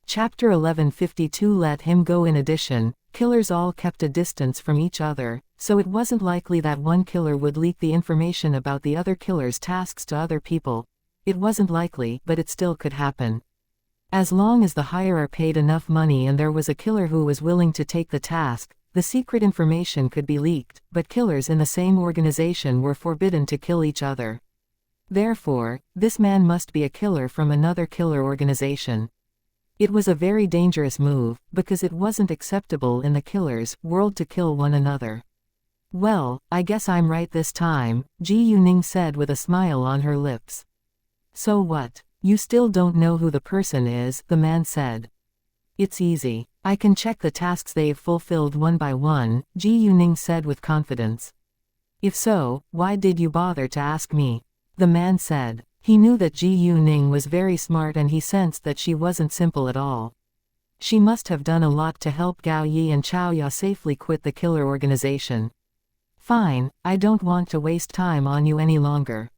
Chapter 1152 Let him go. In addition, killers all kept a distance from each other, so it wasn't likely that one killer would leak the information about the other killer's tasks to other people. It wasn't likely, but it still could happen. As long as the hirer paid enough money and there was a killer who was willing to take the task, the secret information could be leaked, but killers in the same organization were forbidden to kill each other. Therefore, this man must be a killer from another killer organization. It was a very dangerous move, because it wasn't acceptable in the killer's world to kill one another. Well, I guess I'm right this time, Ji Yuning said with a smile on her lips. So what? You still don't know who the person is, the man said. It's easy. I can check the tasks they've fulfilled one by one, Ji Yuning said with confidence. If so, why did you bother to ask me? The man said. He knew that Ji Yuning was very smart and he sensed that she wasn't simple at all. She must have done a lot to help Gao Yi and Xiaoya safely quit the killer organization. Fine, I don't want to waste time on you any longer.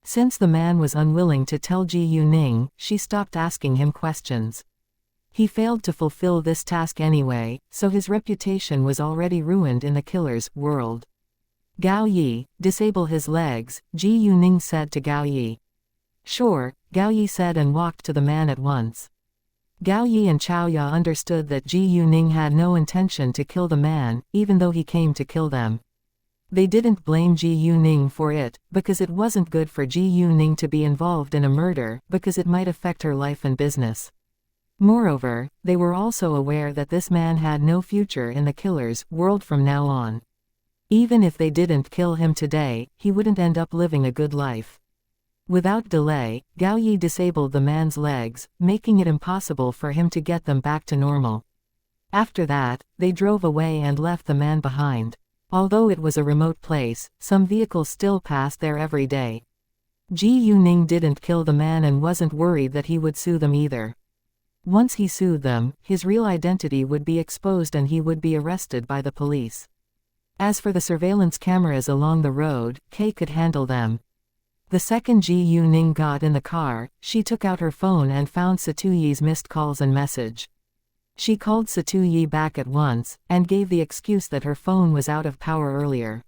Since the man was unwilling to tell Ji Yuning, she stopped asking him questions. He failed to fulfill this task anyway, so his reputation was already ruined in the killer's world. Gao Yi, disable his legs, Ji Yuning said to Gao Yi. Sure, Gao Yi said and walked to the man at once. Gao Yi and Xiaoya understood that Ji Yuning had no intention to kill the man, even though he came to kill them. They didn't blame Ji Yuning for it, because it wasn't good for Ji Yuning to be involved in a murder, because it might affect her life and business. Moreover, they were also aware that this man had no future in the killer's world from now on. Even if they didn't kill him today, he wouldn't end up living a good life. Without delay, Gao Yi disabled the man's legs, making it impossible for him to get them back to normal. After that, they drove away and left the man behind. Although it was a remote place, some vehicles still passed there every day. Ji Yuning didn't kill the man and wasn't worried that he would sue them either. Once he sued them, his real identity would be exposed and he would be arrested by the police. As for the surveillance cameras along the road, Kay could handle them. The second Ji Yuning got in the car, she took out her phone and found Satuyi's missed calls and message. She called Satuyi back at once, and gave the excuse that her phone was out of power earlier.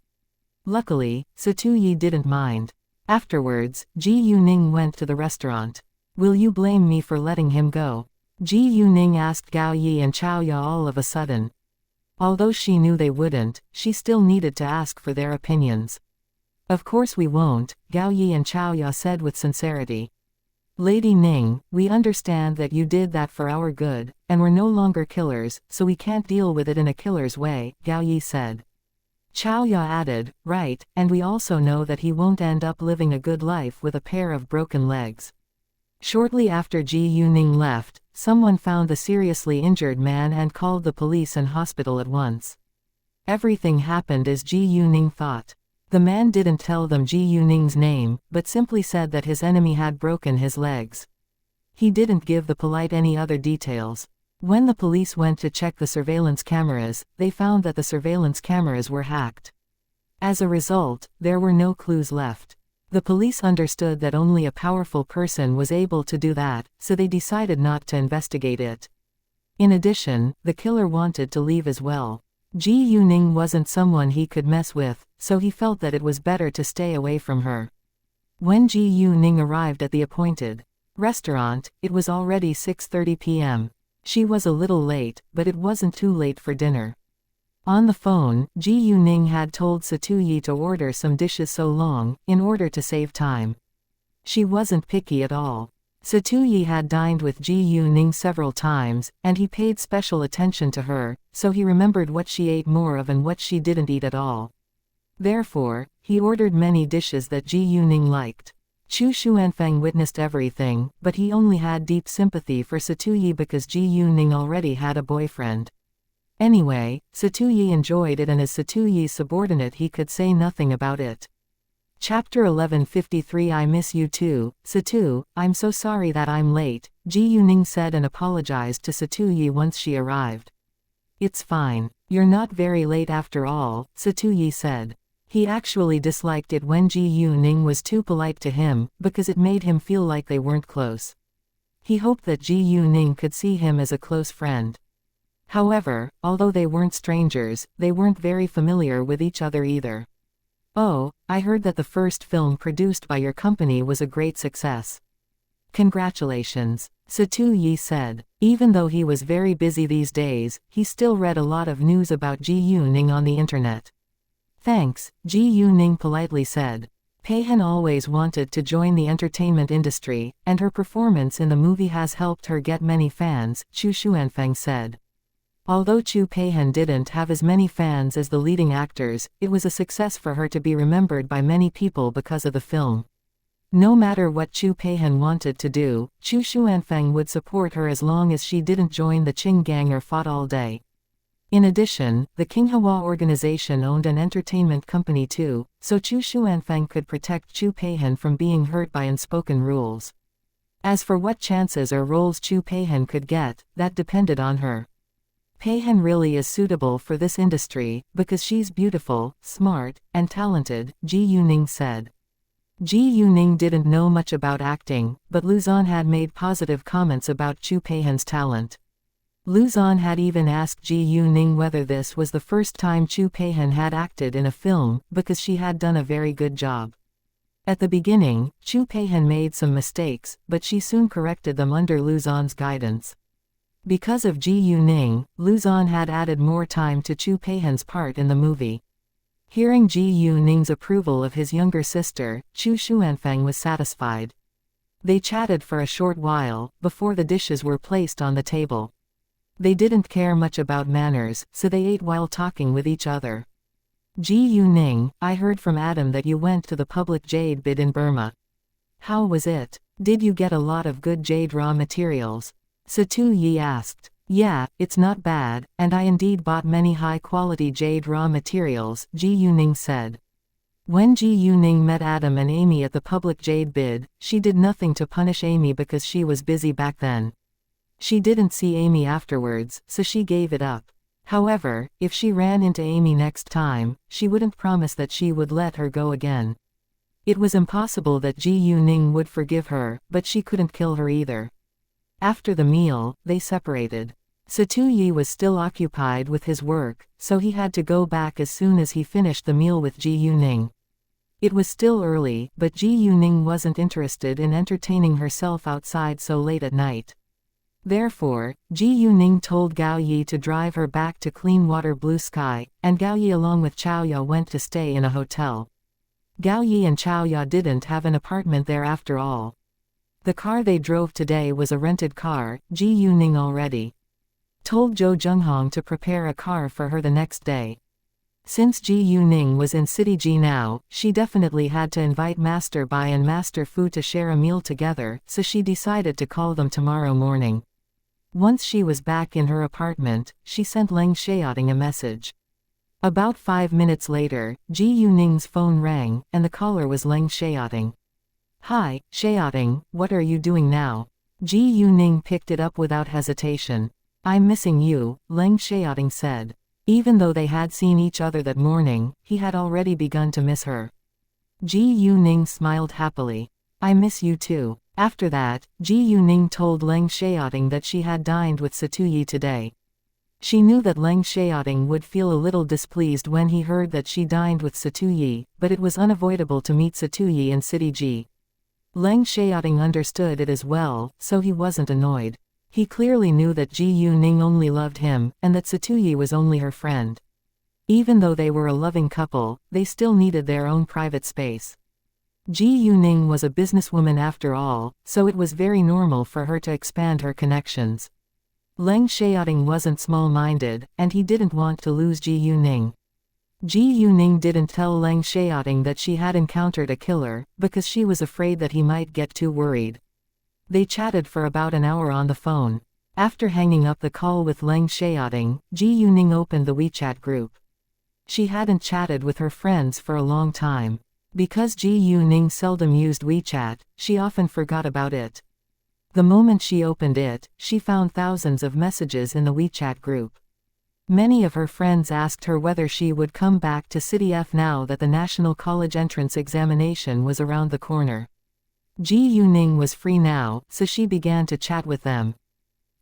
Luckily, Satuyi didn't mind. Afterwards, Ji Yuning went to the restaurant. Will you blame me for letting him go? Ji Yuning asked Gao Yi and Xiaoya all of a sudden. Although she knew they wouldn't, she still needed to ask for their opinions. Of course we won't, Gao Yi and Xiaoya said with sincerity. Lady Ning, we understand that you did that for our good, and we're no longer killers, so we can't deal with it in a killer's way, Gao Yi said. Xiaoya added, right, and we also know that he won't end up living a good life with a pair of broken legs. Shortly after Ji Yuning left, someone found the seriously injured man and called the police and hospital at once. Everything happened as Ji Yuning thought. The man didn't tell them Ji Yuning's name, but simply said that his enemy had broken his legs. He didn't give the police any other details. When the police went to check the surveillance cameras, they found that the surveillance cameras were hacked. As a result, there were no clues left. The police understood that only a powerful person was able to do that, so they decided not to investigate it. In addition, the killer wanted to leave as well. Ji Yuning wasn't someone he could mess with, so he felt that it was better to stay away from her. When Ji Yuning arrived at the appointed restaurant, it was already 6:30 p.m. She was a little late, but it wasn't too late for dinner. On the phone, Ji Yuning had told Satuyi to order some dishes so long, in order to save time. She wasn't picky at all. Satuyi had dined with Ji Yuning several times, and he paid special attention to her, so he remembered what she ate more of and what she didn't eat at all. Therefore, he ordered many dishes that Ji Yuning liked. Chu Xuanfeng witnessed everything, but he only had deep sympathy for Satuyi because Ji Yuning already had a boyfriend. Anyway, Satuyi enjoyed it, and as Satuyi's subordinate he could say nothing about it. Chapter 1153 I miss you too, Satu, I'm so sorry that I'm late, Ji Yuning said and apologized to Satuyi once she arrived. It's fine. You're not very late after all, Satuyi said. He actually disliked it when Ji Yuning was too polite to him, because it made him feel like they weren't close. He hoped that Ji Yuning could see him as a close friend. However, although they weren't strangers, they weren't very familiar with each other either. "Oh, I heard that the first film produced by your company was a great success. Congratulations," Satu Yi said. Even though he was very busy these days, he still read a lot of news about Ji Yuning on the internet. "Thanks," Ji Yuning politely said. Peihan always wanted to join the entertainment industry, and her performance in the movie has helped her get many fans, Chu Xuanfeng said. Although Chu Peihan didn't have as many fans as the leading actors, it was a success for her to be remembered by many people because of the film. No matter what Chu Peihan wanted to do, Chu Xuanfeng would support her as long as she didn't join the Qing gang or fought all day. In addition, the Qinghua organization owned an entertainment company too, so Chu Xuanfeng could protect Chu Peihan from being hurt by unspoken rules. As for what chances or roles Chu Peihan could get, that depended on her. Peihan really is suitable for this industry, because she's beautiful, smart, and talented, Ji Yuning said. Ji Yuning didn't know much about acting, but Luzon had made positive comments about Chu Peihan's talent. Luzon had even asked Ji Yuning whether this was the first time Chu Peihan had acted in a film, because she had done a very good job. At the beginning, Chu Peihan made some mistakes, but she soon corrected them under Luzon's guidance. Because of Ji Yuning, Luzon had added more time to Chu Peihan's part in the movie. Hearing Ji Yuning's approval of his younger sister, Chu Xuanfeng was satisfied. They chatted for a short while, before the dishes were placed on the table. They didn't care much about manners, so they ate while talking with each other. "Ji Yuning, I heard from Adam that you went to the public jade bid in Burma. How was it? Did you get a lot of good jade raw materials?" Satu Yi asked. "Yeah, it's not bad, and I indeed bought many high-quality jade raw materials," Ji Yuning said. When Ji Yuning met Adam and Amy at the public jade bid, she did nothing to punish Amy because she was busy back then. She didn't see Amy afterwards, so she gave it up. However, if she ran into Amy next time, she wouldn't promise that she would let her go again. It was impossible that Ji Yuning would forgive her, but she couldn't kill her either. After the meal, they separated. Satu Yi was still occupied with his work, so he had to go back as soon as he finished the meal with Ji Yuning. It was still early, but Ji Yuning wasn't interested in entertaining herself outside so late at night. Therefore, Ji Yuning told Gao Yi to drive her back to clean water blue sky, and Gao Yi along with Chao Ya went to stay in a hotel. Gao Yi and Chao Ya didn't have an apartment there after all. The car they drove today was a rented car. Ji Yuning already told Zhou Zhenghong to prepare a car for her the next day. Since Ji Yuning was in City Ji now, she definitely had to invite Master Bai and Master Fu to share a meal together, so she decided to call them tomorrow morning. Once she was back in her apartment, she sent Leng Xiaoting a message. About 5 minutes later, Ji Yuning's phone rang, and the caller was Leng Xiaoting. "Hi, Xiaoting, what are you doing now?" Ji Yuning picked it up without hesitation. "I'm missing you," Leng Xiaoting said. Even though they had seen each other that morning, he had already begun to miss her. Ji Yuning smiled happily. "I miss you too." After that, Ji Yuning told Leng Xiaoting that she had dined with Satu Yi today. She knew that Leng Xiaoting would feel a little displeased when he heard that she dined with Satu Yi, but it was unavoidable to meet Satu Yi in City Ji. Leng Xiaoting understood it as well, so he wasn't annoyed. He clearly knew that Ji Yuning only loved him, and that Satu Yi was only her friend. Even though they were a loving couple, they still needed their own private space. Ji Yuning was a businesswoman after all, so it was very normal for her to expand her connections. Leng Xiaoting wasn't small-minded, and he didn't want to lose Ji Yuning. Ji Yuning didn't tell Leng Xiaoting that she had encountered a killer, because she was afraid that he might get too worried. They chatted for about an hour on the phone. After hanging up the call with Leng Xiaoting, Ji Yuning opened the WeChat group. She hadn't chatted with her friends for a long time. Because Ji Yuning seldom used WeChat, she often forgot about it. The moment she opened it, she found thousands of messages in the WeChat group. Many of her friends asked her whether she would come back to City F now that the National College entrance examination was around the corner. Ji Yuning was free now, so she began to chat with them.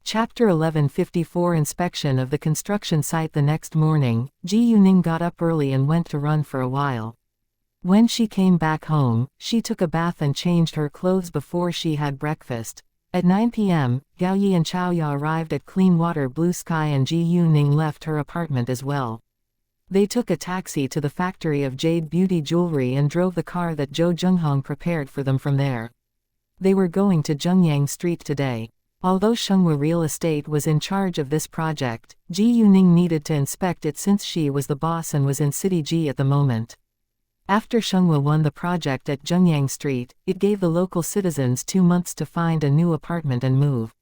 Chapter 1154 Inspection of the construction site. The next morning, Ji Yuning got up early and went to run for a while. When she came back home, she took a bath and changed her clothes before she had breakfast. At 9 p.m., Gao Yi and Chao Ya arrived at Clean Water Blue Sky, and Ji Yuning left her apartment as well. They took a taxi to the factory of Jade Beauty Jewelry and drove the car that Zhou Zhenghong prepared for them from there. They were going to Zhengyang Street today. Although Xianxia Real Estate was in charge of this project, Ji Yuning needed to inspect it since she was the boss and was in City G at the moment. After Xianxia won the project at Zhengyang Street, it gave the local citizens 2 months to find a new apartment and move.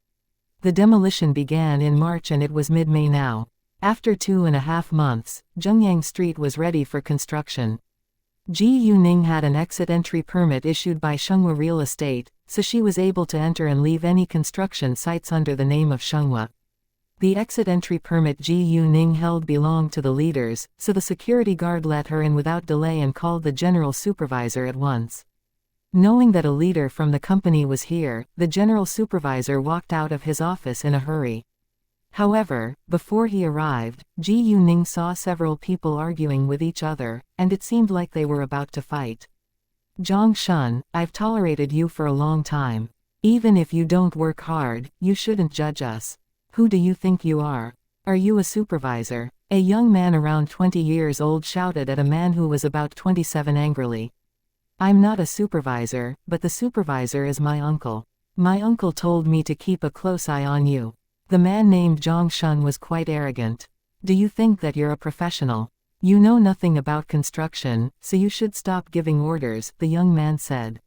The demolition began in March and it was mid-May now. After 2.5 months, Zhengyang Street was ready for construction. Ji Yuning had an exit entry permit issued by Xianxia Real Estate, so she was able to enter and leave any construction sites under the name of Xianxia. The exit entry permit Ji Yuning held belonged to the leaders, so the security guard let her in without delay and called the general supervisor at once. Knowing that a leader from the company was here, the general supervisor walked out of his office in a hurry. However, before he arrived, Ji Yuning saw several people arguing with each other, and it seemed like they were about to fight. "Zhang Shun, I've tolerated you for a long time. Even if you don't work hard, you shouldn't judge us. Who do you think you are? Are you a supervisor?" A young man around 20 years old shouted at a man who was about 27 angrily. "I'm not a supervisor, but the supervisor is my uncle. My uncle told me to keep a close eye on you." The man named Zhang Shun was quite arrogant. "Do you think that you're a professional? You know nothing about construction, so you should stop giving orders," the young man said.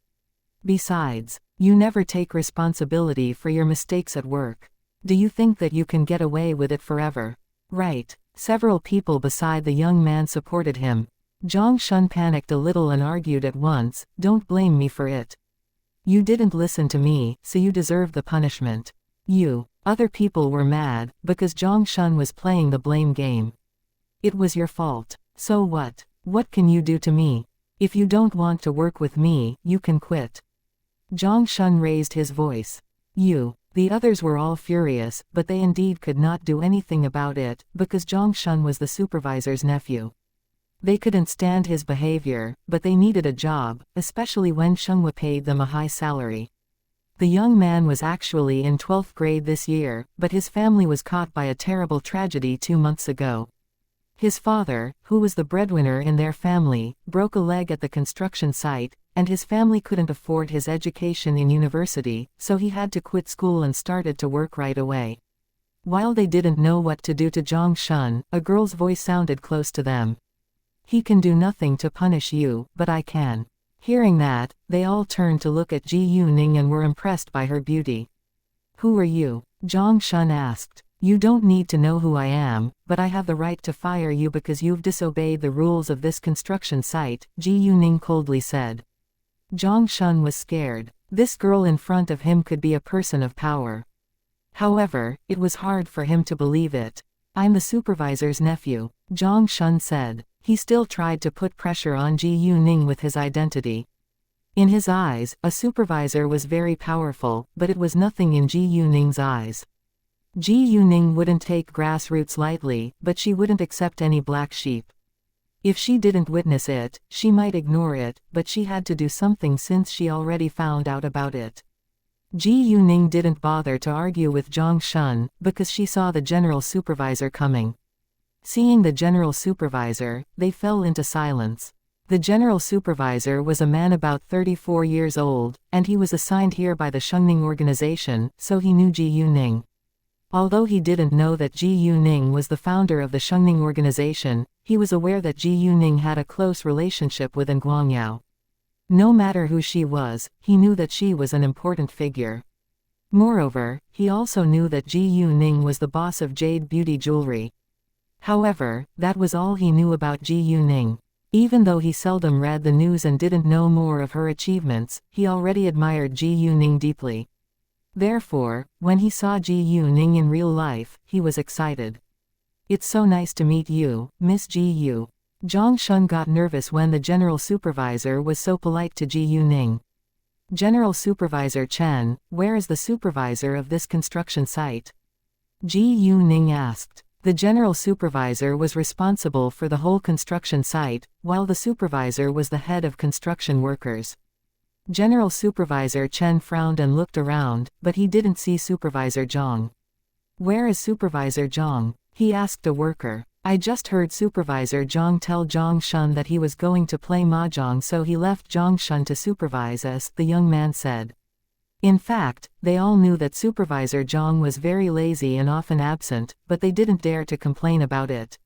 "Besides, you never take responsibility for your mistakes at work. Do you think that you can get away with it forever?" "Right." Several people beside the young man supported him. Zhang Shun panicked a little and argued at once, "Don't blame me for it. You didn't listen to me, so you deserve the punishment." Other people were mad, because Zhang Shun was playing the blame game. "It was your fault. So what? What can you do to me? If you don't want to work with me, you can quit." Zhang Shun raised his voice. The others were all furious, but they indeed could not do anything about it, because Zhang Shun was the supervisor's nephew. They couldn't stand his behavior, but they needed a job, especially when Xianxia paid them a high salary. The young man was actually in 12th grade this year, but his family was caught by a terrible tragedy 2 months ago. His father, who was the breadwinner in their family, broke a leg at the construction site, and his family couldn't afford his education in university, so he had to quit school and started to work right away. While they didn't know what to do to Zhang Shun, a girl's voice sounded close to them. "He can do nothing to punish you, but I can." Hearing that, they all turned to look at Ji Yuning and were impressed by her beauty. "Who are you?" Zhang Shun asked. "You don't need to know who I am, but I have the right to fire you because you've disobeyed the rules of this construction site," Ji Yuning coldly said. Zhang Shun was scared. This girl in front of him could be a person of power. However, it was hard for him to believe it. "I'm the supervisor's nephew," Zhang Shun said. He still tried to put pressure on Ji Yuning with his identity. In his eyes, a supervisor was very powerful, but it was nothing in Ji Yuning's eyes. Ji Yuning wouldn't take grassroots lightly, but she wouldn't accept any black sheep. If she didn't witness it, she might ignore it, but she had to do something since she already found out about it. Ji Yuning didn't bother to argue with Zhang Shun, because she saw the general supervisor coming. Seeing the general supervisor, they fell into silence. The general supervisor was a man about 34 years old, and he was assigned here by the Xianxia organization, so he knew Ji Yuning. Although he didn't know that Ji Yuning was the founder of the Xianxia organization, he was aware that Ji Yuning had a close relationship with An Guangyao. No matter who she was, he knew that she was an important figure. Moreover, he also knew that Ji Yuning was the boss of Jade Beauty Jewelry. However, that was all he knew about Ji Yuning. Even though he seldom read the news and didn't know more of her achievements, he already admired Ji Yuning deeply. Therefore, when he saw Ji Yuning in real life, he was excited. "It's so nice to meet you, Miss Ji Yu." Zhang Shun got nervous when the general supervisor was so polite to Ji Yuning. General Supervisor Chen, where is the supervisor of this construction site? Ji Yuning asked. The general supervisor was responsible for the whole construction site, while the supervisor was the head of construction workers. General Supervisor Chen frowned and looked around, but he didn't see Supervisor Zhang. Where is Supervisor Zhang? He asked a worker. I just heard Supervisor Zhang tell Zhang Shun that he was going to play mahjong, so he left Zhang Shun to supervise us, the young man said. In fact, they all knew that Supervisor Zhang was very lazy and often absent, but they didn't dare to complain about it.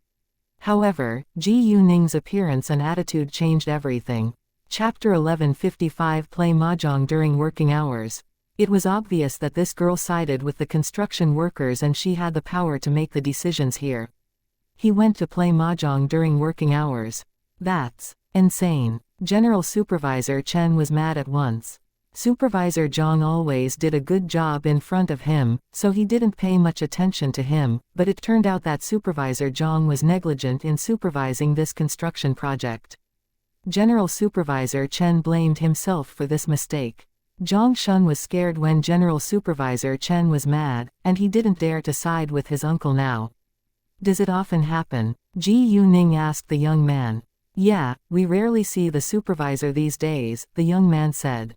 However, Ji Yuning's appearance and attitude changed everything. Chapter 1155 Play Mahjong During Working Hours. It was obvious that this girl sided with the construction workers and she had the power to make the decisions here. He went to play mahjong during working hours. That's insane. General Supervisor Chen was mad at once. Supervisor Zhang always did a good job in front of him, so he didn't pay much attention to him, but it turned out that Supervisor Zhang was negligent in supervising this construction project. General Supervisor Chen blamed himself for this mistake. Zhang Shun was scared when General Supervisor Chen was mad, and he didn't dare to side with his uncle now. Does it often happen? Ji Yuning asked the young man. Yeah, we rarely see the supervisor these days, the young man said.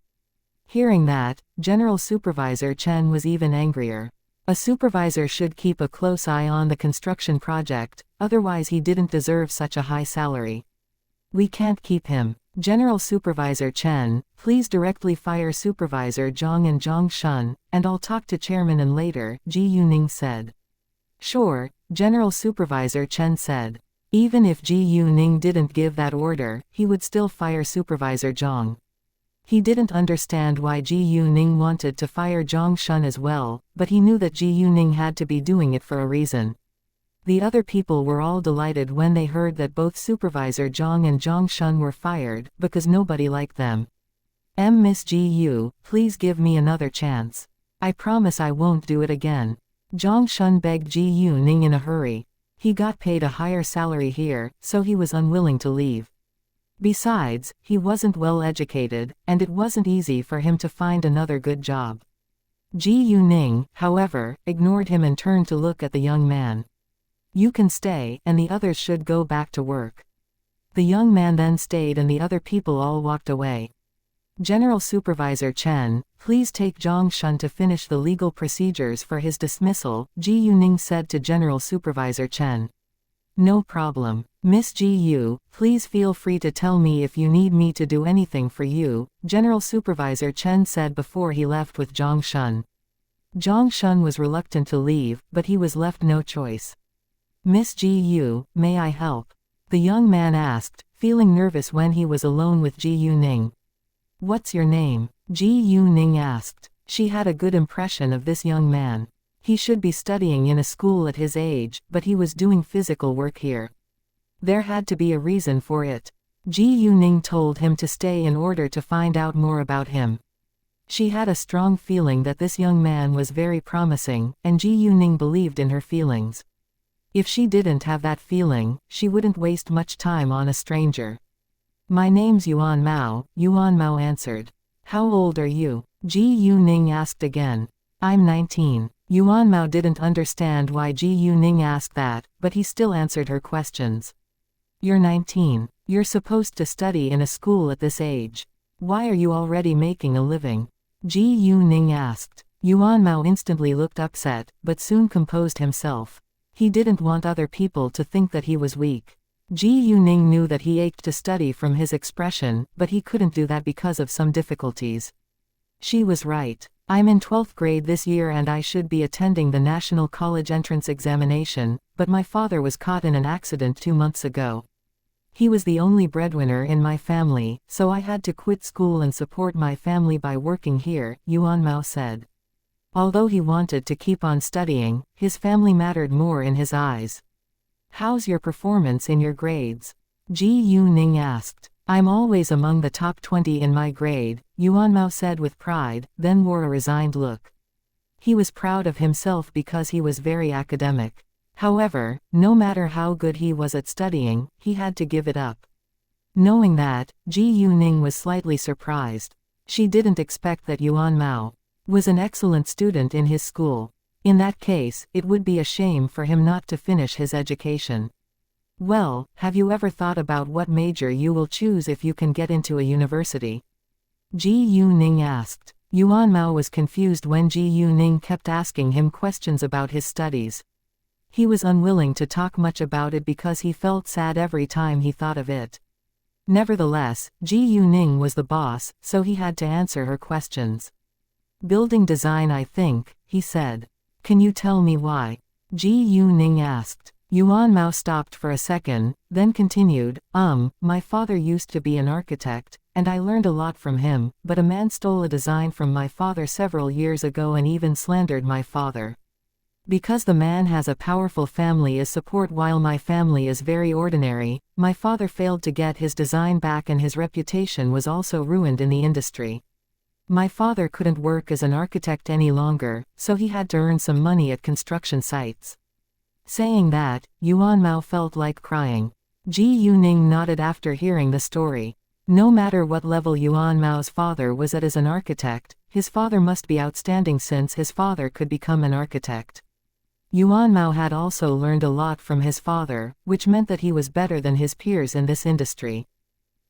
Hearing that, General Supervisor Chen was even angrier. A supervisor should keep a close eye on the construction project, otherwise he didn't deserve such a high salary. We can't keep him. General Supervisor Chen, please directly fire Supervisor Zhang and Zhang Shun, and I'll talk to Chairman and later, Ji Yuning said. Sure, General Supervisor Chen said. Even if Ji Yuning didn't give that order, he would still fire Supervisor Zhang. He didn't understand why Ji Yuning wanted to fire Zhang Shun as well, but he knew that Ji Yuning had to be doing it for a reason. The other people were all delighted when they heard that both Supervisor Zhang and Zhang Shun were fired, because nobody liked them. Miss Ji Yu, please give me another chance. I promise I won't do it again. Zhang Shun begged Ji Yuning in a hurry. He got paid a higher salary here, so he was unwilling to leave. Besides, he wasn't well educated, and it wasn't easy for him to find another good job. Ji Yuning, however, ignored him and turned to look at the young man. You can stay, and the others should go back to work. The young man then stayed and the other people all walked away. General Supervisor Chen, please take Zhang Shun to finish the legal procedures for his dismissal, Ji Yuning said to General Supervisor Chen. No problem. Miss Ji Yu, please feel free to tell me if you need me to do anything for you, General Supervisor Chen said before he left with Zhang Shun. Zhang Shun was reluctant to leave, but he was left no choice. Miss Ji Yu, may I help? The young man asked, feeling nervous when he was alone with Ji Yuning. What's your name? Ji Yuning asked. She had a good impression of this young man. He should be studying in a school at his age, but he was doing physical work here. There had to be a reason for it. Ji Yuning told him to stay in order to find out more about him. She had a strong feeling that this young man was very promising, and Ji Yuning believed in her feelings. If she didn't have that feeling, she wouldn't waste much time on a stranger. My name's Yuan Mao, Yuan Mao answered. How old are you? Ji Yuning asked again. I'm 19. Yuan Mao didn't understand why Ji Yuning asked that, but he still answered her questions. You're 19. You're supposed to study in a school at this age. Why are you already making a living? Ji Yuning asked. Yuan Mao instantly looked upset, but soon composed himself. He didn't want other people to think that he was weak. Ji Yuning knew that he ached to study from his expression, but he couldn't do that because of some difficulties. She was right. I'm in 12th grade this year and I should be attending the National College Entrance Examination, but my father was caught in an accident 2 months ago. He was the only breadwinner in my family, so I had to quit school and support my family by working here, Yuan Mao said. Although he wanted to keep on studying, his family mattered more in his eyes. How's your performance in your grades? Ji Yuning asked. I'm always among the top 20 in my grade, Yuan Mao said with pride, then wore a resigned look. He was proud of himself because he was very academic. However, no matter how good he was at studying, he had to give it up. Knowing that, Ji Yuning was slightly surprised. She didn't expect that Yuan Mao was an excellent student in his school. In that case, it would be a shame for him not to finish his education. Well, have you ever thought about what major you will choose if you can get into a university? Ji Yuning asked. Yuan Mao was confused when Ji Yuning kept asking him questions about his studies. He was unwilling to talk much about it because he felt sad every time he thought of it. Nevertheless, Ji Yuning was the boss, so he had to answer her questions. Building design, I think, he said. Can you tell me why? Ji Yuning asked. Yuan Mao stopped for a second, then continued, my father used to be an architect, and I learned a lot from him, but a man stole a design from my father several years ago and even slandered my father. Because the man has a powerful family as support while my family is very ordinary, my father failed to get his design back and his reputation was also ruined in the industry. My father couldn't work as an architect any longer, so he had to earn some money at construction sites. Saying that, Yuan Mao felt like crying. Ji Yuning nodded after hearing the story. No matter what level Yuan Mao's father was at as an architect, his father must be outstanding since his father could become an architect. Yuan Mao had also learned a lot from his father, which meant that he was better than his peers in this industry.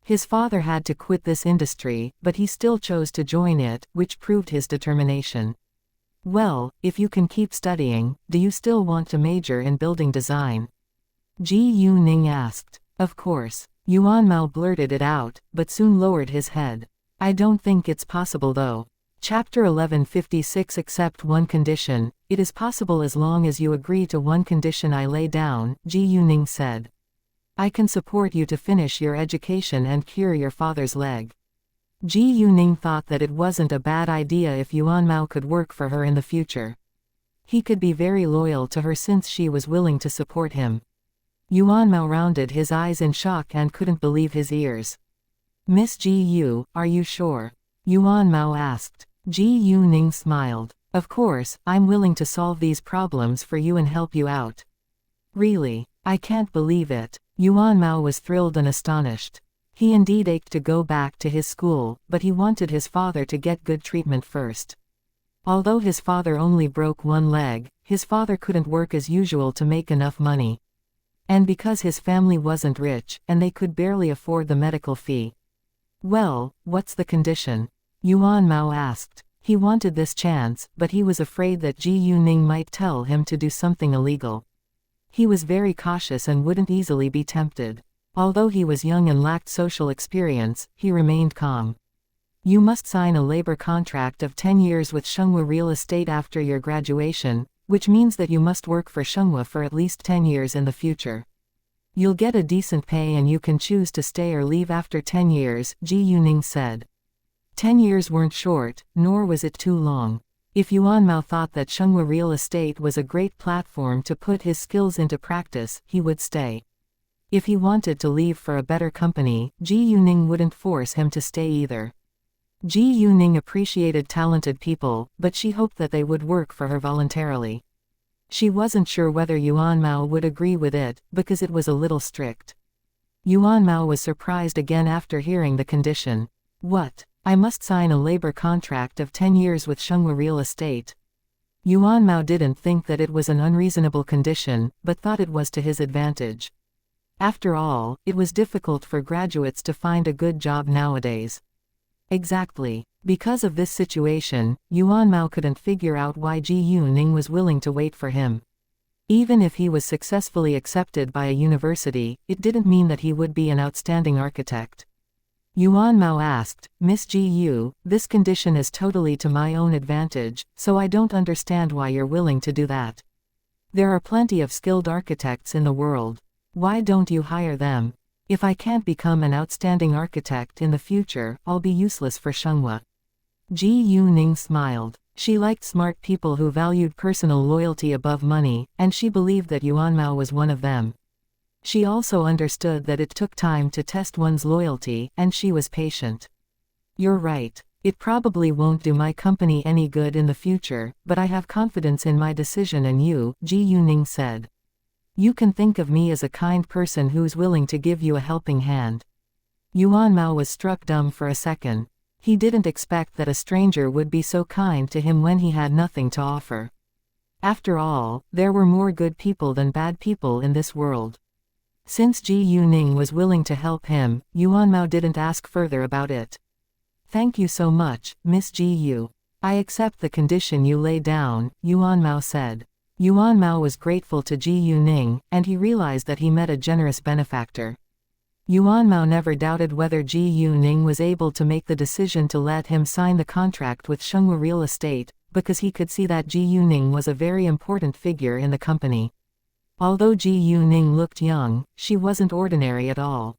His father had to quit this industry, but he still chose to join it, which proved his determination. Well, if you can keep studying, do you still want to major in building design? Ji Yuning asked. Of course. Yuan Mao blurted it out, but soon lowered his head. I don't think it's possible though. Chapter 1156. Except one condition. It is possible as long as you agree to one condition I lay down, Ji Yuning said. I can support you to finish your education and cure your father's leg. Ji Yuning thought that it wasn't a bad idea if Yuan Mao could work for her in the future. He could be very loyal to her since she was willing to support him. Yuan Mao rounded his eyes in shock and couldn't believe his ears. Miss Ji Yu, are you sure? Yuan Mao asked. Ji Yuning smiled. Of course, I'm willing to solve these problems for you and help you out. Really? I can't believe it. Yuan Mao was thrilled and astonished. He indeed ached to go back to his school, but he wanted his father to get good treatment first. Although his father only broke one leg, his father couldn't work as usual to make enough money. And because his family wasn't rich, and they could barely afford the medical fee. Well, what's the condition? Yuan Mao asked. He wanted this chance, but he was afraid that Ji Yuning might tell him to do something illegal. He was very cautious and wouldn't easily be tempted. Although he was young and lacked social experience, he remained calm. You must sign a labor contract of 10 years with Xianxia Real Estate after your graduation, which means that you must work for Xianxia for at least 10 years in the future. You'll get a decent pay and you can choose to stay or leave after 10 years, Ji Yuning said. 10 years weren't short, nor was it too long. If Yuan Mao thought that Xianxia Real Estate was a great platform to put his skills into practice, he would stay. If he wanted to leave for a better company, Ji Yuning wouldn't force him to stay either. Ji Yuning appreciated talented people, but she hoped that they would work for her voluntarily. She wasn't sure whether Yuan Mao would agree with it, because it was a little strict. Yuan Mao was surprised again after hearing the condition. What? I must sign a labor contract of 10 years with Xianxia Real Estate. Yuan Mao didn't think that it was an unreasonable condition, but thought it was to his advantage. After all, it was difficult for graduates to find a good job nowadays. Exactly. Because of this situation, Yuan Mao couldn't figure out why Ji Yuning was willing to wait for him. Even if he was successfully accepted by a university, it didn't mean that he would be an outstanding architect. Yuan Mao asked, Miss Ji Yu, this condition is totally to my own advantage, so I don't understand why you're willing to do that. There are plenty of skilled architects in the world. Why don't you hire them? If I can't become an outstanding architect in the future, I'll be useless for Xianxia. Ji Yuning smiled. She liked smart people who valued personal loyalty above money, and she believed that Yuan Mao was one of them. She also understood that it took time to test one's loyalty, and she was patient. You're right. It probably won't do my company any good in the future, but I have confidence in my decision and you, Ji Yuning said. You can think of me as a kind person who's willing to give you a helping hand. Yuan Mao was struck dumb for a second. He didn't expect that a stranger would be so kind to him when he had nothing to offer. After all, there were more good people than bad people in this world. Since Ji Yuning was willing to help him, Yuan Mao didn't ask further about it. "Thank you so much, Miss Ji Yu. I accept the condition you lay down," Yuan Mao said. Yuan Mao was grateful to Ji Yuning, and he realized that he met a generous benefactor. Yuan Mao never doubted whether Ji Yuning was able to make the decision to let him sign the contract with Xianxia Real Estate, because he could see that Ji Yuning was a very important figure in the company. Although Ji Yuning looked young, she wasn't ordinary at all.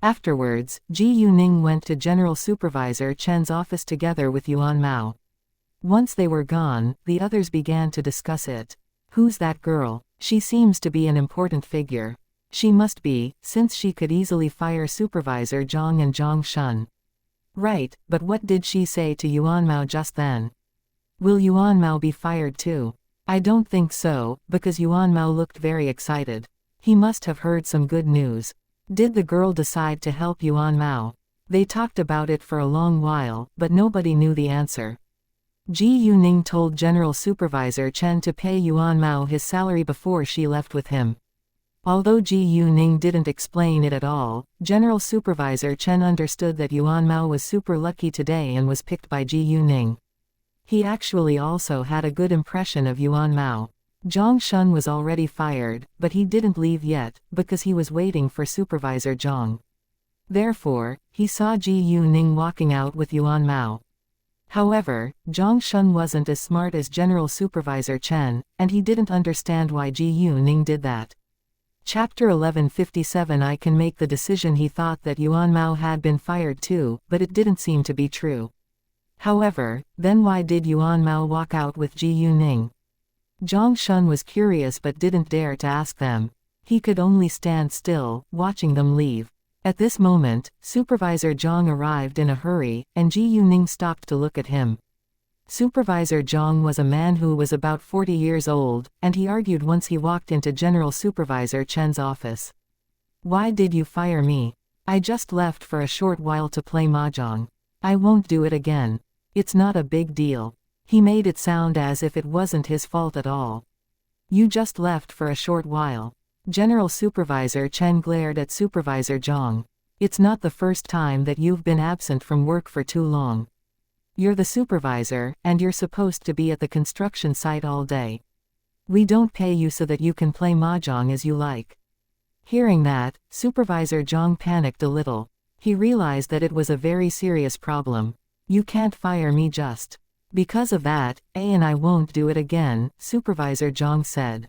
Afterwards, Ji Yuning went to General Supervisor Chen's office together with Yuan Mao. Once they were gone, the others began to discuss it. "Who's that girl? She seems to be an important figure. She must be, since she could easily fire Supervisor Zhang and Zhang Shun." "Right, but what did she say to Yuan Mao just then? Will Yuan Mao be fired too?" "I don't think so, because Yuan Mao looked very excited. He must have heard some good news." Did the girl decide to help Yuan Mao? They talked about it for a long while, but nobody knew the answer. Ji Yuning told General Supervisor Chen to pay Yuan Mao his salary before she left with him. Although Ji Yuning didn't explain it at all, General Supervisor Chen understood that Yuan Mao was super lucky today and was picked by Ji Yuning. He actually also had a good impression of Yuan Mao. Zhang Shun was already fired, but he didn't leave yet, because he was waiting for Supervisor Zhang. Therefore, he saw Ji Yuning walking out with Yuan Mao. However, Zhang Shun wasn't as smart as General Supervisor Chen, and he didn't understand why Ji Yuning did that. Chapter 1157. I can make the decision. He thought that Yuan Mao had been fired too, but it didn't seem to be true. However, then why did Yuan Mao walk out with Ji Yuning? Zhang Shun was curious but didn't dare to ask them. He could only stand still, watching them leave. At this moment, Supervisor Zhang arrived in a hurry, and Ji Yuning stopped to look at him. Supervisor Zhang was a man who was about 40 years old, and he argued once he walked into General Supervisor Chen's office. "Why did you fire me? I just left for a short while to play mahjong. I won't do it again. It's not a big deal." He made it sound as if it wasn't his fault at all. "You just left for a short while." General Supervisor Chen glared at Supervisor Zhang. "It's not the first time that you've been absent from work for too long. You're the supervisor, and you're supposed to be at the construction site all day. We don't pay you so that you can play mahjong as you like." Hearing that, Supervisor Zhang panicked a little. He realized that it was a very serious problem. "You can't fire me just because of that, and I won't do it again," Supervisor Zhang said.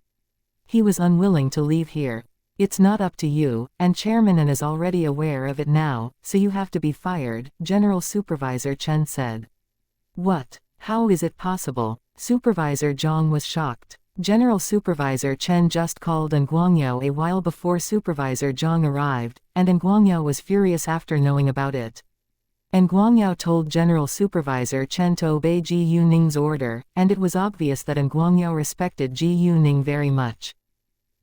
He was unwilling to leave here. "It's not up to you, and Chairman An is already aware of it now, so you have to be fired," General Supervisor Chen said. "What? How is it possible?" Supervisor Zhang was shocked. General Supervisor Chen just called An Guangyao a while before Supervisor Zhang arrived, and An Guangyao was furious after knowing about it. An Guangyao told General Supervisor Chen to obey Ji Yuning's order, and it was obvious that An Guangyao respected Ji Yuning very much.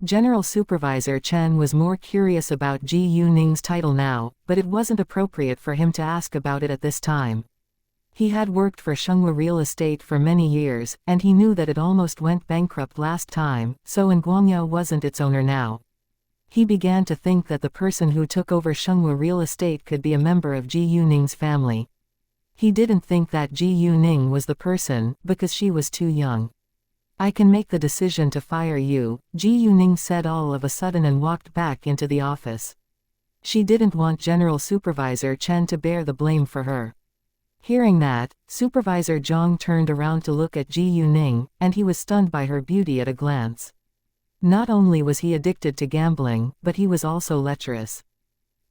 General Supervisor Chen was more curious about Ji Yuning's title now, but it wasn't appropriate for him to ask about it at this time. He had worked for Xianxia Real Estate for many years, and he knew that it almost went bankrupt last time, so An Guangyao wasn't its owner now. He began to think that the person who took over Xianxia Real Estate could be a member of Ji Yuning's family. He didn't think that Ji Yuning was the person, because she was too young. "I can make the decision to fire you," Ji Yuning said all of a sudden and walked back into the office. She didn't want General Supervisor Chen to bear the blame for her. Hearing that, Supervisor Zhang turned around to look at Ji Yuning, and he was stunned by her beauty at a glance. Not only was he addicted to gambling, but he was also lecherous.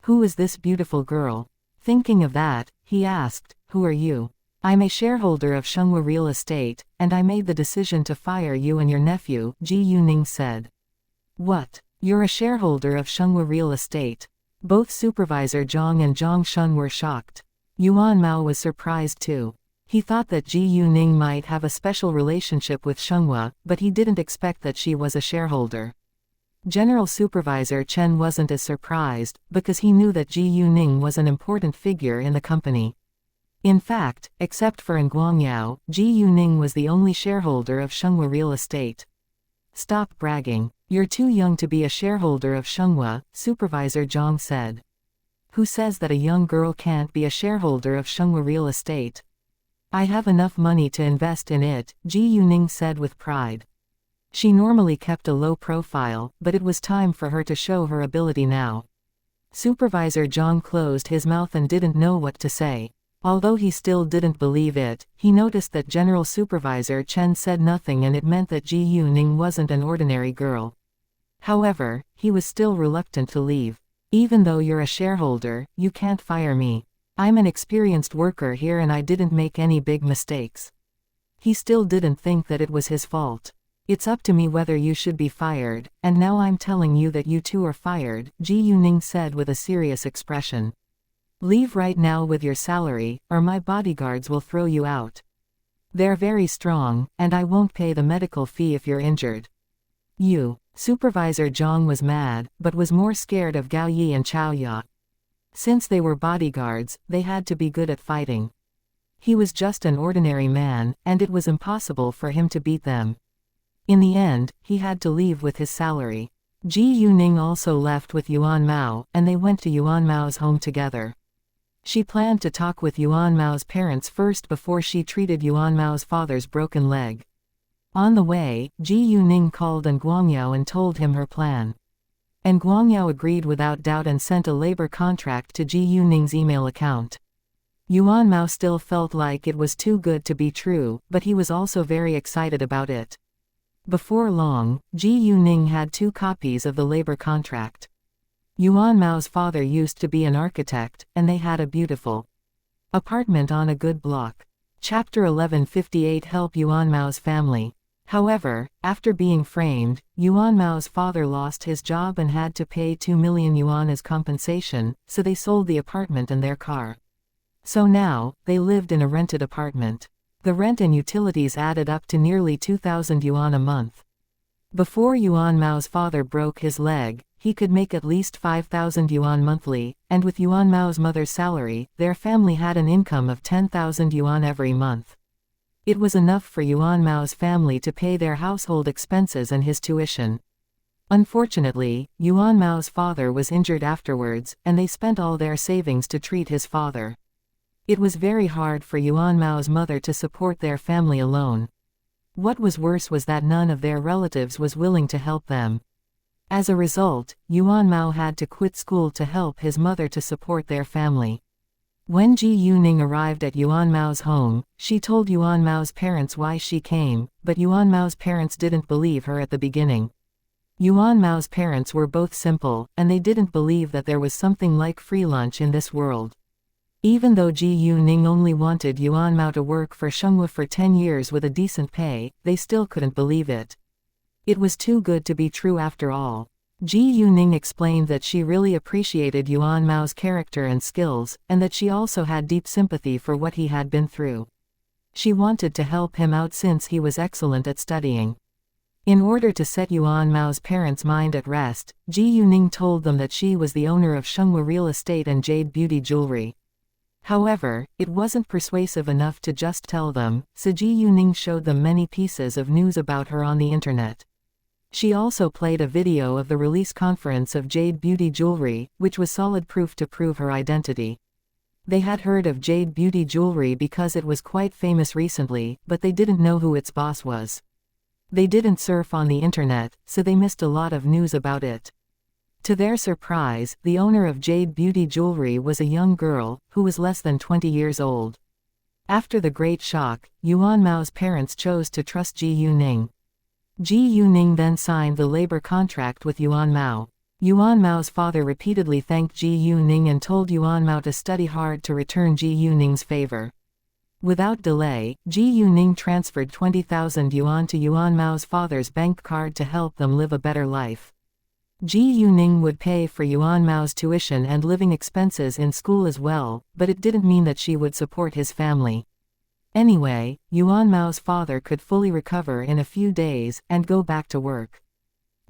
"Who is this beautiful girl?" Thinking of that, he asked, "Who are you?" "I'm a shareholder of Xianxia Real Estate, and I made the decision to fire you and your nephew," Ji Yuning said. "What? You're a shareholder of Xianxia Real Estate?" Both Supervisor Zhang and Zhang Shun were shocked. Yuan Mao was surprised too. He thought that Ji Yuning might have a special relationship with Xianxia, but he didn't expect that she was a shareholder. General Supervisor Chen wasn't as surprised, because he knew that Ji Yuning was an important figure in the company. In fact, except for Nguangyao, Ji Yuning was the only shareholder of Xianxia real estate. Stop bragging. You're too young to be a shareholder of Xianxia, Supervisor Zhang said. Who says that a young girl can't be a shareholder of Xianxia real estate? I have enough money to invest in it, Ji Yuning said with pride. She normally kept a low profile, but it was time for her to show her ability now. Supervisor Zhang closed his mouth and didn't know what to say. Although he still didn't believe it, he noticed that General Supervisor Chen said nothing, and it meant that Ji Yuning wasn't an ordinary girl. However, he was still reluctant to leave. Even though you're a shareholder, you can't fire me. I'm an experienced worker here and I didn't make any big mistakes. He still didn't think that it was his fault. It's up to me whether you should be fired, and now I'm telling you that you too are fired, Ji Yuning said with a serious expression. Leave right now with your salary, or my bodyguards will throw you out. They're very strong, and I won't pay the medical fee if you're injured. Supervisor Zhang was mad, but was more scared of Gao Yi and Chao Ya. Since they were bodyguards, they had to be good at fighting. He was just an ordinary man, and it was impossible for him to beat them. In the end, he had to leave with his salary. Ji Yuning also left with Yuan Mao, and they went to Yuan Mao's home together. She planned to talk with Yuan Mao's parents first before she treated Yuan Mao's father's broken leg. On the way, Ji Yuning called Nguangyao and told him her plan. Nguangyao agreed without doubt and sent a labor contract to Ji Yuning's email account. Yuan Mao still felt like it was too good to be true, but he was also very excited about it. Before long, Ji Yuning had 2 copies of the labor contract. Yuan Mao's father used to be an architect, and they had a beautiful apartment on a good block. Chapter 1158 Help Yuan Mao's family. However, after being framed, Yuan Mao's father lost his job and had to pay 2 million yuan as compensation, so they sold the apartment and their car. So now, they lived in a rented apartment. The rent and utilities added up to nearly 2,000 yuan a month. Before Yuan Mao's father broke his leg, he could make at least 5,000 yuan monthly, and with Yuan Mao's mother's salary, their family had an income of 10,000 yuan every month. It was enough for Yuan Mao's family to pay their household expenses and his tuition. Unfortunately, Yuan Mao's father was injured afterwards, and they spent all their savings to treat his father. It was very hard for Yuan Mao's mother to support their family alone. What was worse was that none of their relatives was willing to help them. As a result, Yuan Mao had to quit school to help his mother to support their family. When Ji Yuning arrived at Yuan Mao's home, she told Yuan Mao's parents why she came, but Yuan Mao's parents didn't believe her at the beginning. Yuan Mao's parents were both simple, and they didn't believe that there was something like free lunch in this world. Even though Ji Yuning only wanted Yuan Mao to work for Xianxia for 10 years with a decent pay, they still couldn't believe it. It was too good to be true after all. Ji Yuning explained that she really appreciated Yuan Mao's character and skills, and that she also had deep sympathy for what he had been through. She wanted to help him out since he was excellent at studying. In order to set Yuan Mao's parents' mind at rest, Ji Yuning told them that she was the owner of Xianxia real estate and jade beauty jewelry. However, it wasn't persuasive enough to just tell them, so Ji Yuning showed them many pieces of news about her on the internet. She also played a video of the release conference of jade beauty jewelry, which was solid proof to prove her identity. They had heard of jade beauty jewelry because it was quite famous recently, but they didn't know who its boss was. They didn't surf on the internet, so they missed a lot of news about it. To their surprise, the owner of jade beauty jewelry was a young girl, who was less than 20 years old. After the great shock, Yuan Mao's parents chose to trust Ji Yuning. Ji Yuning then signed the labor contract with Yuan Mao. Yuan Mao's father repeatedly thanked Ji Yuning and told Yuan Mao to study hard to return Ji Yuning's favor. Without delay, Ji Yuning transferred 20,000 yuan to Yuan Mao's father's bank card to help them live a better life. Ji Yuning would pay for Yuan Mao's tuition and living expenses in school as well, but it didn't mean that she would support his family. Anyway, Yuan Mao's father could fully recover in a few days, and go back to work.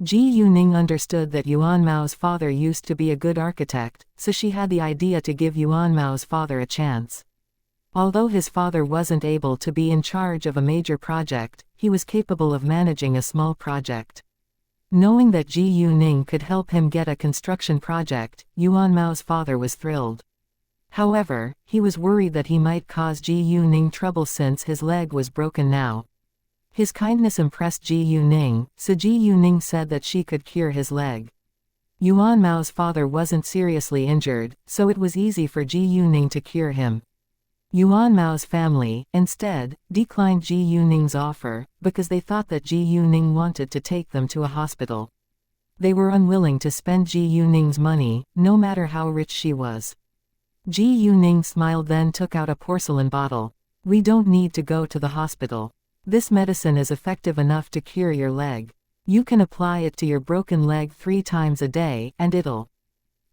Ji Yuning understood that Yuan Mao's father used to be a good architect, so she had the idea to give Yuan Mao's father a chance. Although his father wasn't able to be in charge of a major project, he was capable of managing a small project. Knowing that Ji Yuning could help him get a construction project, Yuan Mao's father was thrilled. However, he was worried that he might cause Ji Yuning trouble since his leg was broken now. His kindness impressed Ji Yuning, so Ji Yuning said that she could cure his leg. Yuan Mao's father wasn't seriously injured, so it was easy for Ji Yuning to cure him. Yuan Mao's family, instead, declined Ji Yuning's offer, because they thought that Ji Yuning wanted to take them to a hospital. They were unwilling to spend Ji Yuning's money, no matter how rich she was. Ji Yuning smiled, then took out a porcelain bottle. "We don't need to go to the hospital. This medicine is effective enough to cure your leg. You can apply it to your broken leg 3 times a day, and it'll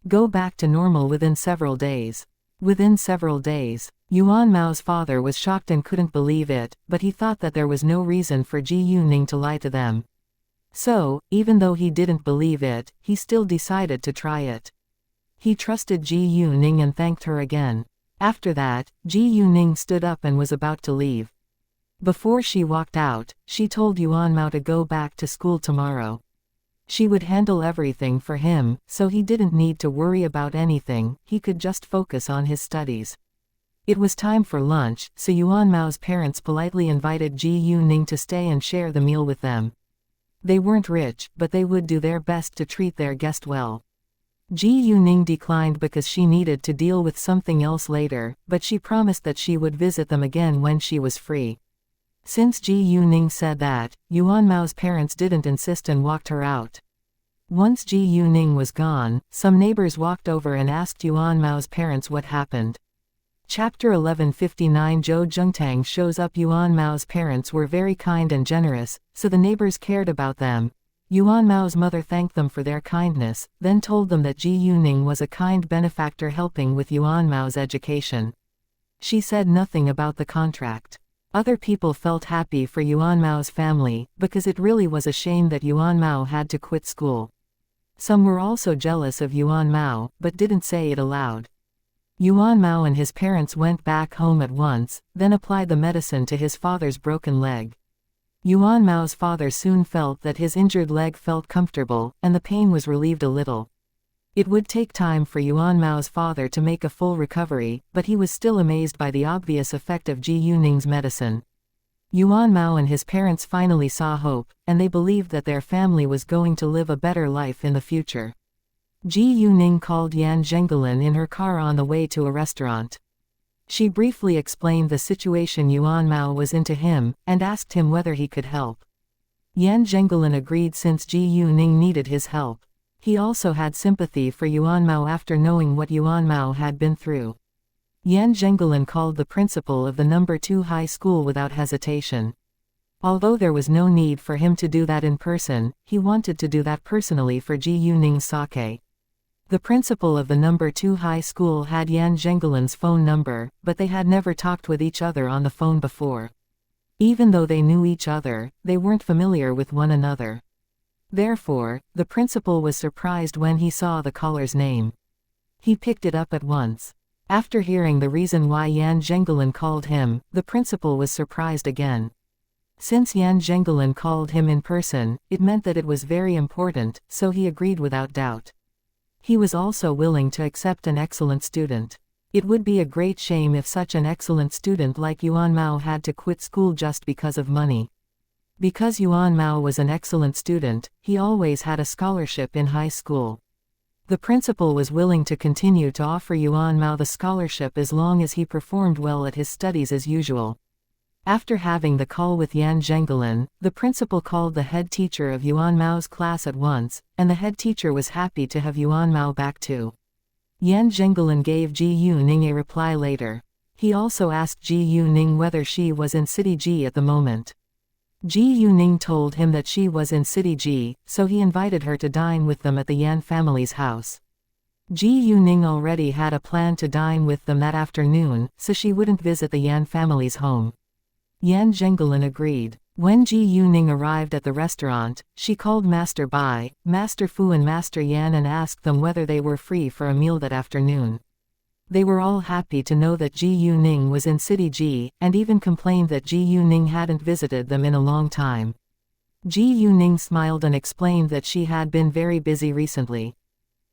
go back to normal within several days." Within several days. Yuan Mao's father was shocked and couldn't believe it, but he thought that there was no reason for Ji Yuning to lie to them. So, even though he didn't believe it, he still decided to try it. He trusted Ji Yuning and thanked her again. After that, Ji Yuning stood up and was about to leave. Before she walked out, she told Yuan Mao to go back to school tomorrow. She would handle everything for him, so he didn't need to worry about anything, he could just focus on his studies. It was time for lunch, so Yuan Mao's parents politely invited Ji Yuning to stay and share the meal with them. They weren't rich, but they would do their best to treat their guest well. Ji Yuning declined because she needed to deal with something else later, but she promised that she would visit them again when she was free. Since Ji Yuning said that, Yuan Mao's parents didn't insist and walked her out. Once Ji Yuning was gone, some neighbors walked over and asked Yuan Mao's parents what happened. Chapter 1159 Zhou Zhengtang shows up. Yuan Mao's parents were very kind and generous, so the neighbors cared about them. Yuan Mao's mother thanked them for their kindness, then told them that Ji Yuning was a kind benefactor helping with Yuan Mao's education. She said nothing about the contract. Other people felt happy for Yuan Mao's family, because it really was a shame that Yuan Mao had to quit school. Some were also jealous of Yuan Mao, but didn't say it aloud. Yuan Mao and his parents went back home at once, then applied the medicine to his father's broken leg. Yuan Mao's father soon felt that his injured leg felt comfortable, and the pain was relieved a little. It would take time for Yuan Mao's father to make a full recovery, but he was still amazed by the obvious effect of Ji Yuning's medicine. Yuan Mao and his parents finally saw hope, and they believed that their family was going to live a better life in the future. Ji Yuning called Yan Zhengelin in her car on the way to a restaurant. She briefly explained the situation Yuan Mao was in to him, and asked him whether he could help. Yan Zhengelin agreed since Ji Yuning needed his help. He also had sympathy for Yuan Mao after knowing what Yuan Mao had been through. Yan Zhengelin called the principal of the No. 2 high school without hesitation. Although there was no need for him to do that in person, he wanted to do that personally for Ji Yuning's sake. The principal of the No. 2 high school had Yan Zhengelin's phone number, but they had never talked with each other on the phone before. Even though they knew each other, they weren't familiar with one another. Therefore, the principal was surprised when he saw the caller's name. He picked it up at once. After hearing the reason why Yan Zhengelin called him, the principal was surprised again. Since Yan Zhengelin called him in person, it meant that it was very important, so he agreed without doubt. He was also willing to accept an excellent student. It would be a great shame if such an excellent student like Yuan Mao had to quit school just because of money. Because Yuan Mao was an excellent student, he always had a scholarship in high school. The principal was willing to continue to offer Yuan Mao the scholarship as long as he performed well at his studies as usual. After having the call with Yan Zhengelin, the principal called the head teacher of Yuan Mao's class at once, and the head teacher was happy to have Yuan Mao back too. Yan Zhengelin gave Ji Yuning a reply later. He also asked Ji Yuning whether she was in City G at the moment. Ji Yuning told him that she was in City G, so he invited her to dine with them at the Yan family's house. Ji Yuning already had a plan to dine with them that afternoon, so she wouldn't visit the Yan family's home. Yan Zhengelin agreed. When Ji Yuning arrived at the restaurant, she called Master Bai, Master Fu and Master Yan and asked them whether they were free for a meal that afternoon. They were all happy to know that Ji Yuning was in City G, and even complained that Ji Yuning hadn't visited them in a long time. Ji Yuning smiled and explained that she had been very busy recently.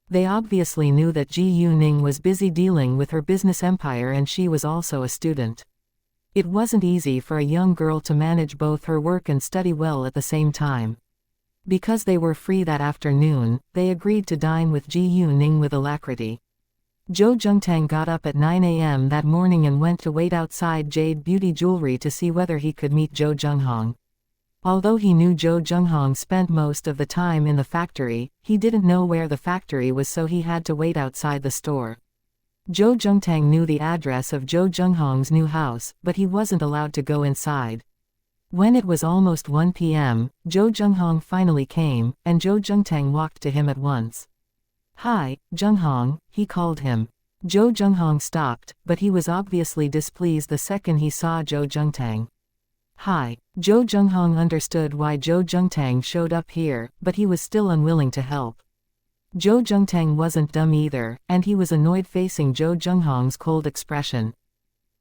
They obviously knew that Ji Yuning was busy dealing with her business empire and she was also a student. It wasn't easy for a young girl to manage both her work and study well at the same time. Because they were free that afternoon, they agreed to dine with Ji Yuning with alacrity. Zhou Zhengtang got up at 9 a.m. that morning and went to wait outside Jade Beauty Jewelry to see whether he could meet Zhou Zhenghong. Although he knew Zhou Zhenghong spent most of the time in the factory, he didn't know where the factory was, so he had to wait outside the store. Zhou Zhengtang knew the address of Zhou Zhenghong's new house, but he wasn't allowed to go inside. When it was almost 1 p.m., Zhou Zhenghong finally came, and Zhou Zhengtang walked to him at once. "Hi, Zhenghong," he called him. Zhou Zhenghong stopped, but he was obviously displeased the second he saw Zhou Zhengtang. "Hi." Zhou Zhenghong understood why Zhou Zhengtang showed up here, but he was still unwilling to help. Zhou Zhengtang wasn't dumb either, and he was annoyed facing Zhou Zhenghong's cold expression.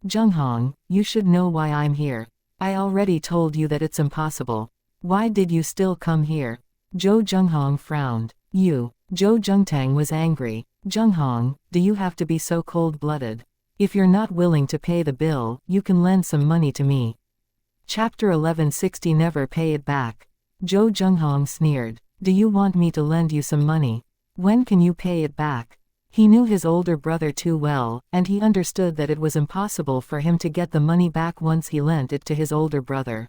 "Zhenghong, you should know why I'm here. I already told you that it's impossible. Why did you still come here?" Zhou Zhenghong frowned. "You." Zhou Zhengtang was angry. "Zhenghong, do you have to be so cold-blooded? If you're not willing to pay the bill, you can lend some money to me." Chapter 1160 Never Pay It Back. Zhou Zhenghong sneered. "Do you want me to lend you some money? When can you pay it back?" He knew his older brother too well, and he understood that it was impossible for him to get the money back once he lent it to his older brother.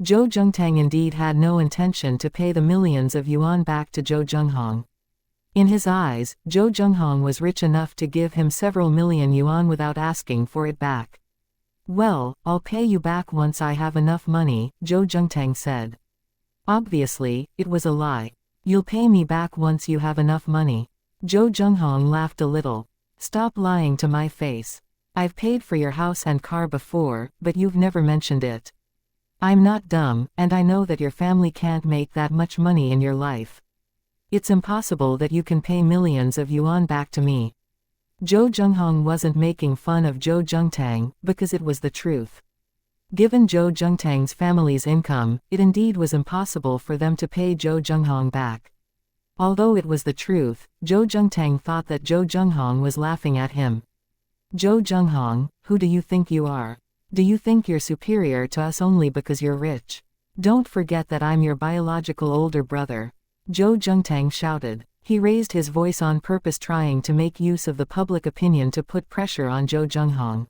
Zhou Zhengtang indeed had no intention to pay the millions of yuan back to Zhou Zhenghong. In his eyes, Zhou Zhenghong was rich enough to give him several million yuan without asking for it back. "Well, I'll pay you back once I have enough money," Zhou Zhengtang said. Obviously, it was a lie. "You'll pay me back once you have enough money." Zhou Zhenghong laughed a little. "Stop lying to my face. I've paid for your house and car before, but you've never mentioned it. I'm not dumb, and I know that your family can't make that much money in your life. It's impossible that you can pay millions of yuan back to me." Zhou Zhenghong wasn't making fun of Zhou Zhengtang, because it was the truth. Given Zhou Zhengtang's family's income, it indeed was impossible for them to pay Zhou Zhenghong back. Although it was the truth, Zhou Zhengtang thought that Zhou Zhenghong was laughing at him. "Zhou Zhenghong, who do you think you are? Do you think you're superior to us only because you're rich? Don't forget that I'm your biological older brother." Zhou Zhengtang shouted. He raised his voice on purpose, trying to make use of the public opinion to put pressure on Zhou Zhenghong.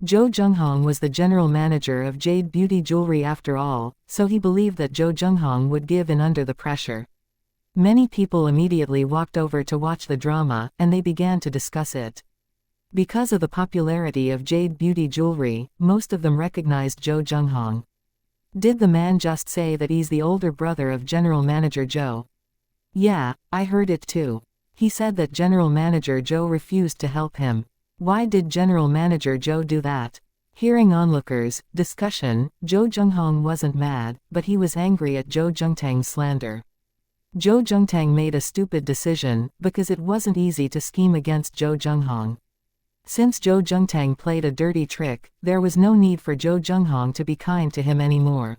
Zhou Zhenghong was the general manager of Jade Beauty Jewelry after all, so he believed that Zhou Zhenghong would give in under the pressure. Many people immediately walked over to watch the drama, and they began to discuss it. Because of the popularity of Jade Beauty Jewelry, most of them recognized Zhou Zhenghong. Did the man just say that he's the older brother of General Manager Zhou? Yeah, I heard it too. He said that General Manager Zhou refused to help him. Why did General Manager Zhou do that? Hearing onlookers' discussion, Zhou Zhenghong wasn't mad, but he was angry at Zhou Zhengtang's slander. Zhou Zhengtang made a stupid decision, because it wasn't easy to scheme against Zhou Zhenghong. Since Zhou Zhengtang played a dirty trick, there was no need for Zhou Zhenghong to be kind to him anymore.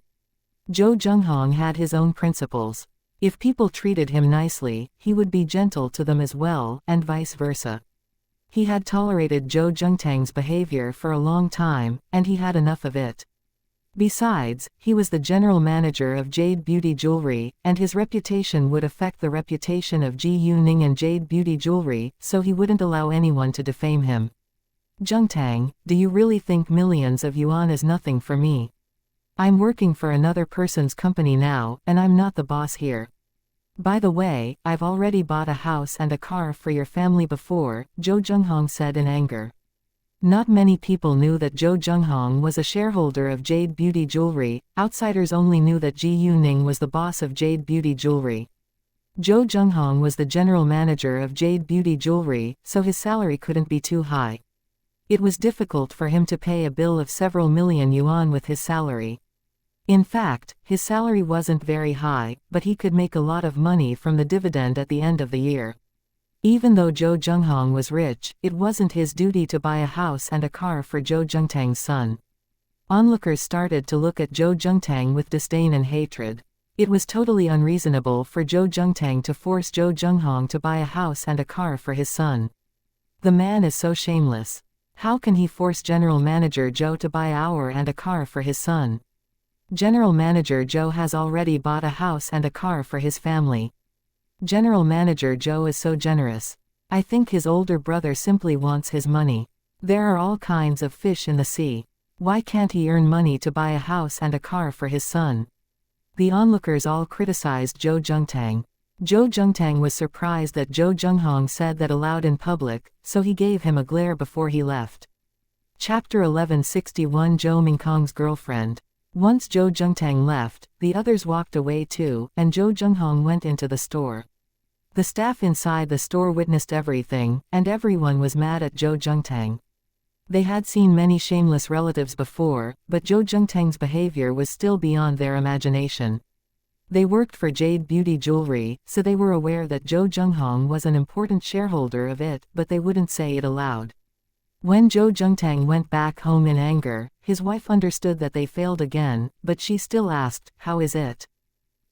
Zhou Zhenghong had his own principles. If people treated him nicely, he would be gentle to them as well, and vice versa. He had tolerated Zhou Zhengtang's behavior for a long time, and he had enough of it. Besides, he was the general manager of Jade Beauty Jewelry, and his reputation would affect the reputation of Ji Yuning and Jade Beauty Jewelry, so he wouldn't allow anyone to defame him. "Zhengtang, do you really think millions of yuan is nothing for me? I'm working for another person's company now, and I'm not the boss here. By the way, I've already bought a house and a car for your family before," Zhou Zhenghong said in anger. Not many people knew that Zhou Zhenghong was a shareholder of Jade Beauty Jewelry. Outsiders only knew that Ji Yuning was the boss of Jade Beauty Jewelry. Zhou Zhenghong was the general manager of Jade Beauty Jewelry, so his salary couldn't be too high. It was difficult for him to pay a bill of several million yuan with his salary. In fact, his salary wasn't very high, but he could make a lot of money from the dividend at the end of the year. Even though Zhou Zhenghong was rich, it wasn't his duty to buy a house and a car for Zhou Zhengtang's son. Onlookers started to look at Zhou Zhengtang with disdain and hatred. It was totally unreasonable for Zhou Zhengtang to force Zhou Zhenghong to buy a house and a car for his son. The man is so shameless. How can he force General Manager Zhou to buy our and a car for his son? General Manager Zhou has already bought a house and a car for his family. General Manager Zhou is so generous. I think his older brother simply wants his money. There are all kinds of fish in the sea. Why can't he earn money to buy a house and a car for his son? The onlookers all criticized Zhou Zhengtang. Zhou Zhengtang was surprised that Zhou Zhenghong said that aloud in public, so he gave him a glare before he left. Chapter 1161 Zhou Mingkong's girlfriend. Once Zhou Zhengtang left, the others walked away too, and Zhou Zhenghong went into the store. The staff inside the store witnessed everything, and everyone was mad at Zhou Zhengtang. They had seen many shameless relatives before, but Zhou Zhengtang's behavior was still beyond their imagination. They worked for Jade Beauty Jewelry, so they were aware that Zhou Zhenghong was an important shareholder of it, but they wouldn't say it aloud. When Zhou Zhengtang went back home in anger, his wife understood that they failed again, but she still asked, "How is it?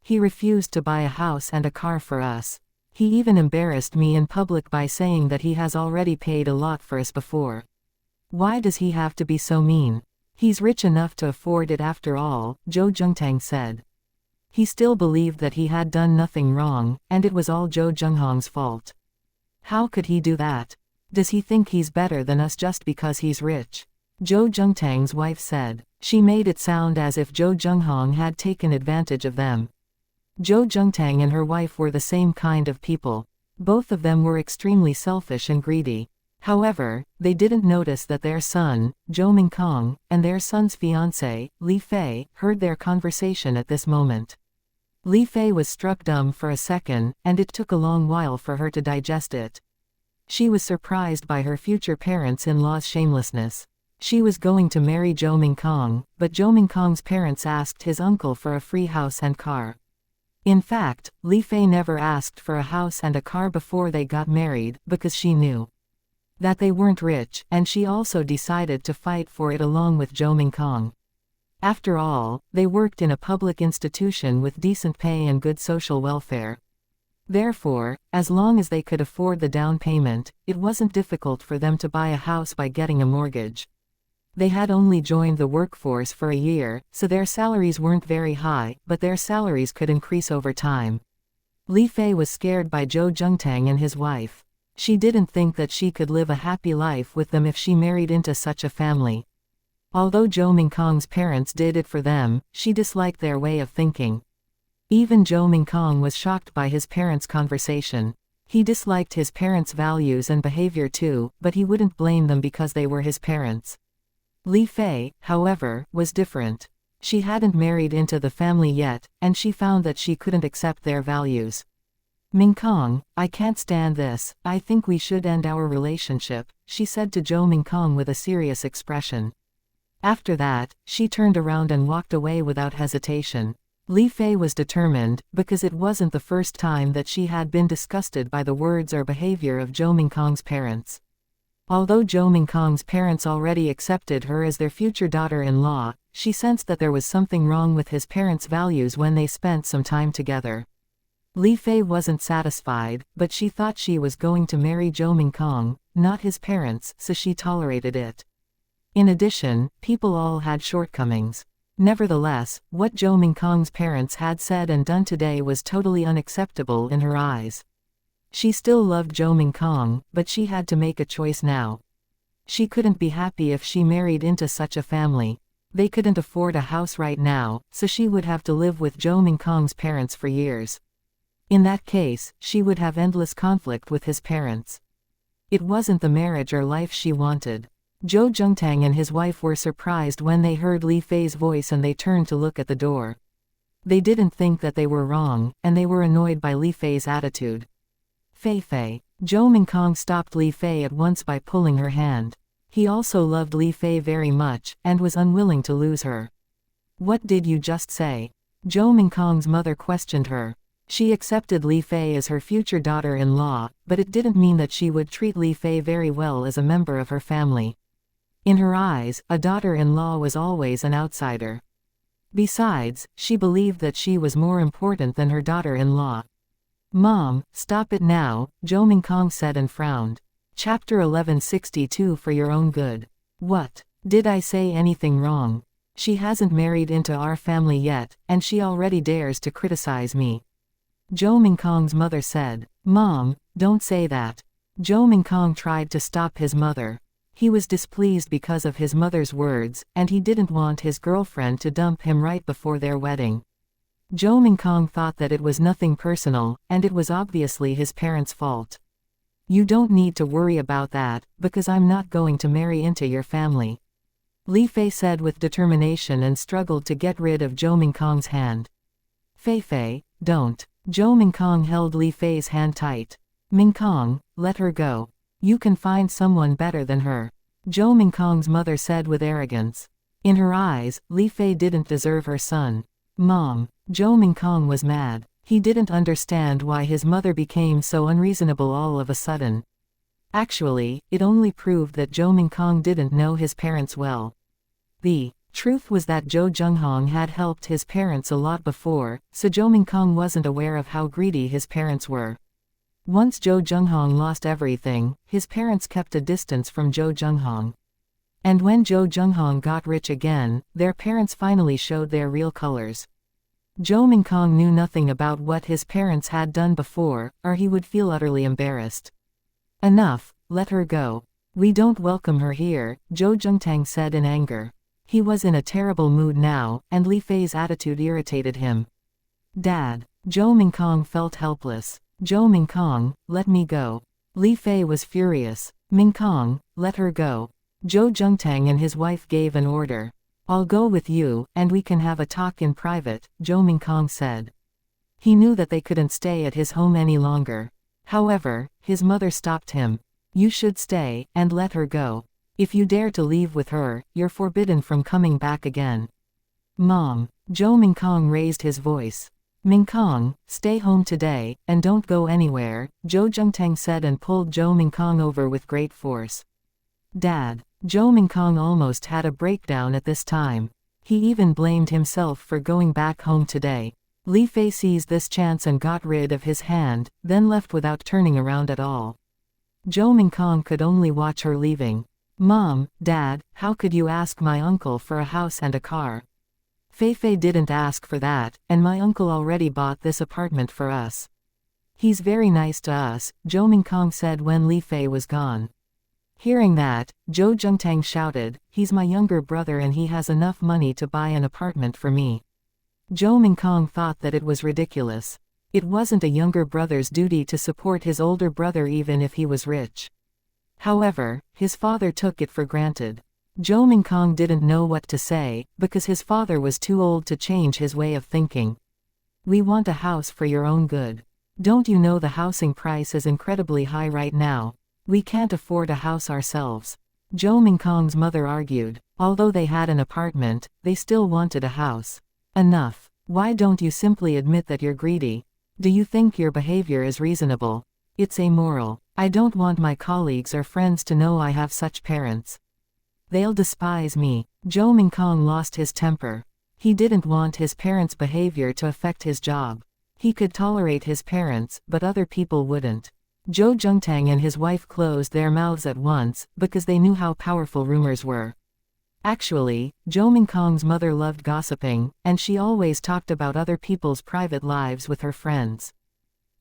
He refused to buy a house and a car for us. He even embarrassed me in public by saying that he has already paid a lot for us before. Why does he have to be so mean? He's rich enough to afford it after all," Zhou Zhengtang said. He still believed that he had done nothing wrong, and it was all Zhou Zhenghong's fault. How could he do that? Does he think he's better than us just because he's rich? Zhou Zhengtang's wife said. She made it sound as if Zhou Zhenghong had taken advantage of them. Zhou Zhengtang and her wife were the same kind of people. Both of them were extremely selfish and greedy. However, they didn't notice that their son, Zhou Mingkong, and their son's fiancée, Li Fei, heard their conversation at this moment. Li Fei was struck dumb for a second, and it took a long while for her to digest it. She was surprised by her future parents-in-law's shamelessness. She was going to marry Zhou Mingkong, but Zhou Mingkong's parents asked his uncle for a free house and car. In fact, Li Fei never asked for a house and a car before they got married, because she knew that they weren't rich, and she also decided to fight for it along with Zhou Mingkong. After all, they worked in a public institution with decent pay and good social welfare. Therefore, as long as they could afford the down payment, it wasn't difficult for them to buy a house by getting a mortgage. They had only joined the workforce for a year, so their salaries weren't very high, but their salaries could increase over time. Li Fei was scared by Zhou Zhengtang and his wife. She didn't think that she could live a happy life with them if she married into such a family. Although Zhou Mingkong's parents did it for them, she disliked their way of thinking. Even Zhou Mingkong was shocked by his parents' conversation. He disliked his parents' values and behavior too, but he wouldn't blame them because they were his parents. Li Fei, however, was different. She hadn't married into the family yet, and she found that she couldn't accept their values. "Mingkong, I can't stand this, I think we should end our relationship," she said to Zhou Mingkong with a serious expression. After that, she turned around and walked away without hesitation. Li Fei was determined, because it wasn't the first time that she had been disgusted by the words or behavior of Zhou Mingkong's parents. Although Zhou Mingkong's parents already accepted her as their future daughter-in-law, she sensed that there was something wrong with his parents' values when they spent some time together. Li Fei wasn't satisfied, but she thought she was going to marry Zhou Mingkong, not his parents, so she tolerated it. In addition, people all had shortcomings. Nevertheless, what Zhou Mingkong's parents had said and done today was totally unacceptable in her eyes. She still loved Zhou Mingkong, but she had to make a choice now. She couldn't be happy if she married into such a family. They couldn't afford a house right now, so she would have to live with Zhou Mingkong's parents for years. In that case, she would have endless conflict with his parents. It wasn't the marriage or life she wanted. Zhou Zhengtang and his wife were surprised when they heard Li Fei's voice and they turned to look at the door. They didn't think that they were wrong, and they were annoyed by Li Fei's attitude. "Fei Fei." Zhou Mingkong stopped Li Fei at once by pulling her hand. He also loved Li Fei very much, and was unwilling to lose her. "What did you just say?" Zhou Mingkong's mother questioned her. She accepted Li Fei as her future daughter-in-law, but it didn't mean that she would treat Li Fei very well as a member of her family. In her eyes, a daughter-in-law was always an outsider. Besides, she believed that she was more important than her daughter-in-law. "Mom, stop it now," Zhou Mingkong said and frowned. Chapter 1162 For your own good. What? Did I say anything wrong? She hasn't married into our family yet, and she already dares to criticize me. Zhou Mingkong's mother said. "Mom, don't say that." Zhou Mingkong tried to stop his mother. He was displeased because of his mother's words, and he didn't want his girlfriend to dump him right before their wedding. Zhou Mingkong thought that it was nothing personal, and it was obviously his parents' fault. "You don't need to worry about that, because I'm not going to marry into your family," Li Fei said with determination and struggled to get rid of Zhou Mingkong's hand. "Fei, don't." Zhou Mingkong held Li Fei's hand tight. "Mingkong, let her go. You can find someone better than her," Zhou Mingkong's mother said with arrogance. In her eyes, Li Fei didn't deserve her son. "Mom." Zhou Mingkong was mad. He didn't understand why his mother became so unreasonable all of a sudden. Actually, it only proved that Zhou Mingkong didn't know his parents well. The truth was that Zhou Zhenghong had helped his parents a lot before, so Zhou Mingkong wasn't aware of how greedy his parents were. Once Zhou Zhenghong lost everything, his parents kept a distance from Zhou Zhenghong. And when Zhou Zhenghong got rich again, their parents finally showed their real colors. Zhou Mingkong knew nothing about what his parents had done before, or he would feel utterly embarrassed. "Enough, let her go. We don't welcome her here," Zhou Zhengtang said in anger. He was in a terrible mood now, and Li Fei's attitude irritated him. "Dad." Zhou Mingkong felt helpless. "Zhou Mingkong, let me go." Li Fei was furious. "Mingkong, let her go." Zhou Zhengtang and his wife gave an order. "I'll go with you, and we can have a talk in private," Zhou Mingkong said. He knew that they couldn't stay at his home any longer. However, his mother stopped him. "You should stay, and let her go. If you dare to leave with her, you're forbidden from coming back again." "Mom." Zhou Mingkong raised his voice. "Mingkong, stay home today, and don't go anywhere," Zhou Zhengtang said and pulled Zhou Mingkong over with great force. "Dad." Zhou Mingkong almost had a breakdown at this time. He even blamed himself for going back home today. Li Fei seized this chance and got rid of his hand, then left without turning around at all. Zhou Mingkong could only watch her leaving. "Mom, Dad, how could you ask my uncle for a house and a car? Fei didn't ask for that, and my uncle already bought this apartment for us. He's very nice to us," Zhou Mingkong said when Li Fei was gone. Hearing that, Zhou Zhengtang shouted, "He's my younger brother and he has enough money to buy an apartment for me." Zhou Mingkong thought that it was ridiculous. It wasn't a younger brother's duty to support his older brother even if he was rich. However, his father took it for granted. Zhou Mingkong didn't know what to say, because his father was too old to change his way of thinking. "We want a house for your own good. Don't you know the housing price is incredibly high right now? We can't afford a house ourselves." Zhou Mingkong's mother argued. Although they had an apartment, they still wanted a house. "Enough. Why don't you simply admit that you're greedy? Do you think your behavior is reasonable? It's amoral. I don't want my colleagues or friends to know I have such parents. They'll despise me." Zhou Mingkong lost his temper. He didn't want his parents' behavior to affect his job. He could tolerate his parents, but other people wouldn't. Zhou Zhengtang and his wife closed their mouths at once, because they knew how powerful rumors were. Actually, Zhou Mingkong's mother loved gossiping, and she always talked about other people's private lives with her friends.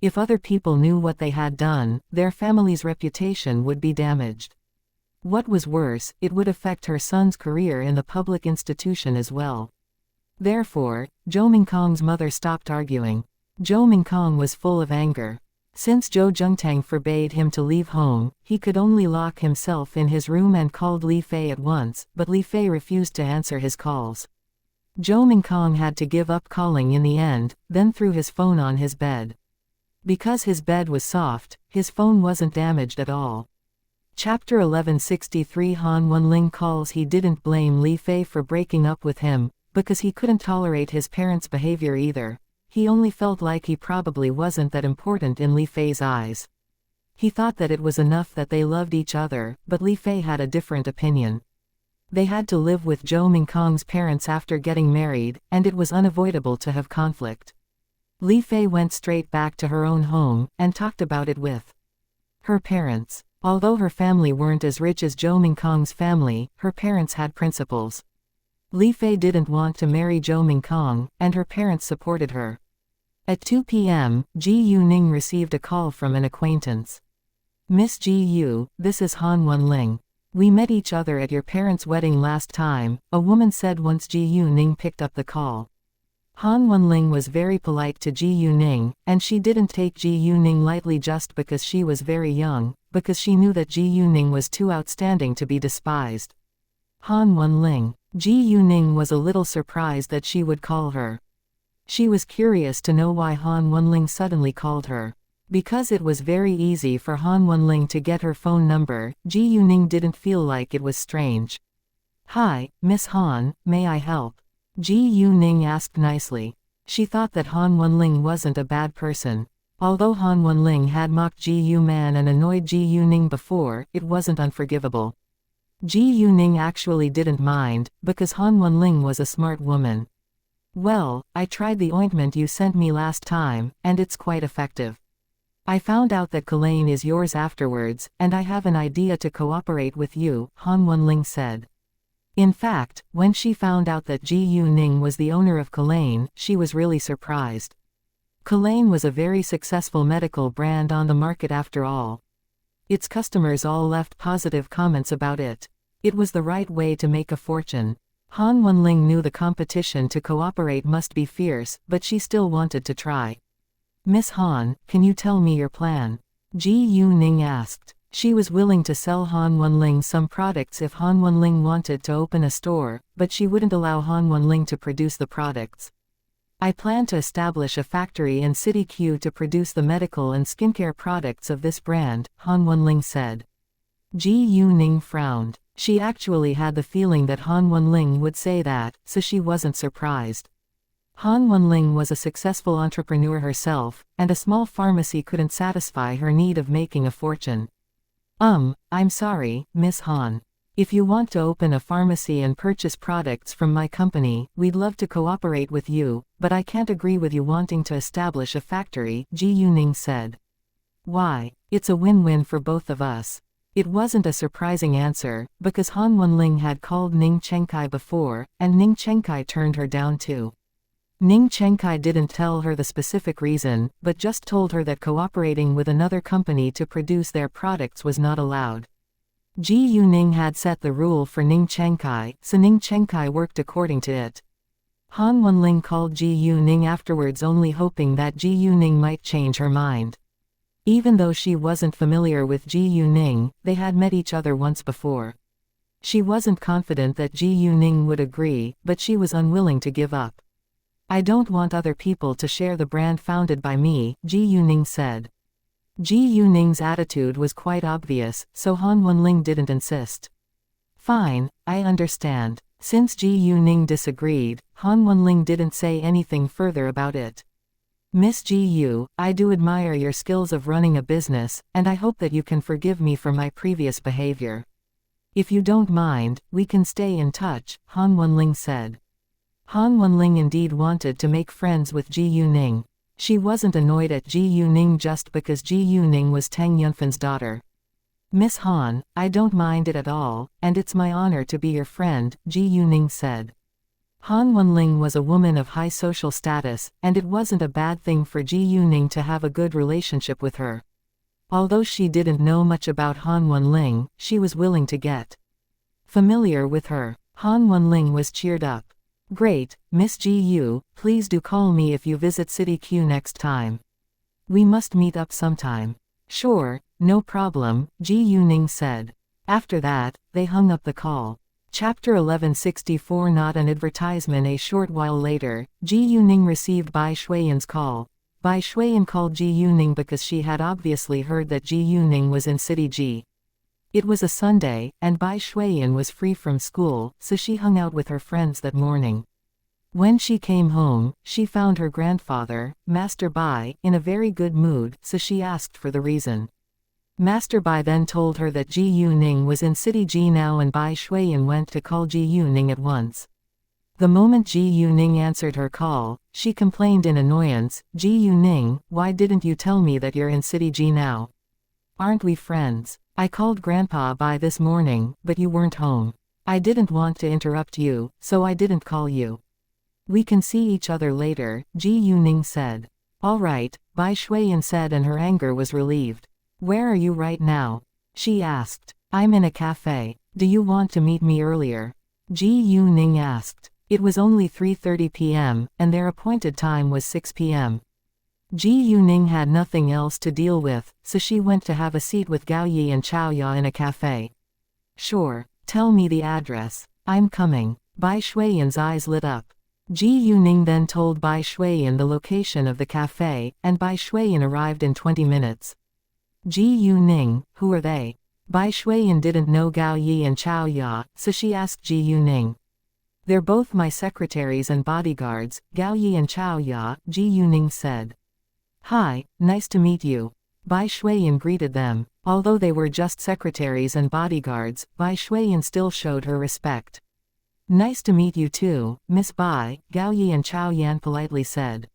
If other people knew what they had done, their family's reputation would be damaged. What was worse, it would affect her son's career in the public institution as well. Therefore, Zhou Mingkong's mother stopped arguing. Zhou Mingkong was full of anger. Since Zhou Zhengtang forbade him to leave home, he could only lock himself in his room and called Li Fei at once, but Li Fei refused to answer his calls. Zhou Mingkong had to give up calling in the end, then threw his phone on his bed. Because his bed was soft, his phone wasn't damaged at all. Chapter 1163 Han Wenling calls. He didn't blame Li Fei for breaking up with him, because he couldn't tolerate his parents' behavior either. he only felt like he probably wasn't that important in Li Fei's eyes. He thought that it was enough that they loved each other, but Li Fei had a different opinion. They had to live with Zhou Mingkong's parents after getting married, and it was unavoidable to have conflict. Li Fei went straight back to her own home, and talked about it with her parents. Although her family weren't as rich as Zhou Mingkong's family, her parents had principles. Li Fei didn't want to marry Zhou Mingkong, and her parents supported her. At 2 p.m., Ji Yuning received a call from an acquaintance. "Miss Ji Yu, this is Han Wenling. We met each other at your parents' wedding last time," a woman said once Ji Yuning picked up the call. Han Wenling was very polite to Ji Yuning, and she didn't take Ji Yuning lightly just because she was very young, because she knew that Ji Yuning was too outstanding to be despised. Han Wenling. Ji Yuning was a little surprised that she would call her. She was curious to know why Han Wenling suddenly called her. Because it was very easy for Han Wenling to get her phone number, Ji Yuning didn't feel like it was strange. "Hi, Miss Han, may I help?" Ji Yuning asked nicely. She thought that Han Wenling wasn't a bad person. Although Han Wenling had mocked Ji Yuman and annoyed Ji Yuning before, it wasn't unforgivable. Ji Yuning actually didn't mind, because Han Wenling was a smart woman. "Well, I tried the ointment you sent me last time, and it's quite effective. I found out that Kalain is yours afterwards, and I have an idea to cooperate with you," Han Wenling said. In fact, when she found out that Ji Yuning was the owner of Kalain, she was really surprised. Kalain was a very successful medical brand on the market after all. Its customers all left positive comments about it. It was the right way to make a fortune. Han Wenling knew the competition to cooperate must be fierce, but she still wanted to try. "Miss Han, can you tell me your plan?" Ji Yuning asked. She was willing to sell Han Wenling some products if Han Wenling wanted to open a store, but she wouldn't allow Han Wenling to produce the products. "I plan to establish a factory in City Q to produce the medical and skincare products of this brand," Han Wenling said. Ji Yuning frowned. She actually had the feeling that Han Wenling would say that, so she wasn't surprised. Han Wenling was a successful entrepreneur herself, and a small pharmacy couldn't satisfy her need of making a fortune. I'm sorry, Miss Han. If you want to open a pharmacy and purchase products from my company, we'd love to cooperate with you, but I can't agree with you wanting to establish a factory," Ji Yuning said. "Why? It's a win-win for both of us." It wasn't a surprising answer, because Han Wenling had called Ning Chengkai before, and Ning Chengkai turned her down too. Ning Chengkai didn't tell her the specific reason, but just told her that cooperating with another company to produce their products was not allowed. Ji Yuning had set the rule for Ning Chengkai, so Ning Chengkai worked according to it. Han Wenling called Ji Yuning afterwards only hoping that Ji Yuning might change her mind. Even though she wasn't familiar with Ji Yuning, they had met each other once before. She wasn't confident that Ji Yuning would agree, but she was unwilling to give up. "I don't want other people to share the brand founded by me," Ji Yuning said. Ji Yuning's attitude was quite obvious, so Han Wenling didn't insist. "Fine, I understand." Since Ji Yuning disagreed, Han Wenling didn't say anything further about it. "Miss Ji Yu, I do admire your skills of running a business, and I hope that you can forgive me for my previous behavior. If you don't mind, we can stay in touch," Han Wenling said. Han Wenling indeed wanted to make friends with Ji Yuning. She wasn't annoyed at Ji Yuning just because Ji Yuning was Tang Yunfan's daughter. "Miss Han, I don't mind it at all, and it's my honor to be your friend," Ji Yuning said. Han Wenling was a woman of high social status, and it wasn't a bad thing for Ji Yuning to have a good relationship with her. Although she didn't know much about Han Wenling, she was willing to get familiar with her. Han Wenling was cheered up. "Great, Miss Ji Yu, please do call me if you visit City Q next time. We must meet up sometime." "Sure, no problem," Ji Yuning said. After that, they hung up the call. Chapter 1164. Not an advertisement. A short while later, Ji Yuning received Bai Shuiyan's call. Bai Shuiyan called Ji Yuning because she had obviously heard that Ji Yuning was in City G. It was a Sunday, and Bai Shuiyan was free from school, so she hung out with her friends that morning. When she came home, she found her grandfather, Master Bai, in a very good mood, so she asked for the reason. Master Bai then told her that Ji Yuning was in City Ji now and Bai Shuiyan went to call Ji Yuning at once. The moment Ji Yuning answered her call, she complained in annoyance, "Ji Yuning, why didn't you tell me that you're in City Ji now? Aren't we friends? I called Grandpa Bai this morning, but you weren't home. I didn't want to interrupt you, so I didn't call you. We can see each other later," Ji Yuning said. "All right," Bai Shuiyan said, and her anger was relieved. "Where are you right now?" she asked. "I'm in a cafe. Do you want to meet me earlier?" Ji Yuning asked. It was only 3:30 p.m., and their appointed time was 6 p.m. Ji Yuning had nothing else to deal with, so she went to have a seat with Gao Yi and Chao Ya in a cafe. "Sure, tell me the address. I'm coming." Bai Shuiyan's eyes lit up. Ji Yuning then told Bai Shuiyan the location of the cafe, and Bai Shuiyan arrived in 20 minutes. "Ji Yuning, who are they?" Bai Shuiyan didn't know Gao Yi and Chao Ya, so she asked Ji Yuning. "They're both my secretaries and bodyguards, Gao Yi and Chao Ya," Ji Yuning said. "Hi, nice to meet you." Bai Shuiyan greeted them. Although they were just secretaries and bodyguards, Bai Shuiyan still showed her respect. "Nice to meet you too, Miss Bai," Gao Yi and Chao Yan politely said.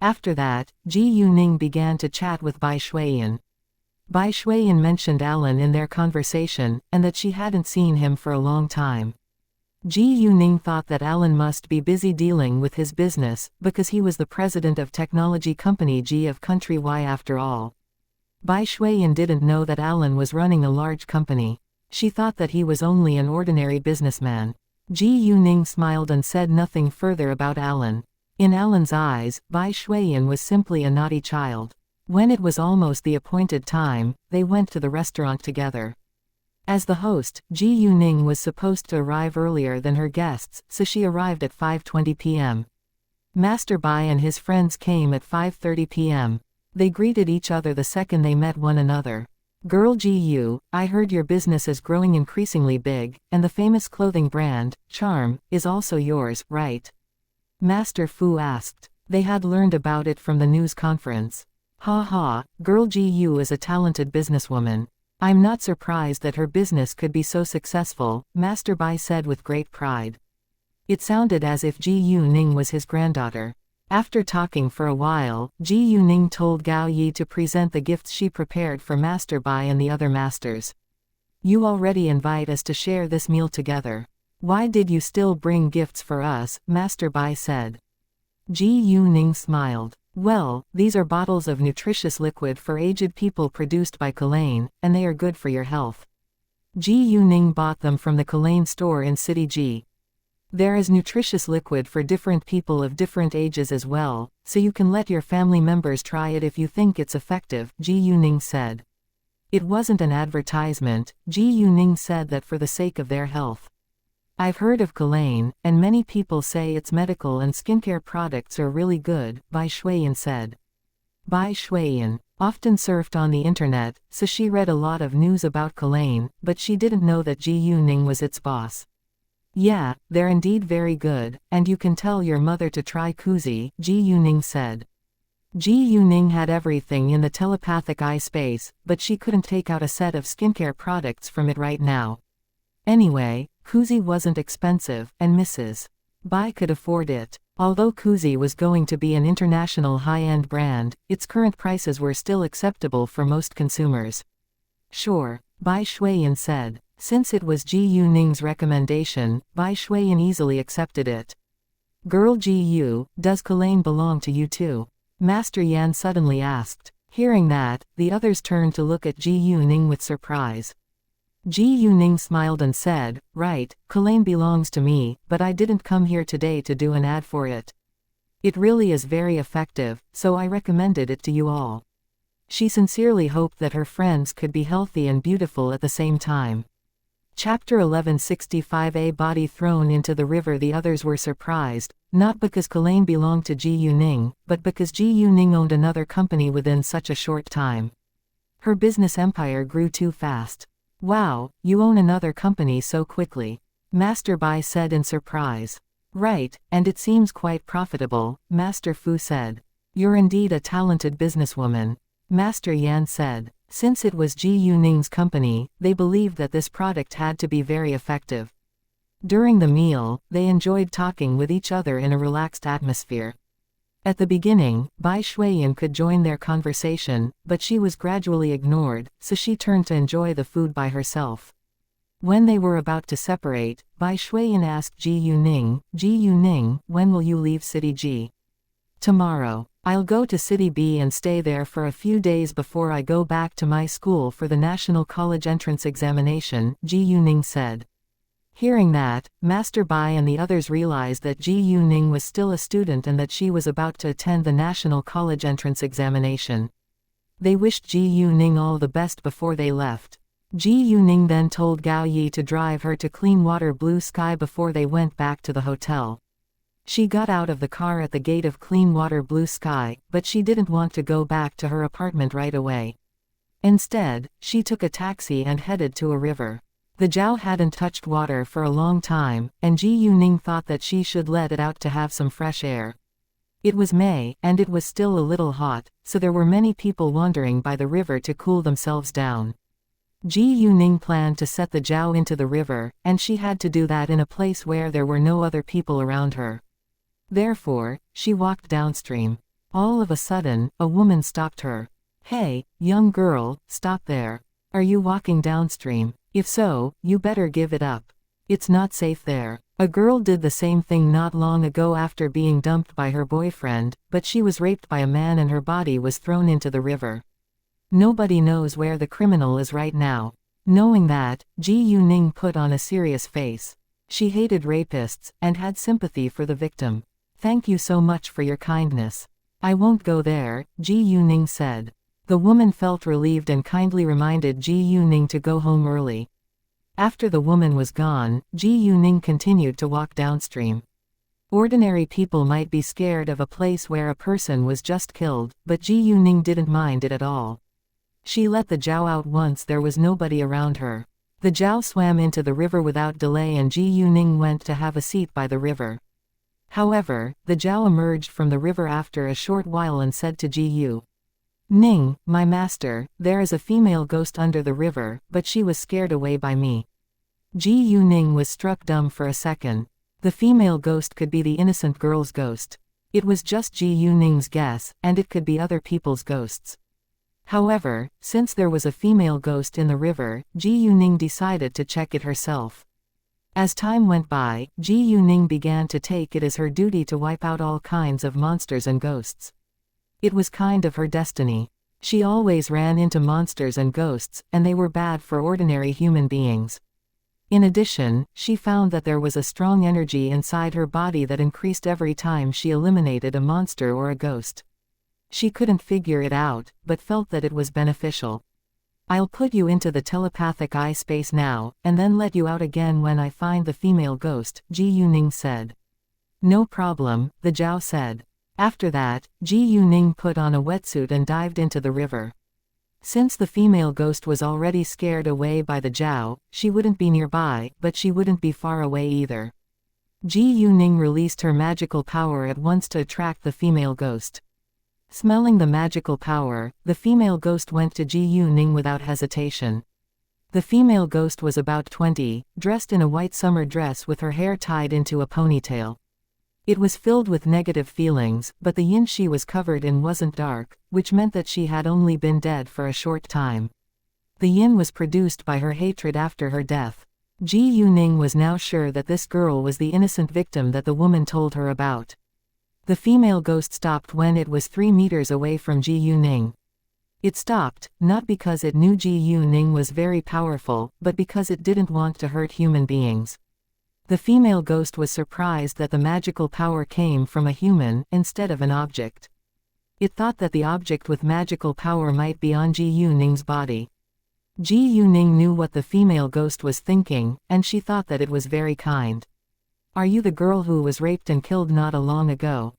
After that, Ji Yuning began to chat with Bai Shuiyan. Bai Shuiyan mentioned Alan in their conversation, and that she hadn't seen him for a long time. Ji Yuning thought that Alan must be busy dealing with his business, because he was the president of technology company G of Country Y after all. Bai Shuiyan didn't know that Alan was running a large company. She thought that he was only an ordinary businessman. Ji Yuning smiled and said nothing further about Alan. In Alan's eyes, Bai Shuiyan was simply a naughty child. When it was almost the appointed time, they went to the restaurant together. As the host, Ji Yuning was supposed to arrive earlier than her guests, so she arrived at 5:20 p.m. Master Bai and his friends came at 5:30 p.m. They greeted each other the second they met one another. "Girl Ji Yu, I heard your business is growing increasingly big, and the famous clothing brand, Charm, is also yours, right?" Master Fu asked. They had learned about it from the news conference. "Ha ha, girl Ji Yu is a talented businesswoman. I'm not surprised that her business could be so successful," Master Bai said with great pride. It sounded as if Ji Yuning was his granddaughter. After talking for a while, Ji Yuning told Gao Yi to present the gifts she prepared for Master Bai and the other masters. "You already invite us to share this meal together. Why did you still bring gifts for us?" Master Bai said. Ji Yuning smiled. "Well, these are bottles of nutritious liquid for aged people produced by Kulain, and they are good for your health." Ji Yuning bought them from the Kulain store in City Ji. There is nutritious liquid for different people of different ages as well, so you can let your family members try it if you think it's effective, Ji Yuning said. It wasn't an advertisement, Ji Yuning said that for the sake of their health. "I've heard of Kulain, and many people say its medical and skincare products are really good," Bai Shuiyan said. Bai Shuiyan often surfed on the internet, so she read a lot of news about Kulain, but she didn't know that Ji Yuning was its boss. "Yeah, they're indeed very good, and you can tell your mother to try Kuzi," Ji Yuning said. Ji Yuning had everything in the telepathic eye space, but she couldn't take out a set of skincare products from it right now. Anyway, Kuzi wasn't expensive, and Mrs. Bai could afford it. Although Kuzi was going to be an international high-end brand, its current prices were still acceptable for most consumers. "Sure," Bai Shuiyan said. Since it was Ji Yuning's recommendation, Bai Shuiyan easily accepted it. "Girl Ji Yu, does Kulain belong to you too?" Master Yan suddenly asked. Hearing that, the others turned to look at Ji Yuning with surprise. Ji Yuning smiled and said, "Right, Kulain belongs to me, but I didn't come here today to do an ad for it. It really is very effective, so I recommended it to you all." She sincerely hoped that her friends could be healthy and beautiful at the same time. Chapter 1165. A body thrown into the river. The others were surprised, not because Kulain belonged to Ji Yuning, but because Ji Yuning owned another company within such a short time. Her business empire grew too fast. "Wow, you own another company so quickly," Master Bai said in surprise. Right, and it seems quite profitable, Master Fu said. You're indeed a talented businesswoman. Master Yan said. Since it was Ji Yuning's company, they believed that this product had to be very effective. During the meal, they enjoyed talking with each other in a relaxed atmosphere. At the beginning, Bai Shuiyan could join their conversation, but she was gradually ignored, so she turned to enjoy the food by herself. When they were about to separate, Bai Shuiyan asked Ji Yuning, when will you leave City G? Tomorrow. I'll go to City B and stay there for a few days before I go back to my school for the National College Entrance Examination, Ji Yuning said. Hearing that, Master Bai and the others realized that Ji Yuning was still a student and that she was about to attend the National College Entrance Examination. They wished Ji Yuning all the best before they left. Ji Yuning then told Gao Yi to drive her to Clean Water Blue Sky before they went back to the hotel. She got out of the car at the gate of Clean Water Blue Sky, but she didn't want to go back to her apartment right away. Instead, she took a taxi and headed to a river. The Zhao hadn't touched water for a long time, and Ji Yuning thought that she should let it out to have some fresh air. It was May, and it was still a little hot, so there were many people wandering by the river to cool themselves down. Ji Yuning planned to set the Zhao into the river, and she had to do that in a place where there were no other people around her. Therefore, she walked downstream. All of a sudden, a woman stopped her. Hey, young girl, stop there. Are you walking downstream? If so, you better give it up. It's not safe there. A girl did the same thing not long ago after being dumped by her boyfriend, but she was raped by a man and her body was thrown into the river. Nobody knows where the criminal is right now. Knowing that, Ji Yuning put on a serious face. She hated rapists, and had sympathy for the victim. Thank you so much for your kindness. I won't go there, Ji Yuning said. The woman felt relieved and kindly reminded Ji Yuning to go home early. After the woman was gone, Ji Yuning continued to walk downstream. Ordinary people might be scared of a place where a person was just killed, but Ji Yuning didn't mind it at all. She let the Zhao out once there was nobody around her. The Zhao swam into the river without delay and Ji Yuning went to have a seat by the river. However, the Zhao emerged from the river after a short while and said to Ji Yuning, my master, there is a female ghost under the river, but she was scared away by me. Ji Yuning was struck dumb for a second. The female ghost could be the innocent girl's ghost. It was just Ji Yuning's guess, and it could be other people's ghosts. However, since there was a female ghost in the river, Ji Yuning decided to check it herself. As time went by, Ji Yuning began to take it as her duty to wipe out all kinds of monsters and ghosts. It was kind of her destiny. She always ran into monsters and ghosts, and they were bad for ordinary human beings. In addition, she found that there was a strong energy inside her body that increased every time she eliminated a monster or a ghost. She couldn't figure it out, but felt that it was beneficial. I'll put you into the telepathic eye space now, and then let you out again when I find the female ghost, Ji Yuning said. No problem, the Zhao said. After that, Ji Yuning put on a wetsuit and dived into the river. Since the female ghost was already scared away by the Zhao, she wouldn't be nearby, but she wouldn't be far away either. Ji Yuning released her magical power at once to attract the female ghost. Smelling the magical power, the female ghost went to Ji Yuning without hesitation. The female ghost was about 20, dressed in a white summer dress with her hair tied into a ponytail. It was filled with negative feelings, but the yin she was covered in wasn't dark, which meant that she had only been dead for a short time. The yin was produced by her hatred after her death. Ji Yuning was now sure that this girl was the innocent victim that the woman told her about. The female ghost stopped when it was 3 meters away from Ji Yuning. It stopped, not because it knew Ji Yuning was very powerful, but because it didn't want to hurt human beings. The female ghost was surprised that the magical power came from a human, instead of an object. It thought that the object with magical power might be on Ji Yuning's body. Ji Yuning knew what the female ghost was thinking, and she thought that it was very kind. Are you the girl who was raped and killed not long ago?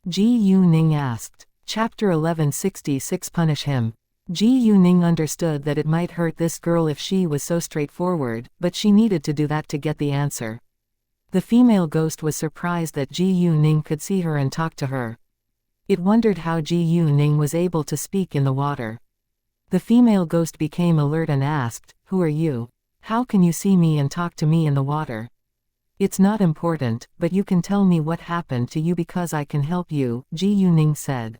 Ji Yuning asked. Chapter 1166 Punish him. Ji Yuning understood that it might hurt this girl if she was so straightforward, but she needed to do that to get the answer. The female ghost was surprised that Ji Yuning could see her and talk to her. It wondered how Ji Yuning was able to speak in the water. The female ghost became alert and asked, "Who are you? How can you see me and talk to me in the water?" "It's not important, but you can tell me what happened to you because I can help you," Ji Yuning said.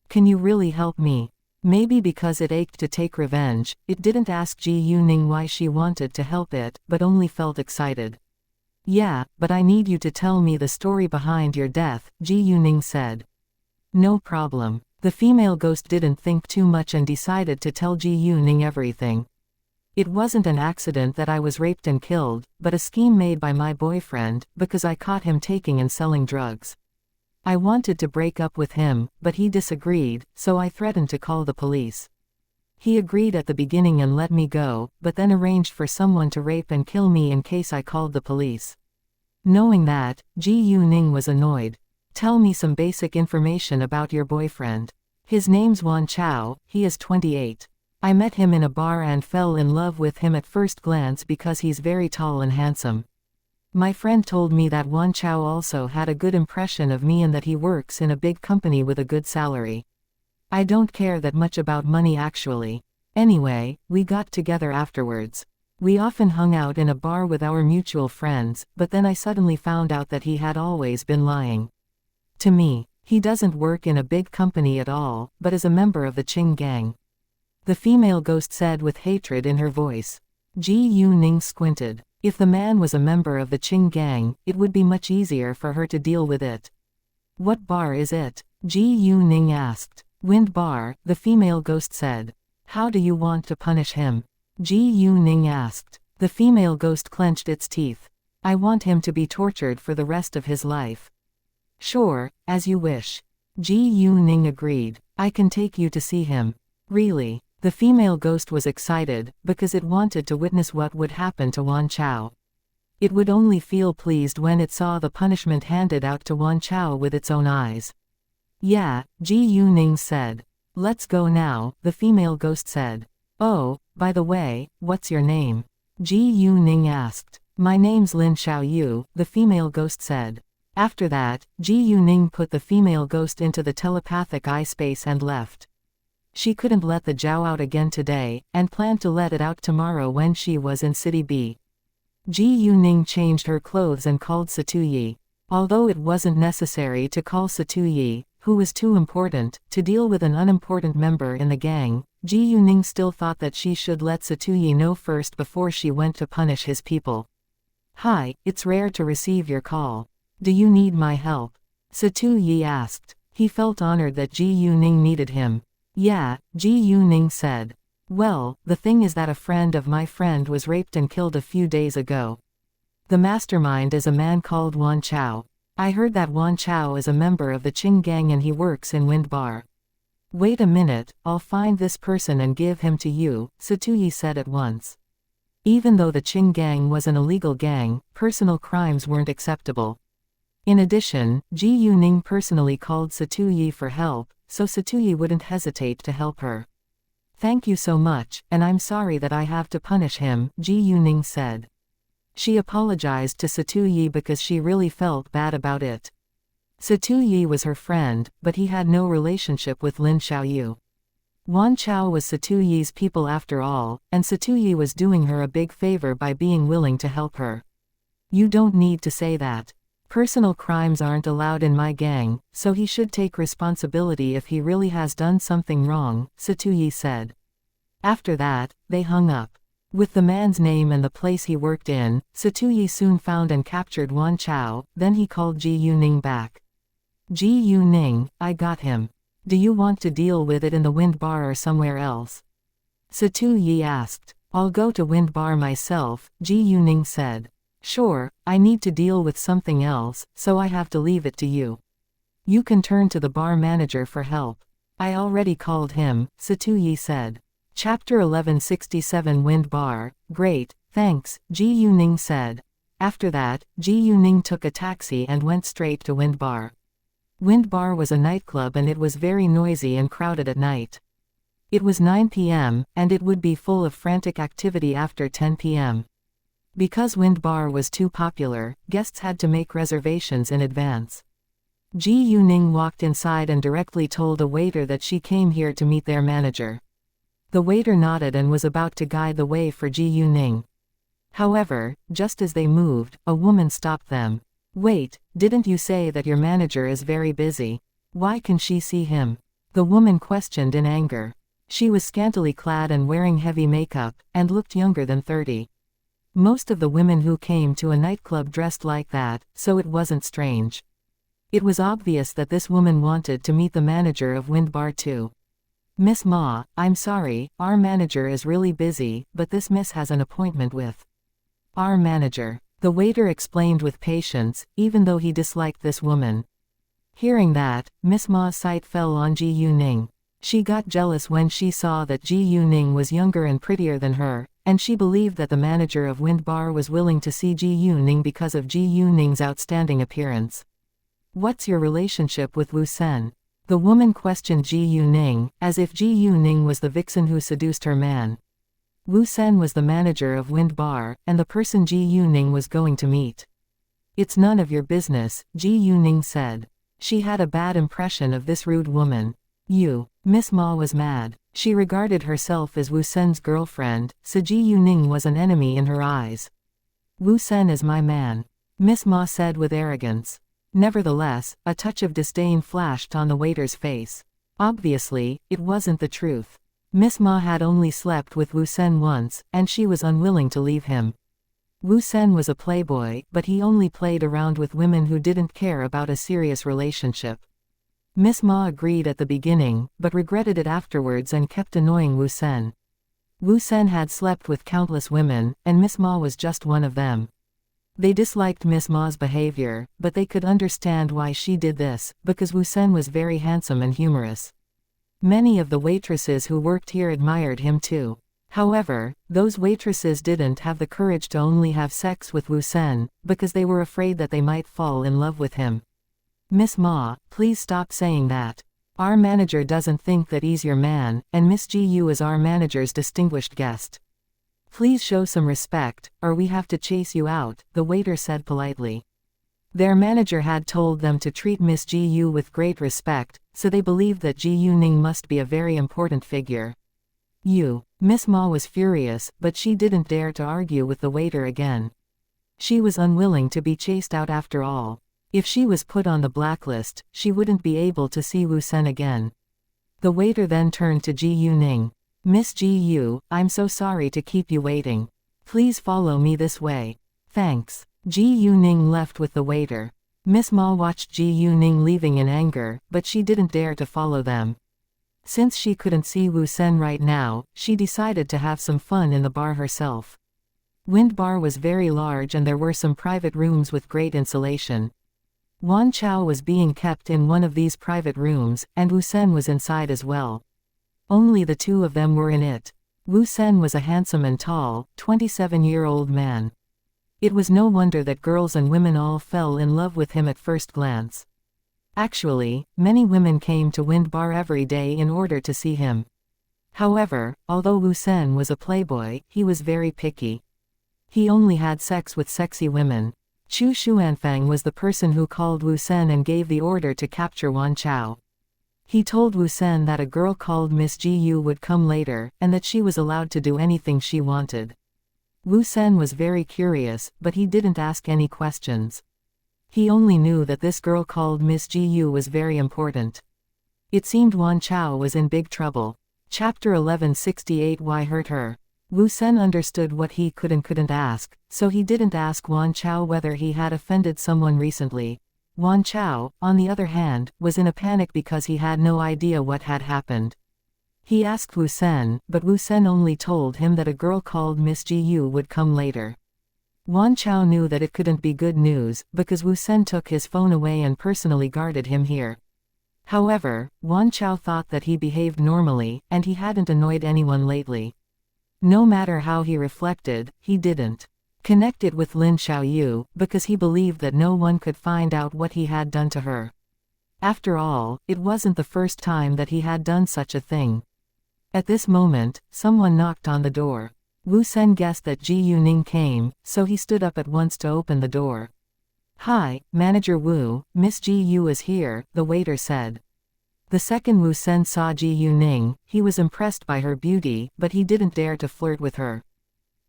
"Can you really help me?" Maybe because it ached to take revenge, it didn't ask Ji Yuning why she wanted to help it, but only felt excited. "Yeah, but I need you to tell me the story behind your death," Ji Yuning said. "No problem." The female ghost didn't think too much and decided to tell Ji Yuning everything. "It wasn't an accident that I was raped and killed, but a scheme made by my boyfriend, because I caught him taking and selling drugs. I wanted to break up with him, but he disagreed, so I threatened to call the police. He agreed at the beginning and let me go, but then arranged for someone to rape and kill me in case I called the police." Knowing that, Ji Yuning was annoyed. "Tell me some basic information about your boyfriend." "His name's Wan Chao, he is 28. I met him in a bar and fell in love with him at first glance because he's very tall and handsome. My friend told me that Wan Chao also had a good impression of me and that he works in a big company with a good salary. I don't care that much about money actually. Anyway, we got together afterwards. We often hung out in a bar with our mutual friends, but then I suddenly found out that he had always been lying to me. He doesn't work in a big company at all, but is a member of the Qing gang," the female ghost said with hatred in her voice. Ji Yuning squinted. If the man was a member of the Qing gang, it would be much easier for her to deal with it. "What bar is it?" Ji Yuning asked. "Wind Bar," the female ghost said. "How do you want to punish him?" Ji Yuning asked. The female ghost clenched its teeth. "I want him to be tortured for the rest of his life." "Sure, as you wish." Ji Yuning agreed. "I can take you to see him." "Really?" The female ghost was excited, because it wanted to witness what would happen to Wan Chao. It would only feel pleased when it saw the punishment handed out to Wan Chao with its own eyes. "Yeah," Ji Yuning said. "Let's go now," the female ghost said. "Oh, by the way, what's your name?" Ji Yuning asked. "My name's Lin Xiaoyu," the female ghost said. After that, Ji Yuning put the female ghost into the telepathic eye space and left. She couldn't let the Zhao out again today, and planned to let it out tomorrow when she was in City B. Ji Yuning changed her clothes and called Satuyi. Although it wasn't necessary to call Satuyi, who was too important, to deal with an unimportant member in the gang, Ji Yuning still thought that she should let Satuyi know first before she went to punish his people. "Hi, it's rare to receive your call. Do you need my help?" Satuyi asked. He felt honored that Ji Yuning needed him. "Yeah," Ji Yuning said. "Well, the thing is that a friend of my friend was raped and killed a few days ago. The mastermind is a man called Wan Chao. I heard that Wan Chao is a member of the Qing gang and he works in Wind Bar." "Wait a minute, I'll find this person and give him to you," Satuyi said at once. Even though the Qing gang was an illegal gang, personal crimes weren't acceptable. In addition, Ji Yuning personally called Satuyi for help, so Satuyi wouldn't hesitate to help her. "Thank you so much, and I'm sorry that I have to punish him," Ji Yuning said. She apologized to Satuyi because she really felt bad about it. Satuyi was her friend, but he had no relationship with Lin Xiaoyu. Wan Chao was Satuyi's people after all, and Satuyi was doing her a big favor by being willing to help her. "You don't need to say that. Personal crimes aren't allowed in my gang, so he should take responsibility if he really has done something wrong," Satuyi said. After that, they hung up. With the man's name and the place he worked in, Satuyi soon found and captured Wan Chao, then he called Ji Yuning back. "Ji Yuning, I got him. Do you want to deal with it in the Wind Bar or somewhere else?" Satuyi asked. "I'll go to Wind Bar myself," Ji Yuning said. "Sure, I need to deal with something else, so I have to leave it to you. You can turn to the bar manager for help." "I already called him," Satuyi said. Chapter 1167 Wind Bar. "Great, thanks," Ji Yuning said. After that, Ji Yuning took a taxi and went straight to Wind Bar. Wind Bar was a nightclub and it was very noisy and crowded at night. It was 9 p.m., and it would be full of frantic activity after 10 p.m. Because Wind Bar was too popular, guests had to make reservations in advance. Ji Yuning walked inside and directly told a waiter that she came here to meet their manager. The waiter nodded and was about to guide the way for Ji Yuning. However, just as they moved, a woman stopped them. "Wait, didn't you say that your manager is very busy? Why can she see him?" The woman questioned in anger. She was scantily clad and wearing heavy makeup, and looked younger than 30. Most of the women who came to a nightclub dressed like that, so it wasn't strange. It was obvious that this woman wanted to meet the manager of Wind Bar too. "Miss Ma, I'm sorry, our manager is really busy, but this miss has an appointment with our manager," the waiter explained with patience, even though he disliked this woman. Hearing that, Miss Ma's sight fell on Ji Yuning. She got jealous when she saw that Ji Yuning was younger and prettier than her, and she believed that the manager of Wind Bar was willing to see Ji Yuning because of Ji Yuning's outstanding appearance. "What's your relationship with Wu Sen?" The woman questioned Ji Yuning, as if Ji Yuning was the vixen who seduced her man. Wu Sen was the manager of Wind Bar, and the person Ji Yuning was going to meet. "It's none of your business," Ji Yuning said. She had a bad impression of this rude woman. Miss Ma was mad. She regarded herself as Wu Sen's girlfriend, so Ji Yuning was an enemy in her eyes. "Wu Sen is my man," Miss Ma said with arrogance. Nevertheless, a touch of disdain flashed on the waiter's face. Obviously, it wasn't the truth. Miss Ma had only slept with Wu Sen once, and she was unwilling to leave him. Wu Sen was a playboy, but he only played around with women who didn't care about a serious relationship. Miss Ma agreed at the beginning, but regretted it afterwards and kept annoying Wu Sen. Wu Sen had slept with countless women, and Miss Ma was just one of them. They disliked Miss Ma's behavior, but they could understand why she did this, because Wu Sen was very handsome and humorous. Many of the waitresses who worked here admired him too. However, those waitresses didn't have the courage to only have sex with Wu Sen, because they were afraid that they might fall in love with him. "Miss Ma, please stop saying that. Our manager doesn't think that he's your man, and Miss Ji Yu is our manager's distinguished guest. Please show some respect, or we have to chase you out," the waiter said politely. Their manager had told them to treat Miss Ji Yu with great respect, so they believed that Ji Yuning must be a very important figure. Miss Ma was furious, but she didn't dare to argue with the waiter again. She was unwilling to be chased out after all. If she was put on the blacklist, she wouldn't be able to see Wu Sen again. The waiter then turned to Ji Yuning. "Miss Ji Yu, I'm so sorry to keep you waiting. Please follow me this way." "Thanks." Ji Yuning left with the waiter. Miss Ma watched Ji Yuning leaving in anger, but she didn't dare to follow them. Since she couldn't see Wu Sen right now, she decided to have some fun in the bar herself. Wind Bar was very large and there were some private rooms with great insulation. Wan Chao was being kept in one of these private rooms, and Wu Sen was inside as well. Only the two of them were in it. Wu Sen was a handsome and tall, 27-year-old man. It was no wonder that girls and women all fell in love with him at first glance. Actually, many women came to Wind Bar every day in order to see him. However, although Wu Sen was a playboy, he was very picky. He only had sex with sexy women. Chu Xuanfang was the person who called Wu Sen and gave the order to capture Wan Chao. He told Wu Sen that a girl called Miss Ji Yu would come later, and that she was allowed to do anything she wanted. Wu Sen was very curious, but he didn't ask any questions. He only knew that this girl called Miss Ji Yu was very important. It seemed Wan Chao was in big trouble. Chapter 1168 Why hurt her? Wu Sen understood what he could and couldn't ask, so he didn't ask Wan Chao whether he had offended someone recently. Wan Chao, on the other hand, was in a panic because he had no idea what had happened. He asked Wu Sen, but Wu Sen only told him that a girl called Miss Ji Yu would come later. Wan Chao knew that it couldn't be good news, because Wu Sen took his phone away and personally guarded him here. However, Wan Chao thought that he behaved normally, and he hadn't annoyed anyone lately. No matter how he reflected, he didn't connect it with Lin Xiaoyu, because he believed that no one could find out what he had done to her. After all, it wasn't the first time that he had done such a thing. At this moment, someone knocked on the door. Wu Sen guessed that Ji Yuning came, so he stood up at once to open the door. "Hi, Manager Wu, Miss Ji Yu is here," the waiter said. The second Wu Sen saw Ji Yuning, he was impressed by her beauty, but he didn't dare to flirt with her.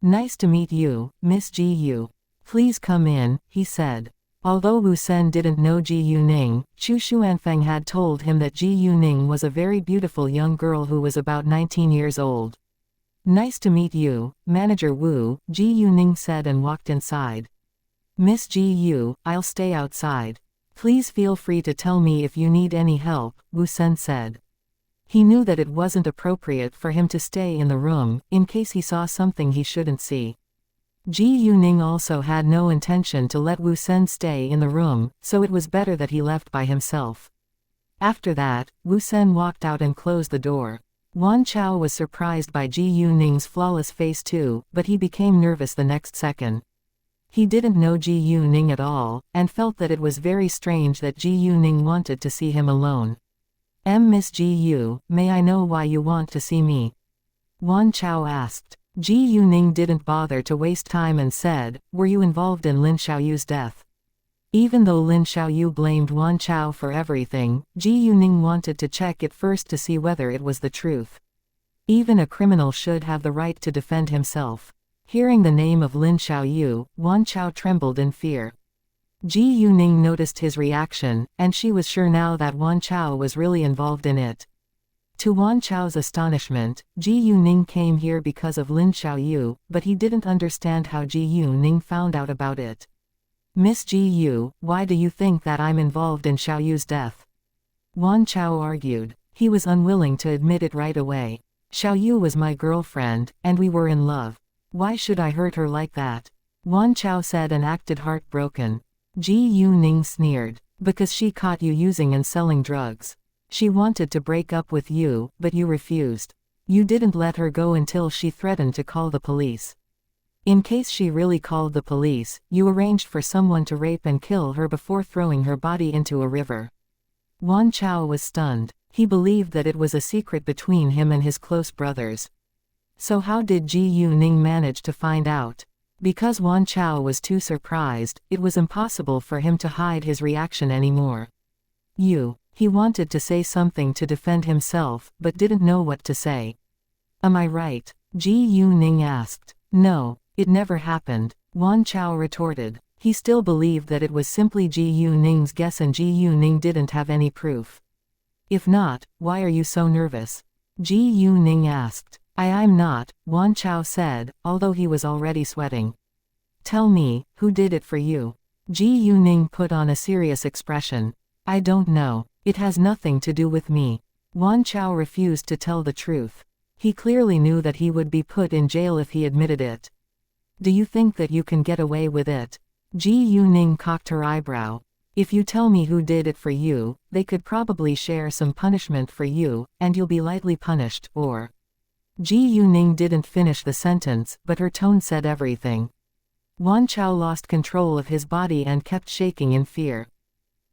"Nice to meet you, Miss Ji Yu. Please come in," he said. Although Wu Sen didn't know Ji Yuning, Chu Xuanfeng had told him that Ji Yuning was a very beautiful young girl who was about 19 years old. "Nice to meet you, Manager Wu," Ji Yuning said and walked inside. "Miss Ji Yu, I'll stay outside. Please feel free to tell me if you need any help," Wu Sen said. He knew that it wasn't appropriate for him to stay in the room, in case he saw something he shouldn't see. Ji Yuning also had no intention to let Wu Sen stay in the room, so it was better that he left by himself. After that, Wu Sen walked out and closed the door. Wan Chao was surprised by Ji Yuning's flawless face too, but he became nervous the next second. He didn't know Ji Yuning at all, and felt that it was very strange that Ji Yuning wanted to see him alone. "Miss Ji Yu, may I know why you want to see me?" Wan Chao asked. Ji Yuning didn't bother to waste time and said, "Were you involved in Lin Xiaoyu's death?" Even though Lin Xiaoyu blamed Wan Chao for everything, Ji Yuning wanted to check it first to see whether it was the truth. Even a criminal should have the right to defend himself. Hearing the name of Lin Xiaoyu, Wan Chao trembled in fear. Ji Yuning noticed his reaction, and she was sure now that Wan Chao was really involved in it. To Wan Chao's astonishment, Ji Yuning came here because of Lin Xiaoyu, but he didn't understand how Ji Yuning found out about it. "Miss Ji Yu, why do you think that I'm involved in Xiaoyu's death?" Wan Chao argued. He was unwilling to admit it right away. "Xiaoyu was my girlfriend, and we were in love. Why should I hurt her like that?" Wan Chao said and acted heartbroken. Ji Yuning sneered. "Because she caught you using and selling drugs. She wanted to break up with you, but you refused. You didn't let her go until she threatened to call the police. In case she really called the police, you arranged for someone to rape and kill her before throwing her body into a river." Wan Chao was stunned. He believed that it was a secret between him and his close brothers. So how did Ji Yuning manage to find out? Because Wan Chao was too surprised, it was impossible for him to hide his reaction anymore. He wanted to say something to defend himself, but didn't know what to say. "Am I right?" Ji Yuning asked. "No, it never happened," Wan Chao retorted. He still believed that it was simply Ji Yuning's guess and Ji Yuning didn't have any proof. "If not, why are you so nervous?" Ji Yuning asked. I'm not," Wan Chao said, although he was already sweating. "Tell me, who did it for you?" Ji Yuning put on a serious expression. "I don't know. It has nothing to do with me." Wan Chao refused to tell the truth. He clearly knew that he would be put in jail if he admitted it. "Do you think that you can get away with it?" Ji Yuning cocked her eyebrow. "If you tell me who did it for you, they could probably share some punishment for you, and you'll be lightly punished, or—" Ji Yuning didn't finish the sentence, but her tone said everything. Wan Chao lost control of his body and kept shaking in fear.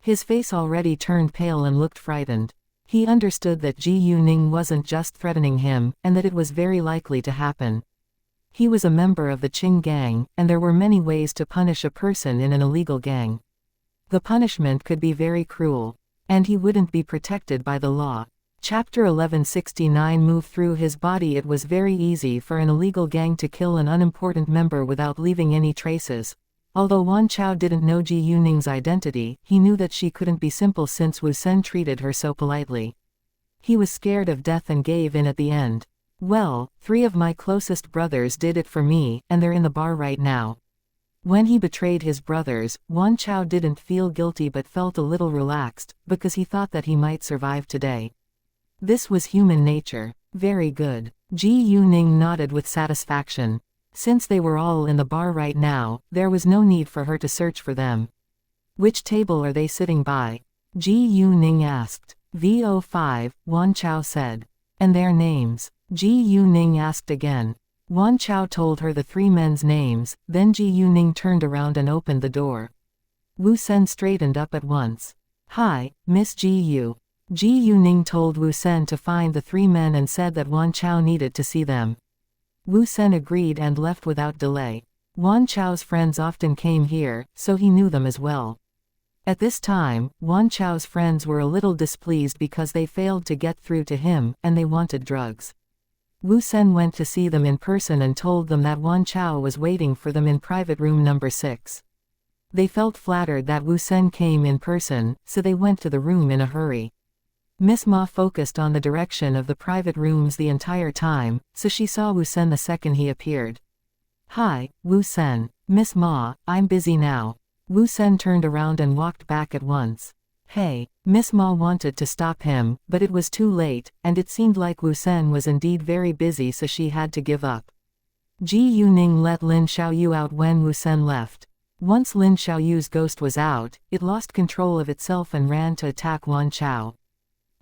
His face already turned pale and looked frightened. He understood that Ji Yuning wasn't just threatening him, and that it was very likely to happen. He was a member of the Qing gang, and there were many ways to punish a person in an illegal gang. The punishment could be very cruel. And he wouldn't be protected by the law. Chapter 1169 Move through his body. It was very easy for an illegal gang to kill an unimportant member without leaving any traces. Although Wan Chao didn't know Ji Yuning's identity, he knew that she couldn't be simple since Wu Sen treated her so politely. He was scared of death and gave in at the end. "Well, 3 of my closest brothers did it for me, and they're in the bar right now." When he betrayed his brothers, Wan Chao didn't feel guilty but felt a little relaxed, because he thought that he might survive today. This was human nature. Very good. Ji Yuning nodded with satisfaction. Since they were all in the bar right now, there was no need for her to search for them. "Which table are they sitting by?" Ji Yuning asked. "VO5, Wan Chao said. "And their names?" Ji Yuning asked again. Wan Chao told her the 3 men's names, then Ji Yuning turned around and opened the door. Wu Sen straightened up at once. "Hi, Miss Ji Yu." Ji Yuning told Wu Sen to find the 3 men and said that Wan Chao needed to see them. Wu Sen agreed and left without delay. Wan Chao's friends often came here, so he knew them as well. At this time, Wan Chao's friends were a little displeased because they failed to get through to him, and they wanted drugs. Wu Sen went to see them in person and told them that Wan Chao was waiting for them in private room number 6. They felt flattered that Wu Sen came in person, so they went to the room in a hurry. Miss Ma focused on the direction of the private rooms the entire time, so she saw Wu Sen the second he appeared. "Hi, Wu Sen. Miss Ma, I'm busy now." Wu Sen turned around and walked back at once. "Hey." Miss Ma wanted to stop him, but it was too late, and it seemed like Wu Sen was indeed very busy, so she had to give up. Ji Yuning let Lin Xiaoyu out when Wu Sen left. Once Lin Xiaoyu's ghost was out, it lost control of itself and ran to attack Wan Chao.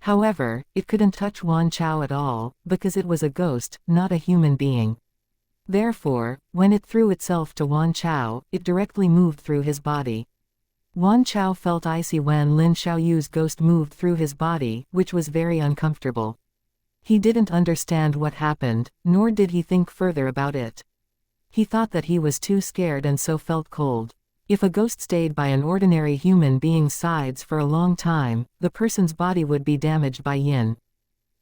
However, it couldn't touch Wan Chao at all, because it was a ghost, not a human being. Therefore, when it threw itself to Wan Chao, it directly moved through his body. Wan Chao felt icy when Lin Xiaoyu's ghost moved through his body, which was very uncomfortable. He didn't understand what happened, nor did he think further about it. He thought that he was too scared and so felt cold. If a ghost stayed by an ordinary human being's sides for a long time, the person's body would be damaged by yin.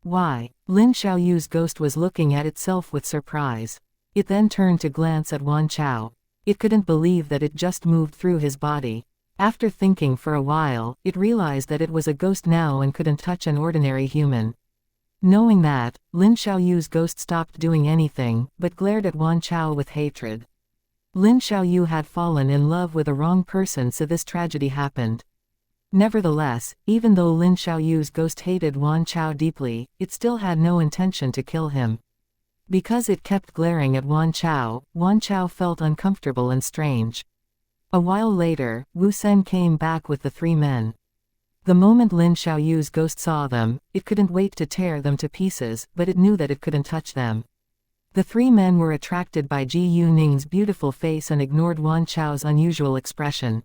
Why? Lin Xiaoyu's ghost was looking at itself with surprise. It then turned to glance at Wan Chao. It couldn't believe that it just moved through his body. After thinking for a while, it realized that it was a ghost now and couldn't touch an ordinary human. Knowing that, Lin Xiaoyu's ghost stopped doing anything, but glared at Wan Chao with hatred. Lin Xiaoyu had fallen in love with a wrong person, so this tragedy happened. Nevertheless, even though Lin Xiaoyu's ghost hated Wan Chao deeply, it still had no intention to kill him. Because it kept glaring at Wan Chao felt uncomfortable and strange. A while later, Wu Sen came back with the 3 men. The moment Lin Xiaoyu's ghost saw them, it couldn't wait to tear them to pieces, but it knew that it couldn't touch them. The 3 men were attracted by Ji Yuning's beautiful face and ignored Wan Chao's unusual expression.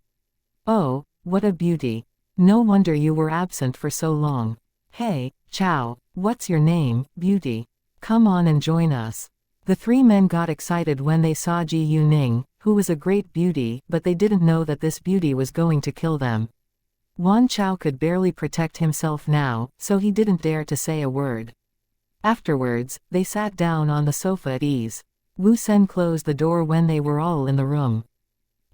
"Oh, what a beauty. No wonder you were absent for so long. Hey, Chao, what's your name, beauty? Come on and join us." The 3 men got excited when they saw Ji Yuning, who was a great beauty, but they didn't know that this beauty was going to kill them. Wan Chao could barely protect himself now, so he didn't dare to say a word. Afterwards, they sat down on the sofa at ease. Wu Sen closed the door when they were all in the room.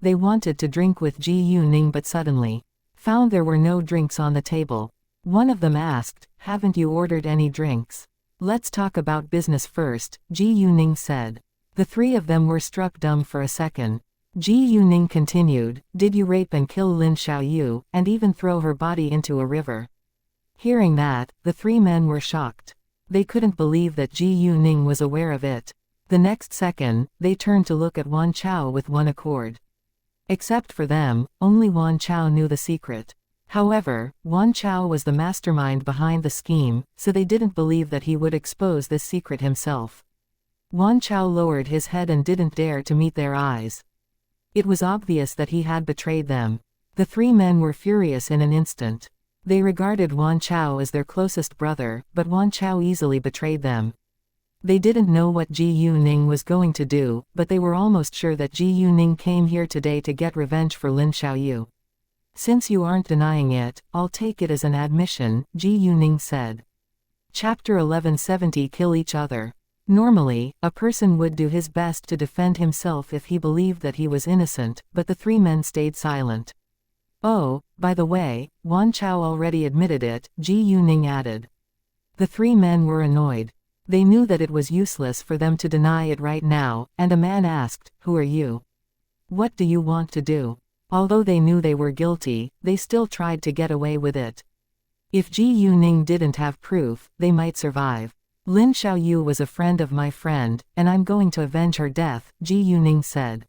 They wanted to drink with Ji Yuning but suddenly found there were no drinks on the table. One of them asked, "Haven't you ordered any drinks?" "Let's talk about business first," Ji Yuning said. The 3 of them were struck dumb for a second. Ji Yuning continued, "Did you rape and kill Lin Xiaoyu, and even throw her body into a river?" Hearing that, the 3 men were shocked. They couldn't believe that Ji Yuning was aware of it. The next second, they turned to look at Wan Chao with one accord. Except for them, only Wan Chao knew the secret. However, Wan Chao was the mastermind behind the scheme, so they didn't believe that he would expose this secret himself. Wan Chao lowered his head and didn't dare to meet their eyes. It was obvious that he had betrayed them. The 3 men were furious in an instant. They regarded Wan Chao as their closest brother, but Wan Chao easily betrayed them. They didn't know what Ji Yuning was going to do, but they were almost sure that Ji Yuning came here today to get revenge for Lin Xiaoyu. "Since you aren't denying it, I'll take it as an admission," Ji Yuning said. Chapter 1170 Kill Each Other. Normally, a person would do his best to defend himself if he believed that he was innocent, but the 3 men stayed silent. "Oh, by the way, Wan Chao already admitted it," Ji Yuning added. The 3 men were annoyed. They knew that it was useless for them to deny it right now, and a man asked, "Who are you? What do you want to do?" Although they knew they were guilty, they still tried to get away with it. If Ji Yuning didn't have proof, they might survive. "Lin Xiaoyu was a friend of my friend, and I'm going to avenge her death," Ji Yuning said.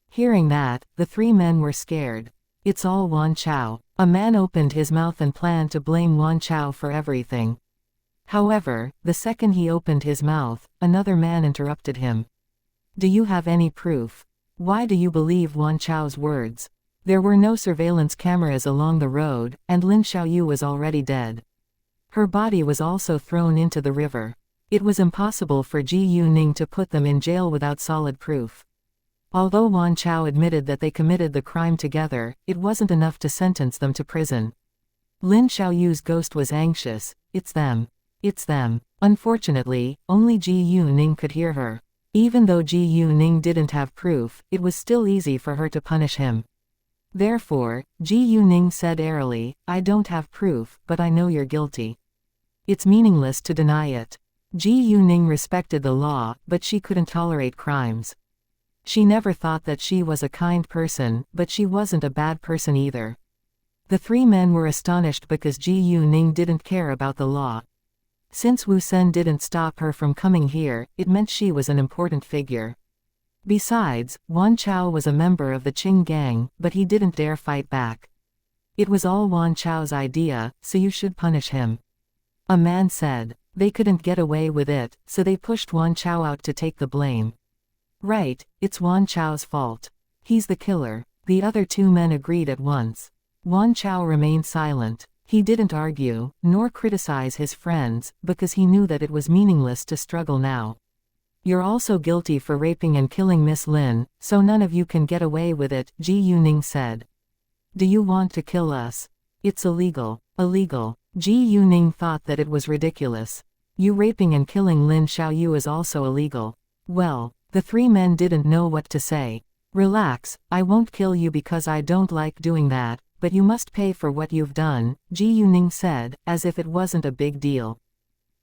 Hearing that, the 3 men were scared. "It's all Wan Chao." A man opened his mouth and planned to blame Wan Chao for everything. However, the second he opened his mouth, another man interrupted him. "Do you have any proof? Why do you believe Wan Chao's words?" There were no surveillance cameras along the road, and Lin Xiaoyu was already dead. Her body was also thrown into the river. It was impossible for Ji Yuning to put them in jail without solid proof. Although Wan Chao admitted that they committed the crime together, it wasn't enough to sentence them to prison. Lin Xiaoyu's ghost was anxious. It's them. It's them. Unfortunately, only Ji Yuning could hear her. Even though Ji Yuning didn't have proof, it was still easy for her to punish him. Therefore, Ji Yuning said airily, I don't have proof, but I know you're guilty. It's meaningless to deny it. Ji Yuning respected the law, but she couldn't tolerate crimes. She never thought that she was a kind person, but she wasn't a bad person either. The three men were astonished because Ji Yuning didn't care about the law. Since Wu Sen didn't stop her from coming here, it meant she was an important figure. Besides, Wan Chao was a member of the Qing gang, but he didn't dare fight back. It was all Wan Chao's idea, so you should punish him. A man said. They couldn't get away with it, so they pushed Wan Chao out to take the blame. Right, it's Wan Chao's fault. He's the killer. The other two men agreed at once. Wan Chao remained silent. He didn't argue, nor criticize his friends, because he knew that it was meaningless to struggle now. You're also guilty for raping and killing Miss Lin, so none of you can get away with it, Ji Yuning said. Do you want to kill us? It's illegal. Illegal. Ji Yuning thought that it was ridiculous. You raping and killing Lin Xiaoyu is also illegal. Well, the three men didn't know what to say. Relax, I won't kill you because I don't like doing that, but you must pay for what you've done, Ji Yuning said, as if it wasn't a big deal.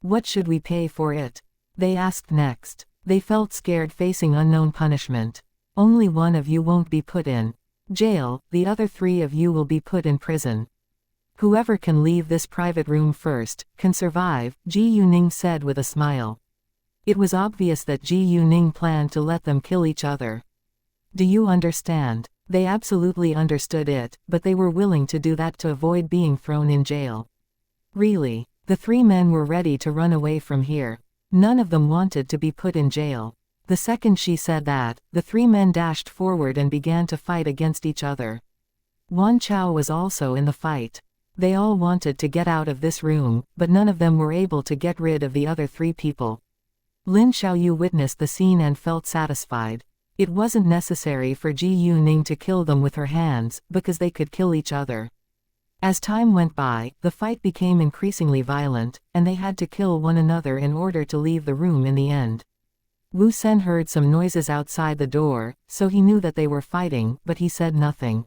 What should we pay for it? They asked next. They felt scared facing unknown punishment. Only one of you won't be put in jail, the other three of you will be put in prison. Whoever can leave this private room first, can survive, Ji Yuning said with a smile. It was obvious that Ji Yuning planned to let them kill each other. Do you understand? They absolutely understood it, but they were willing to do that to avoid being thrown in jail. Really, the three men were ready to run away from here. None of them wanted to be put in jail. The second she said that, the three men dashed forward and began to fight against each other. Wan Chao was also in the fight. They all wanted to get out of this room, but none of them were able to get rid of the other three people. Lin Xiaoyu witnessed the scene and felt satisfied. It wasn't necessary for Ji Yuning to kill them with her hands, because they could kill each other. As time went by, the fight became increasingly violent, and they had to kill one another in order to leave the room in the end. Wu Sen heard some noises outside the door, so he knew that they were fighting, but he said nothing.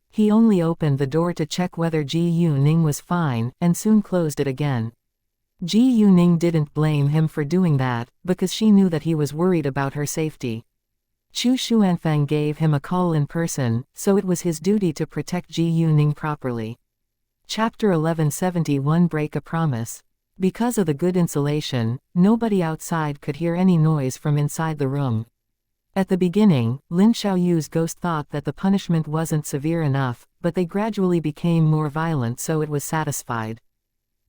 He only opened the door to check whether Ji Yuning was fine, and soon closed it again. Ji Yuning didn't blame him for doing that, because she knew that he was worried about her safety. Chu Xuanfang gave him a call in person, so it was his duty to protect Ji Yuning properly. Chapter 1171 Break a Promise. Because of the good insulation, nobody outside could hear any noise from inside the room. At the beginning, Lin Xiaoyu's ghost thought that the punishment wasn't severe enough, but they gradually became more violent, so it was satisfied.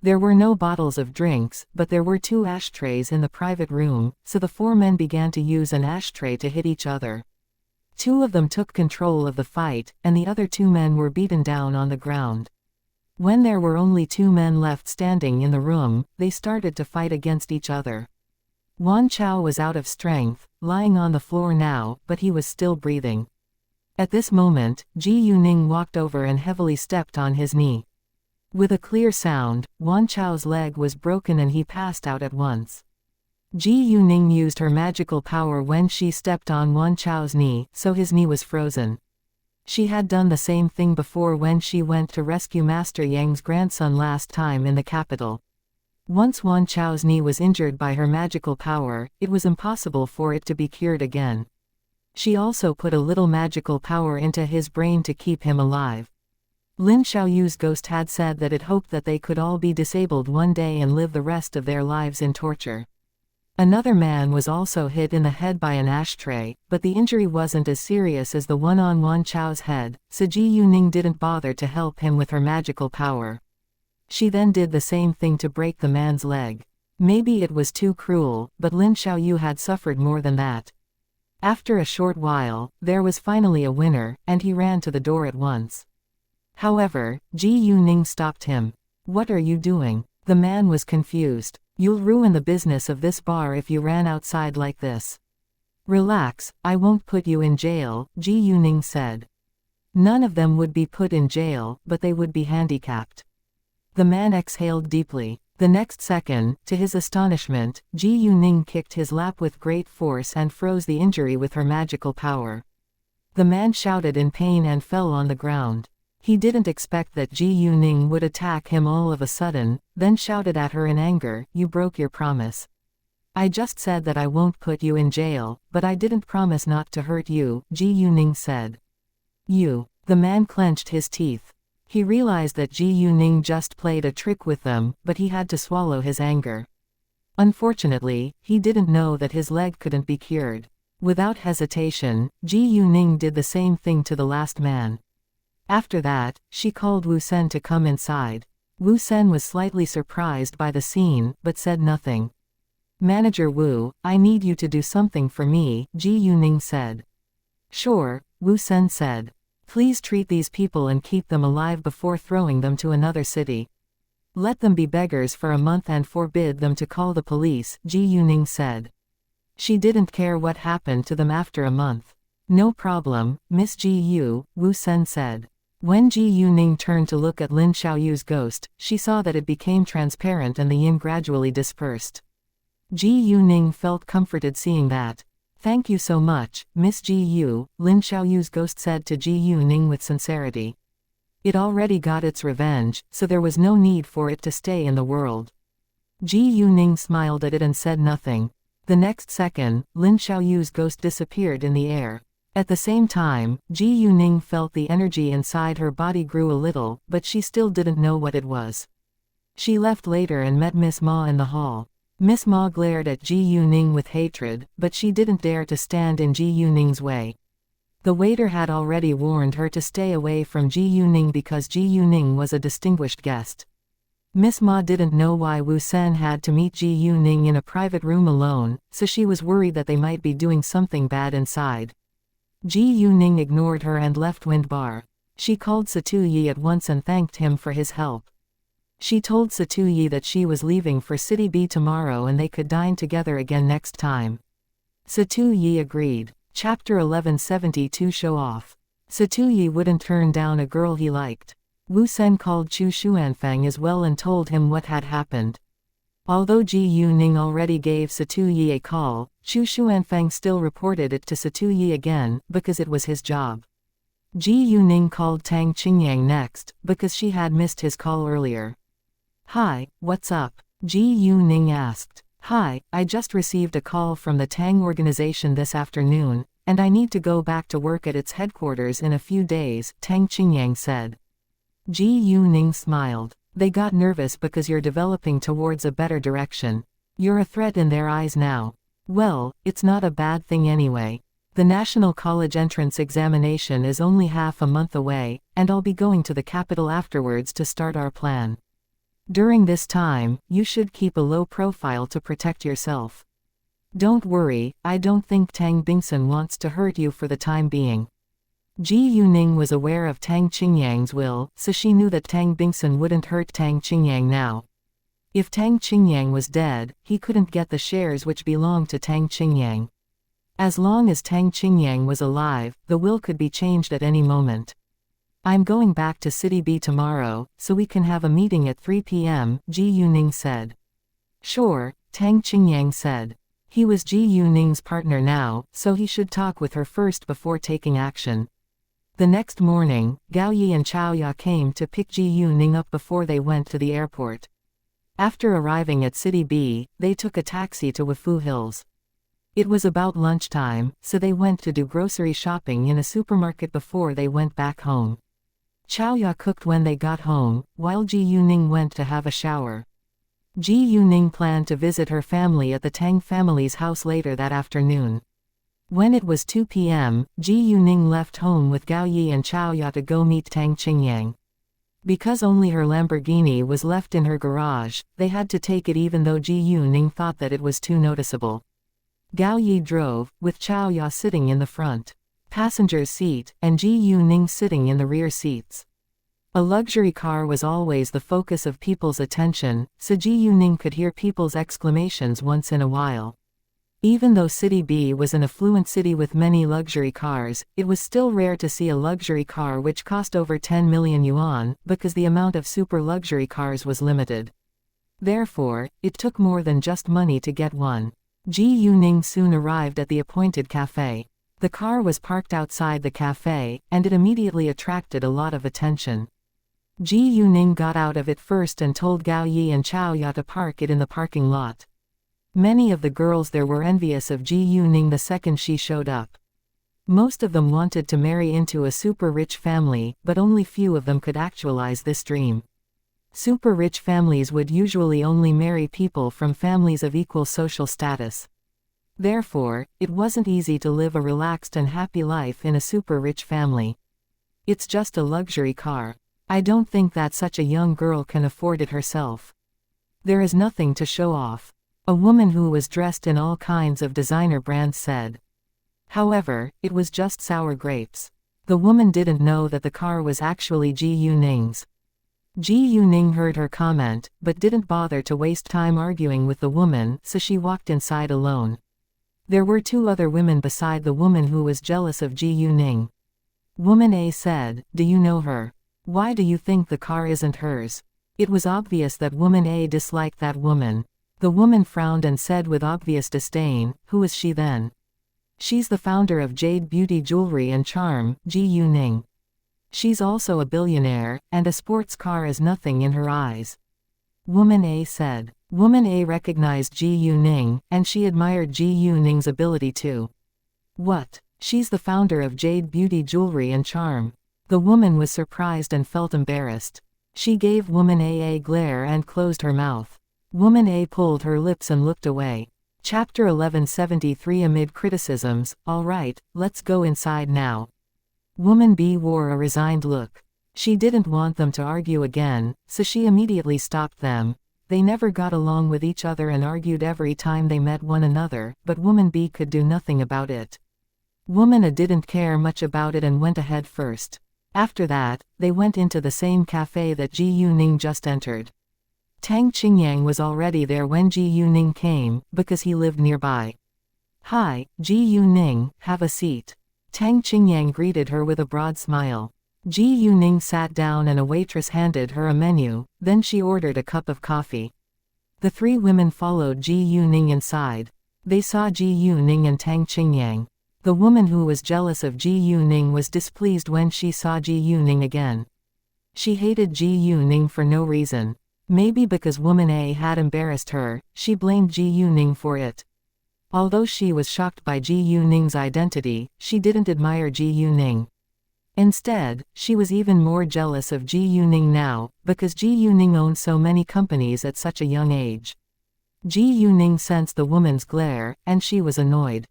There were no bottles of drinks, but there were 2 ashtrays in the private room, so the 4 men began to use an ashtray to hit each other. 2 of them took control of the fight, and the other 2 men were beaten down on the ground. When there were only 2 men left standing in the room, they started to fight against each other. Wan Chao was out of strength, lying on the floor now, but he was still breathing. At this moment, Ji Yuning walked over and heavily stepped on his knee. With a clear sound, Wan Chao's leg was broken and he passed out at once. Ji Yuning used her magical power when she stepped on Wan Chao's knee, so his knee was frozen. She had done the same thing before when she went to rescue Master Yang's grandson last time in the capital. Once Wan Chao's knee was injured by her magical power, it was impossible for it to be cured again. She also put a little magical power into his brain to keep him alive. Lin Xiaoyu's ghost had said that it hoped that they could all be disabled one day and live the rest of their lives in torture. Another man was also hit in the head by an ashtray, but the injury wasn't as serious as the one on Wan Chao's head, so Ji Yuning didn't bother to help him with her magical power. She then did the same thing to break the man's leg. Maybe it was too cruel, but Lin Xiaoyu had suffered more than that. After a short while, there was finally a winner, and he ran to the door at once. However, Ji Yuning stopped him. "What are you doing?" The man was confused. You'll ruin the business of this bar if you ran outside like this. Relax, I won't put you in jail, Ji Yuning said. None of them would be put in jail, but they would be handicapped. The man exhaled deeply. The next second, to his astonishment, Ji Yuning kicked his lap with great force and froze the injury with her magical power. The man shouted in pain and fell on the ground. He didn't expect that Ji Yuning would attack him all of a sudden, then shouted at her in anger, "You broke your promise. I just said that I won't put you in jail, but I didn't promise not to hurt you," Ji Yuning said. "You." The man clenched his teeth. He realized that Ji Yuning just played a trick with them, but he had to swallow his anger. Unfortunately, he didn't know that his leg couldn't be cured. Without hesitation, Ji Yuning did the same thing to the last man. After that, she called Wu Sen to come inside. Wu Sen was slightly surprised by the scene, but said nothing. "Manager Wu, I need you to do something for me," Ji Yuning said. "Sure," Wu Sen said. "Please treat these people and keep them alive before throwing them to another city. Let them be beggars for a month and forbid them to call the police," Ji Yuning said. She didn't care what happened to them after a month. "No problem, Miss Ji Yu," Wu Sen said. When Ji Yuning turned to look at Lin Xiaoyu's ghost, she saw that it became transparent and the yin gradually dispersed. Ji Yuning felt comforted seeing that. "Thank you so much, Miss Ji Yu," Lin Xiaoyu's ghost said to Ji Yuning with sincerity. It already got its revenge, so there was no need for it to stay in the world. Ji Yuning smiled at it and said nothing. The next second, Lin Xiaoyu's ghost disappeared in the air. At the same time, Ji Yuning felt the energy inside her body grew a little, but she still didn't know what it was. She left later and met Miss Ma in the hall. Miss Ma glared at Ji Yuning with hatred, but she didn't dare to stand in Ji Yuning's way. The waiter had already warned her to stay away from Ji Yuning because Ji Yuning was a distinguished guest. Miss Ma didn't know why Wu Sen had to meet Ji Yuning in a private room alone, so she was worried that they might be doing something bad inside. Ji Yuning ignored her and left Wind Bar. She called Satuyi at once and thanked him for his help. She told Satuyi that she was leaving for City B tomorrow and they could dine together again next time. Satuyi agreed. Chapter 1172 Show Off. Satuyi wouldn't turn down a girl he liked. Wu Sen called Chu Xuanfang as well and told him what had happened. Although Ji Yuning already gave Satuyi a call, Chu Xuanfang still reported it to Satuyi again, because it was his job. Ji Yuning called Tang Qingyang next, because she had missed his call earlier. "Hi, what's up?" Ji Yuning asked. "Hi, I just received a call from the Tang organization this afternoon, and I need to go back to work at its headquarters in a few days," Tang Qingyang said. Ji Yuning smiled. "They got nervous because you're developing towards a better direction. You're a threat in their eyes now. Well, it's not a bad thing anyway. The National College entrance examination is only half a month away, and I'll be going to the capital afterwards to start our plan. During this time, you should keep a low profile to protect yourself. Don't worry, I don't think Tang Bingsun wants to hurt you for the time being." Ji Yuning was aware of Tang Qingyang's will, so she knew that Tang Bingsun wouldn't hurt Tang Qingyang now. If Tang Qingyang was dead, he couldn't get the shares which belonged to Tang Qingyang. As long as Tang Qingyang was alive, the will could be changed at any moment. "I'm going back to City B tomorrow, so we can have a meeting at 3 p.m., Ji Yuning said. "Sure," Tang Qingyang said. He was Ji Yuning's partner now, so he should talk with her first before taking action. The next morning, Gao Yi and Xiaoya came to pick Ji Yuning up before they went to the airport. After arriving at City B, they took a taxi to Wufu Hills. It was about lunchtime, so they went to do grocery shopping in a supermarket before they went back home. Xiaoya cooked when they got home, while Ji Yuning went to have a shower. Ji Yuning planned to visit her family at the Tang family's house later that afternoon. When it was 2 p.m., Ji Yuning left home with Gao Yi and Xiaoya to go meet Tang Qingyang. Because only her Lamborghini was left in her garage, they had to take it even though Ji Yuning thought that it was too noticeable. Gao Yi drove, with Xiaoya sitting in the front passenger's seat, and Ji Yuning sitting in the rear seats. A luxury car was always the focus of people's attention, so Ji Yuning could hear people's exclamations once in a while. Even though City B was an affluent city with many luxury cars, it was still rare to see a luxury car which cost over 10 million yuan, because the amount of super luxury cars was limited. Therefore, it took more than just money to get one. Ji Yuning soon arrived at the appointed cafe. The car was parked outside the cafe, and it immediately attracted a lot of attention. Ji Yuning got out of it first and told Gao Yi and Chao Ya to park it in the parking lot. Many of the girls there were envious of Ji Yuning the second she showed up. Most of them wanted to marry into a super rich family, but only few of them could actualize this dream. Super rich families would usually only marry people from families of equal social status. Therefore, it wasn't easy to live a relaxed and happy life in a super rich family. It's just a luxury car. I don't think that such a young girl can afford it herself. There is nothing to show off. A woman who was dressed in all kinds of designer brands said. However, it was just sour grapes. The woman didn't know that the car was actually Ji Yuning's. Ji Yuning heard her comment, but didn't bother to waste time arguing with the woman, so she walked inside alone. There were two other women beside the woman who was jealous of Ji Yuning. Woman A said, "Do you know her? Why do you think the car isn't hers?" It was obvious that woman A disliked that woman. The woman frowned and said with obvious disdain, "Who is she then?" "She's the founder of Jade Beauty Jewelry and Charm, Ji Yuning. She's also a billionaire, and a sports car is nothing in her eyes." Woman A said. Woman A recognized Ji Yuning, and she admired Ji Yuning's ability too. "What? She's the founder of Jade Beauty Jewelry and Charm." The woman was surprised and felt embarrassed. She gave Woman A a glare and closed her mouth. Woman A pulled her lips and looked away. Chapter 1173. Amid criticisms, "All right, let's go inside now." Woman B wore a resigned look. She didn't want them to argue again, so she immediately stopped them. They never got along with each other and argued every time they met one another, but Woman B could do nothing about it. Woman A didn't care much about it and went ahead first. After that, they went into the same cafe that Ji Yuning just entered. Tang Qingyang was already there when Ji Yuning came, because he lived nearby. "Hi, Ji Yuning, have a seat." Tang Qingyang greeted her with a broad smile. Ji Yuning sat down and a waitress handed her a menu, then she ordered a cup of coffee. The three women followed Ji Yuning inside. They saw Ji Yuning and Tang Qingyang. The woman who was jealous of Ji Yuning was displeased when she saw Ji Yuning again. She hated Ji Yuning for no reason. Maybe because Woman A had embarrassed her, she blamed Ji Yuning for it. Although she was shocked by Ji Yuning's identity, she didn't admire Ji Yuning. Instead, she was even more jealous of Ji Yuning now, because Ji Yuning owned so many companies at such a young age. Ji Yuning sensed the woman's glare, and she was annoyed.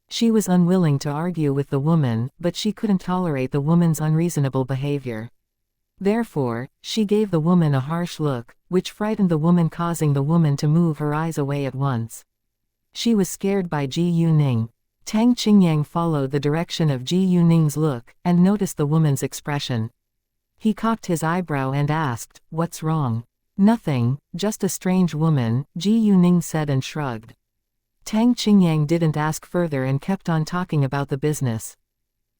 She was unwilling to argue with the woman, but she couldn't tolerate the woman's unreasonable behavior. Therefore, she gave the woman a harsh look, which frightened the woman, causing the woman to move her eyes away at once. She was scared by Ji Yuning. Tang Qingyang followed the direction of Ji Yuning's look, and noticed the woman's expression. He cocked his eyebrow and asked, "What's wrong?" "Nothing, just a strange woman," Ji Yuning said and shrugged. Tang Qingyang didn't ask further and kept on talking about the business.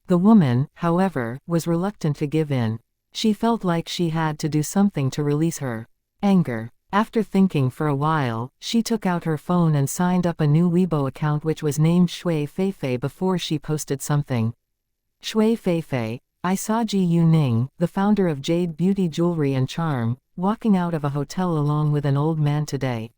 The woman, however, was reluctant to give in. She felt like she had to do something to release her anger. After thinking for a while, she took out her phone and signed up a new Weibo account which was named Shui Feifei before she posted something. Shui Feifei, I saw Ji Yuning, the founder of Jade Beauty Jewelry and Charm, walking out of a hotel along with an old man today.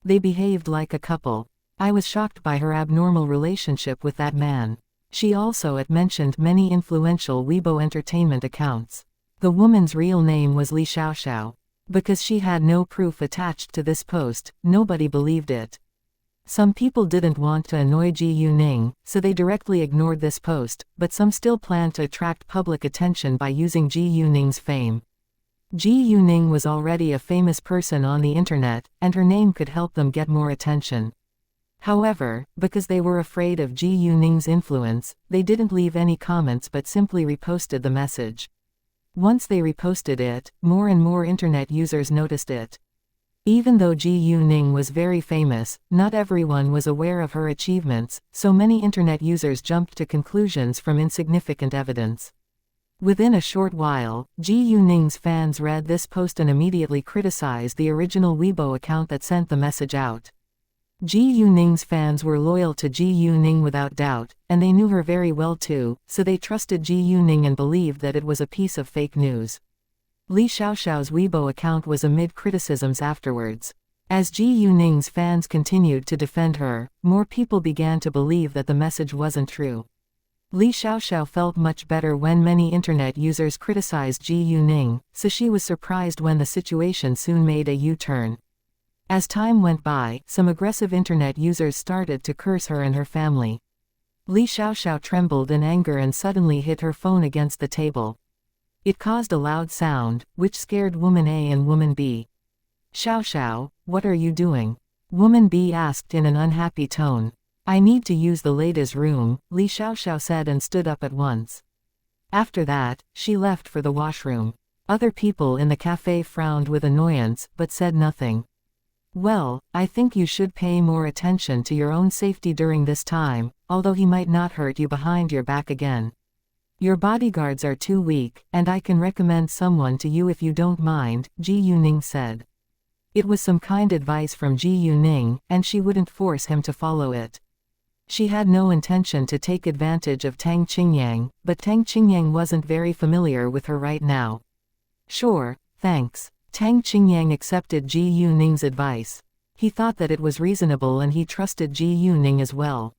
They behaved like a couple. I was shocked by her abnormal relationship with that man. She also had mentioned many influential Weibo entertainment accounts. The woman's real name was Li Xiaoxiao. Because she had no proof attached to this post, nobody believed it. Some people didn't want to annoy Ji Yuning, so they directly ignored this post, but some still planned to attract public attention by using Ji Yuning's fame. Ji Yuning was already a famous person on the internet, and her name could help them get more attention. However, because they were afraid of Ji Yuning's influence, they didn't leave any comments but simply reposted the message. Once they reposted it, more and more internet users noticed it. Even though Ji Yuning was very famous, not everyone was aware of her achievements, so many internet users jumped to conclusions from insignificant evidence. Within a short while, Ji Yuning's fans read this post and immediately criticized the original Weibo account that sent the message out. Ji Yuning's fans were loyal to Ji Yuning without doubt, and they knew her very well too, so they trusted Ji Yuning and believed that it was a piece of fake news. Li Xiaoxiao's Weibo account was amid criticisms afterwards. As Ji Yuning's fans continued to defend her, more people began to believe that the message wasn't true. Li Xiaoxiao felt much better when many internet users criticized Ji Yuning, so she was surprised when the situation soon made a U-turn. As time went by, some aggressive internet users started to curse her and her family. Li Xiaoxiao trembled in anger and suddenly hit her phone against the table. It caused a loud sound, which scared Woman A and Woman B. "Xiaoxiao, what are you doing?" Woman B asked in an unhappy tone. "I need to use the ladies' room," Li Xiaoxiao said and stood up at once. After that, she left for the washroom. Other people in the cafe frowned with annoyance, but said nothing. "Well, I think you should pay more attention to your own safety during this time, although he might not hurt you behind your back again. Your bodyguards are too weak, and I can recommend someone to you if you don't mind," Ji Yuning said. It was some kind advice from Ji Yuning, and she wouldn't force him to follow it. She had no intention to take advantage of Tang Qingyang, but Tang Qingyang wasn't very familiar with her right now. "Sure, thanks." Tang Qingyang accepted Ji Yuning's advice. He thought that it was reasonable and he trusted Ji Yuning as well.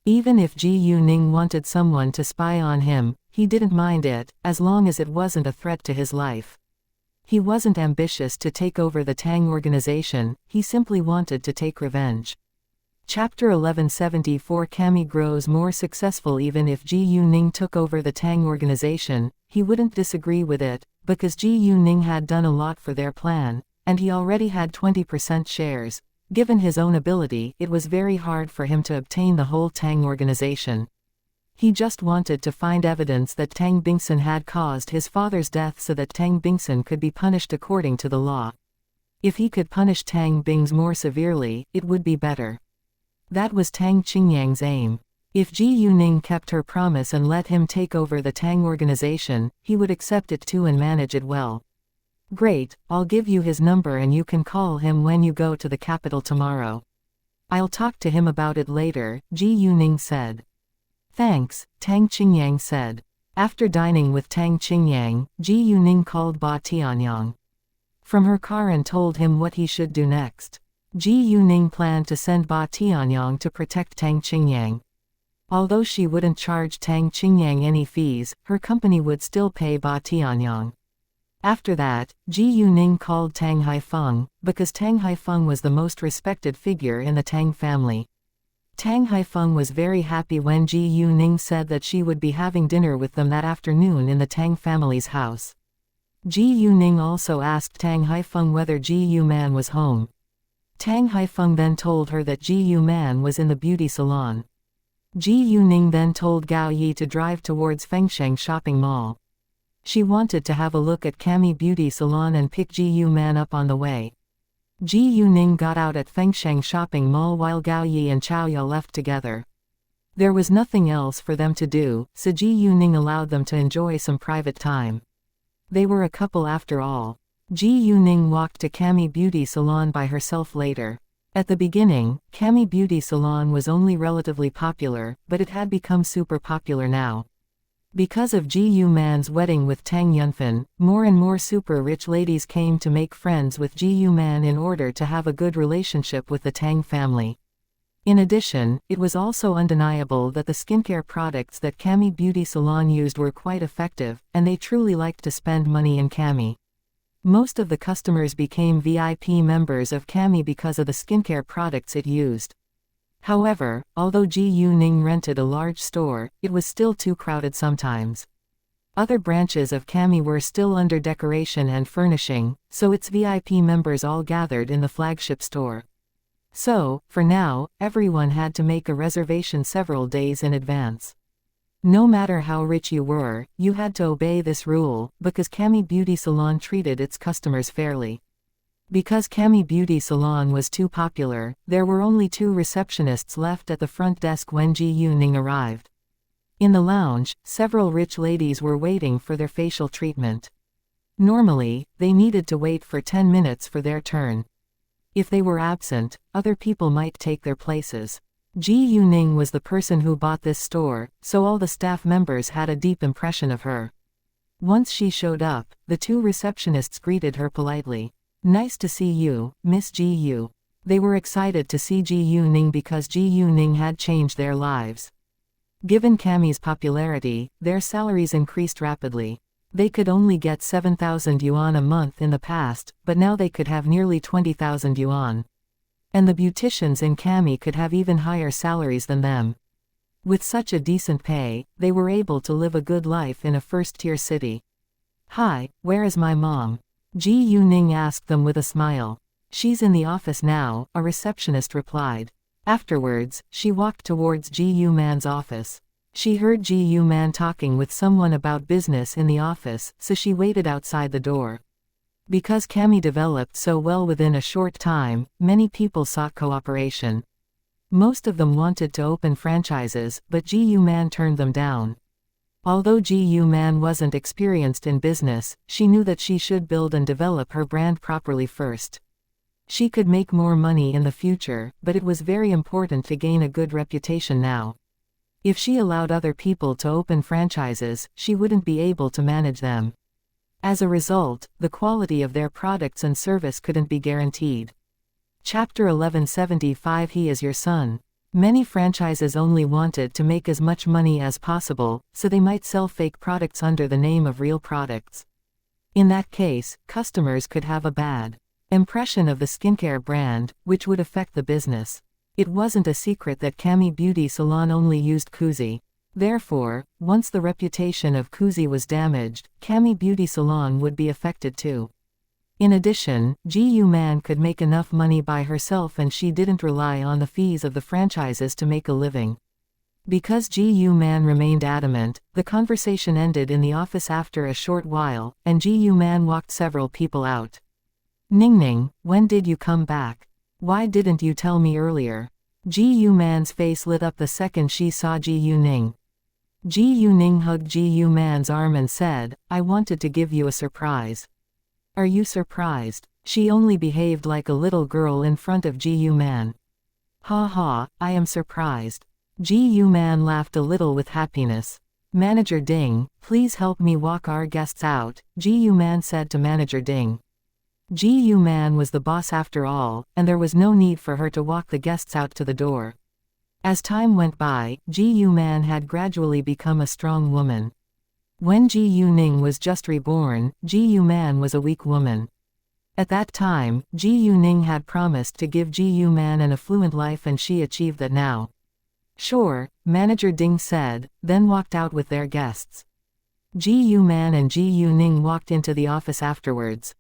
Even if Ji Yuning wanted someone to spy on him, he didn't mind it, as long as it wasn't a threat to his life. He wasn't ambitious to take over the Tang organization, he simply wanted to take revenge. Chapter 1174 Cammy grows more successful. Even if Ji Yuning took over the Tang organization, he wouldn't disagree with it, because Ji Yuning had done a lot for their plan, and he already had 20% shares. Given his own ability, it was very hard for him to obtain the whole Tang organization. He just wanted to find evidence that Tang Bingsun had caused his father's death so that Tang Bingsun could be punished according to the law. If he could punish Tang Bings more severely, it would be better. That was Tang Qingyang's aim. If Ji Yuning kept her promise and let him take over the Tang organization, he would accept it too and manage it well. "Great, I'll give you his number and you can call him when you go to the capital tomorrow." "I'll talk to him about it later," Ji Yuning said. "Thanks," Tang Qingyang said. After dining with Tang Qingyang, Ji Yuning called Ba Tianyang from her car and told him what he should do next. Ji Yuning planned to send Ba Tianyang to protect Tang Qingyang. Although she wouldn't charge Tang Qingyang any fees, her company would still pay Ba Tianyang. After that, Ji Yuning called Tang Haifeng, because Tang Haifeng was the most respected figure in the Tang family. Tang Haifeng was very happy when Ji Yuning said that she would be having dinner with them that afternoon in the Tang family's house. Ji Yuning also asked Tang Haifeng whether Ji Yuman was home. Tang Haifeng then told her that Ji Yuman was in the beauty salon. Ji Yuning then told Gao Yi to drive towards Fengsheng shopping mall. She wanted to have a look at Cammy Beauty Salon and pick Ji Yuman up on the way. Ji Yuning got out at Fengsheng shopping mall while Gao Yi and Chao Ya left together. There was nothing else for them to do, so Ji Yuning allowed them to enjoy some private time. They were a couple after all. Ji Yuning walked to Cammy Beauty Salon by herself later. At the beginning, Cammy Beauty Salon was only relatively popular, but it had become super popular now. Because of Ji Yuman's wedding with Tang Yunfan, more and more super-rich ladies came to make friends with Ji Yuman in order to have a good relationship with the Tang family. In addition, it was also undeniable that the skincare products that Cammy Beauty Salon used were quite effective, and they truly liked to spend money in Cammy. Most of the customers became VIP members of Cammy because of the skincare products it used. However, although Ji Yuning rented a large store, it was still too crowded sometimes. Other branches of Cammy were still under decoration and furnishing, so its VIP members all gathered in the flagship store. So, for now, everyone had to make a reservation several days in advance. No matter how rich you were, you had to obey this rule, because Cami Beauty Salon treated its customers fairly. Because Cami Beauty Salon was too popular, there were only 2 receptionists left at the front desk when Ji Yuning arrived. In the lounge, several rich ladies were waiting for their facial treatment. Normally, they needed to wait for 10 minutes for their turn. If they were absent, other people might take their places. Ji Yuning was the person who bought this store, so all the staff members had a deep impression of her. Once she showed up, the 2 receptionists greeted her politely. "Nice to see you, Miss Ji Yu." They were excited to see Ji Yuning because Ji Yuning had changed their lives. Given Cami's popularity, their salaries increased rapidly. They could only get 7,000 yuan a month in the past, but now they could have nearly 20,000 yuan. And the beauticians in Cami could have even higher salaries than them. With such a decent pay, they were able to live a good life in a first-tier city. "Hi, where is my mom?" Ji Yuning asked them with a smile. "She's in the office now," a receptionist replied. Afterwards, she walked towards Ji Yuman's office. She heard Ji Yuman talking with someone about business in the office, so she waited outside the door. Because Cami developed so well within a short time, many people sought cooperation. Most of them wanted to open franchises, but Ji Yuman turned them down. Although Ji Yuman wasn't experienced in business, she knew that she should build and develop her brand properly first. She could make more money in the future, but it was very important to gain a good reputation now. If she allowed other people to open franchises, she wouldn't be able to manage them. As a result, the quality of their products and service couldn't be guaranteed. Chapter 1175 He is your son. Many franchises only wanted to make as much money as possible, so they might sell fake products under the name of real products. In that case, customers could have a bad impression of the skincare brand, which would affect the business. It wasn't a secret that Cami Beauty Salon only used Kuzi. Therefore, once the reputation of Kuzi was damaged, Cami Beauty Salon would be affected too. In addition, Ji Yuman could make enough money by herself and she didn't rely on the fees of the franchises to make a living. Because Ji Yuman remained adamant, the conversation ended in the office after a short while, and Ji Yuman walked several people out. "Ningning, when did you come back? Why didn't you tell me earlier?" Ji Yuman's face lit up the second she saw Ji Yuning. Ji Yuning hugged Ji Yuman's arm and said, "I wanted to give you a surprise." "Are you surprised?" She only behaved like a little girl in front of Ji Yuman. "Ha ha, I am surprised." Ji Yuman laughed a little with happiness. "Manager Ding, please help me walk our guests out," Ji Yuman said to Manager Ding. Ji Yuman was the boss after all, and there was no need for her to walk the guests out to the door. As time went by, Ji Yuman had gradually become a strong woman. When Ji Yuning was just reborn, Ji Yuman was a weak woman. At that time, Ji Yuning had promised to give Ji Yuman an affluent life and she achieved that now. "Sure," Manager Ding said, then walked out with their guests. Ji Yuman and Ji Yuning walked into the office afterwards.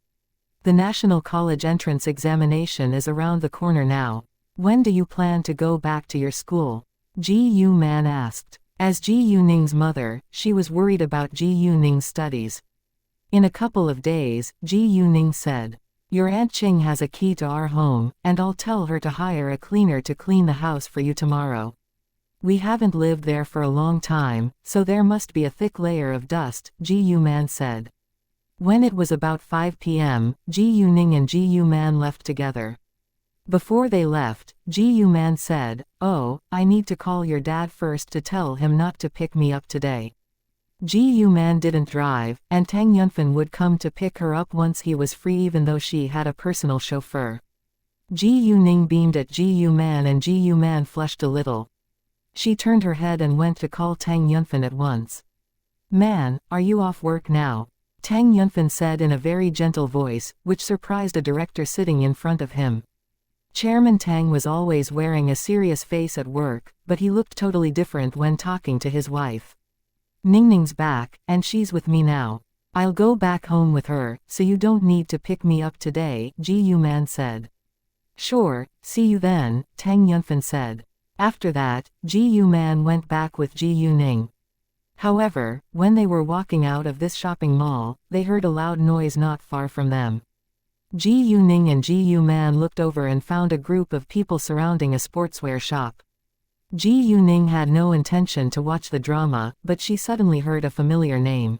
"The National College entrance examination is around the corner now. When do you plan to go back to your school?" Ji Yuman asked. As Ji Yuning's mother, she was worried about Ji Yuning's studies. "In a couple of days," Ji Yuning said. "Your Aunt Qing has a key to our home, and I'll tell her to hire a cleaner to clean the house for you tomorrow. We haven't lived there for a long time, so there must be a thick layer of dust," Ji Yuman said. When it was about 5 p.m., Ji Yuning and Ji Yuman left together. Before they left, Ji Yuman said, "Oh, I need to call your dad first to tell him not to pick me up today." Ji Yuman didn't drive, and Tang Yunfan would come to pick her up once he was free even though she had a personal chauffeur. Ji Yuning beamed at Ji Yuman and Ji Yuman flushed a little. She turned her head and went to call Tang Yunfan at once. "Man, are you off work now?" Tang Yunfan said in a very gentle voice, which surprised a director sitting in front of him. Chairman Tang was always wearing a serious face at work, but he looked totally different when talking to his wife. "Ningning's back, and she's with me now. I'll go back home with her, so you don't need to pick me up today," Ji Yuman said. "Sure, see you then," Tang Yunfan said. After that, Ji Yuman went back with Ji Yuning. However, when they were walking out of this shopping mall, they heard a loud noise not far from them. Ji Yuning and Ji Yu Man looked over and found a group of people surrounding a sportswear shop. Ji Yuning had no intention to watch the drama, but she suddenly heard a familiar name.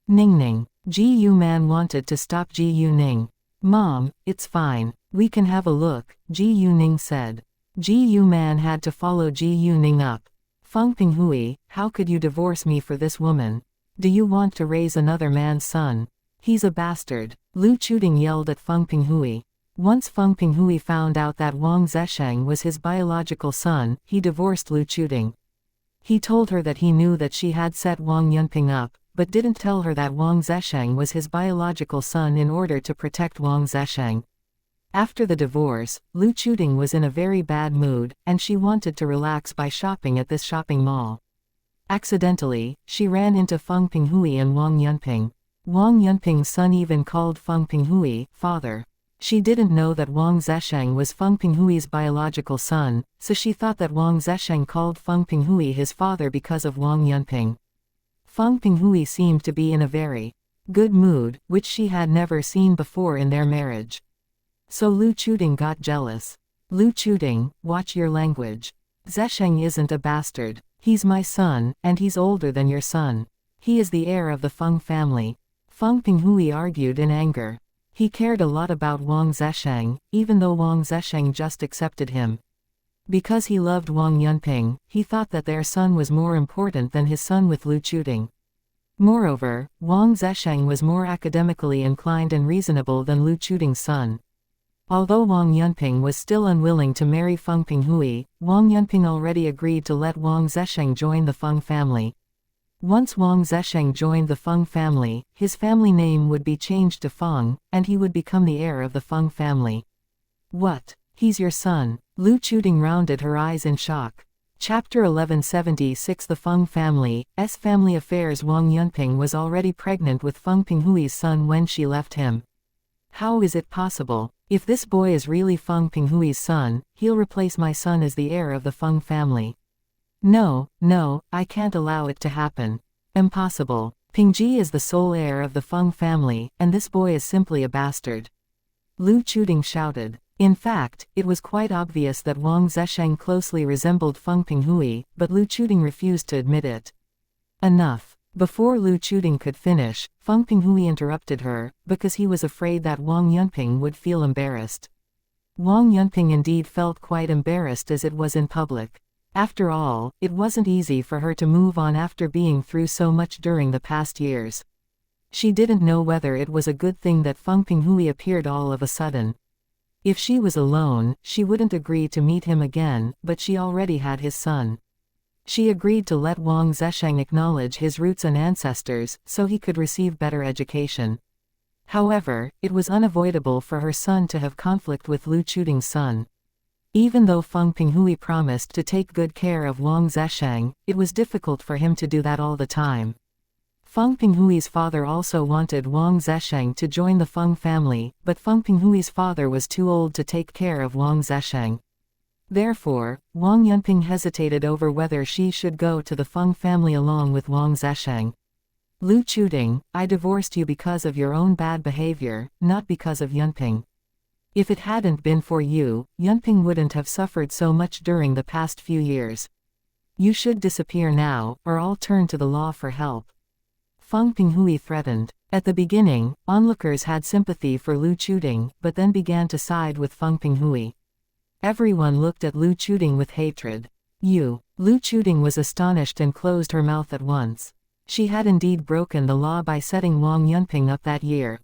Ning Ning. Ji Yu Man wanted to stop Ji Yuning. "Mom, it's fine. We can have a look," Ji Yuning said. Ji Yu Man had to follow Ji Yuning up. "Feng Pinghui, how could you divorce me for this woman? Do you want to raise another man's son? He's a bastard," Lu Chuting yelled at Feng Pinghui. Once Feng Pinghui found out that Wang Zesheng was his biological son, he divorced Lu Chuting. He told her that he knew that she had set Wang Yunping up, but didn't tell her that Wang Zesheng was his biological son in order to protect Wang Zesheng. After the divorce, Lu Chuting was in a very bad mood, and she wanted to relax by shopping at this shopping mall. Accidentally, she ran into Feng Pinghui and Wang Yunping. Wang Yunping's son even called Feng Pinghui father. She didn't know that Wang Zesheng was Feng Pinghui's biological son, so she thought that Wang Zesheng called Feng Pinghui his father because of Wang Yunping. Feng Pinghui seemed to be in a very good mood, which she had never seen before in their marriage. So Lu Chuting got jealous. "Lu Chuting, watch your language. Zesheng isn't a bastard. He's my son, and he's older than your son. He is the heir of the Feng family." Feng Pinghui argued in anger. He cared a lot about Wang Zesheng, even though Wang Zesheng just accepted him. Because he loved Wang Yunping, he thought that their son was more important than his son with Lu Chuting. Moreover, Wang Zesheng was more academically inclined and reasonable than Lu Chuting's son. Although Wang Yunping was still unwilling to marry Feng Pinghui, Wang Yunping already agreed to let Wang Zesheng join the Feng family. Once Wang Zesheng joined the Feng family, his family name would be changed to Feng, and he would become the heir of the Feng family. "What? He's your son?" Lu Chuting rounded her eyes in shock. Chapter 1176. The Feng family's family affairs. Wang Yunping was already pregnant with Feng Pinghui's son when she left him. "How is it possible? If this boy is really Feng Pinghui's son, he'll replace my son as the heir of the Feng family. No, I can't allow it to happen. Impossible. Pingji is the sole heir of the Feng family, and this boy is simply a bastard," Lu Chuting shouted. In fact, it was quite obvious that Wang Zesheng closely resembled Feng Pinghui, but Lu Chuting refused to admit it. "Enough." Before Lu Chuting could finish, Feng Pinghui interrupted her, because he was afraid that Wang Yunping would feel embarrassed. Wang Yunping indeed felt quite embarrassed as it was in public. After all, it wasn't easy for her to move on after being through so much during the past years. She didn't know whether it was a good thing that Feng Pinghui appeared all of a sudden. If she was alone, she wouldn't agree to meet him again, but she already had his son. She agreed to let Wang Zesheng acknowledge his roots and ancestors, so he could receive better education. However, it was unavoidable for her son to have conflict with Lu Chuting's son. Even though Feng Pinghui promised to take good care of Wang Zesheng, it was difficult for him to do that all the time. Feng Pinghui's father also wanted Wang Zesheng to join the Feng family, but Feng Pinghui's father was too old to take care of Wang Zesheng. Therefore, Wang Yunping hesitated over whether she should go to the Feng family along with Wang Zesheng. "Lu Chuting, I divorced you because of your own bad behavior, not because of Yunping. If it hadn't been for you, Yunping wouldn't have suffered so much during the past few years. You should disappear now, or I'll turn to the law for help," Feng Pinghui threatened. At the beginning, onlookers had sympathy for Lu Chuting, but then began to side with Feng Pinghui. Everyone looked at Lu Chuting with hatred. Lu Chuting was astonished and closed her mouth at once. She had indeed broken the law by setting Wang Yunping up that year.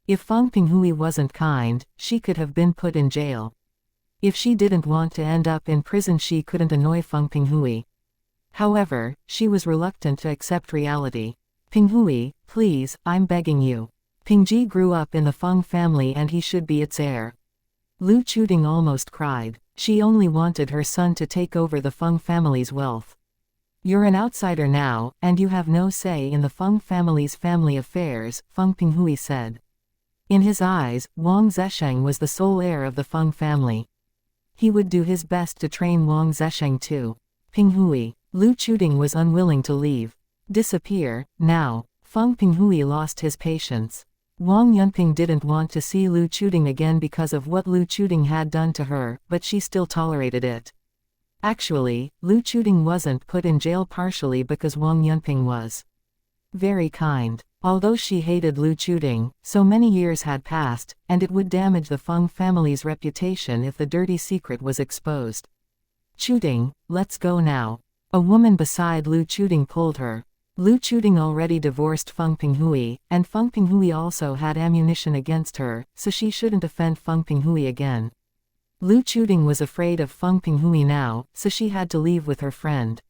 If Feng Pinghui wasn't kind, she could have been put in jail. If she didn't want to end up in prison, she couldn't annoy Feng Pinghui. However, she was reluctant to accept reality. "Pinghui, please, I'm begging you. Pingji grew up in the Feng family and he should be its heir." Lu Chuting almost cried. She only wanted her son to take over the Feng family's wealth. "You're an outsider now, and you have no say in the Feng family's family affairs," Feng Pinghui said. In his eyes, Wang Zesheng was the sole heir of the Feng family. He would do his best to train Wang Zesheng too. "Pinghui." Lu Chuting was unwilling to leave. Disappear, now. Feng Pinghui lost his patience. Wang Yunping didn't want to see Lu Chuting again because of what Lu Chuting had done to her, but she still tolerated it. Actually, Lu Chuting wasn't put in jail partially because Wang Yunping was very kind. Although she hated Lu Chuting, so many years had passed, and it would damage the Feng family's reputation if the dirty secret was exposed. Chuting, let's go now. A woman beside Lu Chuting pulled her. Lu Chuting already divorced Feng Pinghui, and Feng Pinghui also had ammunition against her, so she shouldn't offend Feng Pinghui again. Lu Chuting was afraid of Feng Pinghui now, so she had to leave with her friend.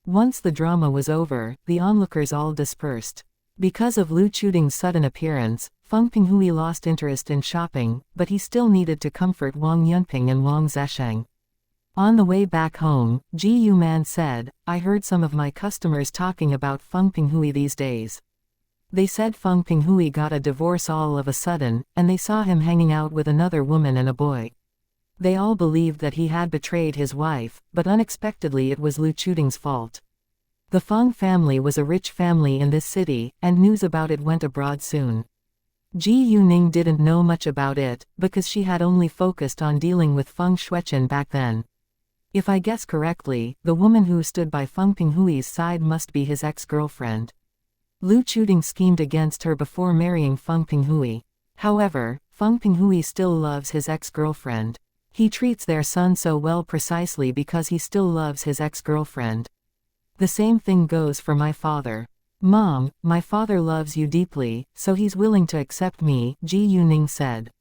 Once the drama was over, the onlookers all dispersed. Because of Lu Chuting's sudden appearance, Feng Pinghui lost interest in shopping, but he still needed to comfort Wang Yunping and Wang Zesheng. On the way back home, Ji Yuman said, I heard some of my customers talking about Feng Pinghui these days. They said Feng Pinghui got a divorce all of a sudden, and they saw him hanging out with another woman and a boy. They all believed that he had betrayed his wife, but unexpectedly it was Lu Chuting's fault. The Feng family was a rich family in this city, and news about it went abroad soon. Ji Yuning didn't know much about it, because she had only focused on dealing with Feng Shuichen back then. If I guess correctly, the woman who stood by Feng Pinghui's side must be his ex-girlfriend. Lu Chuting schemed against her before marrying Feng Pinghui. However, Feng Pinghui still loves his ex-girlfriend. He treats their son so well precisely because he still loves his ex-girlfriend. The same thing goes for my father. Mom, my father loves you deeply, so he's willing to accept me, Ji Yuning said.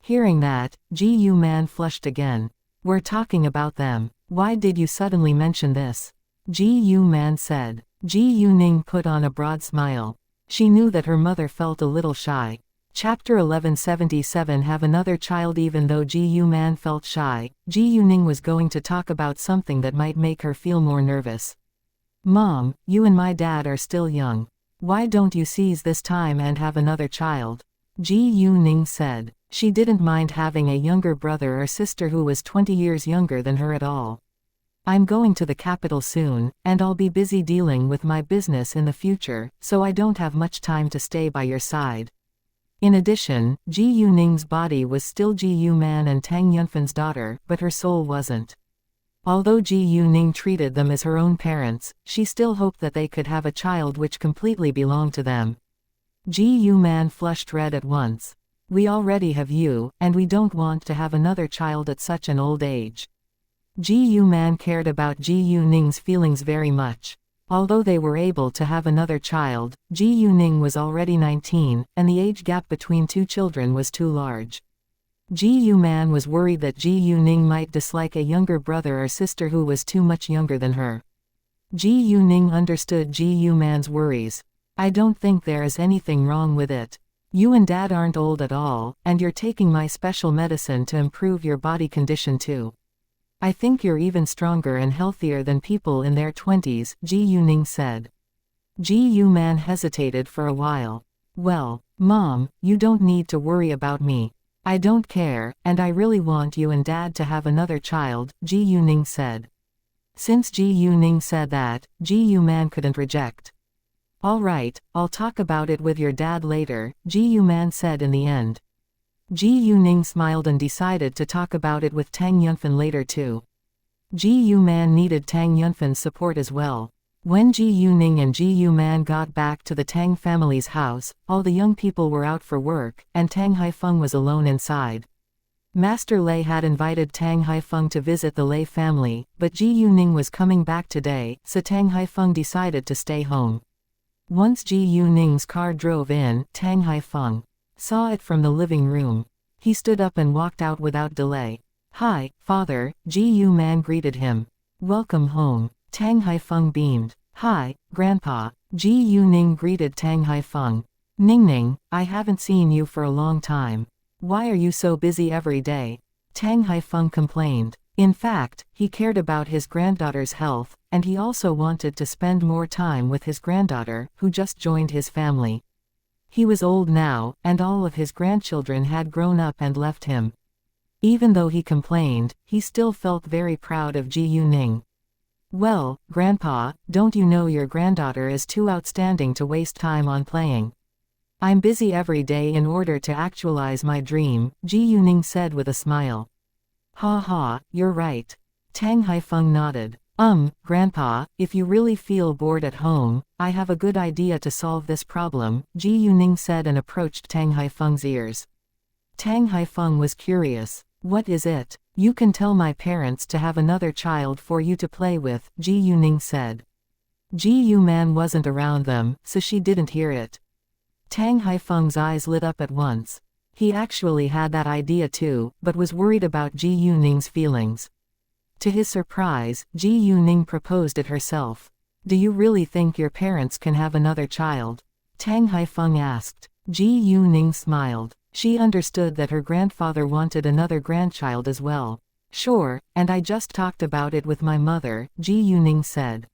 Hearing that, Ji Yuman flushed again. We're talking about them. Why did you suddenly mention this? Ji Yuman said. Ji Yuning put on a broad smile. She knew that her mother felt a little shy. Chapter 1177 Have another child. Even though Ji Yuman felt shy, Ji Yuning was going to talk about something that might make her feel more nervous. Mom, you and my dad are still young. Why don't you seize this time and have another child? Ji Yuning said. She didn't mind having a younger brother or sister who was 20 years younger than her at all. I'm going to the capital soon, and I'll be busy dealing with my business in the future, so I don't have much time to stay by your side. In addition, Ji Yuning's body was still Ji Yuman and Tang Yunfan's daughter, but her soul wasn't. Although Ji Yuning treated them as her own parents, she still hoped that they could have a child which completely belonged to them. Ji Yuman flushed red at once. We already have you, and we don't want to have another child at such an old age. Ji Yuman cared about Ji Yuning's feelings very much. Although they were able to have another child, Ji Yuning was already 19, and the age gap between two children was too large. Ji Yuman was worried that Ji Yuning might dislike a younger brother or sister who was too much younger than her. Ji Yuning understood Ji Yuman's worries. I don't think there is anything wrong with it. You and Dad aren't old at all, and you're taking my special medicine to improve your body condition too. I think you're even stronger and healthier than people in their 20s, Ji Yuning said. Ji Yuman hesitated for a while. Well, Mom, you don't need to worry about me. I don't care, and I really want you and Dad to have another child, Ji Yuning said. Since Ji Yuning said that, Ji Yuman couldn't reject. All right, I'll talk about it with your dad later, Ji Yuman said in the end. Ji Yuning smiled and decided to talk about it with Tang Yunfan later too. Ji Yuman needed Tang Yunfan's support as well. When Ji Yuning and Ji Yuman got back to the Tang family's house, all the young people were out for work, and Tang Haifeng was alone inside. Master Lei had invited Tang Haifeng to visit the Lei family, but Ji Yuning was coming back today, so Tang Haifeng decided to stay home. Once Ji Yuning's car drove in, Tang Haifeng saw it from the living room. He stood up and walked out without delay. Hi, father, Ji Yuman greeted him. Welcome home. Tang Haifeng beamed. Hi, grandpa. Ji Yuning greeted Tang Haifeng. Ningning, I haven't seen you for a long time. Why are you so busy every day? Tang Haifeng complained. In fact, he cared about his granddaughter's health, and he also wanted to spend more time with his granddaughter, who just joined his family. He was old now, and all of his grandchildren had grown up and left him. Even though he complained, he still felt very proud of Ji Yuning. Well, Grandpa, don't you know your granddaughter is too outstanding to waste time on playing? I'm busy every day in order to actualize my dream, Ji Yuning said with a smile. Ha ha, you're right. Tang Haifeng nodded. Grandpa, if you really feel bored at home, I have a good idea to solve this problem, Ji Yuning said and approached Tang Haifeng's ears. Tang Haifeng was curious. What is it? You can tell my parents to have another child for you to play with, Ji Yuning said. Ji Yuman wasn't around them, so she didn't hear it. Tang Haifeng's eyes lit up at once. He actually had that idea too, but was worried about Ji Yuning's feelings. To his surprise, Ji Yuning proposed it herself. Do you really think your parents can have another child? Tang Haifeng asked. Ji Yuning smiled. She understood that her grandfather wanted another grandchild as well. Sure, and I just talked about it with my mother, Ji Yuning said.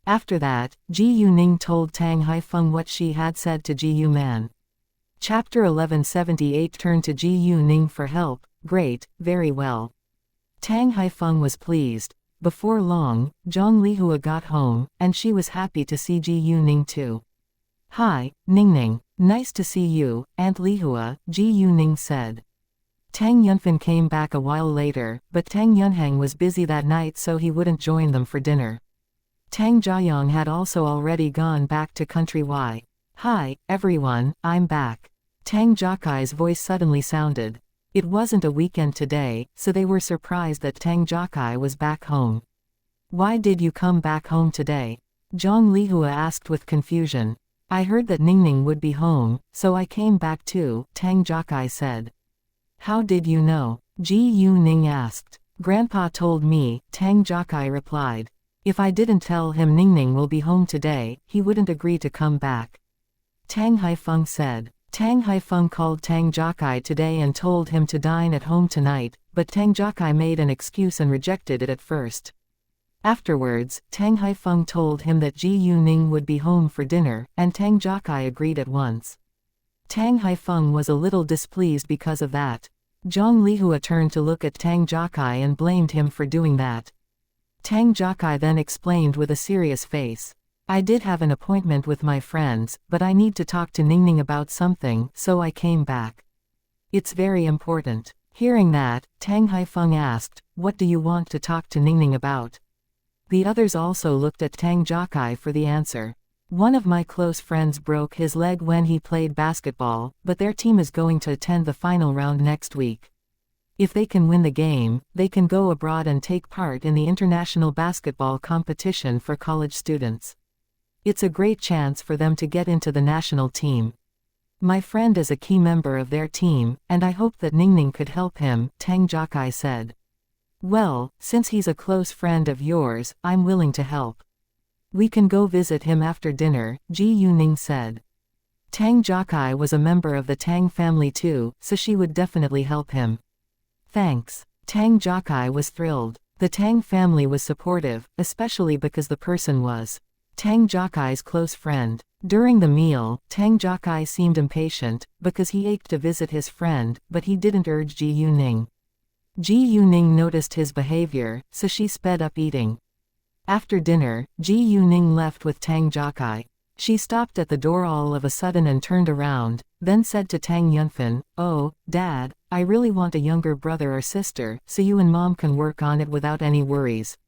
After that, Ji Yuning told Tang Haifeng what she had said to Ji Yuman. Chapter 1178 turned to Ji Yuning for help. Great, very well. Tang Haifeng was pleased. Before long, Zhang Lihua got home, and she was happy to see Ji Yuning too. Hi, Ningning. Nice to see you, Aunt Lihua, Ji Yuning said. Tang Yunfan came back a while later, but Tang Yunhang was busy that night so he wouldn't join them for dinner. Tang Jiayong had also already gone back to Country Y. Hi, everyone, I'm back. Tang Jiakai's voice suddenly sounded. It wasn't a weekend today, so they were surprised that Tang Jiakai was back home. Why did you come back home today? Zhang Lihua asked with confusion. I heard that Ningning would be home, so I came back too, Tang Jiakai said. How did you know? Ji Yuning asked. Grandpa told me, Tang Jiakai replied. If I didn't tell him Ningning will be home today, he wouldn't agree to come back. Tang Haifeng said. Tang Haifeng called Tang Jiakai today and told him to dine at home tonight, but Tang Jiakai made an excuse and rejected it at first. Afterwards, Tang Haifeng told him that Ji Yuning would be home for dinner, and Tang Jiakai agreed at once. Tang Haifeng was a little displeased because of that. Zhang Lihua turned to look at Tang Jiakai and blamed him for doing that. Tang Jiakai then explained with a serious face. I did have an appointment with my friends, but I need to talk to Ningning about something, so I came back. It's very important. Hearing that, Tang Haifeng asked, what do you want to talk to Ningning about? The others also looked at Tang Jiakai for the answer. One of my close friends broke his leg when he played basketball, but their team is going to attend the final round next week. If they can win the game, they can go abroad and take part in the international basketball competition for college students. It's a great chance for them to get into the national team. My friend is a key member of their team, and I hope that Ningning could help him, Tang Jiakai said. Well, since he's a close friend of yours, I'm willing to help. We can go visit him after dinner, Ji Yuning said. Tang Jiakai was a member of the Tang family too, so she would definitely help him. Thanks. Tang Jiakai was thrilled. The Tang family was supportive, especially because the person was Tang Jiakai's close friend. During the meal, Tang Jiakai seemed impatient, because he ached to visit his friend, but he didn't urge Ji Yuning. Ji Yuning noticed his behavior, so she sped up eating. After dinner, Ji Yuning left with Tang Jiakai. She stopped at the door all of a sudden and turned around, then said to Tang Yunfan, Oh, Dad, I really want a younger brother or sister, so you and Mom can work on it without any worries.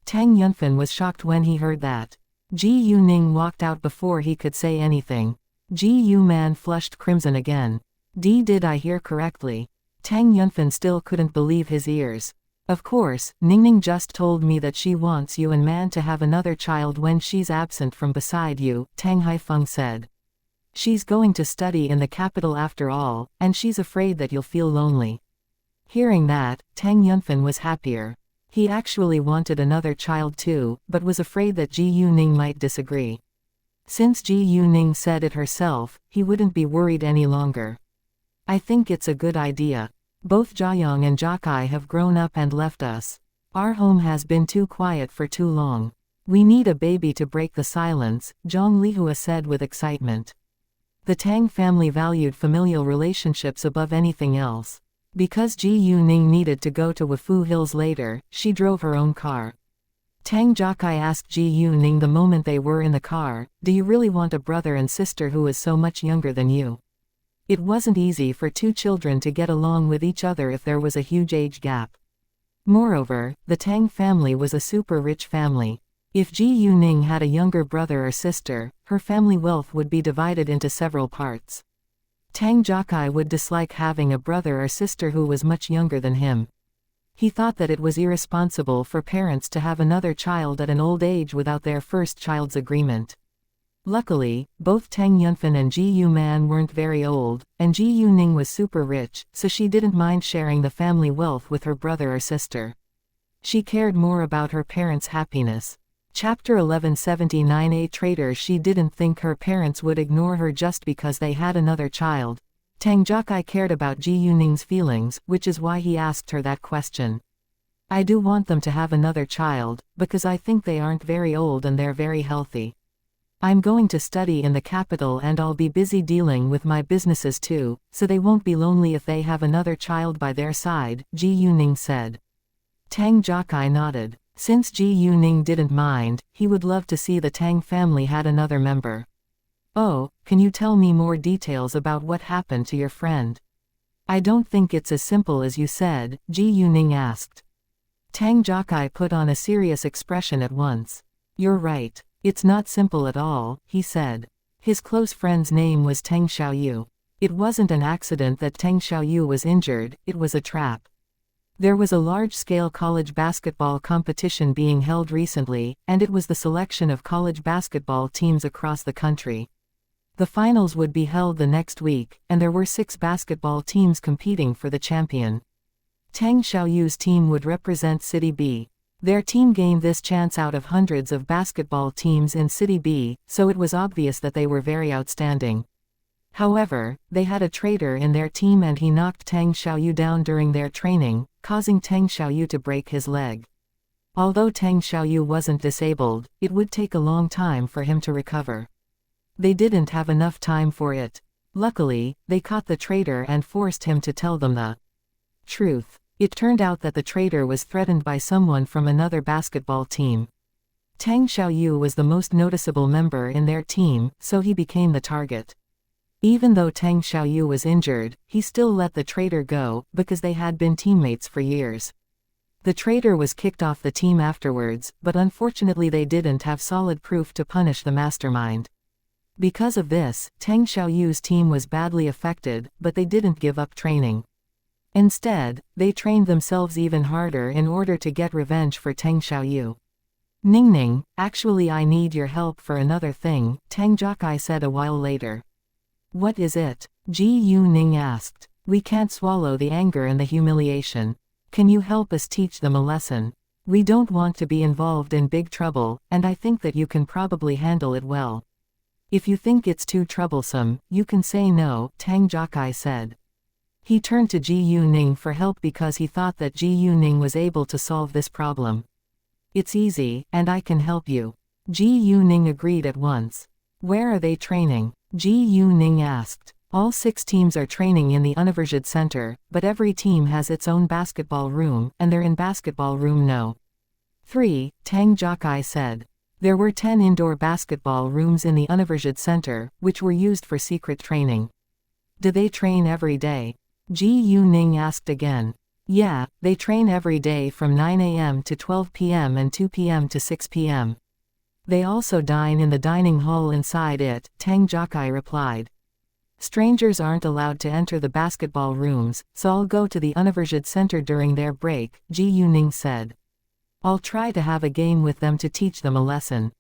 Tang Yunfan was shocked when he heard that. Ji Yuning walked out before he could say anything. Ji Yuman flushed crimson again. Did I hear correctly? Tang Yunfan still couldn't believe his ears. Of course, Ningning just told me that she wants you and Man to have another child when she's absent from beside you, Tang Haifeng said. She's going to study in the capital after all, and she's afraid that you'll feel lonely. Hearing that, Tang Yunfan was happier. He actually wanted another child too, but was afraid that Ji Yuning might disagree. Since Ji Yuning said it herself, he wouldn't be worried any longer. I think it's a good idea. Both Jiayong and Jiakai have grown up and left us. Our home has been too quiet for too long. We need a baby to break the silence, Zhang Lihua said with excitement. The Tang family valued familial relationships above anything else. Because Ji Yuning needed to go to Wufu Hills later, she drove her own car. Tang Jiakai asked Ji Yuning the moment they were in the car, "Do you really want a brother and sister who is so much younger than you?" It wasn't easy for two children to get along with each other if there was a huge age gap. Moreover, the Tang family was a super rich family. If Ji Yuning had a younger brother or sister, her family wealth would be divided into several parts. Tang Jiakai would dislike having a brother or sister who was much younger than him. He thought that it was irresponsible for parents to have another child at an old age without their first child's agreement. Luckily, both Tang Yunfan and Ji Yuman weren't very old, and Ji Yuning was super rich, so she didn't mind sharing the family wealth with her brother or sister. She cared more about her parents' happiness. Chapter 1179. A traitor. She didn't think her parents would ignore her just because they had another child. Tang Jiakai cared about Ji Yuning's feelings, which is why he asked her that question. "I do want them to have another child, because I think they aren't very old and they're very healthy. I'm going to study in the capital and I'll be busy dealing with my businesses too, so they won't be lonely if they have another child by their side," Ji Yuning said. Tang Jiakai nodded. Since Ji Yuning didn't mind, he would love to see the Tang family had another member. "Oh, can you tell me more details about what happened to your friend?" "I don't think it's as simple as you said," Ji Yuning asked. Tang Jiakai put on a serious expression at once. "You're right. It's not simple at all," he said. His close friend's name was Tang Xiaoyu. It wasn't an accident that Tang Xiaoyu was injured, it was a trap. There was a large-scale college basketball competition being held recently, and it was the selection of college basketball teams across the country. The finals would be held the next week, and there were 6 basketball teams competing for the champion. Tang Xiaoyu's team would represent City B. Their team gained this chance out of hundreds of basketball teams in City B, so it was obvious that they were very outstanding. However, they had a traitor in their team and he knocked Tang Xiaoyu down during their training, causing Tang Xiaoyu to break his leg. Although Tang Xiaoyu wasn't disabled, it would take a long time for him to recover. They didn't have enough time for it. Luckily, they caught the traitor and forced him to tell them the truth. It turned out that the traitor was threatened by someone from another basketball team. Tang Xiaoyu was the most noticeable member in their team, so he became the target. Even though Tang Xiaoyu was injured, he still let the traitor go, because they had been teammates for years. The traitor was kicked off the team afterwards, but unfortunately they didn't have solid proof to punish the mastermind. Because of this, Tang Xiaoyu's team was badly affected, but they didn't give up training. Instead, they trained themselves even harder in order to get revenge for Tang Xiaoyu. "Ningning, actually I need your help for another thing," Tang Jiakai said a while later. "What is it?" Ji Yuning asked. "We can't swallow the anger and the humiliation. Can you help us teach them a lesson? We don't want to be involved in big trouble, and I think that you can probably handle it well. If you think it's too troublesome, you can say no," Tang Jiakai said. He turned to Ji Yuning for help because he thought that Ji Yuning was able to solve this problem. "It's easy, and I can help you." Ji Yuning agreed at once. "Where are they training?" Ji Yuning asked. "All 6 teams are training in the Underworld Center, but every team has its own basketball room, and they're in basketball room No. 3, Tang Jiakai said. There were 10 indoor basketball rooms in the Underworld Center, which were used for secret training. "Do they train every day?" Ji Yuning asked again. "Yeah, they train every day from 9 a.m. to 12 p.m. and 2 p.m. to 6 p.m. They also dine in the dining hall inside it," Tang Jiakai replied. "Strangers aren't allowed to enter the basketball rooms, so I'll go to the Underworld Center during their break," Ji Yuning said. "I'll try to have a game with them to teach them a lesson."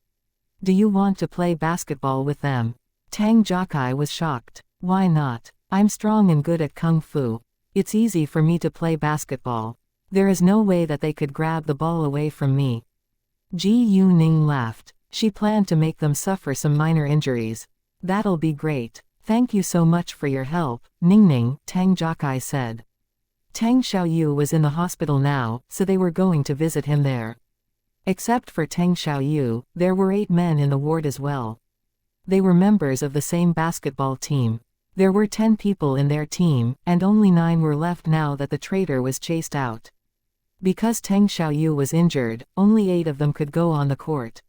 "Do you want to play basketball with them?" Tang Jiakai was shocked. "Why not? I'm strong and good at kung fu. It's easy for me to play basketball. There is no way that they could grab the ball away from me." Ji Yuning laughed. She planned to make them suffer some minor injuries. "That'll be great. Thank you so much for your help, Ningning," Tang Jiakai said. Tang Xiaoyu was in the hospital now, so they were going to visit him there. Except for Tang Xiaoyu, there were 8 men in the ward as well. They were members of the same basketball team. There were 10 people in their team, and only 9 were left now that the traitor was chased out. Because Tang Xiaoyu was injured, only 8 of them could go on the court.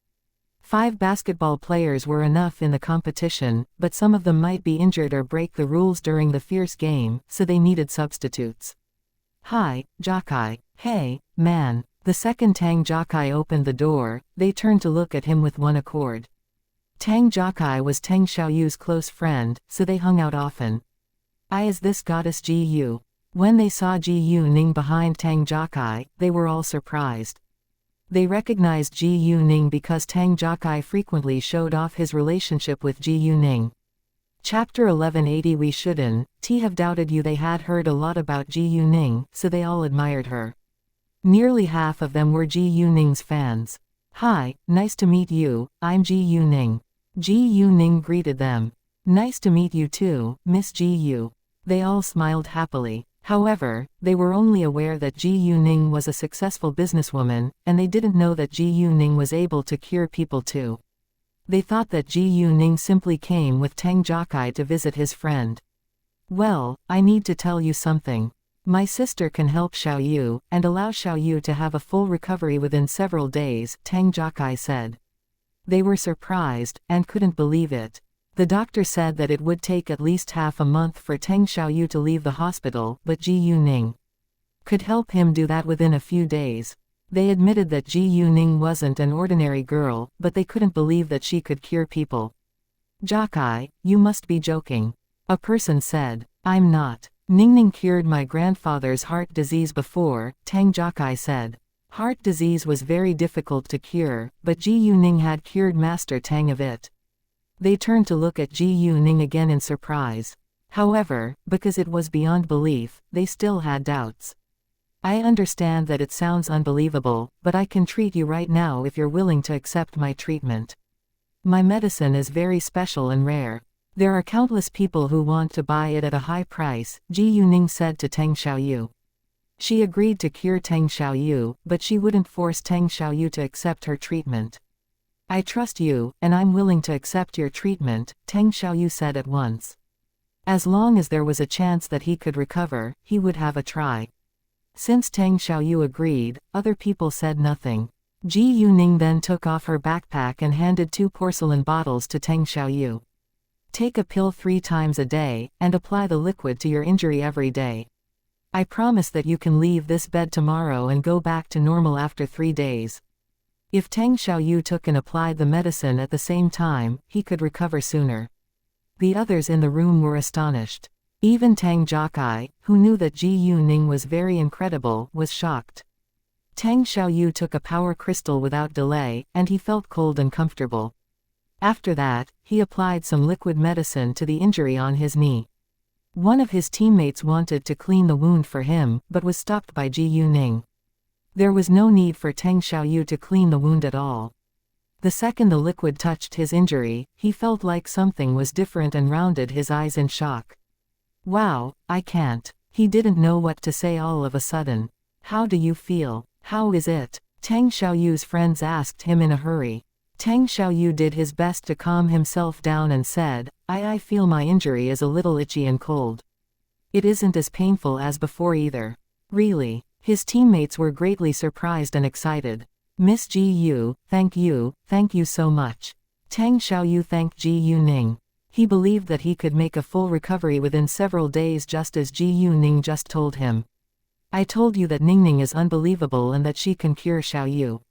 5 basketball players were enough in the competition, but some of them might be injured or break the rules during the fierce game, so they needed substitutes. Hi, Jakai. Hey, man. The second Tang Jakai opened the door, they turned to look at him with one accord. Tang Jakai was Tang Xiaoyu's close friend, so they hung out often. Is this goddess Ji Yu? When they saw Ji Yu Ning behind Tang Jakai, they were all surprised. They recognized Ji Yu Ning because Tang Jakai frequently showed off his relationship with Ji Yu Ning. Chapter 1180 We shouldn't have doubted you. They had heard a lot about Ji Yu Ning, so they all admired her. Nearly half of them were Ji Yu Ning's fans. Hi, nice to meet you, I'm Ji Yu Ning. Ji Yu Ning greeted them. Nice to meet you too, Miss Ji Yu. They all smiled happily. However, they were only aware that Ji Yu Ning was a successful businesswoman, and they didn't know that Ji Yu Ning was able to cure people too. They thought that Ji Yu Ning simply came with Tang Jakai to visit his friend. Well, I need to tell you something. My sister can help Xiaoyu, and allow Xiaoyu to have a full recovery within several days, Tang Jakai said. They were surprised, and couldn't believe it. The doctor said that it would take at least half a month for Tang Xiaoyu to leave the hospital, but Ji Yu Ning could help him do that within a few days. They admitted that Ji Yu Ning wasn't an ordinary girl, but they couldn't believe that she could cure people. Jakai, you must be joking. A person said. I'm not. Ningning cured my grandfather's heart disease before, Tang Jakai said. Heart disease was very difficult to cure, but Ji Yu Ning had cured Master Tang of it. They turned to look at Ji Yu Ning again in surprise. However, because it was beyond belief, they still had doubts. I understand that it sounds unbelievable, but I can treat you right now if you're willing to accept my treatment. My medicine is very special and rare. There are countless people who want to buy it at a high price, Ji Yu Ning said to Tang Xiaoyu. She agreed to cure Tang Xiaoyu, but she wouldn't force Tang Xiaoyu to accept her treatment. I trust you, and I'm willing to accept your treatment, Tang Xiaoyu said at once. As long as there was a chance that he could recover, he would have a try. Since Tang Xiaoyu agreed, other people said nothing. Ji Yu Ning then took off her backpack and handed 2 porcelain bottles to Tang Xiaoyu. Take a pill 3 times a day, and apply the liquid to your injury every day. I promise that you can leave this bed tomorrow and go back to normal after 3 days. If Tang Xiaoyu took and applied the medicine at the same time, he could recover sooner. The others in the room were astonished. Even Tang Jakai, who knew that Ji Yu Ning was very incredible, was shocked. Tang Xiaoyu took a power crystal without delay, and he felt cold and comfortable. After that, he applied some liquid medicine to the injury on his knee. One of his teammates wanted to clean the wound for him, but was stopped by Ji Yu Ning. There was no need for Tang Xiaoyu to clean the wound at all. The second the liquid touched his injury, he felt like something was different and rounded his eyes in shock. Wow, I can't. He didn't know what to say all of a sudden. How do you feel? How is it? Tang Xiaoyu's friends asked him in a hurry. Tang Xiaoyu did his best to calm himself down and said, I feel my injury is a little itchy and cold. It isn't as painful as before either. Really? His teammates were greatly surprised and excited. Miss Ji Yu, thank you so much. Tang Xiaoyu thanked Ji Yu Ning. He believed that he could make a full recovery within several days just as Ji Yu Ning just told him. I told you that Ningning is unbelievable and that she can cure Xiaoyu.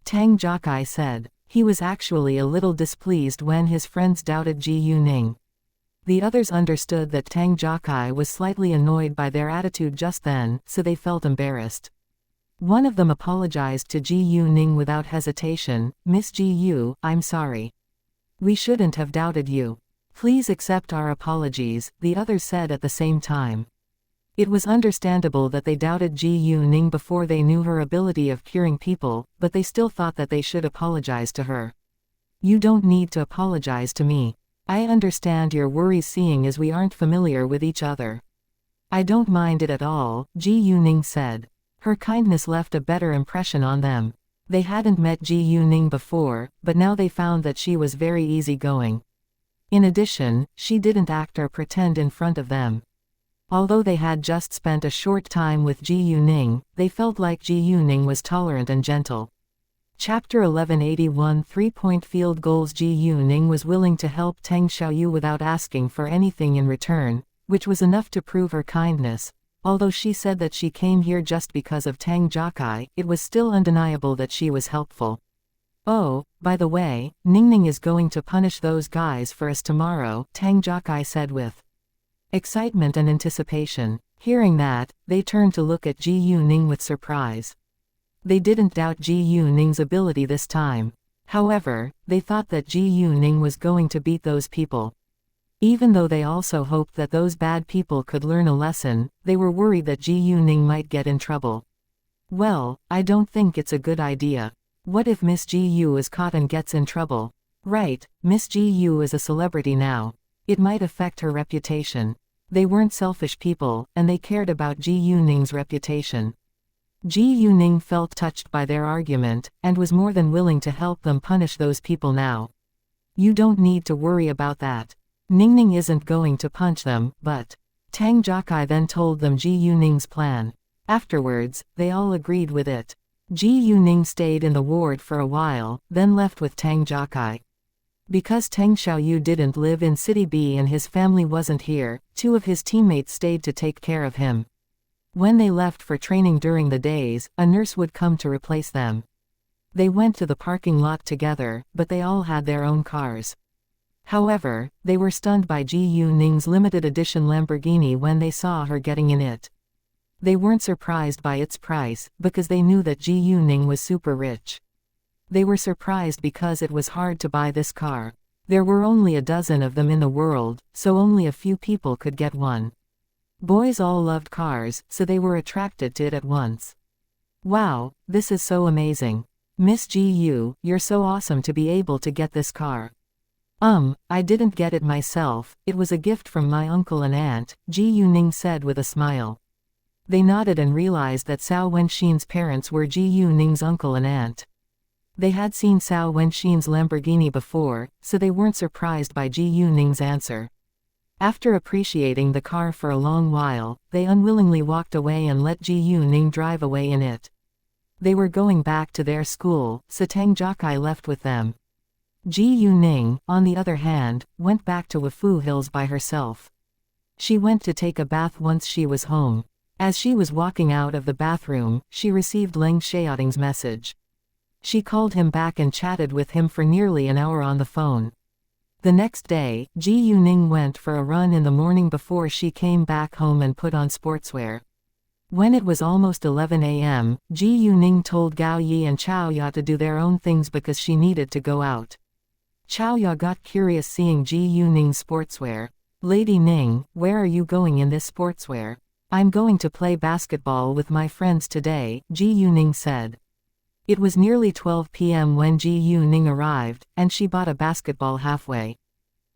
Tang Jakai said. He was actually a little displeased when his friends doubted Ji Yu Ning. The others understood that Tang Jakai was slightly annoyed by their attitude just then, so they felt embarrassed. One of them apologized to Ji Yu Ning without hesitation. Miss Ji Yu, I'm sorry. We shouldn't have doubted you. Please accept our apologies, the others said at the same time. It was understandable that they doubted Ji Yu Ning before they knew her ability of curing people, but they still thought that they should apologize to her. You don't need to apologize to me. I understand your worries seeing as we aren't familiar with each other. I don't mind it at all, Ji Yu Ning said. Her kindness left a better impression on them. They hadn't met Ji Yu Ning before, but now they found that she was very easygoing. In addition, she didn't act or pretend in front of them. Although they had just spent a short time with Ji Yuning, they felt like Ji Yuning was tolerant and gentle. Chapter 1181 3-point field goals. Ji Yuning was willing to help Tang Xiaoyu without asking for anything in return, which was enough to prove her kindness. Although she said that she came here just because of Tang Jiakai, it was still undeniable that she was helpful. Oh, by the way, Ningning is going to punish those guys for us tomorrow, Tang Jiakai said with excitement and anticipation. Hearing that, they turned to look at Ji Yuning with surprise. They didn't doubt Ji Yuning's ability this time. However, they thought that Ji Yuning was going to beat those people. Even though they also hoped that those bad people could learn a lesson, they were worried that Ji Yuning might get in trouble. Well, I don't think it's a good idea. What if Miss Ji Yu is caught and gets in trouble? Right, Miss Ji Yu is a celebrity now. It might affect her reputation. They weren't selfish people, and they cared about Ji Yuning's reputation. Ji Yuning felt touched by their argument, and was more than willing to help them punish those people now. You don't need to worry about that. Ningning isn't going to punch them, but Tang Jiakai then told them Ji Yuning's plan. Afterwards, they all agreed with it. Ji Yuning stayed in the ward for a while, then left with Tang Jiakai. Because Tang Xiaoyu didn't live in City B and his family wasn't here, 2 of his teammates stayed to take care of him. When they left for training during the days, a nurse would come to replace them. They went to the parking lot together, but they all had their own cars. However, they were stunned by Ji Yuning's limited edition Lamborghini when they saw her getting in it. They weren't surprised by its price, because they knew that Ji Yuning was super rich. They were surprised because it was hard to buy this car. There were only a dozen of them in the world, so only a few people could get one. Boys all loved cars, so they were attracted to it at once. Wow, this is so amazing. Miss Ji Yu, you're so awesome to be able to get this car. I didn't get it myself, it was a gift from my uncle and aunt, Ji Yuning said with a smile. They nodded and realized that Cao Wenxin's parents were Ji Yuning's uncle and aunt. They had seen Cao Wenxin's Lamborghini before, so they weren't surprised by Ji Yuning's answer. After appreciating the car for a long while, they unwillingly walked away and let Ji Yuning drive away in it. They were going back to their school, so Tang Jiakai left with them. Ji Yuning, on the other hand, went back to Wufu Hills by herself. She went to take a bath once she was home. As she was walking out of the bathroom, she received Leng Xiaoting's message. She called him back and chatted with him for nearly an hour on the phone. The next day, Ji Yuning went for a run in the morning before she came back home and put on sportswear. When it was almost 11 a.m., Ji Yuning told Gao Yi and Chao Ya to do their own things because she needed to go out. Chao Ya got curious seeing Ji Yuning's sportswear. Lady Ning, where are you going in this sportswear? I'm going to play basketball with my friends today, Ji Yuning said. It was nearly 12 p.m. when Ji Yuning arrived, and she bought a basketball halfway.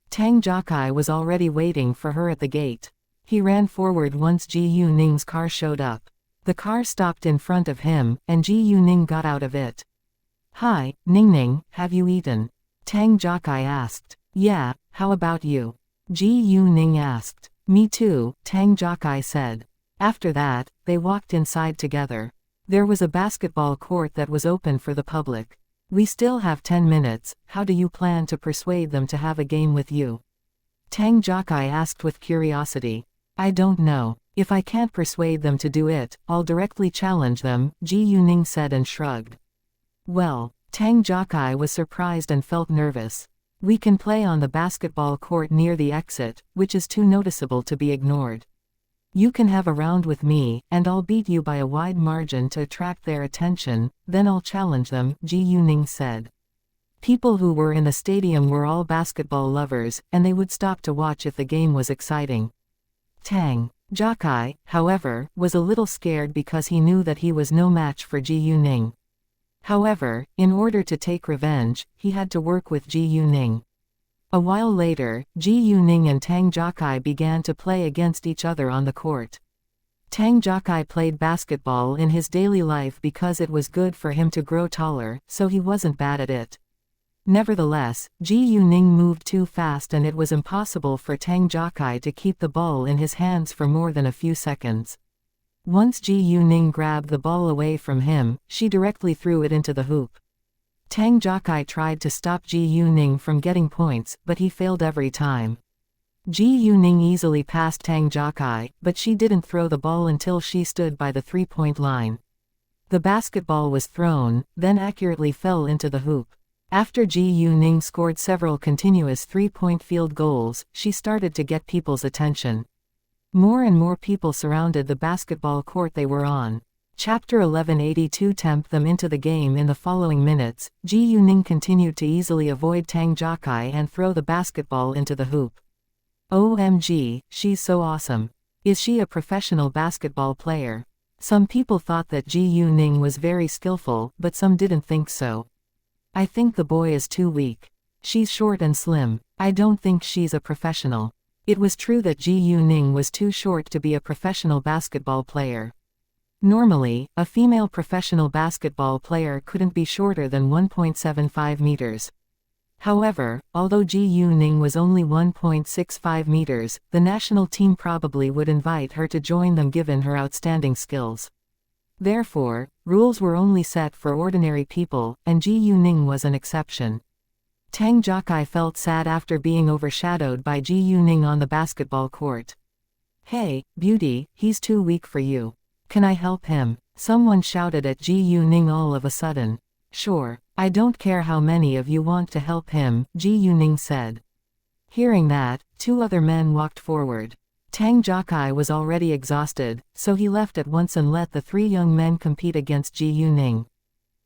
Tang Jiakai was already waiting for her at the gate. He ran forward once Ji Yuning's car showed up. The car stopped in front of him, and Ji Yuning got out of it. Hi, Ningning, have you eaten? Tang Jiakai asked. Yeah, how about you? Ji Yuning asked. Me too, Tang Jiakai said. After that, they walked inside together. There was a basketball court that was open for the public. We still have 10 minutes, how do you plan to persuade them to have a game with you? Tang Jiakai asked with curiosity. I don't know. If I can't persuade them to do it, I'll directly challenge them, Ji Yuning said and shrugged. Well, Tang Jiakai was surprised and felt nervous. We can play on the basketball court near the exit, which is too noticeable to be ignored. You can have a round with me, and I'll beat you by a wide margin to attract their attention, then I'll challenge them, Ji Yuning said. People who were in the stadium were all basketball lovers, and they would stop to watch if the game was exciting. Tang Jiakai, however, was a little scared because he knew that he was no match for Ji Yuning. However, in order to take revenge, he had to work with Ji Yuning. A while later, Ji Yuning and Tang Jiakai began to play against each other on the court. Tang Jiakai played basketball in his daily life because it was good for him to grow taller, so he wasn't bad at it. Nevertheless, Ji Yuning moved too fast and it was impossible for Tang Jiakai to keep the ball in his hands for more than a few seconds. Once Ji Yuning grabbed the ball away from him, she directly threw it into the hoop. Tang Jiakai tried to stop Ji Yuning from getting points, but he failed every time. Ji Yuning easily passed Tang Jiakai, but she didn't throw the ball until she stood by the three-point line. The basketball was thrown, then accurately fell into the hoop. After Ji Yuning scored several continuous three-point field goals, she started to get people's attention. More and more people surrounded the basketball court they were on. Chapter 1182 tempt them into the game. In the following minutes, Ji Yuning continued to easily avoid Tang Jiakai and throw the basketball into the hoop. OMG, she's so awesome. Is she a professional basketball player? Some people thought that Ji Yuning was very skillful, but some didn't think so. I think the boy is too weak. She's short and slim. I don't think she's a professional. It was true that Ji Yuning was too short to be a professional basketball player. Normally, a female professional basketball player couldn't be shorter than 1.75 meters. However, although Ji Yuning was only 1.65 meters, the national team probably would invite her to join them given her outstanding skills. Therefore, rules were only set for ordinary people, and Ji Yuning was an exception. Tang Jiakai felt sad after being overshadowed by Ji Yuning on the basketball court. Hey, beauty, he's too weak for you. Can I help him? Someone shouted at Ji Yuning all of a sudden. Sure, I don't care how many of you want to help him, Ji Yuning said. Hearing that, two other men walked forward. Tang Jiakai was already exhausted, so he left at once and let the three young men compete against Ji Yuning.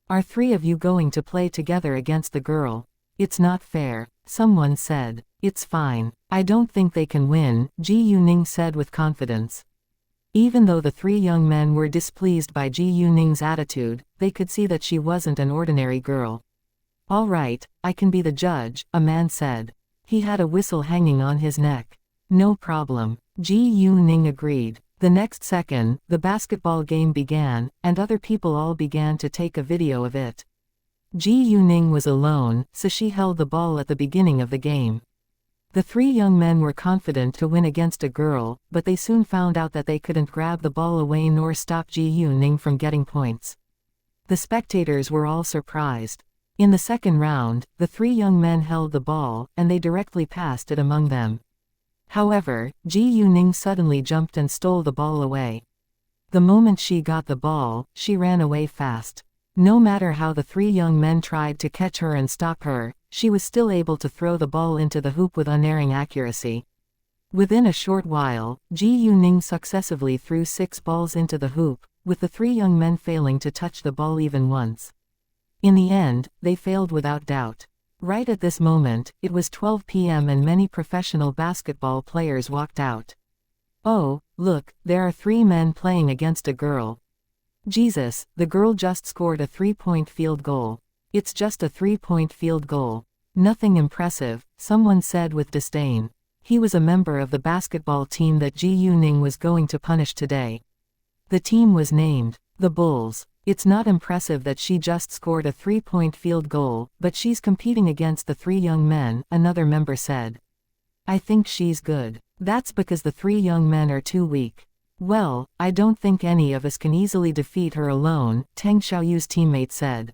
Are three of you going to play together against the girl? It's not fair, someone said. It's fine. I don't think they can win, Ji Yuning said with confidence. Even though the three young men were displeased by Ji Yuning's attitude, they could see that she wasn't an ordinary girl. All right, I can be the judge, a man said. He had a whistle hanging on his neck. No problem. Ji Yuning agreed. The next second, the basketball game began, and other people all began to take a video of it. Ji Yuning was alone, so she held the ball at the beginning of the game. The three young men were confident to win against a girl, but they soon found out that they couldn't grab the ball away nor stop Ji Yuning from getting points. The spectators were all surprised. In the second round, the three young men held the ball, and they directly passed it among them. However, Ji Yuning suddenly jumped and stole the ball away. The moment she got the ball, she ran away fast. No matter how the three young men tried to catch her and stop her, she was still able to throw the ball into the hoop with unerring accuracy. Within a short while, Ji Yuning successively threw 6 balls into the hoop, with the three young men failing to touch the ball even once. In the end, they failed without doubt. Right at this moment, it was 12 p.m. and many professional basketball players walked out. Oh, look, there are 3 men playing against a girl. Jesus, the girl just scored a 3-point field goal. It's just a 3-point field goal. Nothing impressive, someone said with disdain. He was a member of the basketball team that Ji Yuning was going to punish today. The team was named the Bulls. It's not impressive that she just scored a 3-point field goal, but she's competing against the 3 young men, another member said. I think she's good. That's because the 3 young men are too weak. Well, I don't think any of us can easily defeat her alone, Tang Xiaoyu's teammate said.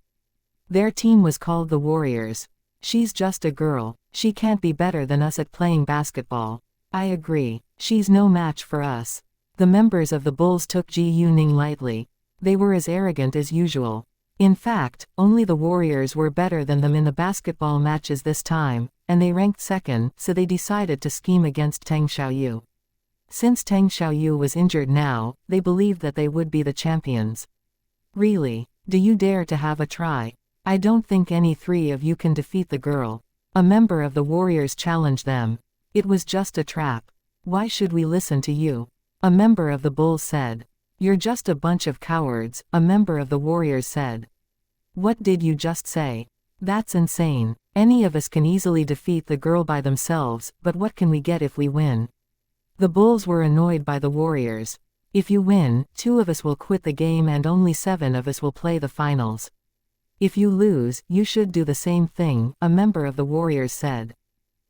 Their team was called the Warriors. She's just a girl. She can't be better than us at playing basketball. I agree. She's no match for us. The members of the Bulls took Ji Yuning lightly. They were as arrogant as usual. In fact, only the Warriors were better than them in the basketball matches this time, and they ranked second, so they decided to scheme against Tang Xiaoyu. Since Tang Xiaoyu was injured now, they believed that they would be the champions. Really? Do you dare to have a try? I don't think any 3 of you can defeat the girl. A member of the Warriors challenged them. It was just a trap. Why should we listen to you? A member of the Bulls said. You're just a bunch of cowards, a member of the Warriors said. What did you just say? That's insane. Any of us can easily defeat the girl by themselves, but what can we get if we win? The Bulls were annoyed by the Warriors. If you win, 2 of us will quit the game and only 7 of us will play the finals. If you lose, you should do the same thing, a member of the warriors said.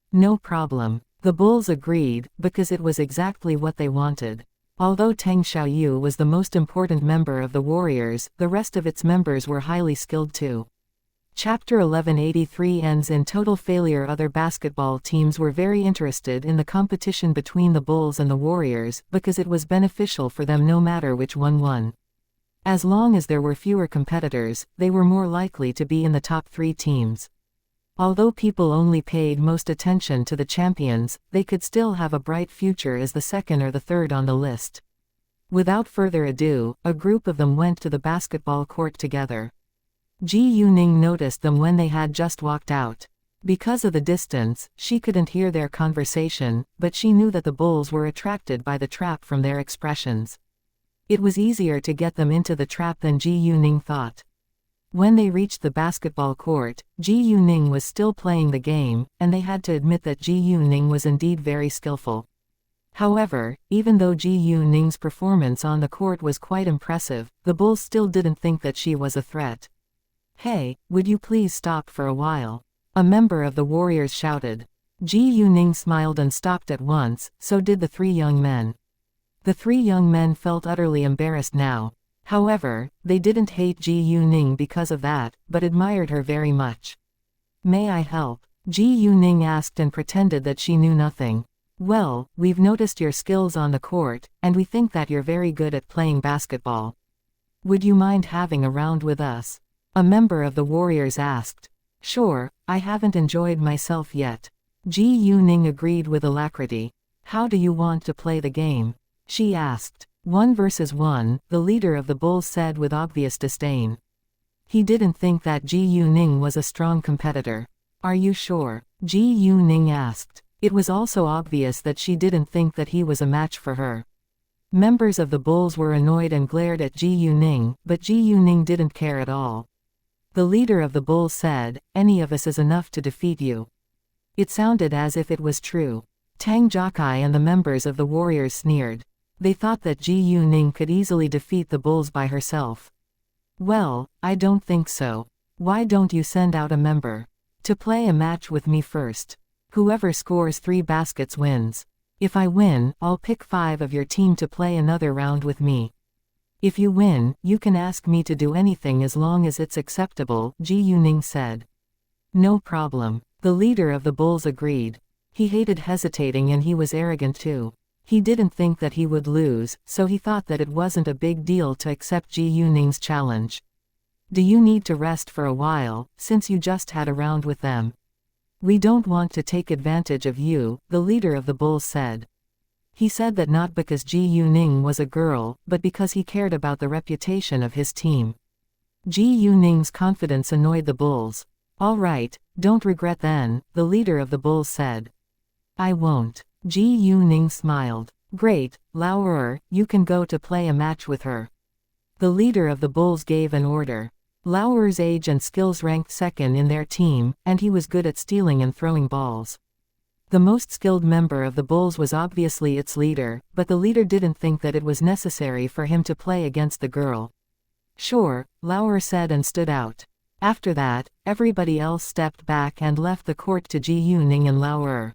No problem. The bulls agreed, because it was exactly what they wanted. Although Tang Xiaoyu was the most important member of the warriors, the rest of its members were highly skilled too. Chapter 1183 ends in total failure. Other basketball teams were very interested in the competition between the bulls and the warriors, because it was beneficial for them no matter which one won. As long as there were fewer competitors, they were more likely to be in the top 3 teams. Although people only paid most attention to the champions, they could still have a bright future as the second or the third on the list. Without further ado, a group of them went to the basketball court together. Ji Yuning noticed them when they had just walked out. Because of the distance, she couldn't hear their conversation, but she knew that the bulls were attracted by the trap from their expressions. It was easier to get them into the trap than Ji Yuning thought. When they reached the basketball court, Ji Yuning was still playing the game, and they had to admit that Ji Yuning was indeed very skillful. However, even though Ji Yuning's performance on the court was quite impressive, the bulls still didn't think that she was a threat. "Hey, would you please stop for a while?" a member of the warriors shouted. Ji Yuning smiled and stopped at once, so did the 3 young men. The 3 young men felt utterly embarrassed now. However, they didn't hate Ji Yuning because of that, but admired her very much. "May I help?" Ji Yuning asked and pretended that she knew nothing. "Well, we've noticed your skills on the court, and we think that you're very good at playing basketball. Would you mind having a round with us?" a member of the warriors asked. "Sure, I haven't enjoyed myself yet." Ji Yuning agreed with alacrity. "How do you want to play the game?" she asked. 1 versus 1, the leader of the bulls said with obvious disdain. He didn't think that Ji Yuning was a strong competitor. "Are you sure?" Ji Yuning asked. It was also obvious that she didn't think that he was a match for her. Members of the bulls were annoyed and glared at Ji Yuning, but Ji Yuning didn't care at all. The leader of the bulls said, "Any of us is enough to defeat you." It sounded as if it was true. Tang Jokai and the members of the warriors sneered. They thought that Ji Yuning could easily defeat the bulls by herself. "Well, I don't think so. Why don't you send out a member to play a match with me first? Whoever scores 3 baskets wins. If I win, I'll pick 5 of your team to play another round with me. If you win, you can ask me to do anything as long as it's acceptable," Ji Yuning said. "No problem." The leader of the bulls agreed. He hated hesitating and he was arrogant too. He didn't think that he would lose, so he thought that it wasn't a big deal to accept Ji Yuning's challenge. "Do you need to rest for a while, since you just had a round with them?" "We don't want to take advantage of you," the leader of the bulls said. He said that not because Ji Yuning was a girl, but because he cared about the reputation of his team. Ji Yuning's confidence annoyed the bulls. "All right, don't regret then," the leader of the bulls said. "I won't." Ji Yuning smiled. "Great, Lao you can go to play a match with her." The leader of the bulls gave an order. Lao age and skills ranked second in their team, and he was good at stealing and throwing balls. The most skilled member of the bulls was obviously its leader, but the leader didn't think that it was necessary for him to play against the girl. "Sure," Lao said and stood out. After that, everybody else stepped back and left the court to Ji Yuning and Lao.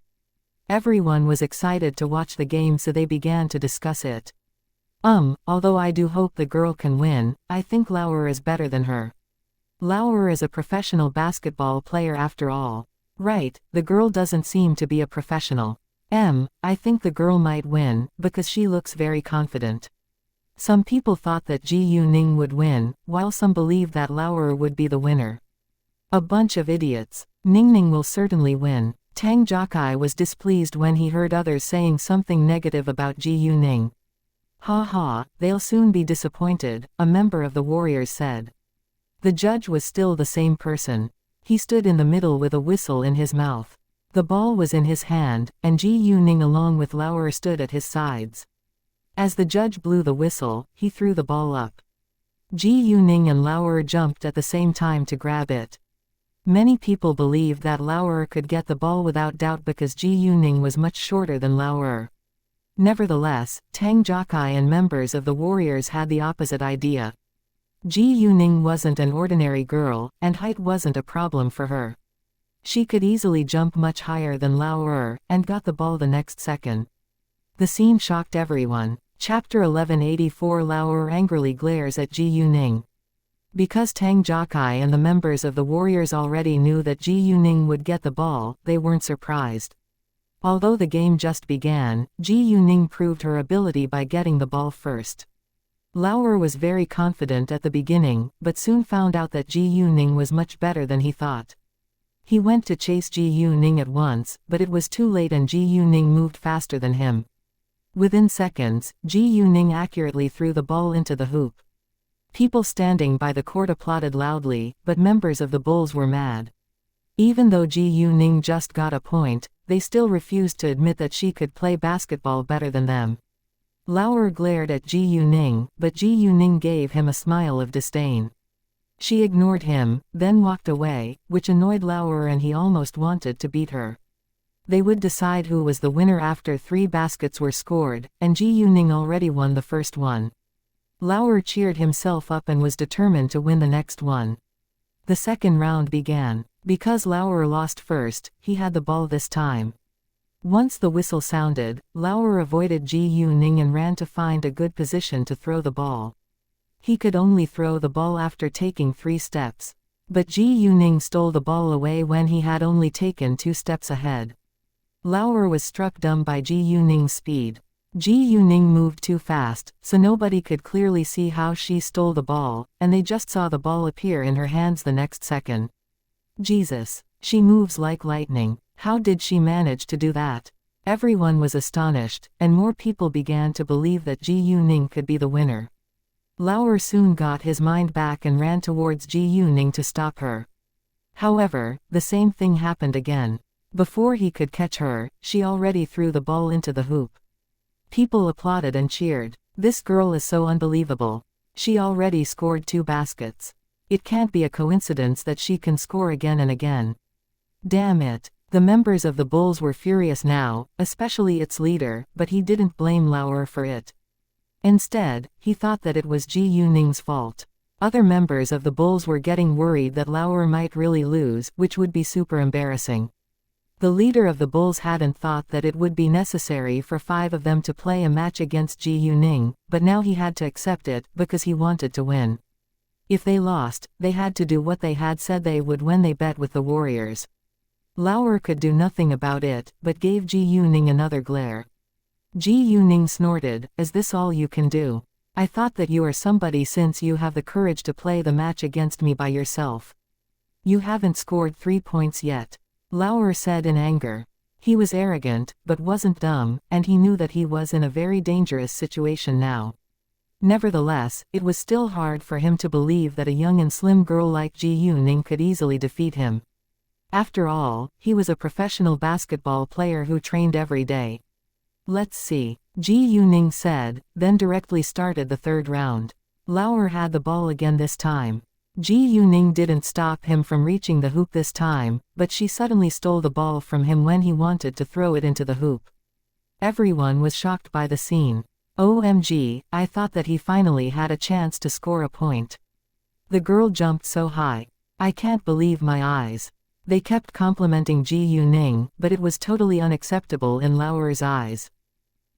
Everyone was excited to watch the game, so they began to discuss it. Although I do hope the girl can win, I think Lao is better than her. Lao is a professional basketball player after all. Right, the girl doesn't seem to be a professional. I think the girl might win, because she looks very confident." Some people thought that Ji Yuning would win, while some believed that Lao would be the winner. "A bunch of idiots. Ningning will certainly win." Tang Jokai was displeased when he heard others saying something negative about Ji Yuning. "Ha ha, they'll soon be disappointed," a member of the warriors said. The judge was still the same person. He stood in the middle with a whistle in his mouth. The ball was in his hand, and Ji Yuning along with Lao stood at his sides. As the judge blew the whistle, he threw the ball up. Ji Yuning and Lao jumped at the same time to grab it. Many people believed that Lao could get the ball without doubt because Ji Yuning was much shorter than Lao. Nevertheless, Tang Jokai and members of the warriors had the opposite idea. Ji Yuning wasn't an ordinary girl, and height wasn't a problem for her. She could easily jump much higher than Lao Er, and got the ball the next second. The scene shocked everyone. Chapter 1184 Lao Er angrily glares at Ji Yuning. Because Tang Jiakai and the members of the warriors already knew that Ji Yuning would get the ball, they weren't surprised. Although the game just began, Ji Yuning proved her ability by getting the ball first. Lao Er was very confident at the beginning, but soon found out that Ji Yuning was much better than he thought. He went to chase Ji Yuning at once, but it was too late and Ji Yuning moved faster than him. Within seconds, Ji Yuning accurately threw the ball into the hoop. People standing by the court applauded loudly, but members of the Bulls were mad. Even though Ji Yuning just got a point, they still refused to admit that she could play basketball better than them. Lao Er glared at Ji Yuning, but Ji Yuning gave him a smile of disdain. She ignored him, then walked away, which annoyed Lao Er and he almost wanted to beat her. They would decide who was the winner after 3 baskets were scored, and Ji Yuning already won the first one. Lao Er cheered himself up and was determined to win the next one. The second round began. Because Lao Er lost first, he had the ball this time. Once the whistle sounded, Lao Er avoided Ji Yuning and ran to find a good position to throw the ball. He could only throw the ball after taking 3 steps. But Ji Yuning stole the ball away when he had only taken 2 steps ahead. Lao Er was struck dumb by Ji Yuning's speed. Ji Yuning moved too fast, so nobody could clearly see how she stole the ball, and they just saw the ball appear in her hands the next second. Jesus, she moves like lightning. How did she manage to do that? Everyone was astonished, and more people began to believe that Ji Yuning could be the winner. Lao Er soon got his mind back and ran towards Ji Yuning to stop her. However, the same thing happened again. Before he could catch her, she already threw the ball into the hoop. People applauded and cheered. This girl is so unbelievable. She already scored 2 baskets. It can't be a coincidence that she can score again and again. Damn it. The members of the Bulls were furious now, especially its leader, but he didn't blame Lao Er for it. Instead, he thought that it was Ji Yuning's fault. Other members of the Bulls were getting worried that Lao Er might really lose, which would be super embarrassing. The leader of the Bulls hadn't thought that it would be necessary for 5 of them to play a match against Ji Yuning, but now he had to accept it, because he wanted to win. If they lost, they had to do what they had said they would when they bet with the Warriors. Lao Er could do nothing about it, but gave Ji Yuning another glare. Ji Yuning snorted, "Is this all you can do? I thought that you are somebody since you have the courage to play the match against me by yourself. You haven't scored 3 points yet," Lao Er said in anger. He was arrogant, but wasn't dumb, and he knew that he was in a very dangerous situation now. Nevertheless, it was still hard for him to believe that a young and slim girl like Ji Yuning could easily defeat him. After all, he was a professional basketball player who trained every day. "Let's see," Ji Yuning said, then directly started the third round. Lao Er had the ball again this time. Ji Yuning didn't stop him from reaching the hoop this time, but she suddenly stole the ball from him when he wanted to throw it into the hoop. Everyone was shocked by the scene. OMG, I thought that he finally had a chance to score a point. The girl jumped so high. I can't believe my eyes. They kept complimenting Ji Yuning, but it was totally unacceptable in Lao Er's eyes.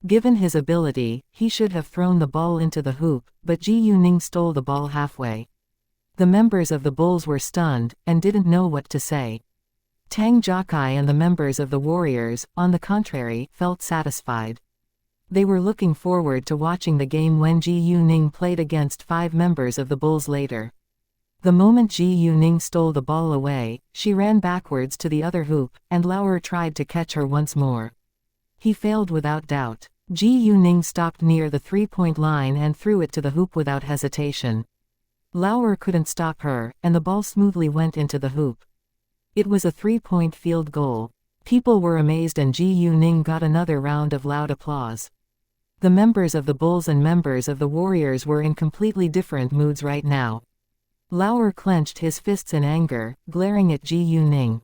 Given his ability, he should have thrown the ball into the hoop, but Ji Yuning stole the ball halfway. The members of the Bulls were stunned, and didn't know what to say. Tang Jiakai and the members of the Warriors, on the contrary, felt satisfied. They were looking forward to watching the game when Ji Yuning played against 5 members of the Bulls later. The moment Ji Yuning stole the ball away, she ran backwards to the other hoop, and Lao Er tried to catch her once more. He failed without doubt. Ji Yuning stopped near the 3-point line and threw it to the hoop without hesitation. Lao Er couldn't stop her, and the ball smoothly went into the hoop. It was a 3-point field goal. People were amazed and Ji Yuning got another round of loud applause. The members of the Bulls and members of the Warriors were in completely different moods right now. Lao Er clenched his fists in anger, glaring at Ji Yuning.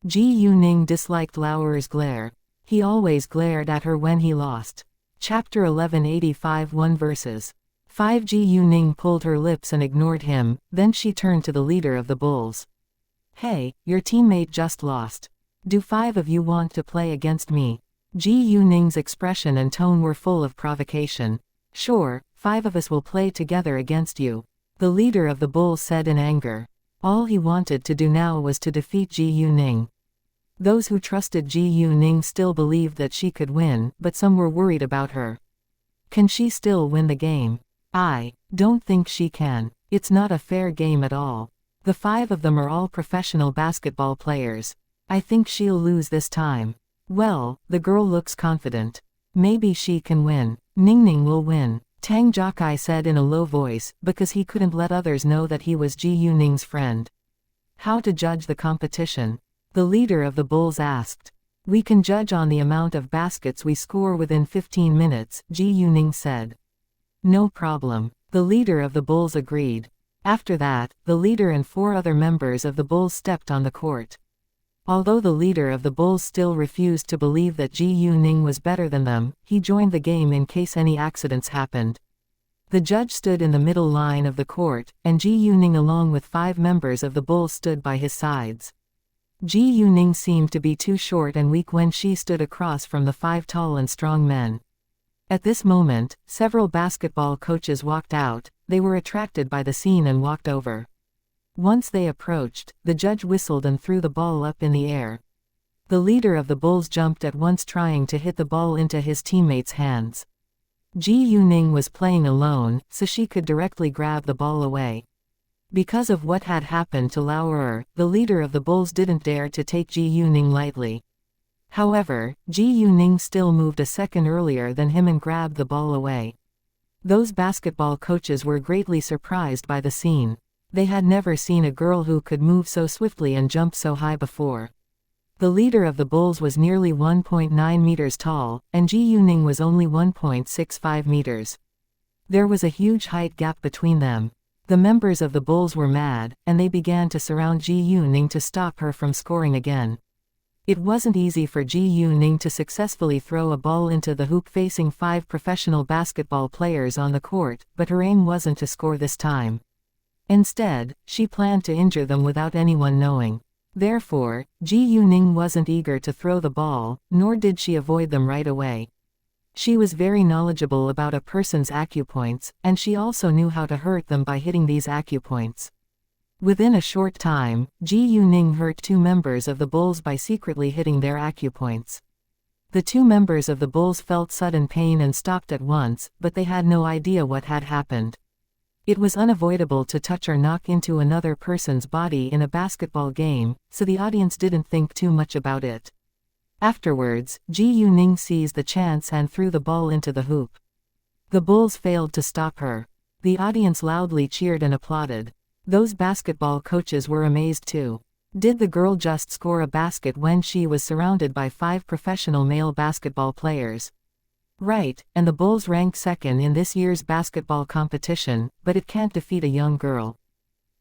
Ji Yuning disliked Lao Er's glare. He always glared at her when he lost. Chapter 1185 1 verses 5 Ji Yuning pulled her lips and ignored him, then she turned to the leader of the bulls. Hey, your teammate just lost. Do 5 of you want to play against me? Ji Yuning's expression and tone were full of provocation. Sure, 5 of us will play together against you, the leader of the bulls said in anger. All he wanted to do now was to defeat Ji Yuning. Those who trusted Ji Yuning still believed that she could win, but some were worried about her. Can she still win the game? I don't think she can. It's not a fair game at all. The 5 of them are all professional basketball players. I think she'll lose this time. Well, the girl looks confident. Maybe she can win. Ningning will win, Tang Jokai said in a low voice, because he couldn't let others know that he was Ji Yuning's friend. How to judge the competition? The leader of the bulls asked. We can judge on the amount of baskets we score within 15 minutes, Ji Yuning said. No problem. The leader of the bulls agreed. After that, the leader and 4 other members of the bulls stepped on the court. Although the leader of the bulls still refused to believe that Ji Yuning was better than them, he joined the game in case any accidents happened. The judge stood in the middle line of the court, and Ji Yuning along with 5 members of the bulls stood by his sides. Ji Yuning seemed to be too short and weak when she stood across from the 5 tall and strong men. At this moment, several basketball coaches walked out. They were attracted by the scene and walked over. Once they approached, the judge whistled and threw the ball up in the air. The leader of the bulls jumped at once trying to hit the ball into his teammates' hands. Ji Yuning was playing alone, so she could directly grab the ball away. Because of what had happened to Lao, the leader of the bulls didn't dare to take Ji Yuning lightly. However, Ji Yuning still moved a second earlier than him and grabbed the ball away. Those basketball coaches were greatly surprised by the scene. They had never seen a girl who could move so swiftly and jump so high before. The leader of the bulls was nearly 1.9 meters tall, and Ji Yuning was only 1.65 meters. There was a huge height gap between them. The members of the bulls were mad, and they began to surround Ji Yuning to stop her from scoring again. It wasn't easy for Ji Yuning to successfully throw a ball into the hoop facing 5 professional basketball players on the court, but her aim wasn't to score this time. Instead, she planned to injure them without anyone knowing. Therefore, Ji Yuning wasn't eager to throw the ball, nor did she avoid them right away. She was very knowledgeable about a person's acupoints, and she also knew how to hurt them by hitting these acupoints. Within a short time, Ji Yuning hurt 2 members of the bulls by secretly hitting their acupoints. The 2 members of the bulls felt sudden pain and stopped at once, but they had no idea what had happened. It was unavoidable to touch or knock into another person's body in a basketball game, so the audience didn't think too much about it. Afterwards, Ji Yuning seized the chance and threw the ball into the hoop. The bulls failed to stop her. The audience loudly cheered and applauded. Those basketball coaches were amazed too. Did the girl just score a basket when she was surrounded by 5 professional male basketball players? Right, and the bulls ranked second in this year's basketball competition, but it can't defeat a young girl.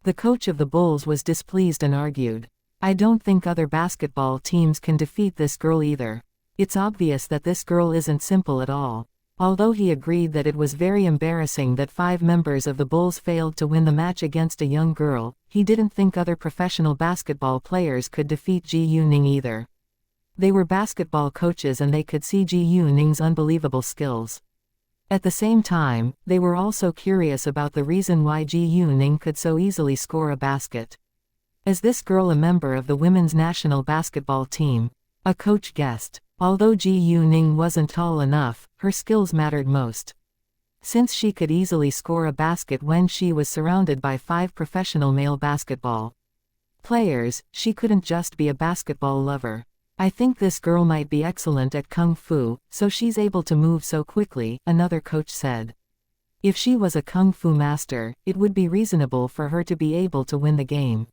The coach of the bulls was displeased and argued. I don't think other basketball teams can defeat this girl either. It's obvious that this girl isn't simple at all. Although he agreed that it was very embarrassing that 5 members of the bulls failed to win the match against a young girl, he didn't think other professional basketball players could defeat Ji Yuning either. They were basketball coaches and they could see Ji Yuning's unbelievable skills. At the same time, they were also curious about the reason why Ji Yuning could so easily score a basket. Is this girl a member of the women's national basketball team? A coach guessed. Although Ji Yuning wasn't tall enough, her skills mattered most. Since she could easily score a basket when she was surrounded by 5 professional male basketball players, she couldn't just be a basketball lover. I think this girl might be excellent at kung fu, so she's able to move so quickly, another coach said. If she was a kung fu master, it would be reasonable for her to be able to win the game.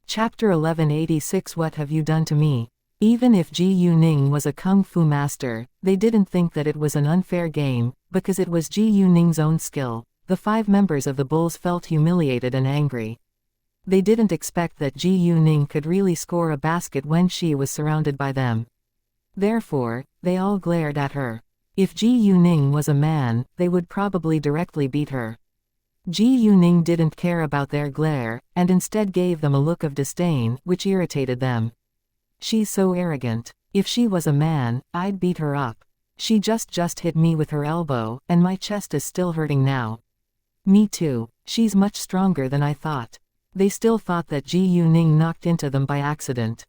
Chapter 1186 What have you done to me? Even if Ji Yuning was a kung fu master, they didn't think that it was an unfair game, because it was Ji Yuning's own skill. The 5 members of the bulls felt humiliated and angry. They didn't expect that Ji Yuning could really score a basket when she was surrounded by them. Therefore, they all glared at her. If Ji Yuning was a man, they would probably directly beat her. Ji Yuning didn't care about their glare, and instead gave them a look of disdain, which irritated them. She's so arrogant. If she was a man, I'd beat her up. She just hit me with her elbow, and my chest is still hurting now. Me too. She's much stronger than I thought. They still thought that Ji Yuning knocked into them by accident.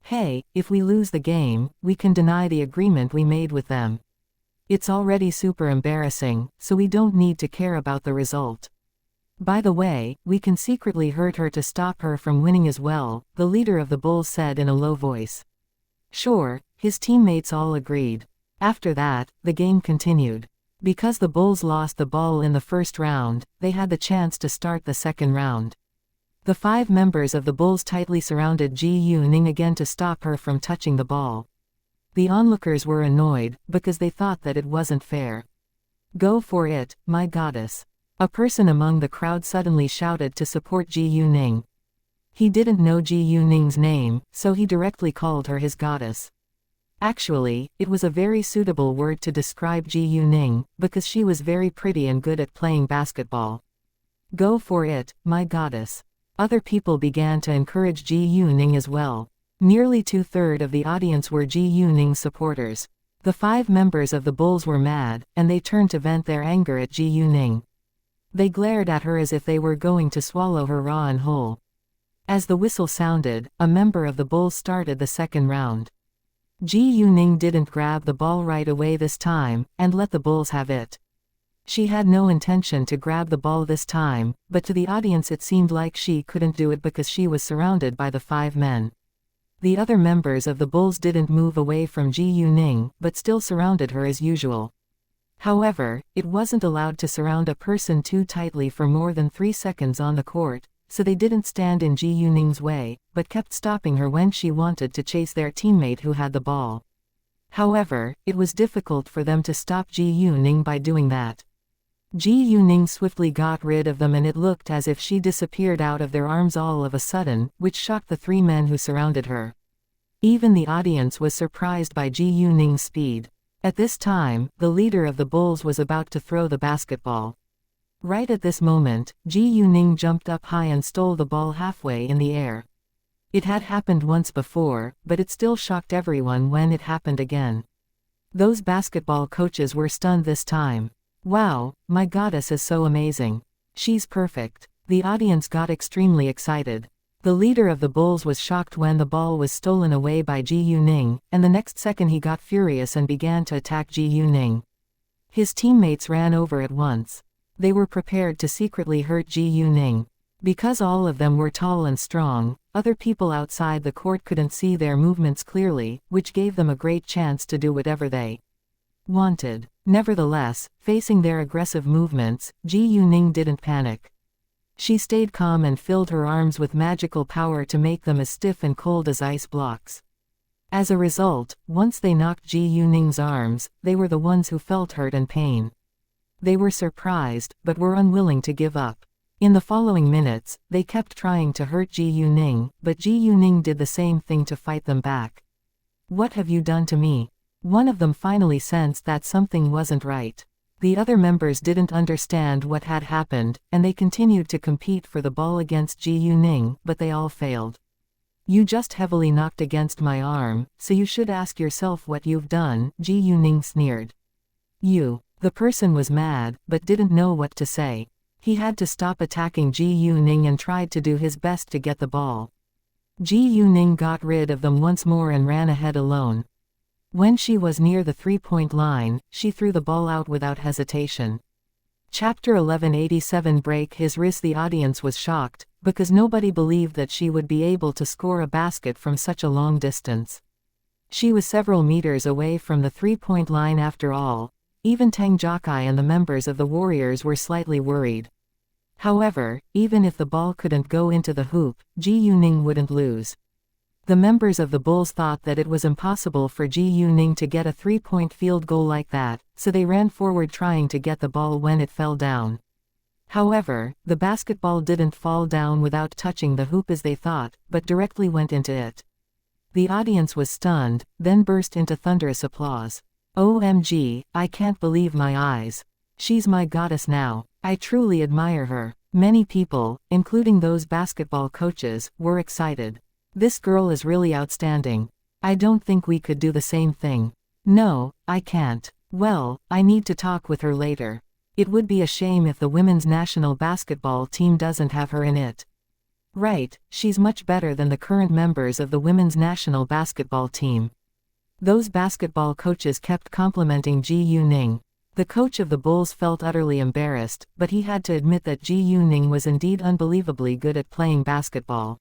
Hey, if we lose the game, we can deny the agreement we made with them. It's already super embarrassing, so we don't need to care about the result. By the way, we can secretly hurt her to stop her from winning as well, the leader of the Bulls said in a low voice. Sure, his teammates all agreed. After that, the game continued. Because the Bulls lost the ball in the first round, they had the chance to start the second round. The 5 members of the Bulls tightly surrounded Ji Yuning again to stop her from touching the ball. The onlookers were annoyed, because they thought that it wasn't fair. Go for it, my goddess. A person among the crowd suddenly shouted to support Ji Yuning. He didn't know Ji Yuning's name, so he directly called her his goddess. Actually, it was a very suitable word to describe Ji Yuning, because she was very pretty and good at playing basketball. Go for it, my goddess. Other people began to encourage Ji Yuning as well. Nearly 2/3 of the audience were Ji Yuning's supporters. The 5 members of the Bulls were mad, and they turned to vent their anger at Ji Yuning. They glared at her as if they were going to swallow her raw and whole. As the whistle sounded, a member of the Bulls started the second round. Ji Yuning didn't grab the ball right away this time, and let the Bulls have it. She had no intention to grab the ball this time, but to the audience it seemed like she couldn't do it because she was surrounded by the 5 men. The other members of the Bulls didn't move away from Ji Yuning, but still surrounded her as usual. However, it wasn't allowed to surround a person too tightly for more than 3 seconds on the court, so they didn't stand in Ji Yuning's way, but kept stopping her when she wanted to chase their teammate who had the ball. However, it was difficult for them to stop Ji Yuning by doing that. Ji Yuning swiftly got rid of them and it looked as if she disappeared out of their arms all of a sudden, which shocked the 3 men who surrounded her. Even the audience was surprised by Ji Yuning's speed. At this time, the leader of the Bulls was about to throw the basketball. Right at this moment, Ji Yuning jumped up high and stole the ball halfway in the air. It had happened once before, but it still shocked everyone when it happened again. Those basketball coaches were stunned this time. Wow, my goddess is so amazing. She's perfect. The audience got extremely excited. The leader of the Bulls was shocked when the ball was stolen away by Ji Yuning, and the next second he got furious and began to attack Ji Yuning. His teammates ran over at once. They were prepared to secretly hurt Ji Yuning. Because all of them were tall and strong, other people outside the court couldn't see their movements clearly, which gave them a great chance to do whatever they wanted. Nevertheless, facing their aggressive movements, Ji Yuning didn't panic. She stayed calm and filled her arms with magical power to make them as stiff and cold as ice blocks. As a result, once they knocked Ji Yuning's arms, they were the ones who felt hurt and pain. They were surprised, but were unwilling to give up. In the following minutes, they kept trying to hurt Ji Yuning, but Ji Yuning did the same thing to fight them back. What have you done to me? One of them finally sensed that something wasn't right. The other members didn't understand what had happened, and they continued to compete for the ball against Ji Yuning, but they all failed. You just heavily knocked against my arm, so you should ask yourself what you've done, Ji Yuning sneered. The person was mad, but didn't know what to say. He had to stop attacking Ji Yuning and tried to do his best to get the ball. Ji Yuning got rid of them once more and ran ahead alone. When she was near the 3-point line, she threw the ball out without hesitation. Chapter 1187 Break his wrist. The audience was shocked, because nobody believed that she would be able to score a basket from such a long distance. She was several meters away from the 3-point line after all. Even Tang Jokai and the members of the Warriors were slightly worried. However, even if the ball couldn't go into the hoop, Ji Yuning wouldn't lose. The members of the Bulls thought that it was impossible for Ji Yuning to get a 3-point field goal like that, so they ran forward trying to get the ball when it fell down. However, the basketball didn't fall down without touching the hoop as they thought, but directly went into it. The audience was stunned, then burst into thunderous applause. OMG, I can't believe my eyes. She's my goddess now. I truly admire her. Many people, including those basketball coaches, were excited. This girl is really outstanding. I don't think we could do the same thing. No, I can't. Well, I need to talk with her later. It would be a shame if the women's national basketball team doesn't have her in it. Right, she's much better than the current members of the women's national basketball team. Those basketball coaches kept complimenting Ji Yuning. The coach of the Bulls felt utterly embarrassed, but he had to admit that Ji Yuning was indeed unbelievably good at playing basketball.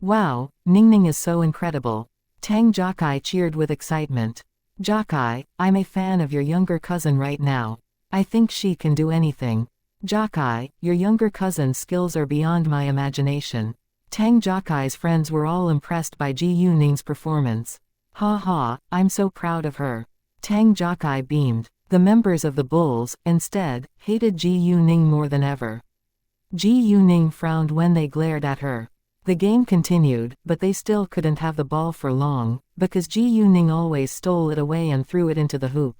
Wow, Ningning is so incredible. Tang Jiakai cheered with excitement. Jiakai, I'm a fan of your younger cousin right now. I think she can do anything. Jiakai, your younger cousin's skills are beyond my imagination. Tang Jiakai's friends were all impressed by Ji Yuning's performance. Ha ha, I'm so proud of her. Tang Jiakai beamed. The members of the Bulls, instead, hated Ji Yuning more than ever. Ji Yuning frowned when they glared at her. The game continued, but they still couldn't have the ball for long, because Ji Yuning always stole it away and threw it into the hoop.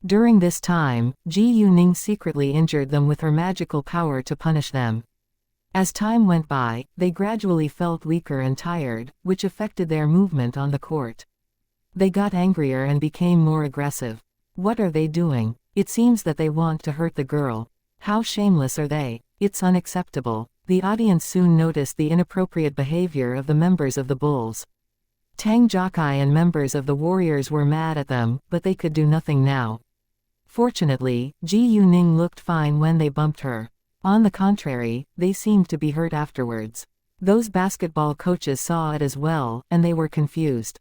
During this time, Ji Yuning secretly injured them with her magical power to punish them. As time went by, they gradually felt weaker and tired, which affected their movement on the court. They got angrier and became more aggressive. What are they doing? It seems that they want to hurt the girl. How shameless are they? It's unacceptable. The audience soon noticed the inappropriate behavior of the members of the Bulls. Tang Jiakai and members of the Warriors were mad at them, but they could do nothing now. Fortunately, Ji Yuning looked fine when they bumped her. On the contrary, they seemed to be hurt afterwards. Those basketball coaches saw it as well, and they were confused.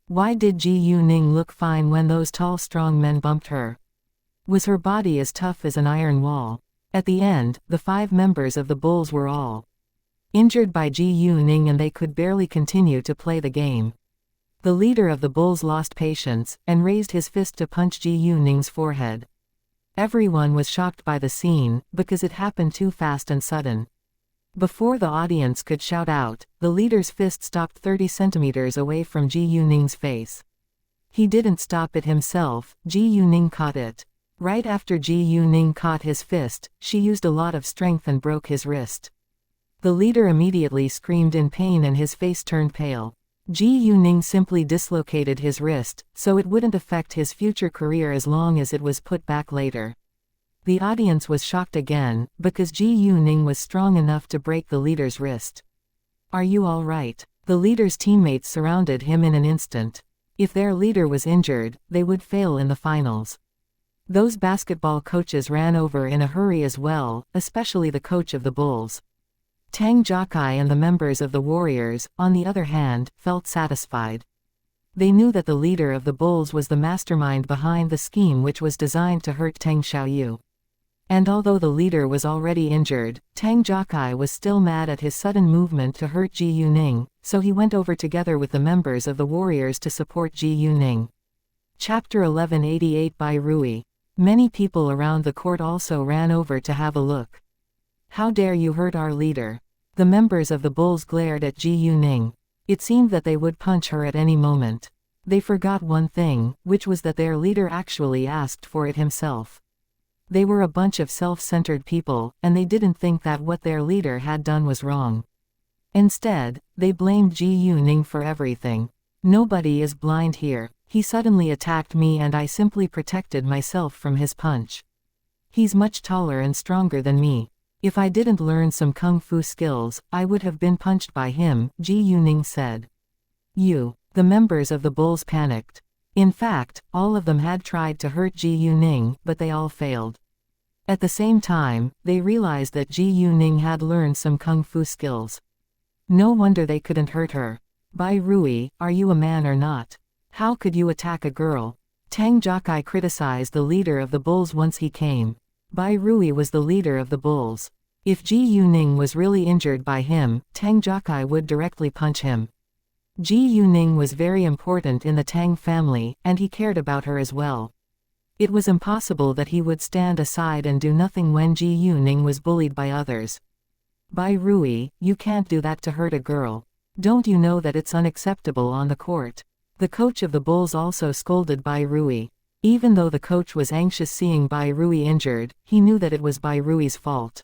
Why did Ji Yuning look fine when those tall strong men bumped her? Was her body as tough as an iron wall? At the end, the 5 members of the Bulls were all injured by Ji Yuning and they could barely continue to play the game. The leader of the Bulls lost patience, and raised his fist to punch Ji Yuning's forehead. Everyone was shocked by the scene, because it happened too fast and sudden. Before the audience could shout out, the leader's fist stopped 30 centimeters away from Ji Yuning's face. He didn't stop it himself, Ji Yuning caught it. Right after Ji Yuning caught his fist, she used a lot of strength and broke his wrist. The leader immediately screamed in pain and his face turned pale. Ji Yuning simply dislocated his wrist, so it wouldn't affect his future career as long as it was put back later. The audience was shocked again, because Ji Yuning was strong enough to break the leader's wrist. Are you all right? The leader's teammates surrounded him in an instant. If their leader was injured, they would fail in the finals. Those basketball coaches ran over in a hurry as well, especially the coach of the Bulls. Tang Jiakai and the members of the Warriors, on the other hand, felt satisfied. They knew that the leader of the Bulls was the mastermind behind the scheme which was designed to hurt Tang Xiaoyu. And although the leader was already injured, Tang Jiakai was still mad at his sudden movement to hurt Ji Yuning, so he went over together with the members of the Warriors to support Ji Yuning. Chapter 1188 by Rui. Many people around the court also ran over to have a look. How dare you hurt our leader? The members of the Bulls glared at Ji Yuning. It seemed that they would punch her at any moment. They forgot one thing, which was that their leader actually asked for it himself. They were a bunch of self-centered people, and they didn't think that what their leader had done was wrong. Instead, they blamed Ji Yuning for everything. Nobody is blind here. He suddenly attacked me and I simply protected myself from his punch. He's much taller and stronger than me. If I didn't learn some kung fu skills, I would have been punched by him, Ji Yuning said. The members of the Bulls panicked. In fact, all of them had tried to hurt Ji Yuning, but they all failed. At the same time, they realized that Ji Yuning had learned some kung fu skills. No wonder they couldn't hurt her. Bai Rui, are you a man or not? How could you attack a girl? Tang Jiakai criticized the leader of the Bulls once he came. Bai Rui was the leader of the Bulls. If Ji Yuning was really injured by him, Tang Jiakai would directly punch him. Ji Yuning was very important in the Tang family, and he cared about her as well. It was impossible that he would stand aside and do nothing when Ji Yuning was bullied by others. Bai Rui, you can't do that to hurt a girl. Don't you know that it's unacceptable on the court? The coach of the Bulls also scolded Bai Rui. Even though the coach was anxious seeing Bai Rui injured, he knew that it was Bai Rui's fault.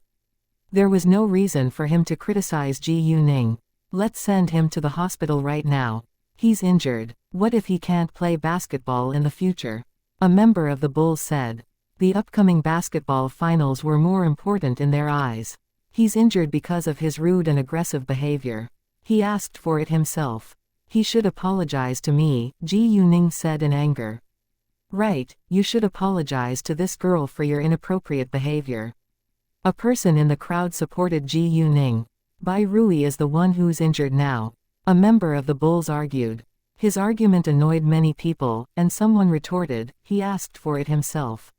There was no reason for him to criticize Ji Yuning. Let's send him to the hospital right now. He's injured. What if he can't play basketball in the future? A member of the Bulls said. The upcoming basketball finals were more important in their eyes. He's injured because of his rude and aggressive behavior. He asked for it himself. He should apologize to me, Ji Yuning said in anger. Right, you should apologize to this girl for your inappropriate behavior. A person in the crowd supported Ji Yuning. Bai Rui is the one who's injured now. A member of the Bulls argued. His argument annoyed many people, and someone retorted, he asked for it himself.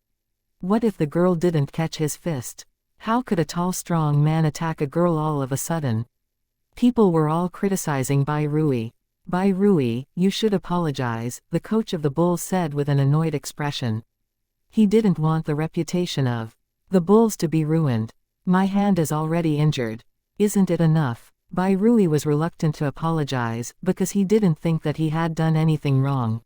What if the girl didn't catch his fist? How could a tall strong man attack a girl all of a sudden? People were all criticizing Bai Rui. Bai Rui, you should apologize, the coach of the Bulls said with an annoyed expression. He didn't want the reputation of the Bulls to be ruined. My hand is already injured. Isn't it enough? Bai Rui was reluctant to apologize, because he didn't think that he had done anything wrong.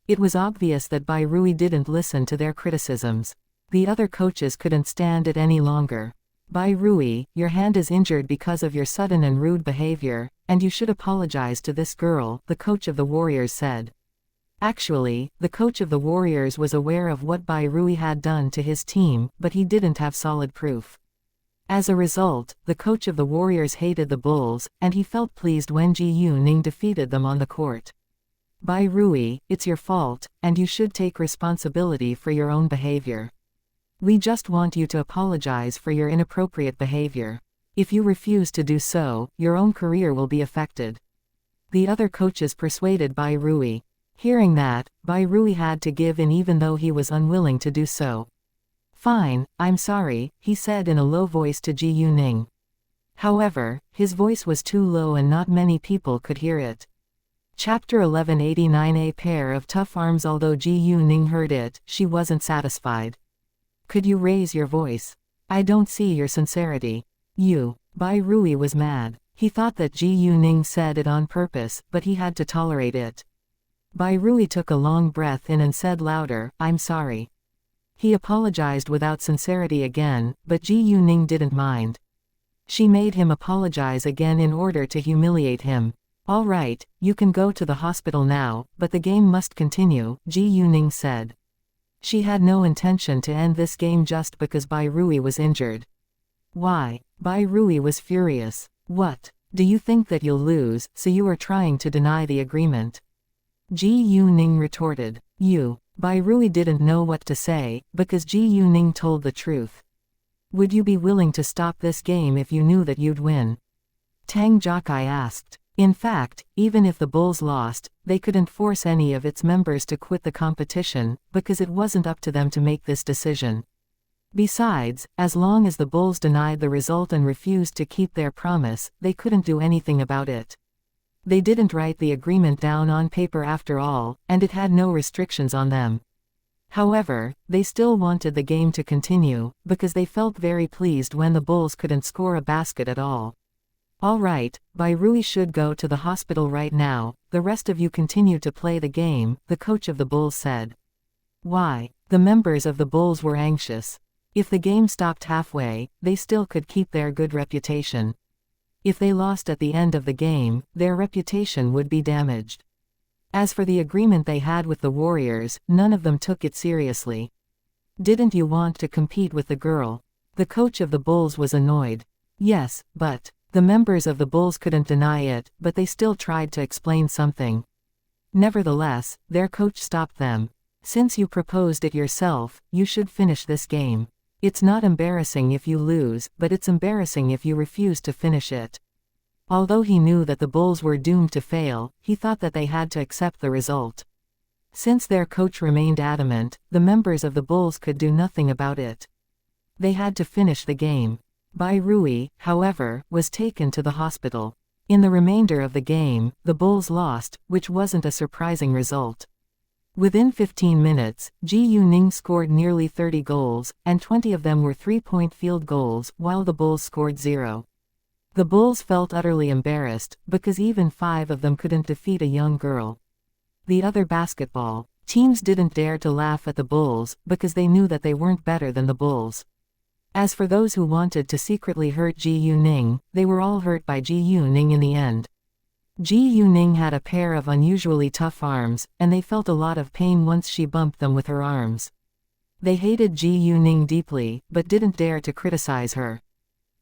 It was obvious that Bai Rui didn't listen to their criticisms. The other coaches couldn't stand it any longer. Bai Rui, your hand is injured because of your sudden and rude behavior, and you should apologize to this girl, the coach of the Warriors said. Actually, the coach of the Warriors was aware of what Bai Rui had done to his team, but he didn't have solid proof. As a result, the coach of the Warriors hated the Bulls, and he felt pleased when Ji Yuning defeated them on the court. Bai Rui, it's your fault, and you should take responsibility for your own behavior. We just want you to apologize for your inappropriate behavior. If you refuse to do so, your own career will be affected. The other coaches persuaded Bai Rui. Hearing that, Bai Rui had to give in even though he was unwilling to do so. Fine, I'm sorry, he said in a low voice to Ji Yuning. However, his voice was too low and not many people could hear it. Chapter 1189. A pair of tough arms. Although Ji Yuning heard it, she wasn't satisfied. Could you raise your voice? I don't see your sincerity. You. Bai Rui was mad. He thought that Ji Yuning said it on purpose, but he had to tolerate it. Bai Rui took a long breath in and said louder, I'm sorry. He apologized without sincerity again, but Ji Yuning didn't mind. She made him apologize again in order to humiliate him. All right, you can go to the hospital now, but the game must continue, Ji Yuning said. She had no intention to end this game just because Bai Rui was injured. Why? Bai Rui was furious. What? Do you think that you'll lose, so you are trying to deny the agreement? Ji Yuning retorted. You. Bai Rui didn't know what to say, because Ji Yuning told the truth. Would you be willing to stop this game if you knew that you'd win? Tang Jokai asked. In fact, even if the Bulls lost, they couldn't force any of its members to quit the competition, because it wasn't up to them to make this decision. Besides, as long as the Bulls denied the result and refused to keep their promise, they couldn't do anything about it. They didn't write the agreement down on paper after all, and it had no restrictions on them. However, they still wanted the game to continue, because they felt very pleased when the Bulls couldn't score a basket at all. All right, Bai Rui should go to the hospital right now, the rest of you continue to play the game, the coach of the Bulls said. Why? The members of the Bulls were anxious. If the game stopped halfway, they still could keep their good reputation. If they lost at the end of the game, their reputation would be damaged. As for the agreement they had with the Warriors, none of them took it seriously. Didn't you want to compete with the girl? The coach of the Bulls was annoyed. Yes, but the members of the Bulls couldn't deny it, but they still tried to explain something. Nevertheless, their coach stopped them. Since you proposed it yourself, you should finish this game. It's not embarrassing if you lose, but it's embarrassing if you refuse to finish it. Although he knew that the Bulls were doomed to fail, he thought that they had to accept the result. Since their coach remained adamant, the members of the Bulls could do nothing about it. They had to finish the game. Bai Rui, however, was taken to the hospital. In the remainder of the game, the Bulls lost, which wasn't a surprising result. Within 15 minutes, Ji Yuning scored nearly 30 goals, and 20 of them were three-point field goals, while the Bulls scored 0. The Bulls felt utterly embarrassed, because even 5 of them couldn't defeat a young girl. The other basketball. Teams didn't dare to laugh at the bulls because they knew that they weren't better than the bulls. As for those who wanted to secretly hurt Ji Yuning, they were all hurt by Ji Yuning in the end. Ji Yuning had a pair of unusually tough arms, and they felt a lot of pain once she bumped them with her arms. They hated Ji Yuning deeply, but didn't dare to criticize her.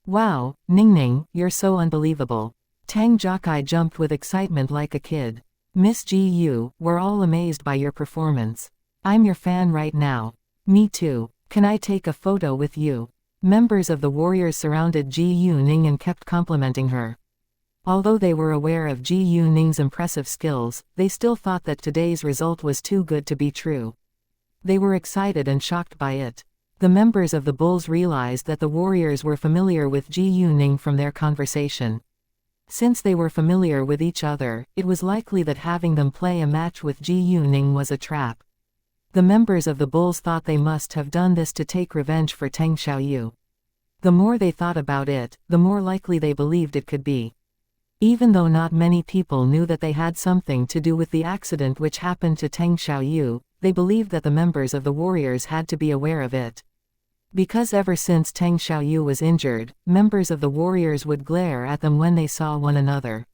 "Wow, Ningning, you're so unbelievable." Tang Jokai jumped with excitement like a kid. "Miss Ji Yu, we're all amazed by your performance. I'm your fan right now." "Me too. Can I take a photo with you?" Members of the warriors surrounded Ji Yuning and kept complimenting her. Although they were aware of Ji Yuning's impressive skills, they still thought that today's result was too good to be true. They were excited and shocked by it. The members of the bulls realized that the warriors were familiar with Ji Yuning from their conversation. Since they were familiar with each other, it was likely that having them play a match with Ji Yuning was a trap. The members of the bulls thought they must have done this to take revenge for Tang Xiaoyu. The more they thought about it, the more likely they believed it could be. Even though not many people knew that they had something to do with the accident which happened to Tang Xiaoyu, they believed that the members of the warriors had to be aware of it. Because ever since Tang Xiaoyu was injured, members of the warriors would glare at them when they saw one another.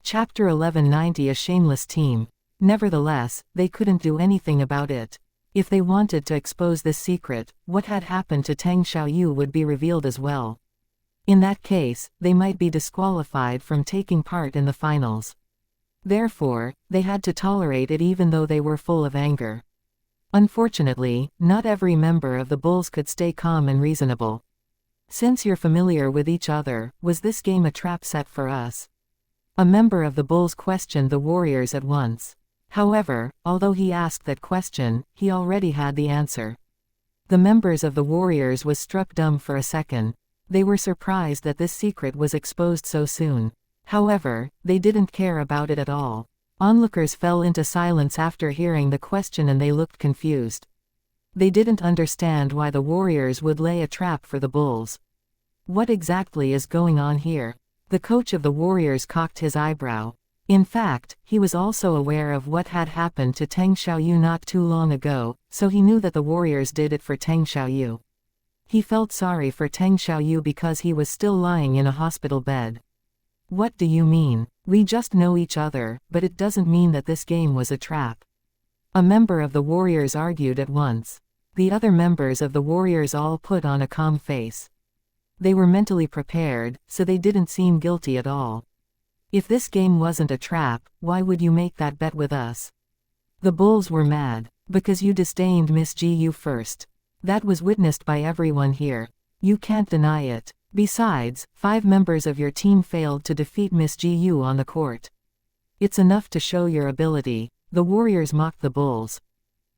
Chapter 1190 A Shameless Team. Nevertheless, they couldn't do anything about it. If they wanted to expose this secret, what had happened to Tang Xiaoyu would be revealed as well. In that case, they might be disqualified from taking part in the finals. Therefore, they had to tolerate it even though they were full of anger. Unfortunately, not every member of the bulls could stay calm and reasonable. "Since you're familiar with each other, was this game a trap set for us?" A member of the bulls questioned the warriors at once. However, although he asked that question, he already had the answer. The members of the warriors was struck dumb for a second. They were surprised that this secret was exposed so soon. However, they didn't care about it at all. Onlookers fell into silence after hearing the question and they looked confused. They didn't understand why the warriors would lay a trap for the bulls. What exactly is going on here? The coach of the warriors cocked his eyebrow. In fact, he was also aware of what had happened to Tang Xiaoyu not too long ago, so he knew that the warriors did it for Tang Xiaoyu. He felt sorry for Tang Xiaoyu because he was still lying in a hospital bed. "What do you mean? We just know each other, but it doesn't mean that this game was a trap." A member of the warriors argued at once. The other members of the warriors all put on a calm face. They were mentally prepared, so they didn't seem guilty at all. "If this game wasn't a trap, why would you make that bet with us?" The bulls were mad. "Because you disdained Miss Ji Yu first. That was witnessed by everyone here. You can't deny it. Besides, 5 members of your team failed to defeat Miss Ji Yu on the court. It's enough to show your ability." The warriors mocked the bulls.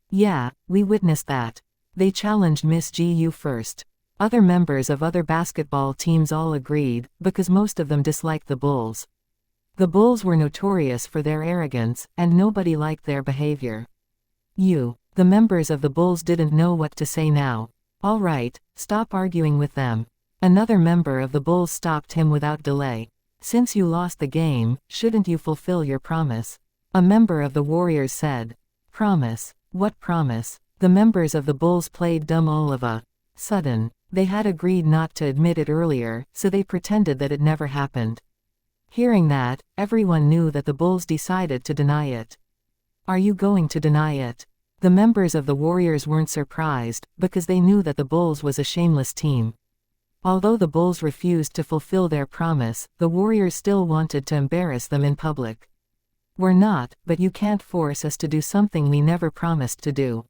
"Yeah, we witnessed that. They challenged Miss Ji Yu first." Other members of other basketball teams all agreed, because most of them disliked the bulls. The bulls were notorious for their arrogance, and nobody liked their behavior. The members of the bulls didn't know what to say now. "All right, stop arguing with them." Another member of the bulls stopped him without delay. "Since you lost the game, shouldn't you fulfill your promise?" A member of the warriors said. "Promise? What promise?" The members of the bulls played dumb all of a sudden. They had agreed not to admit it earlier, so they pretended that it never happened. Hearing that, everyone knew that the bulls decided to deny it. "Are you going to deny it?" The members of the warriors weren't surprised, because they knew that the bulls was a shameless team. Although the bulls refused to fulfill their promise, the warriors still wanted to embarrass them in public. "We're not, but you can't force us to do something we never promised to do."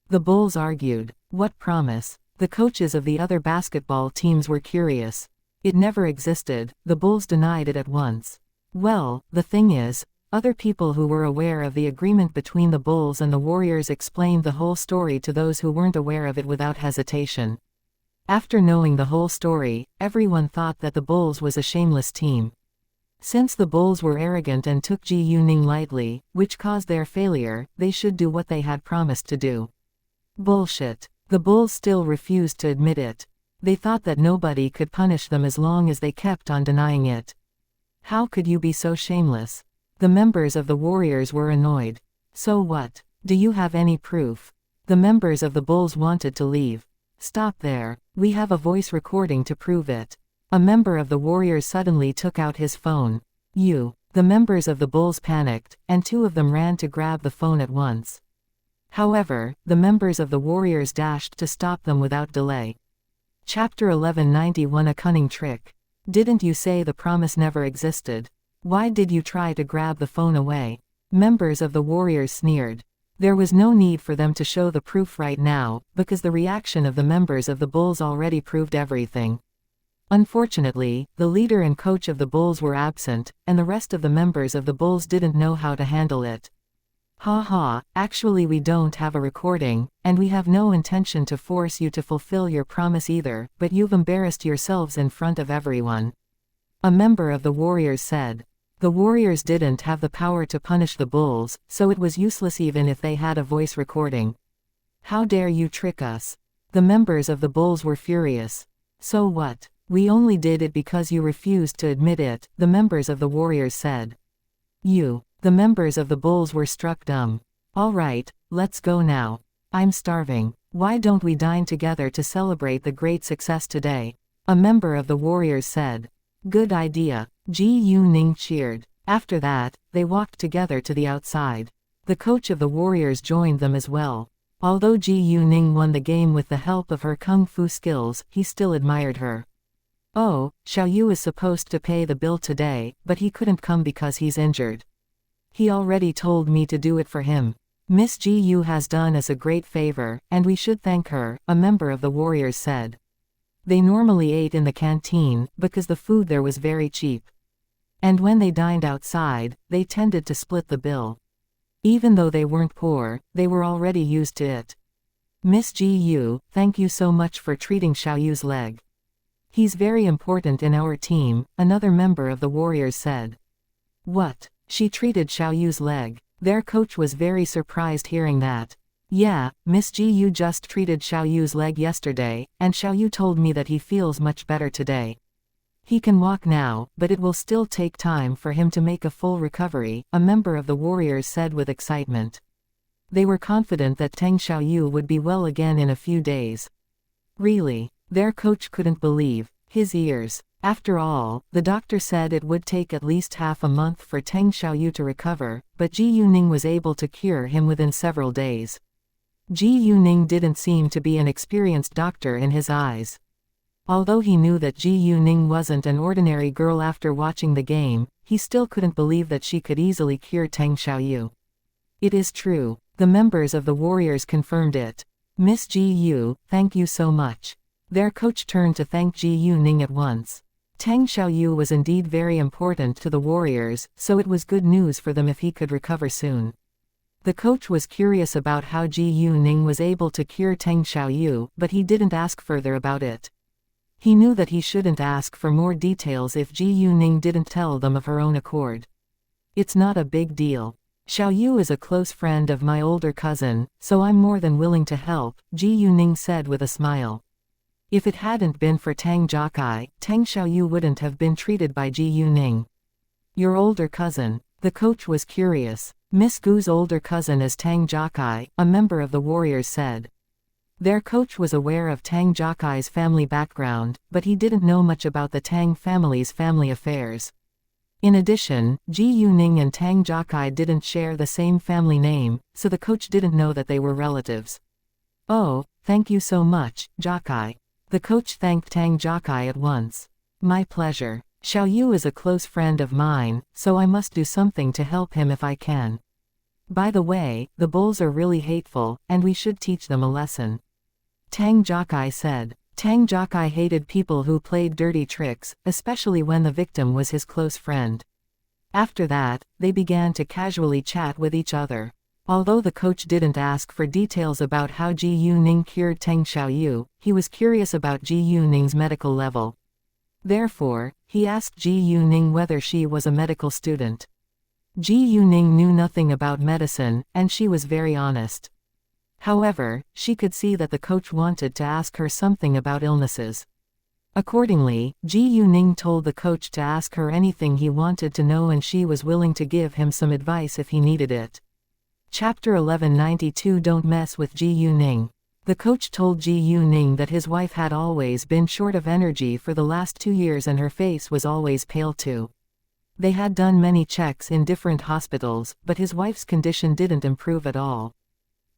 The bulls argued. "What promise?" The coaches of the other basketball teams were curious. "It never existed." The bulls denied it at once. "Well, the thing is," other people who were aware of the agreement between the bulls and the warriors explained the whole story to those who weren't aware of it without hesitation. After knowing the whole story, everyone thought that the bulls was a shameless team. Since the bulls were arrogant and took Ji Yuning lightly, which caused their failure, they should do what they had promised to do. Bullshit. The bulls still refused to admit it. They thought that nobody could punish them as long as they kept on denying it. "How could you be so shameless?" The members of the warriors were annoyed. "So what? Do you have any proof? The members of the bulls wanted to leave. Stop there. We have a voice recording to prove it. A member of the warriors suddenly took out his phone. The members of the bulls panicked, and two of them ran to grab the phone at once. However, the members of the warriors dashed to stop them without delay. Chapter 1191 A Cunning Trick. Didn't you say the promise never existed? Why did you try to grab the phone away? Members of the warriors sneered. There was no need for them to show the proof right now, because the reaction of the members of the bulls already proved everything. Unfortunately, the leader and coach of the bulls were absent, and the rest of the members of the bulls didn't know how to handle it. Actually we don't have a recording, and we have no intention to force you to fulfill your promise either, but you've embarrassed yourselves in front of everyone. A member of the warriors said. The warriors didn't have the power to punish the bulls, so it was useless even if they had a voice recording. How dare you trick us? The members of the bulls were furious. So what? We only did it because you refused to admit it, the members of the warriors said. The members of the bulls were struck dumb. All right, let's go now. I'm starving. Why don't we dine together to celebrate the great success today? A member of the warriors said. Good idea. Ji Ning cheered. After that, they walked together to the outside. The coach of the warriors joined them as well. Although Ji Ning won the game with the help of her kung fu skills, he still admired her. Oh, Xiaoyu is supposed to pay the bill today, but he couldn't come because he's injured. He already told me to do it for him. Miss Ji Yu has done us a great favor, and we should thank her, a member of the warriors said. They normally ate in the canteen, because the food there was very cheap. And when they dined outside, they tended to split the bill. Even though they weren't poor, they were already used to it. Miss Ji Yu, thank you so much for treating Xiaoyu's leg. He's very important in our team, another member of the warriors said. What? She treated Xiaoyu's leg. Their coach was very surprised hearing that. Yeah, Miss Ji Yu just treated Xiaoyu's leg yesterday, and Xiaoyu told me that he feels much better today. He can walk now, but it will still take time for him to make a full recovery, a member of the warriors said with excitement. They were confident that Tang Xiaoyu would be well again in a few days. Really? Their coach couldn't believe his ears. After all, the doctor said it would take at least half a month for Tang Xiaoyu to recover, but Ji Yuning was able to cure him within several days. Ji Yuning didn't seem to be an experienced doctor in his eyes. Although he knew that Ji Yuning wasn't an ordinary girl after watching the game, he still couldn't believe that she could easily cure Tang Xiaoyu. It is true. The members of the warriors confirmed it. Miss Ji Yu, thank you so much. Their coach turned to thank Ji Yuning at once. Tang Xiaoyu was indeed very important to the warriors, so it was good news for them if he could recover soon. The coach was curious about how Ji Yuning was able to cure Tang Xiaoyu, but he didn't ask further about it. He knew that he shouldn't ask for more details if Ji Yuning didn't tell them of her own accord. It's not a big deal. Xiaoyu is a close friend of my older cousin, so I'm more than willing to help, Ji Yuning said with a smile. If it hadn't been for Tang Jiakai, Tang Xiaoyu wouldn't have been treated by Ji Yuning. Your older cousin. The coach was curious. Miss Gu's older cousin is Tang Jiakai, a member of the warriors said. Their coach was aware of Tang Jiakai's family background, but he didn't know much about the Tang family's family affairs. In addition, Ji Yuning and Tang Jiakai didn't share the same family name, so the coach didn't know that they were relatives. Oh, thank you so much, Jiakai. The coach thanked Tang Jiakai at once. My pleasure. Xiaoyu is a close friend of mine, so I must do something to help him if I can. By the way, the bulls are really hateful, and we should teach them a lesson. Tang Jiakai said. Tang Jiakai hated people who played dirty tricks, especially when the victim was his close friend. After that, they began to casually chat with each other. Although the coach didn't ask for details about how Ji Yuning cured Tang Xiaoyu, he was curious about Ji Yuning's medical level. Therefore, he asked Ji Yuning whether she was a medical student. Ji Yuning knew nothing about medicine, and she was very honest. However, she could see that the coach wanted to ask her something about illnesses. Accordingly, Ji Yuning told the coach to ask her anything he wanted to know and she was willing to give him some advice if he needed it. Chapter 1192 Don't Mess with Ji Yuning. The coach told Ji Yuning that his wife had always been short of energy for the last 2 years and her face was always pale too. They had done many checks in different hospitals, but his wife's condition didn't improve at all.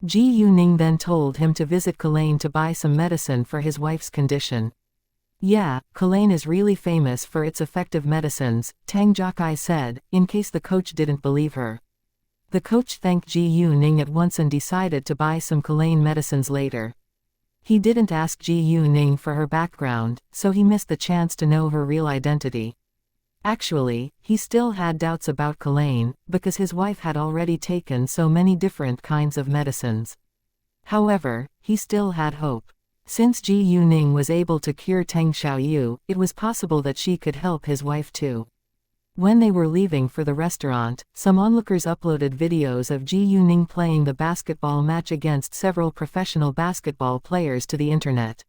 Ji Yuning then told him to visit Kulain to buy some medicine for his wife's condition. Yeah, Kulain is really famous for its effective medicines, Tang Jiakai said, in case the coach didn't believe her. The coach thanked Ji Yuning at once and decided to buy some Kulain medicines later. He didn't ask Ji Yuning for her background, so he missed the chance to know her real identity. Actually, he still had doubts about Kulain, because his wife had already taken so many different kinds of medicines. However, he still had hope. Since Ji Yuning was able to cure Teng Xiaoyu, it was possible that she could help his wife too. When they were leaving for the restaurant, some onlookers uploaded videos of Ji Yuning playing the basketball match against several professional basketball players to the internet.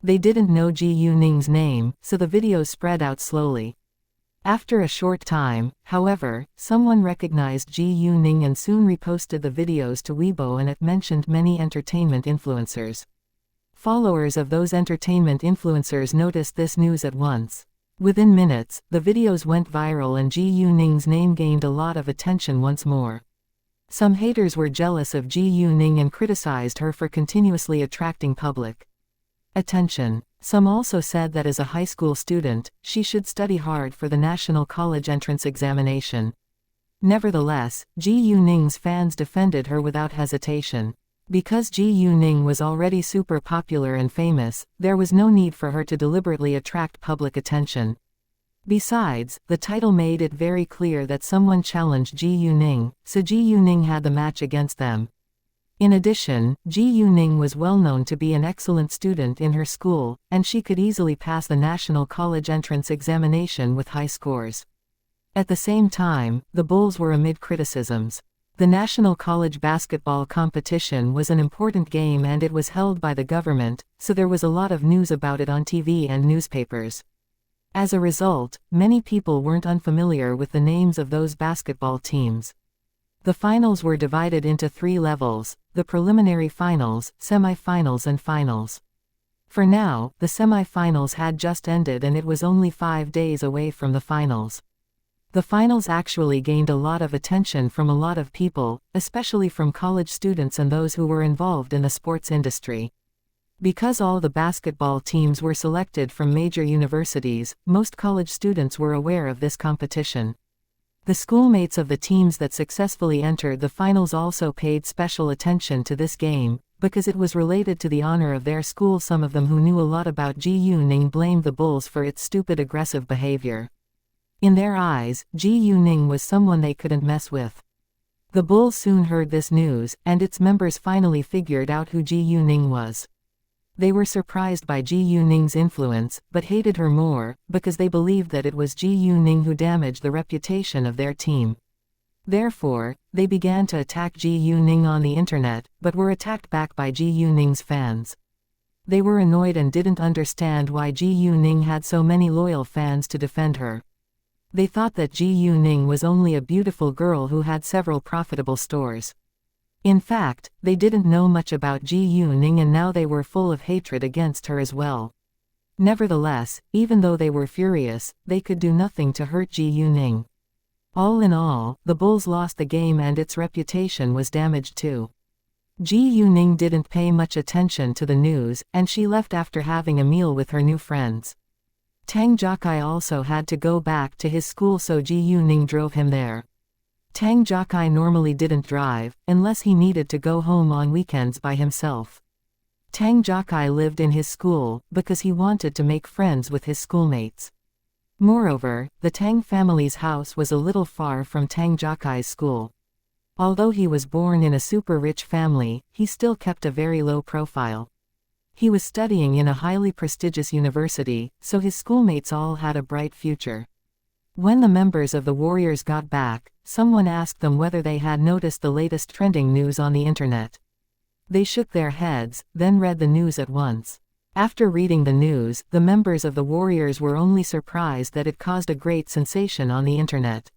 They didn't know Ji Yuning's name, so the videos spread out slowly. After a short time, however, someone recognized Ji Yuning and soon reposted the videos to Weibo, and it mentioned many entertainment influencers. Followers of those entertainment influencers noticed this news at once. Within minutes, the videos went viral and Ji Yuning's name gained a lot of attention once more. Some haters were jealous of Ji Yuning and criticized her for continuously attracting public attention. Some also said that as a high school student, she should study hard for the national college entrance examination. Nevertheless, Ji Yuning's fans defended her without hesitation. Because Ji Yuning was already super popular and famous, there was no need for her to deliberately attract public attention. Besides, the title made it very clear that someone challenged Ji Yuning, so Ji Yuning had the match against them. In addition, Ji Yuning was well known to be an excellent student in her school, and she could easily pass the national college entrance examination with high scores. At the same time, the Bulls were amid criticisms. The national college basketball competition was an important game and it was held by the government, so there was a lot of news about it on TV and newspapers. As a result, many people weren't unfamiliar with the names of those basketball teams. The finals were divided into 3 levels: the preliminary finals, semi-finals and finals. For now, the semi-finals had just ended and it was only 5 days away from the finals. The finals actually gained a lot of attention from a lot of people, especially from college students and those who were involved in the sports industry. Because all the basketball teams were selected from major universities, most college students were aware of this competition. The schoolmates of the teams that successfully entered the finals also paid special attention to this game, because it was related to the honor of their school. Some of them who knew a lot about Ji Yuning blamed the Bulls for its stupid aggressive behavior. In their eyes, Ji Yuning was someone they couldn't mess with. The Bulls soon heard this news, and its members finally figured out who Ji Yuning was. They were surprised by Ji Yuning's influence, but hated her more, because they believed that it was Ji Yuning who damaged the reputation of their team. Therefore, they began to attack Ji Yuning on the internet, but were attacked back by Ji Yuning's fans. They were annoyed and didn't understand why Ji Yuning had so many loyal fans to defend her. They thought that Ji Yuning was only a beautiful girl who had several profitable stores. In fact, they didn't know much about Ji Yuning and now they were full of hatred against her as well. Nevertheless, even though they were furious, they could do nothing to hurt Ji Yuning. All in all, the Bulls lost the game and its reputation was damaged too. Ji Yuning didn't pay much attention to the news, and she left after having a meal with her new friends. Tang Jiakai also had to go back to his school, so Ji Yuning drove him there. Tang Jiakai normally didn't drive, unless he needed to go home on weekends by himself. Tang Jiakai lived in his school, because he wanted to make friends with his schoolmates. Moreover, the Tang family's house was a little far from Tang Jiakai's school. Although he was born in a super rich family, he still kept a very low profile. He was studying in a highly prestigious university, so his schoolmates all had a bright future. When the members of the Warriors got back, someone asked them whether they had noticed the latest trending news on the internet. They shook their heads, then read the news at once. After reading the news, the members of the Warriors were only surprised that it caused a great sensation on the internet.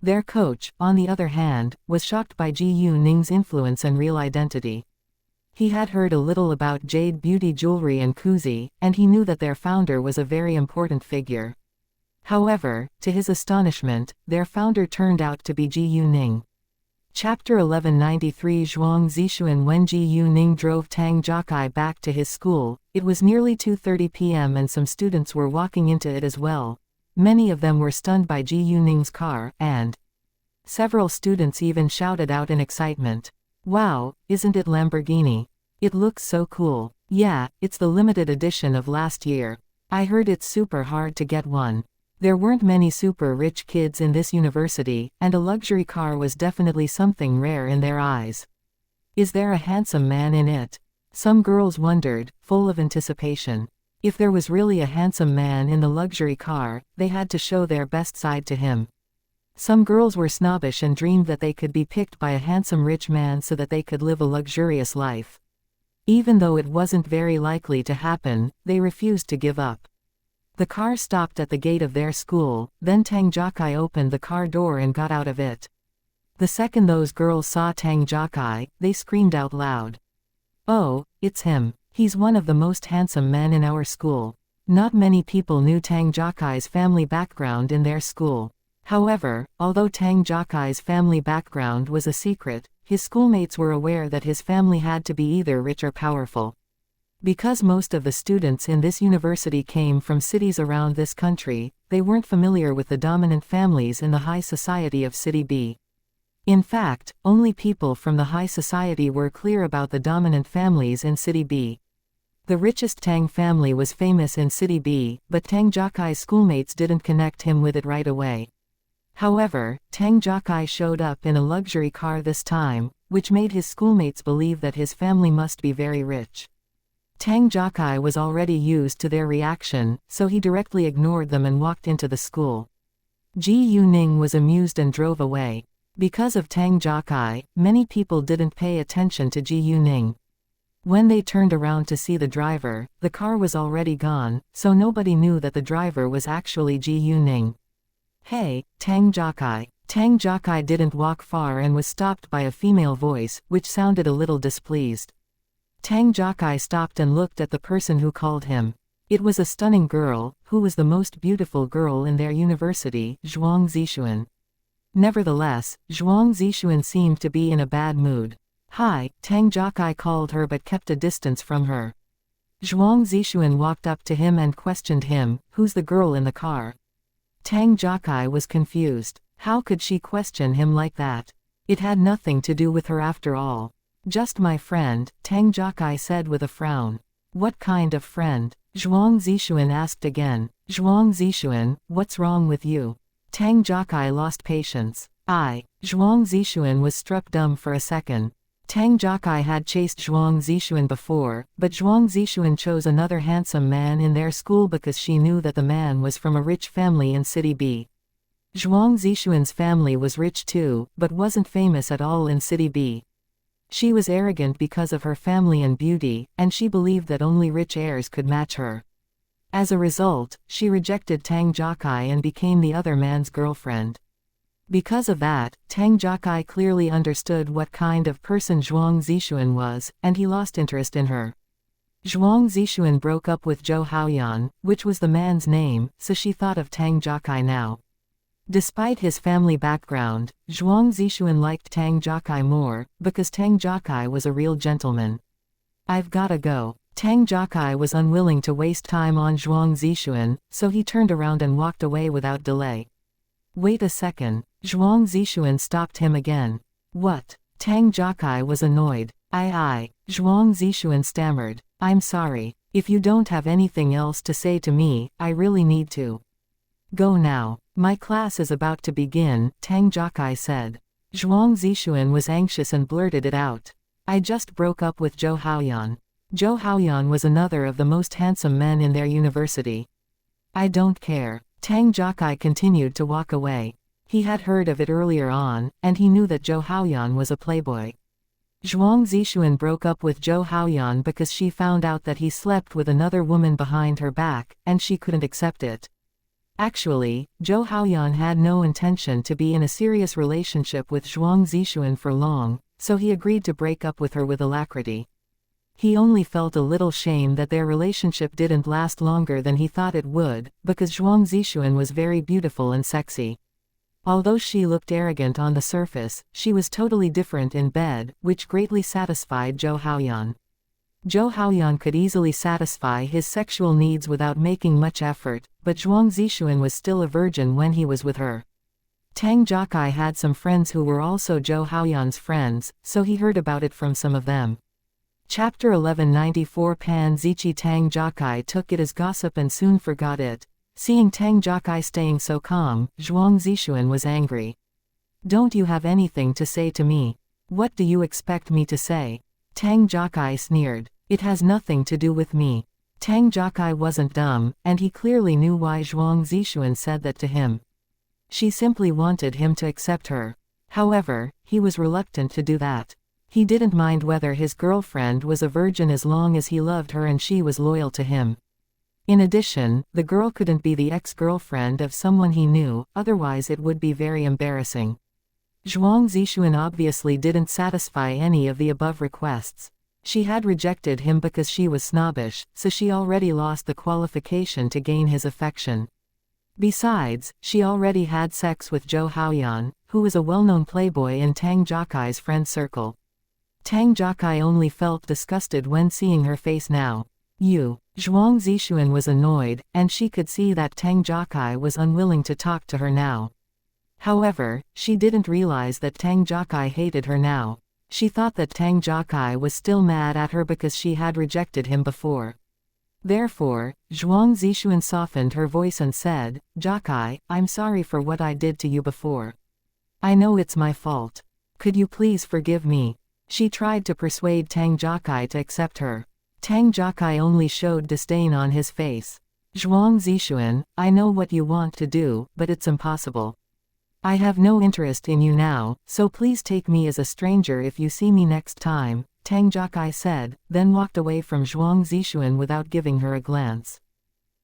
Their coach, on the other hand, was shocked by Ji Ning's influence and real identity. He had heard a little about jade beauty jewelry and kuzi, and he knew that their founder was a very important figure. However, to his astonishment, their founder turned out to be Ji Ning. Chapter 1193 Zhuang Zixuan. When Ji Ning drove Tang Jiakai back to his school, it was nearly 2:30 p.m. and some students were walking into it as well. Many of them were stunned by Ji Ning's car, and several students even shouted out in excitement. Wow, isn't it Lamborghini? It looks so cool. Yeah, it's the limited edition of last year. I heard it's super hard to get one. There weren't many super rich kids in this university, and a luxury car was definitely something rare in their eyes. Is there a handsome man in it? Some girls wondered, full of anticipation. If there was really a handsome man in the luxury car, they had to show their best side to him. Some girls were snobbish and dreamed that they could be picked by a handsome rich man so that they could live a luxurious life. Even though it wasn't very likely to happen, they refused to give up. The car stopped at the gate of their school, then Tang Jiakai opened the car door and got out of it. The second those girls saw Tang Jiakai, they screamed out loud. Oh, it's him. He's one of the most handsome men in our school. Not many people knew Tang Jiakai's family background in their school. However, although Tang Jiakai's family background was a secret, his schoolmates were aware that his family had to be either rich or powerful. Because most of the students in this university came from cities around this country, they weren't familiar with the dominant families in the high society of City B. In fact, only people from the high society were clear about the dominant families in City B. The richest Tang family was famous in City B, but Tang Jiakai's schoolmates didn't connect him with it right away. However, Tang Jiakai showed up in a luxury car this time, which made his schoolmates believe that his family must be very rich. Tang Jiakai was already used to their reaction, so he directly ignored them and walked into the school. Ji Ning was amused and drove away. Because of Tang Jiakai, many people didn't pay attention to Ji Ning. When they turned around to see the driver, the car was already gone, so nobody knew that the driver was actually Ji Ning. Hey, Tang Jiakai. Tang Jiakai didn't walk far and was stopped by a female voice, which sounded a little displeased. Tang Jiakai stopped and looked at the person who called him. It was a stunning girl, who was the most beautiful girl in their university, Zhuang Zixuan. Nevertheless, Zhuang Zixuan seemed to be in a bad mood. Hi, Tang Jiakai called her but kept a distance from her. Zhuang Zixuan walked up to him and questioned him, who's the girl in the car? Tang Jiakai was confused. How could she question him like that? It had nothing to do with her after all. Just my friend, Tang Jiakai said with a frown. What kind of friend? Zhuang Zixuan asked again. Zhuang Zixuan, what's wrong with you? Tang Jiakai lost patience. Zhuang Zixuan was struck dumb for a second. Tang Jiakai had chased Zhuang Zixuan before, but Zhuang Zixuan chose another handsome man in their school because she knew that the man was from a rich family in City B. Zhuang Zixuan's family was rich too, but wasn't famous at all in City B. She was arrogant because of her family and beauty, and she believed that only rich heirs could match her. As a result, she rejected Tang Jiakai and became the other man's girlfriend. Because of that, Tang Jiakai clearly understood what kind of person Zhuang Zixuan was, and he lost interest in her. Zhuang Zixuan broke up with Zhou Haoyan, which was the man's name, so she thought of Tang Jiakai now. Despite his family background, Zhuang Zixuan liked Tang Jiakai more, because Tang Jiakai was a real gentleman. I've gotta go. Tang Jiakai was unwilling to waste time on Zhuang Zixuan, so he turned around and walked away without delay. Wait a second. Zhuang Zixuan stopped him again. What? Tang Jiakai was annoyed. Zhuang Zixuan stammered. I'm sorry. If you don't have anything else to say to me, I really need to go now. My class is about to begin, Tang Jiakai said. Zhuang Zixuan was anxious and blurted it out. I just broke up with Zhou Haoyan. Zhou Haoyan was another of the most handsome men in their university. I don't care. Tang Jiakai continued to walk away. He had heard of it earlier on, and he knew that Zhou Haoyan was a playboy. Zhuang Zixuan broke up with Zhou Haoyan because she found out that he slept with another woman behind her back, and she couldn't accept it. Actually, Zhou Haoyan had no intention to be in a serious relationship with Zhuang Zixuan for long, so he agreed to break up with her with alacrity. He only felt a little shame that their relationship didn't last longer than he thought it would, because Zhuang Zixuan was very beautiful and sexy. Although she looked arrogant on the surface, she was totally different in bed, which greatly satisfied Zhou Haoyan. Zhou Haoyan could easily satisfy his sexual needs without making much effort, but Zhuang Zixuan was still a virgin when he was with her. Tang Jiakai had some friends who were also Zhou Haoyan's friends, so he heard about it from some of them. Chapter 1194 Pan Ziqi Tang Jiakai took it as gossip and soon forgot it. Seeing Tang Jiakai staying so calm, Zhuang Zixuan was angry. "Don't you have anything to say to me? What do you expect me to say?" Tang Jiakai sneered. "It has nothing to do with me." Tang Jiakai wasn't dumb, and he clearly knew why Zhuang Zixuan said that to him. She simply wanted him to accept her. However, he was reluctant to do that. He didn't mind whether his girlfriend was a virgin as long as he loved her and she was loyal to him. In addition, the girl couldn't be the ex-girlfriend of someone he knew, otherwise it would be very embarrassing. Zhuang Zixuan obviously didn't satisfy any of the above requests. She had rejected him because she was snobbish, so she already lost the qualification to gain his affection. Besides, she already had sex with Zhou Haoyan, who was a well-known playboy in Tang Jiakai's friend circle. Tang Jiakai only felt disgusted when seeing her face now. Zhuang Zixuan was annoyed, and she could see that Tang Jiakai was unwilling to talk to her now. However, she didn't realize that Tang Jiakai hated her now. She thought that Tang Jiakai was still mad at her because she had rejected him before. Therefore, Zhuang Zixuan softened her voice and said, "Jiakai, I'm sorry for what I did to you before. I know it's my fault. Could you please forgive me?" She tried to persuade Tang Jiakai to accept her. Tang Jiakai only showed disdain on his face. "Zhuang Zixuan, I know what you want to do, but it's impossible. I have no interest in you now, so please take me as a stranger if you see me next time," Tang Jiakai said, then walked away from Zhuang Zixuan without giving her a glance.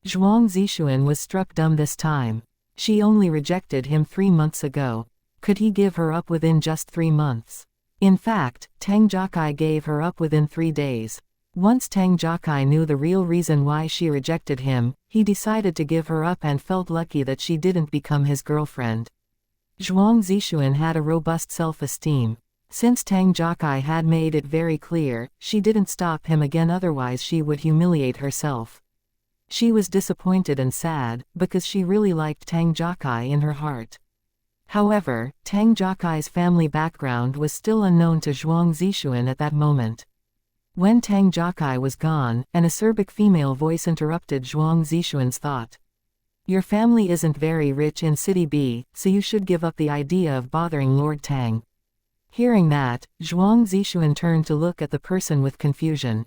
Zhuang Zixuan was struck dumb this time. She only rejected him 3 months ago. Could he give her up within just 3 months? In fact, Tang Jiakai gave her up within 3 days. Once Tang Jiakai knew the real reason why she rejected him, he decided to give her up and felt lucky that she didn't become his girlfriend. Zhuang Zixuan had a robust self-esteem. Since Tang Jiakai had made it very clear, she didn't stop him again, otherwise she would humiliate herself. She was disappointed and sad, because she really liked Tang Jiakai in her heart. However, Tang Jiakai's family background was still unknown to Zhuang Zixuan at that moment. When Tang Jiakai was gone, an acerbic female voice interrupted Zhuang Zixuan's thought. "Your family isn't very rich in City B, so you should give up the idea of bothering Lord Tang." Hearing that, Zhuang Zixuan turned to look at the person with confusion.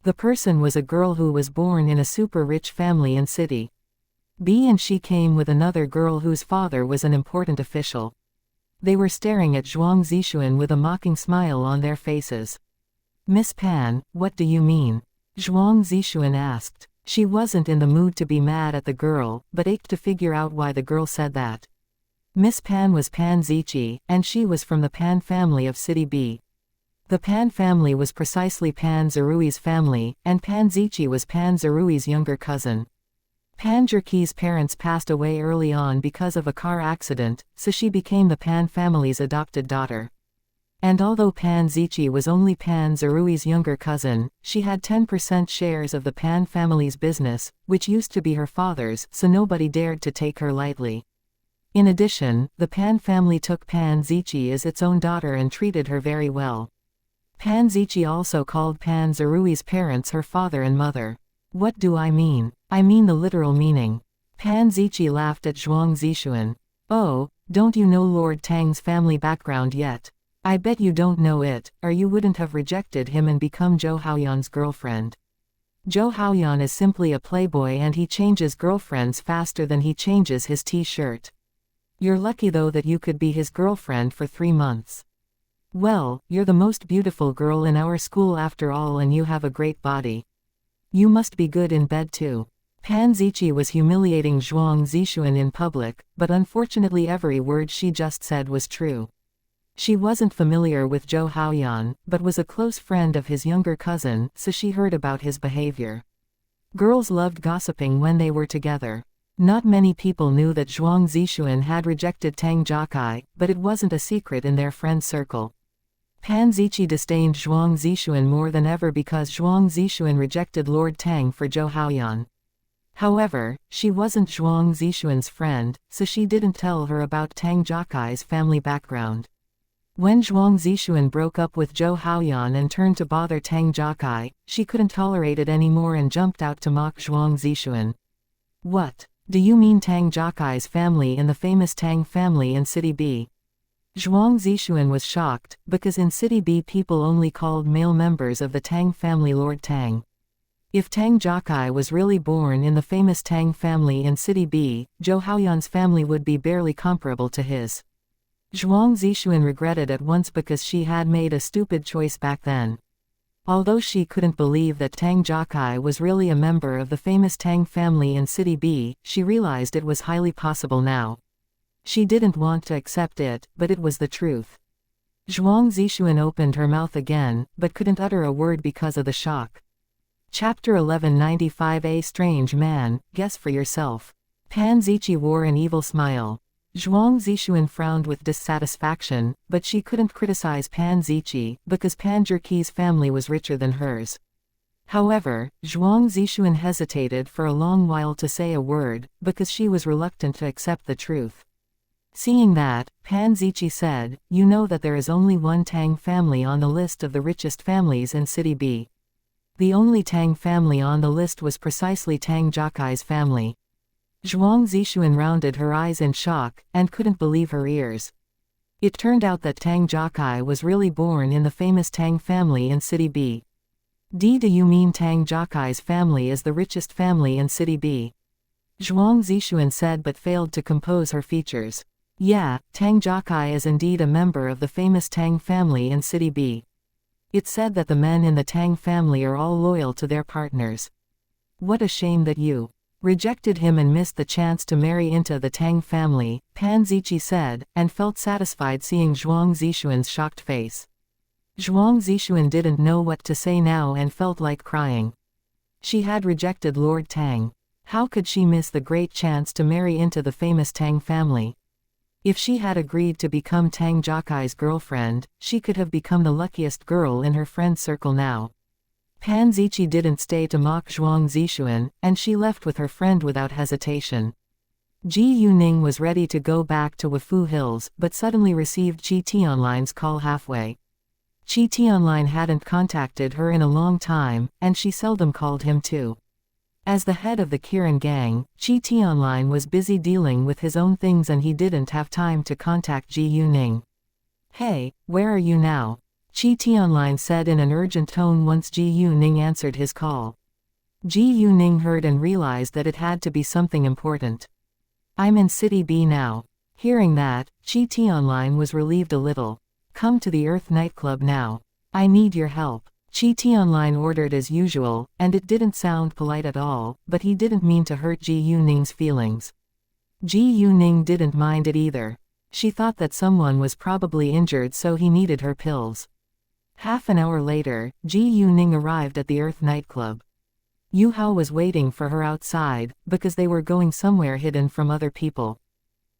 The person was a girl who was born in a super-rich family in City B, and she came with another girl whose father was an important official. They were staring at Zhuang Zixuan with a mocking smile on their faces. "Miss Pan, what do you mean?" Zhuang Zixuan asked. She wasn't in the mood to be mad at the girl, but ached to figure out why the girl said that. Miss Pan was Pan Ziqi, and she was from the Pan family of City B. The Pan family was precisely Pan Zerui's family, and Pan Ziqi was Pan Zerui's younger cousin. Pan Zerqi's parents passed away early on because of a car accident, so she became the Pan family's adopted daughter. And although Pan Ziqi was only Pan Zerui's younger cousin, she had 10% shares of the Pan family's business, which used to be her father's, so nobody dared to take her lightly. In addition, the Pan family took Pan Ziqi as its own daughter and treated her very well. Pan Ziqi also called Pan Zerui's parents her father and mother. "What do I mean? I mean the literal meaning." Pan Ziqi laughed at Zhuang Zixuan. "Oh, don't you know Lord Tang's family background yet? I bet you don't know it, or you wouldn't have rejected him and become Zhou Haoyan's girlfriend. Zhou Haoyan is simply a playboy and he changes girlfriends faster than he changes his t-shirt. You're lucky though that you could be his girlfriend for 3 months. Well, you're the most beautiful girl in our school after all, and you have a great body. You must be good in bed too." Pan Ziqi was humiliating Zhuang Zixuan in public, but unfortunately every word she just said was true. She wasn't familiar with Zhou Haoyan, but was a close friend of his younger cousin, so she heard about his behavior. Girls loved gossiping when they were together. Not many people knew that Zhuang Zixuan had rejected Tang Jiakai, but it wasn't a secret in their friend circle. Pan Ziqi disdained Zhuang Zixuan more than ever because Zhuang Zixuan rejected Lord Tang for Zhou Haoyan. However, she wasn't Zhuang Zixuan's friend, so she didn't tell her about Tang Jiakai's family background. When Zhuang Zixuan broke up with Zhou Haoyan and turned to bother Tang Jiakai, she couldn't tolerate it anymore and jumped out to mock Zhuang Zixuan. "What? Do you mean Tang Jiakai's family in the famous Tang family in City B?" Zhuang Zixuan was shocked, because in City B people only called male members of the Tang family Lord Tang. If Tang Jiakai was really born in the famous Tang family in City B, Zhou Haoyan's family would be barely comparable to his. Zhuang Zixuan regretted at once because she had made a stupid choice back then. Although she couldn't believe that Tang Jiakai was really a member of the famous Tang family in City B, she realized it was highly possible now. She didn't want to accept it, but it was the truth. Zhuang Zixuan opened her mouth again, but couldn't utter a word because of the shock. Chapter 1195. A strange man, guess for yourself. Pan Ziqi wore an evil smile. Zhuang Zixuan frowned with dissatisfaction, but she couldn't criticize Pan Ziqi, because Pan Zhiqi's family was richer than hers. However, Zhuang Zixuan hesitated for a long while to say a word, because she was reluctant to accept the truth. Seeing that, Pan Ziqi said, "You know that there is only one Tang family on the list of the richest families in City B. The only Tang family on the list was precisely Tang Jiakai's family." Zhuang Zixuan rounded her eyes in shock, and couldn't believe her ears. It turned out that Tang Jiakai was really born in the famous Tang family in City B. Do you mean Tang Jiakai's family is the richest family in City B? Zhuang Zixuan said but failed to compose her features. Yeah, Tang Jiakai is indeed a member of the famous Tang family in City B. It's said that the men in the Tang family are all loyal to their partners. What a shame that you rejected him and missed the chance to marry into the Tang family, Pan Ziqi said, and felt satisfied seeing Zhuang Zixuan's shocked face. Zhuang Zixuan didn't know what to say now and felt like crying. She had rejected Lord Tang. How could she miss the great chance to marry into the famous Tang family? If she had agreed to become Tang Jiakai's girlfriend, she could have become the luckiest girl in her friend circle now. Pan Ziqi didn't stay to mock Zhuang Zixuan, and she left with her friend without hesitation. Ji Yuning was ready to go back to Wufu Hills, but suddenly received Qi Tianline's call halfway. Qi Tianline hadn't contacted her in a long time, and she seldom called him too. As the head of the Kirin gang, Qi Tianline was busy dealing with his own things and he didn't have time to contact Ji Yuning. "Hey, where are you now?" Qi Tianline said in an urgent tone once Ji Yuning answered his call. Ji Yuning heard and realized that it had to be something important. "I'm in City B now." Hearing that, Qi Tianline was relieved a little. "Come to the Earth nightclub now. I need your help." Qi Tianline ordered as usual, and it didn't sound polite at all, but he didn't mean to hurt Ji Yuning's feelings. Ji Yuning didn't mind it either. She thought that someone was probably injured so he needed her pills. Half an hour later, Ji Yuning arrived at the Earth nightclub. Yu Hao was waiting for her outside, because they were going somewhere hidden from other people.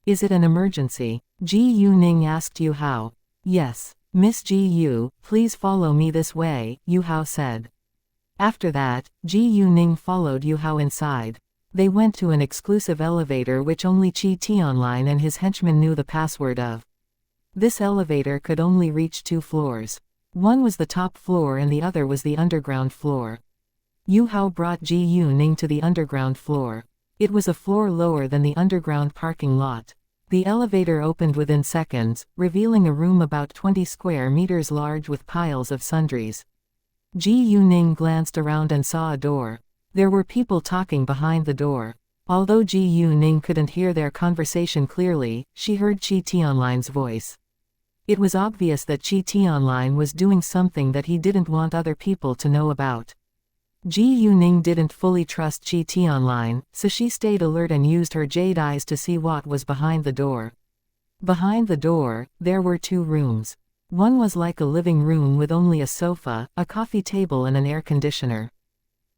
"Is it an emergency?" Ji Yuning asked Yu Hao. "Yes. Miss Ji Yu, please follow me this way," Yu Hao said. After that, Ji Yuning followed Yu Hao inside. They went to an exclusive elevator which only Qi Tianline and his henchmen knew the password of. This elevator could only reach 2 floors. One was the top floor and the other was the underground floor. Yu Hao brought Ji Yuning to the underground floor. It was a floor lower than the underground parking lot. The elevator opened within seconds, revealing a room about 20 square meters large with piles of sundries. Ji Yuning glanced around and saw a door. There were people talking behind the door. Although Ji Yuning couldn't hear their conversation clearly, she heard Qi Tianline's voice. It was obvious that Qi Tianline was doing something that he didn't want other people to know about. Ji Yuning didn't fully trust Qi Tianlin, so she stayed alert and used her jade eyes to see what was behind the door. Behind the door, there were 2 rooms. One was like a living room with only a sofa, a coffee table and an air conditioner.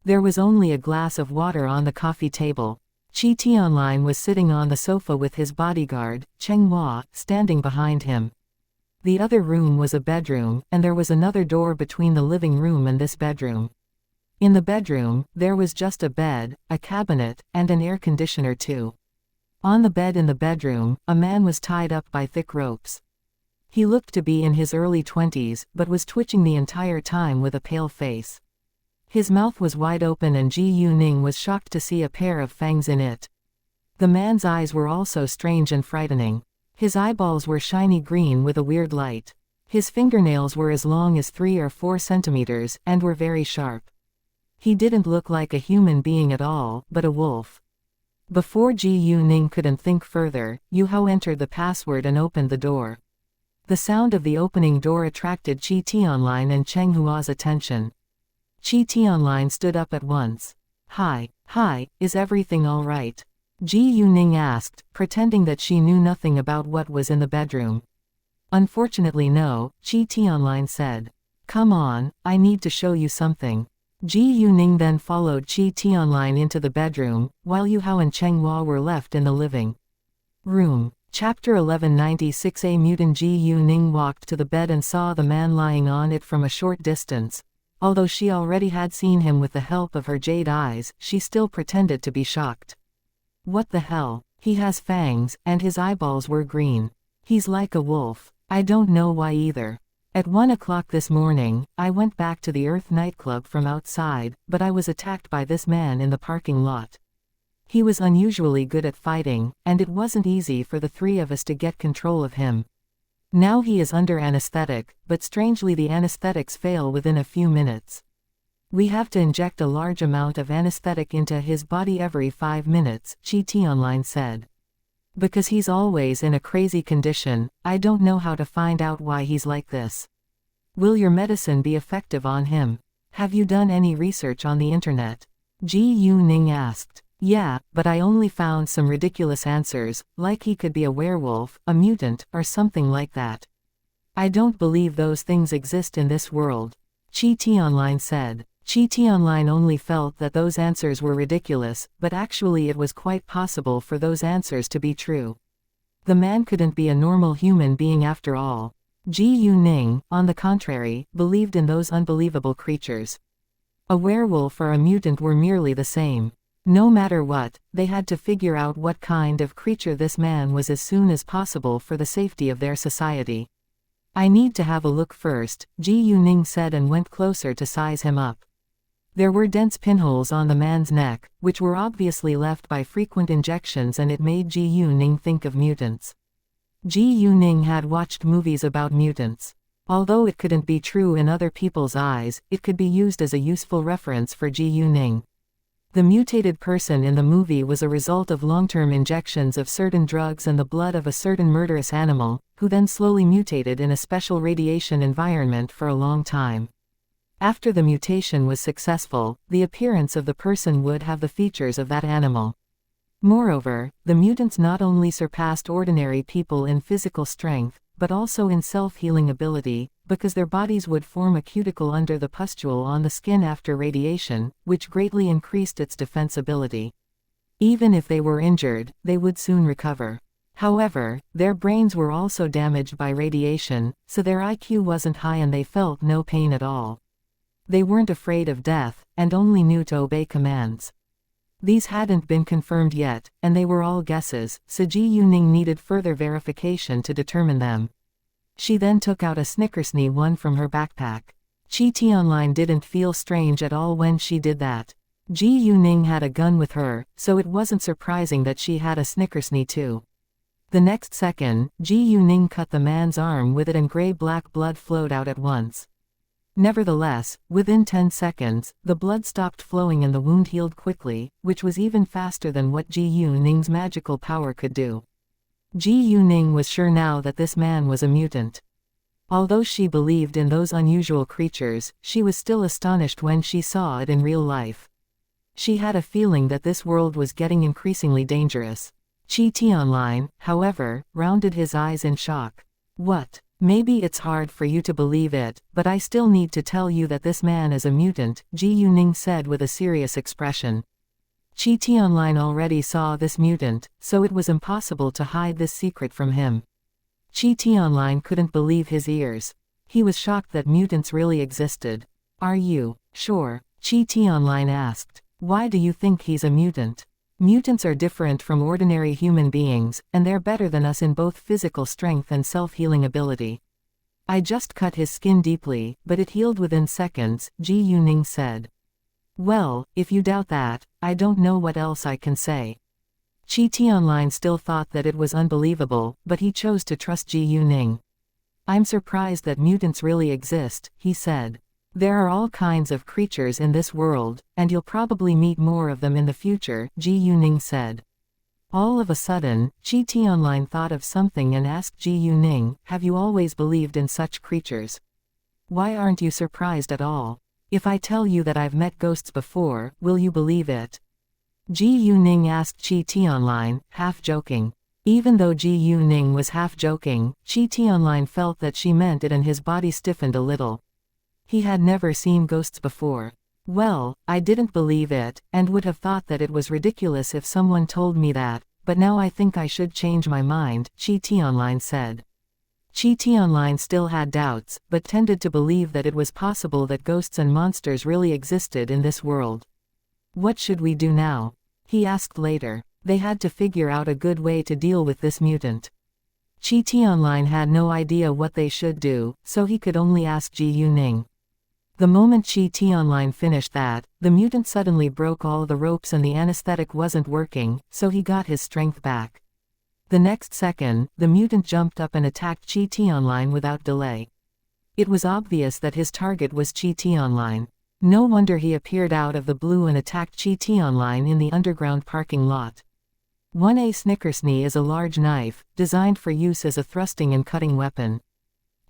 There was only a glass of water on the coffee table. Qi Tianlin was sitting on the sofa with his bodyguard, Cheng Hua, standing behind him. The other room was a bedroom, and there was another door between the living room and this bedroom. In the bedroom, there was just a bed, a cabinet, and an air conditioner too. On the bed in the bedroom, a man was tied up by thick ropes. He looked to be in his early 20s, but was twitching the entire time with a pale face. His mouth was wide open and Ji Yuning was shocked to see a pair of fangs in it. The man's eyes were also strange and frightening. His eyeballs were shiny green with a weird light. His fingernails were as long as 3 or 4 centimeters, and were very sharp. He didn't look like a human being at all, but a wolf. Before Ji Yuning couldn't think further, Yu Hao entered the password and opened the door. The sound of the opening door attracted Qi Tianlin and Cheng Hua's attention. Qi Tianlin stood up at once. Hi, is everything all right? Ji Yuning asked, pretending that she knew nothing about what was in the bedroom. Unfortunately no, Qi Tianlin said. Come on, I need to show you something. Ji Yuning then followed Qi Tianlin into the bedroom, while Yu Hao and Cheng Hua were left in the living room. Chapter 1196. A mutant. Ji Yuning walked to the bed and saw the man lying on it from a short distance. Although she already had seen him with the help of her jade eyes, she still pretended to be shocked. What the hell? He has fangs, and his eyeballs were green. He's like a wolf. I don't know why either. At 1 o'clock this morning, I went back to the Earth nightclub from outside, but I was attacked by this man in the parking lot. He was unusually good at fighting, and it wasn't easy for the 3 of us to get control of him. Now he is under anesthetic, but strangely the anesthetics fail within a few minutes. We have to inject a large amount of anesthetic into his body every 5 minutes, Qi Tianlin said. Because he's always in a crazy condition, I don't know how to find out why he's like this. Will your medicine be effective on him? Have you done any research on the internet? Ji Yuning asked. Yeah, but I only found some ridiculous answers, like he could be a werewolf, a mutant, or something like that. I don't believe those things exist in this world. Qi Tianlin said. Qi Tianlin only felt that those answers were ridiculous, but actually it was quite possible for those answers to be true. The man couldn't be a normal human being after all. Ji Yuning, on the contrary, believed in those unbelievable creatures. A werewolf or a mutant were merely the same. No matter what, they had to figure out what kind of creature this man was as soon as possible for the safety of their society. I need to have a look first, Ji Yuning said and went closer to size him up. There were dense pinholes on the man's neck, which were obviously left by frequent injections, and it made Ji Yuning think of mutants. Ji Yuning had watched movies about mutants. Although it couldn't be true in other people's eyes, it could be used as a useful reference for Ji Yuning. The mutated person in the movie was a result of long-term injections of certain drugs and the blood of a certain murderous animal, who then slowly mutated in a special radiation environment for a long time. After the mutation was successful, the appearance of the person would have the features of that animal. Moreover, the mutants not only surpassed ordinary people in physical strength, but also in self-healing ability, because their bodies would form a cuticle under the pustule on the skin after radiation, which greatly increased its defense ability. Even if they were injured, they would soon recover. However, their brains were also damaged by radiation, so their IQ wasn't high and they felt no pain at all. They weren't afraid of death, and only knew to obey commands. These hadn't been confirmed yet, and they were all guesses, so Ji Yuning needed further verification to determine them. She then took out a Snickersnee one from her backpack. Qi Tianlin didn't feel strange at all when she did that. Ji Yuning had a gun with her, so it wasn't surprising that she had a Snickersnee too. The next second, Ji Yuning cut the man's arm with it and gray-black blood flowed out at once. Nevertheless, within 10 seconds, the blood stopped flowing and the wound healed quickly, which was even faster than what Ji Yuning's magical power could do. Ji Yuning was sure now that this man was a mutant. Although she believed in those unusual creatures, she was still astonished when she saw it in real life. She had a feeling that this world was getting increasingly dangerous. Qi Tianlin, however, rounded his eyes in shock. What? Maybe it's hard for you to believe it, but I still need to tell you that this man is a mutant, Ji Yuning said with a serious expression. Qi Tianlin already saw this mutant, so it was impossible to hide this secret from him. Qi Tianlin couldn't believe his ears. He was shocked that mutants really existed. Are you sure? Qi Tianlin asked. Why do you think he's a mutant? Mutants are different from ordinary human beings, and they're better than us in both physical strength and self-healing ability. I just cut his skin deeply, but it healed within seconds, Ji Yuning said. Well, if you doubt that, I don't know what else I can say. Qi Tianlin still thought that it was unbelievable, but he chose to trust Ji Yuning. I'm surprised that mutants really exist, he said. There are all kinds of creatures in this world, and you'll probably meet more of them in the future, Ji Yuning said. All of a sudden, Qi Tianlin thought of something and asked Ji Yuning, have you always believed in such creatures? Why aren't you surprised at all? If I tell you that I've met ghosts before, will you believe it? Ji Yuning asked Qi Tianlin, half joking. Even though Ji Yuning was half joking, Qi Tianlin felt that she meant it and his body stiffened a little. He had never seen ghosts before. Well, I didn't believe it, and would have thought that it was ridiculous if someone told me that, but now I think I should change my mind, Qi Tianlin said. Qi Tianlin still had doubts, but tended to believe that it was possible that ghosts and monsters really existed in this world. What should we do now? He asked later. They had to figure out a good way to deal with this mutant. Qi Tianlin had no idea what they should do, so he could only ask Ji Yuning. The moment Qi Tianlin finished that, the mutant suddenly broke all the ropes and the anesthetic wasn't working, so he got his strength back. The next second, the mutant jumped up and attacked Qi Tianlin without delay. It was obvious that his target was Qi Tianlin. No wonder he appeared out of the blue and attacked Qi Tianlin in the underground parking lot. 1A Snickersnee is a large knife, designed for use as a thrusting and cutting weapon.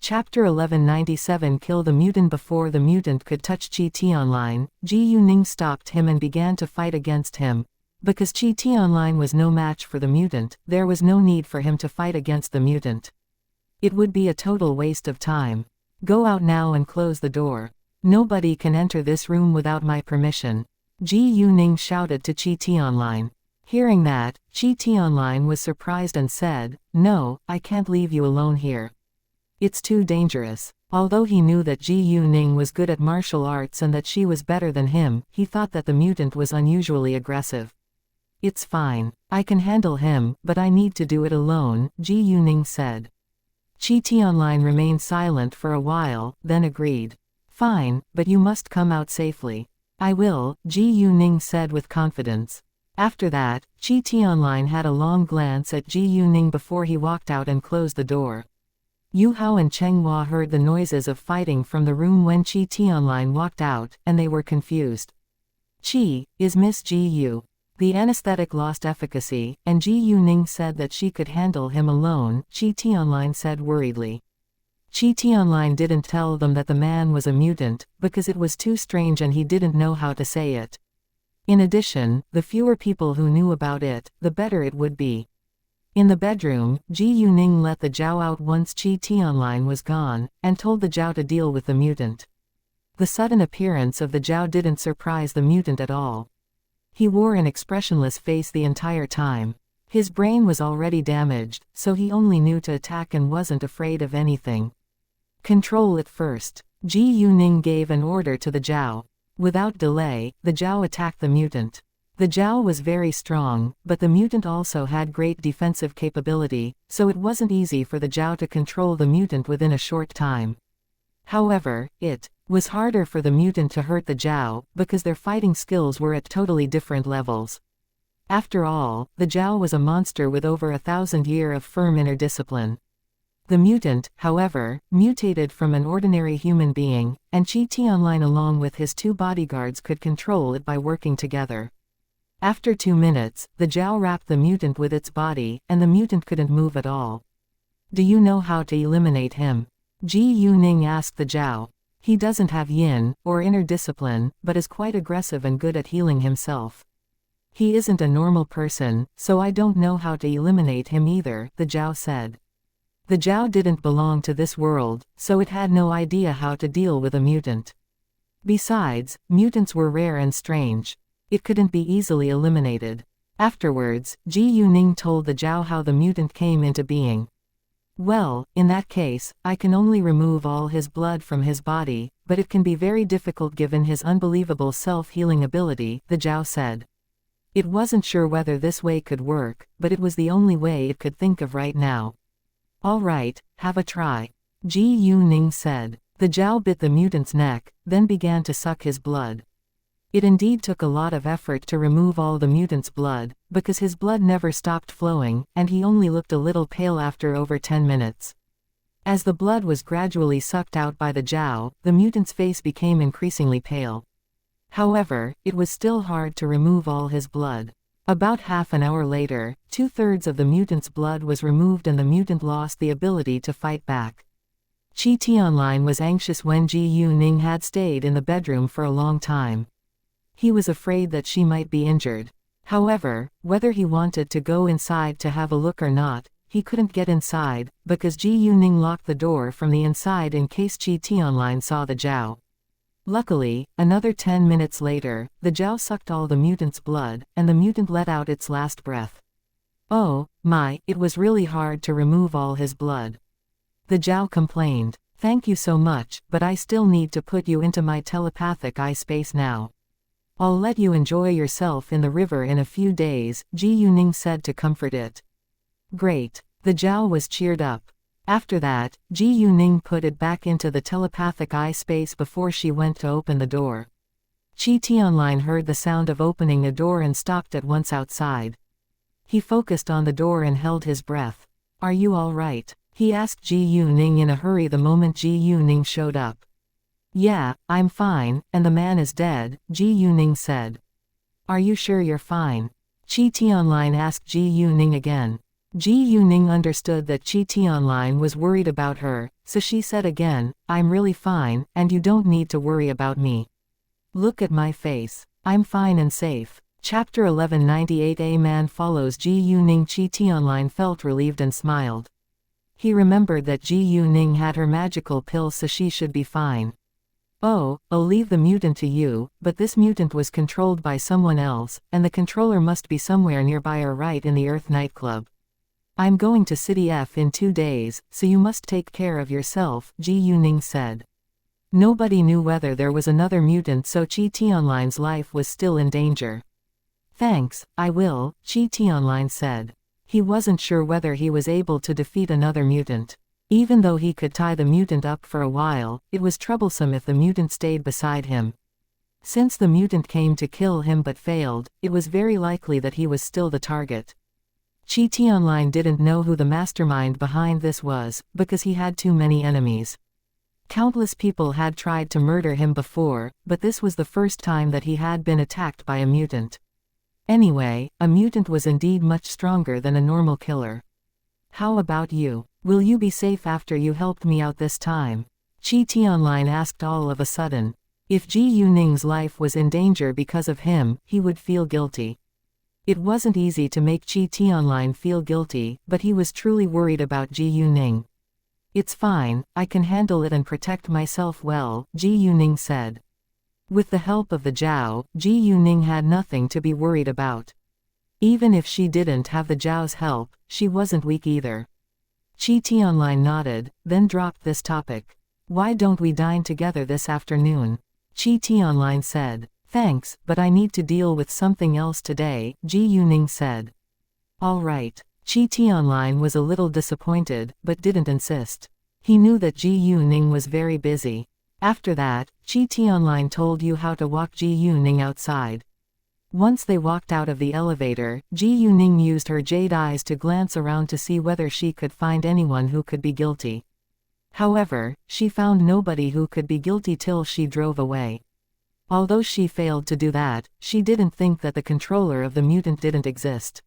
Chapter 1197 Kill the mutant. Before the mutant could touch Qi Tianlin, Ji Yuning stopped him and began to fight against him. Because Qi Tianlin was no match for the mutant, there was no need for him to fight against the mutant. It would be a total waste of time. Go out now and close the door. Nobody can enter this room without my permission. Ji Yuning shouted to Qi Tianlin. Hearing that, Qi Tianlin was surprised and said, No, I can't leave you alone here. It's too dangerous. Although he knew that Ji Yuning was good at martial arts and that she was better than him, he thought that the mutant was unusually aggressive. It's fine. I can handle him, but I need to do it alone, Ji Yuning said. Qi Tianlin remained silent for a while, then agreed. Fine, but you must come out safely. I will, Ji Yuning said with confidence. After that, Qi Tianlin had a long glance at Ji Yuning before he walked out and closed the door. Yu Hao and Cheng Hua heard the noises of fighting from the room when Qi Tianlin walked out, and they were confused. Qi, is Miss Ji Yu? The anesthetic lost efficacy, and Ji Yuning said that she could handle him alone, Qi Tianlin said worriedly. Qi Tianlin didn't tell them that the man was a mutant, because it was too strange and he didn't know how to say it. In addition, the fewer people who knew about it, the better it would be. In the bedroom, Ji Yuning let the Zhao out once Qi Tianlin was gone, and told the Zhao to deal with the mutant. The sudden appearance of the Zhao didn't surprise the mutant at all. He wore an expressionless face the entire time. His brain was already damaged, so he only knew to attack and wasn't afraid of anything. Control it first. Ji Yuning gave an order to the Zhao. Without delay, the Zhao attacked the mutant. The Zhao was very strong, but the mutant also had great defensive capability, so it wasn't easy for the Zhao to control the mutant within a short time. However, it was harder for the mutant to hurt the Zhao, because their fighting skills were at totally different levels. After all, the Zhao was a monster with over 1,000 years of firm inner discipline. The mutant, however, mutated from an ordinary human being, and Qi Tianlin along with his two bodyguards could control it by working together. After 2 minutes, the Zhao wrapped the mutant with its body, and the mutant couldn't move at all. Do you know how to eliminate him? Ji Yuning asked the Zhao. He doesn't have yin, or inner discipline, but is quite aggressive and good at healing himself. He isn't a normal person, so I don't know how to eliminate him either, the Zhao said. The Zhao didn't belong to this world, so it had no idea how to deal with a mutant. Besides, mutants were rare and strange. It couldn't be easily eliminated. Afterwards, Ji Yuning told the Zhao how the mutant came into being. Well, in that case, I can only remove all his blood from his body, but it can be very difficult given his unbelievable self-healing ability, the Zhao said. It wasn't sure whether this way could work, but it was the only way it could think of right now. All right, have a try. Ji Yuning said. The Zhao bit the mutant's neck, then began to suck his blood. It indeed took a lot of effort to remove all the mutant's blood, because his blood never stopped flowing, and he only looked a little pale after over 10 minutes. As the blood was gradually sucked out by the Zhao, the mutant's face became increasingly pale. However, it was still hard to remove all his blood. About half an hour later, 2/3 of the mutant's blood was removed and the mutant lost the ability to fight back. Qi Tianlin was anxious when Ji Yuning had stayed in the bedroom for a long time. He was afraid that she might be injured. However, whether he wanted to go inside to have a look or not, he couldn't get inside, because Ji Yuning locked the door from the inside in case Qi Tianlin saw the Zhao. Luckily, another 10 minutes later, the Zhao sucked all the mutant's blood, and the mutant let out its last breath. Oh, my, it was really hard to remove all his blood. The Zhao complained. Thank you so much, but I still need to put you into my telepathic eye space now. I'll let you enjoy yourself in the river in a few days, Ji Yuning said to comfort it. Great. The Zhao was cheered up. After that, Ji Yuning put it back into the telepathic eye space before she went to open the door. Qi Tianlin heard the sound of opening a door and stopped at once outside. He focused on the door and held his breath. Are you all right? He asked Ji Yuning in a hurry the moment Ji Yuning showed up. Yeah, I'm fine, and the man is dead, Ji Yuning said. Are you sure you're fine? Qi Tianlin asked Ji Yuning again. Ji Yuning understood that Qi Tianlin was worried about her, so she said again, I'm really fine, and you don't need to worry about me. Look at my face. I'm fine and safe. Chapter 1198. A man follows Ji Yuning. Qi Tianlin felt relieved and smiled. He remembered that Ji Yuning had her magical pill, so she should be fine. Oh, I'll leave the mutant to you, but this mutant was controlled by someone else, and the controller must be somewhere nearby or right in the Earth nightclub. I'm going to City F in 2 days, so you must take care of yourself, Ji Yuning said. Nobody knew whether there was another mutant, so Qi Tianlin's life was still in danger. Thanks, I will, Qi Tianlin said. He wasn't sure whether he was able to defeat another mutant. Even though he could tie the mutant up for a while, it was troublesome if the mutant stayed beside him. Since the mutant came to kill him but failed, it was very likely that he was still the target. Qi Tianlin didn't know who the mastermind behind this was, because he had too many enemies. Countless people had tried to murder him before, but this was the first time that he had been attacked by a mutant. Anyway, a mutant was indeed much stronger than a normal killer. How about you? Will you be safe after you helped me out this time? Qi Tianlin asked all of a sudden. If Ji Yuning's life was in danger because of him, he would feel guilty. It wasn't easy to make Qi Tianlin feel guilty, but he was truly worried about Ji Yuning. It's fine, I can handle it and protect myself well, Ji Yuning said. With the help of the Zhao, Ji Yuning had nothing to be worried about. Even if she didn't have the Zhao's help, she wasn't weak either. Qi Tianlin nodded, then dropped this topic. Why don't we dine together this afternoon? Qi Tianlin said. Thanks, but I need to deal with something else today, Ji Yuning said. All right. Qi Tianlin was a little disappointed, but didn't insist. He knew that Ji Yuning was very busy. After that, Qi Tianlin told you how to walk Ji Yuning outside. Once they walked out of the elevator, Ji Yuning used her jade eyes to glance around to see whether she could find anyone who could be guilty. However, she found nobody who could be guilty till she drove away. Although she failed to do that, she didn't think that the controller of the mutant didn't exist.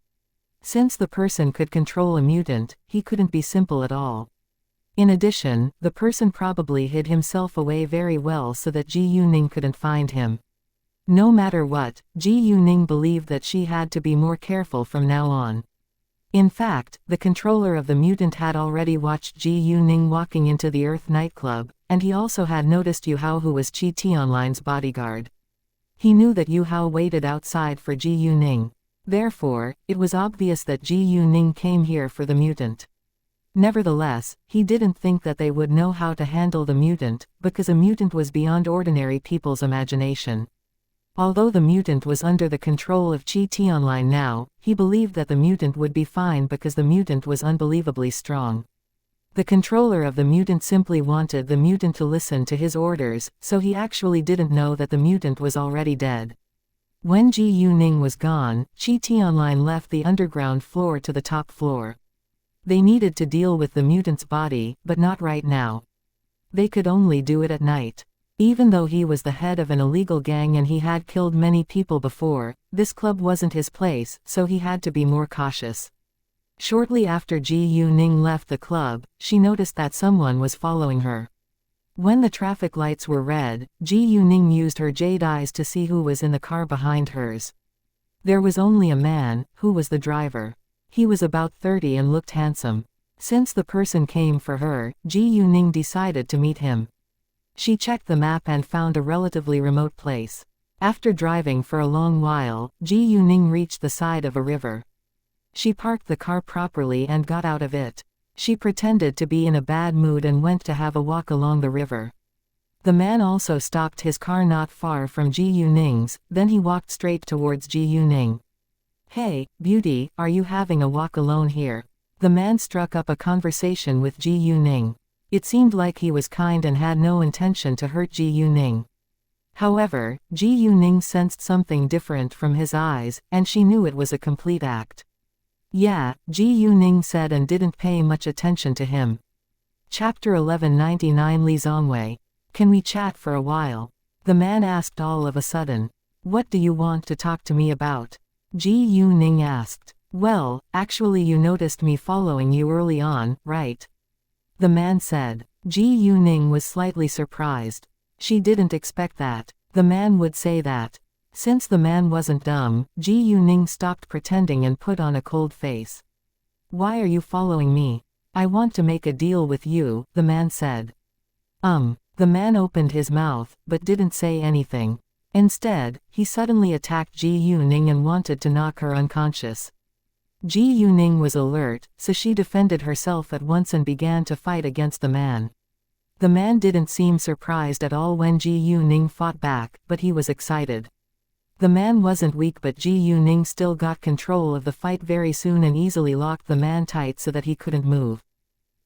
Since the person could control a mutant, he couldn't be simple at all. In addition, the person probably hid himself away very well so that Ji Yuning couldn't find him. No matter what, Ji Yuning believed that she had to be more careful from now on. In fact, the controller of the mutant had already watched Ji Yuning walking into the Earth nightclub, and he also had noticed Yu Hao, who was Qi Tianline's bodyguard. He knew that Yu Hao waited outside for Ji Yuning. Therefore, it was obvious that Ji Yuning came here for the mutant. Nevertheless, he didn't think that they would know how to handle the mutant, because a mutant was beyond ordinary people's imagination. Although the mutant was under the control of Qi Tianline now, he believed that the mutant would be fine because the mutant was unbelievably strong. The controller of the mutant simply wanted the mutant to listen to his orders, so he actually didn't know that the mutant was already dead. When Ji Yuning was gone, Qi Tianline left the underground floor to the top floor. They needed to deal with the mutant's body, but not right now. They could only do it at night. Even though he was the head of an illegal gang and he had killed many people before, this club wasn't his place, so he had to be more cautious. Shortly after Ji Yuning left the club, she noticed that someone was following her. When the traffic lights were red, Ji Yuning used her jade eyes to see who was in the car behind hers. There was only a man, who was the driver. He was about 30 and looked handsome. Since the person came for her, Ji Yuning decided to meet him. She checked the map and found a relatively remote place. After driving for a long while, Ji Yuning reached the side of a river. She parked the car properly and got out of it. She pretended to be in a bad mood and went to have a walk along the river. The man also stopped his car not far from Ji Yuning's, then he walked straight towards Ji Yuning. "Hey, beauty, are you having a walk alone here?" The man struck up a conversation with Ji Yuning. It seemed like he was kind and had no intention to hurt Ji Yuning. However, Ji Yuning sensed something different from his eyes, and she knew it was a complete act. "Yeah," Ji Yuning said and didn't pay much attention to him. Chapter 1199 Li Zongwei. "Can we chat for a while?" The man asked all of a sudden. "What do you want to talk to me about?" Ji Yuning asked. "Well, actually you noticed me following you early on, right?" The man said. Ji Yuning was slightly surprised. She didn't expect that the man would say that. Since the man wasn't dumb, Ji Yuning stopped pretending and put on a cold face. "Why are you following me?" "I want to make a deal with you," the man said. The man opened his mouth, but didn't say anything. Instead, he suddenly attacked Ji Yuning and wanted to knock her unconscious. Ji Yuning was alert, so she defended herself at once and began to fight against the man. The man didn't seem surprised at all when Ji Yuning fought back, but he was excited. The man wasn't weak, but Ji Yuning still got control of the fight very soon and easily locked the man tight so that he couldn't move.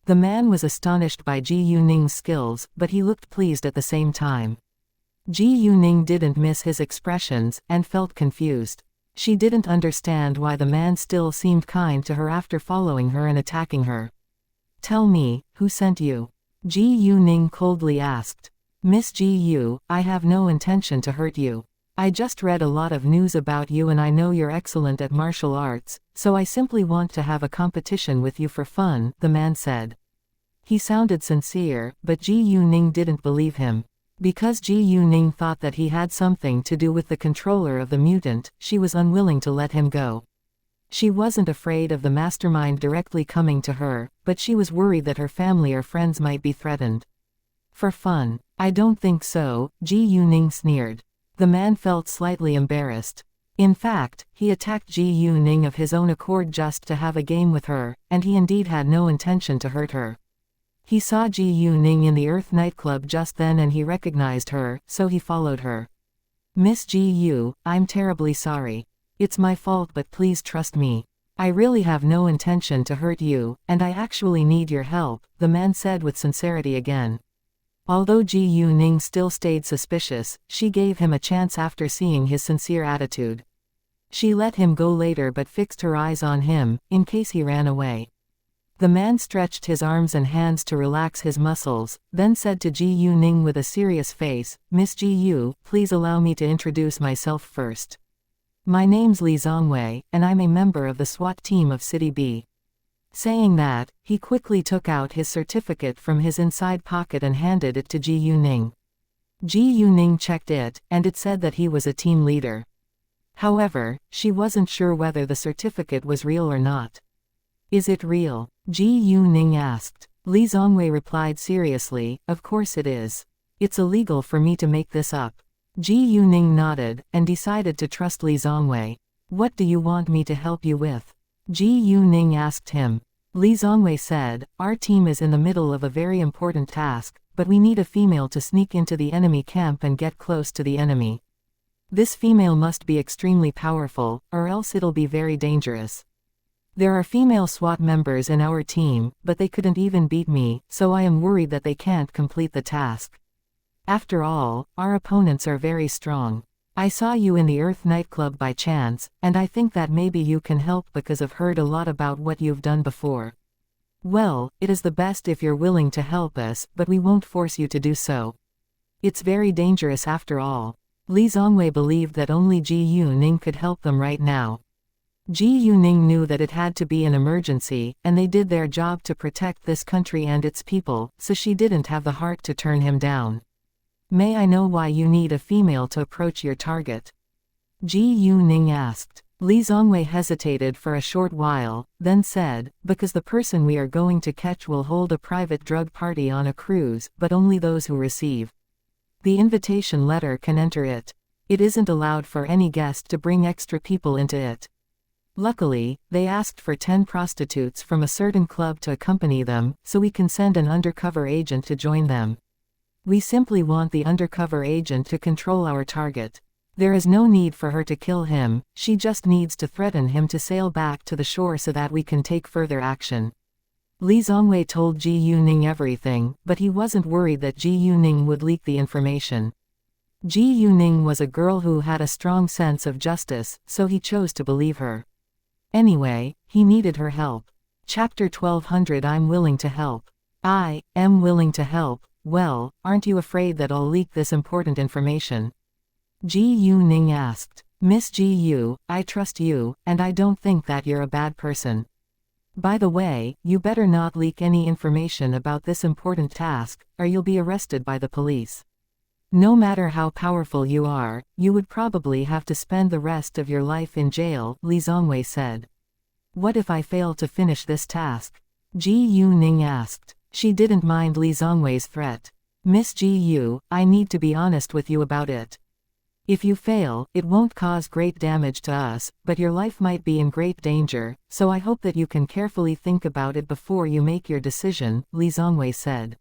The man was astonished by Ji Yuning's skills, but he looked pleased at the same time. Ji Yuning didn't miss his expressions, and felt confused. She didn't understand why the man still seemed kind to her after following her and attacking her. "Tell me, who sent you?" Ji Yuning coldly asked. "Miss Ji Yu, I have no intention to hurt you. I just read a lot of news about you and I know you're excellent at martial arts, so I simply want to have a competition with you for fun," the man said. He sounded sincere, but Ji Yuning didn't believe him. Because Ji Yuning thought that he had something to do with the controller of the mutant, she was unwilling to let him go. She wasn't afraid of the mastermind directly coming to her, but she was worried that her family or friends might be threatened. "For fun? I don't think so," Ji Yuning sneered. The man felt slightly embarrassed. In fact, he attacked Ji Yuning of his own accord just to have a game with her, and he indeed had no intention to hurt her. He saw Ji Yuning in the Earth nightclub just then and he recognized her, so he followed her. "Miss Ji Yu, I'm terribly sorry. It's my fault, but please trust me. I really have no intention to hurt you, and I actually need your help," the man said with sincerity again. Although Ji Yuning still stayed suspicious, she gave him a chance after seeing his sincere attitude. She let him go later but fixed her eyes on him, in case he ran away. The man stretched his arms and hands to relax his muscles, then said to Ji Yuning with a serious face, "Miss Ji Yu, please allow me to introduce myself first. My name's Li Zongwei, and I'm a member of the SWAT team of City B." Saying that, he quickly took out his certificate from his inside pocket and handed it to Ji Yuning. Ji Yuning checked it, and it said that he was a team leader. However, she wasn't sure whether the certificate was real or not. Is it real? Ji Yuning asked. Li Zongwei replied seriously, of course it is. It's illegal for me to make this up. Ji Yuning nodded, and decided to trust Li Zongwei. What do you want me to help you with? Ji Yuning asked him. Li Zongwei said, our team is in the middle of a very important task, but we need a female to sneak into the enemy camp and get close to the enemy. This female must be extremely powerful, or else it'll be very dangerous. There are female SWAT members in our team, but they couldn't even beat me, so I am worried that they can't complete the task. After all, our opponents are very strong. I saw you in the Earth nightclub by chance, and I think that maybe you can help because I've heard a lot about what you've done before. Well, it is the best if you're willing to help us, but we won't force you to do so. It's very dangerous after all. Li Zongwei believed that only Ji Yuning could help them right now. Ji Yuning knew that it had to be an emergency, and they did their job to protect this country and its people, so she didn't have the heart to turn him down. May I know why you need a female to approach your target? Ji Yuning asked. Li Zongwei hesitated for a short while, then said, because the person we are going to catch will hold a private drug party on a cruise, but only those who receive the invitation letter can enter it. It isn't allowed for any guest to bring extra people into it. Luckily, they asked for 10 prostitutes from a certain club to accompany them, so we can send an undercover agent to join them. We simply want the undercover agent to control our target. There is no need for her to kill him, she just needs to threaten him to sail back to the shore so that we can take further action. Li Zongwei told Ji Yuning everything, but he wasn't worried that Ji Yuning would leak the information. Ji Yuning was a girl who had a strong sense of justice, so he chose to believe her. Anyway, he needed her help. Chapter 1200. I'm willing to help. I am willing to help. Well, aren't you afraid that I'll leak this important information? Ji Yuning asked. Miss Ji Yu, I trust you, and I don't think that you're a bad person. By the way, you better not leak any information about this important task, or you'll be arrested by the police. No matter how powerful you are, you would probably have to spend the rest of your life in jail, Li Zongwei said. What if I fail to finish this task? Ji Yuning asked. She didn't mind Li Zongwei's threat. Miss Ji Yu, I need to be honest with you about it. If you fail, it won't cause great damage to us, but your life might be in great danger, so I hope that you can carefully think about it before you make your decision, Li Zongwei said.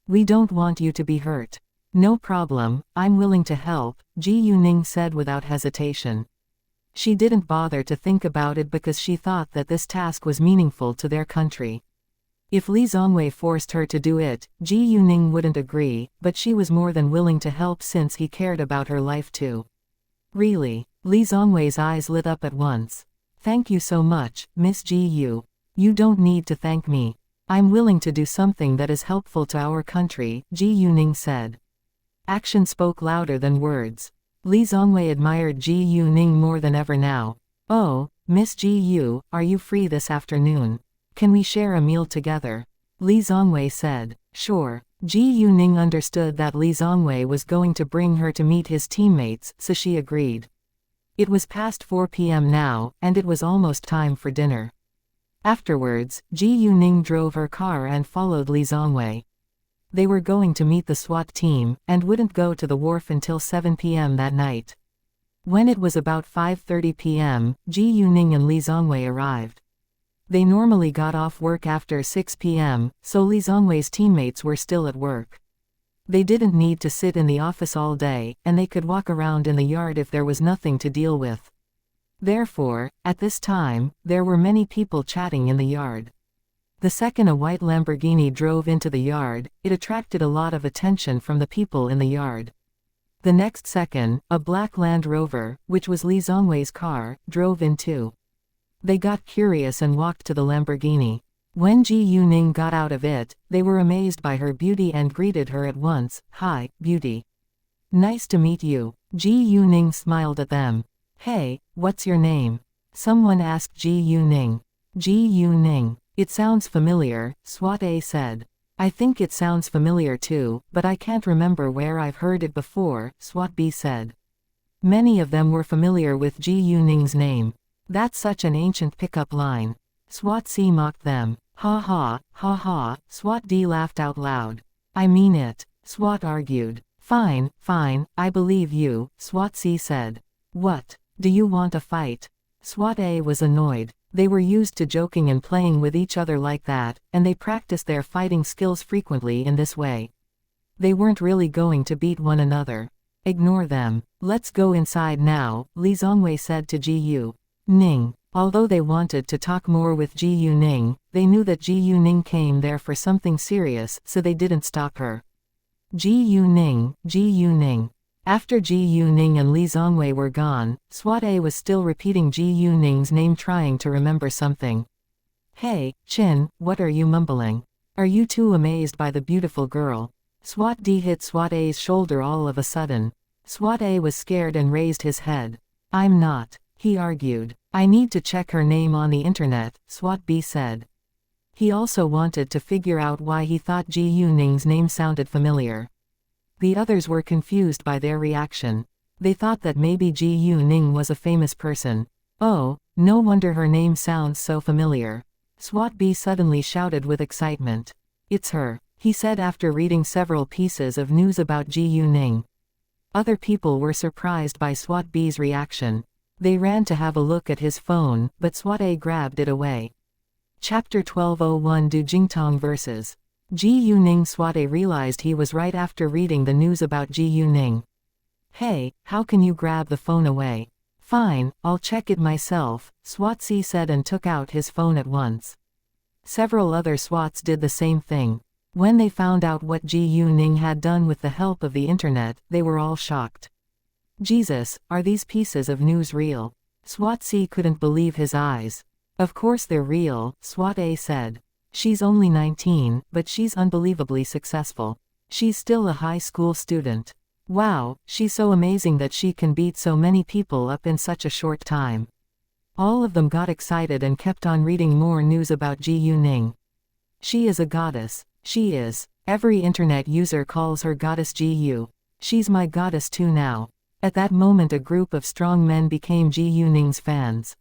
We don't want you to be hurt. No problem, I'm willing to help, Ji Yuning said without hesitation. She didn't bother to think about it because she thought that this task was meaningful to their country. If Li Zongwei forced her to do it, Ji Yuning wouldn't agree, but she was more than willing to help since he cared about her life too. Really? Li Zongwei's eyes lit up at once. Thank you so much, Miss Ji Yu. You don't need to thank me. I'm willing to do something that is helpful to our country, Ji Yuning said. Action spoke louder than words. Li Zongwei admired Ji Yuning more than ever now. Oh, Miss Ji Yu, are you free this afternoon? Can we share a meal together? Li Zongwei said. Sure. Ji Yuning understood that Li Zongwei was going to bring her to meet his teammates, so she agreed. It was past 4 p.m. now, and it was almost time for dinner. Afterwards, Ji Yuning drove her car and followed Li Zongwei. They were going to meet the SWAT team, and wouldn't go to the wharf until 7 p.m. that night. When it was about 5:30 p.m., Ji Yuning and Li Zongwei arrived. They normally got off work after 6 p.m., so Li Zongwei's teammates were still at work. They didn't need to sit in the office all day, and they could walk around in the yard if there was nothing to deal with. Therefore, at this time, there were many people chatting in the yard. The second a white Lamborghini drove into the yard, it attracted a lot of attention from the people in the yard. The next second, a black Land Rover, which was Li Zongwei's car, drove in too. They got curious and walked to the Lamborghini. When Ji Yuning got out of it, they were amazed by her beauty and greeted her at once. Hi, beauty. Nice to meet you. Ji Yuning smiled at them. Hey, what's your name? Someone asked Ji Yuning. Ji Yuning. It sounds familiar, Swat A said. I think it sounds familiar too, but I can't remember where I've heard it before, Swat B said. Many of them were familiar with Ji Yuning's name. That's such an ancient pickup line. Swat C mocked them. Ha ha, Swat D laughed out loud. I mean it, Swat argued. Fine, I believe you, Swat C said. What? Do you want a fight? Swat A was annoyed. They were used to joking and playing with each other like that, and they practiced their fighting skills frequently in this way. They weren't really going to beat one another. Ignore them. Let's go inside now, Li Zongwei said to Ji Yu Ning. Although they wanted to talk more with Ji Yu Ning, they knew that Ji Yu Ning came there for something serious, so they didn't stop her. Ji Yu Ning. After Ji Yu Ning and Li Zongwei were gone, Swat A was still repeating Ji Yu Ning's name, trying to remember something. Hey, Chin, what are you mumbling? Are you too amazed by the beautiful girl? Swat D hit Swat A's shoulder all of a sudden. Swat A was scared and raised his head. I'm not, he argued. I need to check her name on the internet, Swat B said. He also wanted to figure out why he thought Ji Yu Ning's name sounded familiar. The others were confused by their reaction. They thought that maybe Ji Yu Ning was a famous person. Oh, no wonder her name sounds so familiar. Swat B suddenly shouted with excitement. It's her, he said after reading several pieces of news about Ji Yu Ning. Other people were surprised by Swat B's reaction. They ran to have a look at his phone, but Swat A grabbed it away. Chapter 1201 Du Jingtong vs. Ji Yu Ning. Swat A realized he was right after reading the news about Ji Yu Ning. Hey, how can you grab the phone away? Fine, I'll check it myself, Swat C said and took out his phone at once. Several other Swats did the same thing. When they found out what Ji Yu Ning had done with the help of the internet, they were all shocked. Jesus, are these pieces of news real? Swat C couldn't believe his eyes. Of course they're real, Swat A said. She's only 19, but she's unbelievably successful. She's still a high school student. Wow, she's so amazing that she can beat so many people up in such a short time. All of them got excited and kept on reading more news about Ji Yu Ning. She is a goddess. She is. Every internet user calls her Goddess Ji Yu. She's my goddess too now. At that moment a group of strong men became Ji Yu Ning's fans.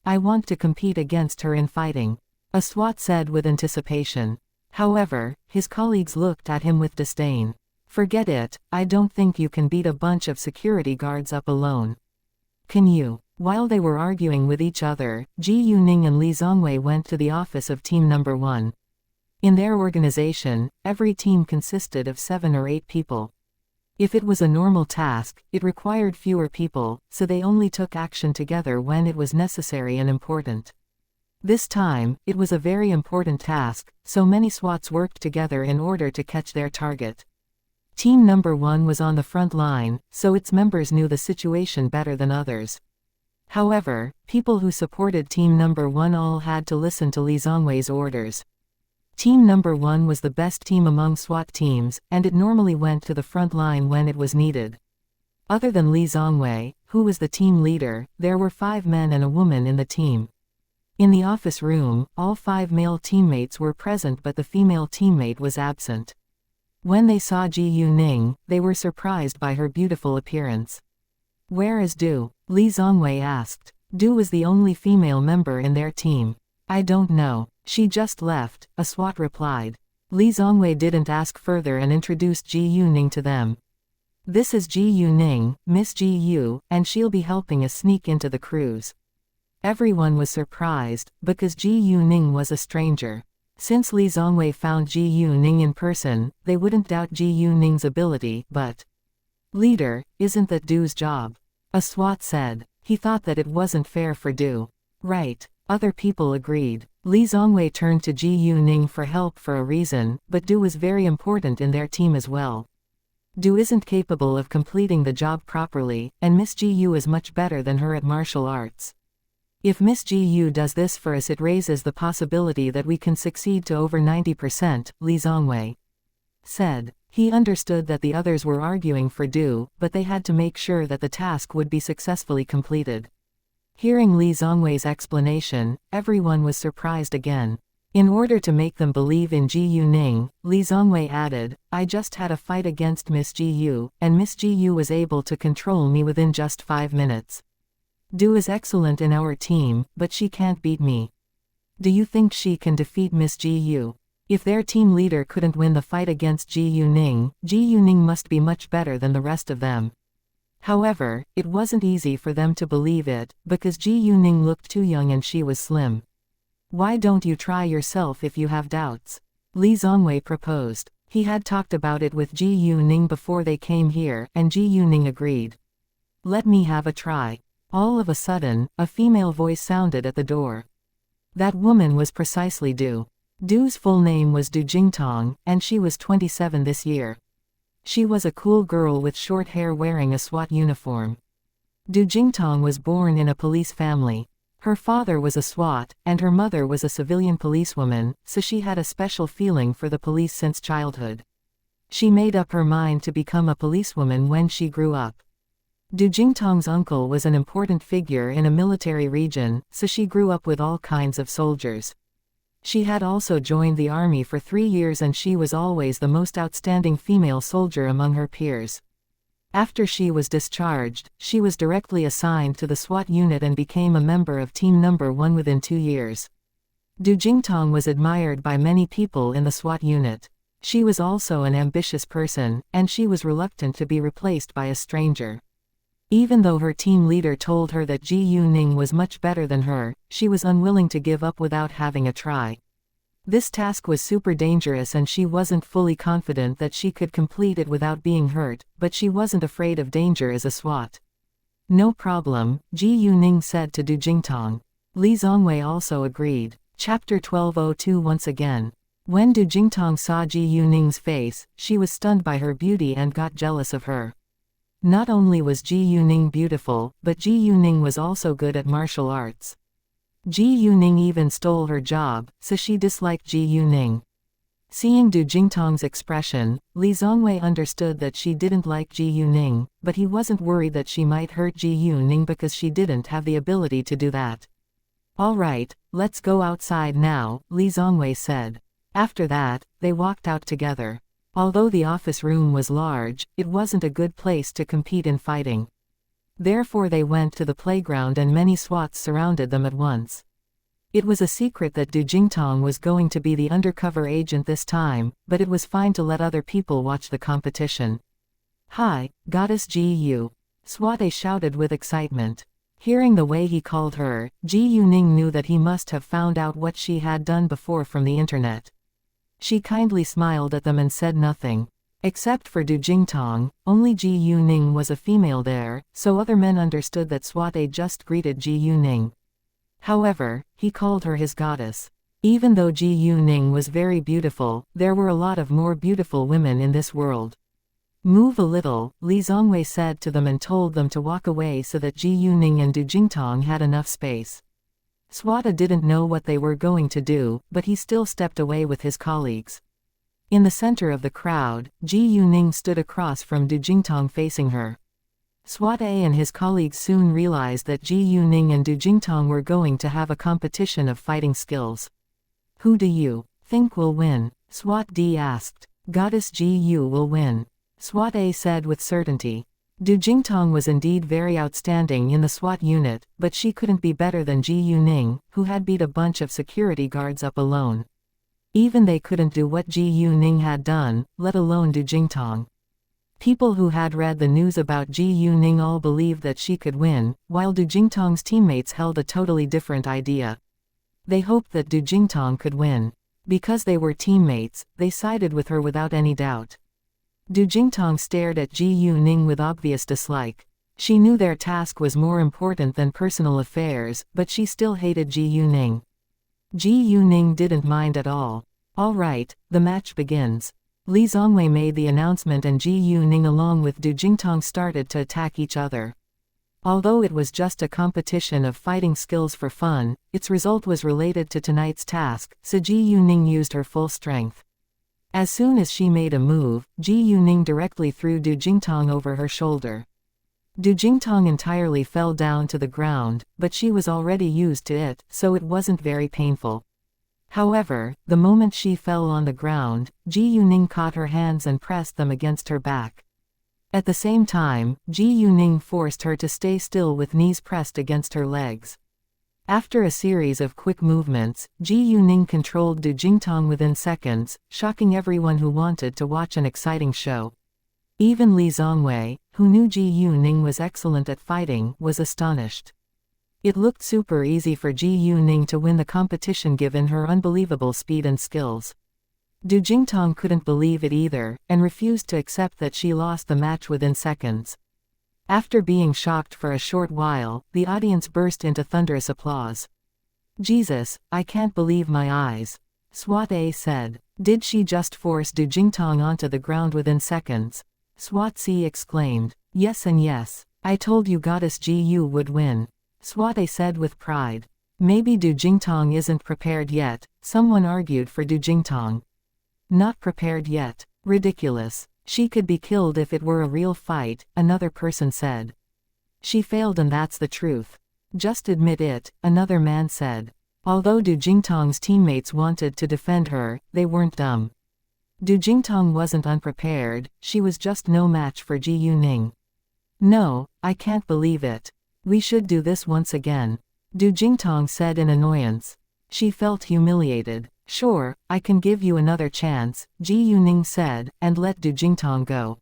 I want to compete against her in fighting, a Swat said with anticipation. However, his colleagues looked at him with disdain. Forget it, I don't think you can beat a bunch of security guards up alone. Can you? While they were arguing with each other, Ji Yu Ning and Li Zongwei went to the office of Team Number 1. In their organization, every team consisted of 7 or 8 people. If it was a normal task, it required fewer people, so they only took action together when it was necessary and important. This time, it was a very important task, so many SWATs worked together in order to catch their target. Team Number 1 was on the front line, so its members knew the situation better than others. However, people who supported Team Number 1 all had to listen to Li Zongwei's orders. Team Number 1 was the best team among SWAT teams, and it normally went to the front line when it was needed. Other than Li Zongwei, who was the team leader, there were 5 men and a woman in the team. In the office room, all 5 male teammates were present but the female teammate was absent. When they saw Ji Yu Ning, they were surprised by her beautiful appearance. Where is Du? Li Zongwei asked. Du was the only female member in their team. I don't know. She just left, a SWAT replied. Li Zongwei didn't ask further and introduced Ji Yu Ning to them. This is Ji Yu Ning, Miss Ji Yu, and she'll be helping us sneak into the cruise. Everyone was surprised, because Ji Yu Ning was a stranger. Since Li Zongwei found Ji Yu Ning in person, they wouldn't doubt Ji Yu Ning's ability, but... Leader, isn't that Du's job? A SWAT said. He thought that it wasn't fair for Du. Right. Other people agreed. Li Zongwei turned to Ji Yu Ning for help for a reason, but Du was very important in their team as well. Du isn't capable of completing the job properly, and Miss Ji Yu is much better than her at martial arts. If Miss Ji Yu does this for us, it raises the possibility that we can succeed to over 90%, Li Zongwei said. He understood that the others were arguing for Du, but they had to make sure that the task would be successfully completed. Hearing Li Zongwei's explanation, everyone was surprised again. In order to make them believe in Ji Yuning, Li Zongwei added, I just had a fight against Miss Ji Yu, and Miss Ji Yu was able to control me within just 5 minutes. Du is excellent in our team, but she can't beat me. Do you think she can defeat Miss Ji Yu? If their team leader couldn't win the fight against Ji Yuning must be much better than the rest of them. However, it wasn't easy for them to believe it, because Ji Yuning looked too young and she was slim. Why don't you try yourself if you have doubts? Li Zongwei proposed. He had talked about it with Ji Yuning before they came here, and Ji Yuning agreed. Let me have a try. All of a sudden, a female voice sounded at the door. That woman was precisely Du. Du's full name was Du Jingtong, and she was 27 this year. She was a cool girl with short hair wearing a SWAT uniform. Du Jingtong was born in a police family. Her father was a SWAT, and her mother was a civilian policewoman, so she had a special feeling for the police since childhood. She made up her mind to become a policewoman when she grew up. Du Jingtong's uncle was an important figure in a military region, so she grew up with all kinds of soldiers. She had also joined the army for 3 years and she was always the most outstanding female soldier among her peers. After she was discharged, she was directly assigned to the SWAT unit and became a member of Team Number 1 within 2 years. Du Jingtong was admired by many people in the SWAT unit. She was also an ambitious person, and she was reluctant to be replaced by a stranger. Even though her team leader told her that Ji Yuning was much better than her, she was unwilling to give up without having a try. This task was super dangerous and she wasn't fully confident that she could complete it without being hurt, but she wasn't afraid of danger as a SWAT. No problem, Ji Yuning said to Du Jingtong. Li Zongwei also agreed. Chapter 1202 Once again. When Du Jingtong saw Ji Yuning's face, she was stunned by her beauty and got jealous of her. Not only was Ji Yuning beautiful, but Ji Yuning was also good at martial arts. Ji Yuning even stole her job, so she disliked Ji Yuning. Seeing Du Jingtong's expression, Li Zongwei understood that she didn't like Ji Yuning, but he wasn't worried that she might hurt Ji Yuning because she didn't have the ability to do that. Alright, let's go outside now, Li Zongwei said. After that, they walked out together. Although the office room was large, it wasn't a good place to compete in fighting. Therefore they went to the playground and many SWATs surrounded them at once. It was a secret that Du Jingtong was going to be the undercover agent this time, but it was fine to let other people watch the competition. Hi, Goddess Ji Yu. SWAT shouted with excitement. Hearing the way he called her, Ji Yuning knew that he must have found out what she had done before from the internet. She kindly smiled at them and said nothing. Except for Du Jingtong, only Ji Yuning was a female there, so other men understood that SWAT just greeted Ji Yuning. However, he called her his goddess. Even though Ji Yuning was very beautiful, there were a lot of more beautiful women in this world. Move a little, Li Zongwei said to them and told them to walk away so that Ji Yuning and Du Jingtong had enough space. SWAT didn't know what they were going to do, but he still stepped away with his colleagues. In the center of the crowd, Ji Yuning stood across from Du Jingtong facing her. SWAT and his colleagues soon realized that Ji Yuning and Du Jingtong were going to have a competition of fighting skills. Who do you think will win? SWAT asked. Goddess Ji Yu will win. SWAT said with certainty. Du Jingtong was indeed very outstanding in the SWAT unit, but she couldn't be better than Ji Yuning, who had beat a bunch of security guards up alone. Even they couldn't do what Ji Yuning had done, let alone Du Jingtong. People who had read the news about Ji Yuning all believed that she could win, while Du Jingtong's teammates held a totally different idea. They hoped that Du Jingtong could win. Because they were teammates, they sided with her without any doubt. Du Jingtong stared at Ji Yuning with obvious dislike. She knew their task was more important than personal affairs, but she still hated Ji Yuning. Ji Yuning didn't mind at all. Alright, the match begins. Li Zongwei made the announcement and Ji Yuning along with Du Jingtong started to attack each other. Although it was just a competition of fighting skills for fun, its result was related to tonight's task, so Ji Yuning used her full strength. As soon as she made a move, Ji Yuning directly threw Du Jingtong over her shoulder. Du Jingtong entirely fell down to the ground, but she was already used to it, so it wasn't very painful. However, the moment she fell on the ground, Ji Yuning caught her hands and pressed them against her back. At the same time, Ji Yuning forced her to stay still with knees pressed against her legs. After a series of quick movements, Ji Yuning controlled Du Jingtong within seconds, shocking everyone who wanted to watch an exciting show. Even Li Zongwei, who knew Ji Yuning was excellent at fighting, was astonished. It looked super easy for Ji Yuning to win the competition given her unbelievable speed and skills. Du Jingtong couldn't believe it either, and refused to accept that she lost the match within seconds. After being shocked for a short while, the audience burst into thunderous applause. "Jesus, I can't believe my eyes," Swat A said. "Did she just force Du Jingtong onto the ground within seconds?" Swat C exclaimed. "Yes and yes. I told you Goddess Ji Yu would win," Swat A said with pride. "Maybe Du Jingtong isn't prepared yet," someone argued for Du Jingtong. "Not prepared yet. Ridiculous. She could be killed if it were a real fight," another person said. "She failed and that's the truth. Just admit it," another man said. Although Du Jingtong's teammates wanted to defend her, they weren't dumb. Du Jingtong wasn't unprepared, she was just no match for Ji Yuning. "No, I can't believe it. We should do this once again," Du Jingtong said in annoyance. She felt humiliated. "Sure, I can give you another chance," Ji Yuning said, and let Du Jingtong go.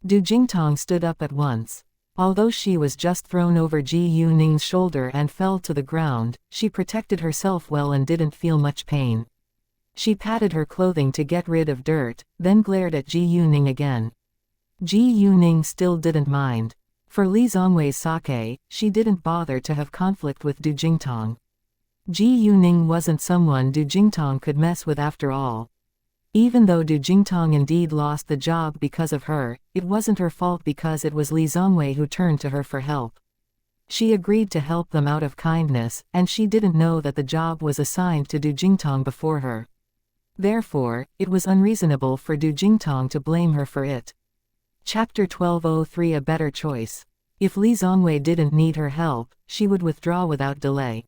Du Jingtong stood up at once. Although she was just thrown over Ji Yuning's shoulder and fell to the ground, she protected herself well and didn't feel much pain. She patted her clothing to get rid of dirt, then glared at Ji Yuning again. Ji Yuning still didn't mind. For Li Zongwei's sake, she didn't bother to have conflict with Du Jingtong. Ji Yuning wasn't someone Du Jingtong could mess with after all. Even though Du Jingtong indeed lost the job because of her, it wasn't her fault because it was Li Zongwei who turned to her for help. She agreed to help them out of kindness, and she didn't know that the job was assigned to Du Jingtong before her. Therefore, it was unreasonable for Du Jingtong to blame her for it. Chapter 1203 A Better Choice. If Li Zongwei didn't need her help, she would withdraw without delay.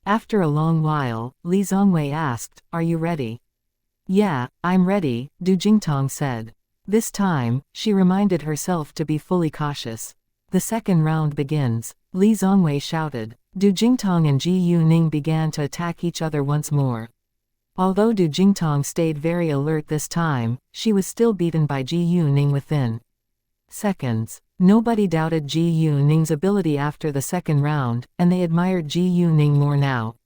After a long while, Li Zongwei asked, "Are you ready?" "Yeah, I'm ready," Du Jingtong said. This time, she reminded herself to be fully cautious. "The second round begins," Li Zongwei shouted. Du Jingtong and Ji Yuning began to attack each other once more. Although Du Jingtong stayed very alert this time, she was still beaten by Ji Yuning within seconds. Nobody doubted Ji Yuning's ability after the second round, and they admired Ji Yuning more now.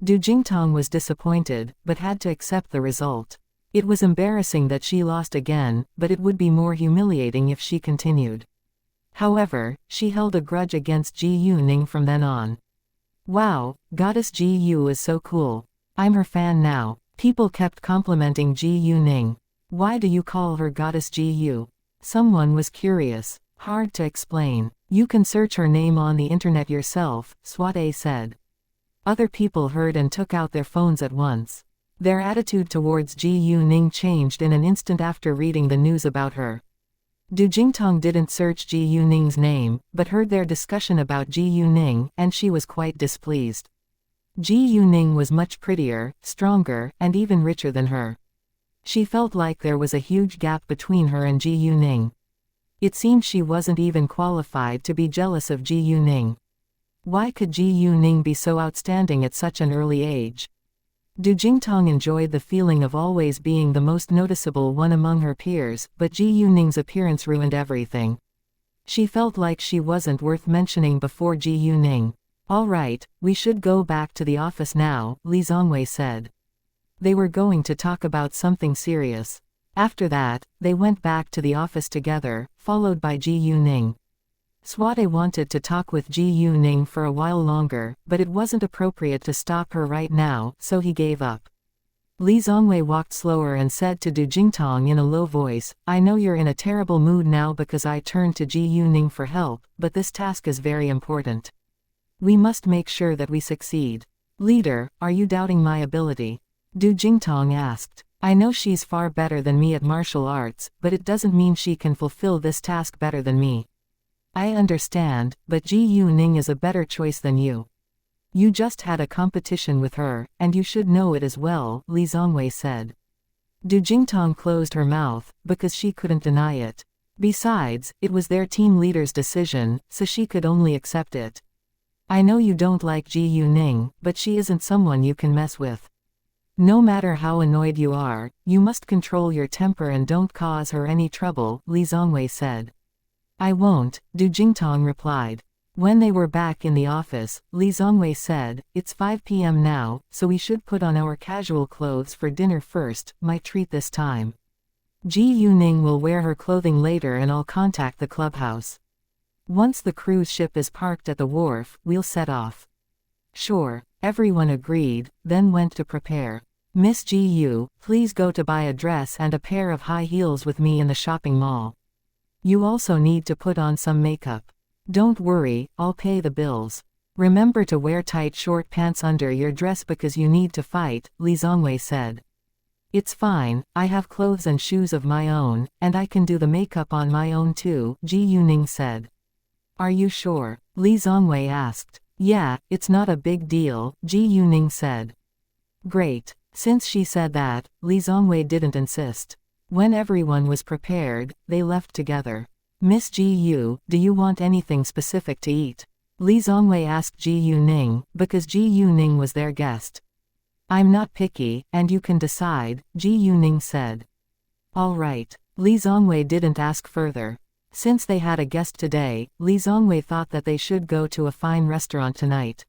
Du Jingtong was disappointed, but had to accept the result. It was embarrassing that she lost again, but it would be more humiliating if she continued. However, she held a grudge against Ji Yuning from then on. "Wow, Goddess Ji Yu is so cool. I'm her fan now." People kept complimenting Ji Yuning. "Why do you call her Goddess Ji Yu?" Someone was curious. "Hard to explain. You can search her name on the internet yourself," Swat A said. Other people heard and took out their phones at once. Their attitude towards Ji Yuning changed in an instant after reading the news about her. Du Jingtong didn't search Ji Yuning's name, but heard their discussion about Ji Yuning, and she was quite displeased. Ji Yuning was much prettier, stronger, and even richer than her. She felt like there was a huge gap between her and Ji Yuning. It seemed she wasn't even qualified to be jealous of Ji Yuning. Why could Ji Yuning be so outstanding at such an early age? Du Jingtong enjoyed the feeling of always being the most noticeable one among her peers, but Ji Yuning's appearance ruined everything. She felt like she wasn't worth mentioning before Ji Yuning. "All right, we should go back to the office now," Li Zongwei said. They were going to talk about something serious. After that, they went back to the office together, followed by Ji Yuning. Swat wanted to talk with Ji Yuning for a while longer, but it wasn't appropriate to stop her right now, so he gave up. Li Zongwei walked slower and said to Du Jingtong in a low voice, "I know you're in a terrible mood now because I turned to Ji Yuning for help, but this task is very important. We must make sure that we succeed." "Leader, are you doubting my ability?" Du Jingtong asked. "I know she's far better than me at martial arts, but it doesn't mean she can fulfill this task better than me. I understand, but Ji Yuning is a better choice than you." You just had a competition with her, and you should know it as well, Li Zongwei said. Du Jingtong closed her mouth, because she couldn't deny it. Besides, it was their team leader's decision, so she could only accept it. I know you don't like Ji Yuning, but she isn't someone you can mess with. No matter how annoyed you are, you must control your temper and don't cause her any trouble, Li Zongwei said. I won't, Du Jingtong replied. When they were back in the office, Li Zongwei said, it's 5 p.m. now, so we should put on our casual clothes for dinner first, my treat this time. Ji Yuning will wear her clothing later and I'll contact the clubhouse. Once the cruise ship is parked at the wharf, we'll set off. Sure, everyone agreed, then went to prepare. Miss Ji Yu, please go to buy a dress and a pair of high heels with me in the shopping mall. You also need to put on some makeup. Don't worry, I'll pay the bills. Remember to wear tight short pants under your dress because you need to fight, Li Zongwei said. It's fine, I have clothes and shoes of my own, and I can do the makeup on my own too, Ji Yuning said. Are you sure? Li Zongwei asked. Yeah, it's not a big deal, Ji Yuning said. Great. Since she said that, Li Zongwei didn't insist. When everyone was prepared, they left together. Miss Ji Yu, do you want anything specific to eat? Li Zongwei asked Ji Yuning, because Ji Yuning was their guest. I'm not picky, and you can decide, Ji Yuning said. All right. Li Zongwei didn't ask further. Since they had a guest today, Li Zongwei thought that they should go to a fine restaurant tonight.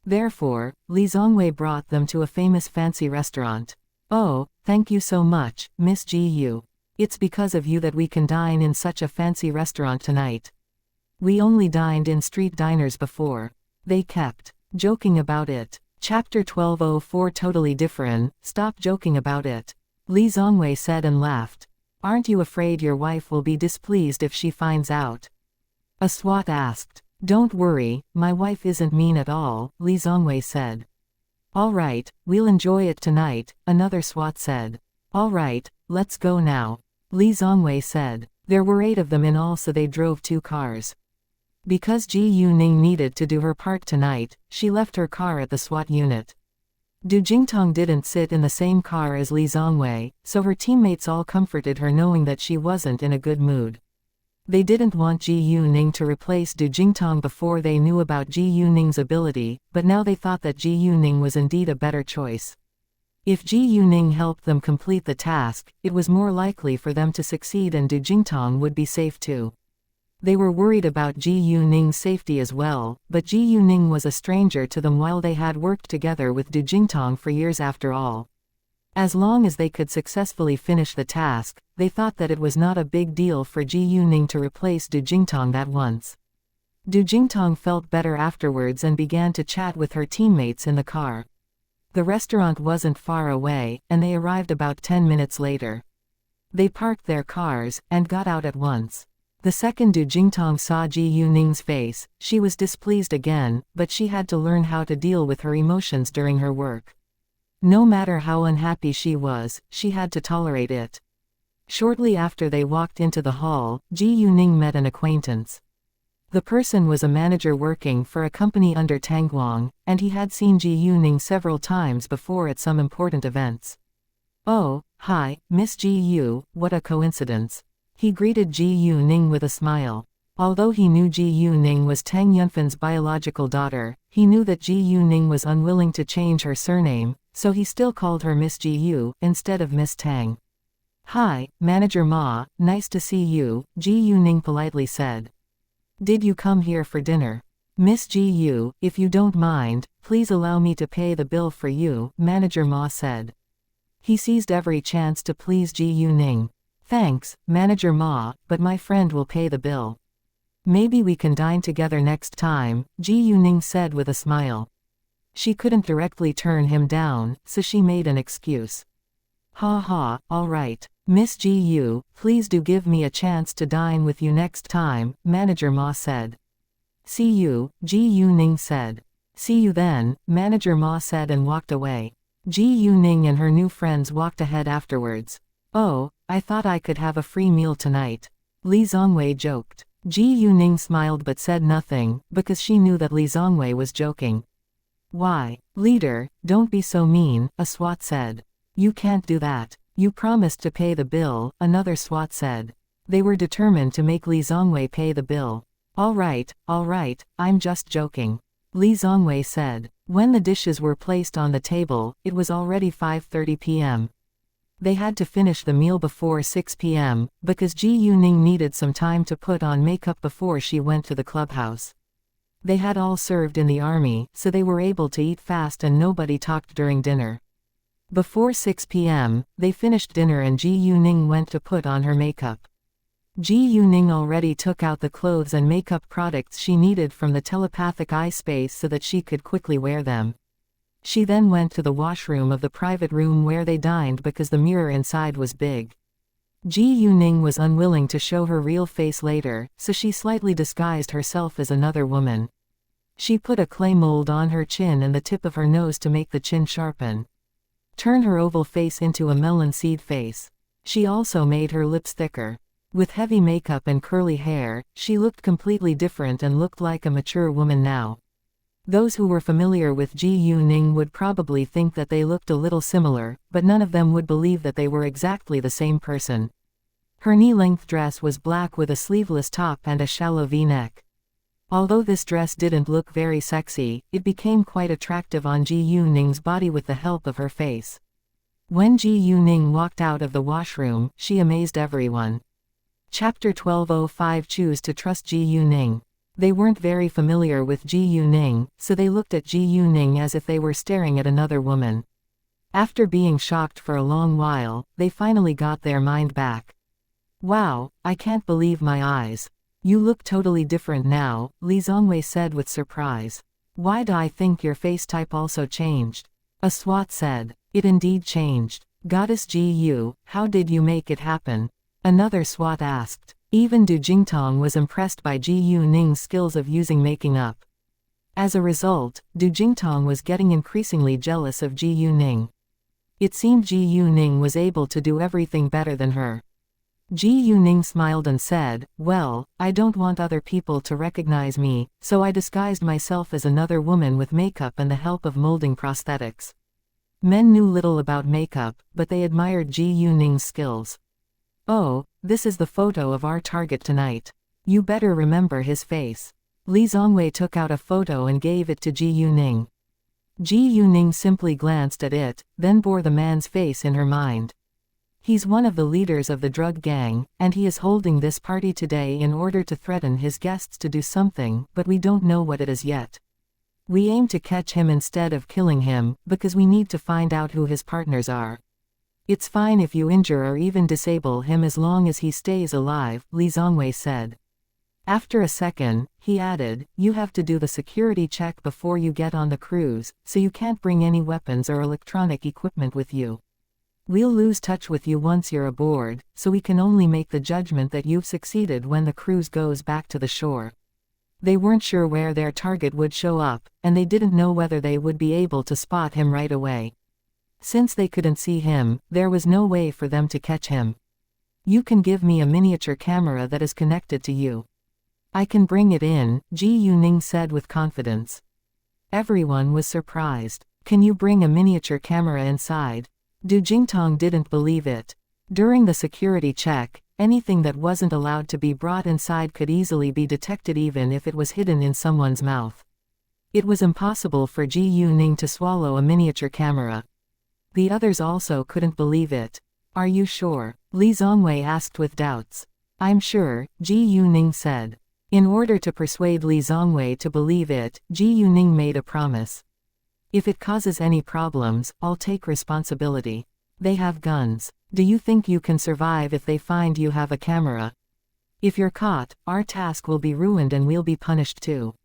Therefore, Li Zongwei brought them to a famous fancy restaurant. Oh, thank you so much, Miss Ji Yu. It's because of you that we can dine in such a fancy restaurant tonight. We only dined in street diners before. They kept joking about it. Chapter 1204 Totally different, stop joking about it. Li Zongwei said and laughed. Aren't you afraid your wife will be displeased if she finds out? A SWAT asked. Don't worry, my wife isn't mean at all, Li Zongwei said. All right, we'll enjoy it tonight, another SWAT said. All right, let's go now. Li Zongwei said. There were 8 of them in all, so they drove 2 cars. Because Ji Yuning needed to do her part tonight, she left her car at the SWAT unit. Du Jingtong didn't sit in the same car as Li Zongwei, so her teammates all comforted her knowing that she wasn't in a good mood. They didn't want Ji Yuning to replace Du Jingtong before they knew about Ji Yuning's ability, but now they thought that Ji Yuning was indeed a better choice. If Ji Yuning helped them complete the task, it was more likely for them to succeed and Du Jingtong would be safe too. They were worried about Ji Yuning's safety as well, but Ji Yuning was a stranger to them while they had worked together with Du Jingtong for years after all. As long as they could successfully finish the task, they thought that it was not a big deal for Ji Yuning to replace Du Jingtong that once. Du Jingtong felt better afterwards and began to chat with her teammates in the car. The restaurant wasn't far away, and they arrived about 10 minutes later. They parked their cars, and got out at once. The second Du Jingtong saw Ji Yuning's face, she was displeased again, but she had to learn how to deal with her emotions during her work. No matter how unhappy she was, she had to tolerate it. Shortly after they walked into the hall, Ji Yuning met an acquaintance. The person was a manager working for a company under Tang Guang, and he had seen Ji Yuning several times before at some important events. Oh, hi, Miss Ji Yu, what a coincidence. He greeted Ji Yuning with a smile. Although he knew Ji Yuning was Tang Yunfan's biological daughter, he knew that Ji Yuning was unwilling to change her surname, so he still called her Miss Ji Yu instead of Miss Tang. Hi, Manager Ma, nice to see you, Ji Yuning politely said. Did you come here for dinner? Miss Ji Yu, if you don't mind, please allow me to pay the bill for you, Manager Ma said. He seized every chance to please Ji Yuning. Thanks, Manager Ma, but my friend will pay the bill. Maybe we can dine together next time, Ji Yuning said with a smile. She couldn't directly turn him down, so she made an excuse. Ha ha, all right. Miss Ji Yu, please do give me a chance to dine with you next time, Manager Ma said. See you, Ji Yuning said. See you then, Manager Ma said and walked away. Ji Yuning and her new friends walked ahead afterwards. Oh, I thought I could have a free meal tonight. Li Zongwei joked. Ji Yuning smiled but said nothing, because she knew that Li Zongwei was joking. Why? Leader, don't be so mean, a SWAT said. You can't do that. You promised to pay the bill, another SWAT said. They were determined to make Li Zongwei pay the bill. All right, I'm just joking. Li Zongwei said. When the dishes were placed on the table, it was already 5:30 p.m. They had to finish the meal before 6 p.m., because Ji Yuning needed some time to put on makeup before she went to the clubhouse. They had all served in the army, so they were able to eat fast and nobody talked during dinner. Before 6 p.m., they finished dinner and Ji Yuning went to put on her makeup. Ji Yuning already took out the clothes and makeup products she needed from the telepathic eye space so that she could quickly wear them. She then went to the washroom of the private room where they dined because the mirror inside was big. Ji Yuning was unwilling to show her real face later, so she slightly disguised herself as another woman. She put a clay mold on her chin and the tip of her nose to make the chin sharpen. Turn her oval face into a melon seed face. She also made her lips thicker. With heavy makeup and curly hair, she looked completely different and looked like a mature woman now. Those who were familiar with Ji Yuning would probably think that they looked a little similar, but none of them would believe that they were exactly the same person. Her knee-length dress was black with a sleeveless top and a shallow V-neck. Although this dress didn't look very sexy, it became quite attractive on Ji Yuning's body with the help of her face. When Ji Yuning walked out of the washroom, she amazed everyone. Chapter 12:05 Choose to trust Ji Yuning. They weren't very familiar with Ji Yuning, so they looked at Ji Yuning as if they were staring at another woman. After being shocked for a long while, they finally got their mind back. Wow, I can't believe my eyes. You look totally different now, Li Zongwei said with surprise. Why do I think your face type also changed? A SWAT said. It indeed changed. Goddess Ji Yu, how did you make it happen? Another SWAT asked. Even Du Jingtong was impressed by Ji Yuning's skills of using making up. As a result, Du Jingtong was getting increasingly jealous of Ji Yuning. It seemed Ji Yuning was able to do everything better than her. Ji Yuning smiled and said, well, I don't want other people to recognize me, so I disguised myself as another woman with makeup and the help of molding prosthetics. Men knew little about makeup, but they admired Ji Yuning's skills. Oh, this is the photo of our target tonight. You better remember his face. Li Zongwei took out a photo and gave it to Ji Yuning. Ji Yuning simply glanced at it, then bore the man's face in her mind. He's one of the leaders of the drug gang, and he is holding this party today in order to threaten his guests to do something, but we don't know what it is yet. We aim to catch him instead of killing him, because we need to find out who his partners are. It's fine if you injure or even disable him as long as he stays alive, Li Zongwei said. After a second, he added, you have to do the security check before you get on the cruise, so you can't bring any weapons or electronic equipment with you. We'll lose touch with you once you're aboard, so we can only make the judgment that you've succeeded when the cruise goes back to the shore. They weren't sure where their target would show up, and they didn't know whether they would be able to spot him right away. Since they couldn't see him, there was no way for them to catch him. You can give me a miniature camera that is connected to you. I can bring it in, Ji Yuning said with confidence. Everyone was surprised. Can you bring a miniature camera inside? Du Jingtong didn't believe it. During the security check, anything that wasn't allowed to be brought inside could easily be detected even if it was hidden in someone's mouth. It was impossible for Ji Yuning to swallow a miniature camera. The others also couldn't believe it. Are you sure? Li Zongwei asked with doubts. I'm sure, Ji Yuning said. In order to persuade Li Zongwei to believe it, Ji Yuning made a promise. If it causes any problems, I'll take responsibility. They have guns. Do you think you can survive if they find you have a camera? If you're caught, our task will be ruined and we'll be punished too.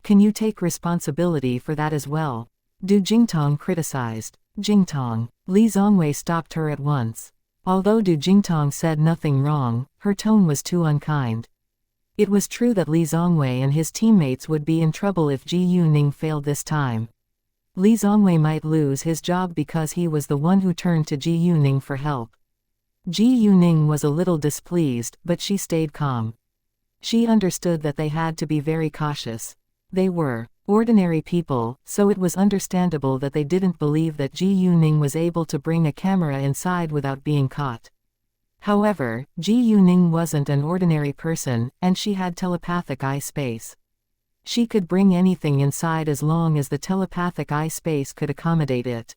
Can you take responsibility for that as well? Du Jingtong criticized. Jingtong. Li Zongwei stopped her at once. Although Du Jingtong said nothing wrong, her tone was too unkind. It was true that Li Zongwei and his teammates would be in trouble if Ji Yuning failed this time. Li Zongwei might lose his job because he was the one who turned to Ji Yuning for help. Ji Yuning was a little displeased, but she stayed calm. She understood that they had to be very cautious. They were ordinary people, so it was understandable that they didn't believe that Ji Yuning was able to bring a camera inside without being caught. However, Ji Yuning wasn't an ordinary person, and she had telepathic eye space. She could bring anything inside as long as the telepathic eye space could accommodate it.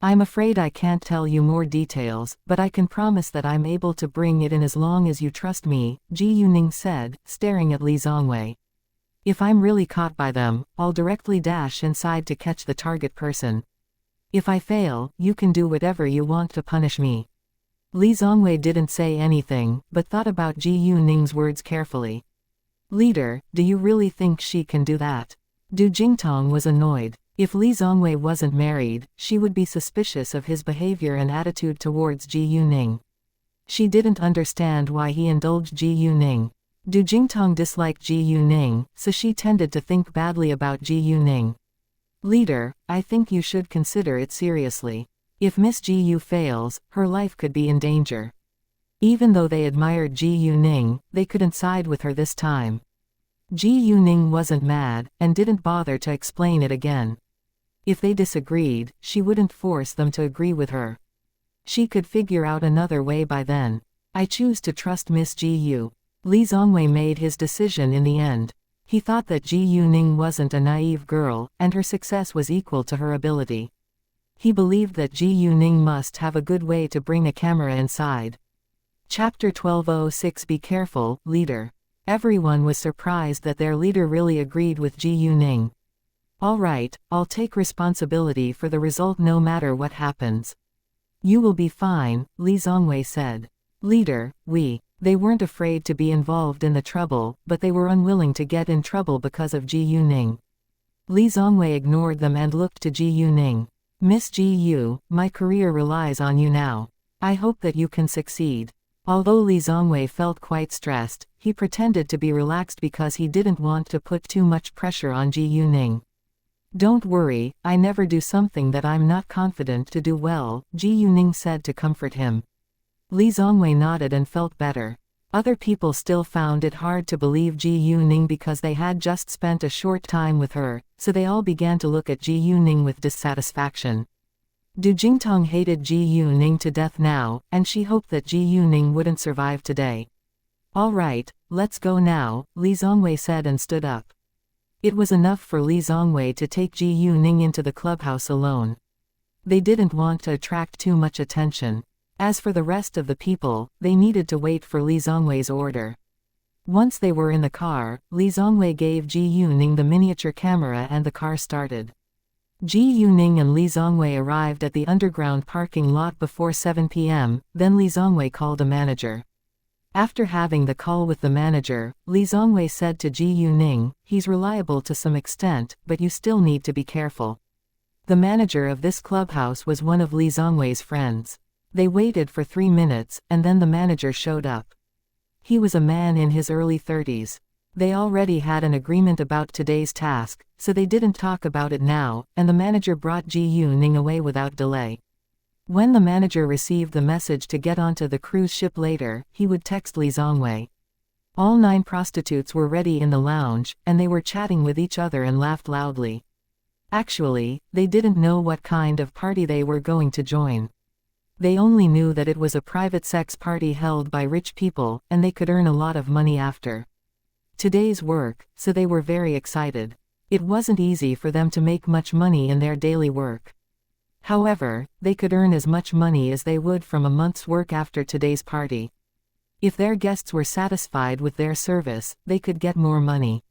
I'm afraid I can't tell you more details, but I can promise that I'm able to bring it in as long as you trust me, Ji Yuning said, staring at Li Zongwei. If I'm really caught by them, I'll directly dash inside to catch the target person. If I fail, you can do whatever you want to punish me. Li Zongwei didn't say anything, but thought about Ji Yuning's words carefully. Leader, do you really think she can do that? Du Jingtong was annoyed. If Li Zongwei wasn't married, she would be suspicious of his behavior and attitude towards Ji Yuning. She didn't understand why he indulged Ji Yuning. Du Jingtong disliked Ji Yuning, so she tended to think badly about Ji Yuning. Leader, I think you should consider it seriously. If Miss Ji Yu fails, her life could be in danger. Even though they admired Ji Yuning, they couldn't side with her this time. Ji Yuning wasn't mad, and didn't bother to explain it again. If they disagreed, she wouldn't force them to agree with her. She could figure out another way by then. I choose to trust Miss Ji Yu. Li Zongwei made his decision in the end. He thought that Ji Yuning wasn't a naive girl, and her success was equal to her ability. He believed that Ji Yuning must have a good way to bring a camera inside. Chapter 1206 Be careful, leader. Everyone was surprised that their leader really agreed with Ji Yuning. All right, I'll take responsibility for the result no matter what happens. You will be fine, Li Zongwei said. Leader, They weren't afraid to be involved in the trouble, but they were unwilling to get in trouble because of Ji Yuning. Li Zongwei ignored them and looked to Ji Yuning. Miss Ji Yu, my career relies on you now. I hope that you can succeed. Although Li Zongwei felt quite stressed, he pretended to be relaxed because he didn't want to put too much pressure on Ji Yuning. Don't worry, I never do something that I'm not confident to do well, Ji Yuning said to comfort him. Li Zongwei nodded and felt better. Other people still found it hard to believe Ji Yuning because they had just spent a short time with her, so they all began to look at Ji Yuning with dissatisfaction. Du Jingtong hated Ji Yuning to death now, and she hoped that Ji Yuning wouldn't survive today. All right, let's go now, Li Zongwei said and stood up. It was enough for Li Zongwei to take Ji Yuning into the clubhouse alone. They didn't want to attract too much attention. As for the rest of the people, they needed to wait for Li Zongwei's order. Once they were in the car, Li Zongwei gave Ji Yuning the miniature camera and the car started. Ji Yuning and Li Zongwei arrived at the underground parking lot before 7 p.m., then Li Zongwei called a manager. After having the call with the manager, Li Zongwei said to Ji Yuning, he's reliable to some extent, but you still need to be careful. The manager of this clubhouse was one of Li Zongwei's friends. They waited for 3 minutes, and then the manager showed up. He was a man in his early 30s. They already had an agreement about today's task, so they didn't talk about it now, and the manager brought Ji Yuning away without delay. When the manager received the message to get onto the cruise ship later, he would text Li Zongwei. All 9 prostitutes were ready in the lounge, and they were chatting with each other and laughed loudly. Actually, they didn't know what kind of party they were going to join. They only knew that it was a private sex party held by rich people, and they could earn a lot of money after today's work, so they were very excited. It wasn't easy for them to make much money in their daily work. However, they could earn as much money as they would from a month's work after today's party. If their guests were satisfied with their service, they could get more money.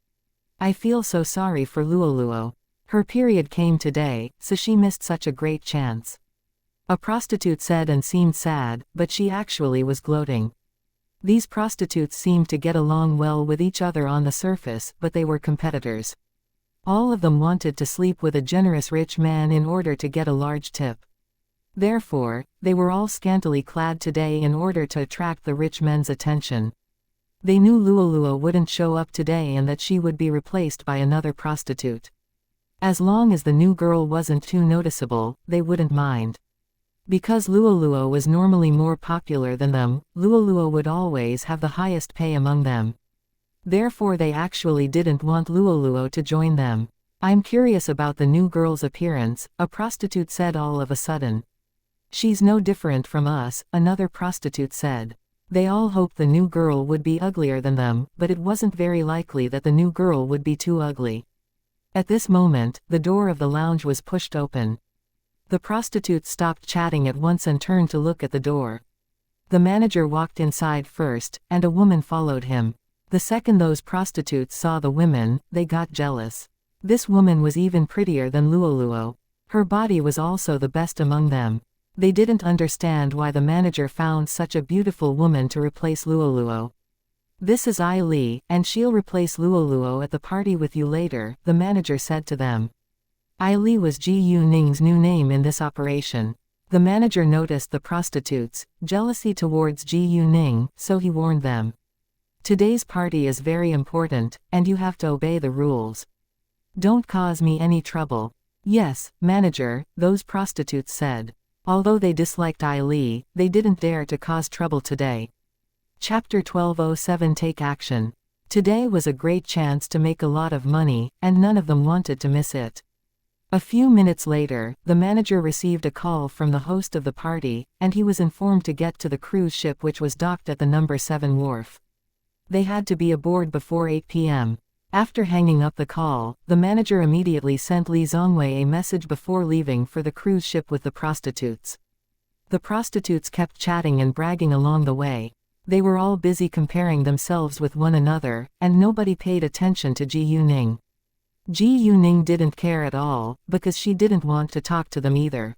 I feel so sorry for Luoluo. Her period came today, so she missed such a great chance. A prostitute said and seemed sad, but she actually was gloating. These prostitutes seemed to get along well with each other on the surface, but they were competitors. All of them wanted to sleep with a generous rich man in order to get a large tip. Therefore, they were all scantily clad today in order to attract the rich men's attention. They knew Luoluo wouldn't show up today and that she would be replaced by another prostitute. As long as the new girl wasn't too noticeable, they wouldn't mind. Because Luoluo was normally more popular than them, Luoluo would always have the highest pay among them. Therefore they actually didn't want Luoluo to join them. "I'm curious about the new girl's appearance," a prostitute said all of a sudden. "She's no different from us," another prostitute said. They all hoped the new girl would be uglier than them, but it wasn't very likely that the new girl would be too ugly. At this moment, the door of the lounge was pushed open. The prostitutes stopped chatting at once and turned to look at the door. The manager walked inside first, and a woman followed him. The second those prostitutes saw the women, they got jealous. This woman was even prettier than Luoluo. Her body was also the best among them. They didn't understand why the manager found such a beautiful woman to replace Luoluo. "This is Ai Li, and she'll replace Luoluo at the party with you later," the manager said to them. Ai Li was Ji Yuning's new name in this operation. The manager noticed the prostitutes' jealousy towards Ji Yuning, so he warned them. "Today's party is very important, and you have to obey the rules. Don't cause me any trouble." "Yes, manager," those prostitutes said. Although they disliked Ai Li, they didn't dare to cause trouble today. Chapter 1207 Take Action. Today was a great chance to make a lot of money, and none of them wanted to miss it. A few minutes later, the manager received a call from the host of the party, and he was informed to get to the cruise ship which was docked at the number 7 wharf. They had to be aboard before 8 p.m. After hanging up the call, the manager immediately sent Li Zongwei a message before leaving for the cruise ship with the prostitutes. The prostitutes kept chatting and bragging along the way. They were all busy comparing themselves with one another, and nobody paid attention to Ji Yuning. Ji Yuning didn't care at all, because she didn't want to talk to them either.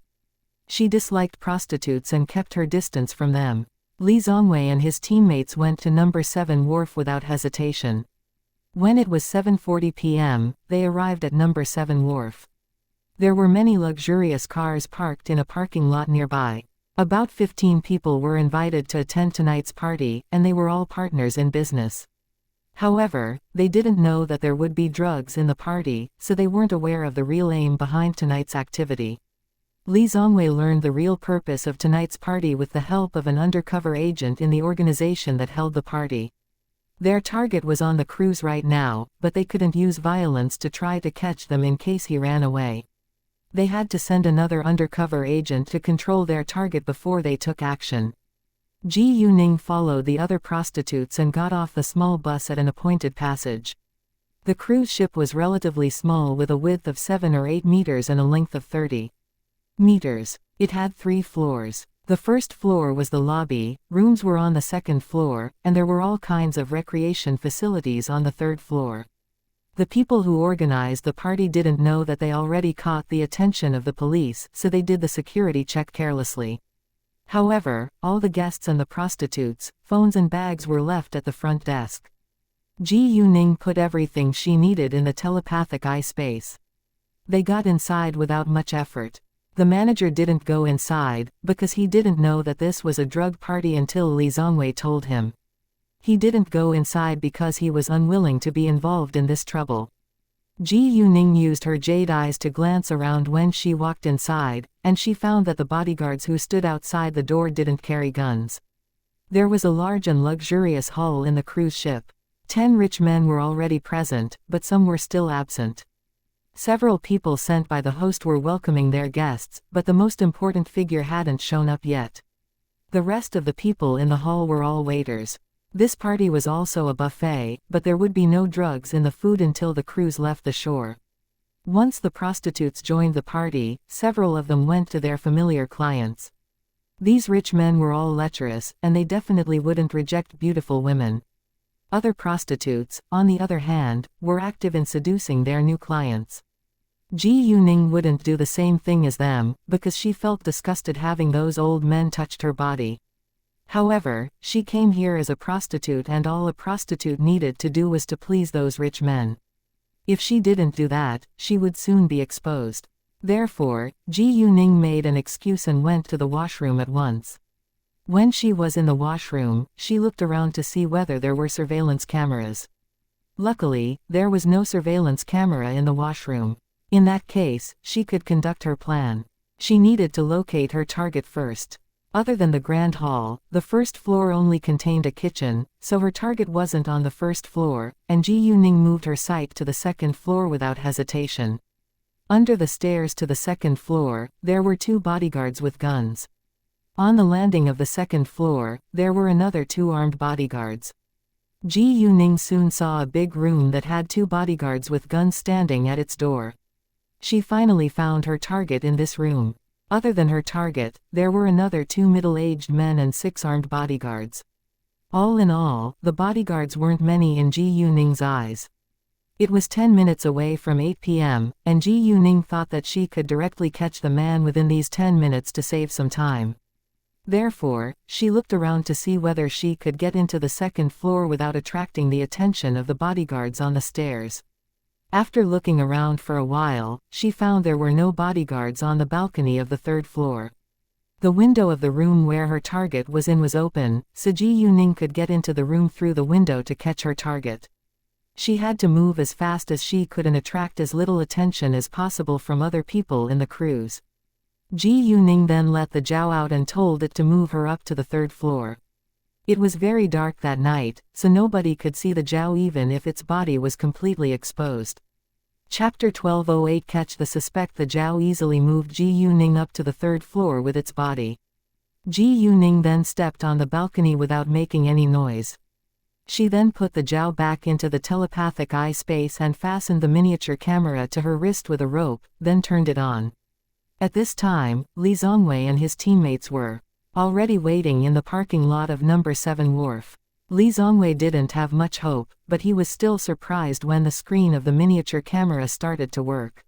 She disliked prostitutes and kept her distance from them. Li Zongwei and his teammates went to number 7 wharf without hesitation. When it was 7:40 p.m., they arrived at number 7 wharf. There were many luxurious cars parked in a parking lot nearby. About 15 people were invited to attend tonight's party, and they were all partners in business. However, they didn't know that there would be drugs in the party, so they weren't aware of the real aim behind tonight's activity. Li Zongwei learned the real purpose of tonight's party with the help of an undercover agent in the organization that held the party. Their target was on the cruise right now, but they couldn't use violence to try to catch them in case he ran away. They had to send another undercover agent to control their target before they took action. Ji Yuning followed the other prostitutes and got off the small bus at an appointed passage. The cruise ship was relatively small with a width of 7 or 8 meters and a length of 30 meters. It had 3 floors. The first floor was the lobby, rooms were on the second floor, and there were all kinds of recreation facilities on the third floor. The people who organized the party didn't know that they already caught the attention of the police, so they did the security check carelessly. However, all the guests and the prostitutes' phones and bags were left at the front desk. Ji Yuning put everything she needed in the telepathic eye space. They got inside without much effort. The manager didn't go inside, because he didn't know that this was a drug party until Li Zongwei told him. He didn't go inside because he was unwilling to be involved in this trouble. Ji Yuning used her jade eyes to glance around when she walked inside, and she found that the bodyguards who stood outside the door didn't carry guns. There was a large and luxurious hall in the cruise ship. 10 rich men were already present, but some were still absent. Several people sent by the host were welcoming their guests, but the most important figure hadn't shown up yet. The rest of the people in the hall were all waiters. This party was also a buffet, but there would be no drugs in the food until the cruise left the shore. Once the prostitutes joined the party, several of them went to their familiar clients. These rich men were all lecherous, and they definitely wouldn't reject beautiful women. Other prostitutes, on the other hand, were active in seducing their new clients. Ji Yuning wouldn't do the same thing as them, because she felt disgusted having those old men touched her body. However, she came here as a prostitute, and all a prostitute needed to do was to please those rich men. If she didn't do that, she would soon be exposed. Therefore, Ji Yuning made an excuse and went to the washroom at once. When she was in the washroom, she looked around to see whether there were surveillance cameras. Luckily, there was no surveillance camera in the washroom. In that case, she could conduct her plan. She needed to locate her target first. Other than the grand hall, the first floor only contained a kitchen, so her target wasn't on the first floor, and Ji Yuning moved her sight to the second floor without hesitation. Under the stairs to the second floor, there were 2 bodyguards with guns. On the landing of the second floor, there were another 2 armed bodyguards. Ji Yuning soon saw a big room that had 2 bodyguards with guns standing at its door. She finally found her target in this room. Other than her target, there were another 2 middle-aged men and 6 armed bodyguards. All in all, the bodyguards weren't many in Ji Yuning's eyes. It was 10 minutes away from 8 p.m., and Ji Yuning thought that she could directly catch the man within these 10 minutes to save some time. Therefore, she looked around to see whether she could get into the second floor without attracting the attention of the bodyguards on the stairs. After looking around for a while, she found there were no bodyguards on the balcony of the 3rd floor. The window of the room where her target was in was open, so Ji Yuning could get into the room through the window to catch her target. She had to move as fast as she could and attract as little attention as possible from other people in the cruise. Ji Yuning then let the Zhao out and told it to move her up to the 3rd floor. It was very dark that night, so nobody could see the Zhao even if its body was completely exposed. Chapter 1208 Catch the Suspect. The Zhao easily moved Ji Yuning up to the 3rd floor with its body. Ji Yuning then stepped on the balcony without making any noise. She then put the Zhao back into the telepathic eye space and fastened the miniature camera to her wrist with a rope, then turned it on. At this time, Li Zongwei and his teammates were already waiting in the parking lot of number 7 wharf. Li Zongwei didn't have much hope, but he was still surprised when the screen of the miniature camera started to work.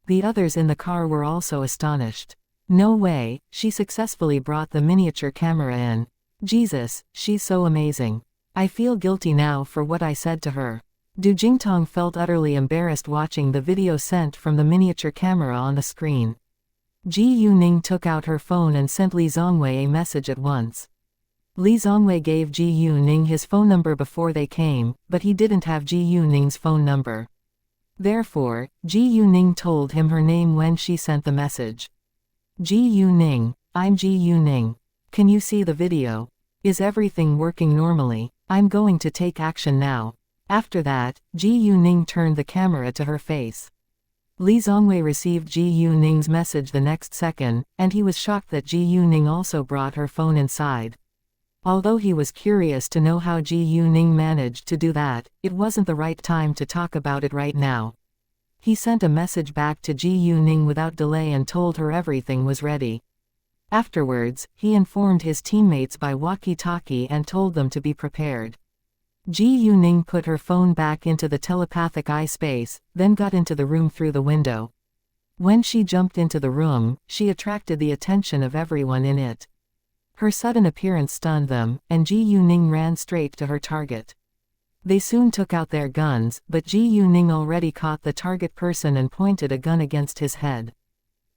The others in the car were also astonished. No way, she successfully brought the miniature camera in. Jesus, she's so amazing. I feel guilty now for what I said to her. Du Jingtong felt utterly embarrassed watching the video sent from the miniature camera on the screen. Ji Yuning took out her phone and sent Li Zongwei a message at once. Li Zongwei gave Ji Yuning his phone number before they came, but he didn't have Ji Yuning's phone number. Therefore, Ji Yuning told him her name when she sent the message. Ji Yuning, I'm Ji Yuning. Can you see the video? Is everything working normally? I'm going to take action now. After that, Ji Yuning turned the camera to her face. Li Zongwei received Ji Yuning's message the next second, and he was shocked that Ji Yuning also brought her phone inside. Although he was curious to know how Ji Yuning managed to do that, it wasn't the right time to talk about it right now. He sent a message back to Ji Yuning without delay and told her everything was ready. Afterwards, he informed his teammates by walkie-talkie and told them to be prepared. Ji Yuning put her phone back into the telepathic eye space, then got into the room through the window. When she jumped into the room, she attracted the attention of everyone in it. Her sudden appearance stunned them, and Ji Yuning ran straight to her target. They soon took out their guns, but Ji Yuning already caught the target person and pointed a gun against his head.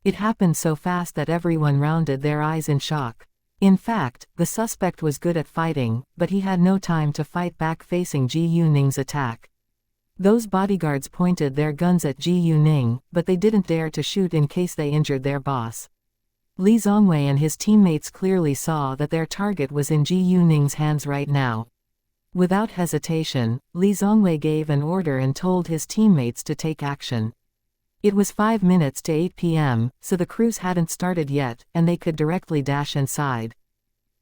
It happened so fast that everyone rounded their eyes in shock. In fact, the suspect was good at fighting, but he had no time to fight back facing Ji Yuning's attack. Those bodyguards pointed their guns at Ji Yuning, but they didn't dare to shoot in case they injured their boss. Li Zongwei and his teammates clearly saw that their target was in Ji Yuning's hands right now. Without hesitation, Li Zongwei gave an order and told his teammates to take action. It was 5 minutes to 8 p.m., so the cruise hadn't started yet, and they could directly dash inside.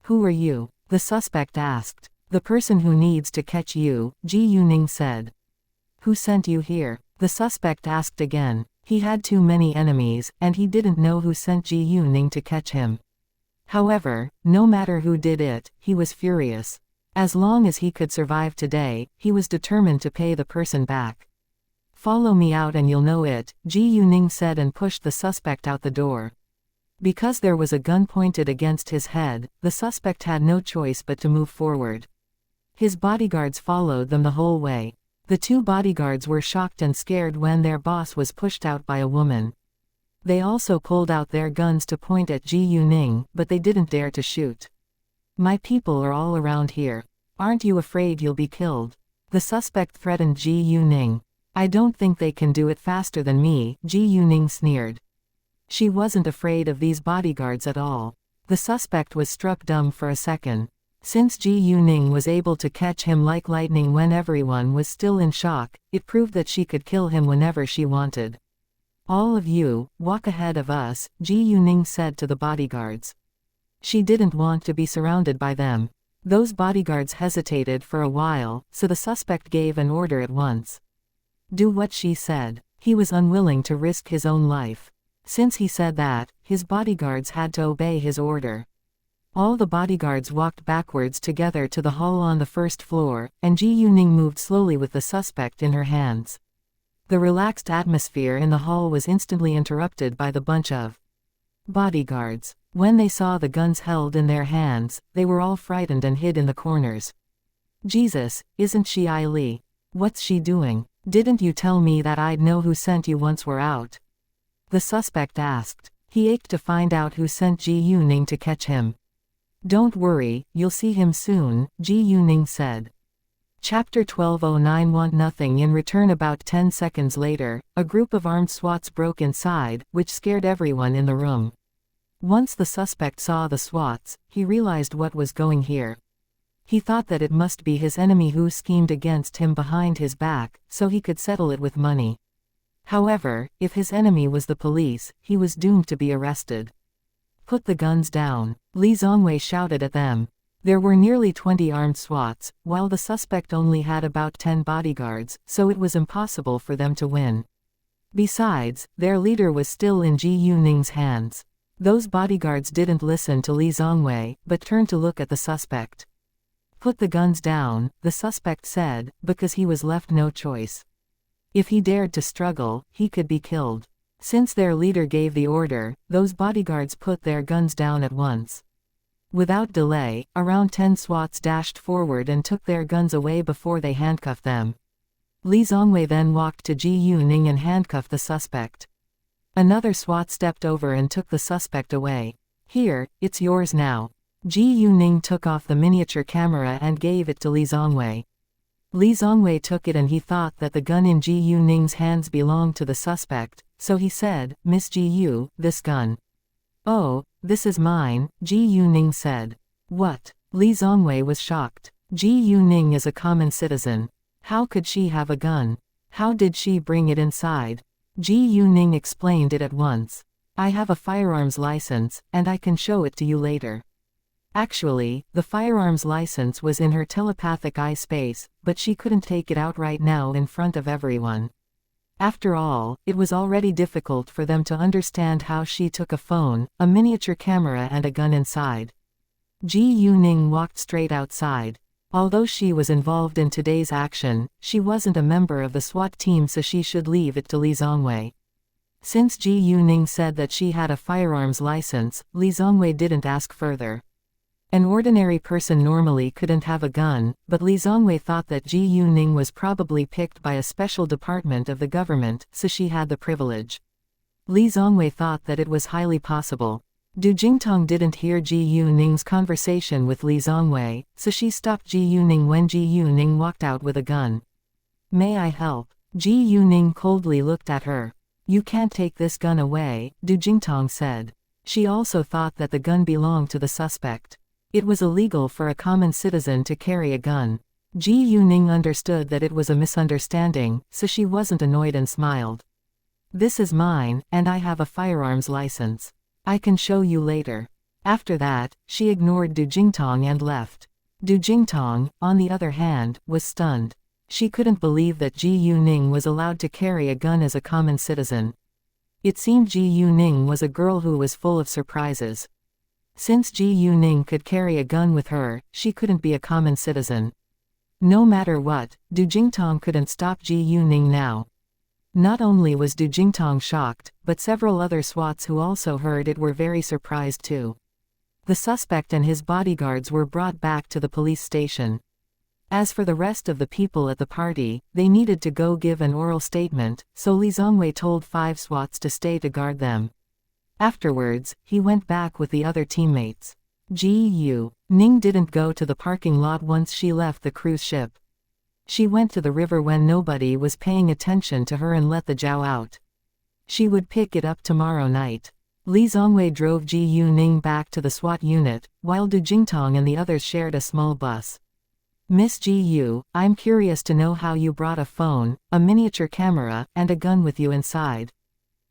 Who are you? The suspect asked. The person who needs to catch you, Ji Yuning said. Who sent you here? The suspect asked again. He had too many enemies, and he didn't know who sent Ji Yuning to catch him. However, no matter who did it, he was furious. As long as he could survive today, he was determined to pay the person back. Follow me out and you'll know it, Ji Yuning said and pushed the suspect out the door. Because there was a gun pointed against his head, the suspect had no choice but to move forward. His bodyguards followed them the whole way. The 2 bodyguards were shocked and scared when their boss was pushed out by a woman. They also pulled out their guns to point at Ji Yuning, but they didn't dare to shoot. My people are all around here. Aren't you afraid you'll be killed? The suspect threatened Ji Yuning. I don't think they can do it faster than me, Ji Yuning sneered. She wasn't afraid of these bodyguards at all. The suspect was struck dumb for a second. Since Ji Yuning was able to catch him like lightning when everyone was still in shock, it proved that she could kill him whenever she wanted. "All of you, walk ahead of us," Ji Yuning said to the bodyguards. She didn't want to be surrounded by them. Those bodyguards hesitated for a while, so the suspect gave an order at once. Do what she said. He was unwilling to risk his own life. Since he said that, his bodyguards had to obey his order. All the bodyguards walked backwards together to the hall on the first floor, and Ji Yuning moved slowly with the suspect in her hands. The relaxed atmosphere in the hall was instantly interrupted by the bunch of bodyguards. When they saw the guns held in their hands, they were all frightened and hid in the corners. "Jesus, isn't she Li? What's she doing? Didn't you tell me that I'd know who sent you once we're out?" the suspect asked. He ached to find out who sent Ji Yuning to catch him. "Don't worry, you'll see him soon," Ji Yuning said. Chapter 1209 Want nothing in return. About 10 seconds later, a group of armed SWATs broke inside, which scared everyone in the room. Once the suspect saw the SWATs, he realized what was going here. He thought that it must be his enemy who schemed against him behind his back, so he could settle it with money. However, if his enemy was the police, he was doomed to be arrested. "Put the guns down," Li Zongwei shouted at them. There were nearly 20 armed SWATs, while the suspect only had about 10 bodyguards, so it was impossible for them to win. Besides, their leader was still in Ji Yuning's hands. Those bodyguards didn't listen to Li Zongwei, but turned to look at the suspect. "Put the guns down," the suspect said, because he was left no choice. If he dared to struggle, he could be killed. Since their leader gave the order, those bodyguards put their guns down at once. Without delay, around 10 SWATs dashed forward and took their guns away before they handcuffed them. Li Zongwei then walked to Ji Yuning and handcuffed the suspect. Another SWAT stepped over and took the suspect away. "Here, it's yours now." Ji Yuning took off the miniature camera and gave it to Li Zongwei. Li Zongwei took it and he thought that the gun in Ji Yuning's hands belonged to the suspect, so he said, "Miss Ji Yu, this gun." "Oh, this is mine," Ji Yuning said. "What?" Li Zongwei was shocked. Ji Yuning is a common citizen. How could she have a gun? How did she bring it inside? Ji Yuning explained it at once. "I have a firearms license, and I can show it to you later." Actually, the firearms license was in her telepathic eye space, but she couldn't take it out right now in front of everyone. After all, it was already difficult for them to understand how she took a phone, a miniature camera and a gun inside. Ji Yuning walked straight outside. Although she was involved in today's action, she wasn't a member of the SWAT team, so she should leave it to Li Zongwei. Since Ji Yuning said that she had a firearms license, Li Zongwei didn't ask further. An ordinary person normally couldn't have a gun, but Li Zongwei thought that Ji Yuning was probably picked by a special department of the government, so she had the privilege. Li Zongwei thought that it was highly possible. Du Jingtong didn't hear Ji Yuning's conversation with Li Zongwei, so she stopped Ji Yuning when Ji Yuning walked out with a gun. "May I help?" Ji Yuning coldly looked at her. "You can't take this gun away," Du Jingtong said. She also thought that the gun belonged to the suspect. It was illegal for a common citizen to carry a gun. Ji Yuning understood that it was a misunderstanding, so she wasn't annoyed and smiled. "This is mine, and I have a firearms license. I can show you later." After that, she ignored Du Jingtong and left. Du Jingtong, on the other hand, was stunned. She couldn't believe that Ji Yuning was allowed to carry a gun as a common citizen. It seemed Ji Yuning was a girl who was full of surprises. Since Ji Yuning could carry a gun with her, she couldn't be a common citizen. No matter what, Du Jingtong couldn't stop Ji Yuning now. Not only was Du Jingtong shocked, but several other SWATs who also heard it were very surprised too. The suspect and his bodyguards were brought back to the police station. As for the rest of the people at the party, they needed to go give an oral statement, so Li Zongwei told 5 SWATs to stay to guard them. Afterwards, he went back with the other teammates. Ji Yuning didn't go to the parking lot once she left the cruise ship. She went to the river when nobody was paying attention to her and let the Zhao out. She would pick it up tomorrow night. Li Zongwei drove Ji Yuning back to the SWAT unit, while Du Jingtong and the others shared a small bus. Miss Ji Yu, I'm curious to know how you brought a phone, a miniature camera, and a gun with you inside.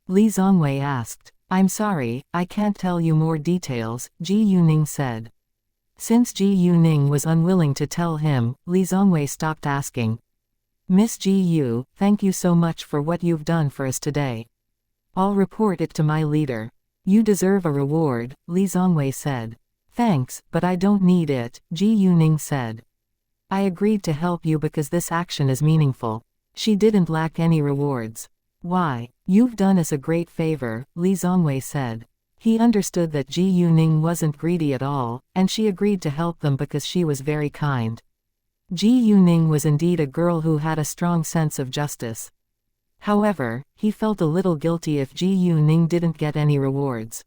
Li Zongwei asked. I'm sorry, I can't tell you more details, Ji Yuning said. Since Ji Yuning was unwilling to tell him, Li Zongwei stopped asking. Miss Ji Yu, thank you so much for what you've done for us today. I'll report it to my leader. You deserve a reward, Li Zongwei said. Thanks, but I don't need it, Ji Yuning said. I agreed to help you because this action is meaningful. She didn't lack any rewards. Why? You've done us a great favor, Li Zongwei said. He understood that Ji Yuning wasn't greedy at all, and she agreed to help them because she was very kind. Ji Yuning was indeed a girl who had a strong sense of justice. However, he felt a little guilty if Ji Yuning didn't get any rewards.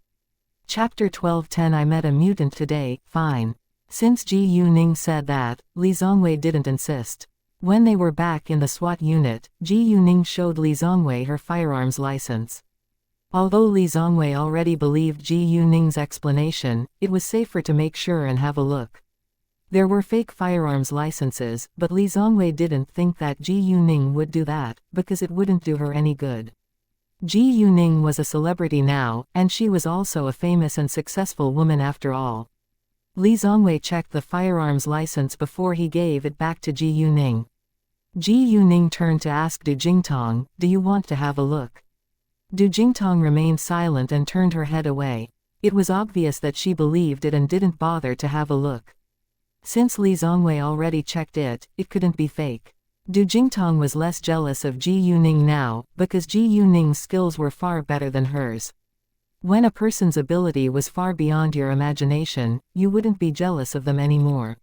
Chapter 12:10 I met a mutant today, fine. Since Ji Yuning said that, Li Zongwei didn't insist. When they were back in the SWAT unit, Ji Yuning showed Li Zongwei her firearms license. Although Li Zongwei already believed Ji Yuning's explanation, it was safer to make sure and have a look. There were fake firearms licenses, but Li Zongwei didn't think that Ji Yuning would do that, because it wouldn't do her any good. Ji Yuning was a celebrity now, and she was also a famous and successful woman after all. Li Zongwei checked the firearms license before he gave it back to Ji Yuning. Ji Yuning turned to ask Du Jingtong, do you want to have a look? Du Jingtong remained silent and turned her head away. It was obvious that she believed it and didn't bother to have a look. Since Li Zongwei already checked it, it couldn't be fake. Du Jingtong was less jealous of Ji Yuning now, because Ji Yuning's skills were far better than hers. When a person's ability was far beyond your imagination, you wouldn't be jealous of them anymore.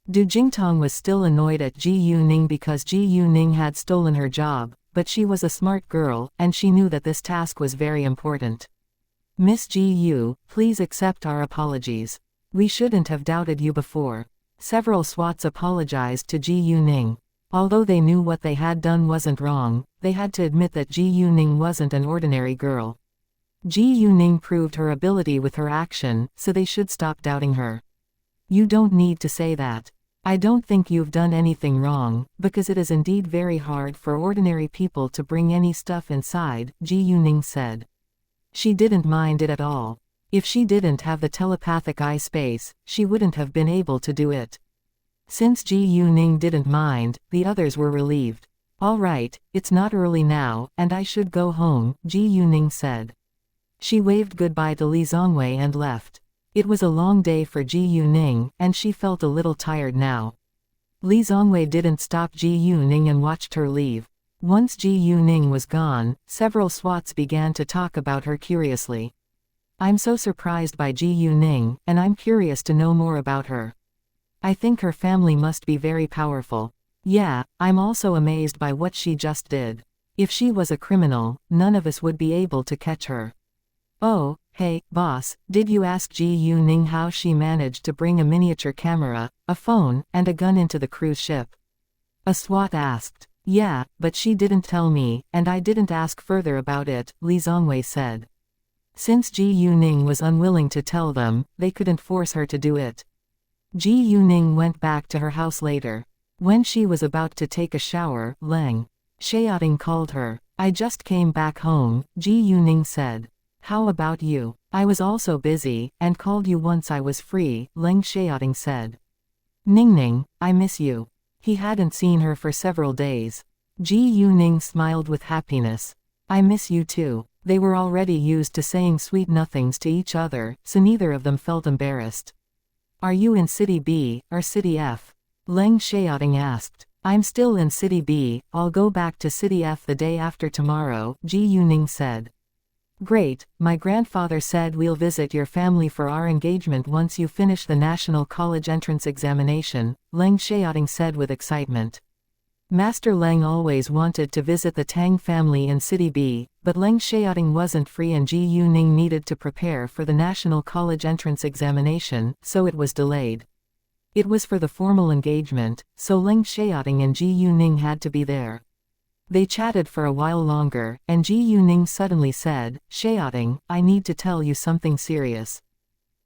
Du Jingtong was still annoyed at Ji Yuning because Ji Yuning had stolen her job, but she was a smart girl, and she knew that this task was very important. Miss Ji Yu, please accept our apologies. We shouldn't have doubted you before. Several SWATs apologized to Ji Yuning. Although they knew what they had done wasn't wrong, they had to admit that Ji Yuning wasn't an ordinary girl. Ji Yuning proved her ability with her action, so they should stop doubting her. You don't need to say that. I don't think you've done anything wrong, because it is indeed very hard for ordinary people to bring any stuff inside, Ji Yuning said. She didn't mind it at all. If she didn't have the telepathic eye space, she wouldn't have been able to do it. Since Ji Yuning didn't mind, the others were relieved. All right, it's not early now, and I should go home, Ji Yuning said. She waved goodbye to Li Zongwei and left. It was a long day for Ji Yuning, and she felt a little tired now. Li Zongwei didn't stop Ji Yuning and watched her leave. Once Ji Yuning was gone, several SWATs began to talk about her curiously. I'm so surprised by Ji Yuning, and I'm curious to know more about her. I think her family must be very powerful. Yeah, I'm also amazed by what she just did. If she was a criminal, none of us would be able to catch her. Oh, hey, boss, did you ask Ji Yuning how she managed to bring a miniature camera, a phone, and a gun into the cruise ship? A SWAT asked. Yeah, but she didn't tell me, and I didn't ask further about it, Li Zongwei said. Since Ji Yuning was unwilling to tell them, they couldn't force her to do it. Ji Yuning went back to her house later. When she was about to take a shower, Leng Xiaoting called her. I just came back home, Ji Yuning said. How about you? I was also busy, and called you once I was free, Leng Xiaoting said. Ningning, I miss you. He hadn't seen her for several days. Ji Yuning smiled with happiness. I miss you too. They were already used to saying sweet nothings to each other, so neither of them felt embarrassed. Are you in City B, or City F? Leng Xiaoting asked. I'm still in City B, I'll go back to City F the day after tomorrow, Ji Yuning said. Great, my grandfather said we'll visit your family for our engagement once you finish the National College Entrance Examination, Leng Xiaoting said with excitement. Master Leng always wanted to visit the Tang family in City B, but Leng Xiaoting wasn't free and Ji Yuning needed to prepare for the National College Entrance Examination, so it was delayed. It was for the formal engagement, so Leng Xiaoting and Ji Yuning had to be there. They chatted for a while longer, and Ji Yuning suddenly said, "Xiaoting, I need to tell you something serious."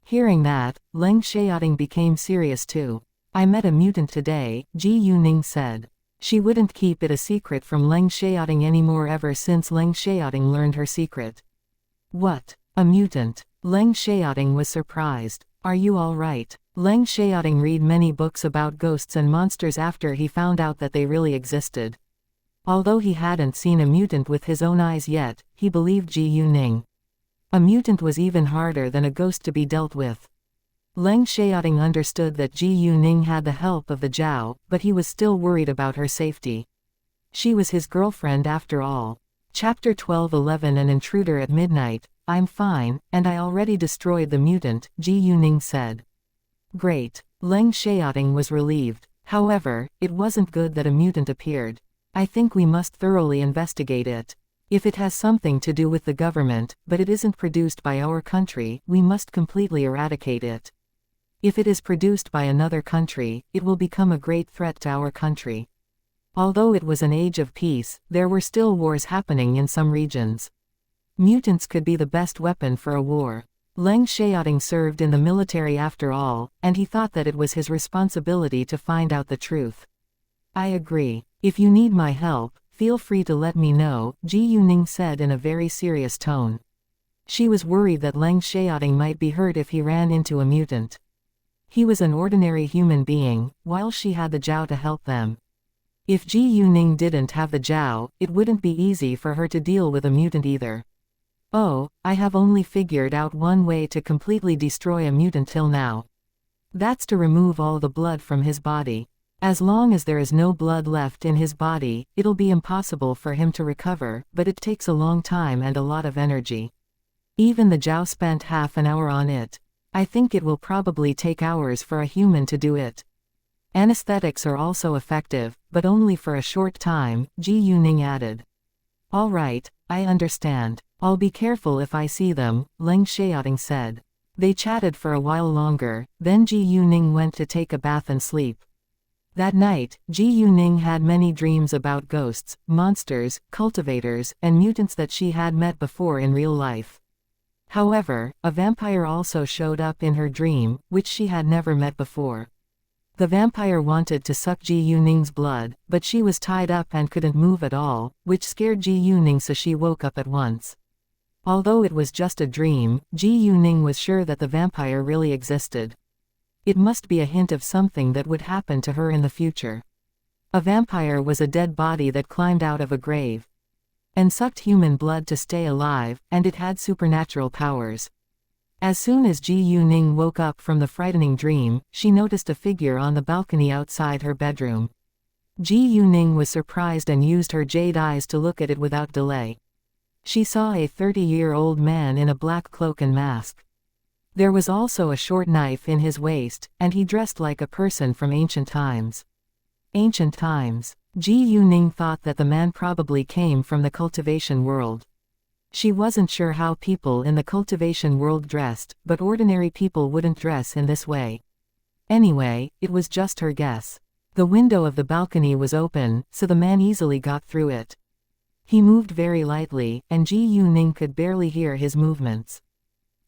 Hearing that, Leng Xiaoting became serious too. "I met a mutant today," Ji Yuning said. She wouldn't keep it a secret from Leng Xiaoting anymore ever since Leng Xiaoting learned her secret. "What? A mutant?" Leng Xiaoting was surprised. "Are you all right?" Leng Xiaoting read many books about ghosts and monsters after he found out that they really existed. Although he hadn't seen a mutant with his own eyes yet, he believed Ji Yuning. A mutant was even harder than a ghost to be dealt with. Leng Xiaoting understood that Ji Yuning had the help of the Zhao, but he was still worried about her safety. She was his girlfriend after all. Chapter 12:11 An intruder at midnight. "I'm fine, and I already destroyed the mutant," Ji Yuning said. "Great." Leng Xiaoting was relieved. However, it wasn't good that a mutant appeared. "I think we must thoroughly investigate it. If it has something to do with the government, but it isn't produced by our country, we must completely eradicate it. If it is produced by another country, it will become a great threat to our country." Although it was an age of peace, there were still wars happening in some regions. Mutants could be the best weapon for a war. Leng Xiaoting served in the military after all, and he thought that it was his responsibility to find out the truth. "I agree. If you need my help, feel free to let me know," Ji Yuning said in a very serious tone. She was worried that Leng Xiaoting might be hurt if he ran into a mutant. He was an ordinary human being, while she had the Zhao to help them. If Ji Yuning didn't have the Zhao, it wouldn't be easy for her to deal with a mutant either. "Oh, I have only figured out one way to completely destroy a mutant till now. That's to remove all the blood from his body. As long as there is no blood left in his body, it'll be impossible for him to recover, but it takes a long time and a lot of energy. Even the Zhao spent half an hour on it. I think it will probably take hours for a human to do it. Anesthetics are also effective, but only for a short time," Ji Yuning added. "All right, I understand. I'll be careful if I see them," Leng Xiaoting said. They chatted for a while longer, then Ji Yuning went to take a bath and sleep. That night, Ji Yuning had many dreams about ghosts, monsters, cultivators, and mutants that she had met before in real life. However, a vampire also showed up in her dream, which she had never met before. The vampire wanted to suck Ji Yuning's blood, but she was tied up and couldn't move at all, which scared Ji Yuning, so she woke up at once. Although it was just a dream, Ji Yuning was sure that the vampire really existed. It must be a hint of something that would happen to her in the future. A vampire was a dead body that climbed out of a grave and sucked human blood to stay alive, and it had supernatural powers. As soon as Ji Yuning woke up from the frightening dream, she noticed a figure on the balcony outside her bedroom. Ji Yuning was surprised and used her jade eyes to look at it without delay. She saw a 30-year-old man in a black cloak and mask. There was also a short knife in his waist, and he dressed like a person from ancient times. Ancient times. Ji Yuning thought that the man probably came from the cultivation world. She wasn't sure how people in the cultivation world dressed, but ordinary people wouldn't dress in this way. Anyway, it was just her guess. The window of the balcony was open, so the man easily got through it. He moved very lightly, and Ji Yuning could barely hear his movements.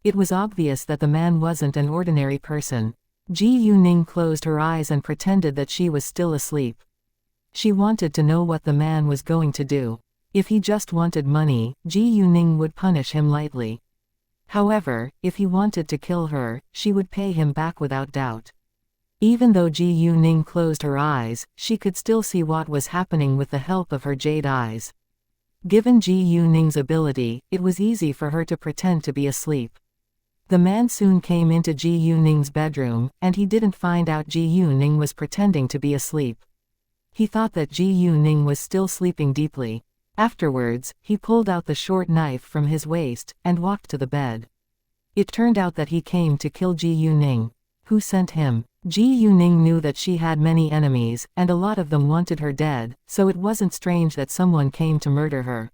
It was obvious that the man wasn't an ordinary person. Ji Yuning closed her eyes and pretended that she was still asleep. She wanted to know what the man was going to do. If he just wanted money, Ji Yuning would punish him lightly. However, if he wanted to kill her, she would pay him back without doubt. Even though Ji Yuning closed her eyes, she could still see what was happening with the help of her jade eyes. Given Ji Yuning's ability, it was easy for her to pretend to be asleep. The man soon came into Ji Yuning's bedroom, and he didn't find out Ji Yuning was pretending to be asleep. He thought that Ji Yuning was still sleeping deeply. Afterwards, he pulled out the short knife from his waist, and walked to the bed. It turned out that he came to kill Ji Yuning. Who sent him? Ji Yuning knew that she had many enemies, and a lot of them wanted her dead, so it wasn't strange that someone came to murder her.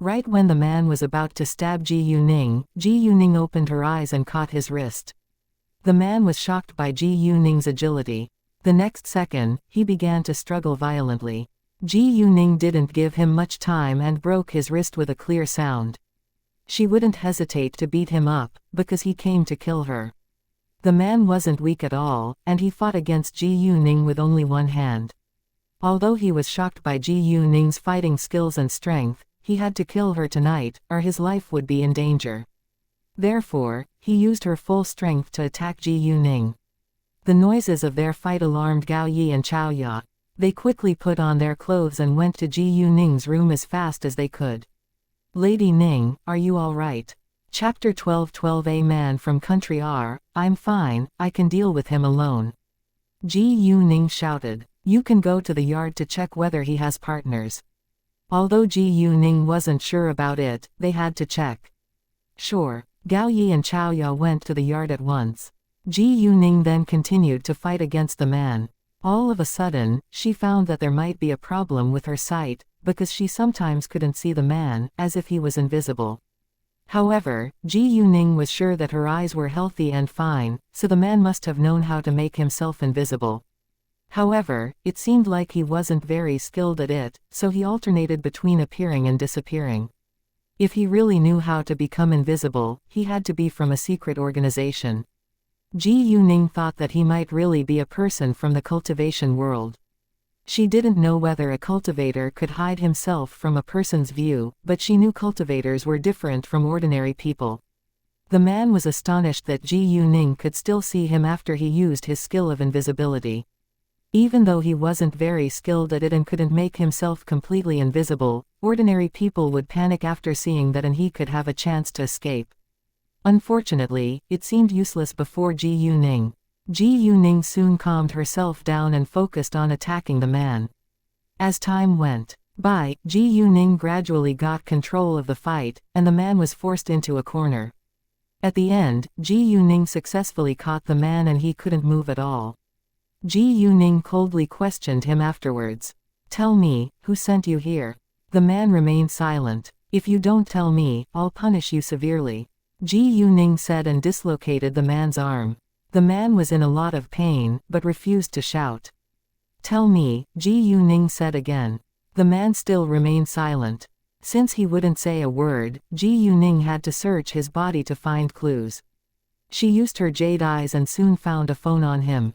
Right when the man was about to stab Ji Yuning opened her eyes and caught his wrist. The man was shocked by Ji Yuning's agility. The next second, he began to struggle violently. Ji Yuning didn't give him much time and broke his wrist with a clear sound. She wouldn't hesitate to beat him up, because he came to kill her. The man wasn't weak at all, and he fought against Ji Yuning with only one hand. Although he was shocked by Ji Yuning's fighting skills and strength, he had to kill her tonight, or his life would be in danger. Therefore, he used her full strength to attack Ji Yuning. The noises of their fight alarmed Gao Yi and Xiaoya. They quickly put on their clothes and went to Ji Yuning's room as fast as they could. "Lady Ning, are you all right?" Chapter 12:12. A man from country R. "I'm fine, I can deal with him alone." Ji Yuning shouted. "You can go to the yard to check whether he has partners." Although Ji Yuning wasn't sure about it, they had to check. "Sure." Gao Yi and Xiaoya went to the yard at once. Ji Yuning then continued to fight against the man. All of a sudden, she found that there might be a problem with her sight, because she sometimes couldn't see the man, as if he was invisible. However, Ji Yuning was sure that her eyes were healthy and fine, so the man must have known how to make himself invisible. However, it seemed like he wasn't very skilled at it, so he alternated between appearing and disappearing. If he really knew how to become invisible, he had to be from a secret organization. Ji Yuning thought that he might really be a person from the cultivation world. She didn't know whether a cultivator could hide himself from a person's view, but she knew cultivators were different from ordinary people. The man was astonished that Ji Yuning could still see him after he used his skill of invisibility. Even though he wasn't very skilled at it and couldn't make himself completely invisible, ordinary people would panic after seeing that, and he could have a chance to escape. Unfortunately, it seemed useless before Ji Yuning. Ji Yuning soon calmed herself down and focused on attacking the man. As time went by, Ji Yuning gradually got control of the fight, and the man was forced into a corner. At the end, Ji Yuning successfully caught the man and he couldn't move at all. Ji Yuning coldly questioned him afterwards. "Tell me, who sent you here?" The man remained silent. "If you don't tell me, I'll punish you severely," Ji Yuning said and dislocated the man's arm. The man was in a lot of pain, but refused to shout. "Tell me," Ji Yuning said again. The man still remained silent. Since he wouldn't say a word, Ji Yuning had to search his body to find clues. She used her jade eyes and soon found a phone on him.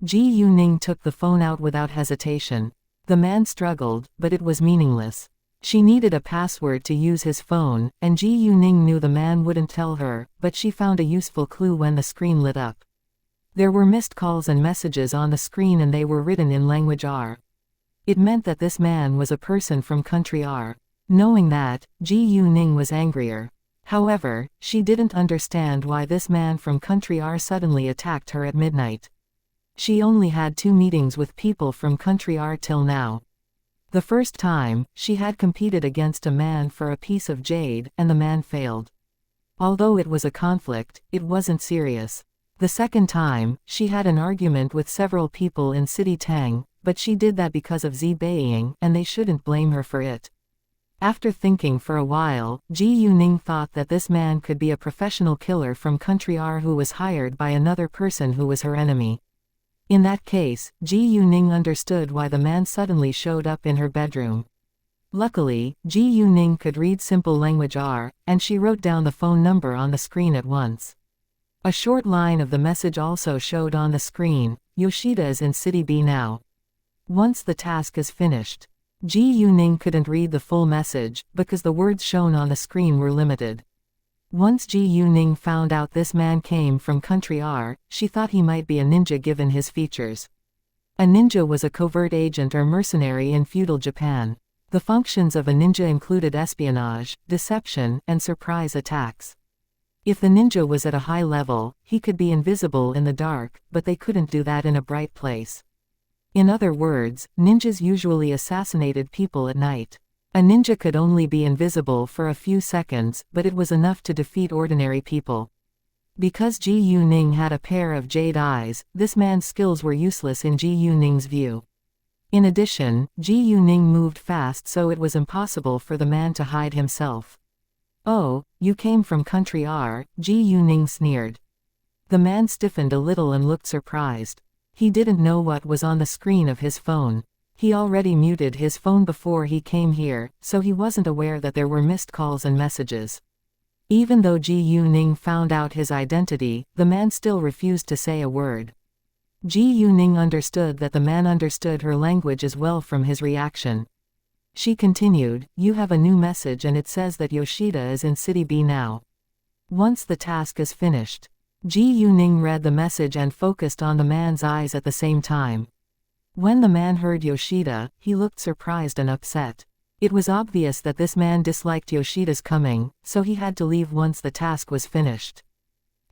Ji Yuning took the phone out without hesitation. The man struggled, but it was meaningless. She needed a password to use his phone, and Ji Yuning knew the man wouldn't tell her, but she found a useful clue when the screen lit up. There were missed calls and messages on the screen, and they were written in language R. It meant that this man was a person from country R. Knowing that, Ji Yuning was angrier. However, she didn't understand why this man from country R suddenly attacked her at midnight. She only had 2 meetings with people from country R till now. The first time, she had competed against a man for a piece of jade, and the man failed. Although it was a conflict, it wasn't serious. The second time, she had an argument with several people in City Tang, but she did that because of Beiying, and they shouldn't blame her for it. After thinking for a while, Ji Yuning thought that this man could be a professional killer from country R who was hired by another person who was her enemy. In that case, Ji Yuning understood why the man suddenly showed up in her bedroom. Luckily, Ji Yuning could read simple language R, and she wrote down the phone number on the screen at once. A short line of the message also showed on the screen: "Yoshida is in City B now." Once the task is finished. Ji Yuning couldn't read the full message, because the words shown on the screen were limited. Once Ji Yuning found out this man came from country R, she thought he might be a ninja given his features. A ninja was a covert agent or mercenary in feudal Japan. The functions of a ninja included espionage, deception, and surprise attacks. If the ninja was at a high level, he could be invisible in the dark, but they couldn't do that in a bright place. In other words, ninjas usually assassinated people at night. A ninja could only be invisible for a few seconds, but it was enough to defeat ordinary people. Because Ji Yuning had a pair of jade eyes, this man's skills were useless in Ji Yuning's view. In addition, Ji Yuning moved fast, so it was impossible for the man to hide himself. "Oh, you came from country R," Ji Yuning sneered. The man stiffened a little and looked surprised. He didn't know what was on the screen of his phone. He already muted his phone before he came here, so he wasn't aware that there were missed calls and messages. Even though Ji Yuning found out his identity, the man still refused to say a word. Ji Yuning understood that the man understood her language as well from his reaction. She continued, "You have a new message and it says that Yoshida is in City B now. Once the task is finished." Ji Yuning read the message and focused on the man's eyes at the same time. When the man heard Yoshida, he looked surprised and upset. It was obvious that this man disliked Yoshida's coming, so he had to leave once the task was finished.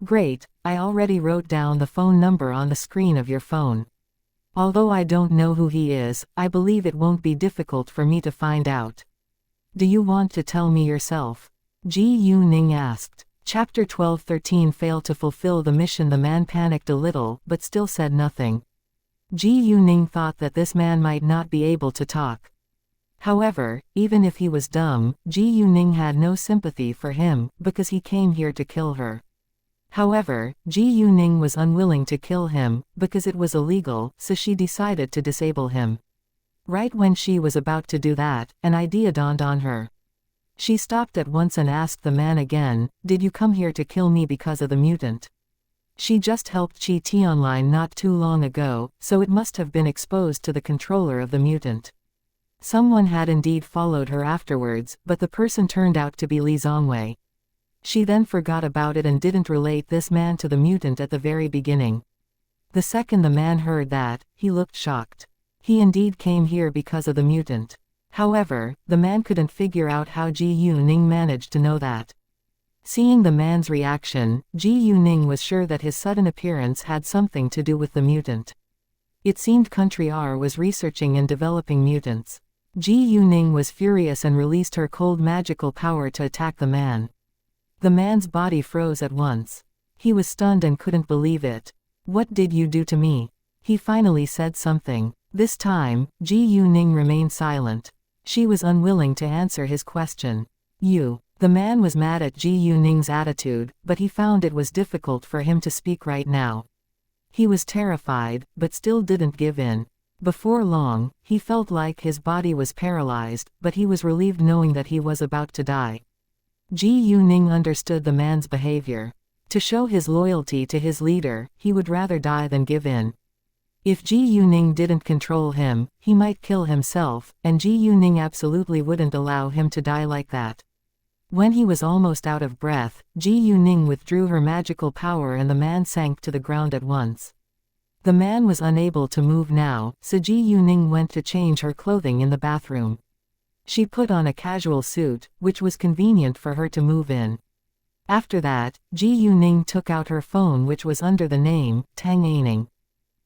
"Great, I already wrote down the phone number on the screen of your phone. Although I don't know who he is, I believe it won't be difficult for me to find out. Do you want to tell me yourself?" Ji Yuning asked. Chapter 12-13 Failed to fulfill the mission. The man panicked a little, but still said nothing. Ji Yuning thought that this man might not be able to talk. However, even if he was dumb, Ji Yuning had no sympathy for him, because he came here to kill her. However, Ji Yuning was unwilling to kill him, because it was illegal, so she decided to disable him. Right when she was about to do that, an idea dawned on her. She stopped at once and asked the man again, "Did you come here to kill me because of the mutant?" She just helped Chi Tionline not too long ago, so it must have been exposed to the controller of the mutant. Someone had indeed followed her afterwards, but the person turned out to be Li Zongwei. She then forgot about it and didn't relate this man to the mutant at the very beginning. The second the man heard that, he looked shocked. He indeed came here because of the mutant. However, the man couldn't figure out how Ji Yuning managed to know that. Seeing the man's reaction, Ji Yuning was sure that his sudden appearance had something to do with the mutant. It seemed Country R was researching and developing mutants. Ji Yuning was furious and released her cold magical power to attack the man. The man's body froze at once. He was stunned and couldn't believe it. "What did you do to me?" He finally said something. This time, Ji Yuning remained silent. She was unwilling to answer his question. "You." The man was mad at Ji Yuning's attitude, but he found it was difficult for him to speak right now. He was terrified, but still didn't give in. Before long, he felt like his body was paralyzed, but he was relieved knowing that he was about to die. Ji Yuning understood the man's behavior. To show his loyalty to his leader, he would rather die than give in. If Ji Yuning didn't control him, he might kill himself, and Ji Yuning absolutely wouldn't allow him to die like that. When he was almost out of breath, Ji Yuning withdrew her magical power and the man sank to the ground at once. The man was unable to move now, so Ji Yuning went to change her clothing in the bathroom. She put on a casual suit, which was convenient for her to move in. After that, Ji Yuning took out her phone, which was under the name Tang Aining.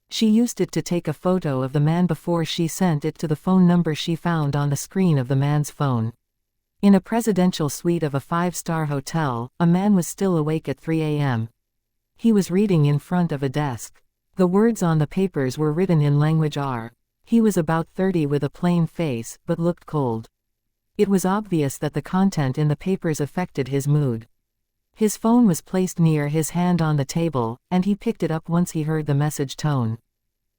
She used it to take a photo of the man before she sent it to the phone number she found on the screen of the man's phone. In a presidential suite of a 5-star hotel, a man was still awake at 3 a.m. He was reading in front of a desk. The words on the papers were written in language R. He was about 30 with a plain face, but looked cold. It was obvious that the content in the papers affected his mood. His phone was placed near his hand on the table, and he picked it up once he heard the message tone.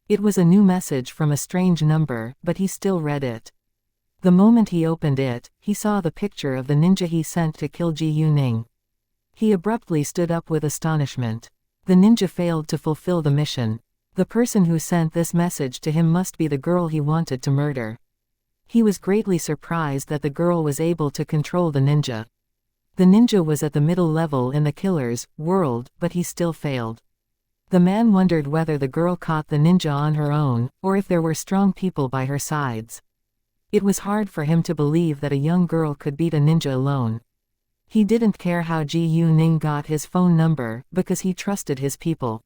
It was a new message from a strange number, but he still read it. The moment he opened it, he saw the picture of the ninja he sent to kill Ji Yuning. He abruptly stood up with astonishment. The ninja failed to fulfill the mission. The person who sent this message to him must be the girl he wanted to murder. He was greatly surprised that the girl was able to control the ninja. The ninja was at the middle level in the killer's world, but he still failed. The man wondered whether the girl caught the ninja on her own, or if there were strong people by her sides. It was hard for him to believe that a young girl could beat a ninja alone. He didn't care how Ji Yuning got his phone number, because he trusted his people.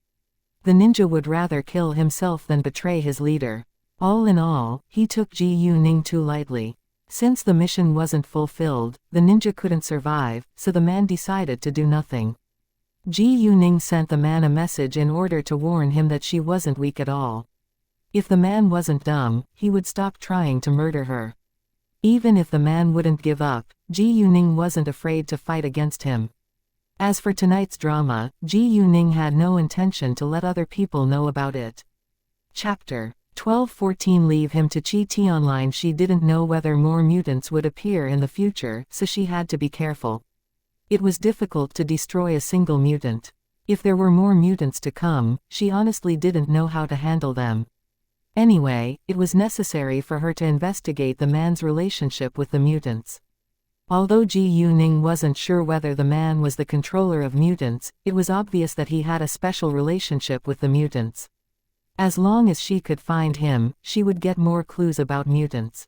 The ninja would rather kill himself than betray his leader. All in all, he took Ji Yuning too lightly. Since the mission wasn't fulfilled, the ninja couldn't survive, so the man decided to do nothing. Ji Yuning sent the man a message in order to warn him that she wasn't weak at all. If the man wasn't dumb, he would stop trying to murder her. Even if the man wouldn't give up, Ji Yuning wasn't afraid to fight against him. As for tonight's drama, Ji Yuning had no intention to let other people know about it. Chapter 12-14 Leave him to Chi Tionline. She didn't know whether more mutants would appear in the future, so she had to be careful. It was difficult to destroy a single mutant. If there were more mutants to come, she honestly didn't know how to handle them. Anyway, it was necessary for her to investigate the man's relationship with the mutants. Although Ji Yuning wasn't sure whether the man was the controller of mutants, it was obvious that he had a special relationship with the mutants. As long as she could find him, she would get more clues about mutants.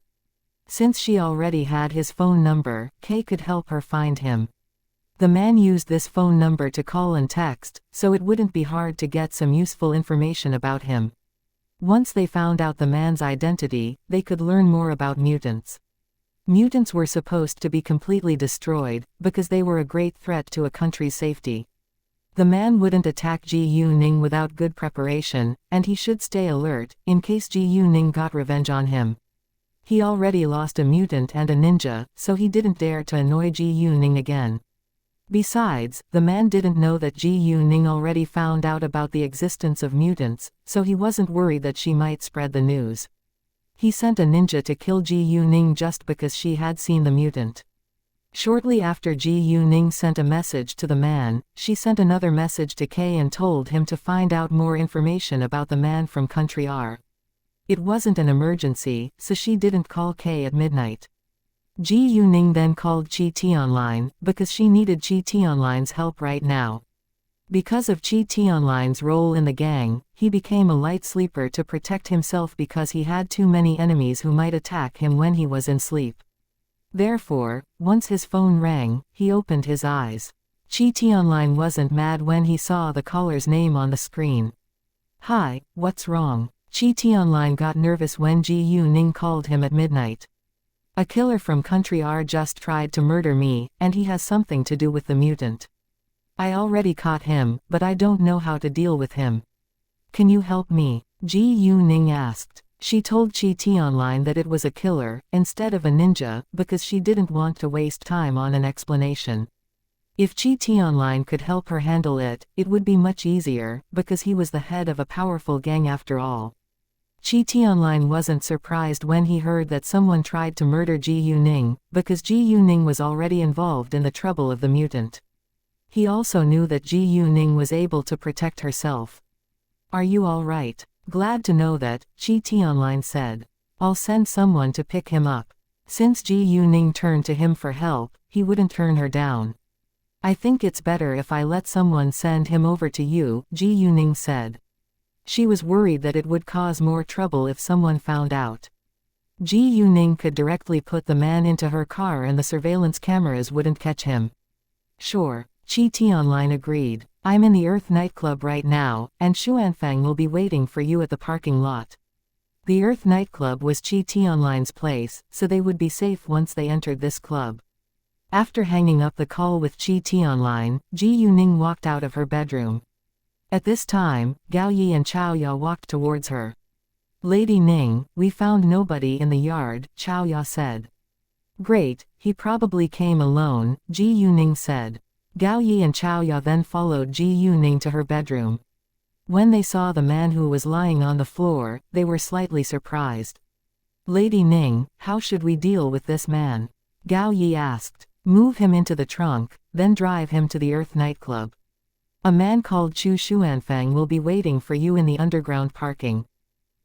Since she already had his phone number, Kay could help her find him. The man used this phone number to call and text, so it wouldn't be hard to get some useful information about him. Once they found out the man's identity, they could learn more about mutants. Mutants were supposed to be completely destroyed, because they were a great threat to a country's safety. The man wouldn't attack Ji Yuning without good preparation, and he should stay alert, in case Ji Yuning got revenge on him. He already lost a mutant and a ninja, so he didn't dare to annoy Ji Yuning again. Besides, the man didn't know that Ji Yuning already found out about the existence of mutants, so he wasn't worried that she might spread the news. He sent a ninja to kill Ji Yuning just because she had seen the mutant. Shortly after Ji Yuning sent a message to the man, she sent another message to Kay and told him to find out more information about the man from Country R. It wasn't an emergency, so she didn't call Kay at midnight. Ji Yuning then called Chi Tionline, because she needed Chi Tionline's help right now. Because of Chi Tionline's role in the gang, he became a light sleeper to protect himself because he had too many enemies who might attack him when he was in sleep. Therefore, once his phone rang, he opened his eyes. Chi Tionline wasn't mad when he saw the caller's name on the screen. "Hi, what's wrong?" Chi Tionline got nervous when Ji Yuning called him at midnight. "A killer from Country R just tried to murder me, and he has something to do with the mutant. I already caught him, but I don't know how to deal with him. Can you help me?" Ji Yuning asked. She told Chi Tionline that it was a killer, instead of a ninja, because she didn't want to waste time on an explanation. If Chi Tionline could help her handle it, it would be much easier, because he was the head of a powerful gang after all. Chi Tionline wasn't surprised when he heard that someone tried to murder Ji Yuning, because Ji Yuning was already involved in the trouble of the mutant. He also knew that Ji Yuning was able to protect herself. "Are you all right?" "Glad to know that," Chi Tionline said. "I'll send someone to pick him up." Since Ji Yuning turned to him for help, he wouldn't turn her down. "I think it's better if I let someone send him over to you," Ji Yuning said. She was worried that it would cause more trouble if someone found out. Ji Yuning could directly put the man into her car and the surveillance cameras wouldn't catch him. "Sure." Chi Tionline agreed. "I'm in the Earth nightclub right now, and Xuanfang will be waiting for you at the parking lot." The Earth nightclub was Chi Tionline's place, so they would be safe once they entered this club. After hanging up the call with Chi Tionline, Ji Yuning walked out of her bedroom. At this time, Gao Yi and Chao Ya walked towards her. "Lady Ning, we found nobody in the yard," Chao Ya said. "Great, he probably came alone," Ji Yuning said. Gao Yi and Chao Ya then followed Ji Yuning to her bedroom. When they saw the man who was lying on the floor, they were slightly surprised. "Lady Ning, how should we deal with this man?" Gao Yi asked. "Move him into the trunk, then drive him to the Earth nightclub. A man called Chu Xuanfang will be waiting for you in the underground parking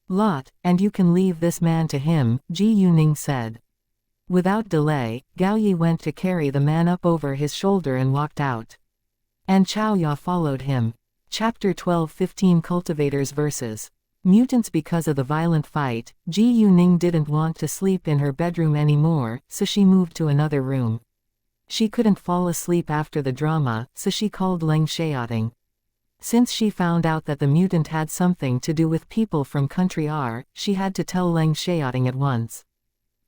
lot, and you can leave this man to him," Ji Yuning said. Without delay, Gao Yi went to carry the man up over his shoulder and walked out. And Chao Ya followed him. Chapter 12-15 Cultivators vs. Mutants. Because of the violent fight, Ji Yuning didn't want to sleep in her bedroom anymore, so she moved to another room. She couldn't fall asleep after the drama, so she called Leng Xiaoting. Since she found out that the mutant had something to do with people from Country R, she had to tell Leng Xiaoting at once.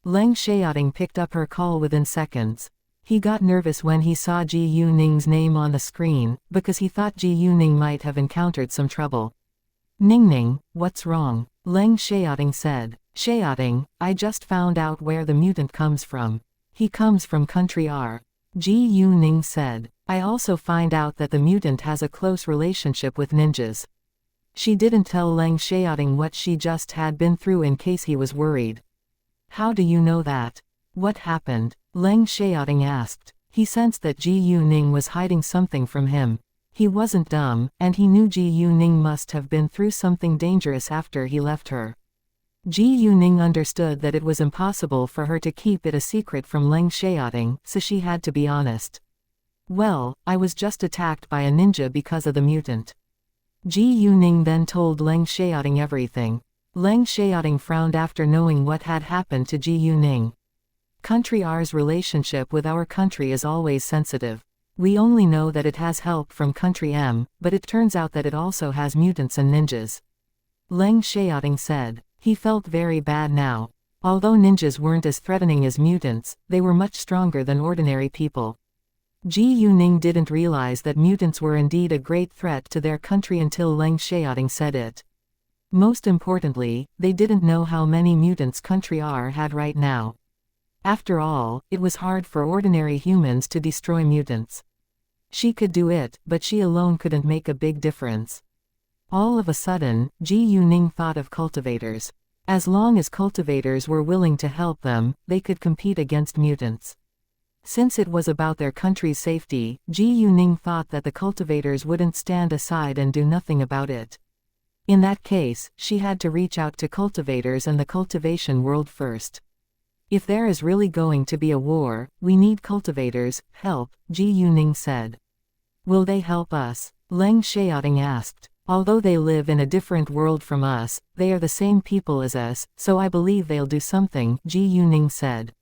Leng Xiaoting picked up her call within seconds. He got nervous when he saw Ji Yuning's name on the screen, because he thought Ji Yuning might have encountered some trouble. "Ningning, what's wrong?" Leng Xiaoting said. "Xiaoting, I just found out where the mutant comes from. He comes from Country R." Ji Yuning said. "I also find out that the mutant has a close relationship with ninjas." She didn't tell Leng Xiaoting what she just had been through in case he was worried. How do you know that? What happened? Leng Xiaoting asked. He sensed that Ji Yuning was hiding something from him. He wasn't dumb, and he knew Ji Yuning must have been through something dangerous after he left her. Ji Yuning understood that it was impossible for her to keep it a secret from Leng Xiaoting, so she had to be honest. Well, I was just attacked by a ninja because of the mutant. Ji Yuning then told Leng Xiaoting everything. Leng Xiaoting frowned after knowing what had happened to Ji Yuning. Country R's relationship with our country is always sensitive. We only know that it has help from Country M, but it turns out that it also has mutants and ninjas. Leng Xiaoting said. He felt very bad now. Although ninjas weren't as threatening as mutants, they were much stronger than ordinary people. Ji Yuning didn't realize that mutants were indeed a great threat to their country until Leng Xiaoting said it. Most importantly, they didn't know how many mutants Country R had right now. After all, it was hard for ordinary humans to destroy mutants. She could do it, but she alone couldn't make a big difference. All of a sudden, Ji Yuning thought of cultivators. As long as cultivators were willing to help them, they could compete against mutants. Since it was about their country's safety, Ji Yuning thought that the cultivators wouldn't stand aside and do nothing about it. In that case, she had to reach out to cultivators and the cultivation world first. If there is really going to be a war, we need cultivators' help, Ji Yuning said. Will they help us? Leng Xiaoting asked. Although they live in a different world from us, they are the same people as us, so I believe they'll do something, Ji Yuning said.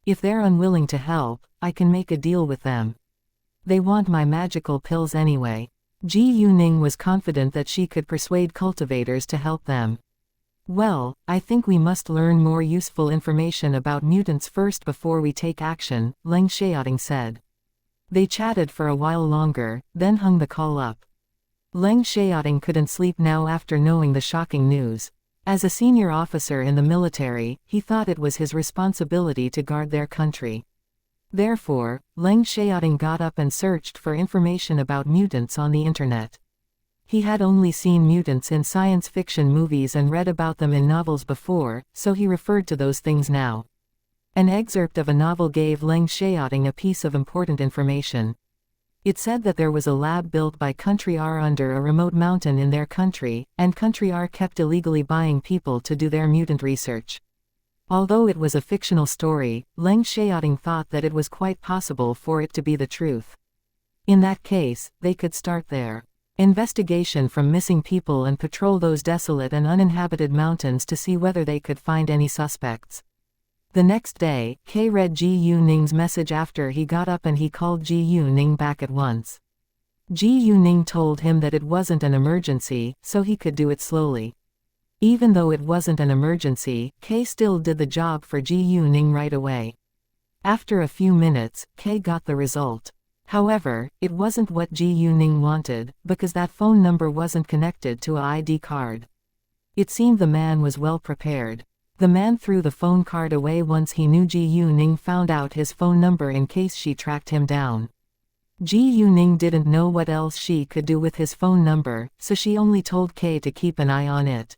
If they're unwilling to help, I can make a deal with them. They want my magical pills anyway. Ji Yuning was confident that she could persuade cultivators to help them. Well, I think we must learn more useful information about mutants first before we take action, Leng Xiaoting said. They chatted for a while longer, then hung the call up. Leng Xiaoting couldn't sleep now after knowing the shocking news. As a senior officer in the military, he thought it was his responsibility to guard their country. Therefore, Leng Xiaoting got up and searched for information about mutants on the internet. He had only seen mutants in science fiction movies and read about them in novels before, so he referred to those things now. An excerpt of a novel gave Leng Xiaoting a piece of important information. It said that there was a lab built by Country R under a remote mountain in their country, and Country R kept illegally buying people to do their mutant research. Although it was a fictional story, Leng Xiaoting thought that it was quite possible for it to be the truth. In that case, they could start their investigation from missing people and patrol those desolate and uninhabited mountains to see whether they could find any suspects. The next day, Kay read Ji Yuning's message after he got up and he called Ji Yuning back at once. Ji Yuning told him that it wasn't an emergency, so he could do it slowly. Even though it wasn't an emergency, Kay still did the job for Ji Yuning right away. After a few minutes, Kay got the result. However, it wasn't what Ji Yuning wanted, because that phone number wasn't connected to an ID card. It seemed the man was well prepared. The man threw the phone card away once he knew Ji Yuning found out his phone number in case she tracked him down. Ji Yuning didn't know what else she could do with his phone number, so she only told Kay to keep an eye on it.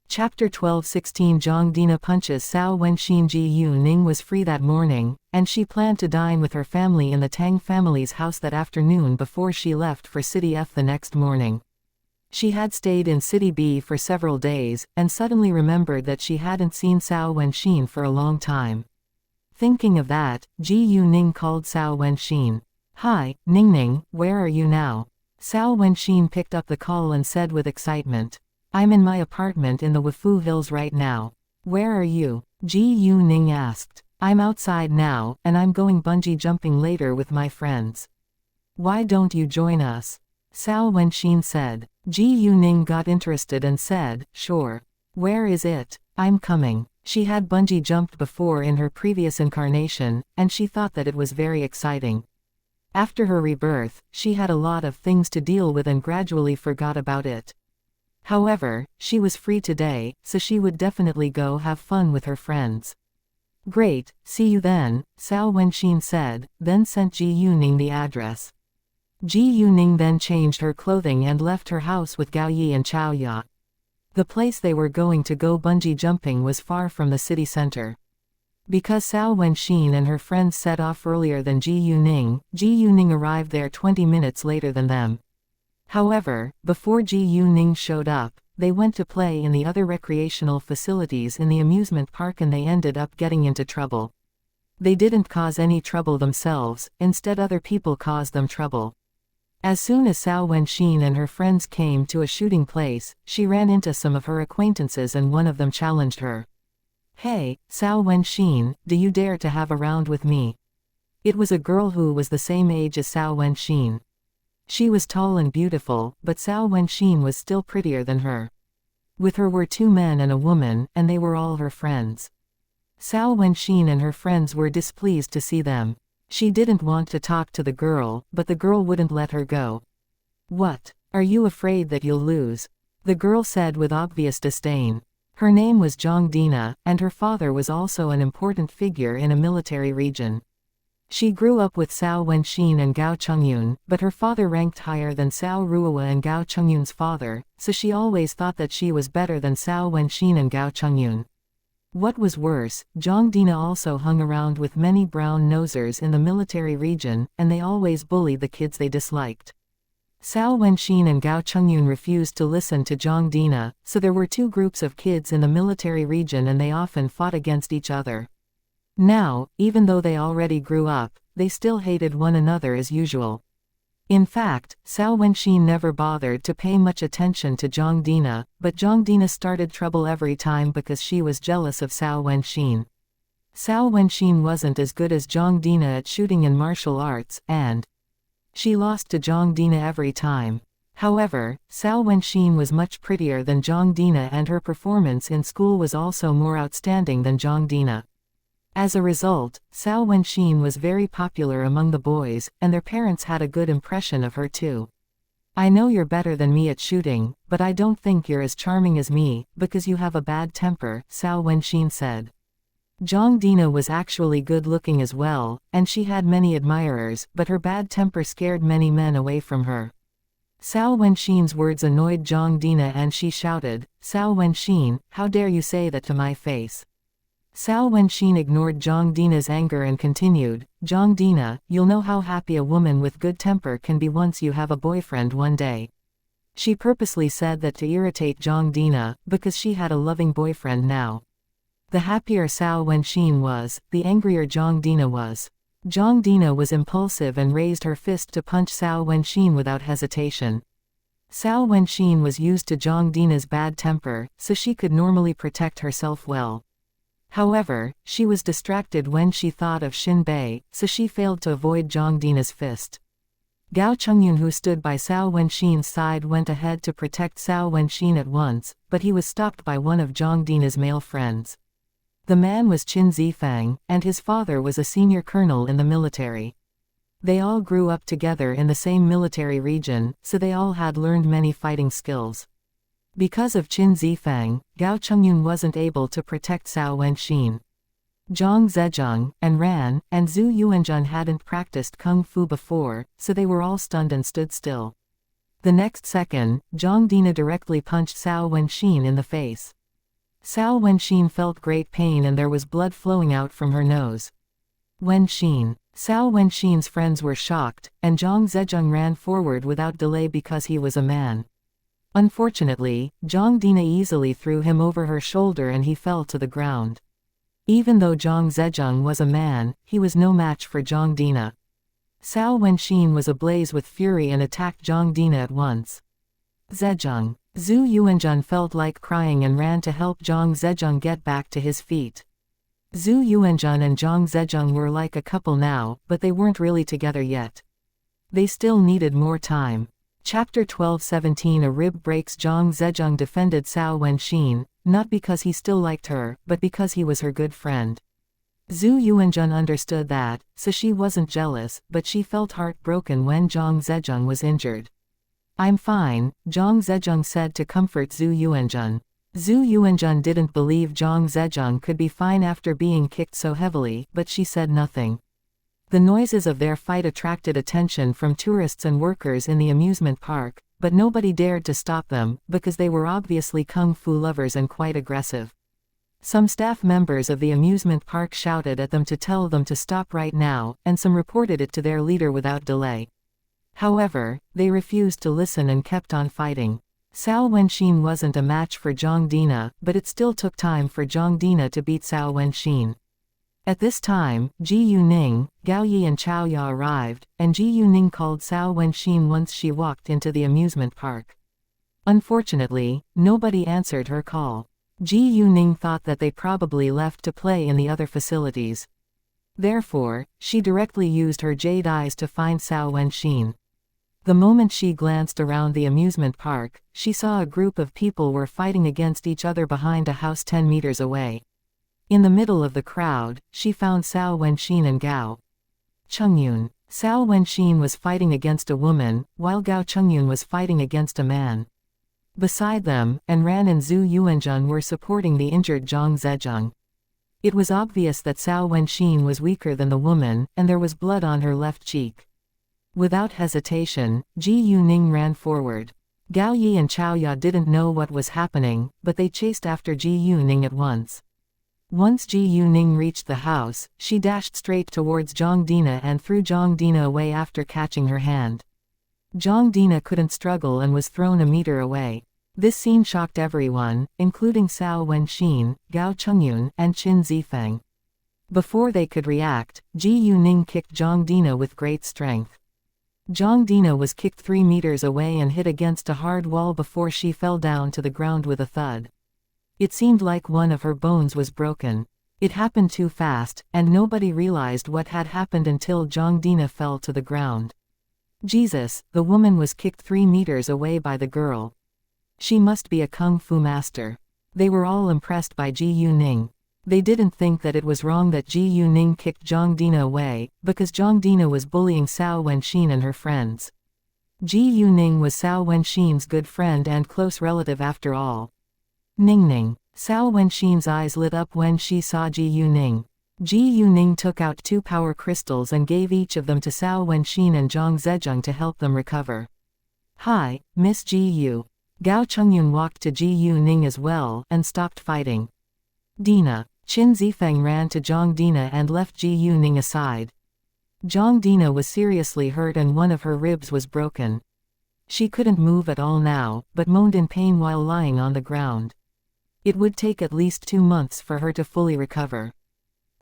Chapter 12:16 Zhang Dina punches Cao Wenxin. Ji Yuning was free that morning, and she planned to dine with her family in the Tang family's house that afternoon before she left for City F the next morning. She had stayed in City B for several days, and suddenly remembered that she hadn't seen Cao Wenxin for a long time. Thinking of that, Ji Yuning called Cao Wenxin. "Hi, Ningning, where are you now?" Cao Wenxin picked up the call and said with excitement. "I'm in my apartment in the Wufu Hills right now. Where are you?" Ji Yuning asked. "I'm outside now, and I'm going bungee jumping later with my friends. Why don't you join us?" Cao Wenxin said. Ji Yuning got interested and said, "Sure. Where is it?" "I'm coming." She had bungee jumped before in her previous incarnation, and she thought that it was very exciting. After her rebirth, she had a lot of things to deal with and gradually forgot about it. However, she was free today, so she would definitely go have fun with her friends. "Great, see you then," Cao Wenxin said, then sent Ji Yuning the address. Ji Yuning then changed her clothing and left her house with Gao Yi and Chao Ya. The place they were going to go bungee jumping was far from the city center. Because Cao Wenxin and her friends set off earlier than Ji Yuning arrived there 20 minutes later than them. However, before Ji Yuning showed up, they went to play in the other recreational facilities in the amusement park and they ended up getting into trouble. They didn't cause any trouble themselves, instead other people caused them trouble. As soon as Cao Wenxin and her friends came to a shooting place, she ran into some of her acquaintances and one of them challenged her. "Hey, Cao Wenxin, do you dare to have a round with me?" It was a girl who was the same age as Cao Wenxin. She was tall and beautiful, but Cao Wenxin was still prettier than her. With her were 2 men and a woman, and they were all her friends. Cao Wenxin and her friends were displeased to see them. She didn't want to talk to the girl, but the girl wouldn't let her go. "What? Are you afraid that you'll lose?" the girl said with obvious disdain. Her name was Zhang Dina, and her father was also an important figure in a military region. She grew up with Cao Wenxin and Gao Chongyun, but her father ranked higher than Cao Ruowa and Gao Chongyun's father, so she always thought that she was better than Cao Wenxin and Gao Chongyun. What was worse, Zhang Dina also hung around with many brown nosers in the military region, and they always bullied the kids they disliked. Cao Wenxin and Gao Chongyun refused to listen to Zhang Dina, so there were 2 groups of kids in the military region and they often fought against each other. Now, even though they already grew up, they still hated one another as usual. In fact, Cao Wenxin never bothered to pay much attention to Zhang Dina, but Zhang Dina started trouble every time because she was jealous of Cao Wenxin. Cao Wenxin wasn't as good as Zhang Dina at shooting and martial arts, and she lost to Zhang Dina every time. However, Cao Wenxin was much prettier than Zhang Dina and her performance in school was also more outstanding than Zhang Dina. As a result, Cao Wenxin was very popular among the boys, and their parents had a good impression of her too. "I know you're better than me at shooting, but I don't think you're as charming as me, because you have a bad temper," Cao Wenxin said. Zhang Dina was actually good-looking as well, and she had many admirers, but her bad temper scared many men away from her. Cao Wenxin's words annoyed Zhang Dina and she shouted, "Cao Wenxin, how dare you say that to my face?" Cao Wenxin ignored Zhang Dina's anger and continued, "Zhang Dina, you'll know how happy a woman with good temper can be once you have a boyfriend one day." She purposely said that to irritate Zhang Dina, because she had a loving boyfriend now. The happier Cao Wenxin was, the angrier Zhang Dina was. Zhang Dina was impulsive and raised her fist to punch Cao Wenxin without hesitation. Cao Wenxin was used to Zhang Dina's bad temper, so she could normally protect herself well. However, she was distracted when she thought of Xin Bei, so she failed to avoid Zhang Dina's fist. Gao Chongyun, who stood by Cao Wenxin's side, went ahead to protect Cao Wenxin at once, but he was stopped by one of Zhang Dina's male friends. The man was Qin Zifang, and his father was a senior colonel in the military. They all grew up together in the same military region, so they all had learned many fighting skills. Because of Qin Zifang, Gao Chongyun wasn't able to protect Cao Wenxin. Zhang Zezheng, and Ran, and Zhu Yuanzhen hadn't practiced kung fu before, so they were all stunned and stood still. The next second, Zhang Dina directly punched Cao Wenxin in the face. Cao Wenxin felt great pain and there was blood flowing out from her nose. Wenxin. Cao Wenxin's friends were shocked, and Zhang Zezheng ran forward without delay because he was a man. Unfortunately, Zhang Dina easily threw him over her shoulder and he fell to the ground. Even though Zhang Zezheng was a man, he was no match for Zhang Dina. Cao Wenxin was ablaze with fury and attacked Zhang Dina at once. Zezheng. Zhu Yuanzhen felt like crying and ran to help Zhang Zezheng get back to his feet. Zhu Yuanzhen and Zhang Zezheng were like a couple now, but they weren't really together yet. They still needed more time. Chapter 12:17. A rib breaks. Zhang Zezheng defended Cao Wenxin, not because he still liked her, but because he was her good friend. Zhu Yuanzhen understood that, so she wasn't jealous, but she felt heartbroken when Zhang Zezheng was injured. "I'm fine," Zhang Zezheng said to comfort Zhu Yuanzhen. Zhu Yuanzhen didn't believe Zhang Zezheng could be fine after being kicked so heavily, but she said nothing. The noises of their fight attracted attention from tourists and workers in the amusement park, but nobody dared to stop them, because they were obviously kung fu lovers and quite aggressive. Some staff members of the amusement park shouted at them to tell them to stop right now, and some reported it to their leader without delay. However, they refused to listen and kept on fighting. Cao Wenxin wasn't a match for Zhang Dina, but it still took time for Zhang Dina to beat Cao Wenxin. At this time, Ji Yuning, Gao Yi and Chao Ya arrived, and Ji Yuning called Cao Wenxin once she walked into the amusement park. Unfortunately, nobody answered her call. Ji Yuning thought that they probably left to play in the other facilities. Therefore, she directly used her jade eyes to find Cao Wenxin. The moment she glanced around the amusement park, she saw a group of people were fighting against each other behind a house 10 meters away. In the middle of the crowd, she found Cao Wenxin and Gao Chengyun. Cao Wenxin was fighting against a woman, while Gao Chengyun was fighting against a man. Beside them, Ran and Zhu Yuanzhun were supporting the injured Zhang Zezheng. It was obvious that Cao Wenxin was weaker than the woman, and there was blood on her left cheek. Without hesitation, Ji Yuning ran forward. Gao Yi and Chao Ya didn't know what was happening, but they chased after Ji Yuning at once. Once Ji Yuning reached the house, she dashed straight towards Zhang Dina and threw Zhang Dina away after catching her hand. Zhang Dina couldn't struggle and was thrown a meter away. This scene shocked everyone, including Cao Wenxin, Gao Chengyun, and Qin Zifeng. Before they could react, Ji Yuning kicked Zhang Dina with great strength. Zhang Dina was kicked 3 meters away and hit against a hard wall before she fell down to the ground with a thud. It seemed like one of her bones was broken. It happened too fast, and nobody realized what had happened until Zhang Dina fell to the ground. Jesus, the woman was kicked 3 meters away by the girl. She must be a kung fu master. They were all impressed by Ji Yuning. They didn't think that it was wrong that Ji Yuning kicked Zhang Dina away, because Zhang Dina was bullying Cao Wenxin and her friends. Ji Yuning was Cao Wenxin's good friend and close relative after all. Ningning. Cao Wenxin's eyes lit up when she saw Ji Yuning. Ji Yuning took out 2 power crystals and gave each of them to Cao Wenxin and Zhang Zezheng to help them recover. Hi, Miss Ji Yu. Gao Chengyun walked to Ji Yuning as well, and stopped fighting. Dina. Qin Zifeng ran to Zhang Dina and left Ji Yuning aside. Zhang Dina was seriously hurt and one of her ribs was broken. She couldn't move at all now, but moaned in pain while lying on the ground. It would take at least 2 months for her to fully recover.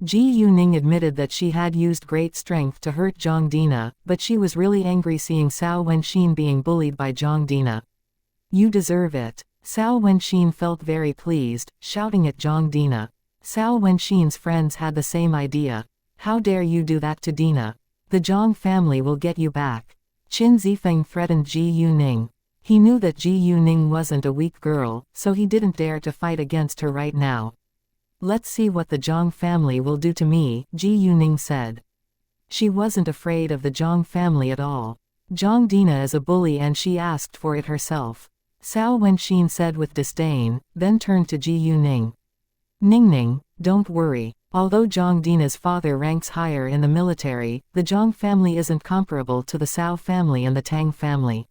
Ji Yuning admitted that she had used great strength to hurt Zhang Dina, but she was really angry seeing Cao Wenxin being bullied by Zhang Dina. You deserve it. Cao Wenxin felt very pleased, shouting at Zhang Dina. Cao Wenxin's friends had the same idea. How dare you do that to Dina? The Zhang family will get you back. Qin Zifeng threatened Ji Yuning. He knew that Ji Yuning wasn't a weak girl, so he didn't dare to fight against her right now. Let's see what the Zhang family will do to me, Ji Yuning said. She wasn't afraid of the Zhang family at all. Zhang Dina is a bully and she asked for it herself. Cao Wenxin said with disdain, then turned to Ji Yuning. Ningning, don't worry. Although Zhang Dina's father ranks higher in the military, the Zhang family isn't comparable to the Cao family and the Tang family.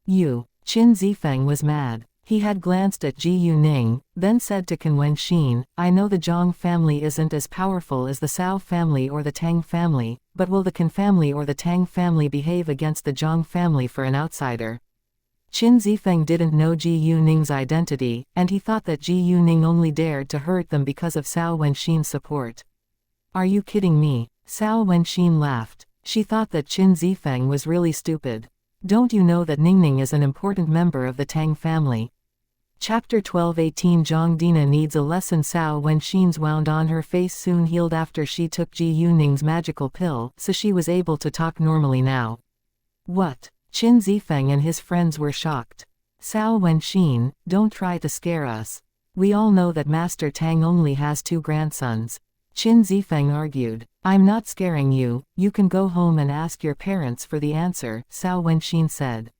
You. Qin Zifeng was mad. He had glanced at Ji Yuning, then said to Qin Wenxin, I know the Zhang family isn't as powerful as the Cao family or the Tang family, but will the Qin family or the Tang family behave against the Zhang family for an outsider? Qin Zifeng didn't know Ji Yuning's identity, and he thought that Ji Yuning only dared to hurt them because of Cao Wenxin's support. Are you kidding me? Cao Wenxin laughed. She thought that Qin Zifeng was really stupid. Don't you know that Ningning is an important member of the Tang family? Chapter 12:18 Zhang Dina needs a lesson. Cao Wenxin's wound on her face soon healed after she took Ji Yuning's magical pill, so she was able to talk normally now. What? Qin Zifeng and his friends were shocked. Cao Wenxin, don't try to scare us. We all know that Master Tang only has 2 grandsons. Qin Zifeng argued. I'm not scaring you, you can go home and ask your parents for the answer, Cao Wenxin said.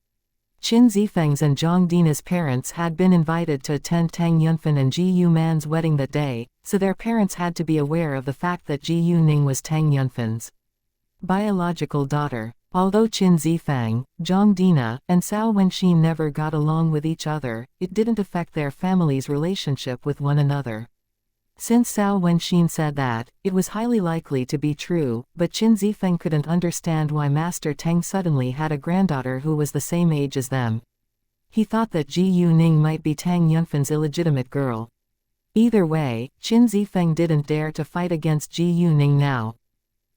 Qin Zifeng's and Zhang Dina's parents had been invited to attend Tang Yunfen and Ji Yuman's wedding that day, so their parents had to be aware of the fact that Ji Yuning was Tang Yunfen's Biological daughter. Although Qin Zifang, Zhang Dina, and Cao Wenxin never got along with each other, it didn't affect their families' relationship with one another. Since Cao Wenxin said that, it was highly likely to be true, but Qin Zifeng couldn't understand why Master Tang suddenly had a granddaughter who was the same age as them. He thought that Ji Yuning might be Tang Yunfan's illegitimate girl. Either way, Qin Zifeng didn't dare to fight against Ji Yuning now.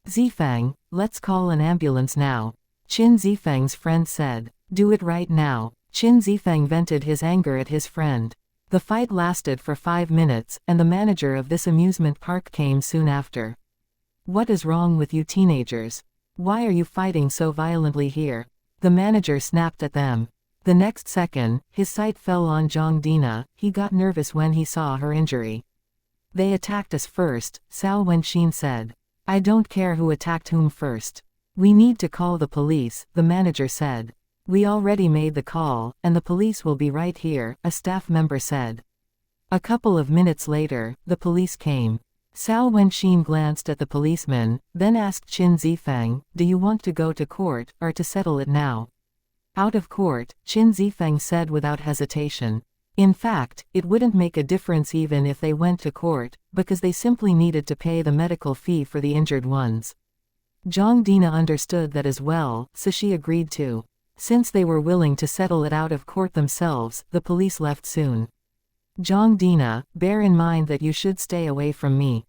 Zifeng, let's call an ambulance now. Qin Zifeng's friend said. Do it right now. Qin Zifeng vented his anger at his friend. The fight lasted for 5 minutes, and the manager of this amusement park came soon after. What is wrong with you teenagers? Why are you fighting so violently here? The manager snapped at them. The next second, his sight fell on Zhang Dina. He got nervous when he saw her injury. They attacked us first, Cao Wenxin said. I don't care who attacked whom first. We need to call the police, the manager said. We already made the call, and the police will be right here, a staff member said. A couple of minutes later, the police came. Cao Wenxin glanced at the policeman, then asked Qin Zifeng, do you want to go to court, or to settle it now? Out of court, Qin Zifeng said without hesitation. In fact, it wouldn't make a difference even if they went to court, because they simply needed to pay the medical fee for the injured ones. Zhang Dina understood that as well, so she agreed to. Since they were willing to settle it out of court themselves, the police left soon. Zhang Dina, bear in mind that you should stay away from me.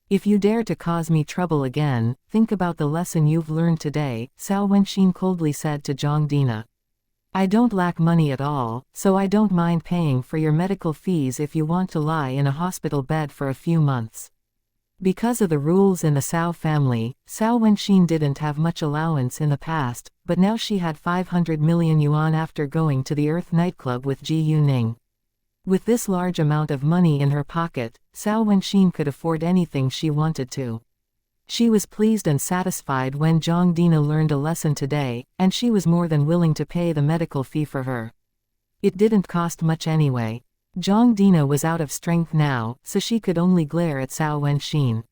If you dare to cause me trouble again, think about the lesson you've learned today, Cao Wenxin coldly said to Zhang Dina. I don't lack money at all, so I don't mind paying for your medical fees if you want to lie in a hospital bed for a few months. Because of the rules in the Cao family, Cao Wenxin didn't have much allowance in the past, but now she had 500 million yuan after going to the Earth nightclub with Ji Yuning. With this large amount of money in her pocket, Cao Wenxin could afford anything she wanted to. She was pleased and satisfied when Zhang Dina learned a lesson today, and she was more than willing to pay the medical fee for her. It didn't cost much anyway. Zhang Dina was out of strength now, so she could only glare at Cao Wenxin.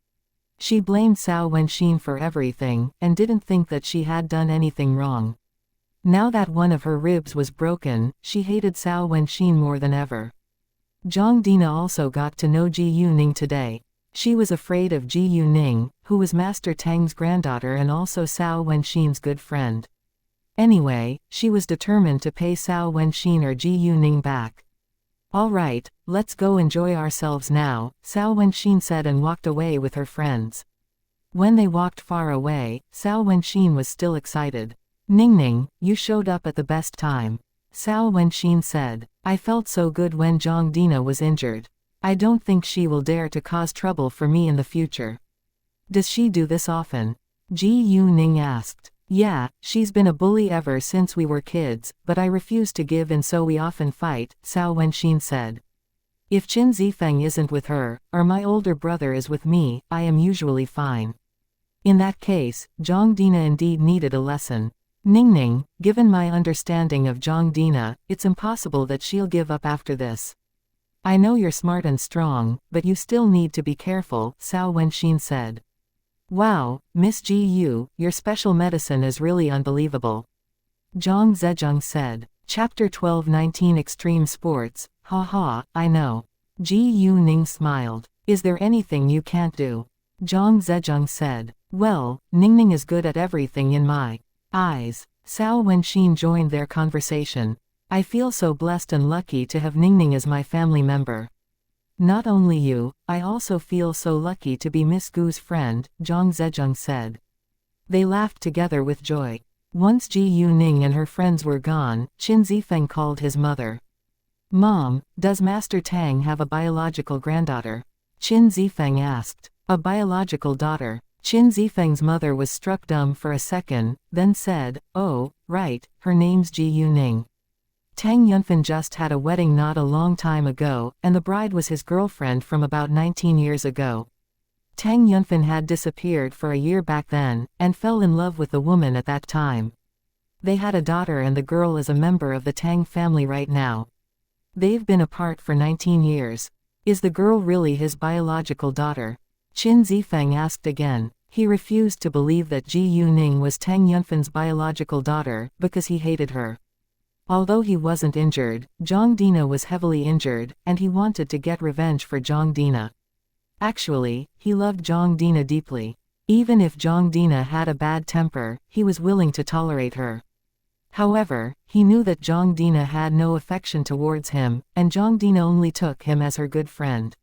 She blamed Cao Wenxin for everything, and didn't think that she had done anything wrong. Now that one of her ribs was broken, she hated Cao Wenxin more than ever. Zhang Dina also got to know Ji Yuning today. She was afraid of Ji Yuning, who was Master Tang's granddaughter and also Cao Wenxin's good friend. Anyway, she was determined to pay Cao Wenxin or Ji Yuning back. All right, let's go enjoy ourselves now, Cao Wenxin said and walked away with her friends. When they walked far away, Cao Wenxin was still excited. Ningning, you showed up at the best time. Cao Wenxin said. I felt so good when Zhang Dina was injured. I don't think she will dare to cause trouble for me in the future. Does she do this often? Ji Yuning asked. Yeah, she's been a bully ever since we were kids, but I refuse to give in so we often fight, Cao Wenxin said. If Qin Zifeng isn't with her, or my older brother is with me, I am usually fine. In that case, Zhang Dina indeed needed a lesson. Ningning, given my understanding of Zhang Dina, it's impossible that she'll give up after this. I know you're smart and strong, but you still need to be careful, Cao Wenxin said. Wow, Miss Ji Yu, your special medicine is really unbelievable. Zhang Zhejiang said. Chapter 12-19 Extreme Sports, haha, I know. Ji Yuning smiled. Is there anything you can't do? Zhang Zhejiang said. Well, Ningning is good at everything in my eyes. Cao Wenxin joined their conversation. I feel so blessed and lucky to have Ningning as my family member. Not only you, I also feel so lucky to be Miss Gu's friend, Zhang Zhejiang said. They laughed together with joy. Once Ji Yuning and her friends were gone, Qin Zifeng called his mother. Mom, does Master Tang have a biological granddaughter? Qin Zifeng asked. A biological daughter. Qin Zifeng's mother was struck dumb for a second, then said, oh, right, her name's Ji Yuning. Tang Yunfan just had a wedding not a long time ago, and the bride was his girlfriend from about 19 years ago. Tang Yunfan had disappeared for a year back then, and fell in love with the woman at that time. They had a daughter and the girl is a member of the Tang family right now. They've been apart for 19 years. Is the girl really his biological daughter? Qin Zifeng asked again. He refused to believe that Ji Yuning was Tang Yunfan's biological daughter, because he hated her. Although he wasn't injured, Zhang Dina was heavily injured, and he wanted to get revenge for Zhang Dina. Actually, he loved Zhang Dina deeply. Even if Zhang Dina had a bad temper, he was willing to tolerate her. However, he knew that Zhang Dina had no affection towards him, and Zhang Dina only took him as her good friend.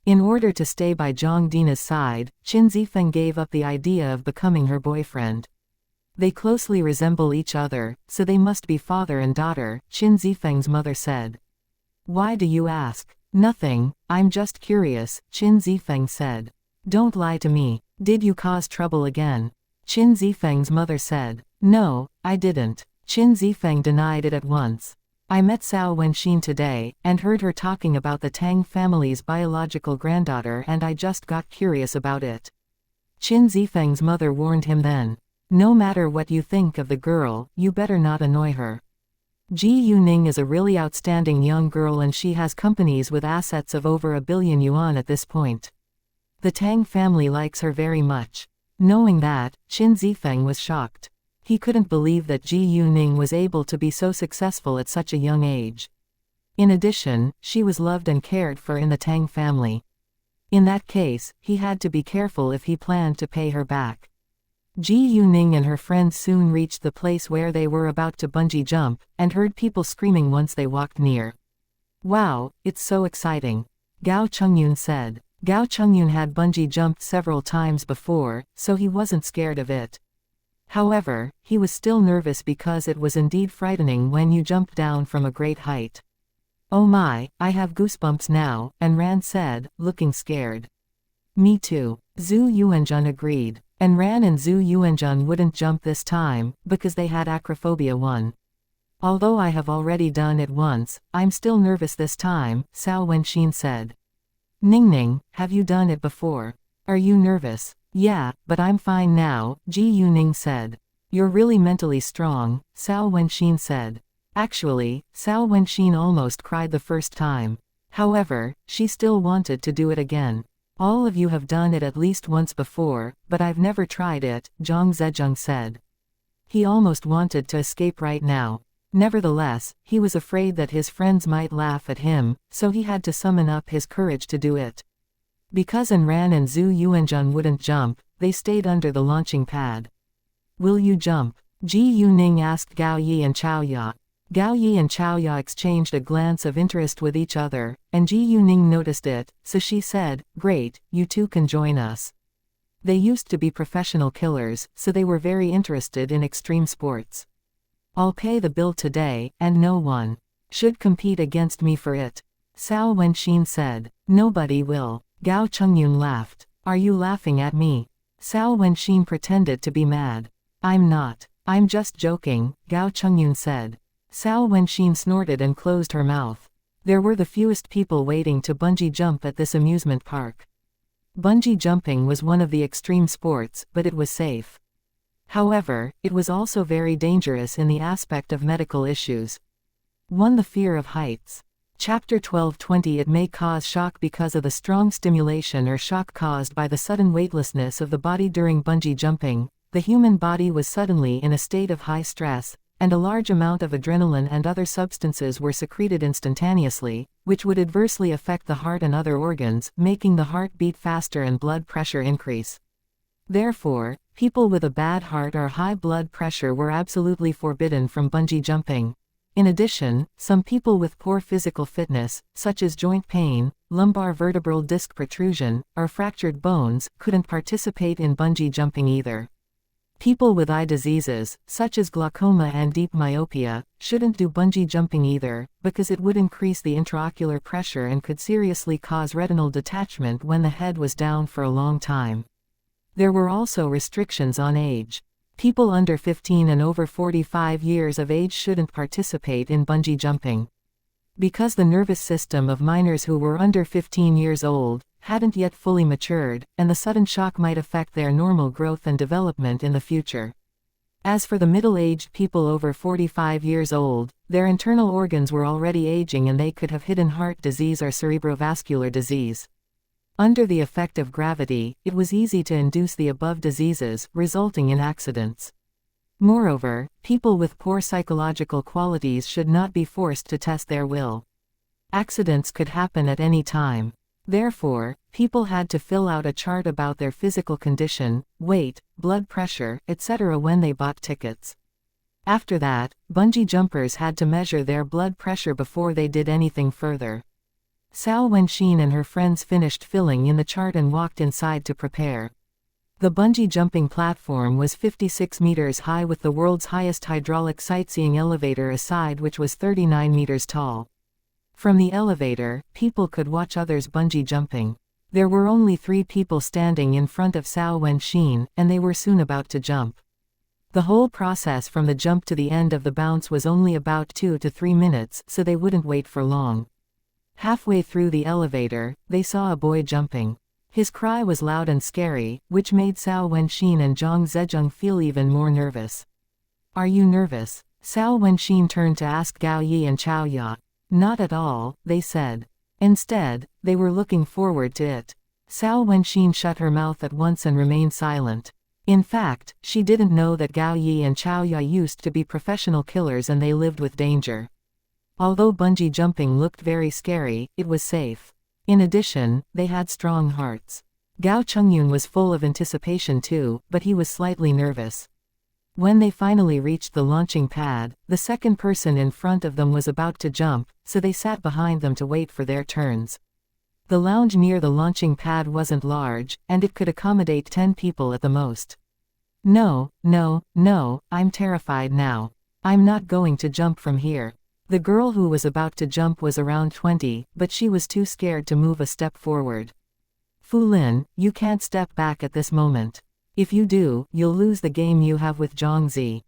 In order to stay by Zhang Dina's side, Qin Zifeng gave up the idea of becoming her boyfriend. They closely resemble each other, so they must be father and daughter, Qin Zifeng's mother said. Why do you ask? Nothing, I'm just curious, Qin Zifeng said. Don't lie to me. Did you cause trouble again? Qin Zifeng's mother said. No, I didn't. Qin Zifeng denied it at once. I met Cao Wenxin today, and heard her talking about the Tang family's biological granddaughter, and I just got curious about it. Qin Zifeng's mother warned him then. No matter what you think of the girl, you better not annoy her. Ji Yuning is a really outstanding young girl, and she has companies with assets of over 1 billion yuan at this point. The Tang family likes her very much. Knowing that, Qin Zifeng was shocked. He couldn't believe that Ji Yuning was able to be so successful at such a young age. In addition, she was loved and cared for in the Tang family. In that case, he had to be careful if he planned to pay her back. Ji Yuning and her friends soon reached the place where they were about to bungee jump, and heard people screaming once they walked near. Wow, it's so exciting. Gao Chengyun said. Gao Chengyun had bungee jumped several times before, so he wasn't scared of it. However, he was still nervous because it was indeed frightening when you jumped down from a great height. Oh my, I have goosebumps now, and Ran said, looking scared. Me too. Zhu Yuanzhen agreed. And Ran and Zhu Yuanzhen wouldn't jump this time, because they had acrophobia 1. Although I have already done it once, I'm still nervous this time, Cao Wenxin said. Ningning, have you done it before? Are you nervous? Yeah, but I'm fine now, Ji Yuning said. You're really mentally strong, Cao Wenxin said. Actually, Cao Wenxin almost cried the first time. However, she still wanted to do it again. All of you have done it at least once before, but I've never tried it, Zhang Zezheng said. He almost wanted to escape right now. Nevertheless, he was afraid that his friends might laugh at him, so he had to summon up his courage to do it. Because Ran and Zhu Yuanzhen wouldn't jump, they stayed under the launching pad. Will you jump? Ji Yuning asked Gao Yi and Chao Ya. Gao Yi and Chao Ya exchanged a glance of interest with each other, and Ji Yuning noticed it, so she said, Great, you two can join us. They used to be professional killers, so they were very interested in extreme sports. I'll pay the bill today, and no one should compete against me for it. Cao Wenxin said. Nobody will. Gao Chengyun laughed. Are you laughing at me? Cao Wenxin pretended to be mad. I'm not. I'm just joking, Gao Chengyun said. Cao Wenxin snorted and closed her mouth. There were the fewest people waiting to bungee jump at this amusement park. Bungee jumping was one of the extreme sports, but it was safe. However, it was also very dangerous in the aspect of medical issues. 1. The fear of heights. Chapter 12:20. It may cause shock because of the strong stimulation or shock caused by the sudden weightlessness of the body during bungee jumping. The human body was suddenly in a state of high stress, and a large amount of adrenaline and other substances were secreted instantaneously, which would adversely affect the heart and other organs, making the heart beat faster and blood pressure increase. Therefore, people with a bad heart or high blood pressure were absolutely forbidden from bungee jumping. In addition, some people with poor physical fitness, such as joint pain, lumbar vertebral disc protrusion, or fractured bones, couldn't participate in bungee jumping either. People with eye diseases, such as glaucoma and deep myopia, shouldn't do bungee jumping either, because it would increase the intraocular pressure and could seriously cause retinal detachment when the head was down for a long time. There were also restrictions on age. People under 15 and over 45 years of age shouldn't participate in bungee jumping. Because the nervous system of minors who were under 15 years old hadn't yet fully matured, and the sudden shock might affect their normal growth and development in the future. As for the middle-aged people over 45 years old, their internal organs were already aging and they could have hidden heart disease or cerebrovascular disease. Under the effect of gravity, it was easy to induce the above diseases, resulting in accidents. Moreover, people with poor psychological qualities should not be forced to test their will. Accidents could happen at any time. Therefore, people had to fill out a chart about their physical condition, weight, blood pressure, etc. when they bought tickets. After that, bungee jumpers had to measure their blood pressure before they did anything further. Cao Wenxin and her friends finished filling in the chart and walked inside to prepare. The bungee jumping platform was 56 meters high with the world's highest hydraulic sightseeing elevator aside, which was 39 meters tall. From the elevator, people could watch others bungee jumping. There were only 3 people standing in front of Cao Wenxin, and they were soon about to jump. The whole process from the jump to the end of the bounce was only about 2 to 3 minutes, so they wouldn't wait for long. Halfway through the elevator, they saw a boy jumping. His cry was loud and scary, which made Cao Wenxin and Zhang Zhejiang feel even more nervous. "Are you nervous?" Cao Wenxin turned to ask Gao Yi and Chao Ya. "Not at all," they said. Instead, they were looking forward to it. Cao Wenxin shut her mouth at once and remained silent. In fact, she didn't know that Gao Yi and Chao Ya used to be professional killers and they lived with danger. Although bungee jumping looked very scary, it was safe. In addition, they had strong hearts. Gao Chengyun was full of anticipation too, but he was slightly nervous. When they finally reached the launching pad, the second person in front of them was about to jump, so they sat behind them to wait for their turns. The lounge near the launching pad wasn't large, and it could accommodate 10 people at the most. No, I'm terrified now. I'm not going to jump from here." The girl who was about to jump was around 20, but she was too scared to move a step forward. "Fu Lin, you can't step back at this moment. If you do, you'll lose the game you have with Zhang Zi.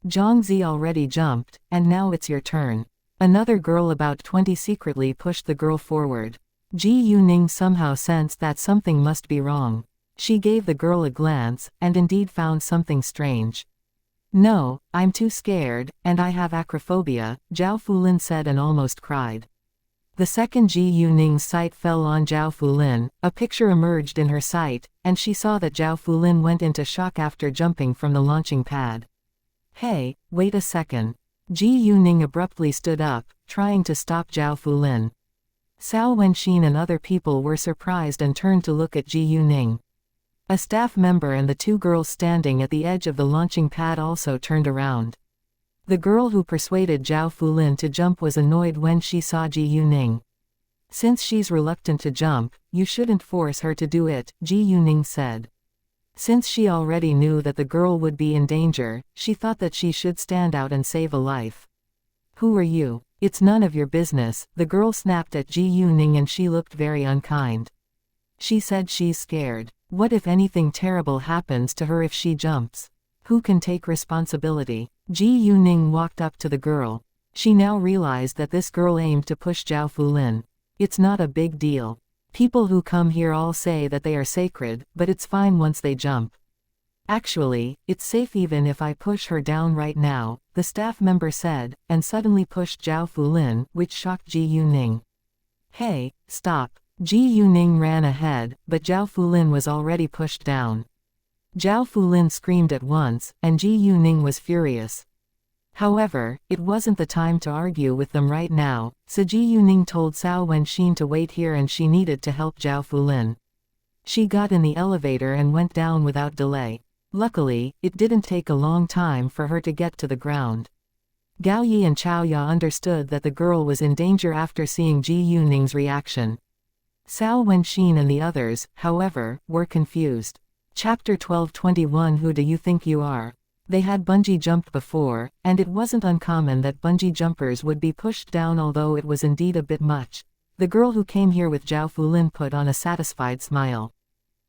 Zhang Zi already jumped, and now it's your turn." Another girl about 20 secretly pushed the girl forward. Ji Yuning somehow sensed that something must be wrong. She gave the girl a glance, and indeed found something strange. "No, I'm too scared, and I have acrophobia," Zhao Fulin said and almost cried. The second Ji Yuning's sight fell on Zhao Fulin, a picture emerged in her sight, and she saw that Zhao Fulin went into shock after jumping from the launching pad. "Hey, wait a second." Ji Yuning abruptly stood up, trying to stop Zhao Fulin. Cao Wenxin and other people were surprised and turned to look at Ji Yuning. A staff member and the 2 girls standing at the edge of the launching pad also turned around. The girl who persuaded Zhao Fulin to jump was annoyed when she saw Ji Yuning. "Since she's reluctant to jump, you shouldn't force her to do it," Ji Yuning said. Since she already knew that the girl would be in danger, she thought that she should stand out and save a life. "Who are you? It's none of your business," the girl snapped at Ji Yuning, and she looked very unkind. She said she's scared. What if anything terrible happens to her if she jumps? Who can take responsibility? Ji Yuning walked up to the girl. She now realized that this girl aimed to push Zhao Fulin. "It's not a big deal. People who come here all say that they are sacred, but it's fine once they jump. Actually, it's safe even if I push her down right now," the staff member said, and suddenly pushed Zhao Fulin, which shocked Ji Yuning. "Hey, stop." Ji Yuning ran ahead, but Zhao Fulin was already pushed down. Zhao Fulin screamed at once, and Ji Yuning was furious. However, it wasn't the time to argue with them right now, so Ji Yuning told Cao Wenxin to wait here and she needed to help Zhao Fulin. She got in the elevator and went down without delay. Luckily, it didn't take a long time for her to get to the ground. Gao Yi and Chao Ya understood that the girl was in danger after seeing Ji Yuning's reaction. Cao Wenxin and the others, however, were confused. Chapter 12:21 Who do you think you are? They had bungee jumped before, and it wasn't uncommon that bungee jumpers would be pushed down, although it was indeed a bit much. The girl who came here with Zhao Fulin put on a satisfied smile.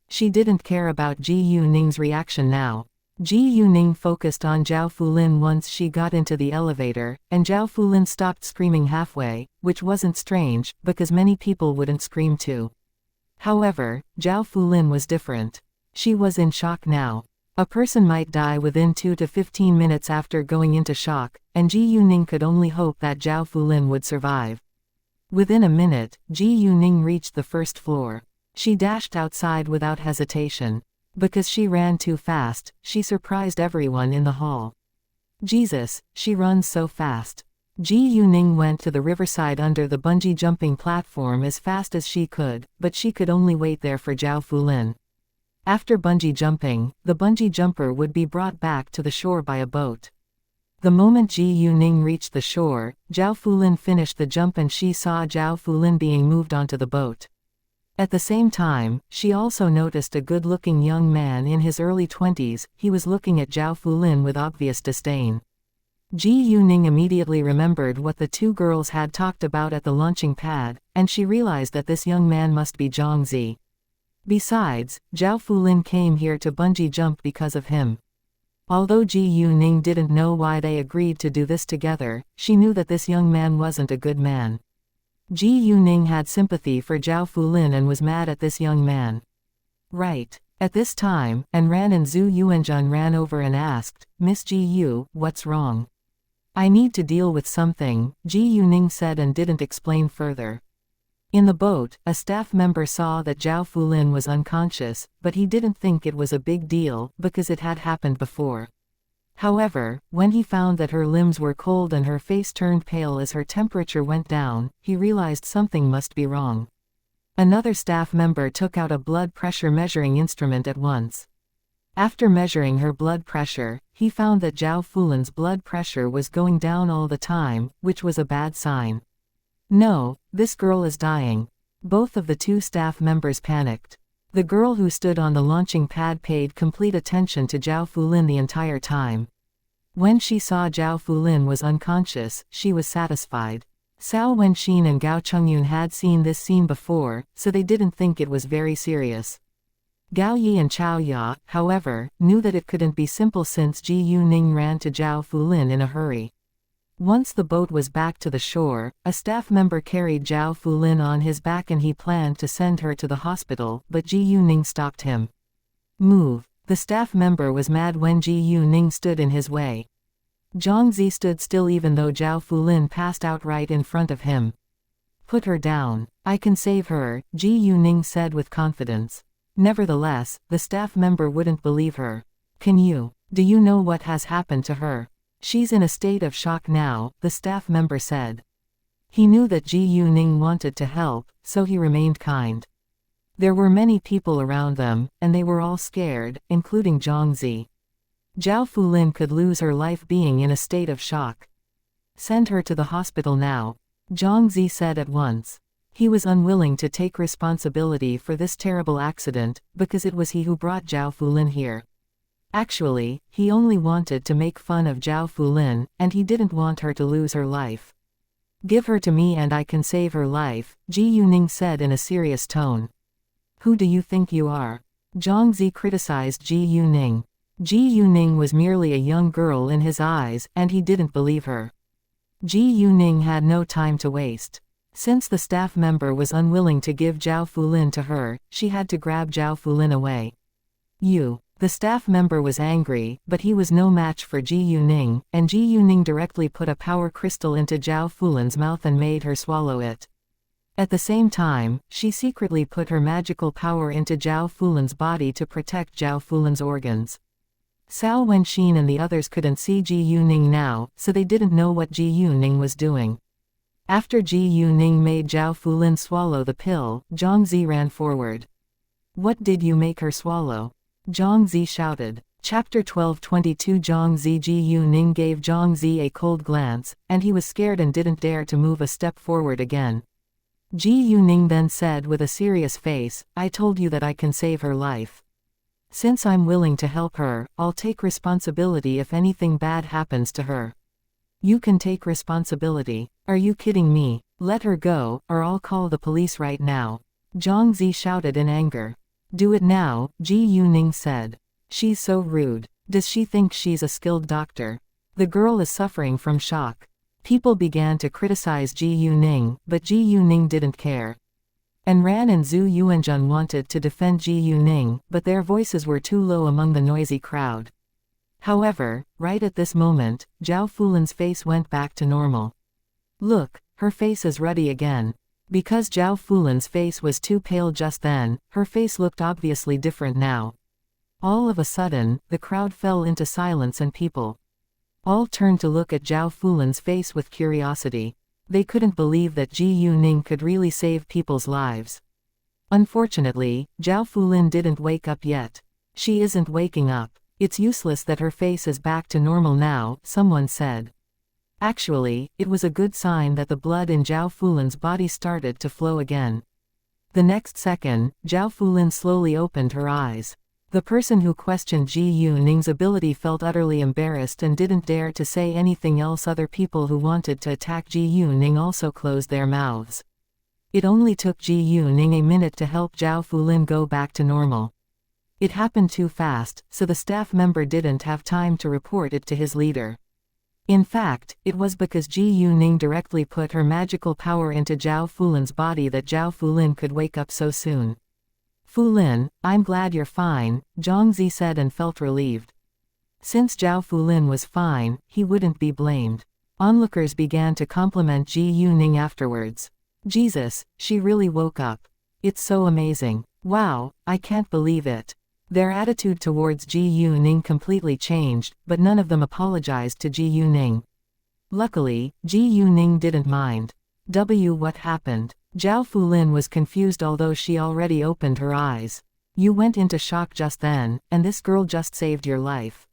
She didn't care about Ji Yuning's reaction now. Ji Yuning focused on Zhao Fulin once she got into the elevator, and Zhao Fulin stopped screaming halfway, which wasn't strange, because many people wouldn't scream too. However, Zhao Fulin was different. She was in shock now. A person might die within 2 to 15 minutes after going into shock, and Ji Yuning could only hope that Zhao Fulin would survive. Within a minute, Ji Yuning reached the first floor. She dashed outside without hesitation. Because she ran too fast, she surprised everyone in the hall. Jesus, she runs so fast. Ji Yuning went to the riverside under the bungee jumping platform as fast as she could, but she could only wait there for Zhao Fulin. After bungee jumping, the bungee jumper would be brought back to the shore by a boat. The moment Ji Yuning reached the shore, Zhao Fulin finished the jump and she saw Zhao Fulin being moved onto the boat. At the same time, she also noticed a good-looking young man in his early 20s. He was looking at Zhao Fulin with obvious disdain. Ji Yuning immediately remembered what the two girls had talked about at the launching pad, and she realized that this young man must be Zhongzi. Besides, Zhao Fulin came here to bungee jump because of him. Although Ji Yuning didn't know why they agreed to do this together, she knew that this young man wasn't a good man. Ji Yuning had sympathy for Zhao Fulin and was mad at this young man. Right. At this time, Ran and Zhu Yuanjun ran over and asked, "Miss Ji Yu, what's wrong?" "I need to deal with something," Ji Yuning said and didn't explain further. In the boat, a staff member saw that Zhao Fulin was unconscious, but he didn't think it was a big deal, because it had happened before. However, when he found that her limbs were cold and her face turned pale as her temperature went down, he realized something must be wrong. Another staff member took out a blood pressure measuring instrument at once. After measuring her blood pressure, he found that Zhao Fulin's blood pressure was going down all the time, which was a bad sign. "No, this girl is dying." Both of the two staff members panicked. The girl who stood on the launching pad paid complete attention to Zhao Fulin the entire time. When she saw Zhao Fulin was unconscious, she was satisfied. Cao Wenxin and Gao Chongyun had seen this scene before, so they didn't think it was very serious. Gao Yi and Chao Ya, however, knew that it couldn't be simple since Ji Yuning ran to Zhao Fulin in a hurry. Once the boat was back to the shore, a staff member carried Zhao Fulin on his back and he planned to send her to the hospital, but Ji Yuning stopped him. "Move." The staff member was mad when Ji Yuning stood in his way. Zhongzi stood still even though Zhao Fulin passed out right in front of him. "Put her down. I can save her," Ji Yuning said with confidence. Nevertheless, the staff member wouldn't believe her. Do you know what has happened to her?" "She's in a state of shock now," the staff member said. He knew that Ji Yuning wanted to help, so he remained kind. There were many people around them, and they were all scared, including Zhongzi. Zhao Fulin could lose her life being in a state of shock. "Send her to the hospital now," Zhongzi said at once. He was unwilling to take responsibility for this terrible accident, because it was he who brought Zhao Fulin here. Actually, he only wanted to make fun of Zhao Fulin, and he didn't want her to lose her life. "Give her to me and I can save her life," Ji Yuning said in a serious tone. "Who do you think you are?" Zhongzi criticized Ji Yuning. Ji Yuning was merely a young girl in his eyes, and he didn't believe her. Ji Yuning had no time to waste. Since the staff member was unwilling to give Zhao Fulin to her, she had to grab Zhao Fulin away. "You." The staff member was angry, but he was no match for Ji Yuning, and Ji Yuning directly put a power crystal into Zhao Fulin's mouth and made her swallow it. At the same time, she secretly put her magical power into Zhao Fulin's body to protect Zhao Fulin's organs. Cao Wenxin and the others couldn't see Ji Yuning now, so they didn't know what Ji Yuning was doing. After Ji Yuning made Zhao Fulin swallow the pill, Zhongzi ran forward. "What did you make her swallow?" Zhongzi shouted. Chapter 12:22 Zhongzi Ji Yuning gave Zhongzi a cold glance, and he was scared and didn't dare to move a step forward again. Ji Yuning then said with a serious face, "I told you that I can save her life. Since I'm willing to help her, I'll take responsibility if anything bad happens to her." "You can take responsibility. Are you kidding me? Let her go, or I'll call the police right now," Zhongzi shouted in anger. "Do it now," Ji Yuning said. "She's so rude. Does she think she's a skilled doctor? The girl is suffering from shock." People began to criticize Ji Yuning, but Ji Yuning didn't care. Ran and Zhu Yuanjun wanted to defend Ji Yuning, but their voices were too low among the noisy crowd. However, right at this moment, Zhao Fulin's face went back to normal. "Look, her face is ruddy again." Because Zhao Fulin's face was too pale just then, her face looked obviously different now. All of a sudden, the crowd fell into silence and people all turned to look at Zhao Fulin's face with curiosity. They couldn't believe that Ji Yuning could really save people's lives. Unfortunately, Zhao Fulin didn't wake up yet. She isn't waking up. It's useless that her face is back to normal now, someone said. Actually, it was a good sign that the blood in Zhao Fulin's body started to flow again. The next second, Zhao Fulin slowly opened her eyes. The person who questioned Ji Yuning's ability felt utterly embarrassed and didn't dare to say anything else. Other people who wanted to attack Ji Yuning also closed their mouths. It only took Ji Yuning a minute to help Zhao Fulin go back to normal. It happened too fast, so the staff member didn't have time to report it to his leader. In fact, it was because Ji Yuning directly put her magical power into Zhao Fulin's body that Zhao Fulin could wake up so soon. Fulin, I'm glad you're fine, Zhongzi said and felt relieved. Since Zhao Fulin was fine, he wouldn't be blamed. Onlookers began to compliment Ji Yuning afterwards. Jesus, she really woke up. It's so amazing. Wow, I can't believe it. Their attitude towards Ji Yuning completely changed, but none of them apologized to Ji Yuning. Luckily, Ji Yuning didn't mind. What happened? Zhao Fulin was confused although she already opened her eyes. You went into shock just then, and this girl just saved your life.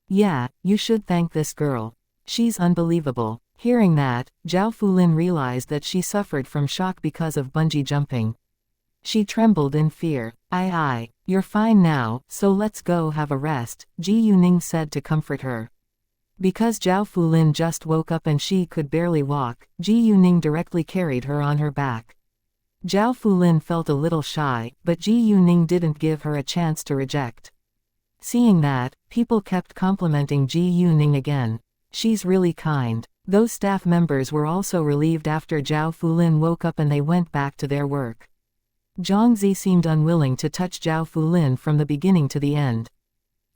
Yeah, you should thank this girl. She's unbelievable. Hearing that, Zhao Fulin realized that she suffered from shock because of bungee jumping. She trembled in fear. You're fine now, so let's go have a rest, Ji Yuning said to comfort her. Because Zhao Fulin just woke up and she could barely walk, Ji Yuning directly carried her on her back. Zhao Fulin felt a little shy, but Ji Yuning didn't give her a chance to reject. Seeing that, people kept complimenting Ji Yuning again. She's really kind. Those staff members were also relieved after Zhao Fulin woke up and they went back to their work. Zhongzi seemed unwilling to touch Zhao Fulin from the beginning to the end.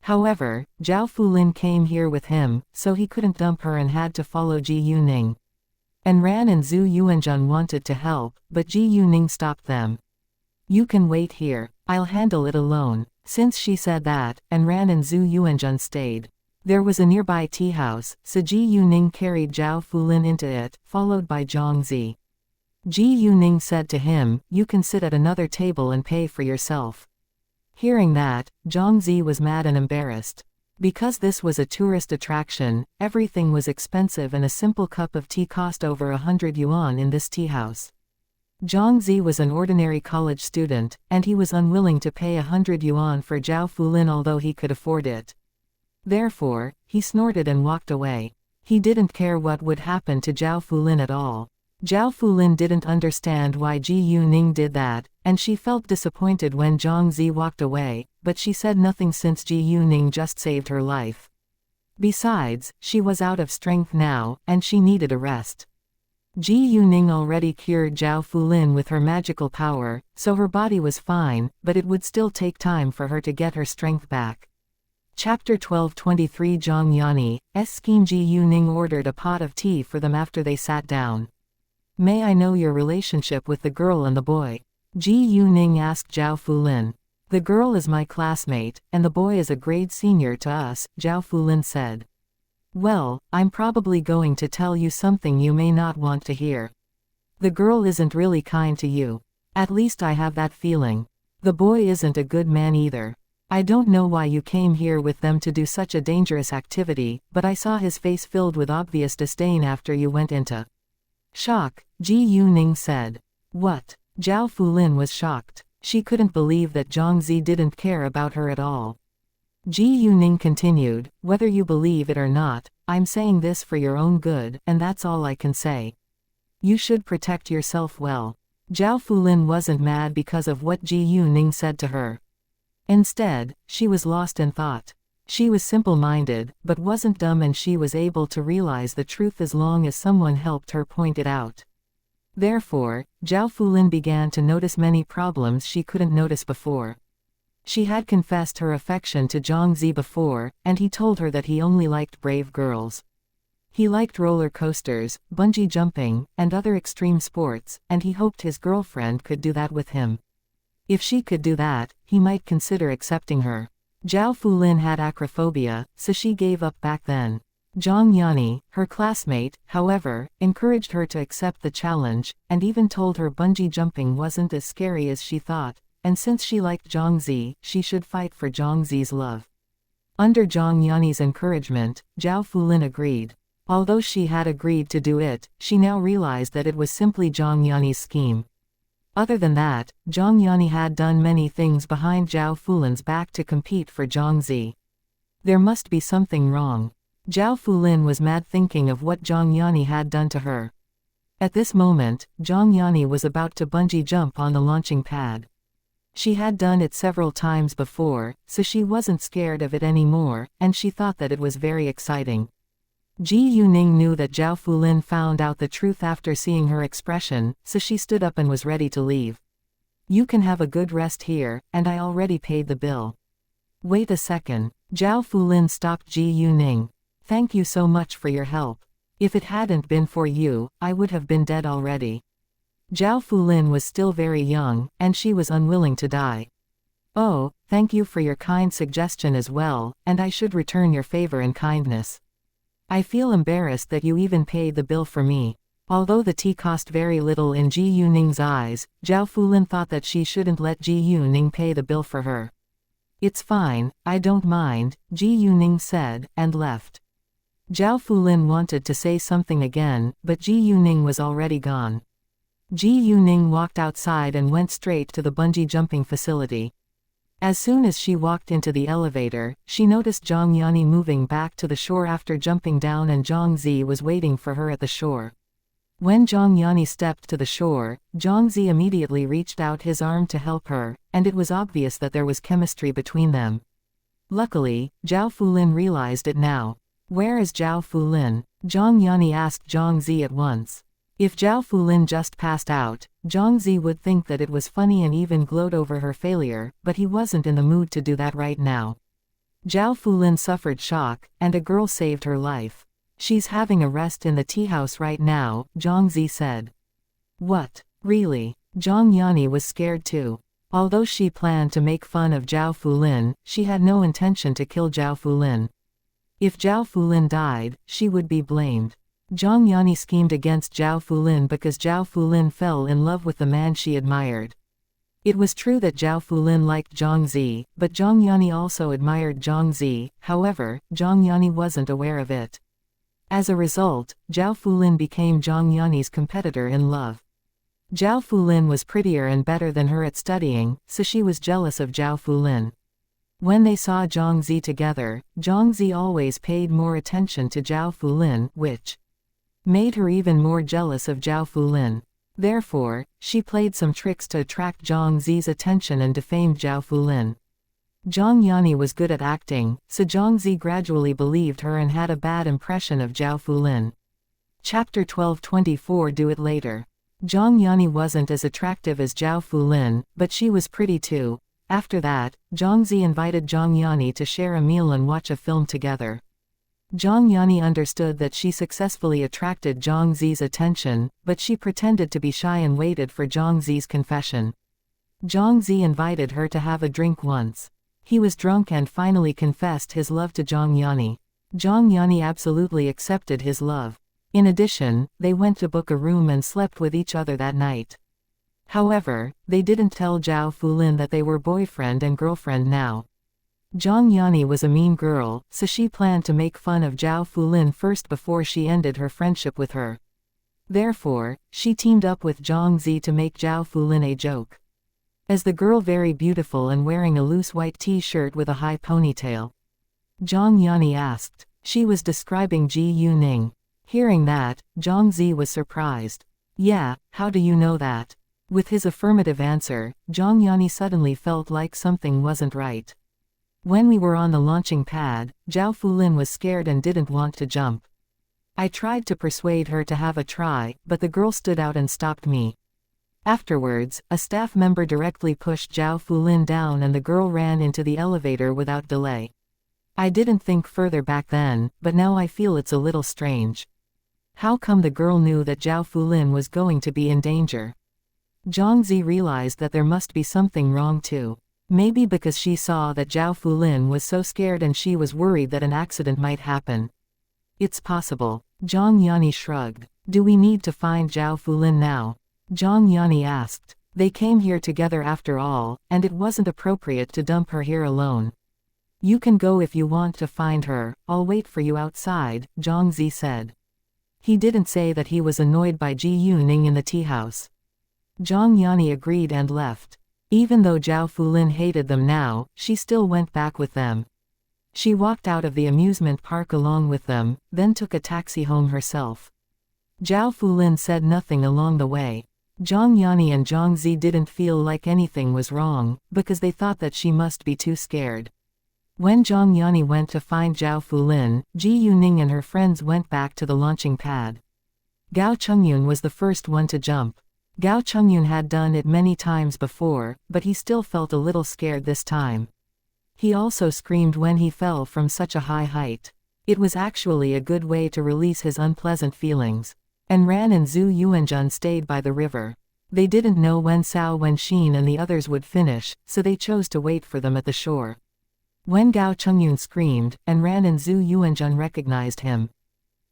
However, Zhao Fulin came here with him, so he couldn't dump her and had to follow Ji Yuning. And Ran and Zhu Yuanjun wanted to help, but Ji Yuning stopped them. You can wait here. I'll handle it alone. Since she said that, and Ran and Zhu Yuanjun stayed. There was a nearby tea house, so Ji Yuning carried Zhao Fulin into it, followed by Zhongzi. Ji Yuning said to him, you can sit at another table and pay for yourself. Hearing that, Zhongzi was mad and embarrassed. Because this was a tourist attraction, everything was expensive and a simple cup of tea cost over 100 yuan in this tea house. Zhongzi was an ordinary college student, and he was unwilling to pay 100 yuan for Zhao Fulin although he could afford it. Therefore, he snorted and walked away. He didn't care what would happen to Zhao Fulin at all. Zhao Fulin didn't understand why Ji Yuning did that, and she felt disappointed when Zhongzi walked away, but she said nothing since Ji Yuning just saved her life. Besides, she was out of strength now, and she needed a rest. Ji Yuning already cured Zhao Fulin with her magical power, so her body was fine, but it would still take time for her to get her strength back. Chapter 1223 Zhang Yanni's scheme. Ji Yuning ordered a pot of tea for them after they sat down. May I know your relationship with the girl and the boy? Ji Yuning asked Zhao Fulin. The girl is my classmate, and the boy is a grade senior to us, Zhao Fulin said. Well, I'm probably going to tell you something you may not want to hear. The girl isn't really kind to you. At least I have that feeling. The boy isn't a good man either. I don't know why you came here with them to do such a dangerous activity, but I saw his face filled with obvious disdain after you went into shock, Ji Yuning said. What? Zhao Fulin was shocked. She couldn't believe that Zhongzi didn't care about her at all. Ji Yuning continued, whether you believe it or not, I'm saying this for your own good, and that's all I can say. You should protect yourself well. Zhao Fulin wasn't mad because of what Ji Yuning said to her. Instead, she was lost in thought. She was simple-minded, but wasn't dumb, and she was able to realize the truth as long as someone helped her point it out. Therefore, Zhao Fulin began to notice many problems she couldn't notice before. She had confessed her affection to Zhongzi before, and he told her that he only liked brave girls. He liked roller coasters, bungee jumping, and other extreme sports, and he hoped his girlfriend could do that with him. If she could do that, he might consider accepting her. Zhao Fulin had acrophobia, so she gave up back then. Zhang Yanni, her classmate, however, encouraged her to accept the challenge, and even told her bungee jumping wasn't as scary as she thought, and since she liked Zhang Zi, she should fight for Zhang Zi's love. Under Zhang Yanni's encouragement, Zhao Fulin agreed. Although she had agreed to do it, she now realized that it was simply Zhang Yanni's scheme. Other than that, Zhang Yanni had done many things behind Zhao Fulin's back to compete for Zhang Zi. There must be something wrong. Zhao Fulin was mad thinking of what Zhang Yanni had done to her. At this moment, Zhang Yanni was about to bungee jump on the launching pad. She had done it several times before, so she wasn't scared of it anymore, and she thought that it was very exciting. Ji Yuning knew that Zhao Fulin found out the truth after seeing her expression, so she stood up and was ready to leave. You can have a good rest here, and I already paid the bill. Wait a second. Zhao Fulin stopped Ji Yuning. Thank you so much for your help. If it hadn't been for you, I would have been dead already. Zhao Fulin was still very young, and she was unwilling to die. Oh, thank you for your kind suggestion as well, and I should return your favor in kindness. I feel embarrassed that you even paid the bill for me. Although the tea cost very little in Ji Yuning's eyes, Zhao Fulin thought that she shouldn't let Ji Yuning pay the bill for her. It's fine, I don't mind, Ji Yuning said, and left. Zhao Fulin wanted to say something again, but Ji Yuning was already gone. Ji Yuning walked outside and went straight to the bungee jumping facility. As soon as she walked into the elevator, she noticed Zhang Yanni moving back to the shore after jumping down, and Zhang Zi was waiting for her at the shore. When Zhang Yanni stepped to the shore, Zhang Zi immediately reached out his arm to help her, and it was obvious that there was chemistry between them. Luckily, Zhao Fulin realized it now. Where is Zhao Fulin? Zhang Yanni asked Zhang Zi at once. If Zhao Fulin just passed out, Zhang Zi would think that it was funny and even gloat over her failure, but he wasn't in the mood to do that right now. Zhao Fulin suffered shock, and a girl saved her life. She's having a rest in the tea house right now, Zhang Zi said. What? Really? Zhang Yanni was scared too. Although she planned to make fun of Zhao Fulin, she had no intention to kill Zhao Fulin. If Zhao Fulin died, she would be blamed. Zhang Yanni schemed against Zhao Fulin because Zhao Fulin fell in love with the man she admired. It was true that Zhao Fulin liked Zhang Zi, but Zhang Yanni also admired Zhang Zi, however, Zhang Yanni wasn't aware of it. As a result, Zhao Fulin became Zhang Yanni's competitor in love. Zhao Fulin was prettier and better than her at studying, so she was jealous of Zhao Fulin. When they saw Zhang Zi together, Zhang Zi always paid more attention to Zhao Fulin, which made her even more jealous of Zhao Fulin. Therefore, she played some tricks to attract Zhang Zi's attention and defamed Zhao Fulin. Zhang Yanni was good at acting, so Zhang Zi gradually believed her and had a bad impression of Zhao Fulin. Chapter 12:24 Do It Later. Zhang Yanni wasn't as attractive as Zhao Fulin, but she was pretty too. After that, Zhang Zi invited Zhang Yanni to share a meal and watch a film together. Zhang Yanni understood that she successfully attracted Zhang Zi's attention, but she pretended to be shy and waited for Zhang Zi's confession. Zhang Zi invited her to have a drink once. He was drunk and finally confessed his love to Zhang Yanni. Zhang Yanni absolutely accepted his love. In addition, they went to book a room and slept with each other that night. However, they didn't tell Zhao Fulin that they were boyfriend and girlfriend now. Zhang Yanni was a mean girl, so she planned to make fun of Zhao Fulin first before she ended her friendship with her. Therefore, she teamed up with Zhang Zi to make Zhao Fulin a joke. Is the girl very beautiful and wearing a loose white t-shirt with a high ponytail? Zhang Yanni asked. She was describing Ji Yuning. Hearing that, Zhang Zi was surprised. Yeah, how do you know that? With his affirmative answer, Zhang Yanni suddenly felt like something wasn't right. When we were on the launching pad, Zhao Fulin was scared and didn't want to jump. I tried to persuade her to have a try, but the girl stood out and stopped me. Afterwards, a staff member directly pushed Zhao Fulin down and the girl ran into the elevator without delay. I didn't think further back then, but now I feel it's a little strange. How come the girl knew that Zhao Fulin was going to be in danger? Zhongzi realized that there must be something wrong too. Maybe because she saw that Zhao Fulin was so scared and she was worried that an accident might happen. It's possible. Zhang Yani shrugged. Do we need to find Zhao Fulin now? Zhang Yani asked. They came here together after all, and it wasn't appropriate to dump her here alone. You can go if you want to find her, I'll wait for you outside, Zhongzi said. He didn't say that he was annoyed by Ji Yuning in the tea house. Zhang Yani agreed and left. Even though Zhao Fulin hated them now, she still went back with them. She walked out of the amusement park along with them, then took a taxi home herself. Zhao Fulin said nothing along the way. Zhang Yani and Zhongzi didn't feel like anything was wrong, because they thought that she must be too scared. When Zhang Yani went to find Zhao Fulin, Ji Yuning and her friends went back to the launching pad. Gao Chungyun was the first one to jump. Gao Chungyun had done it many times before, but he still felt a little scared this time. He also screamed when he fell from such a high height. It was actually a good way to release his unpleasant feelings. And Ran and Zhu Yuanjun stayed by the river. They didn't know when Cao Wenxin and the others would finish, so they chose to wait for them at the shore. When Gao Chungyun screamed, and Ran and Zhu Yuanjun recognized him.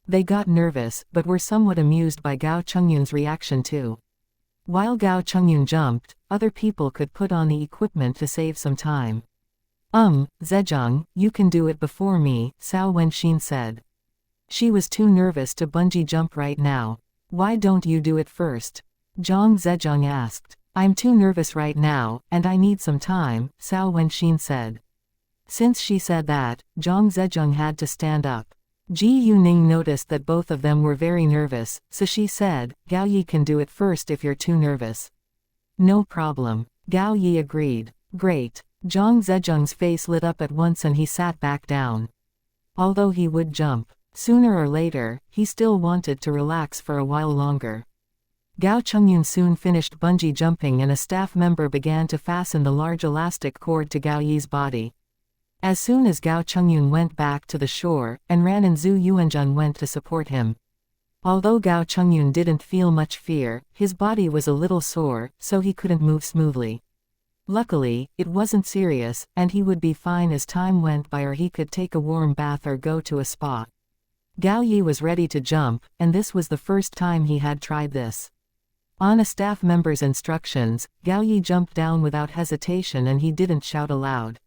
They got nervous, but were somewhat amused by Gao Chungyun's reaction too. While Gao Chungyun jumped, other people could put on the equipment to save some time. Zhejiang, you can do it before me, Cao Wenxin said. She was too nervous to bungee jump right now. Why don't you do it first? Zhang Zhejiang asked. I'm too nervous right now, and I need some time, Cao Wenxin said. Since she said that, Zhang Zhejiang had to stand up. Ji Yuning noticed that both of them were very nervous, so she said, Gao Yi can do it first if you're too nervous. No problem. Gao Yi agreed. Great. Zhang Zhejiang's face lit up at once and he sat back down. Although he would jump, sooner or later, he still wanted to relax for a while longer. Gao Chungyun soon finished bungee jumping and a staff member began to fasten the large elastic cord to Gao Yi's body. As soon as Gao Chungyun went back to the shore, and Ran and Zhu Yuanjun went to support him. Although Gao Chungyun didn't feel much fear, his body was a little sore, so he couldn't move smoothly. Luckily, it wasn't serious, and he would be fine as time went by, or he could take a warm bath or go to a spa. Gao Yi was ready to jump, and this was the first time he had tried this. On a staff member's instructions, Gao Yi jumped down without hesitation and he didn't shout aloud.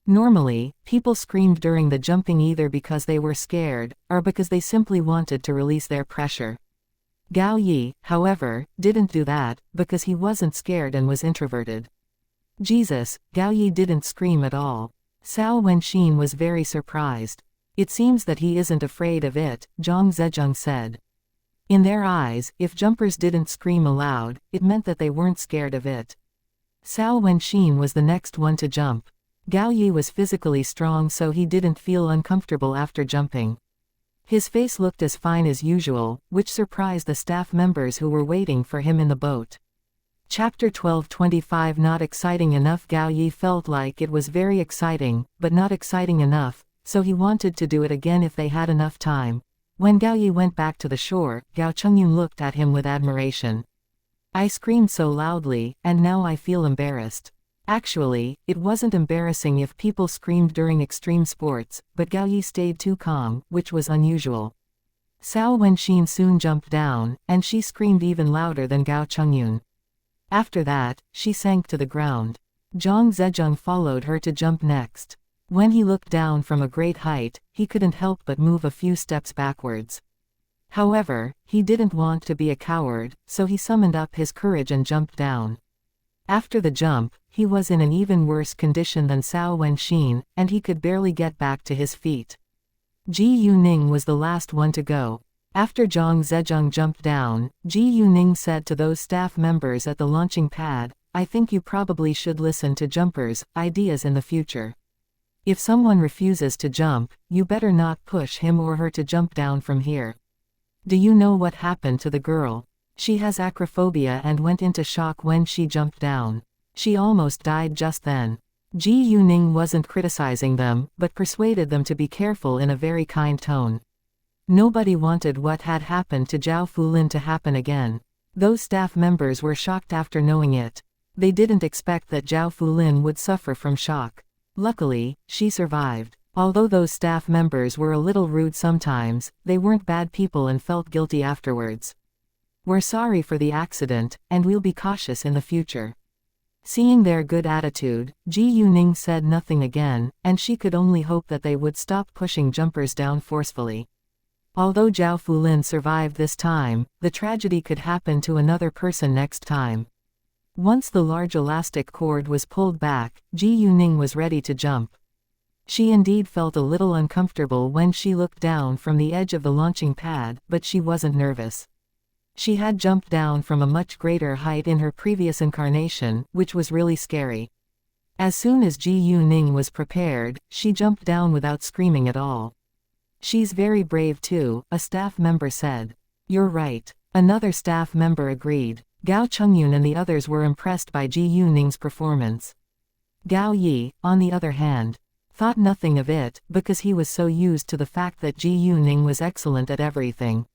Normally, people screamed during the jumping either because they were scared, or because they simply wanted to release their pressure. Gao Yi, however, didn't do that, because he wasn't scared and was introverted. Jesus, Gao Yi didn't scream at all. Cao Wenxin was very surprised. It seems that he isn't afraid of it, Zhang Zhejiang said. In their eyes, if jumpers didn't scream aloud, it meant that they weren't scared of it. Cao Wenxin was the next one to jump. Gao Yi was physically strong, so he didn't feel uncomfortable after jumping. His face looked as fine as usual, which surprised the staff members who were waiting for him in the boat. Chapter 12:25. Not exciting enough. Gao Yi felt like it was very exciting, but not exciting enough, so he wanted to do it again if they had enough time. When Gao Yi went back to the shore, Gao Chungyun looked at him with admiration. I screamed so loudly, and now I feel embarrassed. Actually, it wasn't embarrassing if people screamed during extreme sports, but Gao Yi stayed too calm, which was unusual. Cao Wenxin soon jumped down, and she screamed even louder than Gao Chungyun. After that, she sank to the ground. Zhang Zhejiang followed her to jump next. When he looked down from a great height, he couldn't help but move a few steps backwards. However, he didn't want to be a coward, so he summoned up his courage and jumped down. After the jump, he was in an even worse condition than Cao Wenxin, and he could barely get back to his feet. Ji Yuning was the last one to go. After Zhang Zhejiang jumped down, Ji Yuning said to those staff members at the launching pad, I think you probably should listen to jumpers' ideas in the future. If someone refuses to jump, you better not push him or her to jump down from here. Do you know what happened to the girl? She has acrophobia and went into shock when she jumped down. She almost died just then. Ji Yuning wasn't criticizing them, but persuaded them to be careful in a very kind tone. Nobody wanted what had happened to Zhao Fulin to happen again. Those staff members were shocked after knowing it. They didn't expect that Zhao Fulin would suffer from shock. Luckily, she survived. Although those staff members were a little rude sometimes, they weren't bad people and felt guilty afterwards. We're sorry for the accident, and we'll be cautious in the future. Seeing their good attitude, Ji Yuning said nothing again, and she could only hope that they would stop pushing jumpers down forcefully. Although Zhao Fulin survived this time, the tragedy could happen to another person next time. Once the large elastic cord was pulled back, Ji Yuning was ready to jump. She indeed felt a little uncomfortable when she looked down from the edge of the launching pad, but she wasn't nervous. She had jumped down from a much greater height in her previous incarnation, which was really scary. As soon as Ji Yuning was prepared, she jumped down without screaming at all. She's very brave too, a staff member said. You're right. Another staff member agreed. Gao Chongyun and the others were impressed by Ji Yuning's performance. Gao Yi, on the other hand, thought nothing of it, because he was so used to the fact that Ji Yuning was excellent at everything.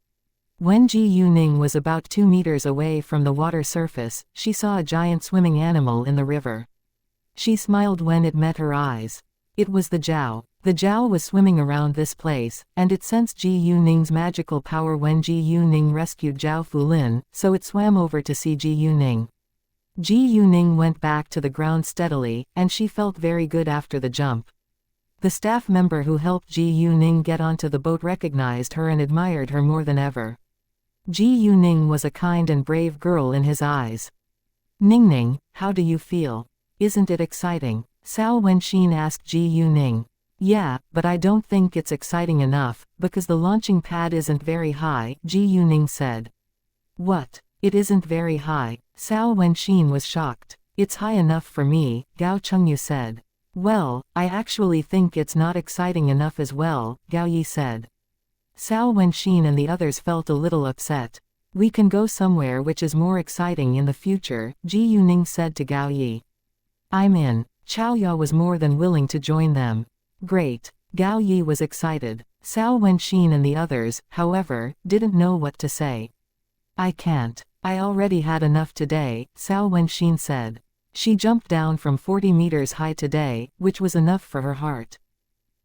When Ji Yuning was about 2 meters away from the water surface, she saw a giant swimming animal in the river. She smiled when it met her eyes. It was the Zhao. The Zhao was swimming around this place, and it sensed Ji Yuning's magical power when Ji Yuning rescued Zhao Fulin, so it swam over to see Ji Yuning. Ji Yuning went back to the ground steadily, and she felt very good after the jump. The staff member who helped Ji Yuning get onto the boat recognized her and admired her more than ever. Ji Yuning was a kind and brave girl in his eyes. Ningning, how do you feel? Isn't it exciting? Cao Wenxin asked Ji Yuning. Yeah, but I don't think it's exciting enough, because the launching pad isn't very high, Ji Yuning said. What? It isn't very high? Cao Wenxin was shocked. It's high enough for me, Gao Chengyu said. Well, I actually think it's not exciting enough as well, Gao Yi said. Cao Wenxin and the others felt a little upset. We can go somewhere which is more exciting in the future, Ji Yuning said to Gao Yi. I'm in. Chao Ya was more than willing to join them. Great. Gao Yi was excited. Cao Wenxin and the others, however, didn't know what to say. I can't. I already had enough today, Cao Wenxin said. She jumped down from 40 meters high today, which was enough for her heart.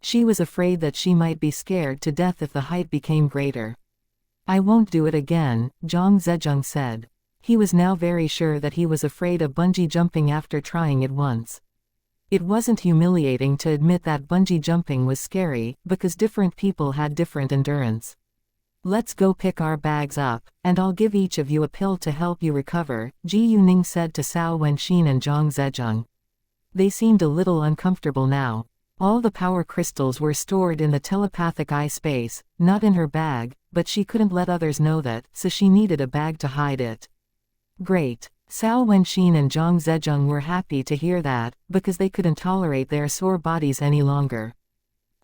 She was afraid that she might be scared to death if the height became greater. I won't do it again, Zhang Zezheng said. He was now very sure that he was afraid of bungee jumping after trying it once. It wasn't humiliating to admit that bungee jumping was scary, because different people had different endurance. Let's go pick our bags up, and I'll give each of you a pill to help you recover, Ji Yuning said to Cao Wenxin and Zhang Zezheng. They seemed a little uncomfortable now. All the power crystals were stored in the telepathic eye space, not in her bag, but she couldn't let others know that, so she needed a bag to hide it. Great. Cao Wenxin and Zhang Zezheng were happy to hear that, because they couldn't tolerate their sore bodies any longer.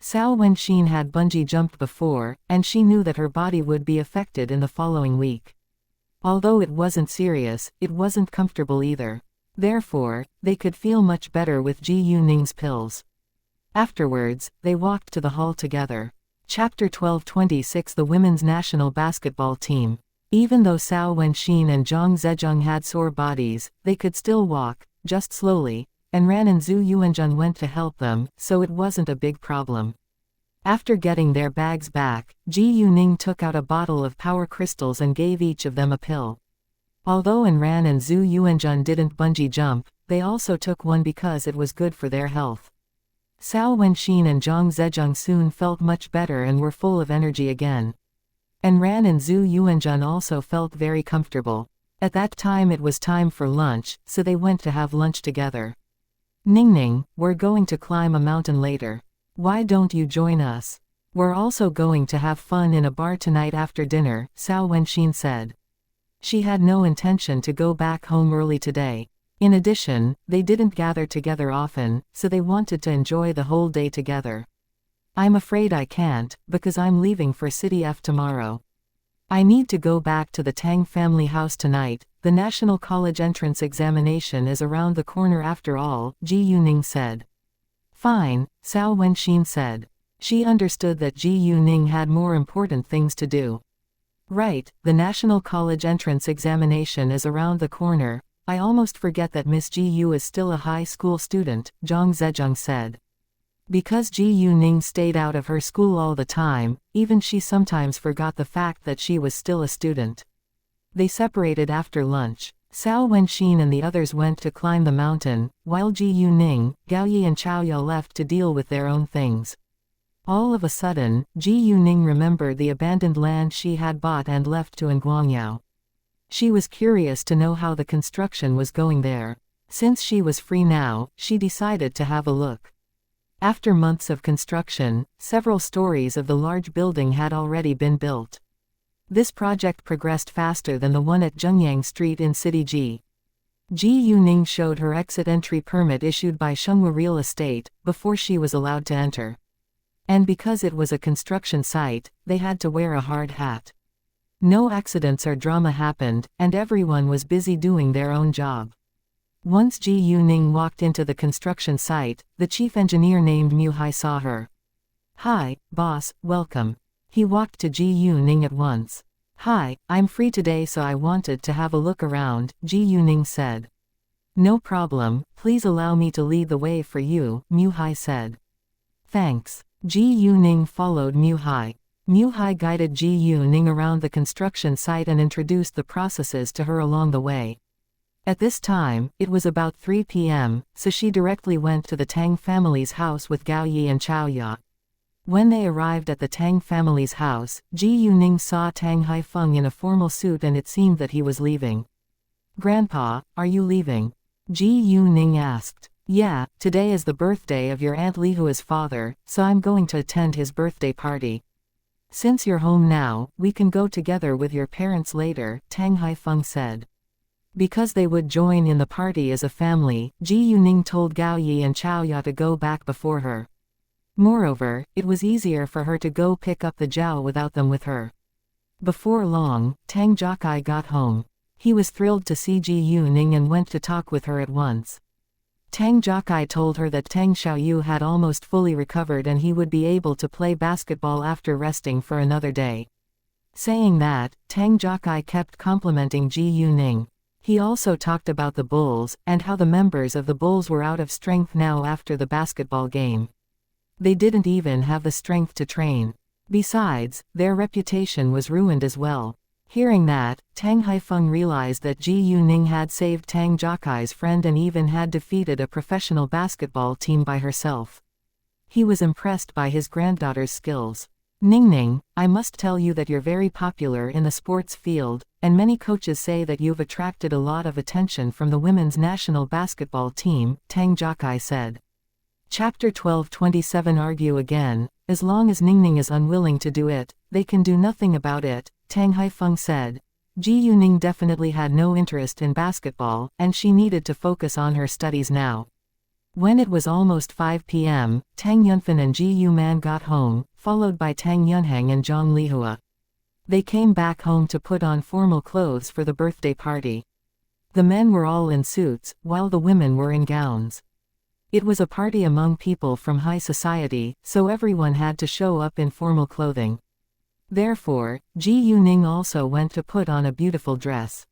Cao Wenxin had bungee jumped before, and she knew that her body would be affected in the following week. Although it wasn't serious, it wasn't comfortable either. Therefore, they could feel much better with Ji Yuning's pills. Afterwards, they walked to the hall together. Chapter 12:26 The Women's National Basketball Team. Even though Cao Wenxin and Zhang Zezheng had sore bodies, they could still walk, just slowly, and Ran and Zhu Yuanzhen went to help them, so it wasn't a big problem. After getting their bags back, Ji Yuning took out a bottle of power crystals and gave each of them a pill. Although Ran and Zhu Yuanzhen didn't bungee jump, they also took one because it was good for their health. Cao Wenxin and Zhang Zezheng soon felt much better and were full of energy again. Ran and Zhu Yuanzhen also felt very comfortable. At that time it was time for lunch, so they went to have lunch together. Ningning, we're going to climb a mountain later. Why don't you join us? We're also going to have fun in a bar tonight after dinner, Cao Wenxin said. She had no intention to go back home early today. In addition, they didn't gather together often, so they wanted to enjoy the whole day together. I'm afraid I can't, because I'm leaving for City F tomorrow. I need to go back to the Tang family house tonight. The national college entrance examination is around the corner after all, Ji Yuning said. Fine, Cao Wenxin said. She understood that Ji Yuning had more important things to do. Right, the national college entrance examination is around the corner. I almost forget that Miss Ji Yu is still a high school student, Zhang Zhejiang said. Because Ji Yuning stayed out of her school all the time, even she sometimes forgot the fact that she was still a student. They separated after lunch. Cao Wenxin and the others went to climb the mountain, while Ji Yuning, Gaoyi and Chaoya left to deal with their own things. All of a sudden, Ji Yuning remembered the abandoned land she had bought and left to in Guangyao. She was curious to know how the construction was going there. Since she was free now, she decided to have a look. After months of construction, several stories of the large building had already been built. This project progressed faster than the one at Zhengyang Street in City Ji. Ji Yuning showed her exit entry permit issued by Shenghua Real Estate, before she was allowed to enter. And because it was a construction site, they had to wear a hard hat. No accidents or drama happened, and everyone was busy doing their own job. Once Ji Yuning walked into the construction site, the chief engineer named Mu Hai saw her. Hi, boss, welcome. He walked to Ji Yuning at once. Hi, I'm free today so I wanted to have a look around, Ji Yuning said. No problem, please allow me to lead the way for you, Mu Hai said. Thanks. Ji Yuning followed Mu Hai. Mu Hai guided Ji Yuning around the construction site and introduced the processes to her along the way. At this time, it was about 3 p.m., so she directly went to the Tang family's house with Gaoyi and Chaoya. When they arrived at the Tang family's house, Ji Yuning saw Tang Haifeng in a formal suit and it seemed that he was leaving. Grandpa, are you leaving? Ji Yuning asked. Yeah, today is the birthday of your Aunt Lihua's father, so I'm going to attend his birthday party. Since you're home now, we can go together with your parents later, Tang Haifeng said. Because they would join in the party as a family, Ji Yuning told Gaoyi and Chaoya to go back before her. Moreover, it was easier for her to go pick up the Jiao without them with her. Before long, Tang Jokai got home. He was thrilled to see Ji Yuning and went to talk with her at once. Tang Jokai told her that Tang Xiaoyu had almost fully recovered and he would be able to play basketball after resting for another day. Saying that, Tang Jokai kept complimenting Ji Yuning. He also talked about the Bulls, and how the members of the Bulls were out of strength now after the basketball game. They didn't even have the strength to train. Besides, their reputation was ruined as well. Hearing that, Tang Haifeng realized that Ji Yuning had saved Tang Jokai's friend and even had defeated a professional basketball team by herself. He was impressed by his granddaughter's skills. Ningning, I must tell you that you're very popular in the sports field, and many coaches say that you've attracted a lot of attention from the women's national basketball team, Tang Jokai said. Chapter 12:27 Argue again. As long as Ningning is unwilling to do it, they can do nothing about it, Tang Haifeng said. Ji Yuning definitely had no interest in basketball, and she needed to focus on her studies now. When it was almost 5 p.m., Tang Yunfen and Ji Yuman got home, followed by Tang Yunheng and Zhang Lihua. They came back home to put on formal clothes for the birthday party. The men were all in suits, while the women were in gowns. It was a party among people from high society, so everyone had to show up in formal clothing. Therefore, Ji Yuning also went to put on a beautiful dress.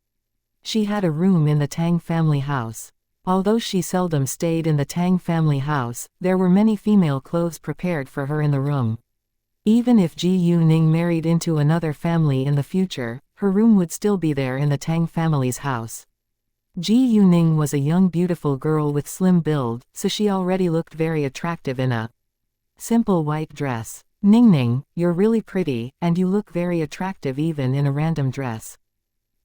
She had a room in the Tang family house. Although she seldom stayed in the Tang family house, there were many female clothes prepared for her in the room. Even if Ji Yuning married into another family in the future, her room would still be there in the Tang family's house. Ji Yuning was a young beautiful girl with slim build, so she already looked very attractive in a simple white dress. Ningning, you're really pretty, and you look very attractive even in a random dress.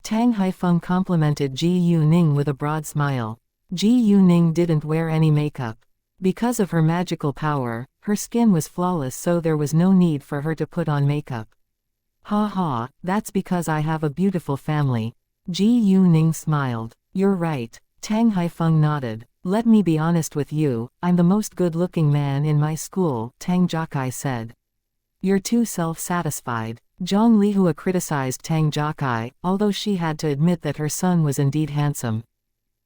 Tang Haifeng complimented Ji Yuning with a broad smile. Ji Yuning didn't wear any makeup. Because of her magical power, her skin was flawless, so there was no need for her to put on makeup. Ha ha, that's because I have a beautiful family. Ji Yuning smiled. You're right. Tang Haifeng nodded. Let me be honest with you, I'm the most good-looking man in my school, Tang Jokai said. You're too self-satisfied. Zhang Lihua criticized Tang Jiakai, although she had to admit that her son was indeed handsome.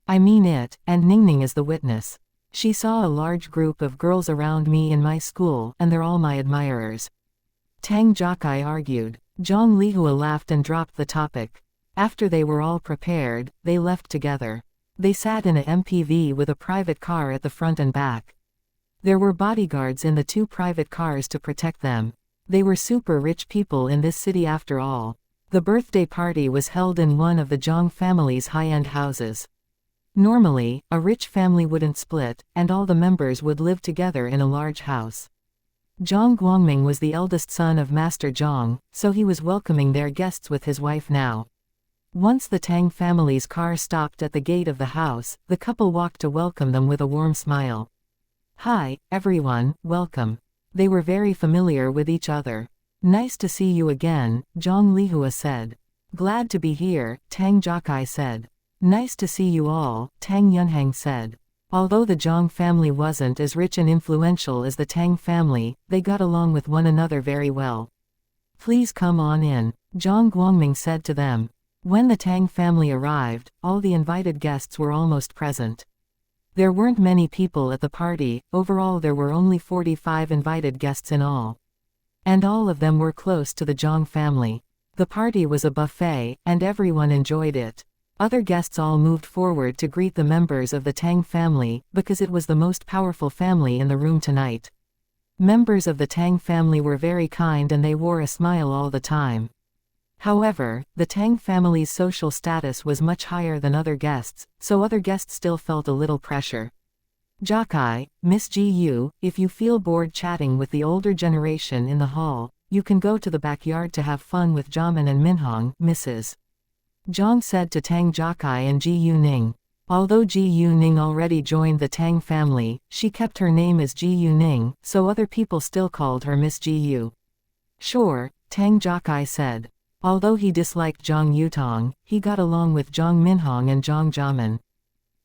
I mean it, and Ningning is the witness. She saw a large group of girls around me in my school, and they're all my admirers. Tang Jiakai argued. Zhang Lihua laughed and dropped the topic. After they were all prepared, they left together. They sat in a MPV with a private car at the front and back. There were bodyguards in the 2 private cars to protect them. They were super rich people in this city after all. The birthday party was held in one of the Zhang family's high-end houses. Normally, a rich family wouldn't split, and all the members would live together in a large house. Zhang Guangming was the eldest son of Master Zhang, so he was welcoming their guests with his wife now. Once the Tang family's car stopped at the gate of the house, the couple walked to welcome them with a warm smile. Hi, everyone, welcome. They were very familiar with each other. Nice to see you again, Zhang Lihua said. Glad to be here, Tang Jiakai said. Nice to see you all, Tang Yunhang said. Although the Zhang family wasn't as rich and influential as the Tang family, they got along with one another very well. Please come on in, Zhang Guangming said to them. When the Tang family arrived, all the invited guests were almost present. There weren't many people at the party, overall there were only 45 invited guests in all. And all of them were close to the Zhang family. The party was a buffet, and everyone enjoyed it. Other guests all moved forward to greet the members of the Tang family, because it was the most powerful family in the room tonight. Members of the Tang family were very kind and they wore a smile all the time. However, the Tang family's social status was much higher than other guests, so other guests still felt a little pressure. Jiakai, Miss Ji, if you feel bored chatting with the older generation in the hall, you can go to the backyard to have fun with Jiamen and Minhong, Mrs. Zhang said to Tang Jiakai and Ji Yuning. Although Ji Yuning already joined the Tang family, she kept her name as Ji Yuning, so other people still called her Miss Ji. Sure, Tang Jiakai said. Although he disliked Zhang Yutong, he got along with Zhang Minhong and Zhang Jiamen.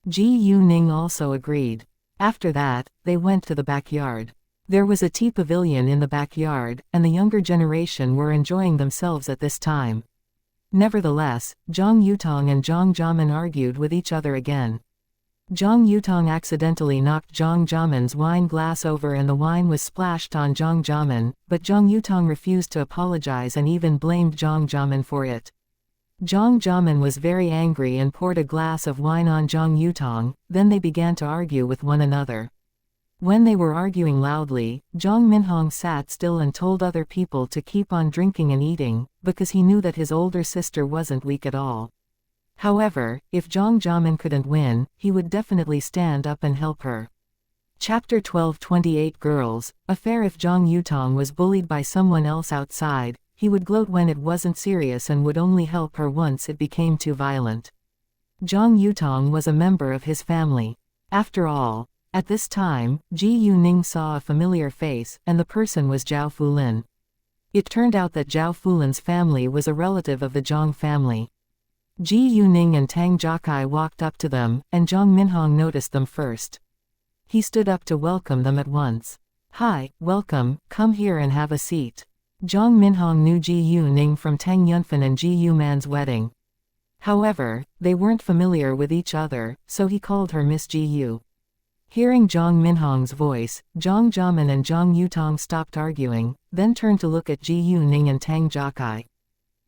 Ji Yuning also agreed. After that, they went to the backyard. There was a tea pavilion in the backyard, and the younger generation were enjoying themselves at this time. Nevertheless, Zhang Yutong and Zhang Jiamen argued with each other again. Zhang Yutong accidentally knocked Zhang Jiamen's wine glass over and the wine was splashed on Zhang Jiamen, but Zhang Yutong refused to apologize and even blamed Zhang Jiamen for it. Zhang Jiamen was very angry and poured a glass of wine on Zhang Yutong, then they began to argue with one another. When they were arguing loudly, Zhang Minhong sat still and told other people to keep on drinking and eating, because he knew that his older sister wasn't weak at all. However, if Zhang Jiamen couldn't win, he would definitely stand up and help her. Chapter 12:28 Girls, Affair. If Zhang Yutong was bullied by someone else outside, he would gloat when it wasn't serious and would only help her once it became too violent. Zhang Yutong was a member of his family. After all, at this time, Ji Yuning saw a familiar face, and the person was Zhao Fulin. It turned out that Zhao Fulin's family was a relative of the Zhang family. Ji Yuning and Tang Jiakai walked up to them, and Zhang Minhong noticed them first. He stood up to welcome them at once. Hi, welcome, come here and have a seat. Zhang Minhong knew Ji Yuning from Tang Yunfan and Ji Yuman's wedding. However, they weren't familiar with each other, so he called her Miss Ji Yu. Hearing Zhang Minhong's voice, Zhang Jiamen and Zhang Yutong stopped arguing, then turned to look at Ji Yuning and Tang Jiakai.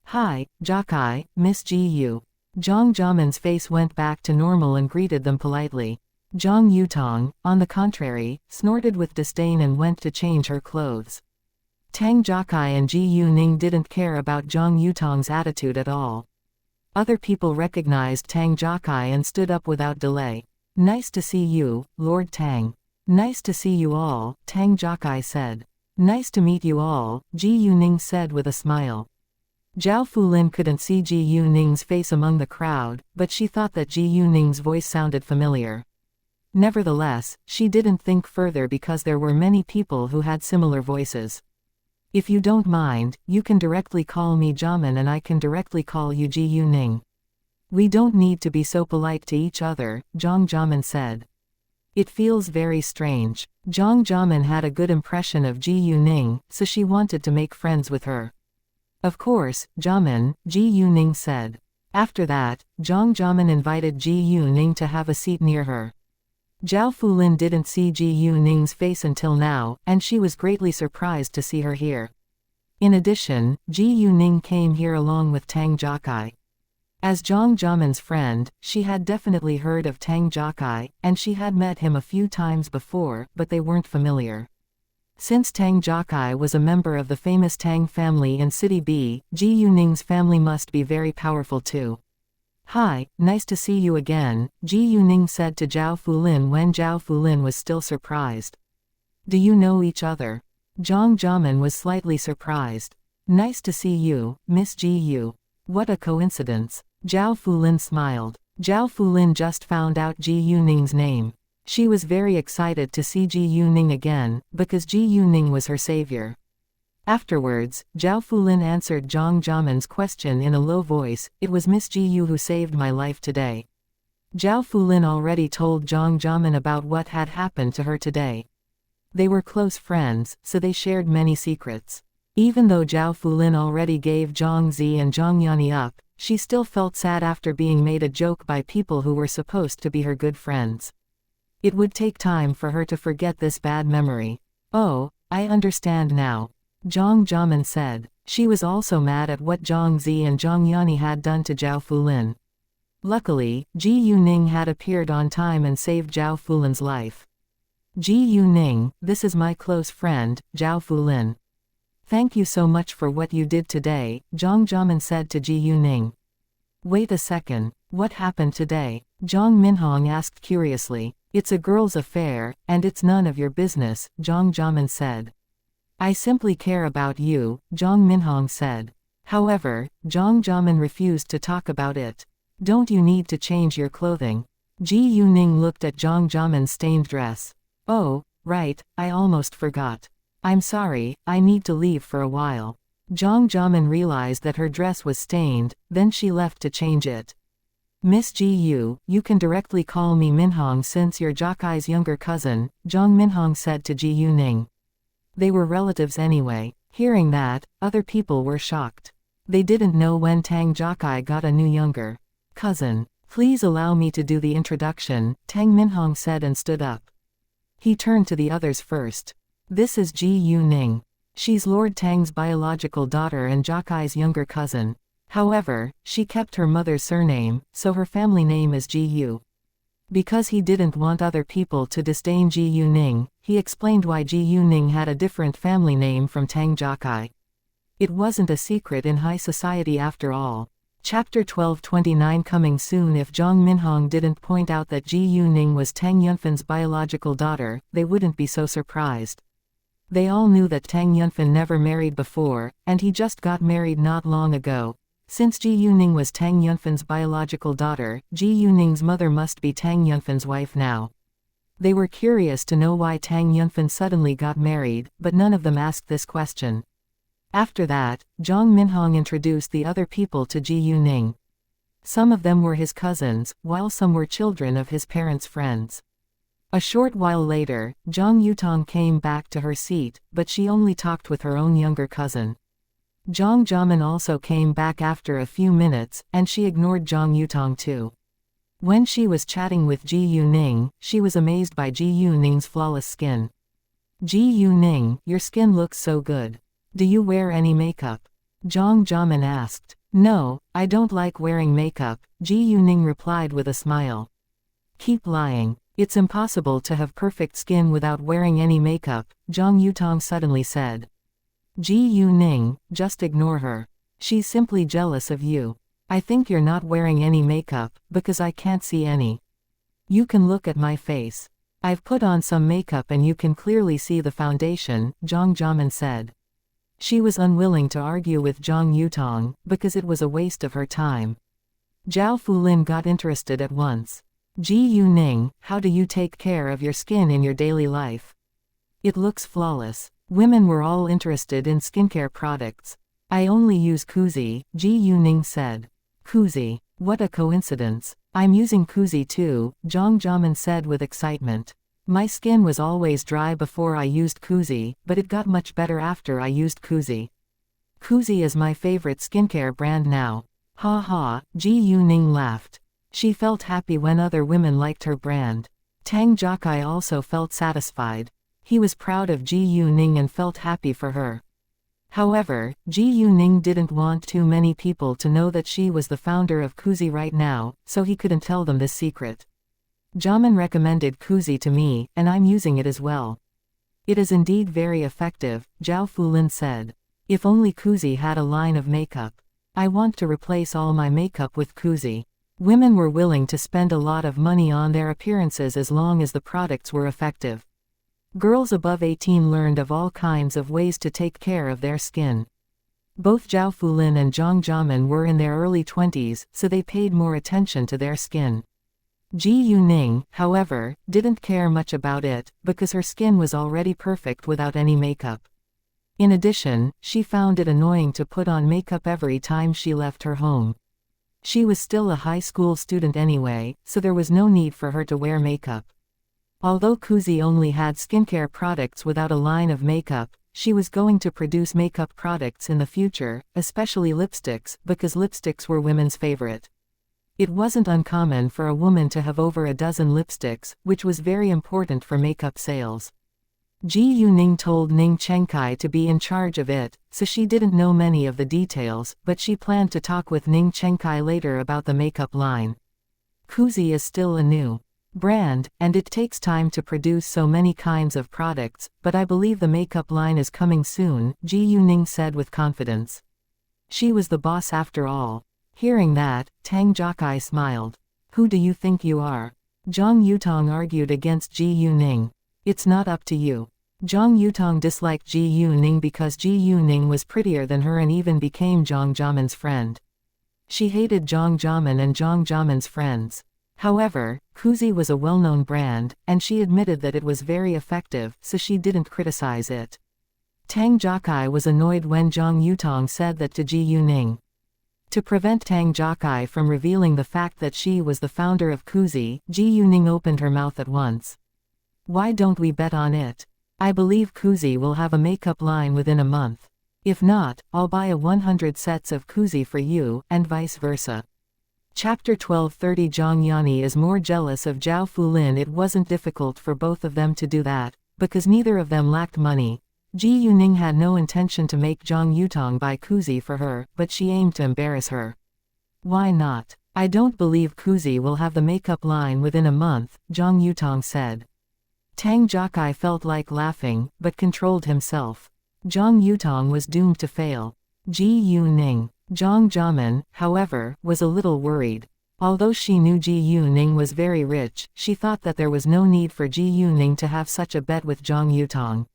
Hi, Jiakai, Miss Ji Yu. Zhang Jiamen's face went back to normal and greeted them politely. Zhang Yutong, on the contrary, snorted with disdain and went to change her clothes. Tang Jiakai and Ji Yuning didn't care about Zhang Yutong's attitude at all. Other people recognized Tang Jiakai and stood up without delay. Nice to see you, Lord Tang. Nice to see you all, Tang Jiakai said. Nice to meet you all, Ji Yuning said with a smile. Zhao Fulin couldn't see Ji Yuning's face among the crowd, but she thought that Ji Yuning's voice sounded familiar. Nevertheless, she didn't think further because there were many people who had similar voices. If you don't mind, you can directly call me Jiamen and I can directly call you Ji Yuning. We don't need to be so polite to each other, Zhang Jiamen said. It feels very strange. Zhang Jiamen had a good impression of Ji Yuning, so she wanted to make friends with her. Of course, Jamin, Ji Yuning said. After that, Zhang Jamin invited Ji Yuning to have a seat near her. Zhao Fulin didn't see Ji Yuning's face until now, and she was greatly surprised to see her here. In addition, Ji Yuning came here along with Tang Jiakai. As Zhang Jamin's friend, she had definitely heard of Tang Jiakai, and she had met him a few times before, but they weren't familiar. Since Tang Jiakai was a member of the famous Tang family in City B, Ji Yuning's family must be very powerful too. Hi, nice to see you again, Ji Yuning said to Zhao Fulin when Zhao Fulin was still surprised. Do you know each other? Zhang Jamin was slightly surprised. Nice to see you, Miss Ji Yu. What a coincidence. Zhao Fulin smiled. Zhao Fulin just found out Ji Yuning's name. She was very excited to see Ji Yuning again, because Ji Yuning was her savior. Afterwards, Zhao Fulin answered Zhang Jamin's question in a low voice. It was Miss Ji Yu who saved my life today. Zhao Fulin already told Zhang Jamin about what had happened to her today. They were close friends, so they shared many secrets. Even though Zhao Fulin already gave Zhang Zi and Zhang Yani up, she still felt sad after being made a joke by people who were supposed to be her good friends. It would take time for her to forget this bad memory. Oh, I understand now, Zhang Jamin said. She was also mad at what Zhang Zi and Zhang Yani had done to Zhao Fulin. Luckily, Ji Yuning had appeared on time and saved Zhao Fulin's life. Ji Yuning, this is my close friend, Zhao Fulin. Thank you so much for what you did today, Zhang Jamin said to Ji Yuning. Wait a second, what happened today? Zhang Minhong asked curiously. It's a girl's affair, and it's none of your business, Zhang Jamin said. I simply care about you, Zhang Minhong said. However, Zhang Jamin refused to talk about it. Don't you need to change your clothing? Ji Yuning looked at Zhang Jamin's stained dress. Oh, right, I almost forgot. I'm sorry, I need to leave for a while. Zhang Jamin realized that her dress was stained, then she left to change it. Miss Ji Yu, you can directly call me Minhong since you're Jiakai's younger cousin, Zhang Minhong said to Ji Yuning. They were relatives anyway. Hearing that, other people were shocked. They didn't know when Tang Jiakai got a new younger cousin. Please allow me to do the introduction, Tang Minhong said and stood up. He turned to the others first. This is Ji Yuning. She's Lord Tang's biological daughter and Jiakai's younger cousin. However, she kept her mother's surname, so her family name is Ji Yu. Because he didn't want other people to disdain Ji Yuning, he explained why Ji Yuning had a different family name from Tang Jiakai. It wasn't a secret in high society after all. Chapter 1229 coming soon. If Zhang Minhong didn't point out that Ji Yuning was Tang Yunfan's biological daughter, they wouldn't be so surprised. They all knew that Tang Yunfan never married before, and he just got married not long ago. Since Ji Yuning was Tang Yunfan's biological daughter, Ji Yuning's mother must be Tang Yunfan's wife now. They were curious to know why Tang Yunfan suddenly got married, but none of them asked this question. After that, Zhang Minhong introduced the other people to Ji Yuning. Some of them were his cousins, while some were children of his parents' friends. A short while later, Zhang Yutong came back to her seat, but she only talked with her own younger cousin. Zhang Jamin also came back after a few minutes, and she ignored Zhang Yutong too. When she was chatting with Ji Yuning, she was amazed by Ji Yuning's flawless skin. Ji Yuning, your skin looks so good. Do you wear any makeup? Zhang Jamin asked. No, I don't like wearing makeup, Ji Yuning replied with a smile. Keep lying. It's impossible to have perfect skin without wearing any makeup, Zhang Yutong suddenly said. Ji Yuning, just ignore her. She's simply jealous of you. I think you're not wearing any makeup, because I can't see any. You can look at my face. I've put on some makeup and you can clearly see the foundation, Zhang Jamin said. She was unwilling to argue with Zhang Yutong, because it was a waste of her time. Zhao Fulin got interested at once. Ji Yuning, how do you take care of your skin in your daily life? It looks flawless. Women were all interested in skincare products. I only use Kuzi, Ji Yuning said. Kuzi. What a coincidence. I'm using Kuzi too, Zhang Jamin said with excitement. My skin was always dry before I used Kuzi, but it got much better after I used Kuzi. Cruelty is my favorite skincare brand now. Ha ha, Ji Yuning laughed. She felt happy when other women liked her brand. Tang Jiakai also felt satisfied. He was proud of Ji Yuning and felt happy for her. However, Ji Yuning didn't want too many people to know that she was the founder of Cruelty right now, so he couldn't tell them this secret. Jamin recommended Cruelty to me, and I'm using it as well. It is indeed very effective, Zhao Fulin said. If only Cruelty had a line of makeup. I want to replace all my makeup with Cruelty. Women were willing to spend a lot of money on their appearances as long as the products were effective. Girls above 18 learned of all kinds of ways to take care of their skin. Both Zhao Fulin and Zhang Jiamin were in their early 20s, so they paid more attention to their skin. Ji Yuning, however, didn't care much about it, because her skin was already perfect without any makeup. In addition, she found it annoying to put on makeup every time she left her home. She was still a high school student anyway, so there was no need for her to wear makeup. Although Cruelty only had skincare products without a line of makeup, she was going to produce makeup products in the future, especially lipsticks, because lipsticks were women's favorite. It wasn't uncommon for a woman to have over a dozen lipsticks, which was very important for makeup sales. Ji Yuning told Ning Chengkai to be in charge of it, so she didn't know many of the details, but she planned to talk with Ning Chengkai later about the makeup line. Cruelty is still a new brand, and it takes time to produce so many kinds of products, but I believe the makeup line is coming soon, Ji Yuning said with confidence. She was the boss after all. Hearing that, Tang Jiakai smiled. Who do you think you are? Zhang Yutong argued against Ji Yuning. It's not up to you. Zhang Yutong disliked Ji Yuning because Ji Yuning was prettier than her and even became Zhang Jiamin's friend. She hated Zhang Jiamin and Zhang Jiamin's friends. However, Cruelty was a well-known brand, and she admitted that it was very effective, so she didn't criticize it. Tang Jiakai was annoyed when Zhang Yutong said that to Ji Yuning. To prevent Tang Jiakai from revealing the fact that she was the founder of Cruelty, Ji Yuning opened her mouth at once. Why don't we bet on it? I believe Cruelty will have a makeup line within a month. If not, I'll buy a 100 sets of Cruelty for you, and vice versa. Chapter 1230. Zhang Yani is more jealous of Zhao Fulin. It wasn't difficult for both of them to do that, because neither of them lacked money. Ji Yuning had no intention to make Zhang Yutong buy Cruelty for her, but she aimed to embarrass her. Why not? I don't believe Cruelty will have the makeup line within a month, Zhang Yutong said. Tang Jiakai felt like laughing, but controlled himself. Zhang Yutong was doomed to fail. Ji Yuning. Zhang Jiamin, however, was a little worried. Although she knew Ji Yuning was very rich, she thought that there was no need for Ji Yuning to have such a bet with Zhang Yutong.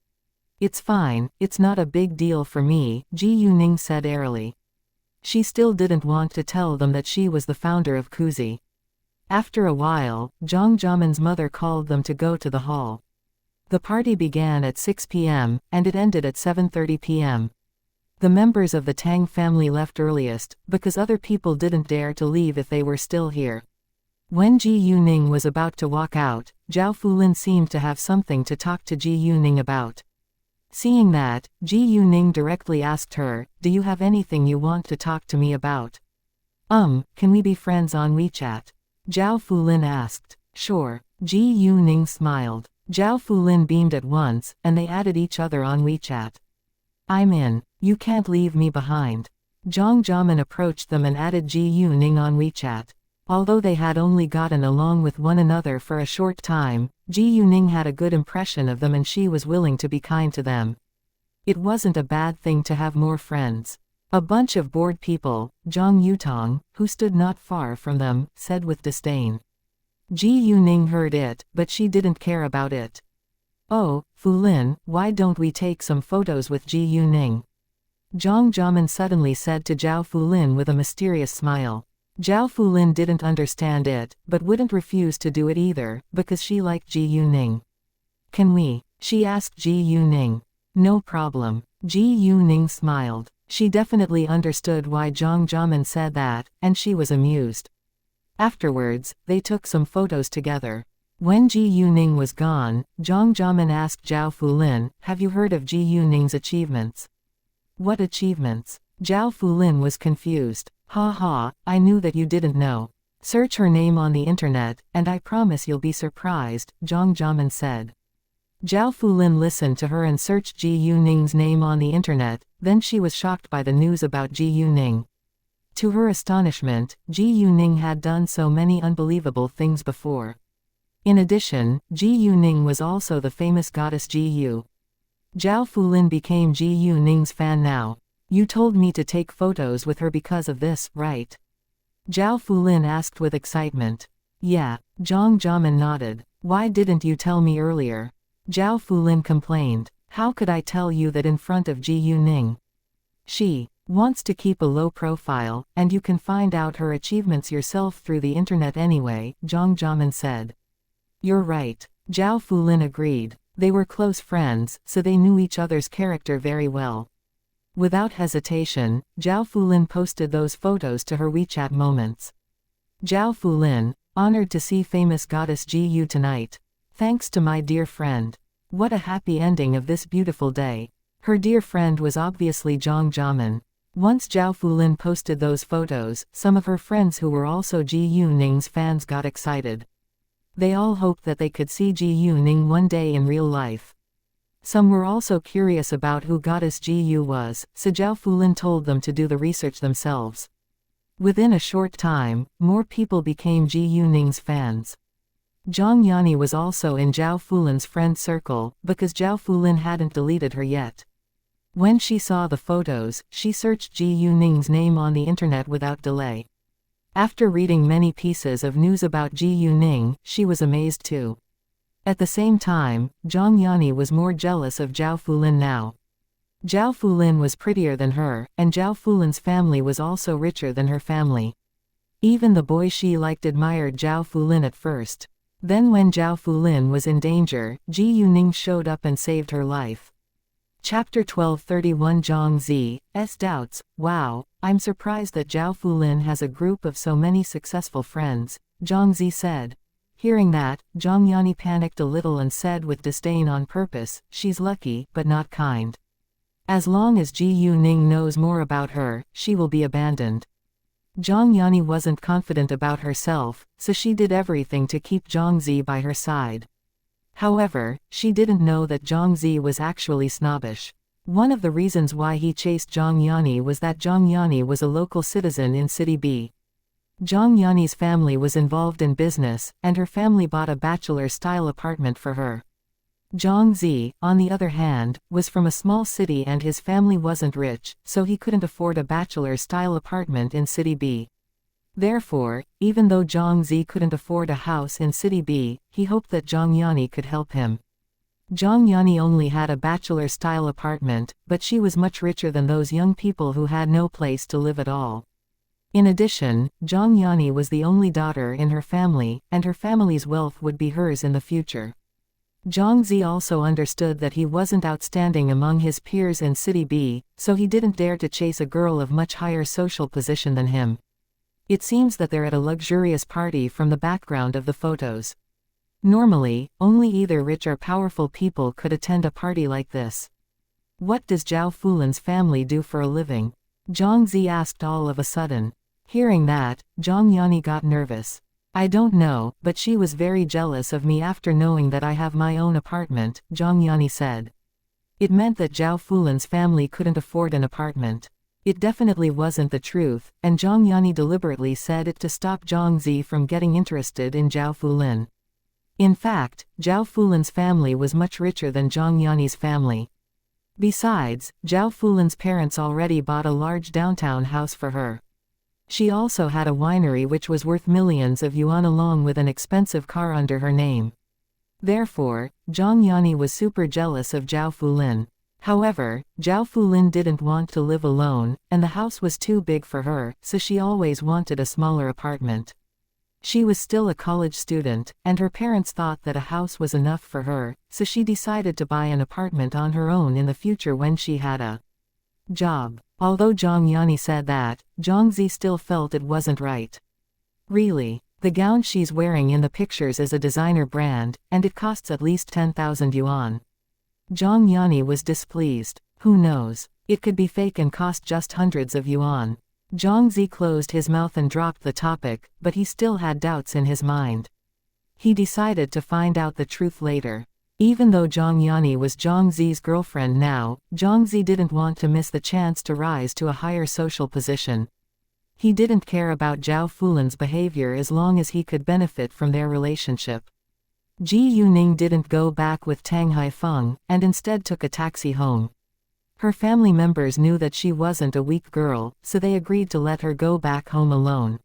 It's fine, it's not a big deal for me, Ji Yuning said airily. She still didn't want to tell them that she was the founder of Cruelty. After a while, Zhang Jiamin's mother called them to go to the hall. The party began at 6 p.m., and it ended at 7:30 p.m. The members of the Tang family left earliest, because other people didn't dare to leave if they were still here. When Ji Yuning was about to walk out, Zhao Fulin seemed to have something to talk to Ji Yuning about. Seeing that, Ji Yuning directly asked her, "Do you have anything you want to talk to me about?" Can we be friends on WeChat?" Zhao Fulin asked. "Sure." Ji Yuning smiled. Zhao Fulin beamed at once, and they added each other on WeChat. "I'm in. You can't leave me behind." Zhang Jiamin approached them and added Ji Yuning on WeChat. Although they had only gotten along with one another for a short time, Ji Yuning had a good impression of them and she was willing to be kind to them. It wasn't a bad thing to have more friends. A bunch of bored people, Zhang Yutong, who stood not far from them, said with disdain. Ji Yuning heard it, but she didn't care about it. "Oh, Fulin, why don't we take some photos with Ji Yuning?" Zhang Jiamin suddenly said to Zhao Fulin with a mysterious smile. Zhao Fulin didn't understand it, but wouldn't refuse to do it either, because she liked Ji Yuning. "Can we?" she asked Ji Yuning. "No problem." Ji Yuning smiled. She definitely understood why Zhang Jiamin said that, and she was amused. Afterwards, they took some photos together. When Ji Yuning was gone, Zhang Jiamin asked Zhao Fulin, "Have you heard of Ji Yuning's achievements?" What achievements? Zhao Fulin was confused. Ha ha, I knew that you didn't know. Search her name on the internet, and I promise you'll be surprised, Zhang Jiamen said. Zhao Fulin listened to her and searched Ji Yuning's name on the internet, then she was shocked by the news about Ji Yuning. To her astonishment, Ji Yuning had done so many unbelievable things before. In addition, Ji Yuning was also the famous goddess Ji Yu. Zhao Fulin became Ji Yuning's fan now. You told me to take photos with her because of this, right? Zhao Fulin asked with excitement. Yeah, Zhang Jiamen nodded. Why didn't you tell me earlier? Zhao Fulin complained. How could I tell you that in front of Ji Yuning? She wants to keep a low profile, and you can find out her achievements yourself through the internet anyway, Zhang Jiamen said. You're right. Zhao Fulin agreed. They were close friends, so they knew each other's character very well. Without hesitation, Zhao Fulin posted those photos to her WeChat moments. Zhao Fulin, honored to see famous goddess Ji Yu tonight. Thanks to my dear friend. What a happy ending of this beautiful day. Her dear friend was obviously Zhang Jiamen. Once Zhao Fulin posted those photos, some of her friends who were also Ji Yuning's fans got excited. They all hoped that they could see Ji Yuning one day in real life. Some were also curious about who goddess Ji Yu was, so Zhao Fulin told them to do the research themselves. Within a short time, more people became Ji Yuning's fans. Zhang Yani was also in Zhao Fulin's friend circle, because Zhao Fulin hadn't deleted her yet. When she saw the photos, she searched Ji Yuning's name on the internet without delay. After reading many pieces of news about Ji Yuning, she was amazed too. At the same time, Zhang Yani was more jealous of Zhao Fulin now. Zhao Fulin was prettier than her, and Zhao Fulin's family was also richer than her family. Even the boy she liked admired Zhao Fulin at first. Then when Zhao Fulin was in danger, Ji Yuning showed up and saved her life. Chapter 1231 Zhang Zi's doubts. Wow, I'm surprised that Zhao Fulin has a group of so many successful friends, Zhang Zi said. Hearing that, Zhang Yani panicked a little and said with disdain on purpose, she's lucky, but not kind. As long as Ji Yuning knows more about her, she will be abandoned. Zhang Yani wasn't confident about herself, so she did everything to keep Zhang Zi by her side. However, she didn't know that Zhang Zi was actually snobbish. One of the reasons why he chased Zhang Yani was that Zhang Yani was a local citizen in City B. Zhang Yanni's family was involved in business, and her family bought a bachelor-style apartment for her. Zhang Zi, on the other hand, was from a small city and his family wasn't rich, so he couldn't afford a bachelor-style apartment in City B. Therefore, even though Zhang Zi couldn't afford a house in City B, he hoped that Zhang Yanni could help him. Zhang Yanni only had a bachelor-style apartment, but she was much richer than those young people who had no place to live at all. In addition, Zhang Yani was the only daughter in her family, and her family's wealth would be hers in the future. Zhang Zi also understood that he wasn't outstanding among his peers in City B, so he didn't dare to chase a girl of much higher social position than him. It seems that they're at a luxurious party from the background of the photos. Normally, only either rich or powerful people could attend a party like this. What does Zhao Fulin's family do for a living? Zhang Zi asked all of a sudden. Hearing that, Zhang Yani got nervous. I don't know, but she was very jealous of me after knowing that I have my own apartment, Zhang Yani said. It meant that Zhao Fulin's family couldn't afford an apartment. It definitely wasn't the truth, and Zhang Yani deliberately said it to stop Zhang Zi from getting interested in Zhao Fulin. In fact, Zhao Fulin's family was much richer than Zhang Yanni's family. Besides, Zhao Fulin's parents already bought a large downtown house for her. She also had a winery which was worth millions of yuan along with an expensive car under her name. Therefore, Zhang Yani was super jealous of Zhao Fulin. However, Zhao Fulin didn't want to live alone, and the house was too big for her, so she always wanted a smaller apartment. She was still a college student, and her parents thought that a house was enough for her, so she decided to buy an apartment on her own in the future when she had a job. Although Zhang Yani said that, Zhang Zi still felt it wasn't right. Really, the gown she's wearing in the pictures is a designer brand, and it costs at least 10,000 yuan. Zhang Yani was displeased. Who knows? It could be fake and cost just hundreds of yuan. Zhang Zi closed his mouth and dropped the topic, but he still had doubts in his mind. He decided to find out the truth later. Even though Zhang Yani was Zhang Zi's girlfriend now, Zhang Zi didn't want to miss the chance to rise to a higher social position. He didn't care about Zhao Fulin's behavior as long as he could benefit from their relationship. Ji Yuning didn't go back with Tang Haifeng, and instead took a taxi home. Her family members knew that she wasn't a weak girl, so they agreed to let her go back home alone.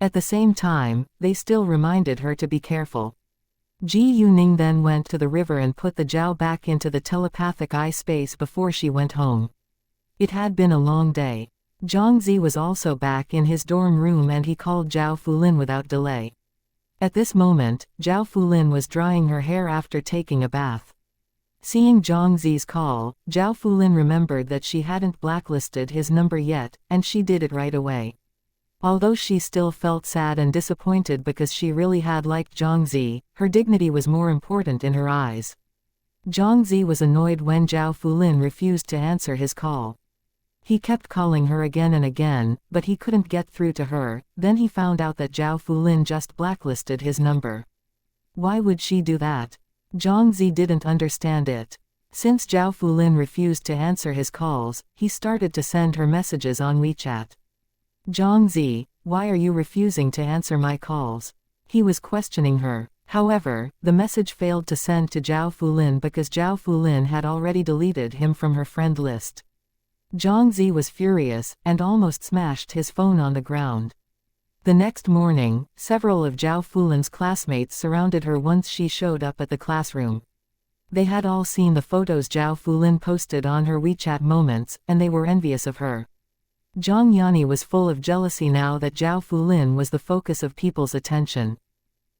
At the same time, they still reminded her to be careful. Ji Yuning then went to the river and put the Zhao back into the telepathic eye space before she went home. It had been a long day. Zhang Zi was also back in his dorm room and he called Zhao Fulin without delay. At this moment, Zhao Fulin was drying her hair after taking a bath. Seeing Zhang Zi's call, Zhao Fulin remembered that she hadn't blacklisted his number yet, and she did it right away. Although she still felt sad and disappointed because she really had liked Zhang Zi, her dignity was more important in her eyes. Zhang Zi was annoyed when Zhao Fulin refused to answer his call. He kept calling her again and again, but he couldn't get through to her. Then he found out that Zhao Fulin just blacklisted his number. Why would she do that? Zhang Zi didn't understand it. Since Zhao Fulin refused to answer his calls, he started to send her messages on WeChat. Zhang Zi, why are you refusing to answer my calls? He was questioning her. However, the message failed to send to Zhao Fulin because Zhao Fulin had already deleted him from her friend list. Zhang Zi was furious, and almost smashed his phone on the ground. The next morning, several of Zhao Fulin's classmates surrounded her once she showed up at the classroom. They had all seen the photos Zhao Fulin posted on her WeChat moments, and they were envious of her. Zhang Yani was full of jealousy now that Zhao Fulin was the focus of people's attention.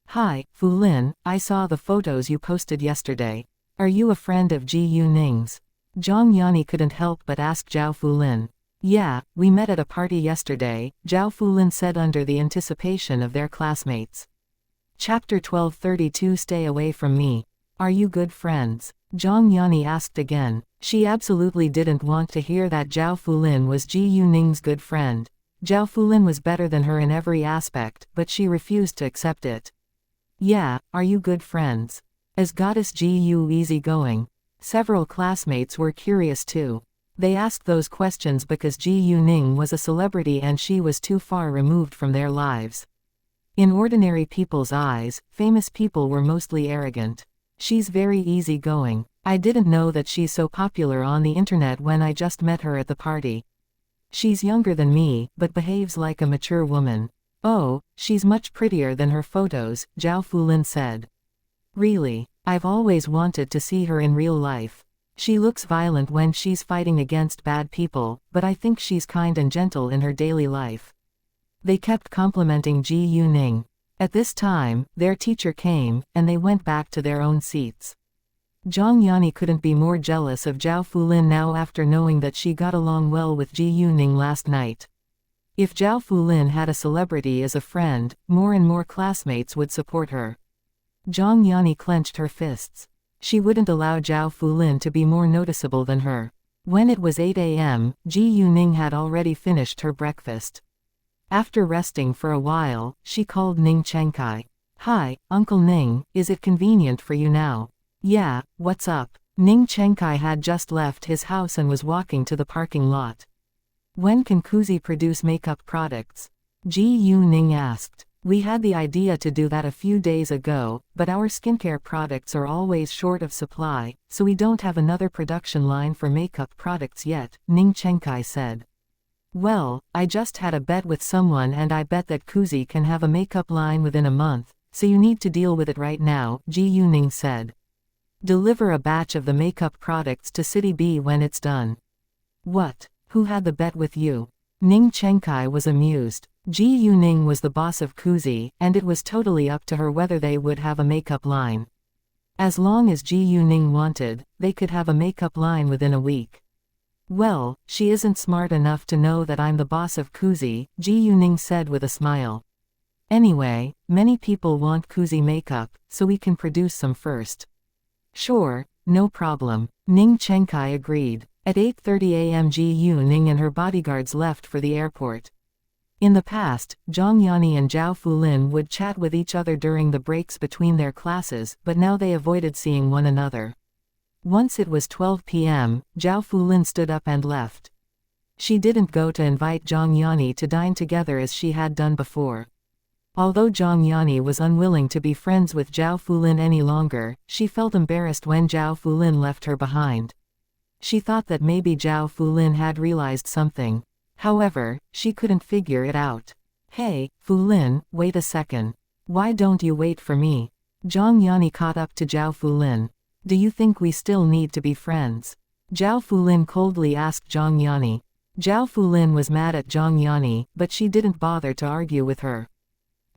Hi, Fulin, I saw the photos you posted yesterday. Are you a friend of Ji Yuning's? Zhang Yani couldn't help but ask Zhao Fulin. Yeah, we met at a party yesterday, Zhao Fulin said under the anticipation of their classmates. Chapter 1232 Stay away from me. Are you good friends? Zhang Yani asked again. She absolutely didn't want to hear that Zhao Fulin was Ji Yuning's good friend. Zhao Fulin was better than her in every aspect, but she refused to accept it. Yeah, are you good friends? Is goddess Ji Yu easygoing? Several classmates were curious too. They asked those questions because Ji Yuning was a celebrity and she was too far removed from their lives. In ordinary people's eyes, famous people were mostly arrogant. She's very easygoing. I didn't know that she's so popular on the internet when I just met her at the party. She's younger than me, but behaves like a mature woman. Oh, she's much prettier than her photos, Zhao Fulin said. Really? I've always wanted to see her in real life. She looks violent when she's fighting against bad people, but I think she's kind and gentle in her daily life. They kept complimenting Ji Yuning. At this time, their teacher came, and they went back to their own seats. Zhang Yani couldn't be more jealous of Zhao Fulin now after knowing that she got along well with Ji Yuning last night. If Zhao Fulin had a celebrity as a friend, more and more classmates would support her. Zhang Yani clenched her fists. She wouldn't allow Zhao Fulin to be more noticeable than her. When it was 8 a.m., Ji Yuning had already finished her breakfast. After resting for a while, she called Ning Chengkai. Hi, Uncle Ning, is it convenient for you now? Yeah, what's up? Ning Chengkai had just left his house and was walking to the parking lot. When can Kuzi produce makeup products? Ji Yuning asked. We had the idea to do that a few days ago, but our skincare products are always short of supply, so we don't have another production line for makeup products yet, Ning Chengkai said. Well, I just had a bet with someone and I bet that Kuzi can have a makeup line within a month, so you need to deal with it right now, Ji Yuning said. Deliver a batch of the makeup products to City B when it's done. What? Who had the bet with you? Ning Chengkai was amused. Ji Yuning was the boss of Kuzi, and it was totally up to her whether they would have a makeup line. As long as Ji Yuning wanted, they could have a makeup line within a week. Well, she isn't smart enough to know that I'm the boss of Kuzi, Ji Yuning said with a smile. Anyway, many people want Kuzi makeup, so we can produce some first. Sure, no problem, Ning Chengkai agreed. At 8:30 a.m. Ji Yuning and her bodyguards left for the airport. In the past, Zhang Yanni and Zhao Fulin would chat with each other during the breaks between their classes, but now they avoided seeing one another. Once it was 12 p.m., Zhao Fulin stood up and left. She didn't go to invite Zhang Yanni to dine together as she had done before. Although Zhang Yanni was unwilling to be friends with Zhao Fulin any longer, she felt embarrassed when Zhao Fulin left her behind. She thought that maybe Zhao Fulin had realized something. However, she couldn't figure it out. Hey, Fulin, wait a second. Why don't you wait for me? Zhang Yanni caught up to Zhao Fulin. Do you think we still need to be friends? Zhao Fulin coldly asked Zhang Yanni. Zhao Fulin was mad at Zhang Yanni, but she didn't bother to argue with her.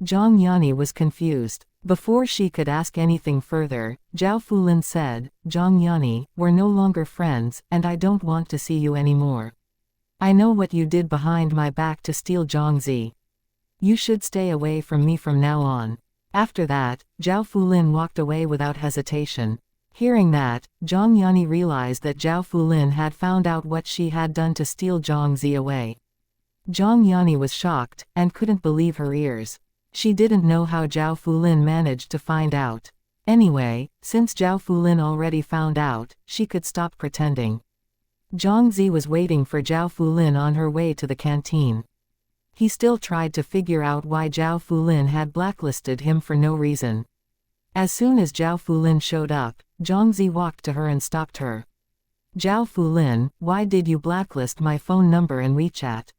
Zhang Yanni was confused. Before she could ask anything further, Zhao Fulin said, Zhang Yanni, we're no longer friends, and I don't want to see you anymore. I know what you did behind my back to steal Zhangzi. You should stay away from me from now on. After that, Zhao Fulin walked away without hesitation. Hearing that, Zhang Yanni realized that Zhao Fulin had found out what she had done to steal Zhangzi away. Zhang Yanni was shocked, and couldn't believe her ears. She didn't know how Zhao Fulin managed to find out. Anyway, since Zhao Fulin already found out, she could stop pretending. Zhangzi was waiting for Zhao Fulin on her way to the canteen. He still tried to figure out why Zhao Fulin had blacklisted him for no reason. As soon as Zhao Fulin showed up, Zhangzi walked to her and stopped her. Zhao Fulin, why did you blacklist my phone number and WeChat?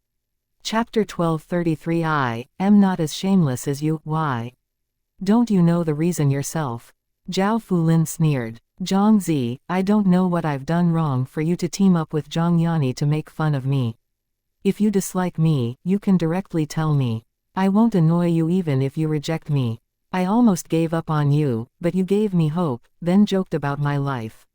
Chapter 1233 I am not as shameless as you, why? Don't you know the reason yourself? Zhao Fulin sneered. Zhangzi, I don't know what I've done wrong for you to team up with Zhang Yanni to make fun of me. If you dislike me, you can directly tell me. I won't annoy you even if you reject me. I almost gave up on you, but you gave me hope, then joked about my life.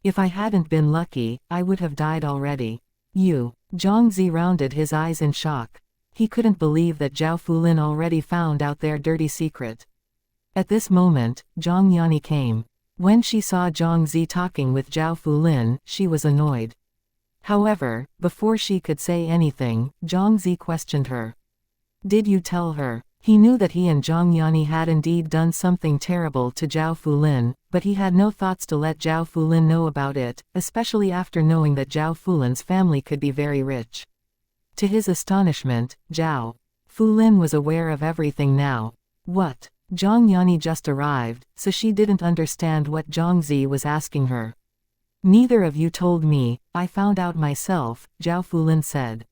If I hadn't been lucky, I would have died already. You. Zhangzi rounded his eyes in shock. He couldn't believe that Zhao Fulin already found out their dirty secret. At this moment, Zhang Yanni came. When she saw Zhangzi talking with Zhao Fulin, she was annoyed. However, before she could say anything, Zhangzi questioned her. Did you tell her? He knew that he and Zhang Yanni had indeed done something terrible to Zhao Fulin, but he had no thoughts to let Zhao Fulin know about it, especially after knowing that Zhao Fulin's family could be very rich. To his astonishment, Zhao Fulin was aware of everything now. What? Zhang Yanni just arrived, so she didn't understand what Zhangzi was asking her. Neither of you told me, I found out myself, Zhao Fulin said.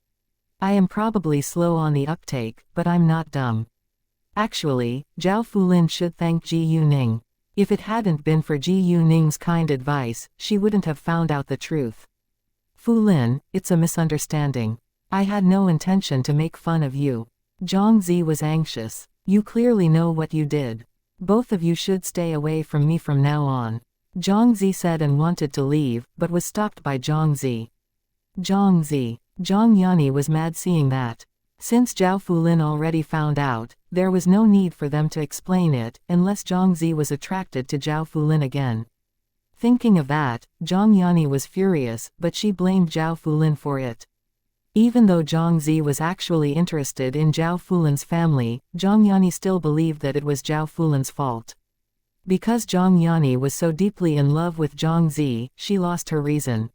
I am probably slow on the uptake, but I'm not dumb. Actually, Zhao Fulin should thank Ji Yuning. If it hadn't been for Ji Yuning's kind advice, she wouldn't have found out the truth. Fulin, it's a misunderstanding. I had no intention to make fun of you. Zhangzi was anxious. You clearly know what you did. Both of you should stay away from me from now on. Zhangzi said and wanted to leave, but was stopped by Zhangzi. Zhangzi. Zhang Yanni was mad seeing that. Since Zhao Fulin already found out, there was no need for them to explain it, unless Zhangzi was attracted to Zhao Fulin again. Thinking of that, Zhang Yanni was furious, but she blamed Zhao Fulin for it. Even though Zhangzi was actually interested in Zhao Fulin's family, Zhang Yanni still believed that it was Zhao Fulin's fault. Because Zhang Yanni was so deeply in love with Zhangzi, she lost her reason.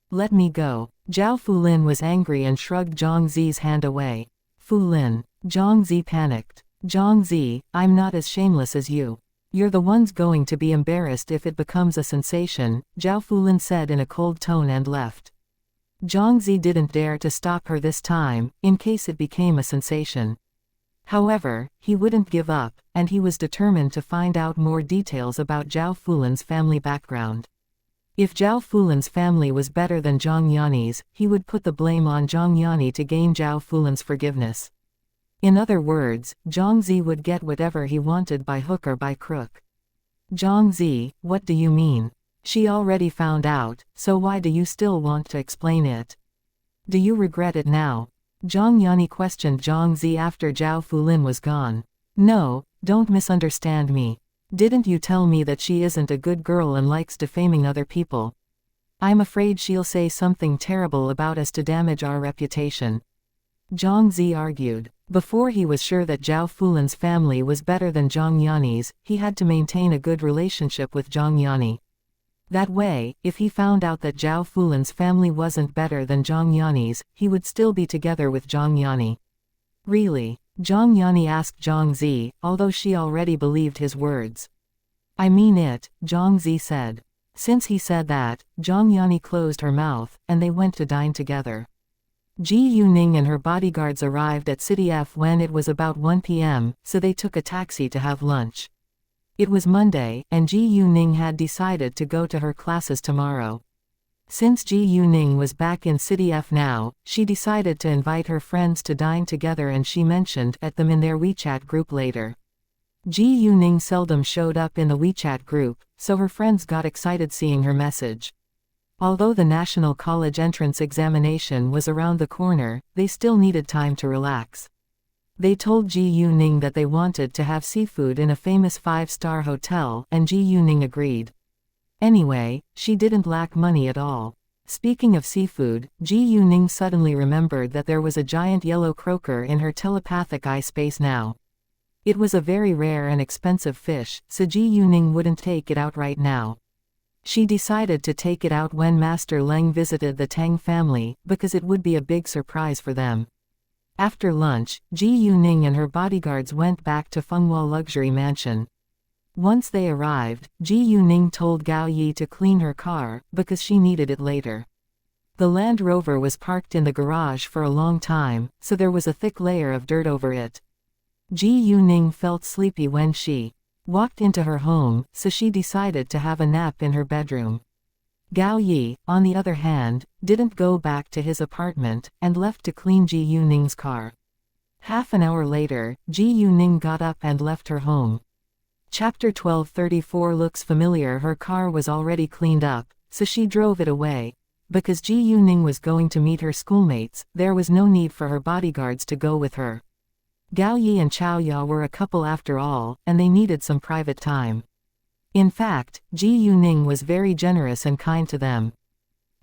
Let me go. Zhao Fulin was angry and shrugged Zhangzi's hand away. Fulin. Zhangzi panicked. Zhangzi, I'm not as shameless as you. You're the ones going to be embarrassed if it becomes a sensation, Zhao Fulin said in a cold tone and left. Zhangzi didn't dare to stop her this time, in case it became a sensation. However, he wouldn't give up, and he was determined to find out more details about Zhao Fulin's family background. If Zhao Fulin's family was better than Zhang Yanni's, he would put the blame on Zhang Yanni to gain Zhao Fulin's forgiveness. In other words, Zhangzi would get whatever he wanted by hook or by crook. Zhangzi, what do you mean? She already found out, so why do you still want to explain it? Do you regret it now? Zhang Yanni questioned Zhangzi after Zhao Fulin was gone. No, don't misunderstand me. Didn't you tell me that she isn't a good girl and likes defaming other people? I'm afraid she'll say something terrible about us to damage our reputation. Zhang Zi argued. Before he was sure that Zhao Fulan's family was better than Zhang Yanni's, he had to maintain a good relationship with Zhang Yanni. That way, if he found out that Zhao Fulan's family wasn't better than Zhang Yanni's, he would still be together with Zhang Yanni. Really? Zhang Yanni asked Zhang Zi, although she already believed his words. I mean it, Zhang Zi said. Since he said that, Zhang Yanni closed her mouth, and they went to dine together. Ji Yuning and her bodyguards arrived at City F when it was about 1 p.m., so they took a taxi to have lunch. It was Monday, and Ji Yuning had decided to go to her classes tomorrow. Since Ji Yuning was back in City F now, she decided to invite her friends to dine together, and she mentioned at them in their WeChat group later. Ji Yuning seldom showed up in the WeChat group, so her friends got excited seeing her message. Although the National College entrance examination was around the corner, they still needed time to relax. They told Ji Yuning that they wanted to have seafood in a famous 5-star hotel, and Ji Yuning agreed. Anyway, she didn't lack money at all. Speaking of seafood, Ji Yuning suddenly remembered that there was a giant yellow croaker in her telepathic eye space now. It was a very rare and expensive fish, so Ji Yuning wouldn't take it out right now. She decided to take it out when Master Leng visited the Tang family, because it would be a big surprise for them. After lunch, Ji Yuning and her bodyguards went back to Fenghua Luxury Mansion. Once they arrived, Ji Yuning told Gao Yi to clean her car, because she needed it later. The Land Rover was parked in the garage for a long time, so there was a thick layer of dirt over it. Ji Yuning felt sleepy when she walked into her home, so she decided to have a nap in her bedroom. Gao Yi, on the other hand, didn't go back to his apartment, and left to clean Ji Yuning's car. Half an hour later, Ji Yuning got up and left her home. Chapter 1234 looks familiar. Her car was already cleaned up, so she drove it away. Because Ji Yuning was going to meet her schoolmates, there was no need for her bodyguards to go with her. Gao Yi and Chao Ya were a couple after all, and they needed some private time. In fact, Ji Yuning was very generous and kind to them.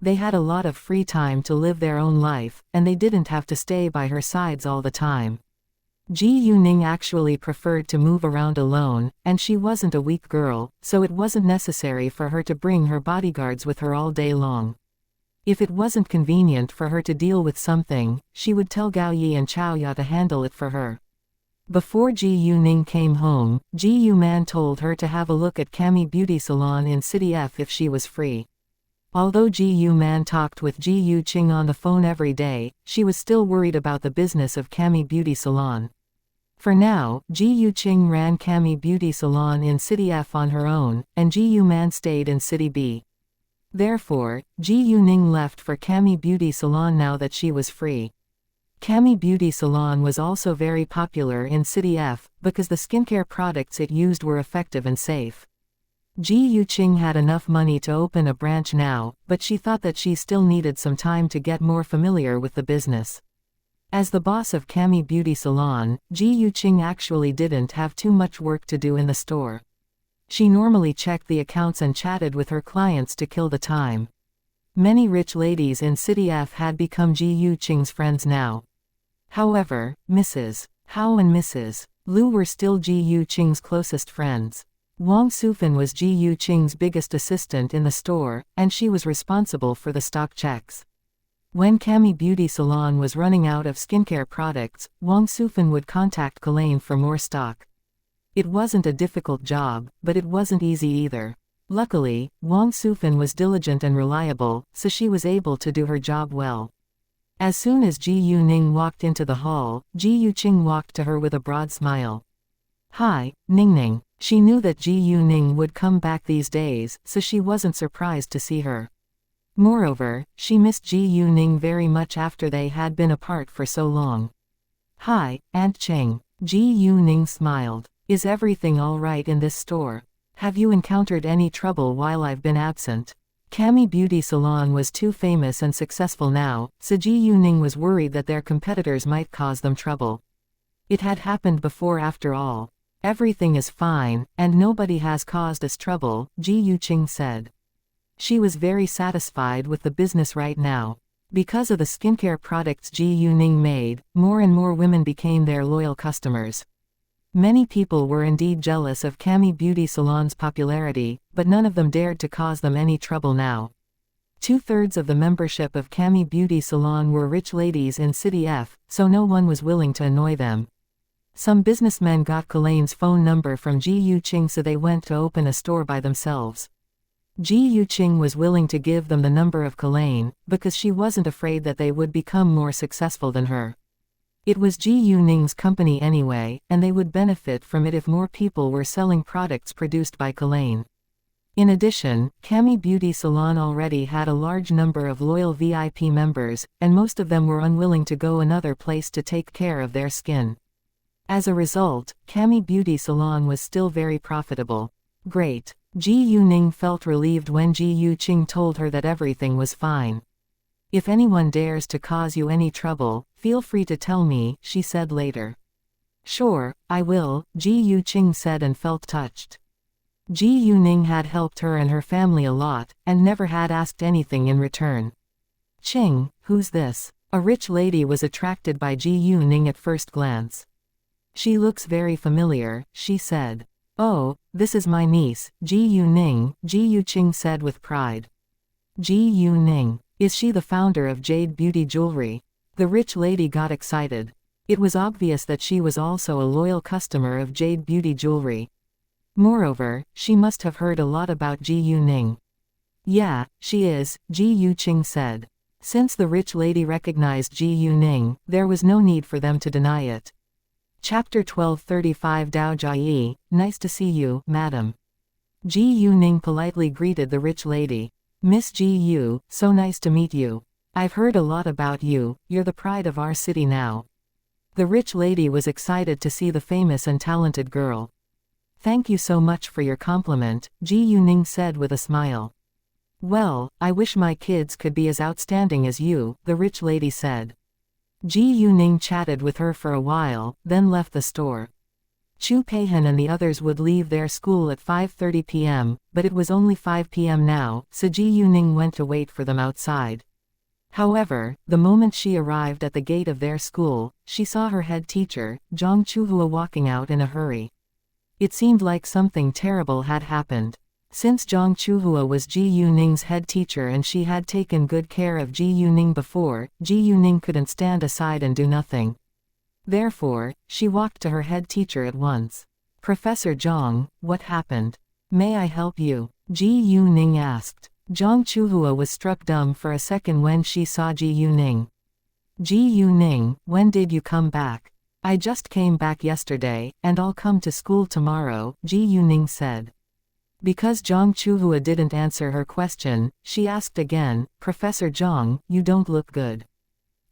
They had a lot of free time to live their own life, and they didn't have to stay by her sides all the time. Ji Yuning actually preferred to move around alone, and she wasn't a weak girl, so it wasn't necessary for her to bring her bodyguards with her all day long. If it wasn't convenient for her to deal with something, she would tell Gao Yi and Chao Ya to handle it for her. Before Ji Yuning came home, Ji Yuman told her to have a look at Cami Beauty Salon in City F if she was free. Although Ji Yuman talked with Ji Yuqing on the phone every day, she was still worried about the business of Cami Beauty Salon. For now, Ji Yuqing ran Cami Beauty Salon in City F on her own, and Ji Yuman stayed in City B. Therefore, Ji Yuning left for Cami Beauty Salon now that she was free. Cami Beauty Salon was also very popular in City F, because the skincare products it used were effective and safe. Ji Yuqing had enough money to open a branch now, but she thought that she still needed some time to get more familiar with the business. As the boss of Cami Beauty Salon, Ji Yuqing actually didn't have too much work to do in the store. She normally checked the accounts and chatted with her clients to kill the time. Many rich ladies in City F had become Ji Yuqing's friends now. However, Mrs. Hao and Mrs. Liu were still Ji Yuqing's closest friends. Wang Sufan was Ji Yuqing's biggest assistant in the store, and she was responsible for the stock checks. When Cami Beauty Salon was running out of skincare products, Wang Sufan would contact Kalain for more stock. It wasn't a difficult job, but it wasn't easy either. Luckily, Wang Sufan was diligent and reliable, so she was able to do her job well. As soon as Ji Yuning walked into the hall, Ji Yuqing walked to her with a broad smile. Hi, Ningning. She knew that Ji Yuning would come back these days, so she wasn't surprised to see her. Moreover, she missed Ji Yuning very much after they had been apart for so long. Hi, Aunt Cheng. Ji Yuning smiled. Is everything all right in this store? Have you encountered any trouble while I've been absent? Cami Beauty Salon was too famous and successful now, so Ji Yuning was worried that their competitors might cause them trouble. It had happened before after all. Everything is fine, and nobody has caused us trouble, Ji Yuqing said. She was very satisfied with the business right now. Because of the skincare products Ji Yuning made, more and more women became their loyal customers. Many people were indeed jealous of Cami Beauty Salon's popularity, but none of them dared to cause them any trouble now. 2/3 of the membership of Cami Beauty Salon were rich ladies in City F, so no one was willing to annoy them. Some businessmen got Kalane's phone number from Ji Yuqing, so they went to open a store by themselves. Ji Yuqing was willing to give them the number of Kalane, because she wasn't afraid that they would become more successful than her. It was Ji Yuning's company anyway, and they would benefit from it if more people were selling products produced by Kalane. In addition, Cami Beauty Salon already had a large number of loyal VIP members, and most of them were unwilling to go another place to take care of their skin. As a result, Cami Beauty Salon was still very profitable. Great. Ji Yuning felt relieved when Ji Yuqing told her that everything was fine. "If anyone dares to cause you any trouble, feel free to tell me," she said later. "Sure, I will," Ji Yuqing said and felt touched. Ji Yuning had helped her and her family a lot, and never had asked anything in return. "Qing, who's this?" A rich lady was attracted by Ji Yuning at first glance. "She looks very familiar," she said. "Oh, this is my niece, Ji Yuning," Ji Yuqing said with pride. "Ji Yuning. Is she the founder of Jade Beauty Jewelry?" The rich lady got excited. It was obvious that she was also a loyal customer of Jade Beauty Jewelry. Moreover, she must have heard a lot about Ji Yuning. "Yeah, she is," Ji Yuqing said. Since the rich lady recognized Ji Yuning, there was no need for them to deny it. Chapter 1235 Dao Jiayi, "Nice to see you, madam." Ji Yuning politely greeted the rich lady. "Miss Ji Yu, so nice to meet you. I've heard a lot about you, you're the pride of our city now." The rich lady was excited to see the famous and talented girl. "Thank you so much for your compliment," Ji Yuning said with a smile. "Well, I wish my kids could be as outstanding as you," the rich lady said. Ji Yuning chatted with her for a while, then left the store. Chu Peihan and the others would leave their school at 5:30 p.m., but it was only 5 p.m. now, so Ji Yuning went to wait for them outside. However, the moment she arrived at the gate of their school, she saw her head teacher, Zhang Chuhua, walking out in a hurry. It seemed like something terrible had happened. Since Zhang Chuhua was Ji Yuning's head teacher and she had taken good care of Ji Yuning before, Ji Yuning couldn't stand aside and do nothing. Therefore, she walked to her head teacher at once. "Professor Zhang, what happened? May I help you?" Ji Yuning asked. Zhang Chuhua was struck dumb for a second when she saw Ji Yuning. "Ji Yuning, when did you come back?" "I just came back yesterday, and I'll come to school tomorrow," Ji Yuning said. Because Zhang Chuhua didn't answer her question, she asked again, "Professor Zhang, you don't look good.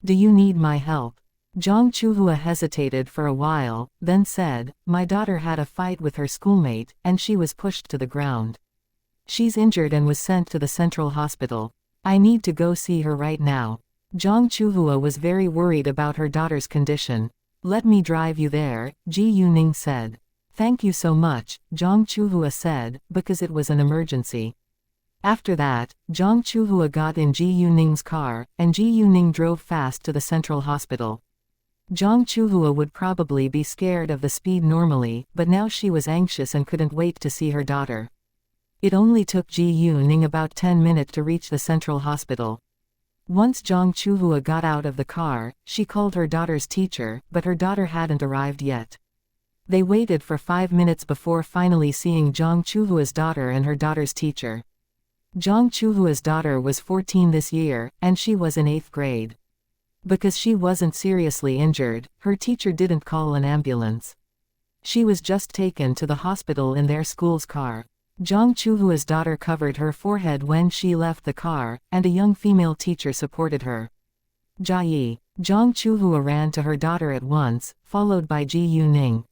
Do you need my help?" Zhang Chuhua hesitated for a while, then said, "My daughter had a fight with her schoolmate, and she was pushed to the ground. She's injured and was sent to the central hospital. I need to go see her right now." Zhang Chuhua was very worried about her daughter's condition. "Let me drive you there," Ji Yuning said. "Thank you so much," Zhang Chuhua said, because it was an emergency. After that, Zhang Chuhua got in Ji Yuning's car, and Ji Yuning drove fast to the central hospital. Zhang Chuhua would probably be scared of the speed normally, but now she was anxious and couldn't wait to see her daughter. It only took Ji Yuning about 10 minutes to reach the central hospital. Once Zhang Chuhua got out of the car, she called her daughter's teacher, but her daughter hadn't arrived yet. They waited for 5 minutes before finally seeing Zhang Chuhua's daughter and her daughter's teacher. Zhang Chuhua's daughter was 14 this year, and she was in 8th grade. Because she wasn't seriously injured, her teacher didn't call an ambulance. She was just taken to the hospital in their school's car. Zhang Chuhua's daughter covered her forehead when she left the car, and a young female teacher supported her. "Jiayi." Zhang Chuhua ran to her daughter at once, followed by Ji Yuning.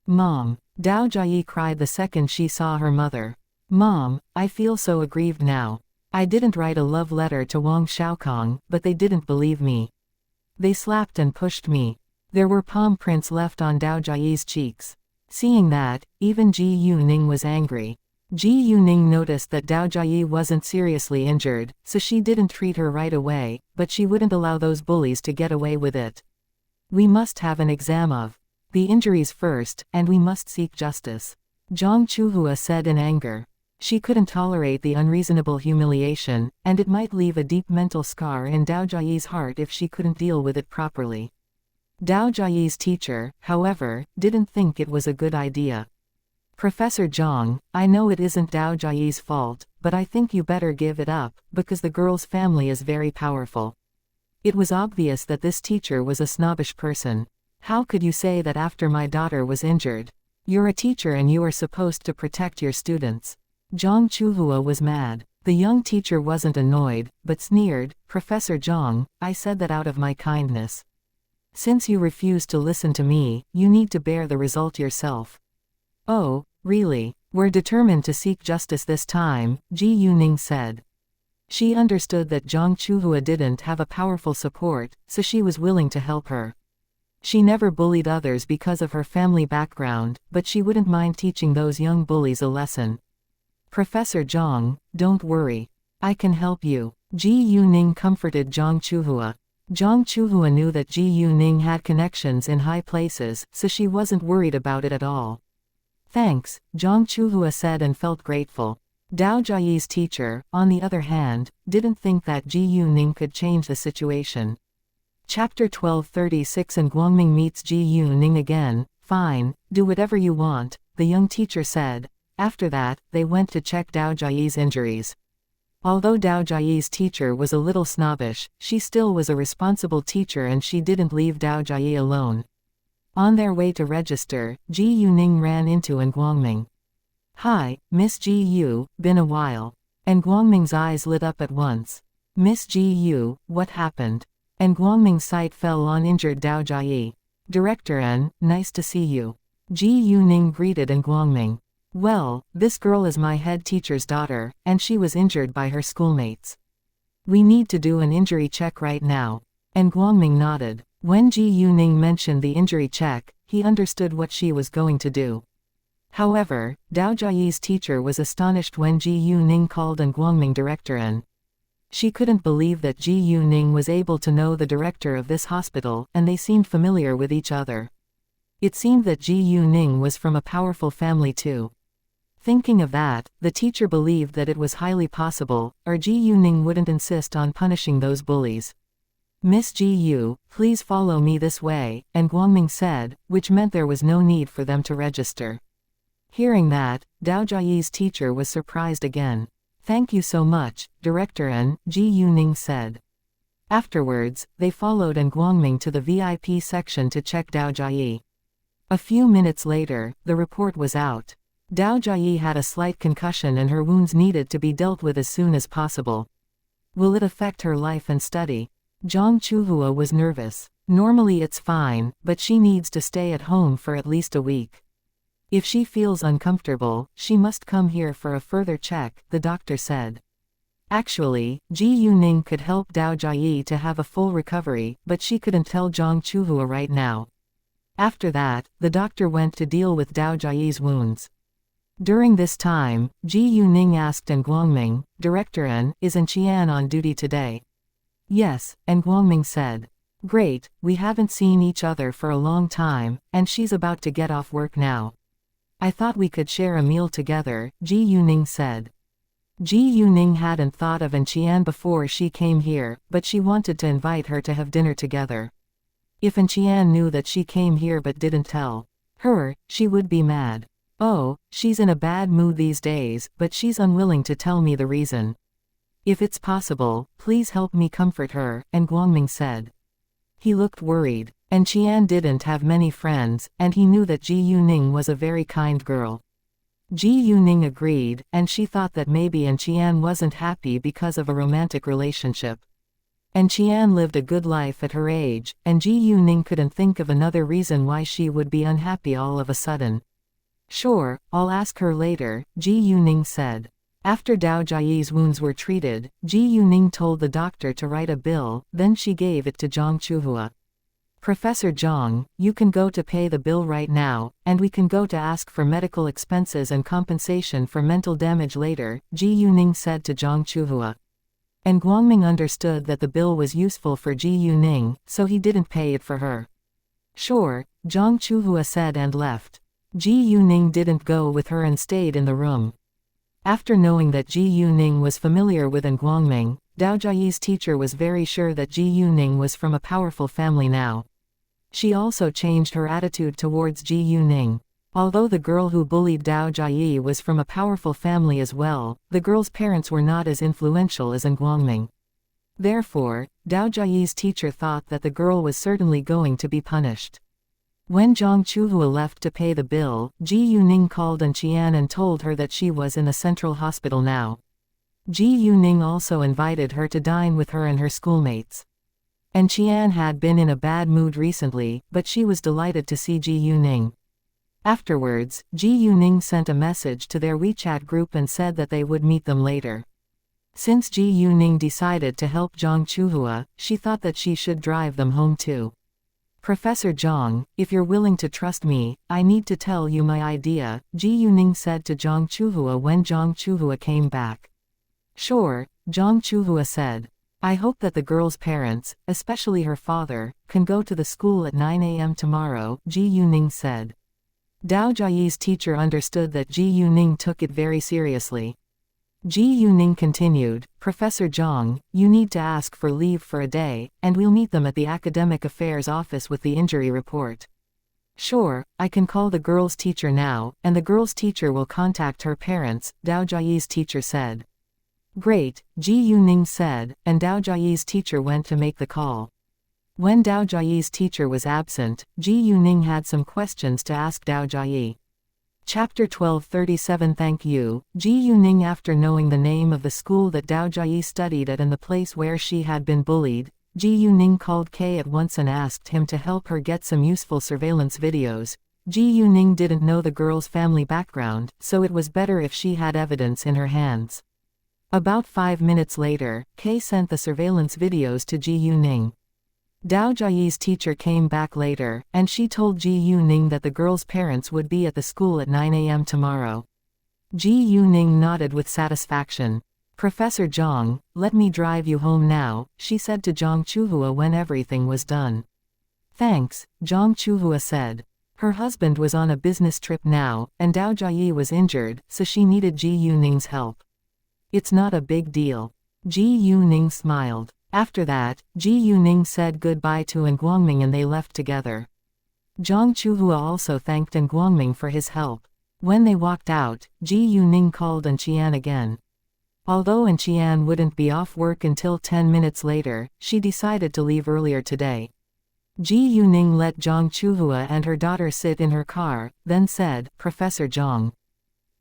"Mom." Dao Jiayi cried the second she saw her mother. "Mom, I feel so aggrieved now. I didn't write a love letter to Wang Xiaokong, but they didn't believe me. They slapped and pushed me." There were palm prints left on Dao Jiayi's cheeks. Seeing that, even Ji Yuning was angry. Ji Yuning noticed that Dao Jiayi wasn't seriously injured, so she didn't treat her right away, but she wouldn't allow those bullies to get away with it. We must have an exam of the injuries first, and we must seek justice, Zhang Chuhua said in anger. She couldn't tolerate the unreasonable humiliation, and it might leave a deep mental scar in Dao Jiayi's heart if she couldn't deal with it properly. Dao Jiayi's teacher, however, didn't think it was a good idea. Professor Zhang, I know it isn't Dao Jiayi's fault, but I think you better give it up, because the girl's family is very powerful. It was obvious that this teacher was a snobbish person. How could you say that after my daughter was injured? You're a teacher and you are supposed to protect your students. Zhang Chuhua was mad. The young teacher wasn't annoyed, but sneered, Professor Zhang, I said that out of my kindness. Since you refuse to listen to me, you need to bear the result yourself. Oh, really? We're determined to seek justice this time, Ji Yuning said. She understood that Zhang Chuhua didn't have a powerful support, so she was willing to help her. She never bullied others because of her family background, but she wouldn't mind teaching those young bullies a lesson. Professor Zhang, don't worry. I can help you. Ji Yuning comforted Zhang Chuhua. Zhang Chuhua knew that Ji Yuning had connections in high places, so she wasn't worried about it at all. Thanks, Zhang Chuhua said and felt grateful. Dao Jiayi's teacher, on the other hand, didn't think that Ji Yuning could change the situation. Chapter 1236 And Guangming meets Ji Yuning again. Fine, do whatever you want, the young teacher said. After that, they went to check Dao Jiayi's injuries. Although Dao Jiayi's teacher was a little snobbish, she still was a responsible teacher and she didn't leave Dao Jiayi alone. On their way to register, Ji Yuning ran into Guangming. Hi, Miss Ji Yu, been a while. Guangming's eyes lit up at once. Miss Ji Yu, what happened? Guangming's sight fell on injured Dao Jiayi. Director N, nice to see you. Ji Yuning greeted Guangming. Well, this girl is my head teacher's daughter, and she was injured by her schoolmates. We need to do an injury check right now. Guangming nodded. When Ji Yuning mentioned the injury check, he understood what she was going to do. However, Dao Jiayi's teacher was astonished when Ji Yuning called Guangming Director N. She couldn't believe that Ji Yuning was able to know the director of this hospital, and they seemed familiar with each other. It seemed that Ji Yuning was from a powerful family too. Thinking of that, the teacher believed that it was highly possible, or Ji Yuning wouldn't insist on punishing those bullies. Miss Ji Yu, please follow me this way, Guangming said, which meant there was no need for them to register. Hearing that, Dao Jiayi's teacher was surprised again. Thank you so much, Director N, Ji Yuning said. Afterwards, they followed Guangming to the VIP section to check Dao Jiayi. A few minutes later, the report was out. Dao Jiayi had a slight concussion and her wounds needed to be dealt with as soon as possible. Will it affect her life and study? Zhang Chuhua was nervous. Normally it's fine, but she needs to stay at home for at least a week. If she feels uncomfortable, she must come here for a further check, the doctor said. Actually, Ji Yuning could help Dao Jiayi to have a full recovery, but she couldn't tell Zhang Chuhua right now. After that, the doctor went to deal with Dao Jiayi's wounds. During this time, Ji Yuning asked Guangming, Director N, is Xian on duty today? Yes, Guangming said. Great, we haven't seen each other for a long time, and she's about to get off work now. I thought we could share a meal together, Ji Yuning said. Ji Yuning hadn't thought of Xian before she came here, but she wanted to invite her to have dinner together. If Xian knew that she came here but didn't tell her, she would be mad. Oh, she's in a bad mood these days, but she's unwilling to tell me the reason. If it's possible, please help me comfort her, Guangming said. He looked worried. Xian didn't have many friends, and he knew that Ji Yuning was a very kind girl. Ji Yuning agreed, and she thought that maybe Xian wasn't happy because of a romantic relationship. Xian lived a good life at her age, and Ji Yuning couldn't think of another reason why she would be unhappy all of a sudden. Sure, I'll ask her later, Ji Yuning said. After Dao Jiayi's wounds were treated, Ji Yuning told the doctor to write a bill, then she gave it to Zhang Chuhua. Professor Zhang, you can go to pay the bill right now, and we can go to ask for medical expenses and compensation for mental damage later, Ji Yuning said to Zhang Chuhua. And Guangming understood that the bill was useful for Ji Yuning, so he didn't pay it for her. Sure, Zhang Chuhua said and left. Ji Yuning didn't go with her and stayed in the room. After knowing that Ji Yuning was familiar with An Guangming, Dao Jiayi's teacher was very sure that Ji Yuning was from a powerful family now. She also changed her attitude towards Ji Yuning. Although the girl who bullied Dao Jiayi was from a powerful family as well, the girl's parents were not as influential as An Guangming. Therefore, Dao Jiayi's teacher thought that the girl was certainly going to be punished. When Zhang Chuhua left to pay the bill, Ji Yuning called An Qian and told her that she was in a central hospital now. Ji Yuning also invited her to dine with her and her schoolmates. An Qian had been in a bad mood recently, but she was delighted to see Ji Yuning. Afterwards, Ji Yuning sent a message to their WeChat group and said that they would meet them later. Since Ji Yuning decided to help Zhang Chuhua, she thought that she should drive them home too. Professor Zhang, if you're willing to trust me, I need to tell you my idea, Ji Yuning said to Zhang Chuhua when Zhang Chuhua came back. Sure, Zhang Chuhua said. I hope that the girl's parents, especially her father, can go to the school at 9 a.m. tomorrow, Ji Yuning said. Dao Jiayi's teacher understood that Ji Yuning took it very seriously. Ji Yuning continued, Professor Zhang, you need to ask for leave for a day, and we'll meet them at the Academic Affairs office with the injury report. Sure, I can call the girl's teacher now, and the girl's teacher will contact her parents, Dao Jiayi's teacher said. Great, Ji Yuning said, and Dao Jiayi's teacher went to make the call. When Dao Jiayi's teacher was absent, Ji Yuning had some questions to ask Dao Jiayi. Chapter 1237 Thank you, Ji Yuning. After knowing the name of the school that Dao Jiayi studied at and the place where she had been bullied, Ji Yuning called K at once and asked him to help her get some useful surveillance videos. Ji Yuning didn't know the girl's family background, so it was better if she had evidence in her hands. About 5 minutes later, K sent the surveillance videos to Ji Yuning. Dao Jiayi's teacher came back later, and she told Ji Yuning that the girl's parents would be at the school at 9 a.m. tomorrow. Ji Yuning nodded with satisfaction. Professor Zhang, let me drive you home now, she said to Zhang Chuhua when everything was done. Thanks, Zhang Chuhua said. Her husband was on a business trip now, and Dao Jiayi was injured, so she needed Ji Yuning's help. It's not a big deal. Ji Yuning smiled. After that, Ji Yuning said goodbye to An Guangming and they left together. Zhang Chuhua also thanked An Guangming for his help. When they walked out, Ji Yuning called An Qian again. Although An Qian wouldn't be off work until 10 minutes later, she decided to leave earlier today. Ji Yuning let Zhang Chuhua and her daughter sit in her car, then said, Professor Zhang.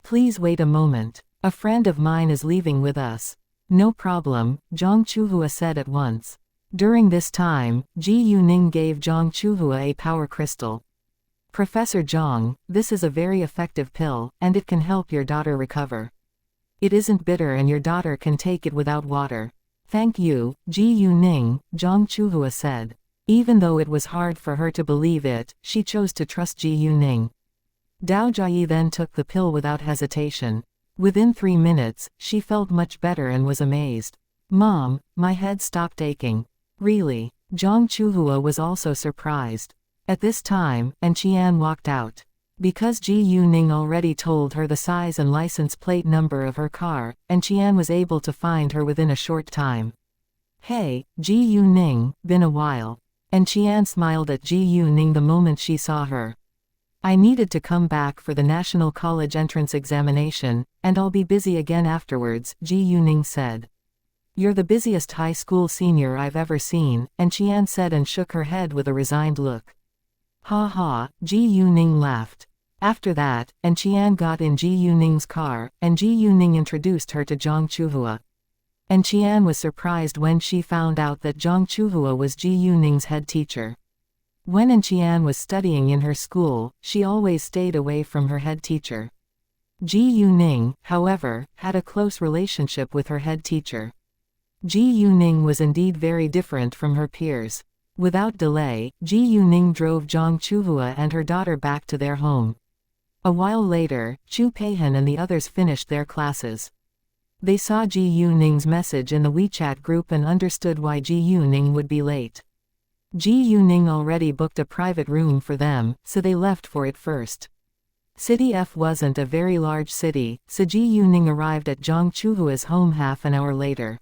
Please wait a moment. A friend of mine is leaving with us. No problem, Zhang Chuhua said at once. During this time, Ji Yuning gave Zhang Chuhua a power crystal. Professor Zhang, this is a very effective pill, and it can help your daughter recover. It isn't bitter and your daughter can take it without water. Thank you, Ji Yuning, Zhang Chuhua said. Even though it was hard for her to believe it, she chose to trust Ji Yuning. Dao Jiayi then took the pill without hesitation. Within 3 minutes, she felt much better and was amazed. Mom, my head stopped aching. Really? Zhang Chuhua was also surprised. At this time, An Qian walked out. Because Ji Yuning already told her the size and license plate number of her car, An Qian was able to find her within a short time. Hey, Ji Yuning, been a while. An Qian smiled at Ji Yuning the moment she saw her. I needed to come back for the National College entrance examination, and I'll be busy again afterwards, Ji Yuning said. You're the busiest high school senior I've ever seen, An Qian said and shook her head with a resigned look. Ha ha, Ji Yuning laughed. After that, An Qian got in Ji Yuning's car, and Ji Yuning introduced her to Zhang Chuhua. An Qian was surprised when she found out that Zhang Chuhua was Ji Yuning's head teacher. When An Qian was studying in her school, she always stayed away from her head teacher. Ji Yuning, however, had a close relationship with her head teacher. Ji Yuning was indeed very different from her peers. Without delay, Ji Yuning drove Zhang Chuhua and her daughter back to their home. A while later, Chu Peihan and the others finished their classes. They saw Ji Yuning's message in the WeChat group and understood why Ji Yuning would be late. Ji Yuning already booked a private room for them, so they left for it first. City F wasn't a very large city, so Ji Yuning arrived at Zhang Chuhua's home half an hour later.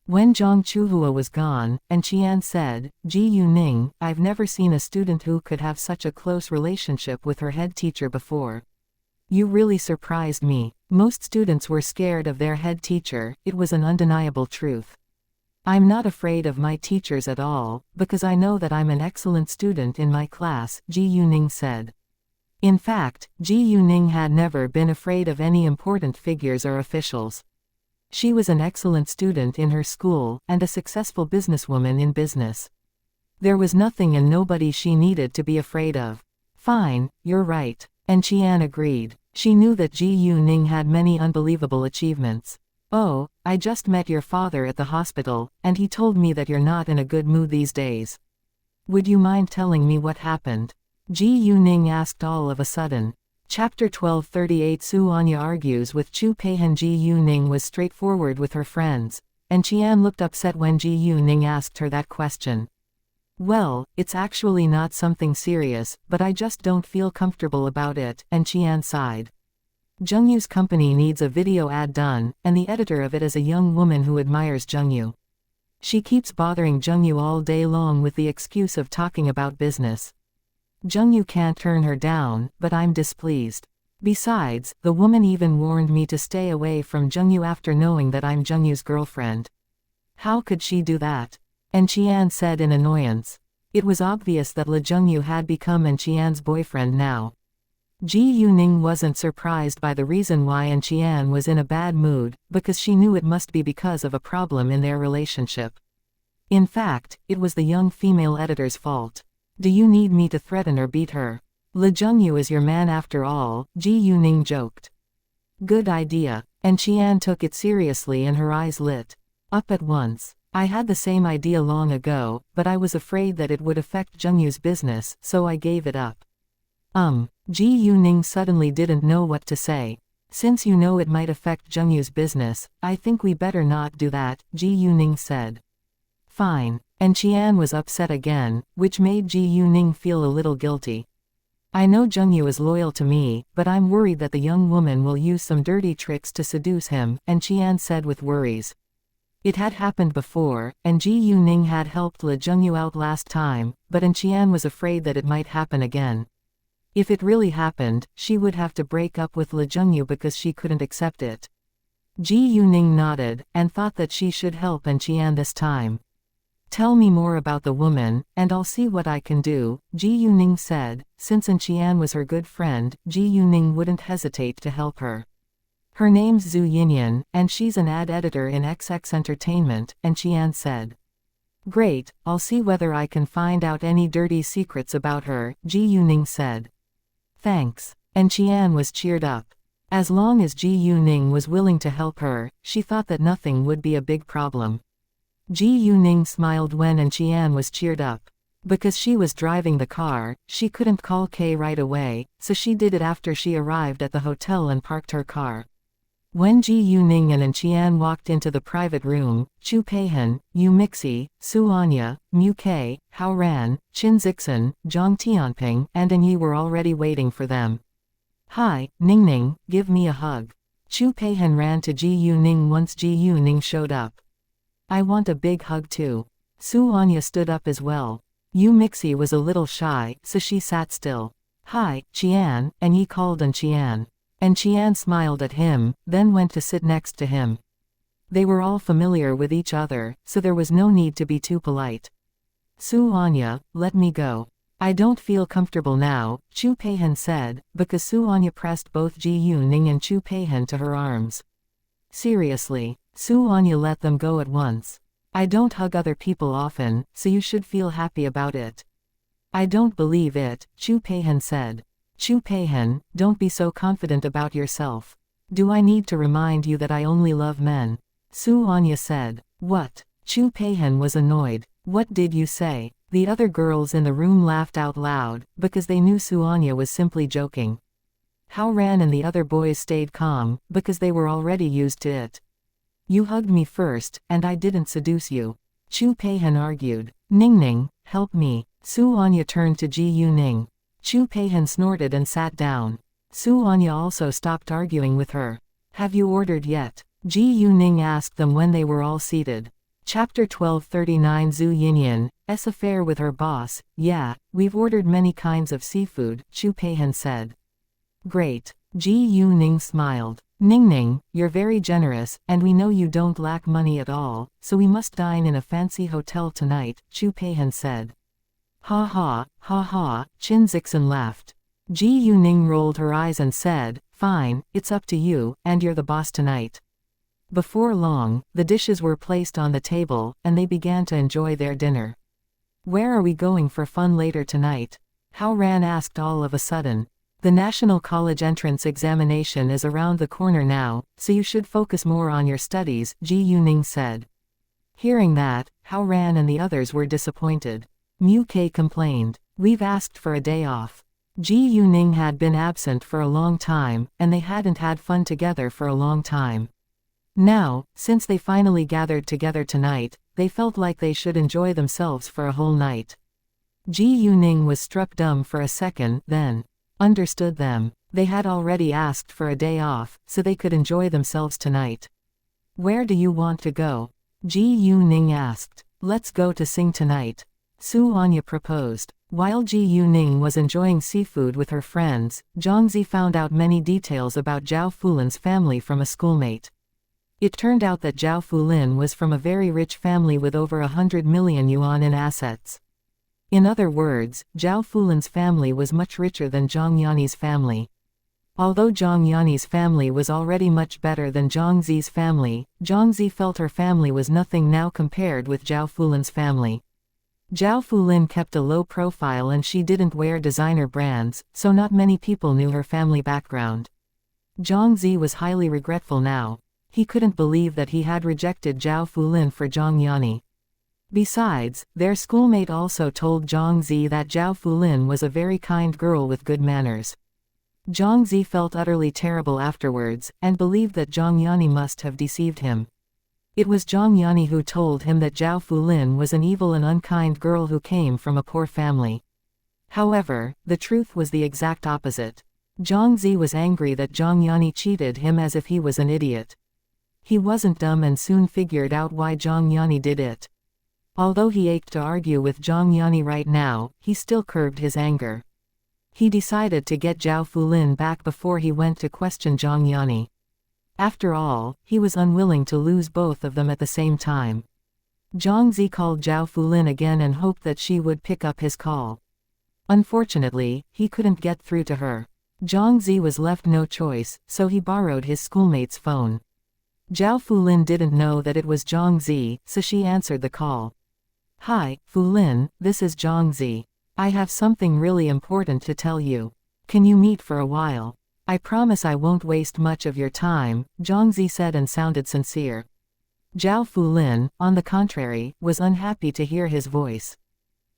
When Zhang Chuhua was gone, and Qian said, "Ji Yuning, I've never seen a student who could have such a close relationship with her head teacher before. You really surprised me. Most students were scared of their head teacher, it was an undeniable truth. I'm not afraid of my teachers at all, because I know that I'm an excellent student in my class," Ji Yuning said. In fact, Ji Yuning had never been afraid of any important figures or officials. She was an excellent student in her school, and a successful businesswoman in business. There was nothing and nobody she needed to be afraid of. "Fine, you're right." And Qian agreed. She knew that Ji Yuning had many unbelievable achievements. "Oh, I just met your father at the hospital, and he told me that you're not in a good mood these days. Would you mind telling me what happened?" Ji Yuning asked all of a sudden. Chapter 1238 Su Anya argues with Chu Peihan. Ji Yuning was straightforward with her friends, and Qian looked upset when Ji Yuning asked her that question. "Well, it's actually not something serious, but I just don't feel comfortable about it," and Qian sighed. Zhengyu's company needs a video ad done, and the editor of it is a young woman who admires Zhengyu. She keeps bothering Zhengyu all day long with the excuse of talking about business. Zhengyu can't turn her down, but I'm displeased. Besides, the woman even warned me to stay away from Zhengyu after knowing that I'm Zhengyu's girlfriend. How could she do that? And Qian said in annoyance. It was obvious that Le Zhengyu had become An Qian's boyfriend now. Ji Yuning wasn't surprised by the reason why An Qian was in a bad mood, because she knew it must be because of a problem in their relationship. In fact, it was the young female editor's fault. "Do you need me to threaten or beat her? Le Zhengyu is your man after all," Ji Yuning joked. "Good idea." And Qian took it seriously and her eyes lit up at once. "I had the same idea long ago, but I was afraid that it would affect Zhengyu's business, so I gave it up." Ji Yuning suddenly didn't know what to say. "Since you know it might affect Zhengyu's business, I think we better not do that," Ji Yuning said. "Fine." And Qian was upset again, which made Ji Yuning feel a little guilty. "I know Zhengyu is loyal to me, but I'm worried that the young woman will use some dirty tricks to seduce him," and Qian said with worries. It had happened before, and Ji Yuning had helped Le Zhengyu out last time, but An Qian was afraid that it might happen again. If it really happened, she would have to break up with Le Zhengyu because she couldn't accept it. Ji Yuning nodded, and thought that she should help An Qian this time. "Tell me more about the woman, and I'll see what I can do," Ji Yuning said. Since An Qian was her good friend, Ji Yuning wouldn't hesitate to help her. "Her name's Zhu Yinyan, and she's an ad editor in XX Entertainment," and Qian said. "Great, I'll see whether I can find out any dirty secrets about her," Ji Yuning said. "Thanks." And Qian was cheered up. As long as Ji Yuning was willing to help her, she thought that nothing would be a big problem. Ji Yuning smiled when An Qian was cheered up. Because she was driving the car, she couldn't call Kay right away, so she did it after she arrived at the hotel and parked her car. When Ji Yuning and An Qian walked into the private room, Chu Peihan, Yu Mixi, Su Anya, Mu Kei, Hao Ran, Qin Zixan, Zhang Tianping, and An Yi were already waiting for them. "Hi, Ningning, give me a hug." Chu Peihan ran to Ji Yuning once Ji Yuning showed up. "I want a big hug too." Su Anya stood up as well. Yu Mixi was a little shy, so she sat still. "Hi, Qian," and Yi called An Qian. And Qian smiled at him, then went to sit next to him. They were all familiar with each other, so there was no need to be too polite. "Su Anya, let me go. I don't feel comfortable now," Chu Peihan said, because Su Anya pressed both Ji Yuning and Chu Peihan to her arms. "Seriously." Su Anya let them go at once. "I don't hug other people often, so you should feel happy about it." "I don't believe it," Chu Peihan said. "Chu Peihan, don't be so confident about yourself. Do I need to remind you that I only love men?" Su Anya said. "What?" Chu Peihan was annoyed. What did you say? The other girls in the room laughed out loud, because they knew xianxia was simply joking. Hao Ran and the other boys stayed calm, because they were already used to it. You hugged me first, and I didn't seduce you. Chu Peihan argued. Ningning, help me. Xianxia turned to Ji Yuning. Chu Peihan snorted and sat down. Xianxia also stopped arguing with her. Have you ordered yet? Ji Yuning asked them when they were all seated. Chapter 1239 Zhu Yinyan's affair with her boss. Yeah, we've ordered many kinds of seafood, Chu Peihan said. Great. Ji Yuning smiled. Ningning, you're very generous, and we know you don't lack money at all, so we must dine in a fancy hotel tonight, Chu Peihan said. Ha ha, Qin Zixin laughed. Ji Yuning rolled her eyes and said, fine, it's up to you, and you're the boss tonight. Before long, the dishes were placed on the table, and they began to enjoy their dinner. Where are we going for fun later tonight? Hao Ran asked all of a sudden. The National College entrance examination is around the corner now, so you should focus more on your studies, Ji Yuning said. Hearing that, Hao Ran and the others were disappointed. Mu Ke complained. We've asked for a day off. Ji Yuning had been absent for a long time, and they hadn't had fun together for a long time. Now, since they finally gathered together tonight, they felt like they should enjoy themselves for a whole night. Ji Yuning was struck dumb for a second, then understood them. They had already asked for a day off, so they could enjoy themselves tonight. Where do you want to go? Ji Yuning asked. Let's go to Sing tonight. Xianxia proposed. While Ji Yuning was enjoying seafood with her friends, Zhangzi found out many details about Zhao Fulin's family from a schoolmate. It turned out that Zhao Fulin was from a very rich family with over 100 million yuan in assets. In other words, Zhao Fulin's family was much richer than Zhang Yanni's family. Although Zhang Yanni's family was already much better than Zhangzi's family, Zhangzi felt her family was nothing now compared with Zhao Fulin's family. Zhao Fulin kept a low profile and she didn't wear designer brands, so not many people knew her family background. Zhangzi was highly regretful now. He couldn't believe that he had rejected Zhao Fulin for Zhang Yanni. Besides, their schoolmate also told Zhangzi that Zhao Fulin was a very kind girl with good manners. Zhangzi felt utterly terrible afterwards, and believed that Zhang Yanni must have deceived him. It was Zhang Yanni who told him that Zhao Fulin was an evil and unkind girl who came from a poor family. However, the truth was the exact opposite. Zhangzi was angry that Zhang Yanni cheated him as if he was an idiot. He wasn't dumb and soon figured out why Zhang Yanni did it. Although he ached to argue with Zhang Yanni right now, he still curbed his anger. He decided to get Zhao Fulin back before he went to question Zhang Yanni. After all, he was unwilling to lose both of them at the same time. Zhangzi called Zhao Fulin again and hoped that she would pick up his call. Unfortunately, he couldn't get through to her. Zhangzi was left no choice, so he borrowed his schoolmate's phone. Zhao Fulin didn't know that it was Zhangzi, so she answered the call. Hi, Fulin, this is Zhangzi. I have something really important to tell you. Can you meet for a while? I promise I won't waste much of your time, Zhangzi said and sounded sincere. Zhao Fulin, on the contrary, was unhappy to hear his voice.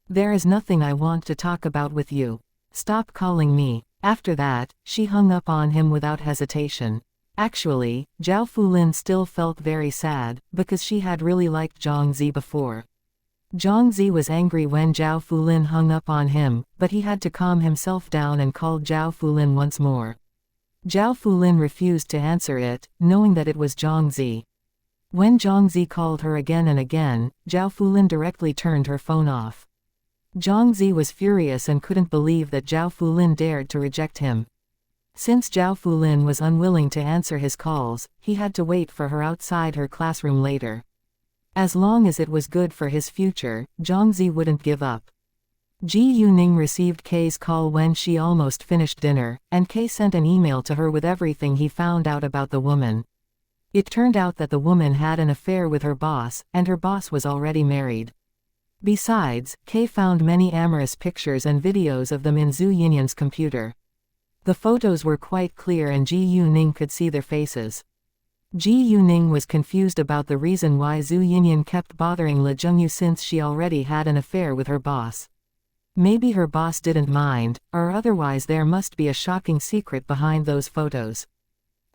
There is nothing I want to talk about with you. Stop calling me. After that, she hung up on him without hesitation. Actually, Zhao Fulin still felt very sad, because she had really liked Zhangzi before. Zhangzi was angry when Zhao Fulin hung up on him, but he had to calm himself down and called Zhao Fulin once more. Zhao Fulin refused to answer it, knowing that it was Zhangzi. When Zhangzi called her again and again, Zhao Fulin directly turned her phone off. Zhangzi was furious and couldn't believe that Zhao Fulin dared to reject him. Since Zhao Fulin was unwilling to answer his calls, he had to wait for her outside her classroom later. As long as it was good for his future, Zhangzi wouldn't give up. Ji Yuning received Kei's call when she almost finished dinner, and Kei sent an email to her with everything he found out about the woman. It turned out that the woman had an affair with her boss, and her boss was already married. Besides, Kei found many amorous pictures and videos of them in Zhu Yinyan's computer. The photos were quite clear and Ji Yuning could see their faces. Ji Yuning was confused about the reason why Zhu Yinyan kept bothering Le Zhengyu since she already had an affair with her boss. Maybe her boss didn't mind, or otherwise there must be a shocking secret behind those photos.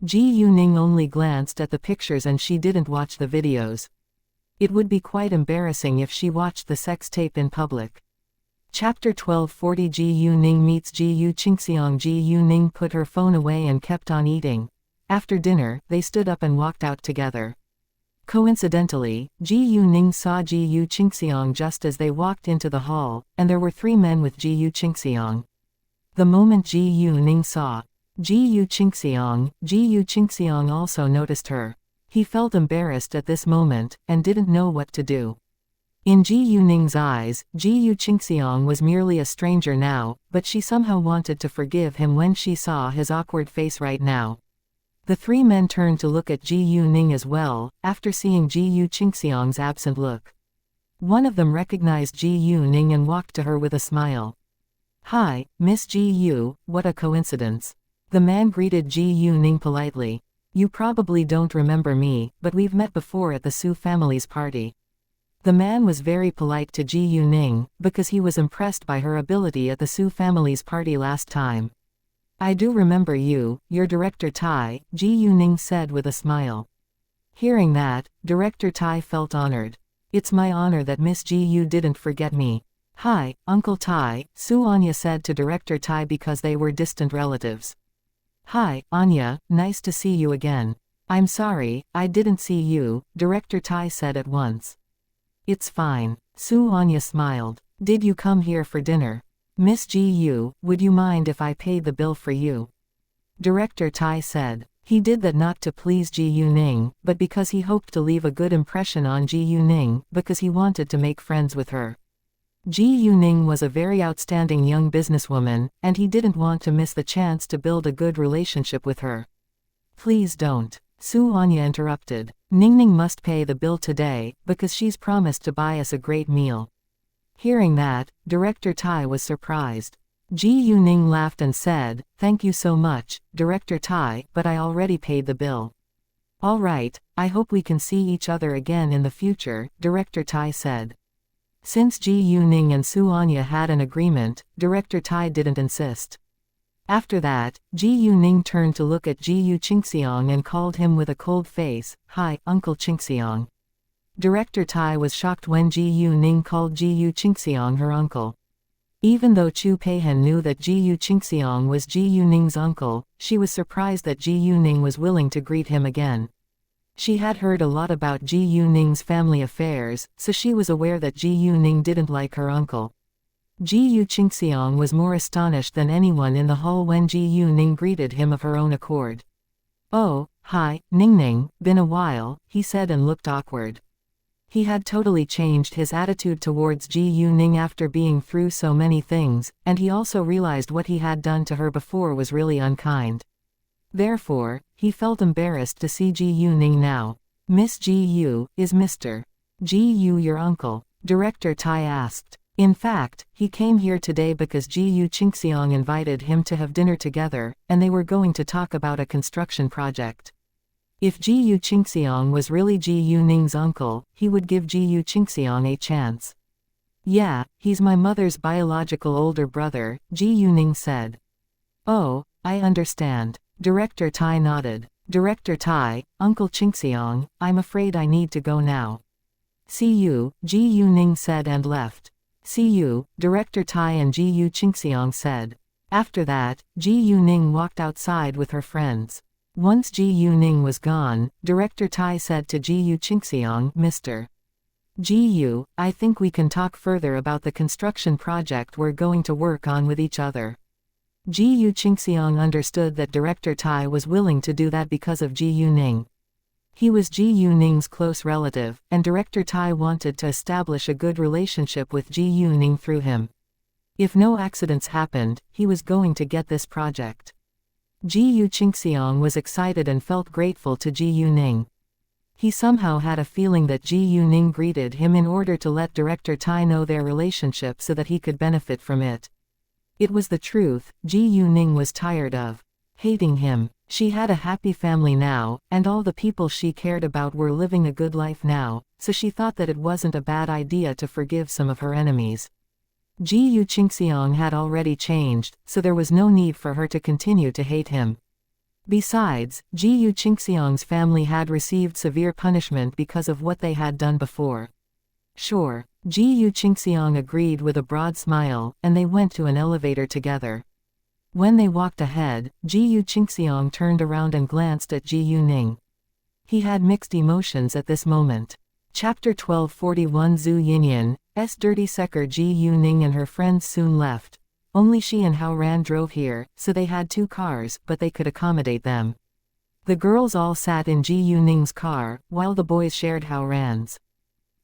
Ji Yuning only glanced at the pictures and she didn't watch the videos. It would be quite embarrassing if she watched the sex tape in public. Chapter 1240 Ji Yuning meets Ji Yu Qingxiang. Ji Yuning put her phone away and kept on eating. After dinner, they stood up and walked out together. Coincidentally, Ji Yuning saw Ji Yu Qingxiang just as they walked into the hall, and there were 3 men with Ji Yu Qingxiang. The moment Ji Yuning saw Ji Yu Qingxiang also noticed her. He felt embarrassed at this moment, and didn't know what to do. In Ji Yuning's eyes, Ji Yu Qingxiang was merely a stranger now, but she somehow wanted to forgive him when she saw his awkward face right now. The 3 men turned to look at Ji Yuning as well, after seeing Ji Yu Qingxiang's absent look. One of them recognized Ji Yuning and walked to her with a smile. "Hi, Miss Ji Yu, what a coincidence." The man greeted Ji Yuning politely. "You probably don't remember me, but we've met before at the Su family's party." The man was very polite to Ji Yuning, because he was impressed by her ability at the Su family's party last time. "I do remember you, you're Director Tai," Ji Yuning said with a smile. Hearing that, Director Tai felt honored. "It's my honor that Miss Ji Yu didn't forget me." "Hi, Uncle Tai," Su Anya said to Director Tai because they were distant relatives. "Hi, Anya, nice to see you again." "I'm sorry, I didn't see you," Director Tai said at once. "It's fine." Su Anya smiled. "Did you come here for dinner?" "Miss Ji Yu, would you mind if I paid the bill for you?" Director Tai said. He did that not to please Ji Yuning, but because he hoped to leave a good impression on Ji Yuning, because he wanted to make friends with her. Ji Yuning was a very outstanding young businesswoman, and he didn't want to miss the chance to build a good relationship with her. "Please don't," Su Anya interrupted. "Ningning must pay the bill today, because she's promised to buy us a great meal." Hearing that, Director Tai was surprised. Ji Yuning laughed and said, "Thank you so much, Director Tai, but I already paid the bill." "All right, I hope we can see each other again in the future," Director Tai said. Since Ji Yuning and Su Anya had an agreement, Director Tai didn't insist. After that, Ji Yuning turned to look at Ji Yu Qingxiang and called him with a cold face, "Hi, Uncle Qingxiang." Director Tai was shocked when Ji Yuning called Ji Yu Qingxiang her uncle. Even though Chu Peihen knew that Ji Yu Qingxiang was Ji Yuning's uncle, she was surprised that Ji Yuning was willing to greet him again. She had heard a lot about Ji Yuning's family affairs, so she was aware that Ji Yuning didn't like her uncle. Ji Yu Qingxiang was more astonished than anyone in the hall when Ji Yuning greeted him of her own accord. "Oh, hi, Ningning, been a while," he said and looked awkward. He had totally changed his attitude towards Ji Yuning after being through so many things, and he also realized what he had done to her before was really unkind. Therefore, he felt embarrassed to see Ji Yuning now. "Miss Ji Yu, is Mr. Ji Yu your uncle?" Director Tai asked. In fact, he came here today because Ji Yu Qingxiang invited him to have dinner together, and they were going to talk about a construction project. If Ji Yu Qingxiang was really Ji Yuning's uncle, he would give Ji Yu Qingxiang a chance. "Yeah, he's my mother's biological older brother," Ji Yuning said. "Oh, I understand." Director Tai nodded. "Director Tai, Uncle Qingxiang, I'm afraid I need to go now." "See you," Ji Yuning said and left. "See you," Director Tai and Ji Yu Qingxiang said. After that, Ji Yuning walked outside with her friends. Once Ji Yuning was gone, Director Tai said to Ji Yu Qingxiang, "Mr. Ji Yu, I think we can talk further about the construction project we're going to work on with each other." Ji Yu Qingxiang understood that Director Tai was willing to do that because of Ji Yuning. He was Ji Yuning's close relative, and Director Tai wanted to establish a good relationship with Ji Yuning through him. If no accidents happened, he was going to get this project. Ji Yu Qingxiang was excited and felt grateful to Ji Yuning. He somehow had a feeling that Ji Yuning greeted him in order to let Director Tai know their relationship so that he could benefit from it. It was the truth, Ji Yuning was tired of hating him. She had a happy family now, and all the people she cared about were living a good life now, so she thought that it wasn't a bad idea to forgive some of her enemies. Ji Xianxia had already changed, so there was no need for her to continue to hate him. Besides, Ji Xianxia's family had received severe punishment because of what they had done before. Sure, Ji Xianxia agreed with a broad smile, and they went to an elevator together. When they walked ahead, Ji Xianxia turned around and glanced at Ji Yuning. He had mixed emotions at this moment. Chapter 1241 Zhu Yinyan's dirty sucker. Ji Yuning and her friends soon left. Only she and Hao Ran drove here, so they had 2 cars, but they could accommodate them. The girls all sat in Ji Yuning's car, while the boys shared Hao Ran's.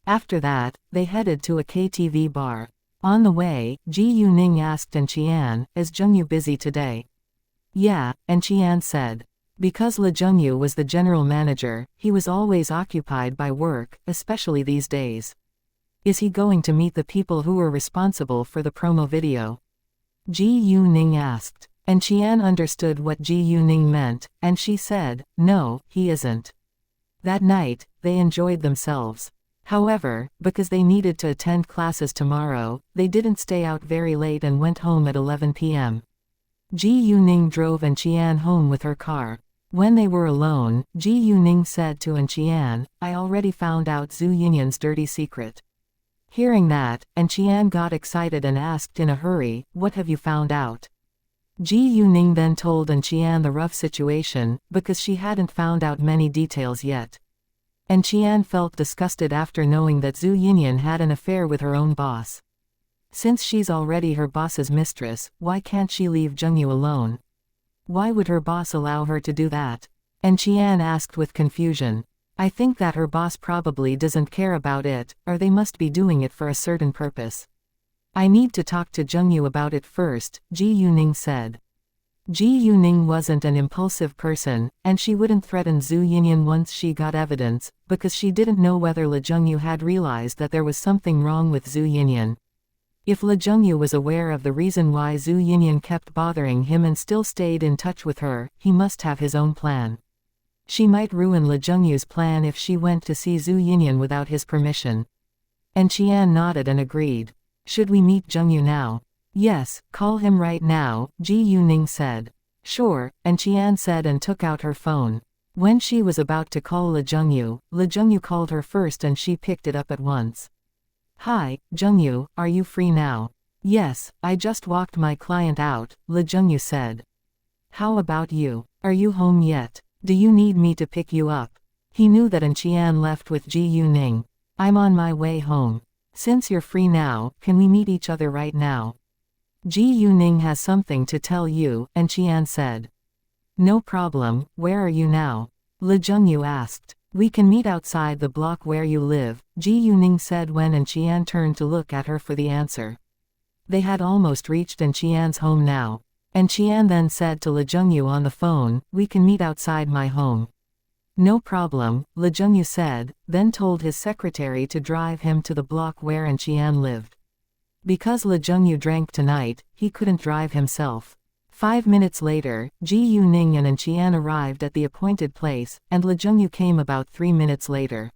After that, they headed to a KTV bar. On the way, Ji Yuning asked and Qian, "Is Zhengyu busy today?" "Yeah," and Qian said. Because Le Zhengyu was the general manager, he was always occupied by work, especially these days. "Is he going to meet the people who were responsible for the promo video?" Ji Yuning asked. And Qian understood what Ji Yuning meant, and she said, "No, he isn't." That night, they enjoyed themselves. However, because they needed to attend classes tomorrow, they didn't stay out very late and went home at 11 p.m. Ji Yuning drove and Qian home with her car. When they were alone, Ji Yuning said to An Qian, "I already found out Zhu Yinyan's dirty secret." Hearing that, An Qian got excited and asked in a hurry, "What have you found out?" Ji Yuning then told An Qian the rough situation, because she hadn't found out many details yet. And Qian felt disgusted after knowing that Zhu Yinyan had an affair with her own boss. Since she's already her boss's mistress, why can't she leave Zhengyu alone? Why would her boss allow her to do that? And Qian asked with confusion. "I think that her boss probably doesn't care about it, or they must be doing it for a certain purpose. I need to talk to Zhengyu about it first," Ji Yuning said. Ji Yuning wasn't an impulsive person, and she wouldn't threaten Zhu Yinyan once she got evidence, because she didn't know whether Le Zhengyu had realized that there was something wrong with Zhu Yinyan. If Le Zhengyu was aware of the reason why Zhu Yinyan kept bothering him and still stayed in touch with her, he must have his own plan. She might ruin Le Zhengyu's plan if she went to see Zhu Yinyan without his permission. And Qian nodded and agreed. "Should we meet Zhengyu now?" "Yes, call him right now," Ji Yuning said. "Sure," and Qian said and took out her phone. When she was about to call Le Zhengyu called her first and she picked it up at once. "Hi, Zhengyu, are you free now?" "Yes, I just walked my client out," Le Zhengyu said. "How about you? Are you home yet? Do you need me to pick you up?" He knew that An Qian left with Ji Yuning. "I'm on my way home. Since you're free now, can we meet each other right now?" "Ji Yuning has something to tell you," An Qian said. "No problem, where are you now?" Le Zhengyu asked. "We can meet outside the block where you live," Ji Yuning said when An Qian turned to look at her for the answer. They had almost reached An Qian's home now. An Qian then said to Le Zhengyu on the phone, "We can meet outside my home." "No problem," Le Zhengyu said, then told his secretary to drive him to the block where An Qian lived. Because Le Zhengyu drank tonight, he couldn't drive himself. 5 minutes later, Ji Yuning and An Qian arrived at the appointed place, and Le Zhengyu came about 3 minutes later.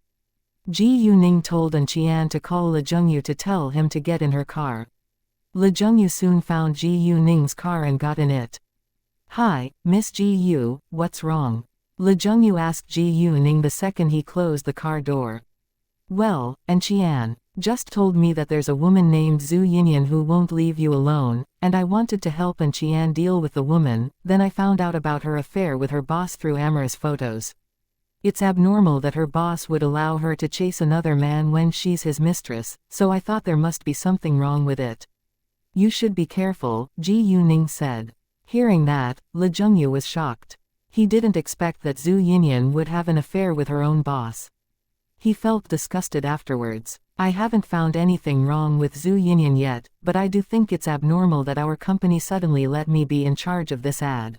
Ji Yuning told An Qian to call Le Zhengyu to tell him to get in her car. Le Zhengyu soon found Ji Yuning's car and got in it. "Hi, Miss Ji Yu, what's wrong?" Le Zhengyu asked Ji Yuning the second he closed the car door. "Well, An Qian just told me that there's a woman named Zhu Yinyan who won't leave you alone, and I wanted to help An Qian deal with the woman, then I found out about her affair with her boss through amorous photos. It's abnormal that her boss would allow her to chase another man when she's his mistress, so I thought there must be something wrong with it." "You should be careful," Ji Yuning said. Hearing that, Le Zhengyu was shocked. He didn't expect that Zhu Yinyan would have an affair with her own boss. He felt disgusted afterwards. "I haven't found anything wrong with Zhu Yinyan yet, but I do think it's abnormal that our company suddenly let me be in charge of this ad.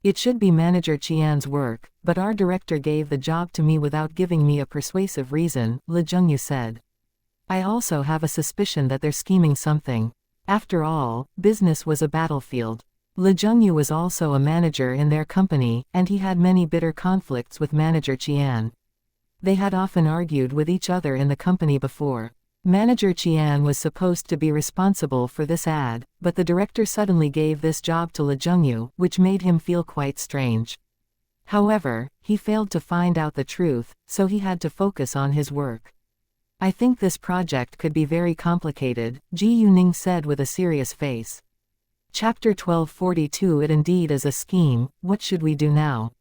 It should be Manager Qian's work, but our director gave the job to me without giving me a persuasive reason," Le Zhengyu said. "I also have a suspicion that they're scheming something. After all, business was a battlefield. Le Jungyu was also a manager in their company, and he had many bitter conflicts with manager Qian. They had often argued with each other in the company before. Manager Qian was supposed to be responsible for this ad, but the director suddenly gave this job to Le Jungyu, which made him feel quite strange. However, he failed to find out the truth, so he had to focus on his work. I think this project could be very complicated, Ji Yuning said with a serious face. Chapter 1242. It indeed is a scheme. What should we do now?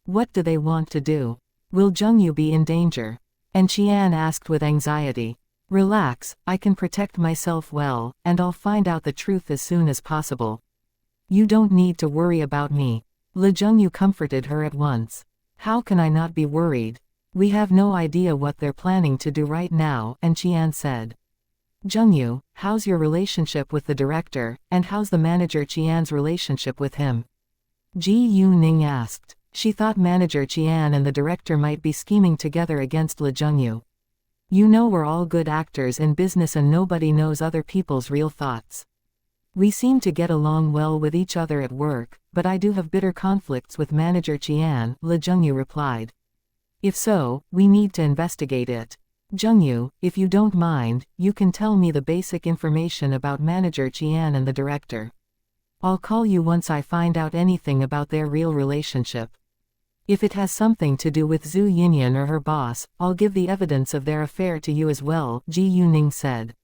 What do they want to do? Will Jungyu be in danger? And Qian asked with anxiety. Relax, I can protect myself well, and I'll find out the truth as soon as possible. You don't need to worry about me. Le Jungyu comforted her at once. How can I not be worried? We have no idea what they're planning to do right now, and Qian said. Jungyu, how's your relationship with the director, and how's the manager Qian's relationship with him? Ji Yuning asked. She thought manager Qian and the director might be scheming together against Le Jungyu. You know we're all good actors in business and nobody knows other people's real thoughts. We seem to get along well with each other at work, but I do have bitter conflicts with manager Qian, Le Jungyu replied. If so, we need to investigate it. Jungyu, if you don't mind, you can tell me the basic information about manager Qian and the director. I'll call you once I find out anything about their real relationship. If it has something to do with Zhu Yinyan or her boss, I'll give the evidence of their affair to you as well, Ji Yuning said.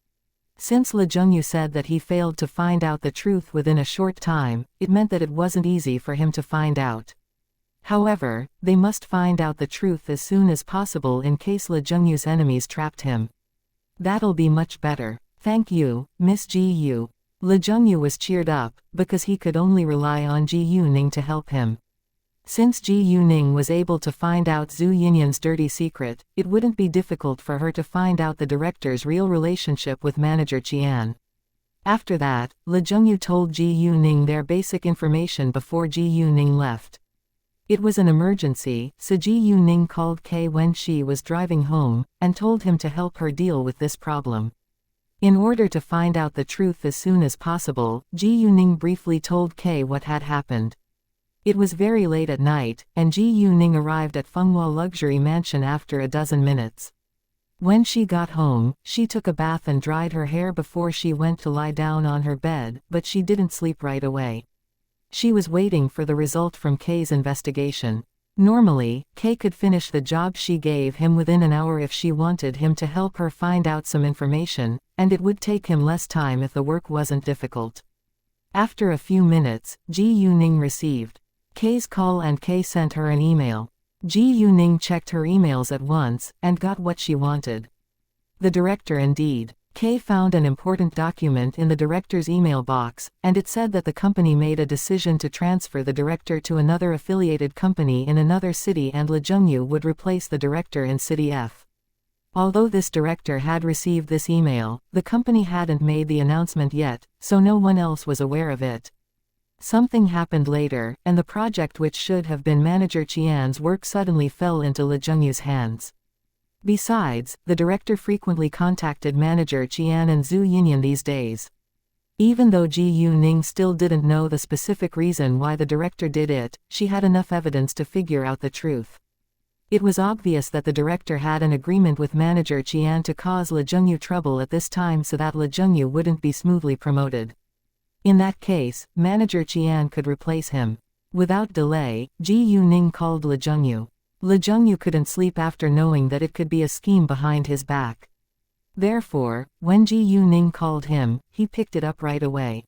Since Le Jungyu said that he failed to find out the truth within a short time, it meant that it wasn't easy for him to find out. However, they must find out the truth as soon as possible in case Le Jungyu's enemies trapped him. That'll be much better. Thank you, Miss Ji Yu. Le Jungyu was cheered up, because he could only rely on Ji Yuning to help him. Since Ji Yuning was able to find out Zhu Yinyan's dirty secret, it wouldn't be difficult for her to find out the director's real relationship with manager Qian. After that, Le Jungyu told Ji Yuning their basic information before Ji Yuning left. It was an emergency, so Ji Yuning called Kei when she was driving home, and told him to help her deal with this problem. In order to find out the truth as soon as possible, Ji Yuning briefly told Kei what had happened. It was very late at night, and Ji Yuning arrived at Fenghua Luxury Mansion after a dozen minutes. When she got home, she took a bath and dried her hair before she went to lie down on her bed, but she didn't sleep right away. She was waiting for the result from Kei's investigation. Normally, Kei could finish the job she gave him within an hour if she wanted him to help her find out some information, and it would take him less time if the work wasn't difficult. After a few minutes, Ji Yuning received Kei's call and Kei sent her an email. Ji Yuning checked her emails at once, and got what she wanted. The director indeed. Kei found an important document in the director's email box, and it said that the company made a decision to transfer the director to another affiliated company in another city and Le Jungyu would replace the director in City F. Although this director had received this email, the company hadn't made the announcement yet, so no one else was aware of it. Something happened later, and the project which should have been manager Qian's work suddenly fell into Le Jungyu's hands. Besides, the director frequently contacted manager Qian and Zhu Yinyan these days. Even though Ji Yuning still didn't know the specific reason why the director did it, she had enough evidence to figure out the truth. It was obvious that the director had an agreement with manager Qian to cause Le Jungyu trouble at this time so that Le Jungyu wouldn't be smoothly promoted. In that case, manager Qian could replace him. Without delay, Ji Yuning called Le Jungyu. Le Jungyu couldn't sleep after knowing that it could be a scheme behind his back. Therefore, when Ji Yuning called him, he picked it up right away.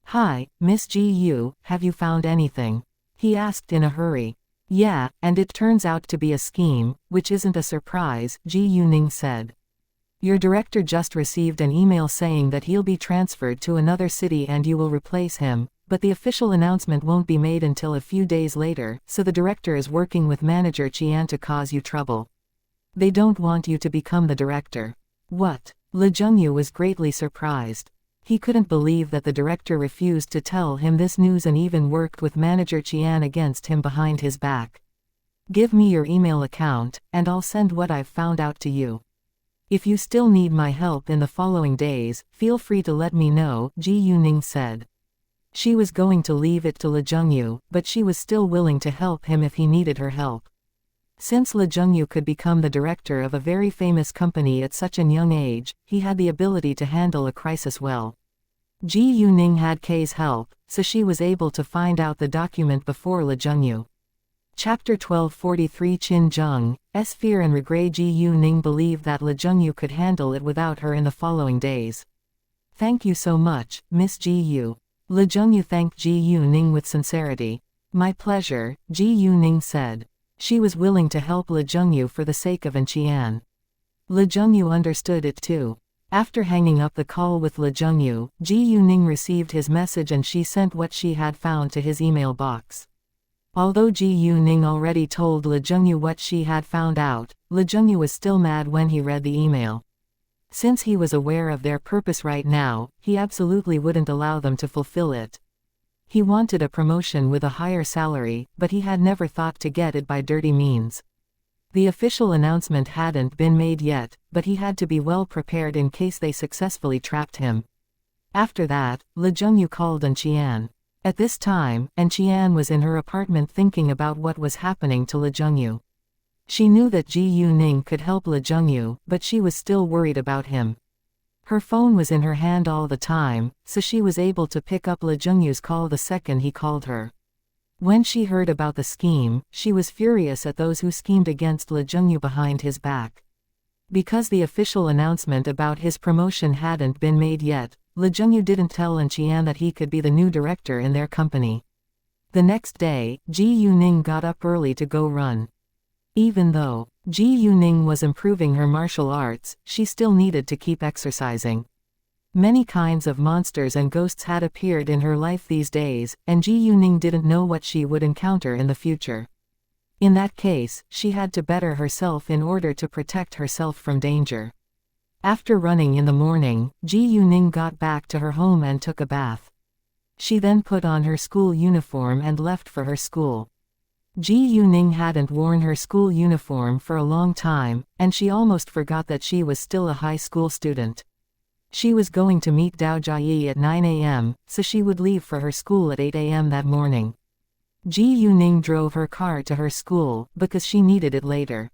Hi, Miss Ji Yu, have you found anything? He asked in a hurry. Yeah, and it turns out to be a scheme, which isn't a surprise, Ji Yuning said. Your director just received an email saying that he'll be transferred to another city and you will replace him. But the official announcement won't be made until a few days later, so the director is working with manager Qian to cause you trouble. They don't want you to become the director. What? Le Jungyu was greatly surprised. He couldn't believe that the director refused to tell him this news and even worked with manager Qian against him behind his back. Give me your email account, and I'll send what I've found out to you. If you still need my help in the following days, feel free to let me know, Ji Yuning said. She was going to leave it to Le Jungyu, but she was still willing to help him if he needed her help. Since Le Jungyu could become the director of a very famous company at such an young age, he had the ability to handle a crisis well. Ji Yuning had Kei's help, so she was able to find out the document before Le Jungyu. Chapter 1243 Qin Zheng's fear and regret. Ji Yuning believed that Le Jungyu could handle it without her in the following days. Thank you so much, Miss Ji Yu. Le Jungyu thanked Ji Yuning with sincerity. My pleasure, Ji Yuning said. She was willing to help Le Jungyu for the sake of Xian. Le Jungyu understood it too. After hanging up the call with Le Jungyu, Ji Yuning received his message and she sent what she had found to his email box. Although Ji Yuning already told Le Jungyu what she had found out, Le Jungyu was still mad when he read the email. Since he was aware of their purpose right now, he absolutely wouldn't allow them to fulfill it. He wanted a promotion with a higher salary, but he had never thought to get it by dirty means. The official announcement hadn't been made yet, but he had to be well prepared in case they successfully trapped him. After that, Le Jungyu called Xian. At this time, Xian was in her apartment thinking about what was happening to Le Jungyu. She knew that Ji Yuning could help Le Jungyu, but she was still worried about him. Her phone was in her hand all the time, so she was able to pick up Le Jungyu's call the second he called her. When she heard about the scheme, she was furious at those who schemed against Le Jungyu behind his back. Because the official announcement about his promotion hadn't been made yet, Le Jungyu didn't tell Xian that he could be the new director in their company. The next day, Ji Yuning got up early to go run. Even though Ji Yuning was improving her martial arts, she still needed to keep exercising. Many kinds of monsters and ghosts had appeared in her life these days, and Ji Yuning didn't know what she would encounter in the future. In that case, she had to better herself in order to protect herself from danger. After running in the morning, Ji Yuning got back to her home and took a bath. She then put on her school uniform and left for her school. Ji Yuning hadn't worn her school uniform for a long time, and she almost forgot that she was still a high school student. She was going to meet Dao Jiayi at 9 a.m., so she would leave for her school at 8 a.m. that morning. Ji Yuning drove her car to her school, because she needed it later.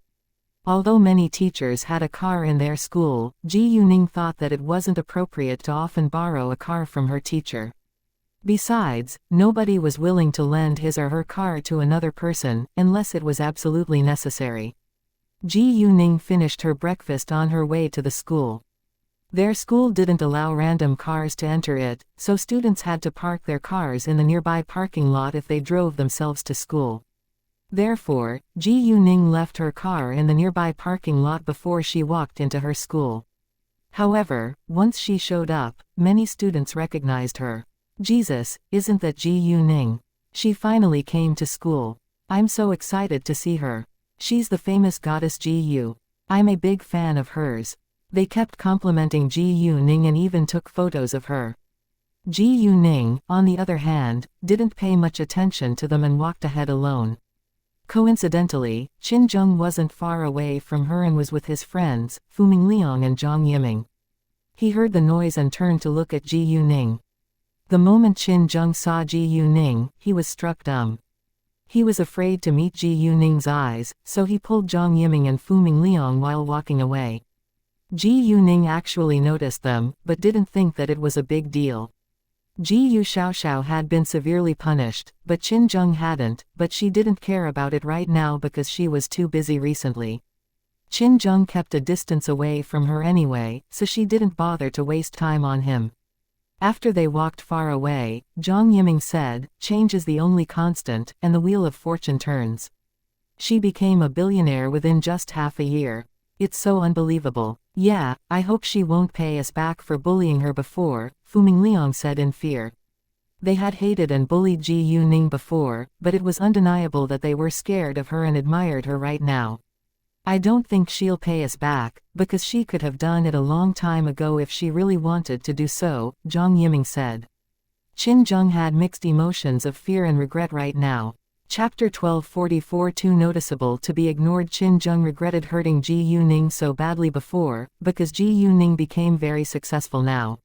Although many teachers had a car in their school, Ji Yuning thought that it wasn't appropriate to often borrow a car from her teacher. Besides, nobody was willing to lend his or her car to another person, unless it was absolutely necessary. Ji Yuning finished her breakfast on her way to the school. Their school didn't allow random cars to enter it, so students had to park their cars in the nearby parking lot if they drove themselves to school. Therefore, Ji Yuning left her car in the nearby parking lot before she walked into her school. However, once she showed up, many students recognized her. Jesus, isn't that Ji Yuning? She finally came to school. I'm so excited to see her. She's the famous goddess Ji Yu. I'm a big fan of hers. They kept complimenting Ji Yuning and even took photos of her. Ji Yuning, on the other hand, didn't pay much attention to them and walked ahead alone. Coincidentally, Qin Zheng wasn't far away from her and was with his friends, Fuming Liang and Zhang Yiming. He heard the noise and turned to look at Ji Yuning. The moment Qin Zheng saw Ji Yuning, he was struck dumb. He was afraid to meet Ji Yuning's eyes, so he pulled Zhang Yiming and Fuming Liang while walking away. Ji Yuning actually noticed them, but didn't think that it was a big deal. Ji Yu Xiaoxiao had been severely punished, but Qin Zheng hadn't, but she didn't care about it right now because she was too busy recently. Qin Zheng kept a distance away from her anyway, so she didn't bother to waste time on him. After they walked far away, Zhang Yiming said, "Change is the only constant, and the wheel of fortune turns." She became a billionaire within just half a year. It's so unbelievable. Yeah, I hope she won't pay us back for bullying her before, Fuming Liang said in fear. They had hated and bullied Ji Yuning before, but it was undeniable that they were scared of her and admired her right now. I don't think she'll pay us back, because she could have done it a long time ago if she really wanted to do so, Zhang Yiming said. Qin Zheng had mixed emotions of fear and regret right now. Chapter 1244 Too noticeable to be ignored. Qin Zheng regretted hurting Ji Yuning so badly before, because Ji Yuning became very successful now.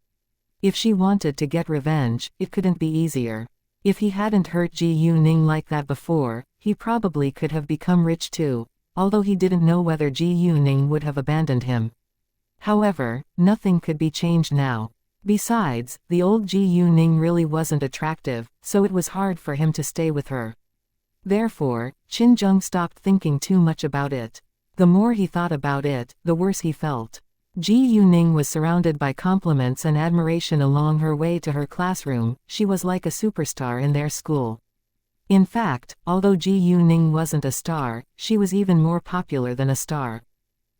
If she wanted to get revenge, it couldn't be easier. If he hadn't hurt Ji Yuning like that before, he probably could have become rich too, although he didn't know whether Ji Yuning would have abandoned him. However, nothing could be changed now. Besides, the old Ji Yuning really wasn't attractive, so it was hard for him to stay with her. Therefore, Qin Zheng stopped thinking too much about it. The more he thought about it, the worse he felt. Ji Yuning was surrounded by compliments and admiration along her way to her classroom. She was like a superstar in their school. In fact, although Ji Yuning wasn't a star, she was even more popular than a star.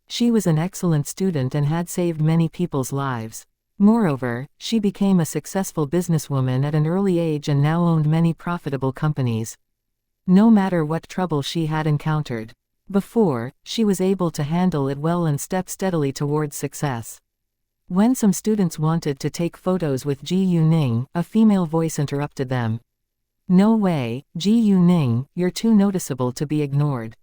She was an excellent student and had saved many people's lives. Moreover, she became a successful businesswoman at an early age and now owned many profitable companies. No matter what trouble she had encountered before, she was able to handle it well and step steadily towards success. When some students wanted to take photos with Ji Yuning, a female voice interrupted them. "No way, Ji Yuning, you're too noticeable to be ignored."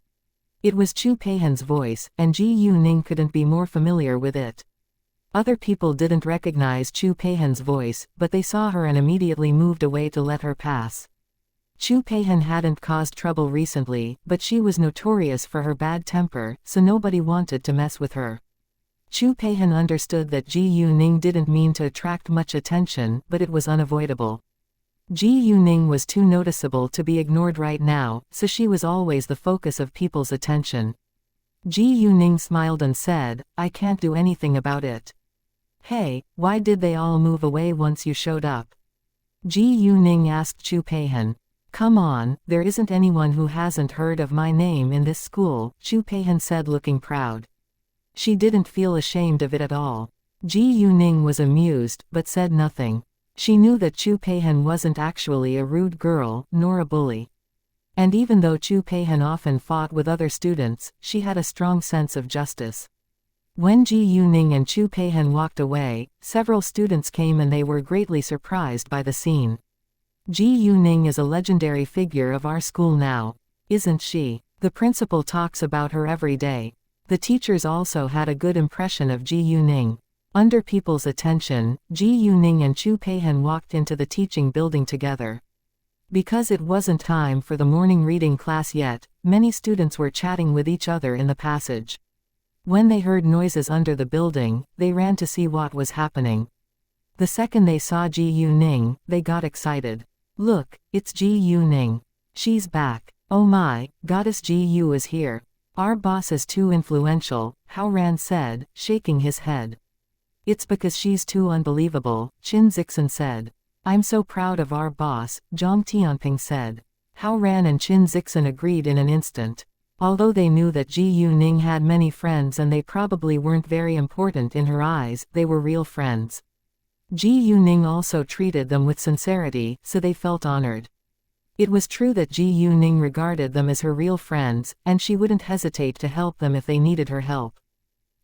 It was Chu Peihen's voice, and Ji Yuning couldn't be more familiar with it. Other people didn't recognize Chu Peihen's voice, but they saw her and immediately moved away to let her pass. Chu Peihen hadn't caused trouble recently, but she was notorious for her bad temper, so nobody wanted to mess with her. Chu Peihen understood that Ji Yuning didn't mean to attract much attention, but it was unavoidable. Ji Yuning was too noticeable to be ignored right now, so she was always the focus of people's attention. Ji Yuning smiled and said, "I can't do anything about it." "Hey, why did they all move away once you showed up?" Ji Yuning asked Chu Peihen. "Come on, there isn't anyone who hasn't heard of my name in this school," Chu Peihen said, looking proud. She didn't feel ashamed of it at all. Ji Yuning was amused, but said nothing. She knew that Chu Peihen wasn't actually a rude girl, nor a bully. And even though Chu Peihen often fought with other students, she had a strong sense of justice. When Ji Yuning and Chu Peihen walked away, several students came and they were greatly surprised by the scene. "Ji Yuning is a legendary figure of our school now, isn't she? The principal talks about her every day." The teachers also had a good impression of Ji Yuning. Under people's attention, Ji Yuning and Chu Peihen walked into the teaching building together. Because it wasn't time for the morning reading class yet, many students were chatting with each other in the passage. When they heard noises under the building, they ran to see what was happening. The second they saw Ji Yuning, they got excited. "Look, it's Ji Yuning. She's back. Oh my, Goddess Ji Yu is here. Our boss is too influential," Hao Ran said, shaking his head. "It's because she's too unbelievable," Qin Zixin said. "I'm so proud of our boss," Zhang Tianping said. Hao Ran and Qin Zixin agreed in an instant. Although they knew that Ji Yuning had many friends and they probably weren't very important in her eyes, they were real friends. Ji Yuning also treated them with sincerity, so they felt honored. It was true that Ji Yuning regarded them as her real friends, and she wouldn't hesitate to help them if they needed her help.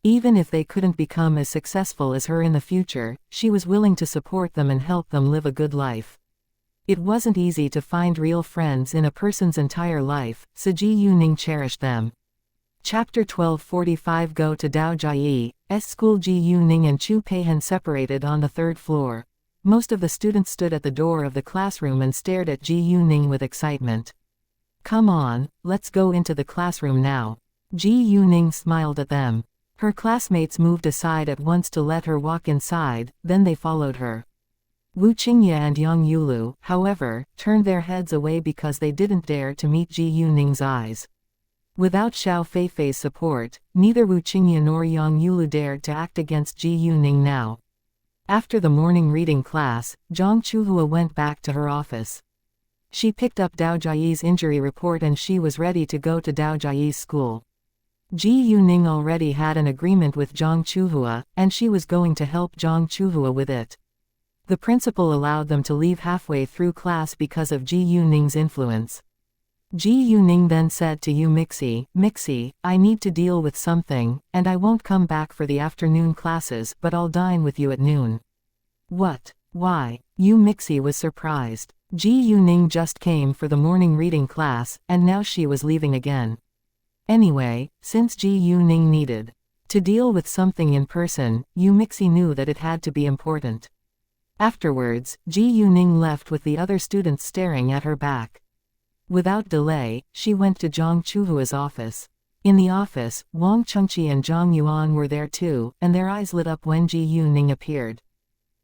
Even if they couldn't become as successful as her in the future, she was willing to support them and help them live a good life. It wasn't easy to find real friends in a person's entire life, so Ji Yuning cherished them. Chapter 1245 Go to Dao Jie's school. Ji Yuning and Chu Peihen separated on the third floor. Most of the students stood at the door of the classroom and stared at Ji Yuning with excitement. "Come on, let's go into the classroom now." Ji Yuning smiled at them. Her classmates moved aside at once to let her walk inside, then they followed her. Wu Qingye and Yang Yulu, however, turned their heads away because they didn't dare to meet Ji Yuning's eyes. Without Xiao Feifei's support, neither Wu Qingye nor Yang Yulu dared to act against Ji Yuning now. After the morning reading class, Zhang Chuhua went back to her office. She picked up Dao Jie's injury report and she was ready to go to Dao Jie's school. Ji Yuning already had an agreement with Zhang Chuhua, and she was going to help Zhang Chuhua with it. The principal allowed them to leave halfway through class because of Ji Yuning's influence. Ji Yuning then said to Yu Mixi, "Mixi, I need to deal with something, and I won't come back for the afternoon classes, but I'll dine with you at noon." "What? Why?" Yu Mixi was surprised. Ji Yuning just came for the morning reading class, and now she was leaving again. Anyway, since Ji Yuning needed to deal with something in person, Yu Mixi knew that it had to be important. Afterwards, Ji Yuning left with the other students staring at her back. Without delay, she went to Zhang Chuhua's office. In the office, Wang Chengqi and Zhang Yuan were there too, and their eyes lit up when Ji Yuning appeared.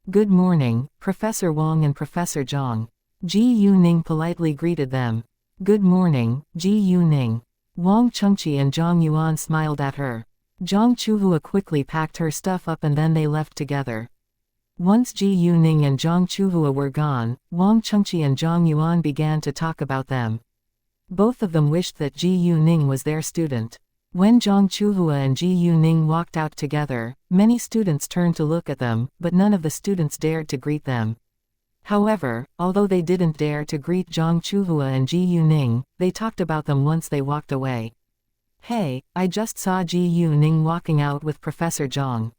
"Good morning, Professor Wang and Professor Zhang." Ji Yuning politely greeted them. "Good morning, Ji Yuning." Wang Chengqi and Zhang Yuan smiled at her. Zhang Chuhua quickly packed her stuff up and then they left together. Once Ji Yuning and Zhang Chuhua were gone, Wang Chengqi and Zhang Yuan began to talk about them. Both of them wished that Ji Yuning was their student. When Zhang Chuhua and Ji Yuning walked out together, many students turned to look at them, but none of the students dared to greet them. However, although they didn't dare to greet Zhang Chuhua and Ji Yuning, they talked about them once they walked away. "Hey, I just saw Ji Yuning walking out with Professor Zhang.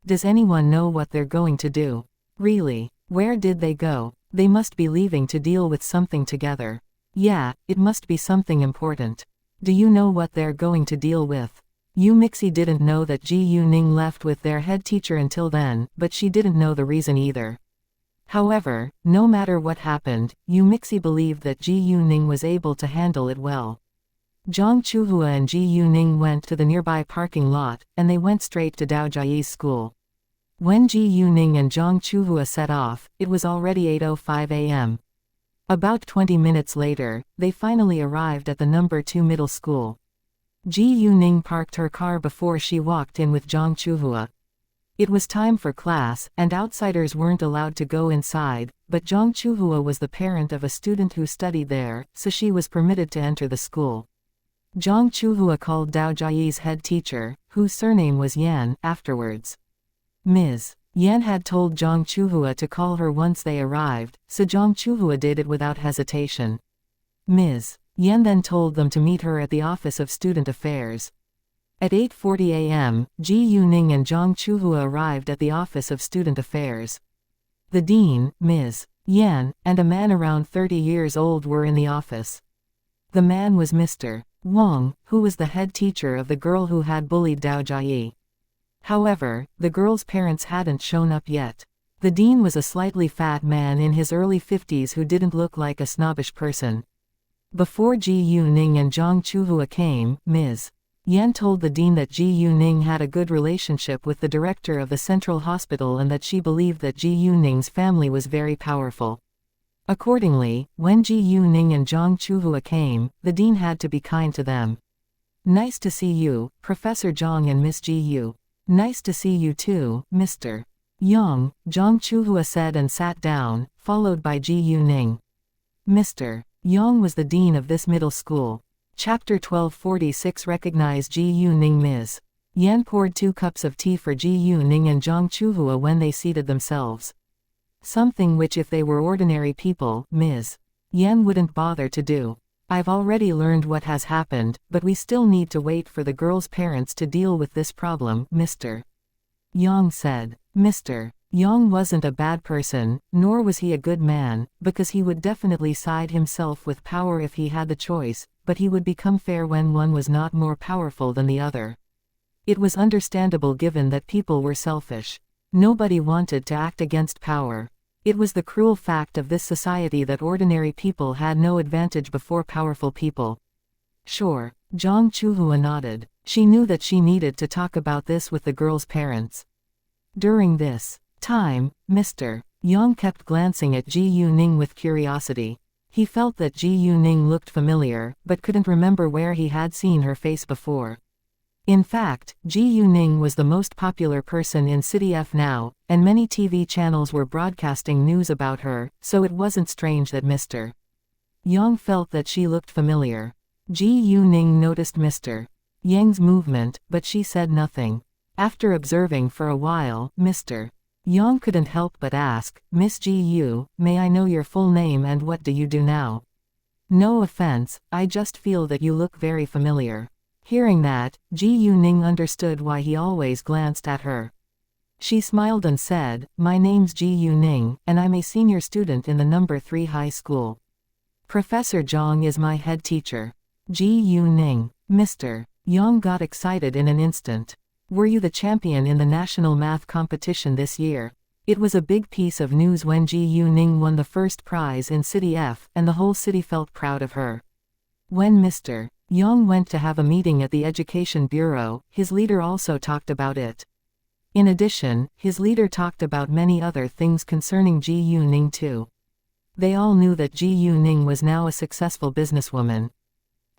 Does anyone know what they're going to do? Really? Where did they go? They must be leaving to deal with something together. Yeah, it must be something important. Do you know what they're going to deal with?" Yu Mixi didn't know that Ji Yuning left with their head teacher until then, but she didn't know the reason either. However, no matter what happened, Yu Mixi believed that Ji Yuning was able to handle it well. Zhang Chuhua and Ji Yuning went to the nearby parking lot, and they went straight to Dao Jiayi's school. When Ji Yuning and Zhang Chuhua set off, it was already 8:05 a.m. About 20 minutes later, they finally arrived at the number 2 middle school. Ji Yuning parked her car before she walked in with Zhang Chuhua. It was time for class, and outsiders weren't allowed to go inside, but Zhang Chuhua was the parent of a student who studied there, so she was permitted to enter the school. Zhang Chuhua called Dao Jiayi's head teacher, whose surname was Yan, afterwards. Ms. Yan had told Zhang Chuhua to call her once they arrived, so Zhang Chuhua did it without hesitation. Ms. Yan then told them to meet her at the Office of Student Affairs. At 8:40 a.m., Ji Yuning and Zhang Chuhua arrived at the Office of Student Affairs. The dean, Ms. Yan, and a man around 30 years old were in the office. The man was Mr. Wang, who was the head teacher of the girl who had bullied Dao Jiayi. However, the girl's parents hadn't shown up yet. The dean was a slightly fat man in his early 50s who didn't look like a snobbish person. Before Ji Yuning and Zhang Chuhua came, Ms. Yan told the dean that Ji Yuning had a good relationship with the director of the central hospital and that she believed that Ji Yuning's family was very powerful. Accordingly, when Ji Yuning and Zhang Chuhua came, the dean had to be kind to them. "Nice to see you, Professor Zhang and Miss Ji Yu." "Nice to see you too, Mr. Yang," Zhang Chuhua said and sat down, followed by Ji Yuning. Mr. Yang was the dean of this middle school. Chapter 1246 Recognize Ji Yuning. Ms. Yan poured 2 cups of tea for Ji Yuning and Zhang Chuhua when they seated themselves. Something which if they were ordinary people, Ms. Yan wouldn't bother to do. "I've already learned what has happened, but we still need to wait for the girl's parents to deal with this problem," Mr. Yang said. Mr. Yang wasn't a bad person, nor was he a good man, because he would definitely side himself with power if he had the choice, but he would become fair when one was not more powerful than the other. It was understandable given that people were selfish. Nobody wanted to act against power. It was the cruel fact of this society that ordinary people had no advantage before powerful people. Sure, Zhang Chuhua nodded. She knew that she needed to talk about this with the girl's parents. During this time, Mr. Yang kept glancing at Ji Yuning with curiosity. He felt that Ji Yuning looked familiar, but couldn't remember where he had seen her face before. In fact, Ji Yuning was the most popular person in City F now, and many TV channels were broadcasting news about her, so it wasn't strange that Mr. Yang felt that she looked familiar. Ji Yuning noticed Mr. Yang's movement, but she said nothing. After observing for a while, Mr. Yang couldn't help but ask, "Miss Ji Yu, may I know your full name and what do you do now?" "No offense, I just feel that you look very familiar." Hearing that, Ji Yuning understood why he always glanced at her. She smiled and said, "My name's Ji Yuning, and I'm a senior student in the number 3 high school. Professor Zhang is my head teacher." Ji Yuning. Mr. Yang got excited in an instant. "Were you the champion in the national math competition this year?" It was a big piece of news when Ji Yuning won the first prize in City F, and the whole city felt proud of her. When Mr. Yang went to have a meeting at the Education Bureau, his leader also talked about it. In addition, his leader talked about many other things concerning Ji Yuning too. They all knew that Ji Yuning was now a successful businesswoman.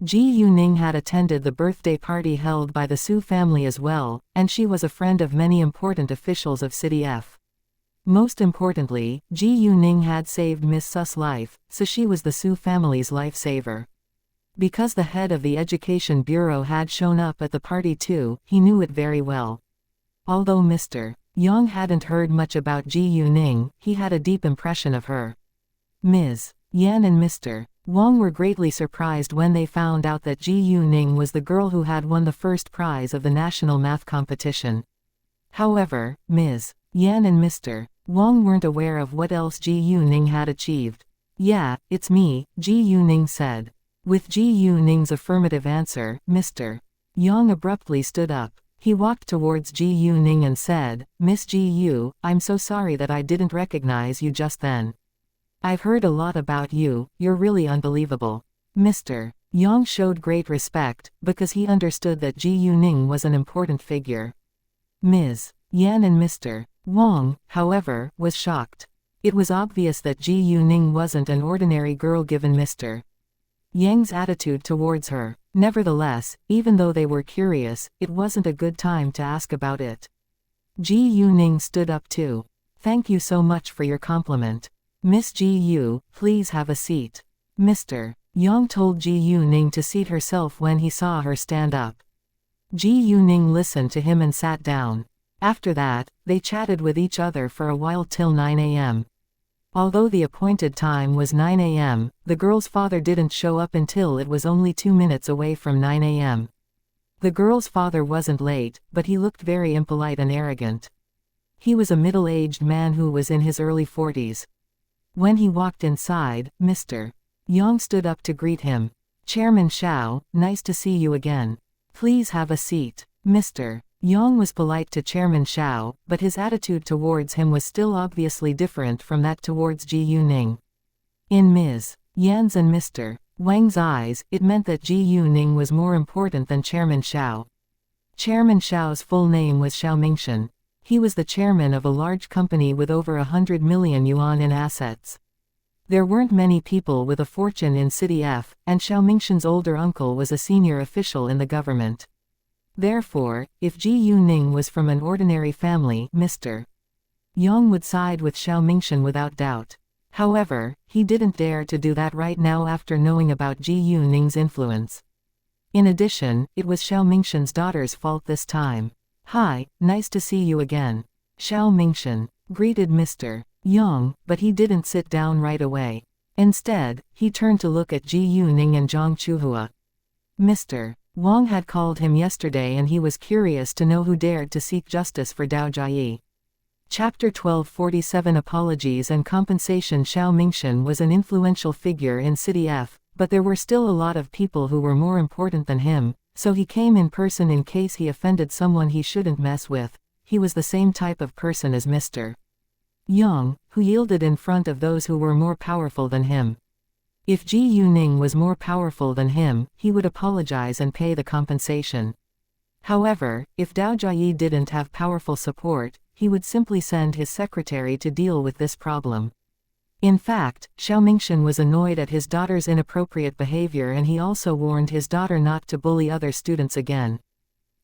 Ji Yuning had attended the birthday party held by the Su family as well, and she was a friend of many important officials of City F. Most importantly, Ji Yuning had saved Miss Su's life, so she was the Su family's lifesaver. Because the head of the Education Bureau had shown up at the party too, he knew it very well. Although Mr. Yang hadn't heard much about Ji Yuning, he had a deep impression of her. Ms. Yan and Mr. Wang were greatly surprised when they found out that Ji Yuning was the girl who had won the first prize of the national math competition. However, Ms. Yan and Mr. Wang weren't aware of what else Ji Yuning had achieved. "Yeah, it's me," Ji Yuning said. With Ji Yuning's affirmative answer, Mr. Yang abruptly stood up. He walked towards Ji Yuning and said, "Miss Ji Yu, I'm so sorry that I didn't recognize you just then. I've heard a lot about you, you're really unbelievable." Mr. Yang showed great respect, because he understood that Ji Yuning was an important figure. Ms. Yan and Mr. Wang, however, was shocked. It was obvious that Ji Yuning wasn't an ordinary girl given Mr. Yang's attitude towards her. Nevertheless, even though they were curious, it wasn't a good time to ask about it. Ji Yuning stood up too. "Thank you so much for your compliment. Miss Ji Yu, please have a seat." Mr. Yang told Ji Yuning to seat herself when he saw her stand up. Ji Yuning listened to him and sat down. After that, they chatted with each other for a while till 9 a.m. Although the appointed time was 9 a.m., the girl's father didn't show up until it was only 2 minutes away from 9 a.m. The girl's father wasn't late, but he looked very impolite and arrogant. He was a middle-aged man who was in his early 40s. When he walked inside, Mr. Yang stood up to greet him. "Chairman Xiao, nice to see you again. Please have a seat." Mr. Yang was polite to Chairman Xiao, but his attitude towards him was still obviously different from that towards Ji Yuning. In Ms. Yan's and Mr. Wang's eyes, it meant that Ji Yuning was more important than Chairman Xiao. Chairman Xiao's full name was Xianxia. He was the chairman of a large company with over 100 million yuan in assets. There weren't many people with a fortune in City F, and Xianxia's older uncle was a senior official in the government. Therefore, if Ji Yuning was from an ordinary family, Mr. Yang would side with Xianxia without doubt. However, he didn't dare to do that right now after knowing about Ji Yuning's influence. In addition, it was Xianxia's daughter's fault this time. "Hi, nice to see you again." Xianxia greeted Mr. Yang, but he didn't sit down right away. Instead, he turned to look at Ji Yuning and Zhang Chuhua. Mr. Wang had called him yesterday and he was curious to know who dared to seek justice for Dao Jiayi. Chapter 1247 Apologies and Compensation. Xianxia was an influential figure in City F, but there were still a lot of people who were more important than him, so he came in person in case he offended someone he shouldn't mess with. He was the same type of person as Mr. Yang, who yielded in front of those who were more powerful than him. If Ji Yuning was more powerful than him, he would apologize and pay the compensation. However, if Dao Jiayi didn't have powerful support, he would simply send his secretary to deal with this problem. In fact, Xianxia was annoyed at his daughter's inappropriate behavior and he also warned his daughter not to bully other students again.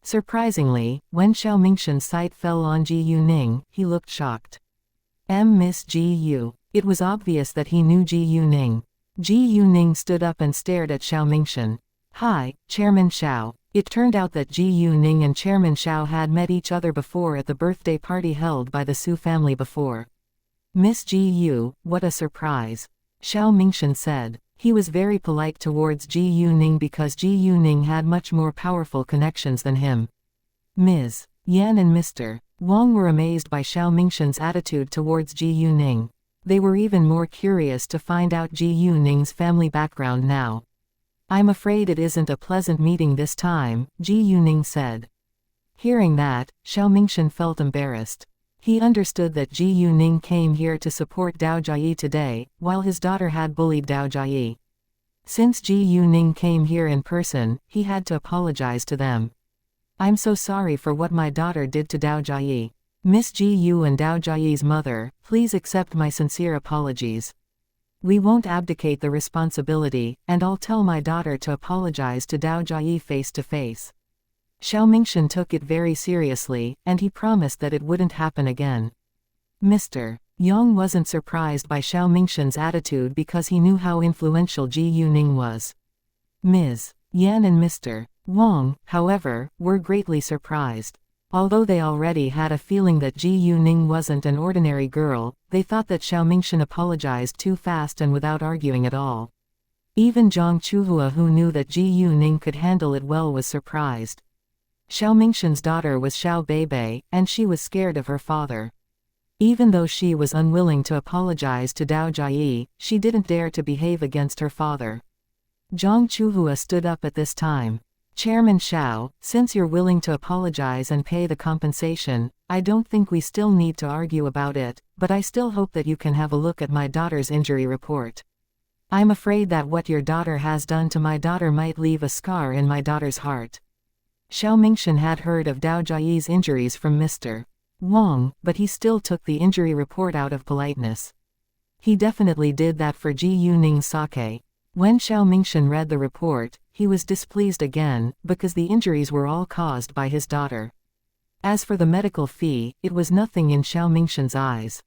Surprisingly, when Xianxia's sight fell on Ji Yuning, he looked shocked. Miss Ji Yu. It was obvious that he knew Ji Yuning. Ji Yuning stood up and stared at Xianxia. "Hi, Chairman Xiao." It turned out that Ji Yuning and Chairman Xiao had met each other before at the birthday party held by the Su family before. "Miss Ji Yu, what a surprise," Xianxia said. He was very polite towards Ji Yuning because Ji Yuning had much more powerful connections than him. Ms. Yan and Mr. Wang were amazed by Xianxia's attitude towards Ji Yuning. They were even more curious to find out Ji Yuning's family background now. "I'm afraid it isn't a pleasant meeting this time," Ji Yuning said. Hearing that, Xianxia felt embarrassed. He understood that Ji Yuning came here to support Dao Jiayi today, while his daughter had bullied Dao Jiayi. Since Ji Yuning came here in person, he had to apologize to them. I'm so sorry for what my daughter did to Dao Jiayi. Miss Ji Yu and Dao Jiayi's mother, please accept my sincere apologies. We won't abdicate the responsibility, and I'll tell my daughter to apologize to Dao Jiayi face to face. Xiao Mingshan took it very seriously, and he promised that it wouldn't happen again. Mr. Yang wasn't surprised by Xiao Mingshan's attitude because he knew how influential Ji Yuning was. Ms. Yan and Mr. Wang, however, were greatly surprised. Although they already had a feeling that Ji Yuning wasn't an ordinary girl, they thought that Xiao Mingshan apologized too fast and without arguing at all. Even Zhang Chuhua, who knew that Ji Yuning could handle it well, was surprised. Xiao Mingshan's daughter was Xiao Beibei, and she was scared of her father. Even though she was unwilling to apologize to Dao Jiayi, she didn't dare to behave against her father. Zhang Chuhua stood up at this time. Chairman Xiao, since you're willing to apologize and pay the compensation, I don't think we still need to argue about it, but I still hope that you can have a look at my daughter's injury report. I'm afraid that what your daughter has done to my daughter might leave a scar in my daughter's heart. Xiao Mingshan had heard of Dao Jiayi's injuries from Mr. Wang, but he still took the injury report out of politeness. He definitely did that for Ji Yuning's sake. When Xiao Mingshan read the report, he was displeased again, because the injuries were all caused by his daughter. As for the medical fee, it was nothing in Xiao Mingshan's eyes.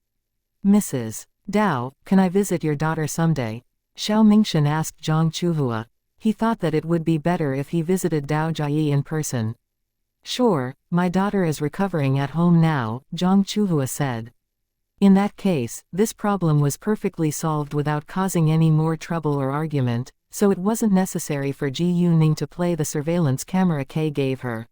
Mrs. Dao, can I visit your daughter someday? Xiao Mingshan asked Zhang Chuhua. He thought that it would be better if he visited Dao Jiayi in person. Sure, my daughter is recovering at home now, Zhang Chuhua said. In that case, this problem was perfectly solved without causing any more trouble or argument, so it wasn't necessary for Ji Yuning to play the surveillance camera Kay gave her.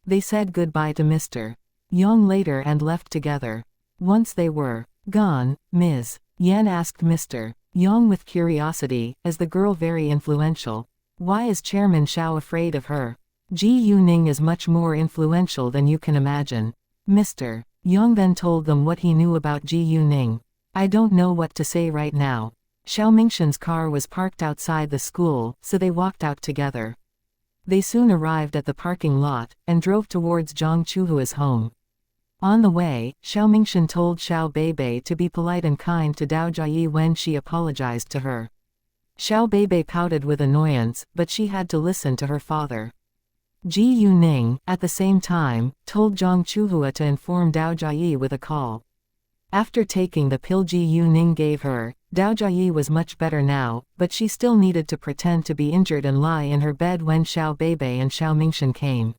They said goodbye to Mr. Yang later and left together. Once they were gone, Ms. Yan asked Mr. Yang with curiosity, is the girl very influential? Why is Chairman Xiao afraid of her? Ji Yuning is much more influential than you can imagine. Mr. Yang then told them what he knew about Ji Yuning. I don't know what to say right now. Xiao Mingshan's car was parked outside the school, so they walked out together. They soon arrived at the parking lot, and drove towards Zhang Chuhua's home. On the way, Xiao Mingshan told Xiao Beibei to be polite and kind to Dao Jiayi when she apologized to her. Xiao Beibei pouted with annoyance, but she had to listen to her father. Ji Yuning, at the same time, told Zhang Chuhua to inform Dao Jiayi with a call. After taking the pill Ji Yuning gave her, Dao Jiayi was much better now, but she still needed to pretend to be injured and lie in her bed when Xiao Beibei and Xiao Mingshan came.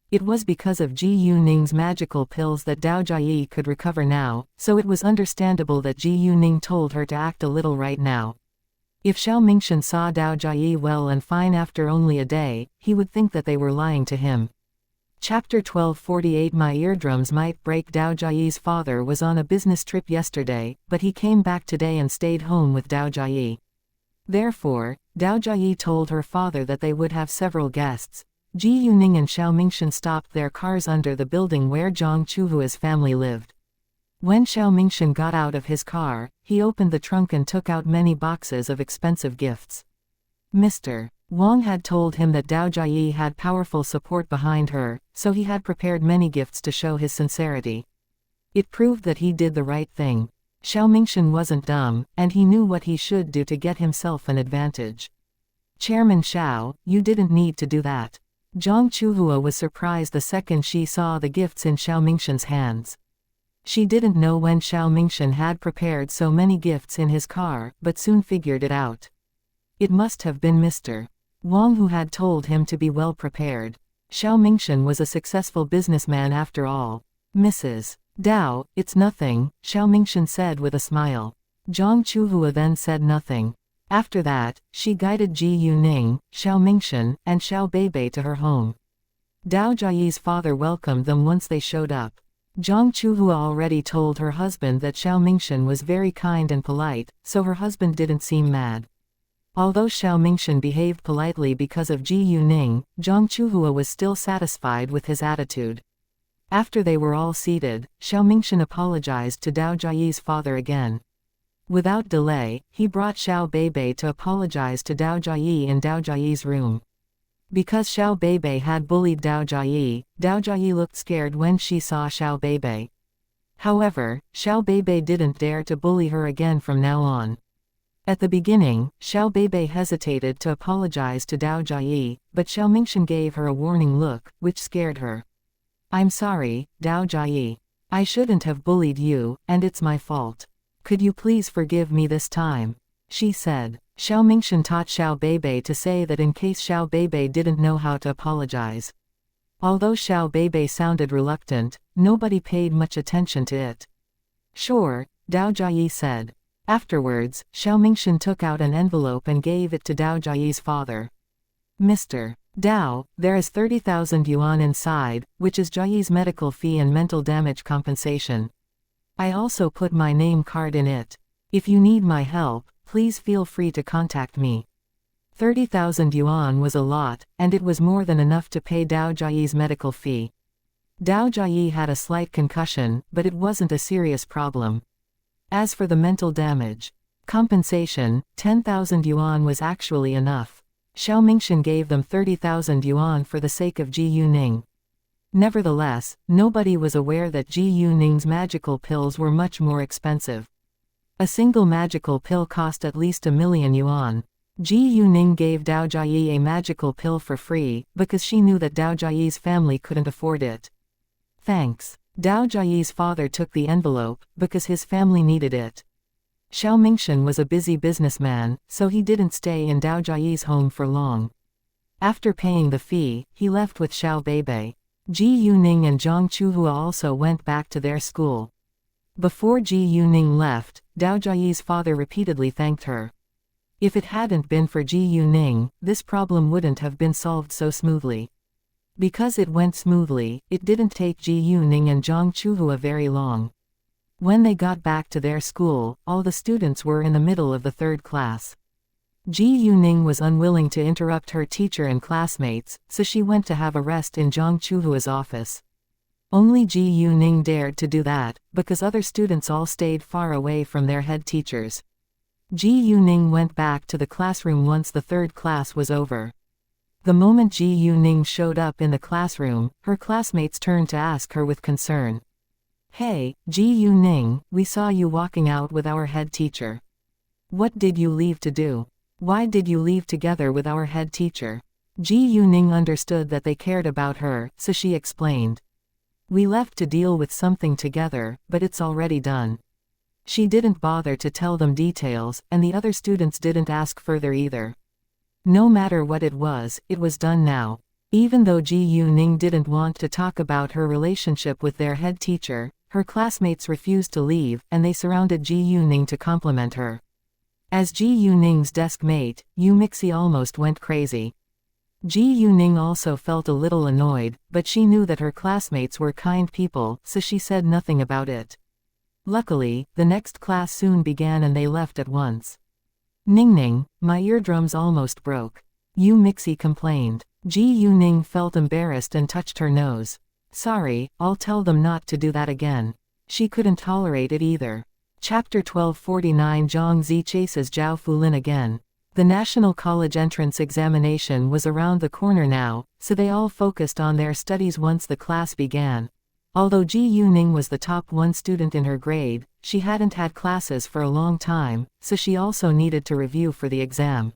It was because of Ji Yuning's magical pills that Dao Jiayi could recover now, so it was understandable that Ji Yuning told her to act a little right now. If Xiao Mingshan saw Dao Jiayi well and fine after only a day, he would think that they were lying to him. Chapter 1248. My eardrums might break. Dao Jiayi's father was on a business trip yesterday, but he came back today and stayed home with Dao Jiayi. Therefore, Dao Jiayi told her father that they would have several guests. Ji Yuning and Xiao Mingshan stopped their cars under the building where Zhang Chuhua's family lived. When Xiao Mingshan got out of his car, he opened the trunk and took out many boxes of expensive gifts. Mr. Wang had told him that Dao Jiayi had powerful support behind her, so he had prepared many gifts to show his sincerity. It proved that he did the right thing. Xiao Mingshan wasn't dumb, and he knew what he should do to get himself an advantage. Chairman Xiao, you didn't need to do that. Zhang Chuhua was surprised the second she saw the gifts in Xiao Mingshan's hands. She didn't know when Xiao Mingshan had prepared so many gifts in his car, but soon figured it out. It must have been Mr. Wang who had told him to be well prepared. Xiao Mingshan was a successful businessman after all. Mrs. Dao, it's nothing, Xiao Mingshan said with a smile. Zhang Chuhua then said nothing. After that, she guided Ji Yuning, Xiao Mingshan, and Xiao Beibei to her home. Dao Jiayi's father welcomed them once they showed up. Zhang Chuhua already told her husband that Xiao Mingshan was very kind and polite, so her husband didn't seem mad. Although Xiao Mingshan behaved politely because of Ji Yuning, Zhang Chuhua was still satisfied with his attitude. After they were all seated, Xiaomingshan apologized to Dao Jiayi's father again. Without delay, he brought Xiao Beibei to apologize to Dao Jiayi in Dao Jiayi's room. Because Xiao Beibei had bullied Dao Jiayi looked scared when she saw Xiao Beibei. However, Xiao Beibei didn't dare to bully her again from now on. At the beginning, Xiao Beibei hesitated to apologize to Dao Jiayi, but Xiaomingshan gave her a warning look, which scared her. "I'm sorry, Dao Jiayi. I shouldn't have bullied you, and it's my fault. Could you please forgive me this time?" she said. Xiaomingshan taught Xiao Beibei to say that in case Xiao Beibei didn't know how to apologize. Although Xiao Beibei sounded reluctant, nobody paid much attention to it. "Sure," Dao Jiayi said. Afterwards, Xiaomingshan took out an envelope and gave it to Dao Jiayi's father. "Mr. Dao, there is 30,000 yuan inside, which is Jiayi's medical fee and mental damage compensation. I also put my name card in it. If you need my help, please feel free to contact me." 30,000 yuan was a lot, and it was more than enough to pay Dao Jiayi's medical fee. Dao Jiayi had a slight concussion, but it wasn't a serious problem. As for the mental damage compensation, 10,000 yuan was actually enough. Xiaomingshan gave them 30,000 yuan for the sake of Ji Yuning. Nevertheless, nobody was aware that Ji Yuning's magical pills were much more expensive. A single magical pill cost at least 1,000,000 yuan. Ji Yuning gave Dao Jiayi a magical pill for free, because she knew that Dao Jiayi's family couldn't afford it. "Thanks." Dao Jiayi's father took the envelope, because his family needed it. Xiaomingshan was a busy businessman, so he didn't stay in Dao Jiayi's home for long. After paying the fee, he left with Xiao Beibei. Ji Yuning and Zhang Chuhua also went back to their school. Before Ji Yuning left, Dao Jiayi's father repeatedly thanked her. If it hadn't been for Ji Yuning, this problem wouldn't have been solved so smoothly. Because it went smoothly, it didn't take Ji Yuning and Zhang Chuhua very long. When they got back to their school, all the students were in the middle of the third class. Ji Yuning was unwilling to interrupt her teacher and classmates, so she went to have a rest in Zhang Chuhua's office. Only Ji Yuning dared to do that, because other students all stayed far away from their head teachers. Ji Yuning went back to the classroom once the third class was over. The moment Ji Yuning showed up in the classroom, her classmates turned to ask her with concern. "Hey, Ji Yuning, we saw you walking out with our head teacher. What did you leave to do? Why did you leave together with our head teacher?" Ji Yuning understood that they cared about her, so she explained. "We left to deal with something together, but it's already done." She didn't bother to tell them details, and the other students didn't ask further either. No matter what it was done now. Even though Ji Yuning didn't want to talk about her relationship with their head teacher, her classmates refused to leave, and they surrounded Ji Yuning to compliment her. As Ji Yuning's desk mate, Mixi almost went crazy. Ji Yuning also felt a little annoyed, but she knew that her classmates were kind people, so she said nothing about it. Luckily, the next class soon began and they left at once. "Ningning, my eardrums almost broke," Mixi complained. Ji Yuning felt embarrassed and touched her nose. "Sorry, I'll tell them not to do that again." She couldn't tolerate it either. Chapter 1249 Zhang Zi chases Zhao Fulin again. The National College entrance examination was around the corner now, so they all focused on their studies once the class began. Although Ji Yuning was the top 1 student in her grade, she hadn't had classes for a long time, so she also needed to review for the exam.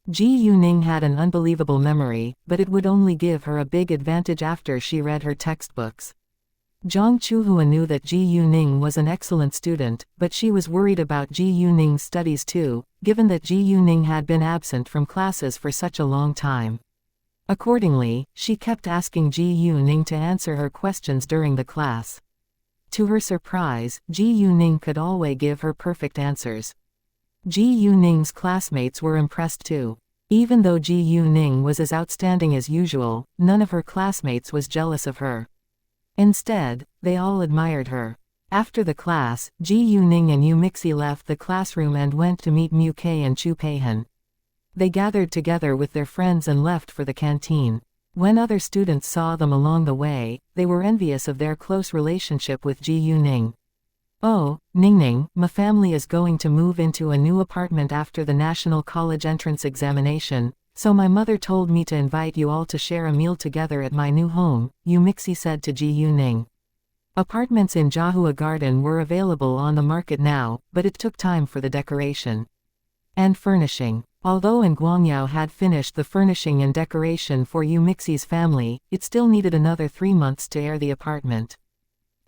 Ji Yuning had an unbelievable memory, but it would only give her a big advantage after she read her textbooks. Zhang Chuhua knew that Ji Yuning was an excellent student, but she was worried about Ji Yuning's studies too, given that Ji Yuning had been absent from classes for such a long time. Accordingly, she kept asking Ji Yuning to answer her questions during the class. To her surprise, Ji Yuning could always give her perfect answers. Ji Yuning's classmates were impressed too. Even though Ji Yuning was as outstanding as usual, none of her classmates was jealous of her. Instead, they all admired her. After the class, Ji Yuning and Mixi left the classroom and went to meet Mu Kei and Chu Peihan. They gathered together with their friends and left for the canteen. When other students saw them along the way, they were envious of their close relationship with Ji Yuning. "Oh, Ningning, my family is going to move into a new apartment after the National College entrance examination, so my mother told me to invite you all to share a meal together at my new home," Mixi said to Ji Yuning. Apartments in Jiahua Garden were available on the market now, but it took time for the decoration and furnishing. Although Guangyao had finished the furnishing and decoration for Mixi's family, it still needed another 3 months to air the apartment.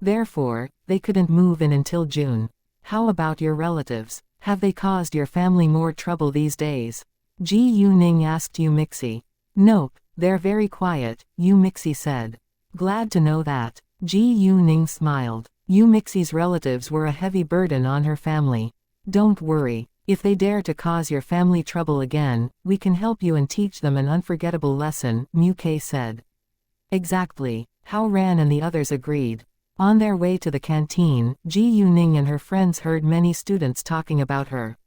Therefore, they couldn't move in until June. "How about your relatives? Have they caused your family more trouble these days?" Ji Yuning asked Mixi. "Nope, they're very quiet," Mixi said. "Glad to know that." Ji Yuning smiled. Mixi's relatives were a heavy burden on her family. "Don't worry. If they dare to cause your family trouble again, we can help you and teach them an unforgettable lesson," Kei said. "Exactly," Hao Ran and the others agreed. On their way to the canteen, Ji Yuning and her friends heard many students talking about her.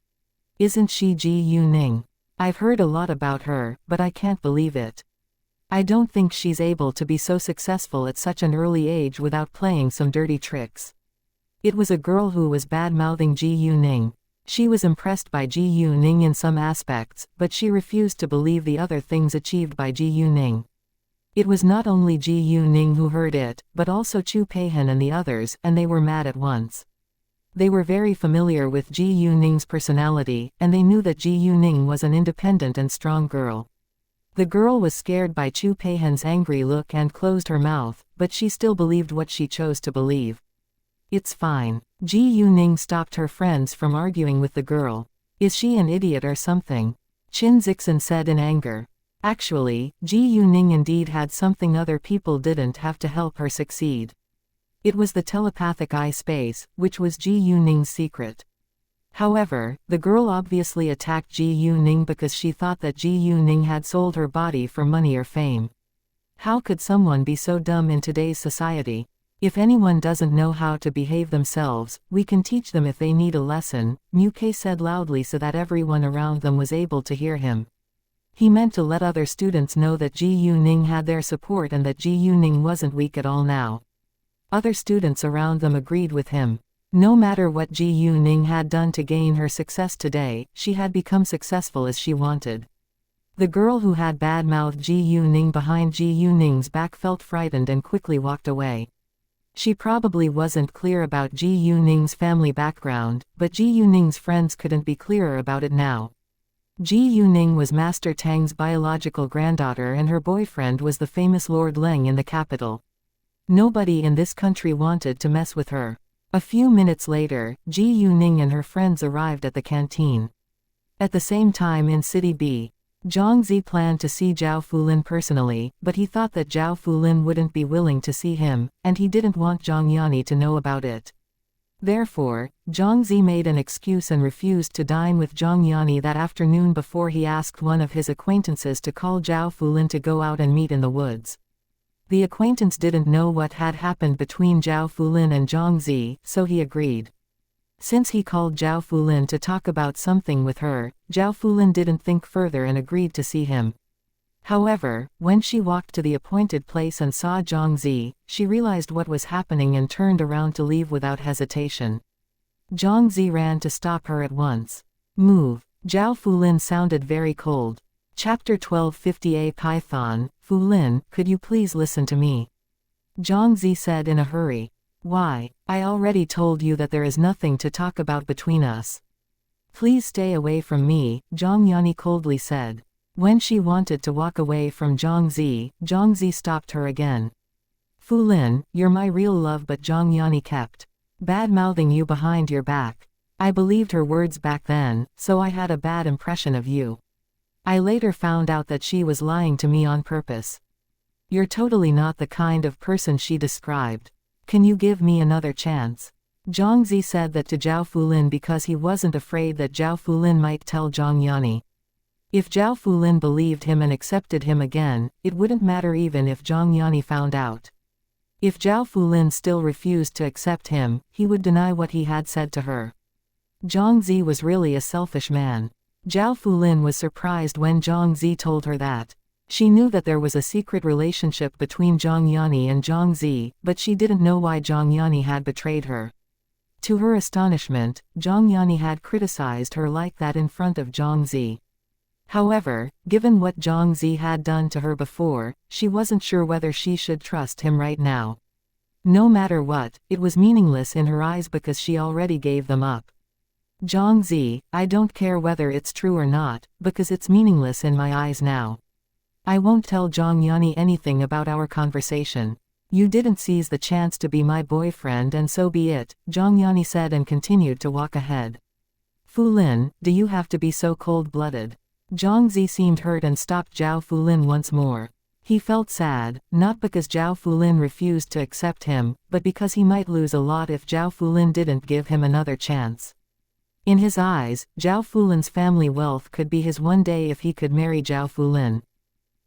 "Isn't she Ji Yuning? I've heard a lot about her, but I can't believe it. I don't think she's able to be so successful at such an early age without playing some dirty tricks." It was a girl who was bad-mouthing Ji Yuning. She was impressed by Ji Yuning in some aspects, but she refused to believe the other things achieved by Ji Yuning. It was not only Ji Yuning who heard it, but also Chu Peihan and the others, and they were mad at once. They were very familiar with Ji Yuning's personality, and they knew that Ji Yuning was an independent and strong girl. The girl was scared by Chu Peihan's angry look and closed her mouth, but she still believed what she chose to believe. "It's fine." Ji Yuning stopped her friends from arguing with the girl. "Is she an idiot or something?" Qin Zixin said in anger. Actually, Ji Yuning indeed had something other people didn't have to help her succeed. It was the telepathic eye space, which was Ji Yuning's secret. However, the girl obviously attacked Ji Yuning because she thought that Ji Yuning had sold her body for money or fame. How could someone be so dumb in today's society? "If anyone doesn't know how to behave themselves, we can teach them if they need a lesson," Kei said loudly so that everyone around them was able to hear him. He meant to let other students know that Ji Yuning had their support and that Ji Yuning wasn't weak at all now. Other students around them agreed with him. No matter what Ji Yuning had done to gain her success today, she had become successful as she wanted. The girl who had bad-mouthed Ji Yuning behind Ji Yuning's back felt frightened and quickly walked away. She probably wasn't clear about Ji Yuning's family background, but Ji Yuning's friends couldn't be clearer about it now. Ji Yuning was Master Tang's biological granddaughter and her boyfriend was the famous Lord Leng in the capital. Nobody in this country wanted to mess with her. A few minutes later, Ji Yuning and her friends arrived at the canteen. At the same time in City B, Zhang Zi planned to see Zhao Fulin personally, but he thought that Zhao Fulin wouldn't be willing to see him, and he didn't want Zhang Yani to know about it. Therefore, Zhang Zi made an excuse and refused to dine with Zhang Yani that afternoon before he asked one of his acquaintances to call Zhao Fulin to go out and meet in the woods. The acquaintance didn't know what had happened between Zhao Fulin and Zhang Zi, so he agreed. Since he called Zhao Fulin to talk about something with her, Zhao Fulin didn't think further and agreed to see him. However, when she walked to the appointed place and saw Zhang Zi, she realized what was happening and turned around to leave without hesitation. Zhang Zi ran to stop her at once. "Move." Zhao Fulin sounded very cold. Chapter 1250A Python. "Fulin, could you please listen to me?" Zhang Zi said in a hurry. "Why? I already told you that there is nothing to talk about between us." "Please stay away from me," Zhang Yani coldly said. When she wanted to walk away from Zhang Zi stopped her again. "Fulin, you're my real love," but Zhang Yani kept bad-mouthing you behind your back. I believed her words back then, so I had a bad impression of you. I later found out that she was lying to me on purpose. You're totally not the kind of person she described. Can you give me another chance?" Zhang Zi said that to Zhao Fulin because he wasn't afraid that Zhao Fulin might tell Zhang Yani. If Zhao Fulin believed him and accepted him again, it wouldn't matter even if Zhang Yani found out. If Zhao Fulin still refused to accept him, he would deny what he had said to her. Zhang Zi was really a selfish man. Zhao Fulin was surprised when Zhang Zi told her that. She knew that there was a secret relationship between Zhang Yani and Zhang Zi, but she didn't know why Zhang Yani had betrayed her. To her astonishment, Zhang Yani had criticized her like that in front of Zhang Zi. However, given what Zhang Zi had done to her before, she wasn't sure whether she should trust him right now. No matter what, it was meaningless in her eyes because she already gave them up. Zhang Zi, I don't care whether it's true or not, because it's meaningless in my eyes now. I won't tell Zhang Yani anything about our conversation. You didn't seize the chance to be my boyfriend and so be it, Zhang Yani said and continued to walk ahead. Fu Lin, do you have to be so cold-blooded? Zhang Zi seemed hurt and stopped Zhao Fu Lin once more. He felt sad, not because Zhao Fu Lin refused to accept him, but because he might lose a lot if Zhao Fu Lin didn't give him another chance. In his eyes, Zhao Fu Lin's family wealth could be his one day if he could marry Zhao Fu Lin.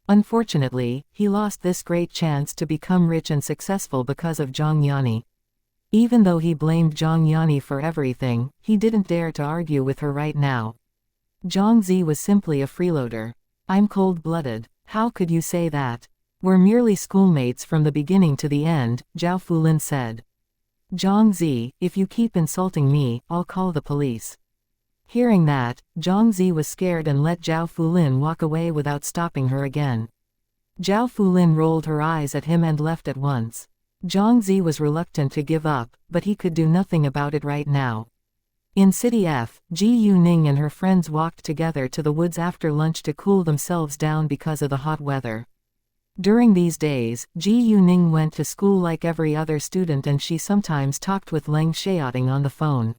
Unfortunately, he lost this great chance to become rich and successful because of Zhang Yani. Even though he blamed Zhang Yani for everything, he didn't dare to argue with her right now. Zhang Zi was simply a freeloader. I'm cold-blooded. How could you say that? We're merely schoolmates from the beginning to the end, Zhao Fu Lin said. Zhang Zi, if you keep insulting me, I'll call the police. Hearing that, Zhang Zi was scared and let Zhao Fu Lin walk away without stopping her again. Zhao Fu Lin rolled her eyes at him and left at once. Zhang Zi was reluctant to give up, but he could do nothing about it right now. In City F, Ji Yuning and her friends walked together to the woods after lunch to cool themselves down because of the hot weather. During these days, Ji Yuning went to school like every other student and she sometimes talked with Leng Xiaoting on the phone.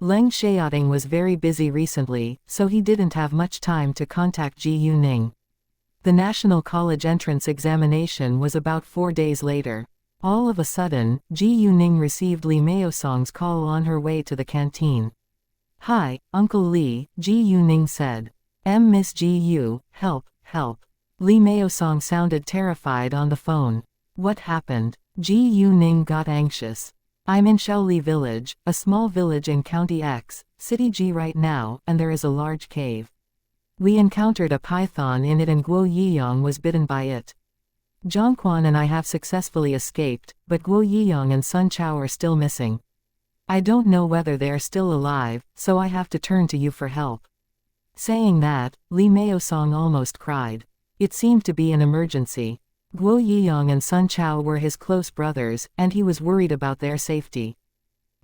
Leng Xiaoting was very busy recently, so he didn't have much time to contact Ji Yuning. The National College entrance examination was about 4 days later. All of a sudden, Ji Yuning received Li Meisong's call on her way to the canteen. Hi, Uncle Li, Ji Yuning said. Miss Ji Yu, help, help. Li Meisong sounded terrified on the phone. What happened? Ji Yuning got anxious. I'm in Shaoli Village, a small village in County X, City G right now, and there is a large cave. We encountered a python in it and Guo Yiyang was bitten by it. Zhangquan and I have successfully escaped, but Guo Yiyang and Sun Chao are still missing. I don't know whether they are still alive, so I have to turn to you for help. Saying that, Li Meisong almost cried. It seemed to be an emergency. Guo Yiyang and Sun Chao were his close brothers, and he was worried about their safety.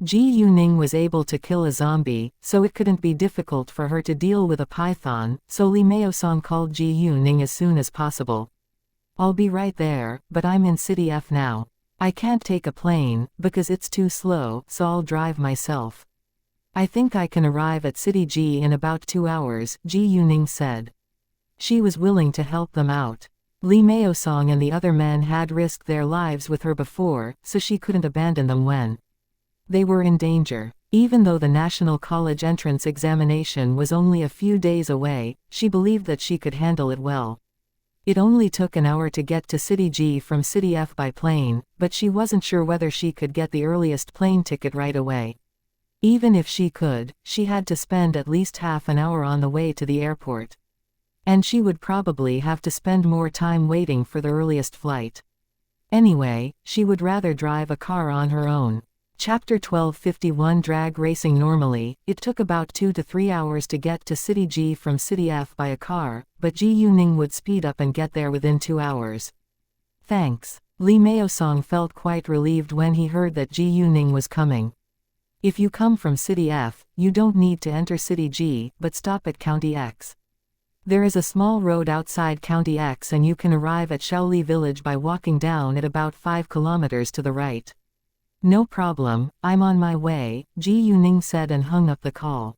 Ji Yuning was able to kill a zombie, so it couldn't be difficult for her to deal with a python, so Li Meisong called Ji Yuning as soon as possible. I'll be right there, but I'm in City F now. I can't take a plane, because it's too slow, so I'll drive myself. I think I can arrive at City G in about 2 hours, Ji Yuning said. She was willing to help them out. Li Meisong and the other men had risked their lives with her before, so she couldn't abandon them when they were in danger. Even though the National College entrance examination was only a few days away, she believed that she could handle it well. It only took an hour to get to City G from City F by plane, but she wasn't sure whether she could get the earliest plane ticket right away. Even if she could, she had to spend at least half an hour on the way to the airport. And she would probably have to spend more time waiting for the earliest flight. Anyway, she would rather drive a car on her own. Chapter 1251 Drag Racing Normally, it took about 2 to 3 hours to get to City G from City F by a car, but Ji Yuning would speed up and get there within 2 hours. Thanks. Li Meisong felt quite relieved when he heard that Ji Yuning was coming. If you come from City F, you don't need to enter City G, but stop at County X. There is a small road outside County X and you can arrive at Shaoli Village by walking down at about 5 kilometers to the right. No problem, I'm on my way, Ji Yuning said and hung up the call.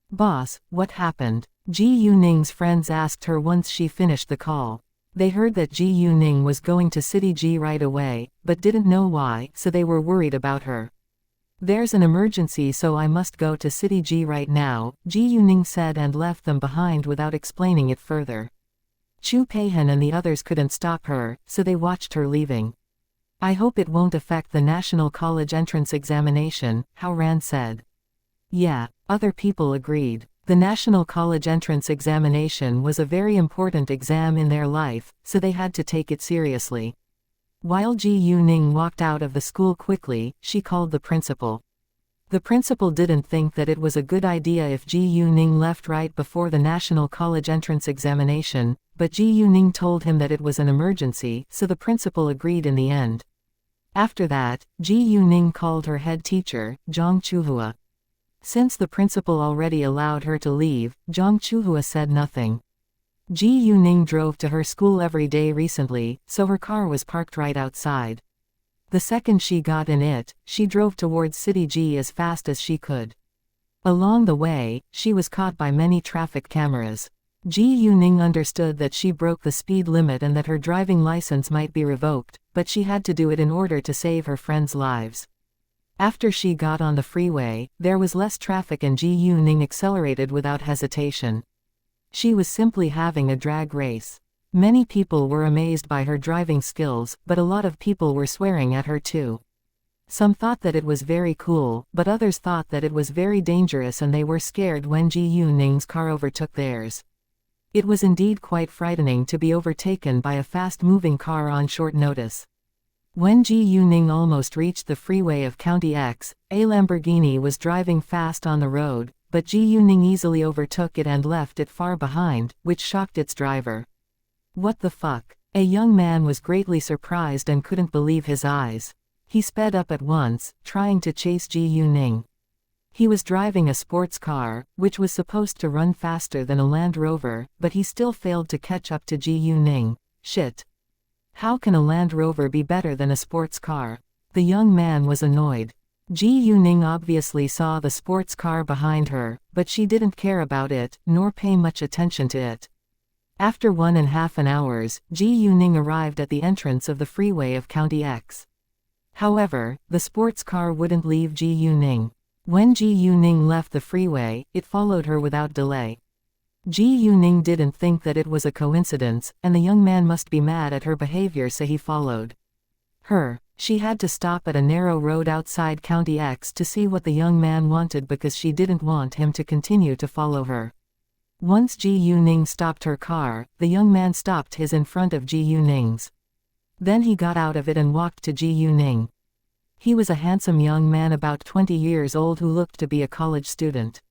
Boss, what happened? Ji Yuning's friends asked her once she finished the call. They heard that Ji Yuning was going to City G right away, but didn't know why, so they were worried about her. There's an emergency so I must go to City G right now, Ji Yuning said and left them behind without explaining it further. Chu Peihan and the others couldn't stop her, so they watched her leaving. I hope it won't affect the National College entrance examination, Hao Ran said. Yeah, other people agreed. The National College Entrance Examination was a very important exam in their life, so they had to take it seriously. While Ji Yuning walked out of the school quickly, she called the principal. The principal didn't think that it was a good idea if Ji Yuning left right before the National College Entrance Examination, but Ji Yuning told him that it was an emergency, so the principal agreed in the end. After that, Ji Yuning called her head teacher, Zhang Chuhua. Since the principal already allowed her to leave, Zhang Chuhua said nothing. Ji Yuning drove to her school every day recently, so her car was parked right outside. The second she got in it, she drove towards City G as fast as she could. Along the way, she was caught by many traffic cameras. Ji Yuning understood that she broke the speed limit and that her driving license might be revoked, but she had to do it in order to save her friends' lives. After she got on the freeway, there was less traffic and Ji Yuning accelerated without hesitation. She was simply having a drag race. Many people were amazed by her driving skills, but a lot of people were swearing at her too. Some thought that it was very cool, but others thought that it was very dangerous and they were scared when Ji Yuning's car overtook theirs. It was indeed quite frightening to be overtaken by a fast-moving car on short notice. When Ji Yuning almost reached the freeway of County X, a Lamborghini was driving fast on the road, but Ji Yuning easily overtook it and left it far behind, which shocked its driver. What the fuck? A young man was greatly surprised and couldn't believe his eyes. He sped up at once, trying to chase Ji Yuning. He was driving a sports car, which was supposed to run faster than a Land Rover, but he still failed to catch up to Ji Yuning. Shit. How can a Land Rover be better than a sports car? The young man was annoyed. Ji Yuning obviously saw the sports car behind her, but she didn't care about it, nor pay much attention to it. After 1.5 hours, Ji Yuning arrived at the entrance of the freeway of County X. However, the sports car wouldn't leave Ji Yuning. When Ji Yuning left the freeway, it followed her without delay. Ji Yuning didn't think that it was a coincidence, and the young man must be mad at her behavior, so he followed her. She had to stop at a narrow road outside County X to see what the young man wanted because she didn't want him to continue to follow her. Once Ji Yuning stopped her car, the young man stopped his in front of Ji Yuning's. Then he got out of it and walked to Ji Yuning. He was a handsome young man about 20 years old who looked to be a college student.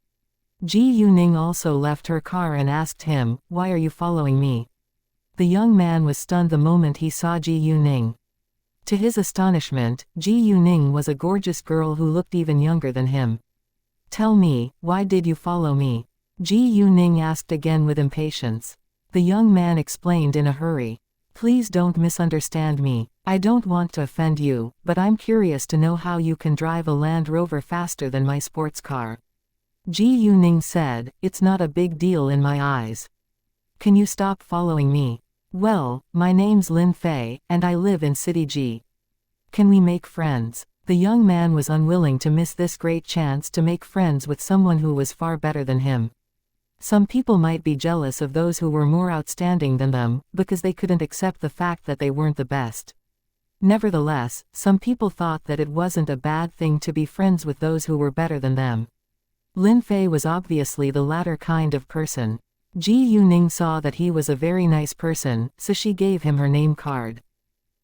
Ji Yuning also left her car and asked him, "Why are you following me?" The young man was stunned the moment he saw Ji Yuning. To his astonishment, Ji Yuning was a gorgeous girl who looked even younger than him. "Tell me, why did you follow me?" Ji Yuning asked again with impatience. The young man explained in a hurry. "Please don't misunderstand me. I don't want to offend you, but I'm curious to know how you can drive a Land Rover faster than my sports car." Ji Yuning said, "It's not a big deal in my eyes. Can you stop following me?" "Well, my name's Lin Fei, and I live in City G. Can we make friends?" The young man was unwilling to miss this great chance to make friends with someone who was far better than him. Some people might be jealous of those who were more outstanding than them, because they couldn't accept the fact that they weren't the best. Nevertheless, some people thought that it wasn't a bad thing to be friends with those who were better than them. Lin Fei was obviously the latter kind of person. Ji Yuning saw that he was a very nice person, so she gave him her name card.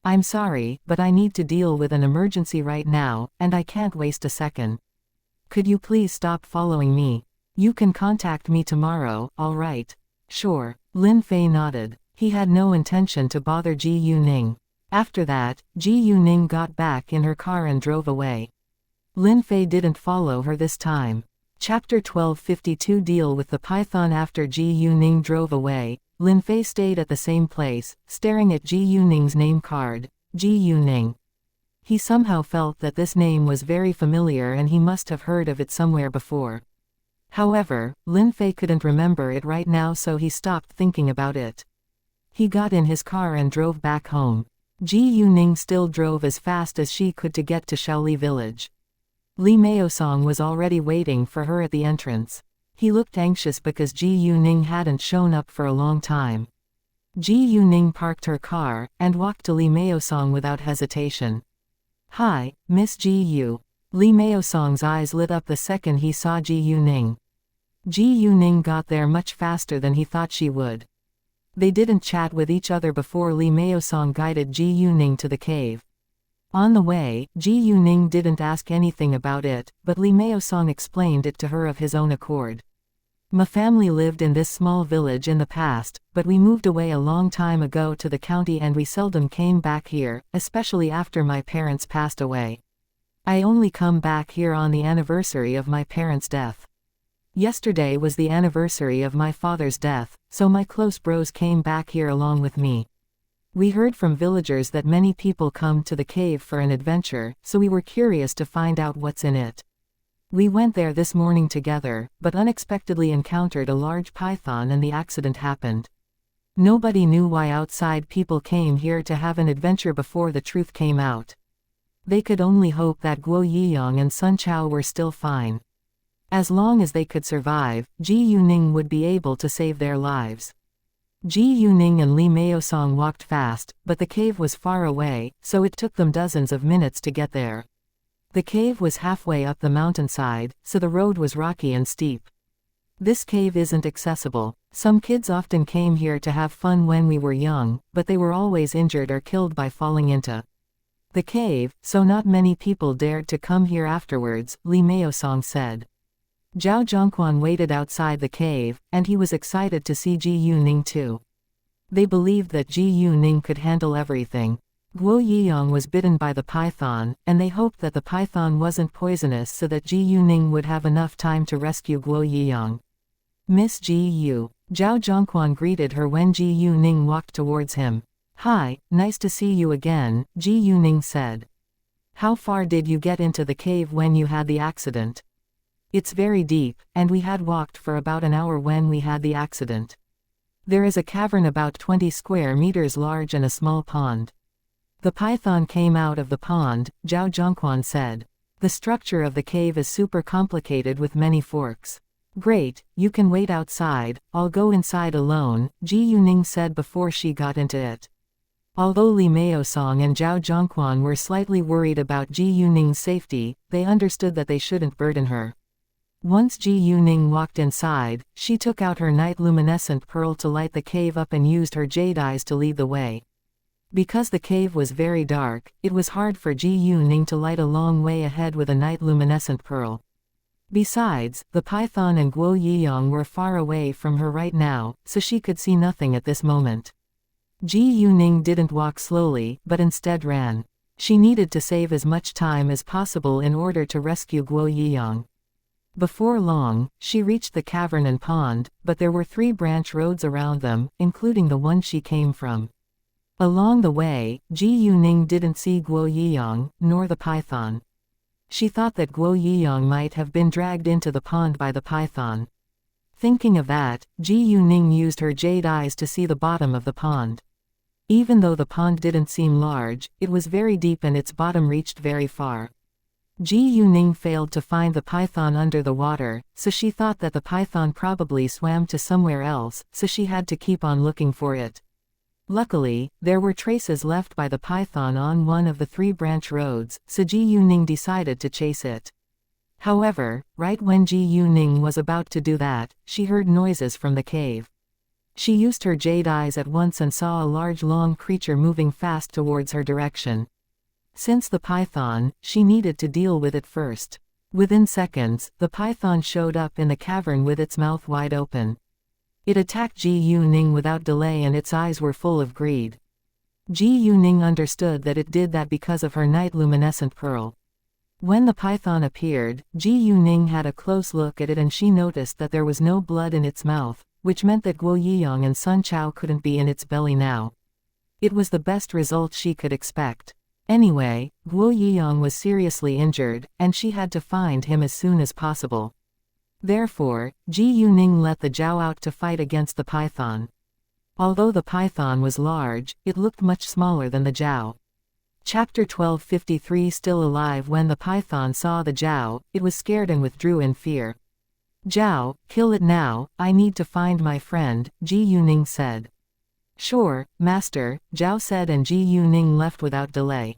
"I'm sorry, but I need to deal with an emergency right now, and I can't waste a second. Could you please stop following me? You can contact me tomorrow, all right?" "Sure." Lin Fei nodded. He had no intention to bother Ji Yuning. After that, Ji Yuning got back in her car and drove away. Lin Fei didn't follow her this time. Chapter 1252 Deal with the Python. After Ji Yuning drove away, Lin Fei stayed at the same place, staring at Ji Yuning's name card, Ji Yuning. He somehow felt that this name was very familiar and he must have heard of it somewhere before. However, Lin Fei couldn't remember it right now, so he stopped thinking about it. He got in his car and drove back home. Ji Yuning still drove as fast as she could to get to Shaoli village. Li Meosong was already waiting for her at the entrance. He looked anxious because Ji Yuning hadn't shown up for a long time. Ji Yuning parked her car, and walked to Li Meosong without hesitation. "Hi, Miss Ji Yu." Li Meosong's eyes lit up the second he saw Ji Yuning. Ji Yuning got there much faster than he thought she would. They didn't chat with each other before Li Meosong guided Ji Yuning to the cave. On the way, Ji Yuning didn't ask anything about it, but Li Meosong explained it to her of his own accord. My family lived in this small village in the past, but we moved away a long time ago to the county and we seldom came back here, especially after my parents passed away. I only come back here on the anniversary of my parents' death. Yesterday was the anniversary of my father's death, so my close bros came back here along with me. We heard from villagers that many people come to the cave for an adventure, so we were curious to find out what's in it. We went there this morning together, but unexpectedly encountered a large python and the accident happened. Nobody knew why outside people came here to have an adventure before the truth came out. They could only hope that Guo Yiyang and Sun Chao were still fine. As long as they could survive, Ji Yuning would be able to save their lives. Ji Yuning and Li Meosong walked fast, but the cave was far away, so it took them dozens of minutes to get there. The cave was halfway up the mountainside, so the road was rocky and steep. This cave isn't accessible. Some kids often came here to have fun when we were young, but they were always injured or killed by falling into the cave, so not many people dared to come here afterwards, Li Meosong said. Zhao Zhongquan waited outside the cave, and he was excited to see Ji Yuning too. They believed that Ji Yuning could handle everything. Guo Yiyang was bitten by the python, and they hoped that the python wasn't poisonous so that Ji Yuning would have enough time to rescue Guo Yiyang. Miss Ji Yu. Zhao Zhongquan greeted her when Ji Yuning walked towards him. Hi, nice to see you again, Ji Yuning said. How far did you get into the cave when you had the accident? It's very deep, and we had walked for about an hour when we had the accident. There is a cavern about 20 square meters large and a small pond. The python came out of the pond, Zhao Zhongquan said. The structure of the cave is super complicated with many forks. Great, you can wait outside, I'll go inside alone, Ji Yuning said before she got into it. Although Li Meosong and Zhao Zhongquan were slightly worried about Ji Yuning's safety, they understood that they shouldn't burden her. Once Ji Yuning walked inside, she took out her night luminescent pearl to light the cave up and used her jade eyes to lead the way. Because the cave was very dark, it was hard for Ji Yuning to light a long way ahead with a night luminescent pearl. Besides, the python and Guo Yiyang were far away from her right now, so she could see nothing at this moment. Ji Yuning didn't walk slowly, but instead ran. She needed to save as much time as possible in order to rescue Guo Yiyang. Before long, she reached the cavern and pond, but there were 3 branch roads around them, including the one she came from. Along the way, Ji Yuning didn't see Guo Yiyang, nor the python. She thought that Guo Yiyang might have been dragged into the pond by the python. Thinking of that, Ji Yuning used her jade eyes to see the bottom of the pond. Even though the pond didn't seem large, it was very deep and its bottom reached very far. Ji Yuning failed to find the python under the water, so she thought that the python probably swam to somewhere else, so she had to keep on looking for it. Luckily, there were traces left by the python on one of the 3 branch roads, so Ji Yuning decided to chase it. However, right when Ji Yuning was about to do that, she heard noises from the cave. She used her jade eyes at once and saw a large long creature moving fast towards her direction. Since the python, she needed to deal with it first. Within seconds, the python showed up in the cavern with its mouth wide open. It attacked Ji Yuning without delay and its eyes were full of greed. Ji Yuning understood that it did that because of her night luminescent pearl. When the python appeared, Ji Yuning had a close look at it and she noticed that there was no blood in its mouth, which meant that Guo Yiyang and Sun Chao couldn't be in its belly now. It was the best result she could expect. Anyway, Guo Yiyang was seriously injured, and she had to find him as soon as possible. Therefore, Ji Yuning let the Zhao out to fight against the python. Although the python was large, it looked much smaller than the Zhao. Chapter 1253. Still alive. When the python saw the Zhao, it was scared and withdrew in fear. Zhao, kill it now, I need to find my friend, Ji Yuning said. Sure, master, Zhao said, and Ji Yuning left without delay.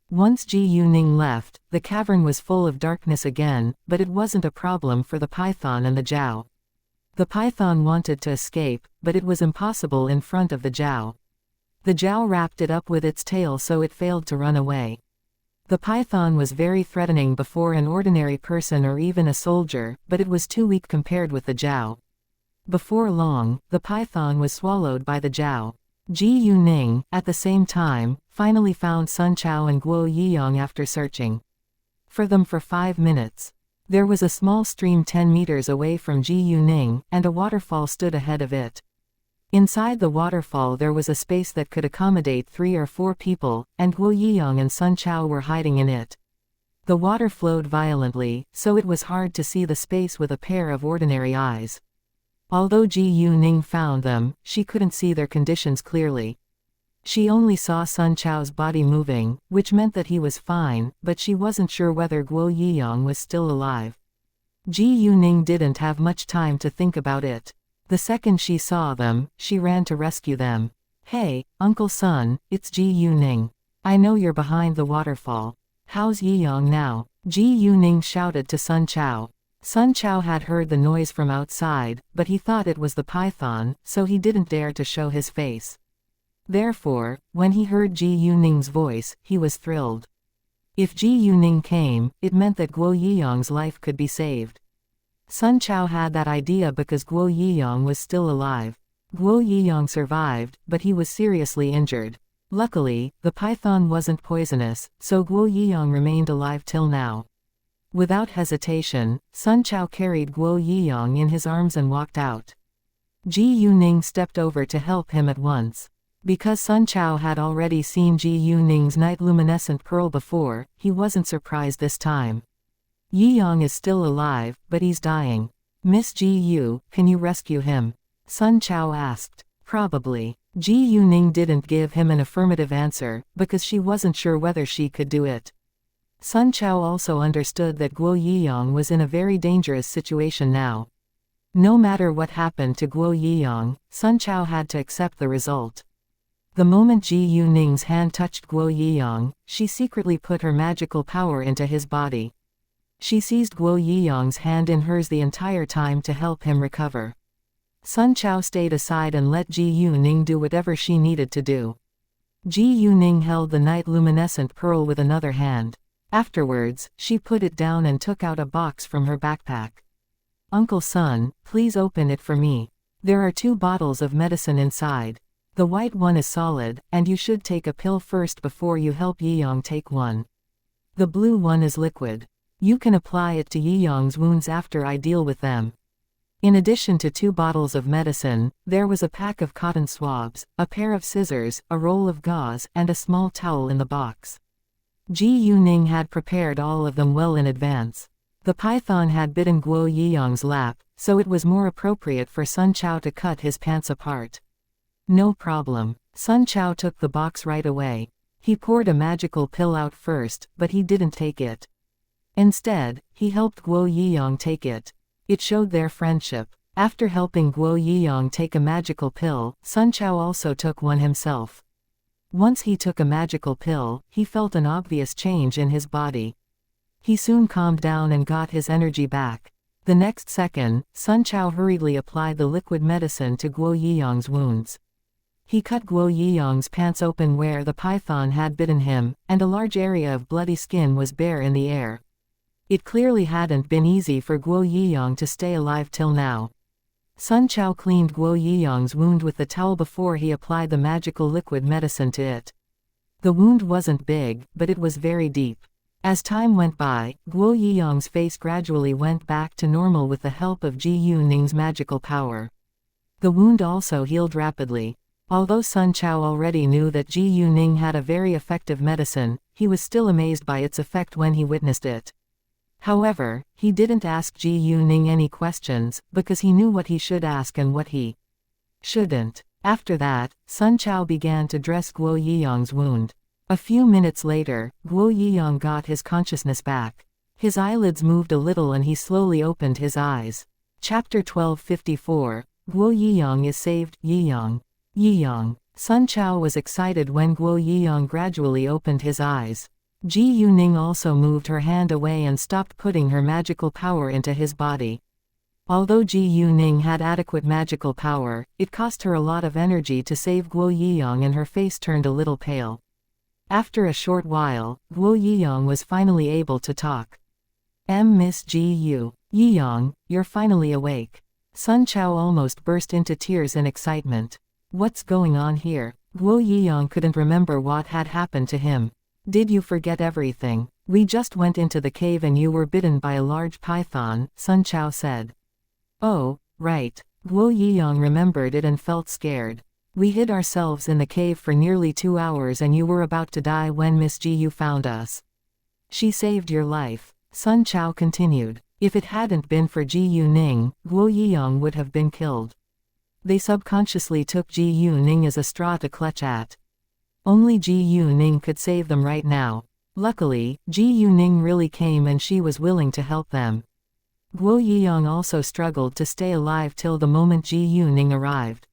Once Ji Yuning left, the cavern was full of darkness again, but it wasn't a problem for the python and the Zhao. The python wanted to escape, but it was impossible in front of the Jiao. The Jiao wrapped it up with its tail so it failed to run away. The python was very threatening before an ordinary person or even a soldier, but it was too weak compared with the Jiao. Before long, the python was swallowed by the Jiao. Ji Yuning, at the same time, finally found Sun Chao and Guo Yiyang after searching for them for 5 minutes. There was a small stream 10 meters away from Ji Yuning, and a waterfall stood ahead of it. Inside the waterfall there was a space that could accommodate 3 or 4 people, and Guo Yiyang and Sun Chao were hiding in it. The water flowed violently, so it was hard to see the space with a pair of ordinary eyes. Although Ji Yuning found them, she couldn't see their conditions clearly. She only saw Sun Chao's body moving, which meant that he was fine, but she wasn't sure whether Guo Yiyang was still alive. Ji Yuning didn't have much time to think about it. The second she saw them, she ran to rescue them. "Hey, Uncle Sun, it's Ji Yuning. I know you're behind the waterfall. How's Yiyang now?" Ji Yuning shouted to Sun Chao. Sun Chao had heard the noise from outside, but he thought it was the python, so he didn't dare to show his face. Therefore, when he heard Ji Yuning's voice, he was thrilled. If Ji Yuning came, it meant that Guo Yiyang's life could be saved. Sun Chao had that idea because Guo Yiyang was still alive. Guo Yiyang survived, but he was seriously injured. Luckily, the python wasn't poisonous, so Guo Yiyang remained alive till now. Without hesitation, Sun Chao carried Guo Yiyang in his arms and walked out. Ji Yuning stepped over to help him at once. Because Sun Chao had already seen Ji Yuning's night luminescent pearl before, he wasn't surprised this time. Yiyang is still alive, but he's dying. "Miss Ji Yu, can you rescue him?" Sun Chao asked. "Probably." Ji Yuning didn't give him an affirmative answer, because she wasn't sure whether she could do it. Sun Chao also understood that Guo Yiyang was in a very dangerous situation now. No matter what happened to Guo Yiyang, Sun Chao had to accept the result. The moment Ji Yuning's hand touched Guo Yiyang, she secretly put her magical power into his body. She seized Guo Yiyang's hand in hers the entire time to help him recover. Sun Chao stayed aside and let Ji Yuning do whatever she needed to do. Ji Yuning held the night luminescent pearl with another hand. Afterwards, she put it down and took out a box from her backpack. "Uncle Sun, please open it for me. There are 2 bottles of medicine inside. The white one is solid, and you should take a pill first before you help Yiyang take one. The blue one is liquid. You can apply it to Yiyang's wounds after I deal with them." In addition to 2 bottles of medicine, there was a pack of cotton swabs, a pair of scissors, a roll of gauze, and a small towel in the box. Ji Yuning had prepared all of them well in advance. The python had bitten Guo Yiyang's lap, so it was more appropriate for Sun Chao to cut his pants apart. "No problem." Sun Chao took the box right away. He poured a magical pill out first, but he didn't take it. Instead, he helped Guo Yiyang take it. It showed their friendship. After helping Guo Yiyang take a magical pill, Sun Chao also took one himself. Once he took a magical pill, he felt an obvious change in his body. He soon calmed down and got his energy back. The next second, Sun Chao hurriedly applied the liquid medicine to Guo Yiyang's wounds. He cut Guo Yiyang's pants open where the python had bitten him, and a large area of bloody skin was bare in the air. It clearly hadn't been easy for Guo Yiyang to stay alive till now. Sun Chao cleaned Guo Yiyang's wound with the towel before he applied the magical liquid medicine to it. The wound wasn't big, but it was very deep. As time went by, Guo Yiyang's face gradually went back to normal with the help of Ji Yuning's magical power. The wound also healed rapidly. Although Sun Chao already knew that Ji Yuning had a very effective medicine, he was still amazed by its effect when he witnessed it. However, he didn't ask Ji Yuning any questions, because he knew what he should ask and what he shouldn't. After that, Sun Chao began to dress Guo Yiyang's wound. A few minutes later, Guo Yiyang got his consciousness back. His eyelids moved a little and he slowly opened his eyes. Chapter 1254, Guo Yiyang is saved. Yiyang. Yiyang. Sun Chao was excited when Guo Yiyang gradually opened his eyes. Ji Yuning also moved her hand away and stopped putting her magical power into his body. Although Ji Yuning had adequate magical power, it cost her a lot of energy to save Guo Yiyang, and her face turned a little pale. After a short while, Guo Yiyang was finally able to talk. Miss Ji Yiyang, you're finally awake. Sun Chao almost burst into tears in excitement. What's going on here? Guo Yiyang couldn't remember what had happened to him. Did you forget everything? We just went into the cave and you were bitten by a large python, Sun Chao said. Oh, right. Guo Yiyang remembered it and felt scared. We hid ourselves in the cave for nearly 2 hours and you were about to die when Miss Ji Yu found us. She saved your life. Sun Chao continued. If it hadn't been for Ji Yuning, Guo Yiyang would have been killed. They subconsciously took Ji Yuning as a straw to clutch at. Only Ji Yuning could save them right now. Luckily, Ji Yuning really came and she was willing to help them. Guo Yiyang also struggled to stay alive till the moment Ji Yuning arrived.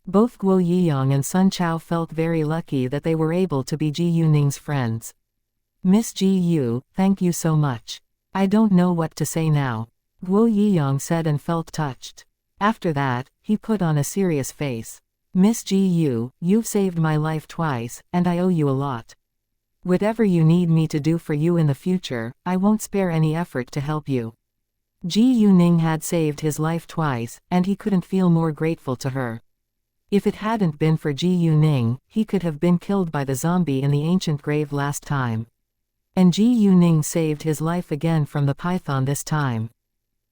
Both Guo Yiyang and Sun Chao felt very lucky that they were able to be Ji Yuning's friends. Miss Ji Yu, thank you so much. I don't know what to say now, Guo Yiyang said and felt touched. After that, he put on a serious face. Miss Ji Yu, you've saved my life twice, and I owe you a lot. Whatever you need me to do for you in the future, I won't spare any effort to help you. Ji Yuning had saved his life twice, and he couldn't feel more grateful to her. If it hadn't been for Ji Yuning, he could have been killed by the zombie in the ancient grave last time. And Ji Yuning saved his life again from the python this time.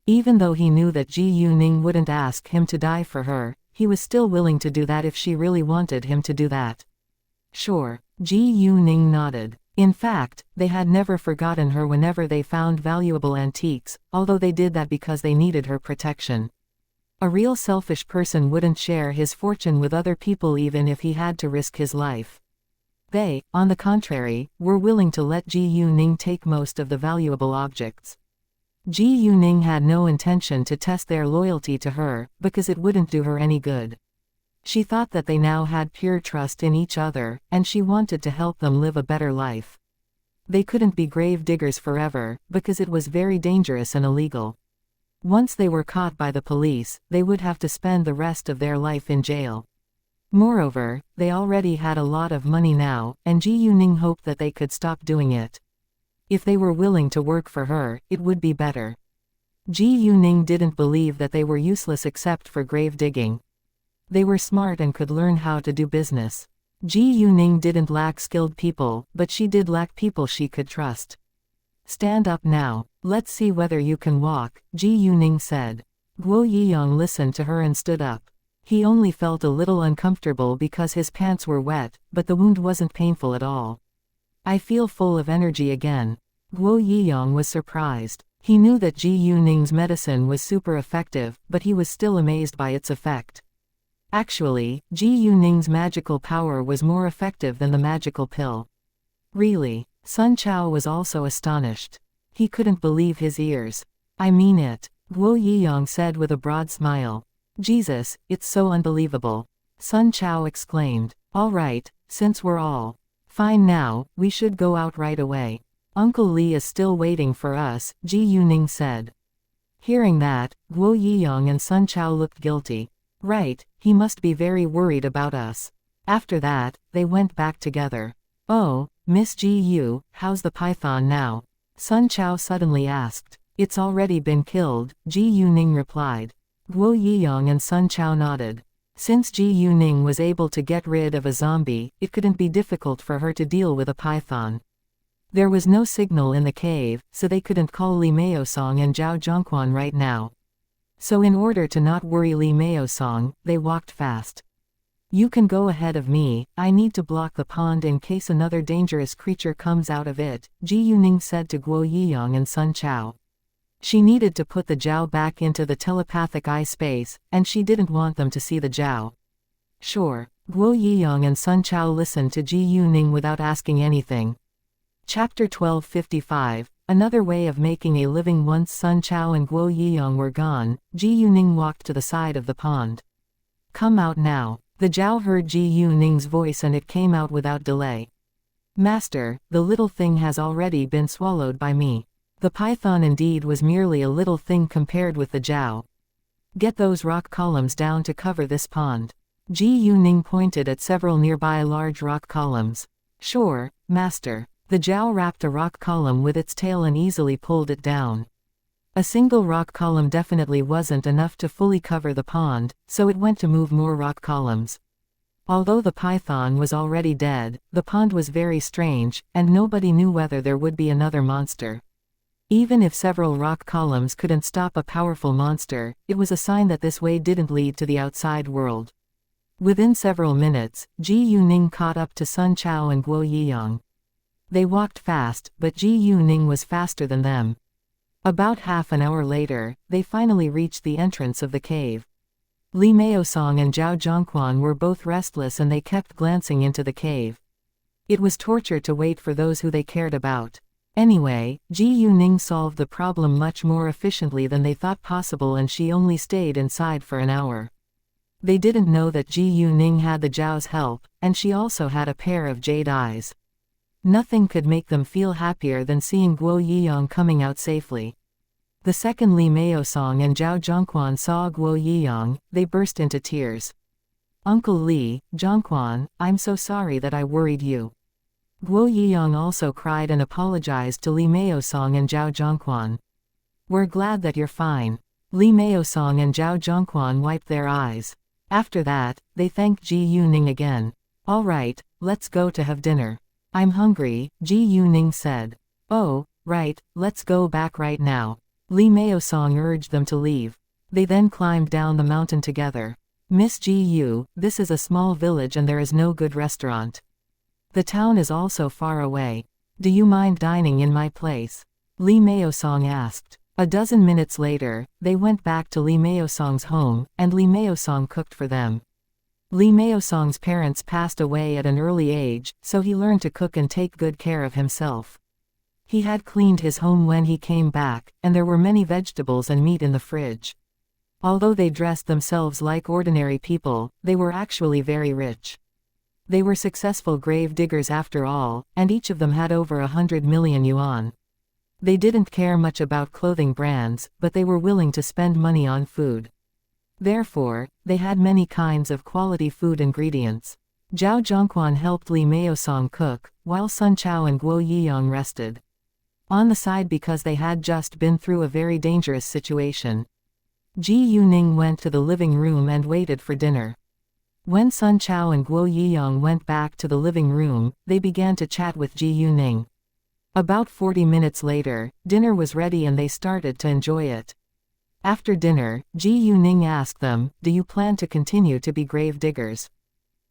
Even though he knew that Ji Yuning wouldn't ask him to die for her, he was still willing to do that if she really wanted him to do that. Sure, Ji Yuning nodded. In fact, they had never forgotten her whenever they found valuable antiques, although they did that because they needed her protection. A real selfish person wouldn't share his fortune with other people even if he had to risk his life. They, on the contrary, were willing to let Ji Yuning take most of the valuable objects. Ji Yuning had no intention to test their loyalty to her, because it wouldn't do her any good. She thought that they now had pure trust in each other, and she wanted to help them live a better life. They couldn't be grave diggers forever, because it was very dangerous and illegal. Once they were caught by the police, they would have to spend the rest of their life in jail. Moreover, they already had a lot of money now, and Ji Yuning hoped that they could stop doing it. If they were willing to work for her, it would be better. Ji Yuning didn't believe that they were useless except for grave digging. They were smart and could learn how to do business. Ji Yuning didn't lack skilled people, but she did lack people she could trust. Stand up now. Let's see whether you can walk, Ji Yuning said. Guo Yiyang listened to her and stood up. He only felt a little uncomfortable because his pants were wet, but the wound wasn't painful at all. I feel full of energy again. Guo Yiyang was surprised. He knew that Ji Yuning's medicine was super effective, but he was still amazed by its effect. Actually, Ji Yuning's magical power was more effective than the magical pill. Really? Sun Chao was also astonished. He couldn't believe his ears. I mean it, Guo Yiyang said with a broad smile. Jesus, it's so unbelievable. Sun Chao exclaimed. All right, since we're all fine now, we should go out right away. Uncle Li is still waiting for us, Ji Yuning said. Hearing that, Guo Yiyang and Sun Chao looked guilty. Right, he must be very worried about us. After that, they went back together. Oh, Miss Ji Yu, how's the python now? Sun Chao suddenly asked. It's already been killed, Ji Yuning replied. Guo Yiyang and Sun Chao nodded. Since Ji Yuning was able to get rid of a zombie, it couldn't be difficult for her to deal with a python. There was no signal in the cave, so they couldn't call Li Meosong and Zhao Zhongquan right now. So in order to not worry Li Meosong, they walked fast. You can go ahead of me, I need to block the pond in case another dangerous creature comes out of it, Ji Yuning said to Guo Yiyang and Sun Chao. She needed to put the Zhao back into the telepathic eye space, and she didn't want them to see the Zhao. Sure, Guo Yiyang and Sun Chao listened to Ji Yuning without asking anything. Chapter 1255, Another Way of Making a Living. Once Sun Chao and Guo Yiyang were gone, Ji Yuning walked to the side of the pond. Come out now. The Zhao heard Ji Yuning's voice and it came out without delay. Master, the little thing has already been swallowed by me. The python indeed was merely a little thing compared with the Zhao. Get those rock columns down to cover this pond. Ji Yuning pointed at several nearby large rock columns. Sure, master. The Zhao wrapped a rock column with its tail and easily pulled it down. A single rock column definitely wasn't enough to fully cover the pond, so it went to move more rock columns. Although the python was already dead, the pond was very strange, and nobody knew whether there would be another monster. Even if several rock columns couldn't stop a powerful monster, it was a sign that this way didn't lead to the outside world. Within several minutes, Ji Yuning caught up to Sun Chao and Guo Yiyang. They walked fast, but Ji Yuning was faster than them. About half an hour later, they finally reached the entrance of the cave. Li Meisong and Zhao Zhongquan were both restless and they kept glancing into the cave. It was torture to wait for those who they cared about. Anyway, Ji Yuning solved the problem much more efficiently than they thought possible, and she only stayed inside for an hour. They didn't know that Ji Yuning had the Zhao's help, and she also had a pair of jade eyes. Nothing could make them feel happier than seeing Guo Yiyang coming out safely. The second Li Meisong and Zhao Zhongquan saw Guo Yiyang, they burst into tears. Uncle Li, Zhongquan, I'm so sorry that I worried you. Guo Yiyang also cried and apologized to Li Meisong and Zhao Zhongquan. We're glad that you're fine. Li Meisong and Zhao Zhongquan wiped their eyes. After that, they thanked Ji Yuning again. All right, let's go to have dinner. I'm hungry, Ji Yuning said. Oh, right, let's go back right now. Li Meisong urged them to leave. They then climbed down the mountain together. Miss Ji Yu, this is a small village and there is no good restaurant. The town is also far away. Do you mind dining in my place? Li Meisong asked. A dozen minutes later, they went back to Li Meisong's home, and Li Meisong cooked for them. Li Meisong's parents passed away at an early age, so he learned to cook and take good care of himself. He had cleaned his home when he came back, and there were many vegetables and meat in the fridge. Although they dressed themselves like ordinary people, they were actually very rich. They were successful grave diggers after all, and each of them had over 100 million yuan. They didn't care much about clothing brands, but they were willing to spend money on food. Therefore, they had many kinds of quality food ingredients. Zhao Zhongquan helped Li Meisong cook, while Sun Chao and Guo Yiyang rested on the side because they had just been through a very dangerous situation. Ji Yuning went to the living room and waited for dinner. When Sun Chao and Guo Yiyang went back to the living room, they began to chat with Ji Yuning. About 40 minutes later, dinner was ready and they started to enjoy it. After dinner, Ji Yuning asked them, do you plan to continue to be grave diggers?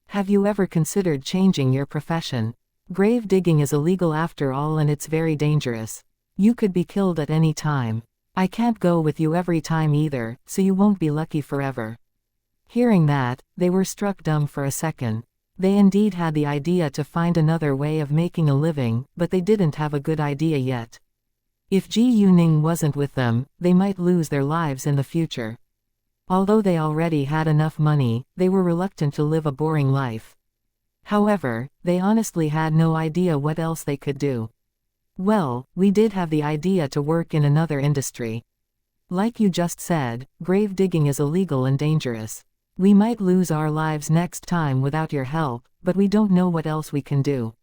Have you ever considered changing your profession? Grave digging is illegal after all and it's very dangerous. You could be killed at any time. I can't go with you every time either, so you won't be lucky forever. Hearing that, they were struck dumb for a second. They indeed had the idea to find another way of making a living, but they didn't have a good idea yet. If Ji Yuning wasn't with them, they might lose their lives in the future. Although they already had enough money, they were reluctant to live a boring life. However, they honestly had no idea what else they could do. Well, we did have the idea to work in another industry. Like you just said, grave digging is illegal and dangerous. We might lose our lives next time without your help, but we don't know what else we can do.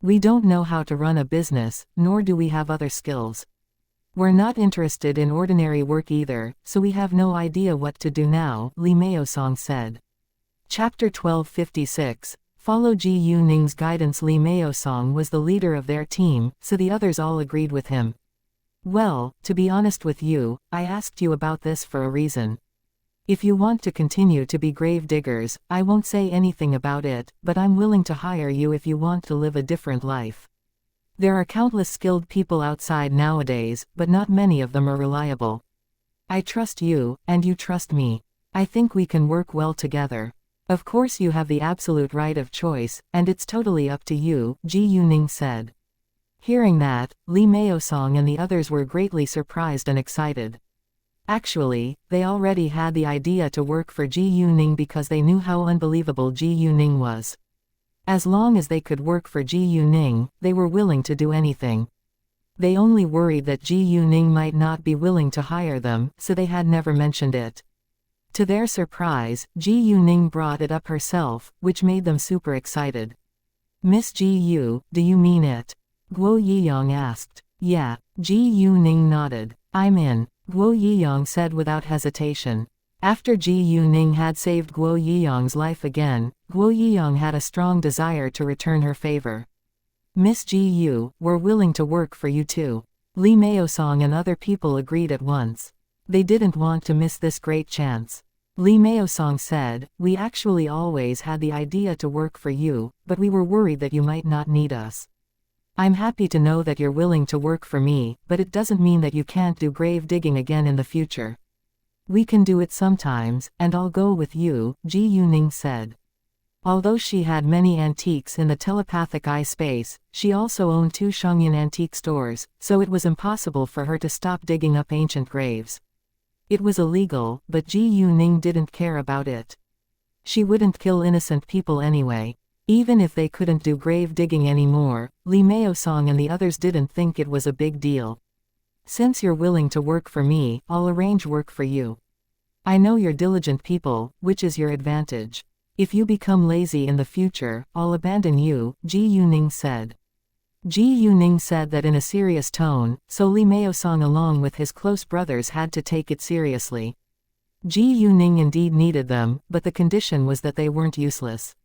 We don't know how to run a business, nor do we have other skills. We're not interested in ordinary work either, so we have no idea what to do now, Li Meisong said. Chapter 1256. Follow Ji Yuning's guidance. Li Meisong was the leader of their team, so the others all agreed with him. Well, to be honest with you, I asked you about this for a reason. If you want to continue to be grave diggers, I won't say anything about it, but I'm willing to hire you if you want to live a different life. There are countless skilled people outside nowadays, but not many of them are reliable. I trust you, and you trust me. I think we can work well together. Of course you have the absolute right of choice, and it's totally up to you, Ji Yuning said. Hearing that, Li Meisong and the others were greatly surprised and excited. Actually, they already had the idea to work for Ji Yuning because they knew how unbelievable Ji Yuning was. As long as they could work for Ji Yuning, they were willing to do anything. They only worried that Ji Yuning might not be willing to hire them, so they had never mentioned it. To their surprise, Ji Yuning brought it up herself, which made them super excited. Miss Ji Yu, do you mean it? Guo Yiyang asked. Yeah, Ji Yuning nodded. I'm in, Guo Yiyang said without hesitation. After Ji Yuning had saved Guo Yiyang's life again, Guo Yiyang had a strong desire to return her favor. Miss Ji Yu, we're willing to work for you too. Li Meisong and other people agreed at once. They didn't want to miss this great chance. Li Meisong said, we actually always had the idea to work for you, but we were worried that you might not need us. I'm happy to know that you're willing to work for me, but it doesn't mean that you can't do grave digging again in the future. We can do it sometimes, and I'll go with you, Ji Yuning said. Although she had many antiques in the telepathic eye space, she also owned 2 Xianxia antique stores, so it was impossible for her to stop digging up ancient graves. It was illegal, but Ji Yuning didn't care about it. She wouldn't kill innocent people anyway. Even if they couldn't do grave digging anymore, Li Meisong and the others didn't think it was a big deal. Since you're willing to work for me, I'll arrange work for you. I know you're diligent people, which is your advantage. If you become lazy in the future, I'll abandon you, Ji Yuning said. Ji Yuning said that in a serious tone, so Li Meisong along with his close brothers had to take it seriously. Ji Yuning indeed needed them, but the condition was that they weren't useless.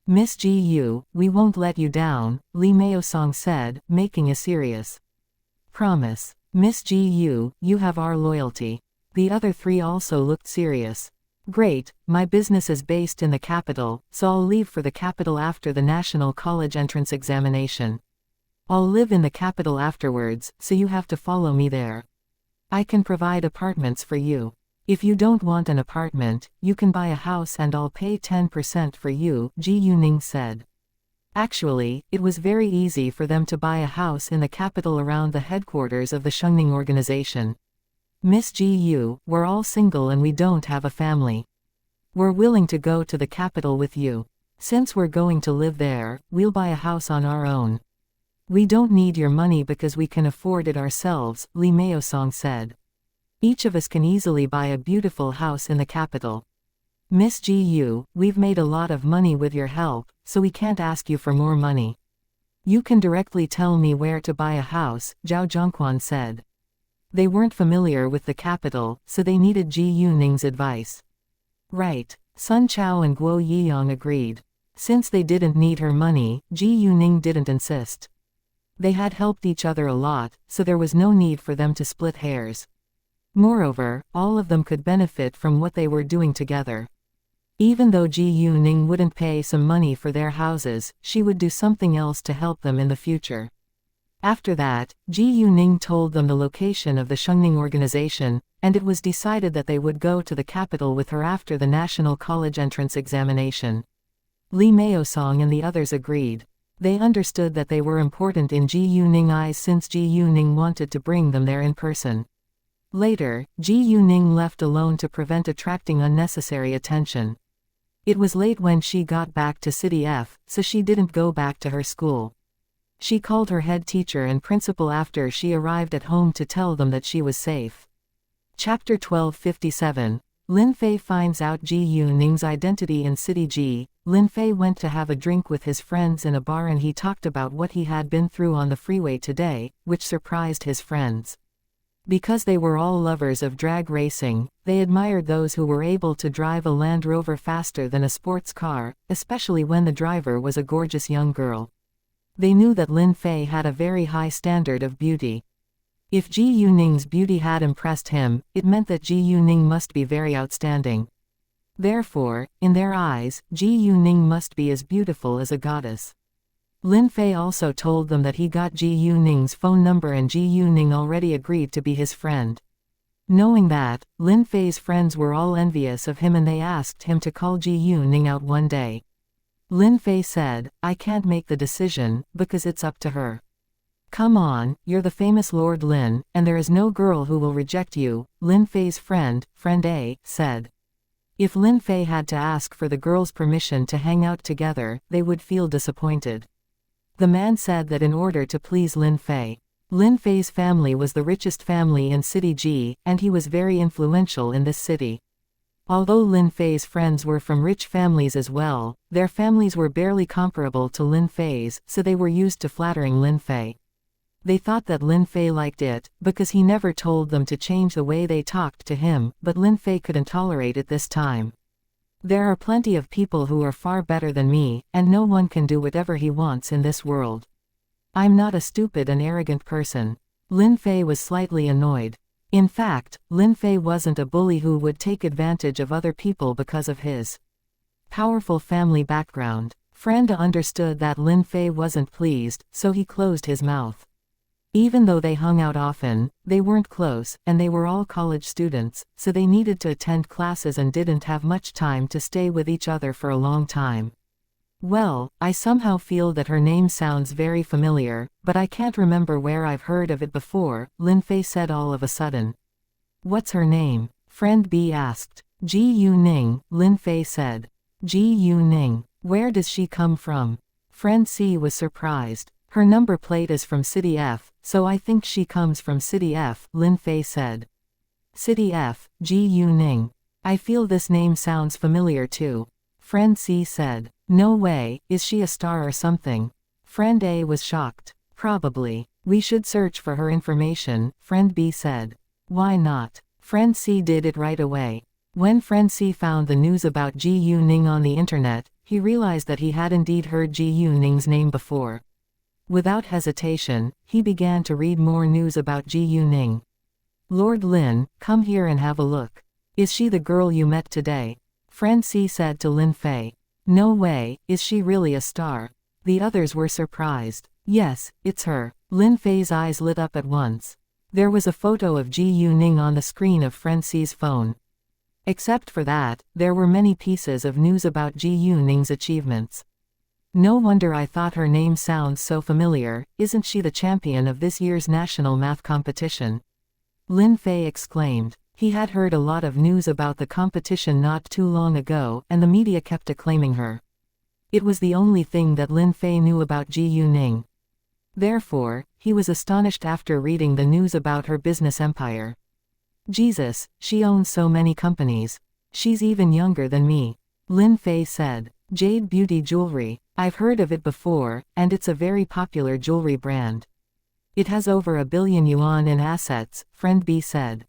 Miss Ji Yu, we won't let you down, Li Meisong said, making a serious promise. Miss Ji Yu, you have our loyalty. The other 3 also looked serious. Great, my business is based in the capital, so I'll leave for the capital after the National College entrance examination. I'll live in the capital afterwards, so you have to follow me there. I can provide apartments for you. If you don't want an apartment, you can buy a house and I'll pay 10% for you, Ji Yuning said. Actually, it was very easy for them to buy a house in the capital around the headquarters of the Xianxia organization. Miss Ji Yu, we're all single and we don't have a family. We're willing to go to the capital with you. Since we're going to live there, we'll buy a house on our own. We don't need your money because we can afford it ourselves, Li Meisong said. Each of us can easily buy a beautiful house in the capital. Miss Ji Yu, we've made a lot of money with your help, so we can't ask you for more money. You can directly tell me where to buy a house, Zhao Zhongquan said. They weren't familiar with the capital, so they needed Ji Yuning's advice. Right. Sun Chao and Guo Yiyang agreed. Since they didn't need her money, Ji Yuning didn't insist. They had helped each other a lot, so there was no need for them to split hairs. Moreover, all of them could benefit from what they were doing together. Even though Ji Yuning wouldn't pay some money for their houses, she would do something else to help them in the future. After that, Ji Yuning told them the location of the Xianxia organization, and it was decided that they would go to the capital with her after the National College entrance examination. Li Meisong and the others agreed. They understood that they were important in Ji Yuning's eyes since Ji Yuning wanted to bring them there in person. Later, Ji Yuning left alone to prevent attracting unnecessary attention. It was late when she got back to City F, so she didn't go back to her school. She called her head teacher and principal after she arrived at home to tell them that she was safe. Chapter 1257. Lin Fei finds out Ji Yuning's identity in City G. Lin Fei went to have a drink with his friends in a bar and he talked about what he had been through on the freeway today, which surprised his friends. Because they were all lovers of drag racing, they admired those who were able to drive a Land Rover faster than a sports car, especially when the driver was a gorgeous young girl. They knew that Lin Fei had a very high standard of beauty. If Ji Yuning's beauty had impressed him, it meant that Ji Yuning must be very outstanding. Therefore, in their eyes, Ji Yuning must be as beautiful as a goddess. Lin Fei also told them that he got Ji Yuning's phone number and Ji Yuning already agreed to be his friend. Knowing that, Lin Fei's friends were all envious of him and they asked him to call Ji Yuning out one day. Lin Fei said, I can't make the decision, because it's up to her. Come on, you're the famous Lord Lin, and there is no girl who will reject you, Lin Fei's friend A, said. If Lin Fei had to ask for the girls' permission to hang out together, they would feel disappointed. The man said that in order to please Lin Fei's family was the richest family in City G, and he was very influential in this city. Although Lin Fei's friends were from rich families as well, their families were barely comparable to Lin Fei's, so they were used to flattering Lin Fei. They thought that Lin Fei liked it, because he never told them to change the way they talked to him, but Lin Fei couldn't tolerate it this time. There are plenty of people who are far better than me, and no one can do whatever he wants in this world. I'm not a stupid and arrogant person. Lin Fei was slightly annoyed. In fact, Lin Fei wasn't a bully who would take advantage of other people because of his powerful family background. Franda understood that Lin Fei wasn't pleased, so he closed his mouth. Even though they hung out often, they weren't close, and they were all college students, so they needed to attend classes and didn't have much time to stay with each other for a long time. Well, I somehow feel that her name sounds very familiar, but I can't remember where I've heard of it before, Lin Fei said all of a sudden. What's her name? Friend B asked. Ji Yu Ning, Lin Fei said. Ji Yu Ning. Where does she come from? Friend C was surprised. Her number plate is from City F, so I think she comes from City F, Lin Fei said. City F, Ji Yu Ning. I feel this name sounds familiar too. Friend C said. No way, is she a star or something? Friend A was shocked. Probably. We should search for her information, Friend B said. Why not? Friend C did it right away. When Friend C found the news about Ji Yu Ning on the internet, he realized that he had indeed heard Ji Yu Ning's name before. Without hesitation, he began to read more news about Ji Yu Ning. Lord Lin, come here and have a look. Is she the girl you met today? Friend C said to Lin Fei. No way, is she really a star? The others were surprised. Yes, it's her. Lin Fei's eyes lit up at once. There was a photo of Ji Yu Ning on the screen of Friend C's phone. Except for that, there were many pieces of news about Ji Yu Ning's achievements. No wonder I thought her name sounds so familiar, isn't she the champion of this year's national math competition? Lin Fei exclaimed. He had heard a lot of news about the competition not too long ago, and the media kept acclaiming her. It was the only thing that Lin Fei knew about Ji Yu Ning. Therefore, he was astonished after reading the news about her business empire. Jesus, she owns so many companies. She's even younger than me. Lin Fei said. Jade Beauty Jewelry. I've heard of it before, and it's a very popular jewelry brand. It has over 1 billion yuan in assets, Friend B said.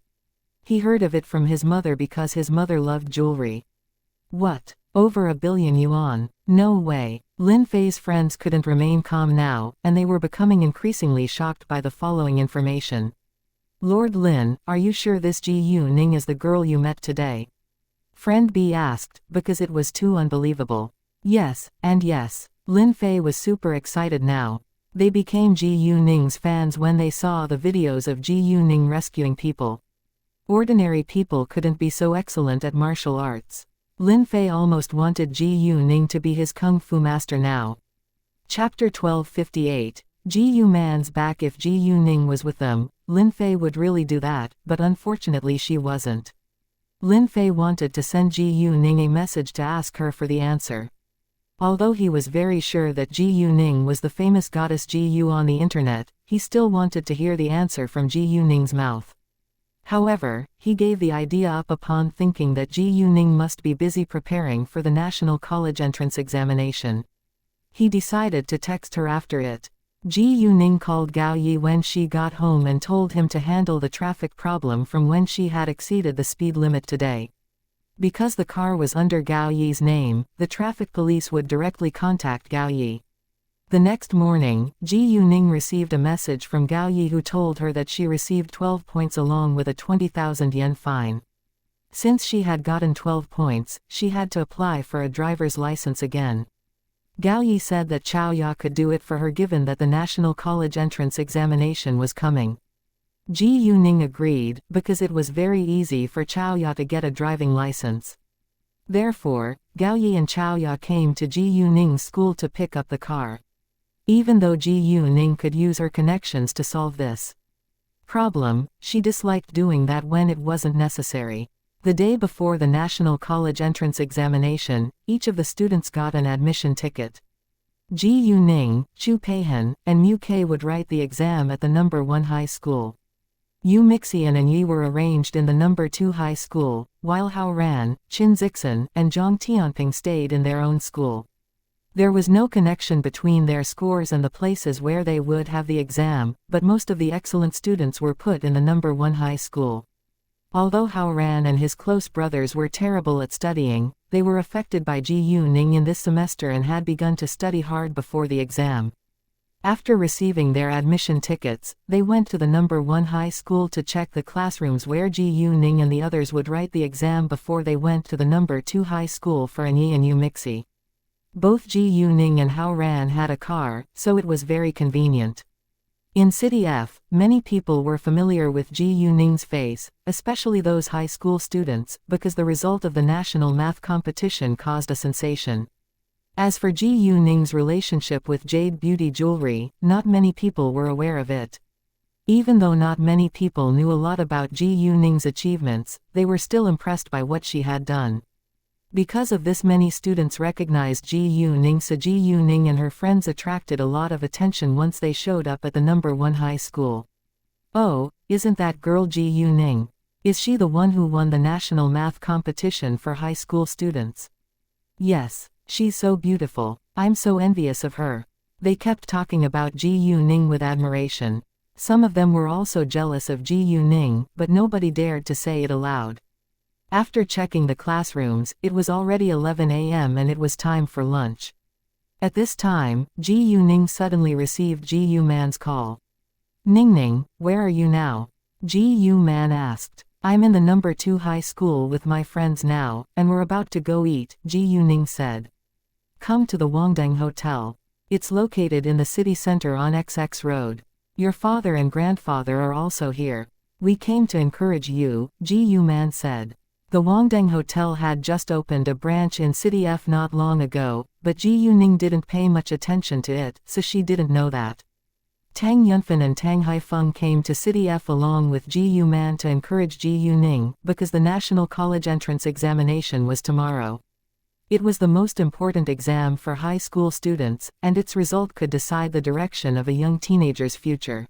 He heard of it from his mother because his mother loved jewelry. What? Over 1 billion yuan? No way. Lin Fei's friends couldn't remain calm now, and they were becoming increasingly shocked by the following information. Lord Lin, are you sure this Ji Yu Ning is the girl you met today? Friend B asked, because it was too unbelievable. Yes, and yes. Lin Fei was super excited now. They became Ji Yu Ning's fans when they saw the videos of Ji Yu Ning rescuing people. Ordinary people couldn't be so excellent at martial arts. Lin Fei almost wanted Ji Yu Ning to be his kung fu master now. Chapter 1258. Ji Yu Man's back. If Ji Yu Ning was with them, Lin Fei would really do that, but unfortunately she wasn't. Lin Fei wanted to send Ji Yu Ning a message to ask her for the answer. Although he was very sure that Ji Yu Ning was the famous goddess Ji Yu on the internet, he still wanted to hear the answer from Ji Yu Ning's mouth. However, he gave the idea up upon thinking that Ji Yu Ning must be busy preparing for the national college entrance examination. He decided to text her after it. Ji Yu Ning called Gao Yi when she got home and told him to handle the traffic problem from when she had exceeded the speed limit today. Because the car was under Gao Yi's name, the traffic police would directly contact Gao Yi. The next morning, Ji Yu Ning received a message from Gao Yi who told her that she received 12 points along with a 20,000 yen fine. Since she had gotten 12 points, she had to apply for a driver's license again. Gao Yi said that Chao Ya could do it for her given that the national college entrance examination was coming. Ji Yu Ning agreed, because it was very easy for Chao Ya to get a driving license. Therefore, Gao Yi and Chao Ya came to Ji Yu Ning's school to pick up the car. Even though Ji Yu Ning could use her connections to solve this problem, she disliked doing that when it wasn't necessary. The day before the national college entrance examination, each of the students got an admission ticket. Ji Yu Ning, Chu Peihan, and Mu Ke would write the exam at the number 1 high school. Yu Mixi and Yi were arranged in the number 2 high school, while Hao Ran, Qin Zixin, and Zhang Tianping stayed in their own school. There was no connection between their scores and the places where they would have the exam, but most of the excellent students were put in the number 1 high school. Although Hao Ran and his close brothers were terrible at studying, they were affected by Ji Yuning in this semester and had begun to study hard before the exam. After receiving their admission tickets, they went to the number 1 high school to check the classrooms where Ji Yuning and the others would write the exam before they went to the number 2 high school for Yi and Yu Mixi. Both Ji Yuning and Hao Ran had a car, so it was very convenient. In City F, many people were familiar with Ji Yuning's face, especially those high school students, because the result of the national math competition caused a sensation. As for Ji Yuning's relationship with Jade Beauty Jewelry, not many people were aware of it. Even though not many people knew a lot about Ji Yuning's achievements, they were still impressed by what she had done. Because of this, many students recognized Ji Yuning, so Ji Yuning and her friends attracted a lot of attention once they showed up at the number 1 high school. "Oh, isn't that girl Ji Yuning? Is she the one who won the national math competition for high school students? Yes, she's so beautiful. I'm so envious of her." They kept talking about Ji Yuning with admiration. Some of them were also jealous of Ji Yuning, but nobody dared to say it aloud. After checking the classrooms, it was already 11 a.m. and it was time for lunch. At this time, Ji Yuning suddenly received Ji Yuman's call. "Ningning, where are you now?" Ji Yuman asked. "I'm in the number 2 high school with my friends now, and we're about to go eat," Ji Yuning said. "Come to the Wangdang Hotel. It's located in the city center on XX Road. Your father and grandfather are also here. We came to encourage you," Ji Yuman said. The Wangdang Hotel had just opened a branch in City F not long ago, but Ji Yuning didn't pay much attention to it, so she didn't know that. Tang Yunfan and Tang Haifeng came to City F along with Ji Yuman to encourage Ji Yuning, because the national college entrance examination was tomorrow. It was the most important exam for high school students, and its result could decide the direction of a young teenager's future.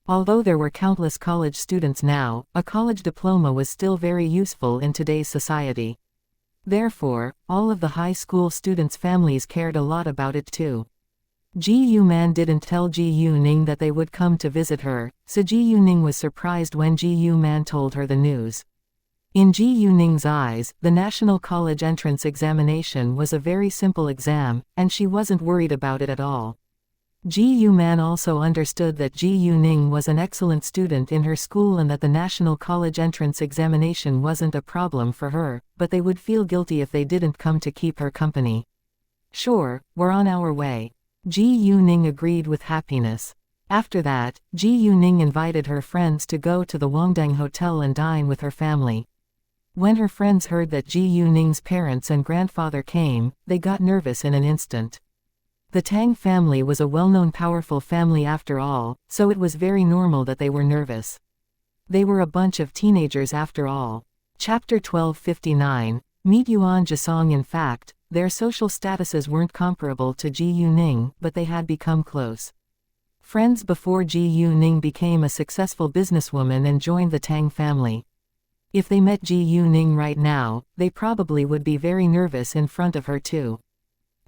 Although there were countless college students now, a college diploma was still very useful in today's society. Therefore, all of the high school students' families cared a lot about it too. Ji Yuman didn't tell Ji Yuning that they would come to visit her, so Ji Yuning was surprised when Ji Yuman told her the news. In Ji Yuning's eyes, the national college entrance examination was a very simple exam, and she wasn't worried about it at all. Ji Yuman also understood that Ji Yuning was an excellent student in her school and that the national college entrance examination wasn't a problem for her, but they would feel guilty if they didn't come to keep her company. "Sure, we're on our way." Ji Yuning agreed with happiness. After that, Ji Yuning invited her friends to go to the Wangdang Hotel and dine with her family. When her friends heard that Ji Yuning's parents and grandfather came, they got nervous in an instant. The Tang family was a well-known powerful family after all, so it was very normal that they were nervous. They were a bunch of teenagers after all. Chapter 1259, Meet Yuan Jisong. In fact, their social statuses weren't comparable to Ji Yuning, but they had become close friends before Ji Yuning became a successful businesswoman and joined the Tang family. If they met Ji Yuning right now, they probably would be very nervous in front of her too.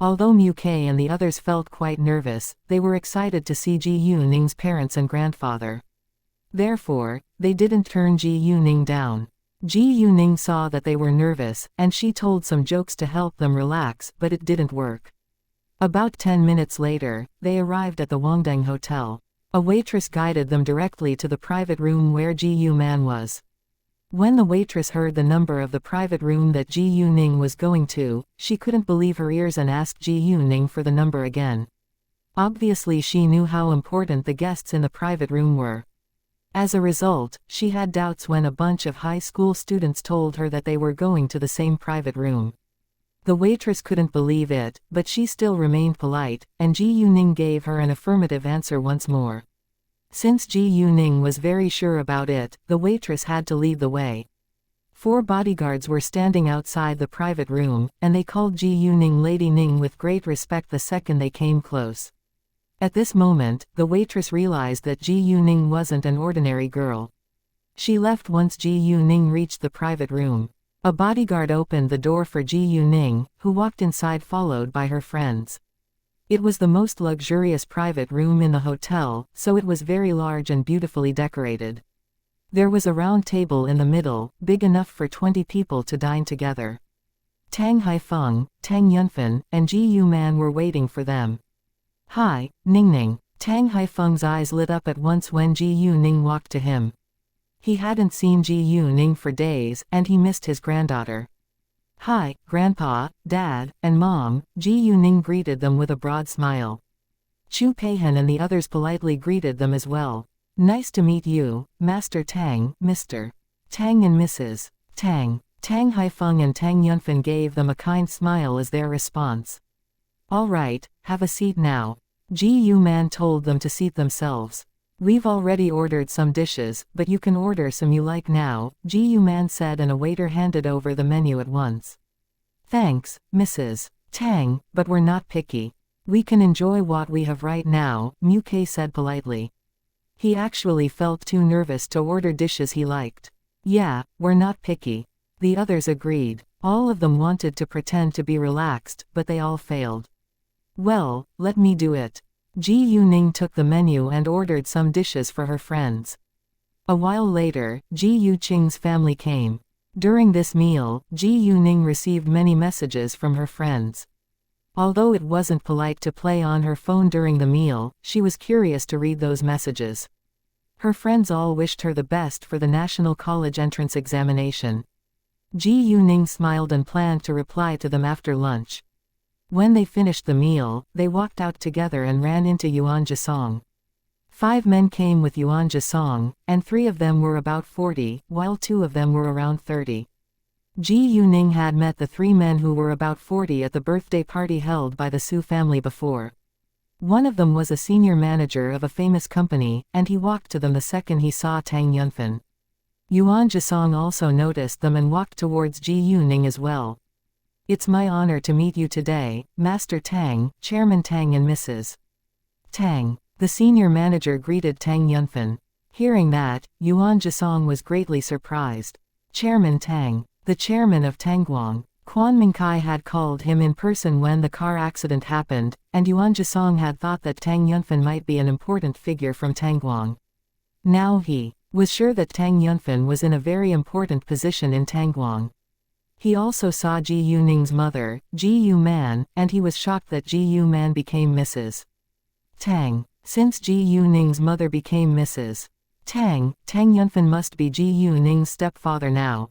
Although Mu Kei and the others felt quite nervous, they were excited to see Ji Yuning's parents and grandfather. Therefore, they didn't turn Ji Yuning down. Ji Yuning saw that they were nervous, and she told some jokes to help them relax, but it didn't work. About 10 minutes later, they arrived at the Wangdang Hotel. A waitress guided them directly to the private room where Ji Yuman was. When the waitress heard the number of the private room that Ji Yuning was going to, she couldn't believe her ears and asked Ji Yuning for the number again. Obviously she knew how important the guests in the private room were. As a result, she had doubts when a bunch of high school students told her that they were going to the same private room. The waitress couldn't believe it, but she still remained polite, and Ji Yuning gave her an affirmative answer once more. Since Ji Yuning was very sure about it, the waitress had to lead the way. 4 bodyguards were standing outside the private room, and they called Ji Yuning Lady Ning with great respect the second they came close. At this moment, the waitress realized that Ji Yuning wasn't an ordinary girl. She left once Ji Yuning reached the private room. A bodyguard opened the door for Ji Yuning, who walked inside followed by her friends. It was the most luxurious private room in the hotel, so it was very large and beautifully decorated. There was a round table in the middle, big enough for 20 people to dine together. Tang Haifeng, Tang Yunfen, and Ji Yuman were waiting for them. "Hi, Ningning." Tang Haifeng's eyes lit up at once when Ji Yuning walked to him. He hadn't seen Ji Yuning for days, and he missed his granddaughter. "Hi, Grandpa, Dad, and Mom," Ji Yuning greeted them with a broad smile. Chu Peihan and the others politely greeted them as well. "Nice to meet you, Master Tang, Mr. Tang and Mrs. Tang." Tang Haifeng and Tang Yunfen gave them a kind smile as their response. "All right, have a seat now." Ji Yuman told them to seat themselves. "We've already ordered some dishes, but you can order some you like now," Ji Yuman said, and a waiter handed over the menu at once. "Thanks, Mrs. Tang, but we're not picky. We can enjoy what we have right now," Mu Ke said politely. He actually felt too nervous to order dishes he liked. "Yeah, we're not picky." The others agreed. All of them wanted to pretend to be relaxed, but they all failed. "Well, let me do it." Ji Yuning took the menu and ordered some dishes for her friends. A while later, Ji Yuqing's family came. During this meal, Ji Yuning received many messages from her friends. Although it wasn't polite to play on her phone during the meal, she was curious to read those messages. Her friends all wished her the best for the National College entrance examination. Ji Yuning smiled and planned to reply to them after lunch. When they finished the meal, they walked out together and ran into Yuan Jisong. 5 men came with Yuan Jisong, and 3 of them were about 40, while 2 of them were around 30. Ji Yuning had met the 3 men who were about 40 at the birthday party held by the Su family before. One of them was a senior manager of a famous company, and he walked to them the second he saw Tang Yunfen. Yuan Jisong also noticed them and walked towards Ji Yuning as well. "It's my honor to meet you today, Master Tang, Chairman Tang and Mrs. Tang." The senior manager greeted Tang Yunfen. Hearing that, Yuan Jisong was greatly surprised. Chairman Tang, the chairman of Tangguang. Quan Mingkai had called him in person when the car accident happened, and Yuan Jisong had thought that Tang Yunfen might be an important figure from Tangguang. Now he was sure that Tang Yunfen was in a very important position in Tangguang. He also saw Ji Yuning's mother, Ji Yuman, and he was shocked that Ji Yuman became Mrs. Tang. Since Ji Yuning's mother became Mrs. Tang, Tang Yunfen must be Ji Yuning's stepfather now.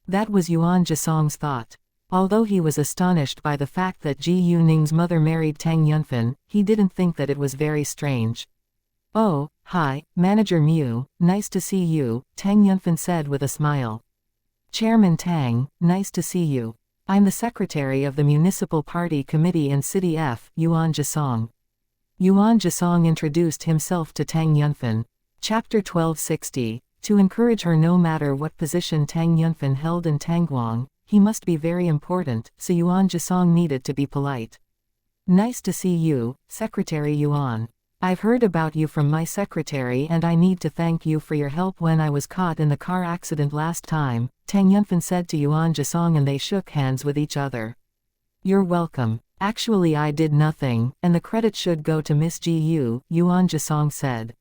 That was Yuan Jisong's thought. Although he was astonished by the fact that Ji Yuning's mother married Tang Yunfen, he didn't think that it was very strange. "Oh, hi, Manager Mu, nice to see you," Tang Yunfen said with a smile. "Chairman Tang, nice to see you. I'm the secretary of the Municipal Party Committee in City F, Yuan Jisong." Yuan Jisong introduced himself to Tang Yunfen. Chapter 1260. To encourage her no matter what position Tang Yunfen held in Tangguang, he must be very important, so Yuan Jisong needed to be polite. "Nice to see you, Secretary Yuan. I've heard about you from my secretary and I need to thank you for your help when I was caught in the car accident last time," Tang Yunfen said to Yuan Jisong, and they shook hands with each other. "You're welcome. Actually I did nothing, and the credit should go to Miss Ji Yu," Yuan Jisong said.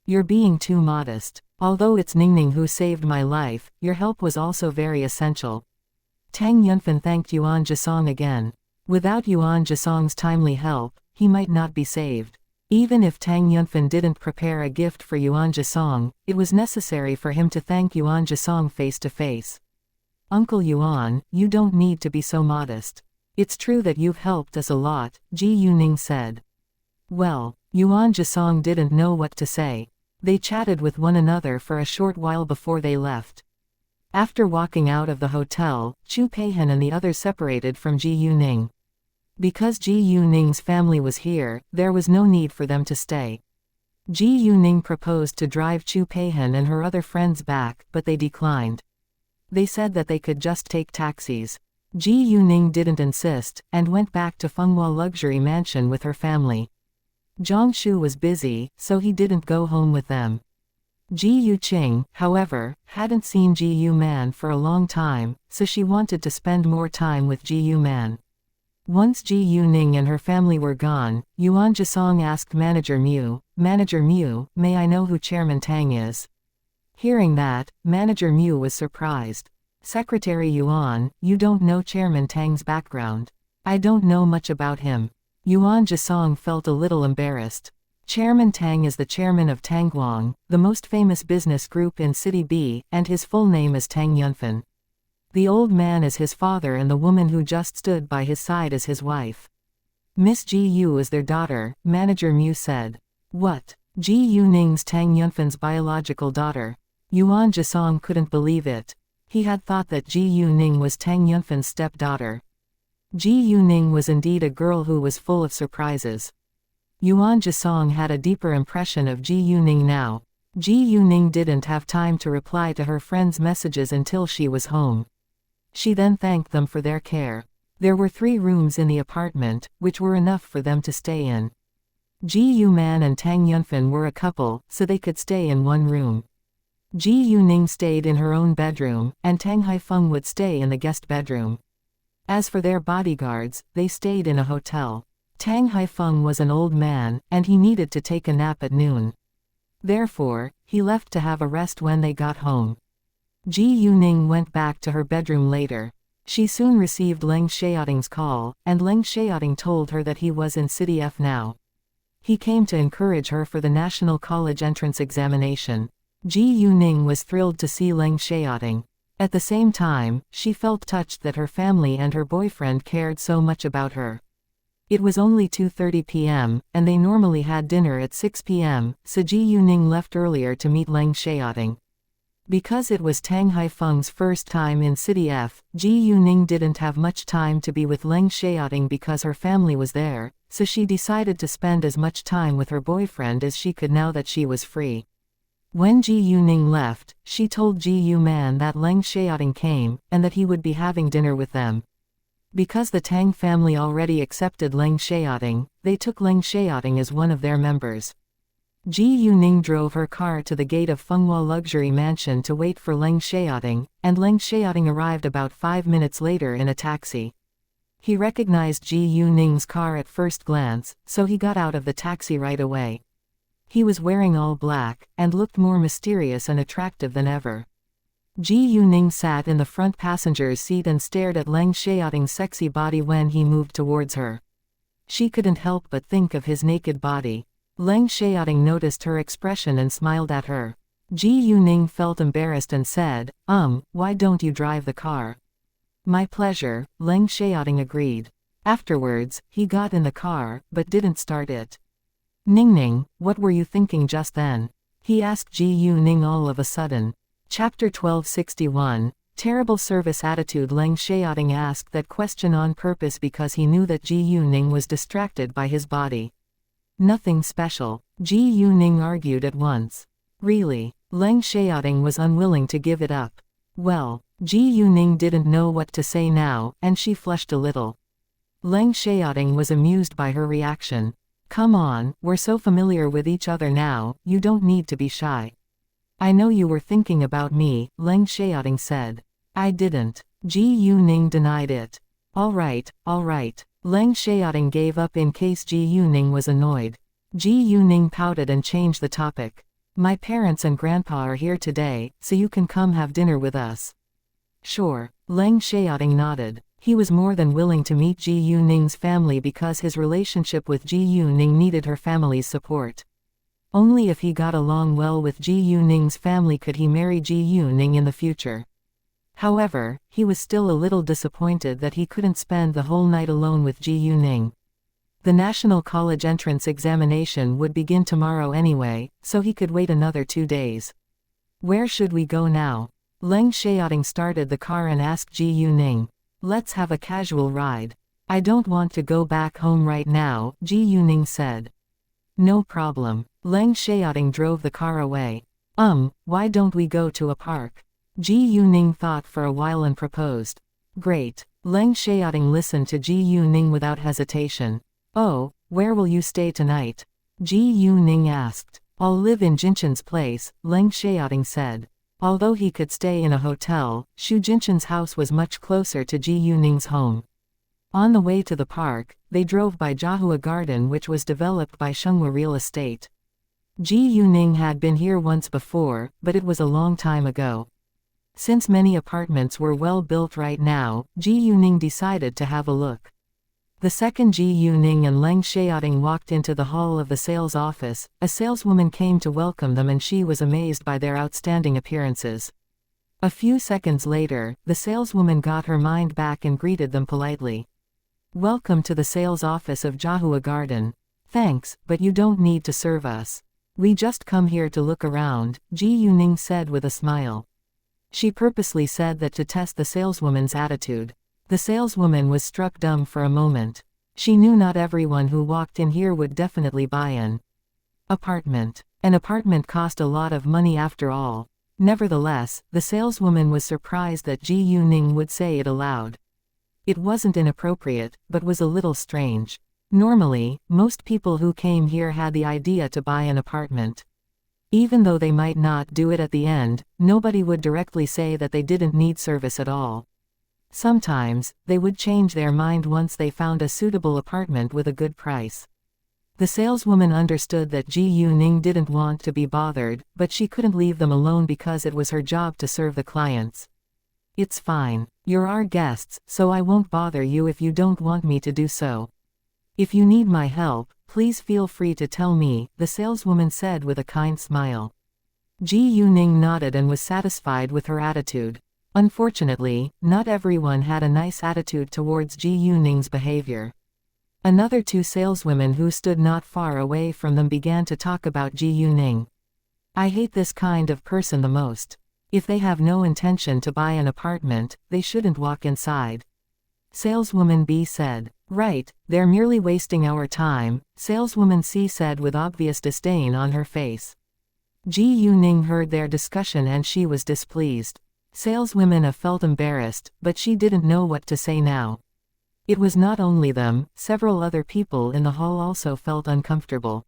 "You're being too modest. Although it's Ningning who saved my life, your help was also very essential." Tang Yunfen thanked Yuan Jisong again. Without Yuan Jisong's timely help, he might not be saved. Even if Tang Yunfen didn't prepare a gift for Yuan Jisong, it was necessary for him to thank Yuan Jisong face to face. "Uncle Yuan, you don't need to be so modest. It's true that you've helped us a lot," Ji Yuning said. Well, Yuan Jisong didn't know what to say. They chatted with one another for a short while before they left. After walking out of the hotel, Chu Peihan and the others separated from Ji Yuning. Because Ji Yuning's family was here, there was no need for them to stay. Ji Yuning proposed to drive Chu Peihan and her other friends back, but they declined. They said that they could just take taxis. Ji Yuning didn't insist, and went back to Fenghua luxury mansion with her family. Zhang Shu was busy, so he didn't go home with them. Ji Yuqing, however, hadn't seen Ji Yu Man for a long time, so she wanted to spend more time with Ji Yu Man. Once Ji Yuning and her family were gone, Yuan Jisong asked Manager Mu, "Manager Mu, may I know who Chairman Tang is?" Hearing that, Manager Mu was surprised. "Secretary Yuan, you don't know Chairman Tang's background." "I don't know much about him." Yuan Jisong felt a little embarrassed. Chairman Tang is the chairman of Tangguang, the most famous business group in City B, and his full name is Tang Yunfan. The old man is his father and the woman who just stood by his side is his wife. Miss Ji Yu is their daughter, Manager Mu said. "What? Ji Yuning's Tang Yunfan's biological daughter?" Yuan Jisong couldn't believe it. He had thought that Ji Yuning was Tang Yunfan's stepdaughter. Ji Yuning was indeed a girl who was full of surprises. Yuan Jisong had a deeper impression of Ji Yuning now. Ji Yuning didn't have time to reply to her friends' messages until she was home. She then thanked them for their care. There were 3 rooms in the apartment, which were enough for them to stay in. Ji Yu Man and Tang Yunfan were a couple, so they could stay in one room. Ji Yuning stayed in her own bedroom, and Tang Haifeng would stay in the guest bedroom. As for their bodyguards, they stayed in a hotel. Tang Haifeng was an old man, and he needed to take a nap at noon. Therefore, he left to have a rest when they got home. Ji Yuning went back to her bedroom later. She soon received Leng Xiaoting's call, and Leng Xiaoting told her that he was in City F now. He came to encourage her for the National College entrance examination. Ji Yuning was thrilled to see Leng Xiaoting. At the same time, she felt touched that her family and her boyfriend cared so much about her. It was only 2:30 p.m., and they normally had dinner at 6 p.m., so Ji Yuning left earlier to meet Leng Xiaoting. Because it was Tang Haifeng's first time in City F, Ji Yuning didn't have much time to be with Leng Xiaoting because her family was there, so she decided to spend as much time with her boyfriend as she could now that she was free. When Ji Yuning left, she told Ji Yu Man that Leng Xiaoting came, and that he would be having dinner with them. Because the Tang family already accepted Leng Xiaoting, they took Leng Xiaoting as one of their members. Ji Yuning drove her car to the gate of Fenghua Luxury Mansion to wait for Leng Xiaoting, and Leng Xiaoting arrived about 5 minutes later in a taxi. He recognized Ji Yuning's car at first glance, so he got out of the taxi right away. He was wearing all black, and looked more mysterious and attractive than ever. Ji Yuning sat in the front passenger's seat and stared at Leng Xiaoting's sexy body when he moved towards her. She couldn't help but think of his naked body. Leng Xiaoting noticed her expression and smiled at her. Ji Yuning felt embarrassed and said, "Why don't you drive the car?" "My pleasure," Leng Xiaoting agreed. Afterwards, he got in the car, but didn't start it. "Ningning, what were you thinking just then?" he asked Ji Yuning all of a sudden. Chapter 1261, Terrible Service Attitude. Leng Xiaoting asked that question on purpose because he knew that Ji Yuning was distracted by his body. "Nothing special," Ji Yuning argued at once. "Really?" Leng Xiaoting was unwilling to give it up. Well, Ji Yuning didn't know what to say now, and she flushed a little. Leng Xiaoting was amused by her reaction. "Come on, we're so familiar with each other now, you don't need to be shy." "I know you were thinking about me," Leng Xiaoting said. "I didn't." Ji Yuning denied it. All right. Leng Xiaoting gave up in case Ji Yuning was annoyed. Ji Yuning pouted and changed the topic. "My parents and grandpa are here today, so you can come have dinner with us." "Sure." Leng Xiaoting nodded. He was more than willing to meet Ji Yuning's family because his relationship with Ji Yuning needed her family's support. Only if he got along well with Ji Yuning's family could he marry Ji Yuning in the future. However, he was still a little disappointed that he couldn't spend the whole night alone with Ji Yuning. The National College entrance examination would begin tomorrow anyway, so he could wait another 2 days. "Where should we go now?" Leng Xiaoting started the car and asked Ji Yuning. "Let's have a casual ride." "I don't want to go back home right now," Ji Yuning said. "No problem." Leng Xiaoting drove the car away. Why don't we go to a park?" Ji Yuning thought for a while and proposed. "Great." Leng Xiaoting listened to Ji Yuning without hesitation. "Oh, where will you stay tonight?" Ji Yuning asked. I'll live in Jinshan's place, Leng Xiaoting said. Although he could stay in a hotel, Xu Jinshan's house was much closer to Ji Yuning's home. On the way to the park, they drove by Jiahua Garden, which was developed by Shenghua Real Estate. Ji Yuning had been here once before, but it was a long time ago. Since many apartments were well built right now, Ji Yuning decided to have a look. The second Ji Yuning and Leng Xiaoting walked into the hall of the sales office. A saleswoman came to welcome them and she was amazed by their outstanding appearances. A few seconds later, the saleswoman got her mind back and greeted them politely. Welcome to the sales office of Jiahua Garden. Thanks, but you don't need to serve us. We just come here to look around, Ji Yuning said with a smile. She purposely said that to test the saleswoman's attitude. The saleswoman was struck dumb for a moment. She knew not everyone who walked in here would definitely buy an apartment. An apartment cost a lot of money after all. Nevertheless, the saleswoman was surprised that Ji Yuning would say it aloud. It wasn't inappropriate, but was a little strange. Normally, most people who came here had the idea to buy an apartment. Even though they might not do it at the end, nobody would directly say that they didn't need service at all. Sometimes, they would change their mind once they found a suitable apartment with a good price. The saleswoman understood that Ji Yuning didn't want to be bothered, but she couldn't leave them alone because it was her job to serve the clients. It's fine. You're our guests, so I won't bother you if you don't want me to do so. If you need my help, please feel free to tell me, the saleswoman said with a kind smile. Ji Yuning nodded and was satisfied with her attitude. Unfortunately, not everyone had a nice attitude towards Ji Yuning's behavior. Another two saleswomen who stood not far away from them began to talk about Ji Yuning. I hate this kind of person the most. If they have no intention to buy an apartment, they shouldn't walk inside. Saleswoman B said. Right, they're merely wasting our time, saleswoman C said with obvious disdain on her face. Ji Yuning heard their discussion and she was displeased. Saleswoman A felt embarrassed, but she didn't know what to say now. It was not only them, several other people in the hall also felt uncomfortable.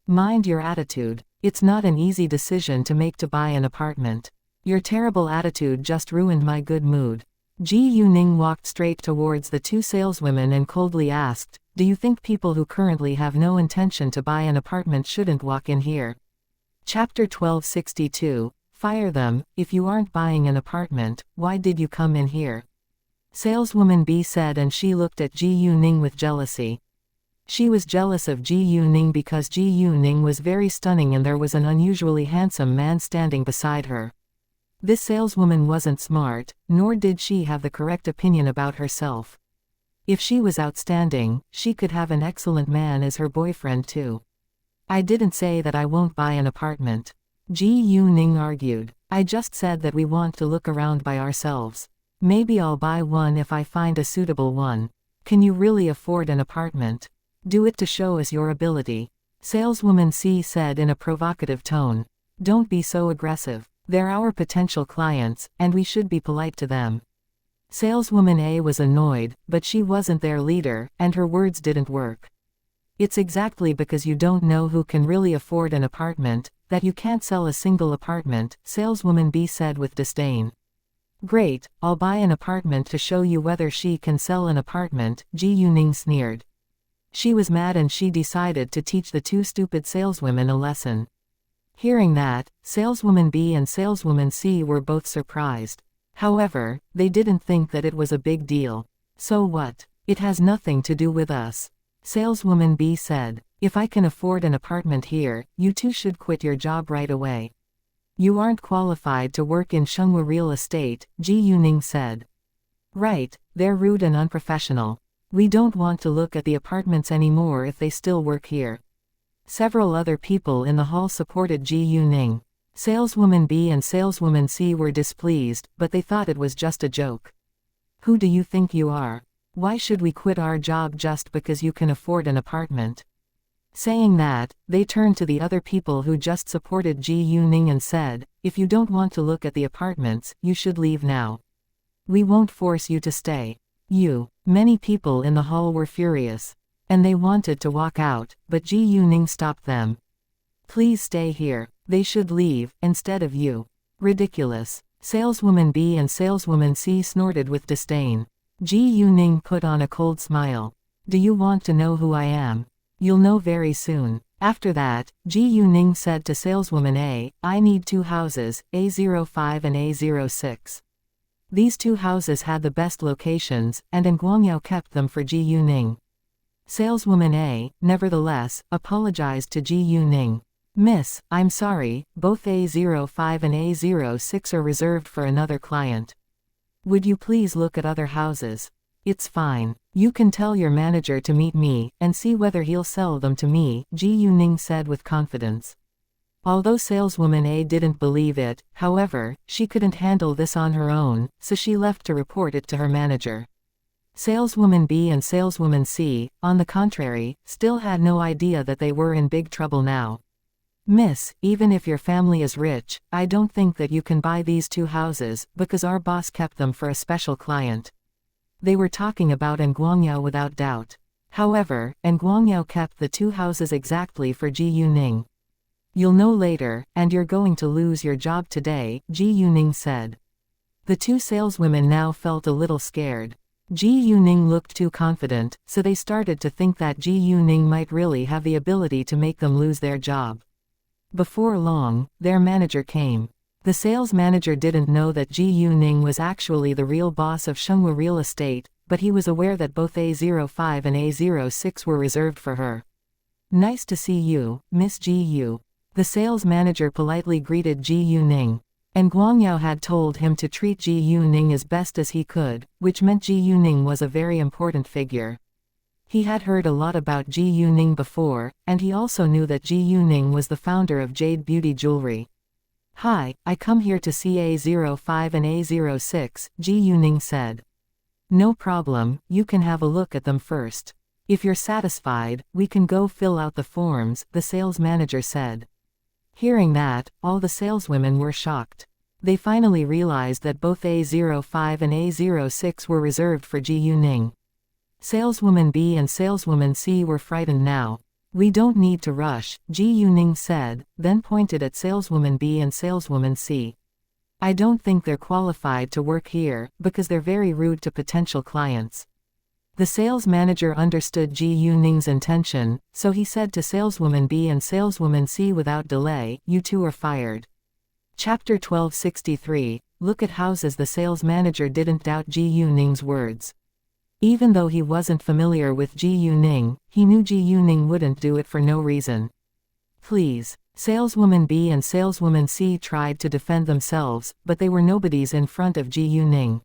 Mind your attitude. It's not an easy decision to make to buy an apartment. Your terrible attitude just ruined my good mood. Ji Yuning walked straight towards the two saleswomen and coldly asked, do you think people who currently have no intention to buy an apartment shouldn't walk in here? Chapter 1262. Fire them. If you aren't buying an apartment, why did you come in here? Saleswoman B said, and she looked at Ji Yuning with jealousy. She was jealous of Ji Yuning because Ji Yuning was very stunning and there was an unusually handsome man standing beside her. This saleswoman wasn't smart, nor did she have the correct opinion about herself. If she was outstanding, she could have an excellent man as her boyfriend too. I didn't say that I won't buy an apartment. Ji Yuning argued. I just said that we want to look around by ourselves. Maybe I'll buy one if I find a suitable one. Can you really afford an apartment? Do it to show us your ability. Saleswoman C said in a provocative tone. Don't be so aggressive. They're our potential clients, and we should be polite to them. Saleswoman A was annoyed, but she wasn't their leader, and her words didn't work. It's exactly because you don't know who can really afford an apartment, that you can't sell a single apartment, saleswoman B said with disdain. Great, I'll buy an apartment to show you whether she can sell an apartment, Ji Yuning sneered. She was mad and she decided to teach the two stupid saleswomen a lesson. Hearing that, saleswoman B and saleswoman C were both surprised. However, they didn't think that it was a big deal. So what? It has nothing to do with us. Saleswoman B said. If I can afford an apartment here, you two should quit your job right away. You aren't qualified to work in Shenghua Real Estate, Ji Yuning said. Right, they're rude and unprofessional. We don't want to look at the apartments anymore if they still work here. Several other people in the hall supported Ji Yuning. Saleswoman B and saleswoman C were displeased, but they thought it was just a joke. Who do you think you are? Why should we quit our job just because you can afford an apartment? Saying that, they turned to the other people who just supported Ji Yuning and said, if you don't want to look at the apartments, you should leave now. We won't force you to stay. Many people in the hall were furious. And they wanted to walk out, but Ji Yuning stopped them. Please stay here. They should leave, instead of you. Ridiculous. Saleswoman B and saleswoman C snorted with disdain. Ji Yuning put on a cold smile. Do you want to know who I am? You'll know very soon. After that, Ji Yuning said to saleswoman A, I need 2 houses, A05 and A06. These 2 houses had the best locations, and Guangyao kept them for Ji Yuning. Saleswoman A, nevertheless, apologized to Ji Yuning. Miss, I'm sorry, both A05 and A06 are reserved for another client. Would you please look at other houses? It's fine. You can tell your manager to meet me, and see whether he'll sell them to me, Ji Yuning said with confidence. Although saleswoman A didn't believe it, however, she couldn't handle this on her own, so she left to report it to her manager. Saleswoman B and saleswoman C, on the contrary, still had no idea that they were in big trouble now. Miss, even if your family is rich, I don't think that you can buy these 2 houses, because our boss kept them for a special client. They were talking about Guangyao without doubt. However, Guangyao kept the 2 houses exactly for Ji Yuning. You'll know later, and you're going to lose your job today, Ji Yuning said. The 2 saleswomen now felt a little scared. Ji Yuning looked too confident, so they started to think that Ji Yuning might really have the ability to make them lose their job. Before long, their manager came. The sales manager didn't know that Ji Yuning was actually the real boss of Xianxia Real Estate, but he was aware that both A05 and A06 were reserved for her. Nice to see you, Miss Ji Yu. The sales manager politely greeted Ji Yuning. Guangyao had told him to treat Ji Yuning as best as he could, which meant Ji Yuning was a very important figure. He had heard a lot about Ji Yuning before, and he also knew that Ji Yuning was the founder of Jade Beauty Jewelry. Hi, I come here to see A05 and A06, Ji Yuning said. No problem, you can have a look at them first. If you're satisfied, we can go fill out the forms, the sales manager said. Hearing that, all the saleswomen were shocked. They finally realized that both A05 and A06 were reserved for Ji Yuning. Saleswoman B and saleswoman C were frightened now. We don't need to rush, Ji Yuning said, then pointed at saleswoman B and saleswoman C. I don't think they're qualified to work here, because they're very rude to potential clients. The sales manager understood Ji Yuning's intention, so he said to saleswoman B and saleswoman C without delay, you 2 are fired. Chapter 1263, Look at houses. The sales manager didn't doubt Ji Yuning's words. Even though he wasn't familiar with Ji Yuning, he knew Ji Yuning wouldn't do it for no reason. Please. Saleswoman B and saleswoman C tried to defend themselves, but they were nobodies in front of Ji Yuning.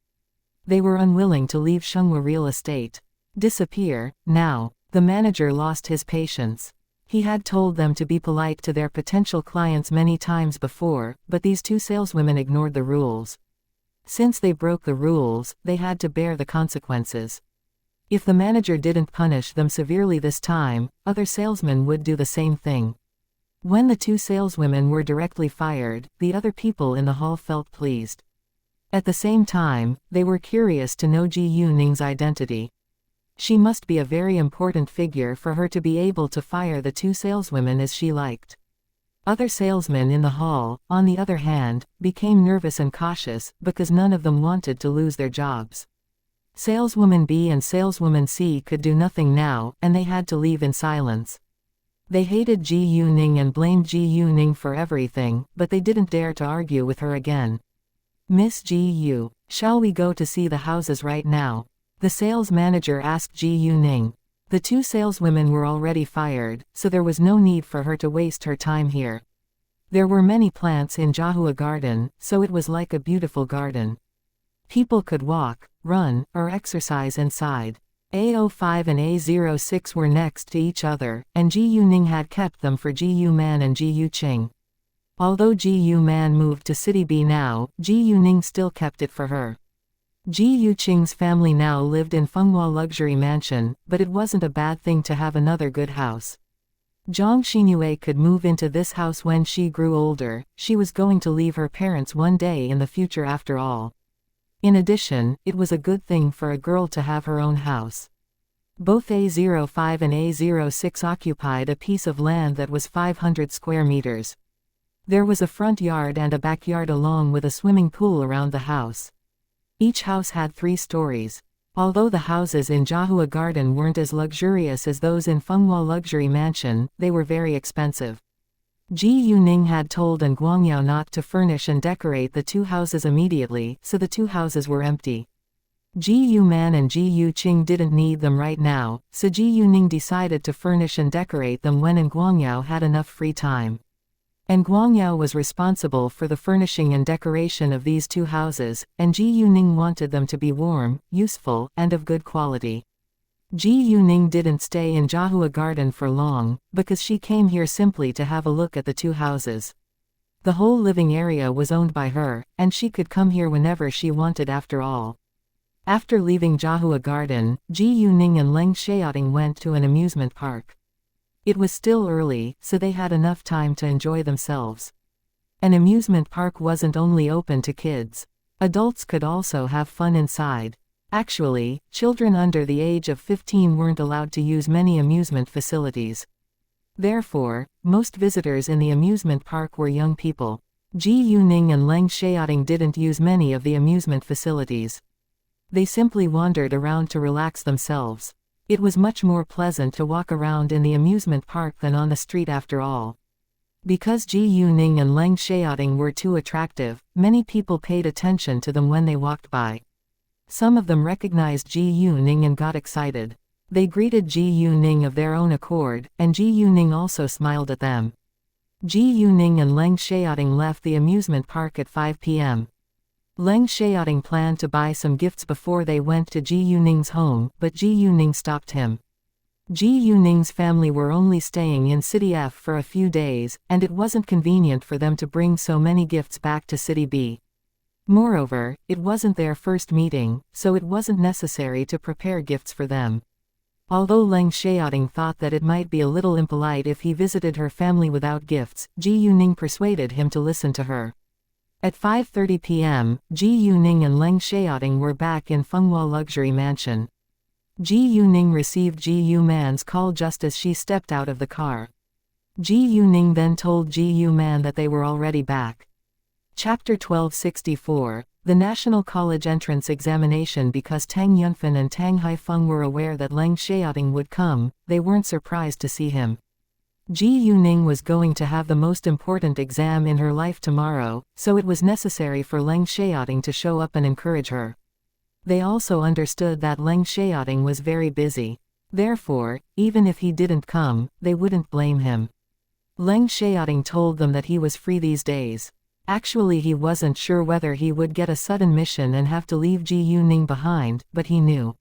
They were unwilling to leave Xianxia Real Estate. Disappear, now. The manager lost his patience. He had told them to be polite to their potential clients many times before, but these 2 saleswomen ignored the rules. Since they broke the rules, they had to bear the consequences. If the manager didn't punish them severely this time, other salesmen would do the same thing. When the 2 saleswomen were directly fired, the other people in the hall felt pleased. At the same time, they were curious to know Ji Yuning's identity. She must be a very important figure for her to be able to fire the 2 saleswomen as she liked. Other salesmen in the hall, on the other hand, became nervous and cautious, because none of them wanted to lose their jobs. Saleswoman B and saleswoman C could do nothing now, and they had to leave in silence. They hated Ji Yuning and blamed Ji Yuning for everything, but they didn't dare to argue with her again. Miss Ji Yu, shall we go to see the houses right now? The sales manager asked Ji Yuning. The 2 saleswomen were already fired, so there was no need for her to waste her time here. There were many plants in Jiahua Garden, so it was like a beautiful garden. People could walk, run, or exercise inside. A05 and A06 were next to each other, and Ji Yuning had kept them for Ji Yuman and Ji Yuqing. Although Ji Yuman moved to City B now, Ji Yuning still kept it for her. Ji Yuqing's family now lived in Fenghua Luxury Mansion, but it wasn't a bad thing to have another good house. Zhang Xinyue could move into this house when she grew older. She was going to leave her parents one day in the future after all. In addition, it was a good thing for a girl to have her own house. Both A05 and A06 occupied a piece of land that was 500 square meters. There was a front yard and a backyard along with a swimming pool around the house. Each house had 3 stories. Although the houses in Jiahua Garden weren't as luxurious as those in Fenghua Luxury Mansion, they were very expensive. Ji Yuning had told An Guangyao not to furnish and decorate the 2 houses immediately, so the 2 houses were empty. Ji Yuman and Ji Yuqing didn't need them right now, so Ji Yuning decided to furnish and decorate them when An Guangyao had enough free time. An Guangyao was responsible for the furnishing and decoration of these 2 houses, and Ji Yuning wanted them to be warm, useful, and of good quality. Ji Yuning didn't stay in Jiahua Garden for long, because she came here simply to have a look at the 2 houses. The whole living area was owned by her, and she could come here whenever she wanted after all. After leaving Jiahua Garden, Ji Yuning and Leng Xiaoting went to an amusement park. It was still early, so they had enough time to enjoy themselves. An amusement park wasn't only open to kids. Adults could also have fun inside. Actually, children under the age of 15 weren't allowed to use many amusement facilities. Therefore, most visitors in the amusement park were young people. Ji Yuning and Leng Xiaoting didn't use many of the amusement facilities. They simply wandered around to relax themselves. It was much more pleasant to walk around in the amusement park than on the street after all. Because Ji Yuning and Leng Xiaoting were too attractive, many people paid attention to them when they walked by. Some of them recognized Ji Yuning and got excited. They greeted Ji Yuning of their own accord, and Ji Yuning also smiled at them. Ji Yuning and Leng Xiaoting left the amusement park at 5 p.m. Leng Xiaoting planned to buy some gifts before they went to Ji Yuning's home, but Ji Yuning stopped him. Ji Yuning's family were only staying in City F for a few days, and it wasn't convenient for them to bring so many gifts back to City B. Moreover, it wasn't their first meeting, so it wasn't necessary to prepare gifts for them. Although Leng Xiaoting thought that it might be a little impolite if he visited her family without gifts, Ji Yuning persuaded him to listen to her. At 5:30 p.m., Ji Yuning and Leng Xiaoting were back in Fenghua Luxury Mansion. Ji Yuning received Ji Yuman's call just as she stepped out of the car. Ji Yuning then told Ji Yuman that they were already back. Chapter 1264, The National College Entrance Examination. Because Tang Yunfan and Tang Haifeng were aware that Leng Xiaoting would come, they weren't surprised to see him. Ji Yuning was going to have the most important exam in her life tomorrow, so it was necessary for Leng Xiaoting to show up and encourage her. They also understood that Leng Xiaoting was very busy. Therefore, even if he didn't come, they wouldn't blame him. Leng Xiaoting told them that he was free these days. Actually, he wasn't sure whether he would get a sudden mission and have to leave Ji Yuning behind, but he knew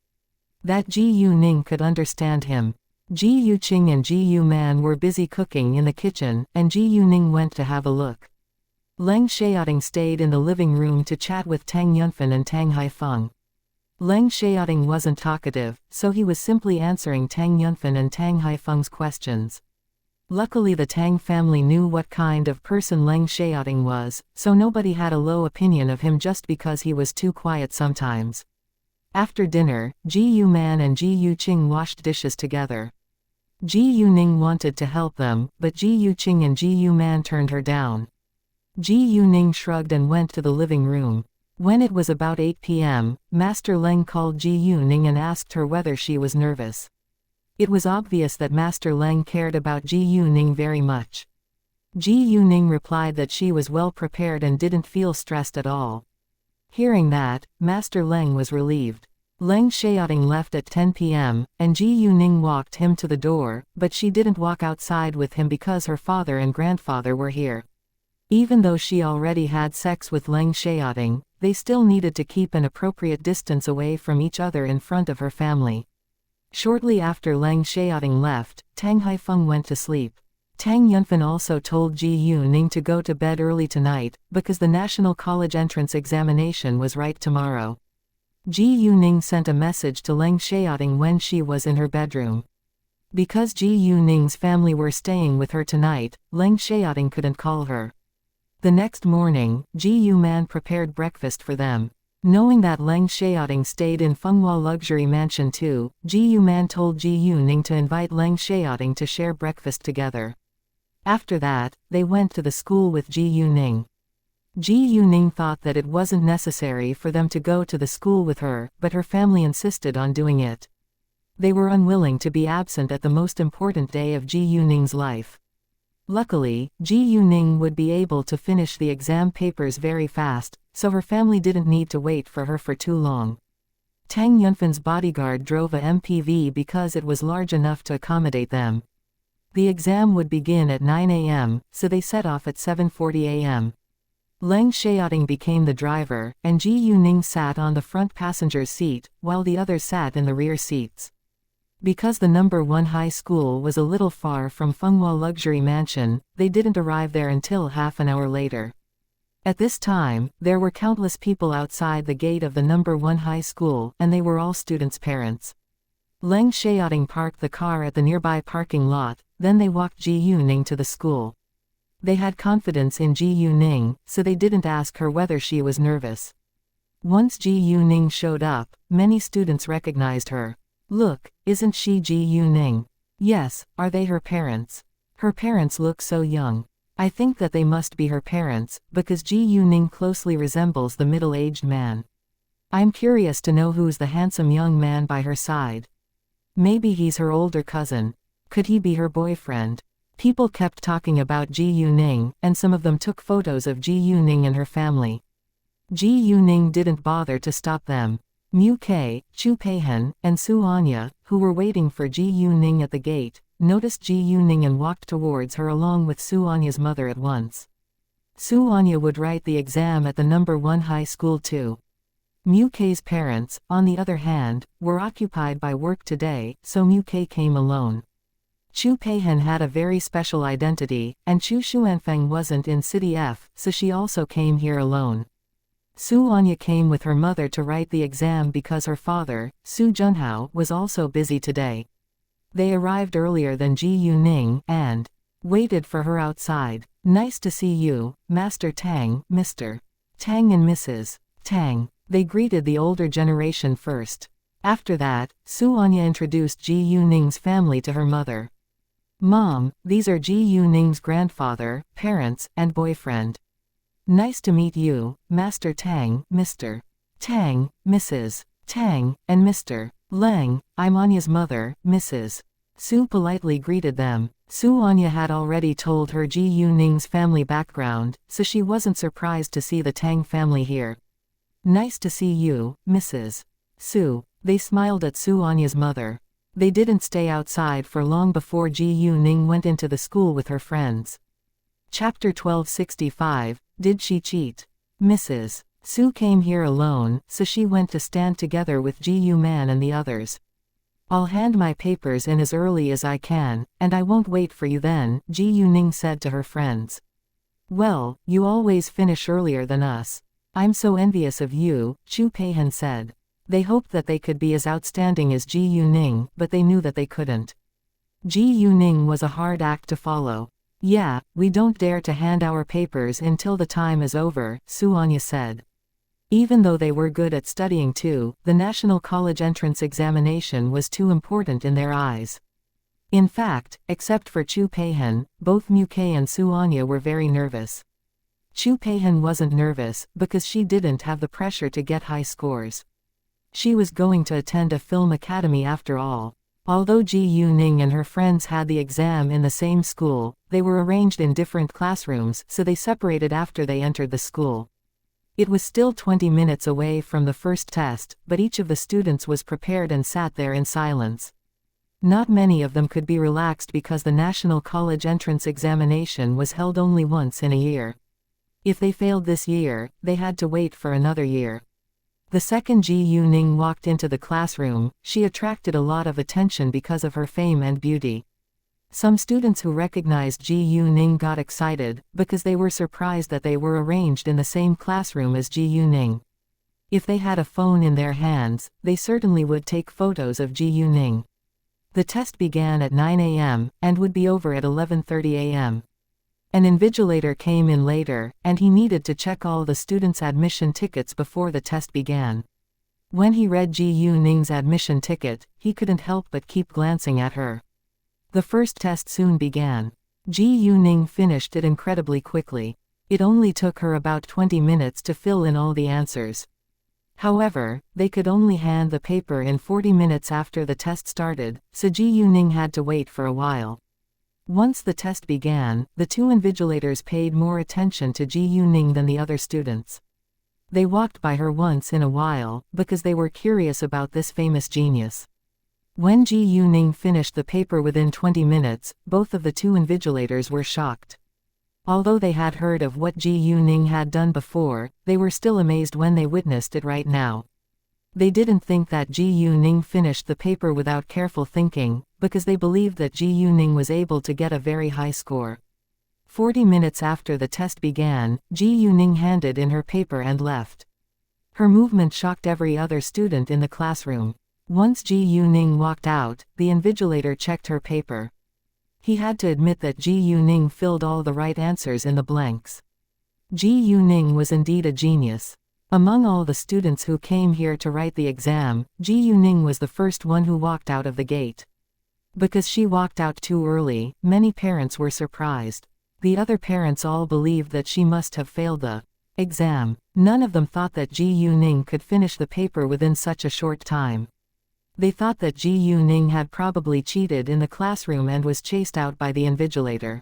that Ji Yuning could understand him. Ji Yuqing and Ji Yuman were busy cooking in the kitchen, and Ji Yuning went to have a look. Leng Xiaoting stayed in the living room to chat with Tang Yunfan and Tang Haifeng. Leng Xiaoting wasn't talkative, so he was simply answering Tang Yunfan and Tang Haifeng's questions. Luckily, the Tang family knew what kind of person Leng Xiaoting was, so nobody had a low opinion of him just because he was too quiet sometimes. After dinner, Ji Yuman and Ji Yuqing washed dishes together. Ji Yuning wanted to help them, but Ji Yuqing and Ji Yuman turned her down. Ji Yuning shrugged and went to the living room. When it was about 8 p.m., Master Leng called Ji Yuning and asked her whether she was nervous. It was obvious that Master Leng cared about Ji Yuning very much. Ji Yuning replied that she was well prepared and didn't feel stressed at all. Hearing that, Master Leng was relieved. Leng Xiaoting left at 10 p.m., and Ji Yuning walked him to the door, but she didn't walk outside with him because her father and grandfather were here. Even though she already had sex with Leng Xiaoting, they still needed to keep an appropriate distance away from each other in front of her family. Shortly after Leng Xiaoting left, Tang Haifeng went to sleep. Tang Yunfan also told Ji Yuning to go to bed early tonight, because the National College Entrance Examination was right tomorrow. Ji Yuning sent a message to Leng Xiaoting when she was in her bedroom. Because Ji Yuning's family were staying with her tonight, Leng Xiaoting couldn't call her. The next morning, Ji Yuman prepared breakfast for them. Knowing that Leng Xiaoting stayed in Fenghua Luxury Mansion too, Ji Yuman told Ji Yuning to invite Leng Xiaoting to share breakfast together. After that, they went to the school with Ji Yuning. Ji Yuning thought that it wasn't necessary for them to go to the school with her, but her family insisted on doing it. They were unwilling to be absent at the most important day of Ji Yuning's life. Luckily, Ji Yuning would be able to finish the exam papers very fast, so her family didn't need to wait for her for too long. Tang Yunfan's bodyguard drove a MPV because it was large enough to accommodate them. The exam would begin at 9 a.m., so they set off at 7:40 a.m. Leng Xiaoting became the driver, and Ji Yuning sat on the front passenger's seat, while the others sat in the rear seats. Because the number 1 high school was a little far from Fenghua Luxury Mansion, they didn't arrive there until half an hour later. At this time, there were countless people outside the gate of the number 1 high school, and they were all students' parents. Leng Xiaoting parked the car at the nearby parking lot, then they walked Ji Yuning to the school. They had confidence in Ji Yuning, so they didn't ask her whether she was nervous. Once Ji Yuning showed up, many students recognized her. "Look, isn't she Ji Yuning?" "Yes, are they her parents?" "Her parents look so young." "I think that they must be her parents, because Ji Yuning closely resembles the middle-aged man." "I'm curious to know who's the handsome young man by her side." "Maybe he's her older cousin. Could he be her boyfriend?" People kept talking about Ji Yuning, and some of them took photos of Ji Yuning and her family. Ji Yuning didn't bother to stop them. Mu Ke, Chu Peihen, and Su Anya, who were waiting for Ji Yuning at the gate, noticed Ji Yuning and walked towards her along with Su Anya's mother at once. Su Anya would write the exam at the number 1 high school too. Mu Ke's parents, on the other hand, were occupied by work today, so Mu Ke came alone. Chu Peihen had a very special identity, and Chu Xuanfeng wasn't in City F, so she also came here alone. Su Anya came with her mother to write the exam because her father, Su Junhao, was also busy today. They arrived earlier than Ji Yuning, and waited for her outside. "Nice to see you, Master Tang, Mr. Tang and Mrs. Tang." They greeted the older generation first. After that, Su Anya introduced Ji Yuning's family to her mother. "Mom, these are Ji Yuning's grandfather, parents, and boyfriend." "Nice to meet you, Master Tang, Mr. Tang, Mrs. Tang, and Mr. Leng. I'm Anya's mother, Mrs. Su politely greeted them. Su Anya had already told her Ji Yuning's family background, so she wasn't surprised to see the Tang family here. "Nice to see you, Mrs. Su." They smiled at Su Anya's mother. They didn't stay outside for long before Ji Yuning went into the school with her friends. Chapter 1265, Did She Cheat? Mrs. Su came here alone, so she went to stand together with Ji Yuman and the others. "I'll hand my papers in as early as I can, and I won't wait for you then," Ji Yuning said to her friends. "Well, you always finish earlier than us. I'm so envious of you," Chu Peihen said. They hoped that they could be as outstanding as Ji Yuning, but they knew that they couldn't. Ji Yuning was a hard act to follow. "Yeah, we don't dare to hand our papers until the time is over," Su Anya said. Even though they were good at studying too, the National College Entrance Examination was too important in their eyes. In fact, except for Chu Peihen, both Mu Ke and Su Anya were very nervous. Chu Peihen wasn't nervous, because she didn't have the pressure to get high scores. She was going to attend a film academy after all. Although Ji Yuning and her friends had the exam in the same school, they were arranged in different classrooms, so they separated after they entered the school. It was still 20 minutes away from the first test, but each of the students was prepared and sat there in silence. Not many of them could be relaxed because the National College Entrance Examination was held only once in a year. If they failed this year, they had to wait for another year. The second Ji Yuning walked into the classroom, she attracted a lot of attention because of her fame and beauty. Some students who recognized Ji Yuning got excited, because they were surprised that they were arranged in the same classroom as Ji Yuning. If they had a phone in their hands, they certainly would take photos of Ji Yuning. The test began at 9 a.m., and would be over at 11:30 a.m. An invigilator came in later, and he needed to check all the students' admission tickets before the test began. When he read Ji Yu-ning's admission ticket, he couldn't help but keep glancing at her. The first test soon began. Ji Yu-ning finished it incredibly quickly. It only took her about 20 minutes to fill in all the answers. However, they could only hand the paper in 40 minutes after the test started, so Ji Yu-ning had to wait for a while. Once the test began, the two invigilators paid more attention to Ji Yu-ning than the other students. They walked by her once in a while, because they were curious about this famous genius. When Ji Yu-ning finished the paper within 20 minutes, both of the two invigilators were shocked. Although they had heard of what Ji Yu-ning had done before, they were still amazed when they witnessed it right now. They didn't think that Ji Yu-ning finished the paper without careful thinking, because they believed that Ji Yu-ning was able to get a very high score. 40 minutes after the test began, Ji Yu-ning handed in her paper and left. Her movement shocked every other student in the classroom. Once Ji Yu-ning walked out, the invigilator checked her paper. He had to admit that Ji Yu-ning filled all the right answers in the blanks. Ji Yu-ning was indeed a genius. Among all the students who came here to write the exam, Ji Yu-ning was the first one who walked out of the gate. Because she walked out too early, many parents were surprised. The other parents all believed that she must have failed the exam. None of them thought that Ji Yu-ning could finish the paper within such a short time. They thought that Ji Yu-ning had probably cheated in the classroom and was chased out by the invigilator.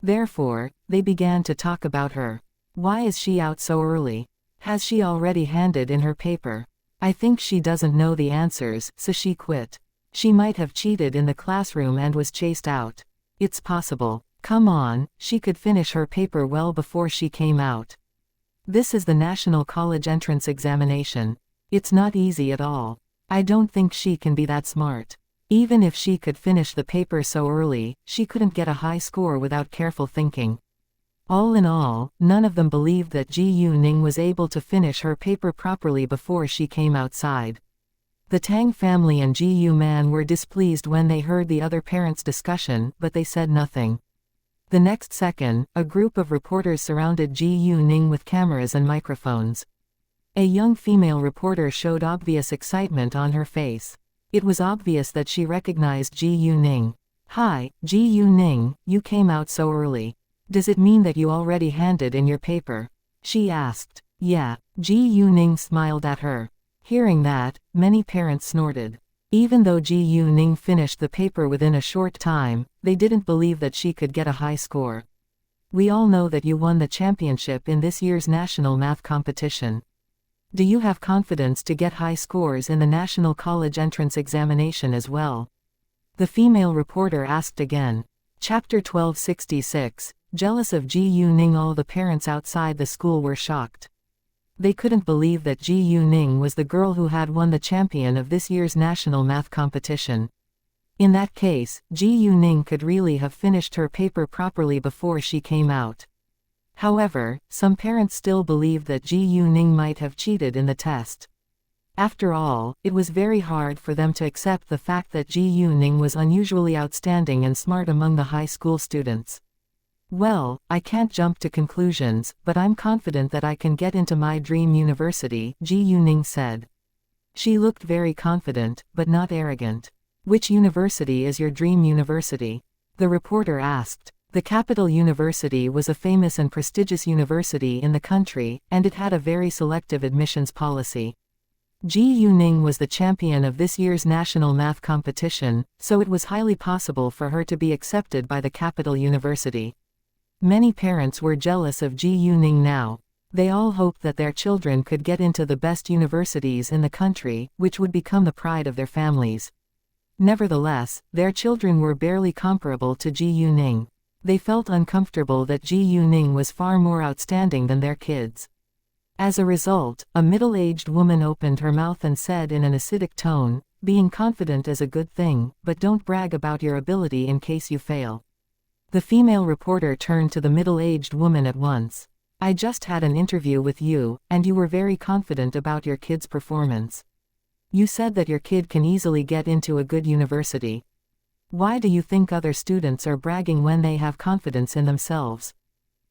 Therefore, they began to talk about her. Why is she out so early? Has she already handed in her paper? I think she doesn't know the answers, so she quit. She might have cheated in the classroom and was chased out. It's possible. Come on, she could finish her paper well before she came out. This is the National College Entrance Examination. It's not easy at all. I don't think she can be that smart. Even if she could finish the paper so early, she couldn't get a high score without careful thinking. All in all, none of them believed that Ji Yu-ning was able to finish her paper properly before she came outside. The Tang family and Ji Yu-man were displeased when they heard the other parents' discussion, but they said nothing. The next second, a group of reporters surrounded Ji Yu-ning with cameras and microphones. A young female reporter showed obvious excitement on her face. It was obvious that she recognized Ji Yu-ning. "Hi, Ji Yu-ning, you came out so early. Does it mean that you already handed in your paper?" she asked. "Yeah." Ji Yu-ning smiled at her. Hearing that, many parents snorted. Even though Ji Yu-ning finished the paper within a short time, they didn't believe that she could get a high score. "We all know that you won the championship in this year's national math competition. Do you have confidence to get high scores in the National College Entrance Examination as well?" the female reporter asked again. Chapter 1266, Jealous of Ji Yu-ning. All the parents outside the school were shocked. They couldn't believe that Ji Yu-ning was the girl who had won the champion of this year's national math competition. In that case, Ji Yu-ning could really have finished her paper properly before she came out. However, some parents still believed that Ji Yu-ning might have cheated in the test. After all, it was very hard for them to accept the fact that Ji Yu-ning was unusually outstanding and smart among the high school students. "Well, I can't jump to conclusions, but I'm confident that I can get into my dream university," Ji Yu-ning said. She looked very confident, but not arrogant. "Which university is your dream university?" the reporter asked. The Capital University was a famous and prestigious university in the country, and it had a very selective admissions policy. Ji Yu-ning was the champion of this year's national math competition, so it was highly possible for her to be accepted by the Capital University. Many parents were jealous of Ji Yu-ning now. They all hoped that their children could get into the best universities in the country, which would become the pride of their families. Nevertheless, their children were barely comparable to Ji Yu-ning. They felt uncomfortable that Ji Yu-ning was far more outstanding than their kids. As a result, a middle-aged woman opened her mouth and said in an acidic tone, "Being confident is a good thing, but don't brag about your ability in case you fail." The female reporter turned to the middle-aged woman at once. "I just had an interview with you, and you were very confident about your kid's performance. You said that your kid can easily get into a good university. Why do you think other students are bragging when they have confidence in themselves?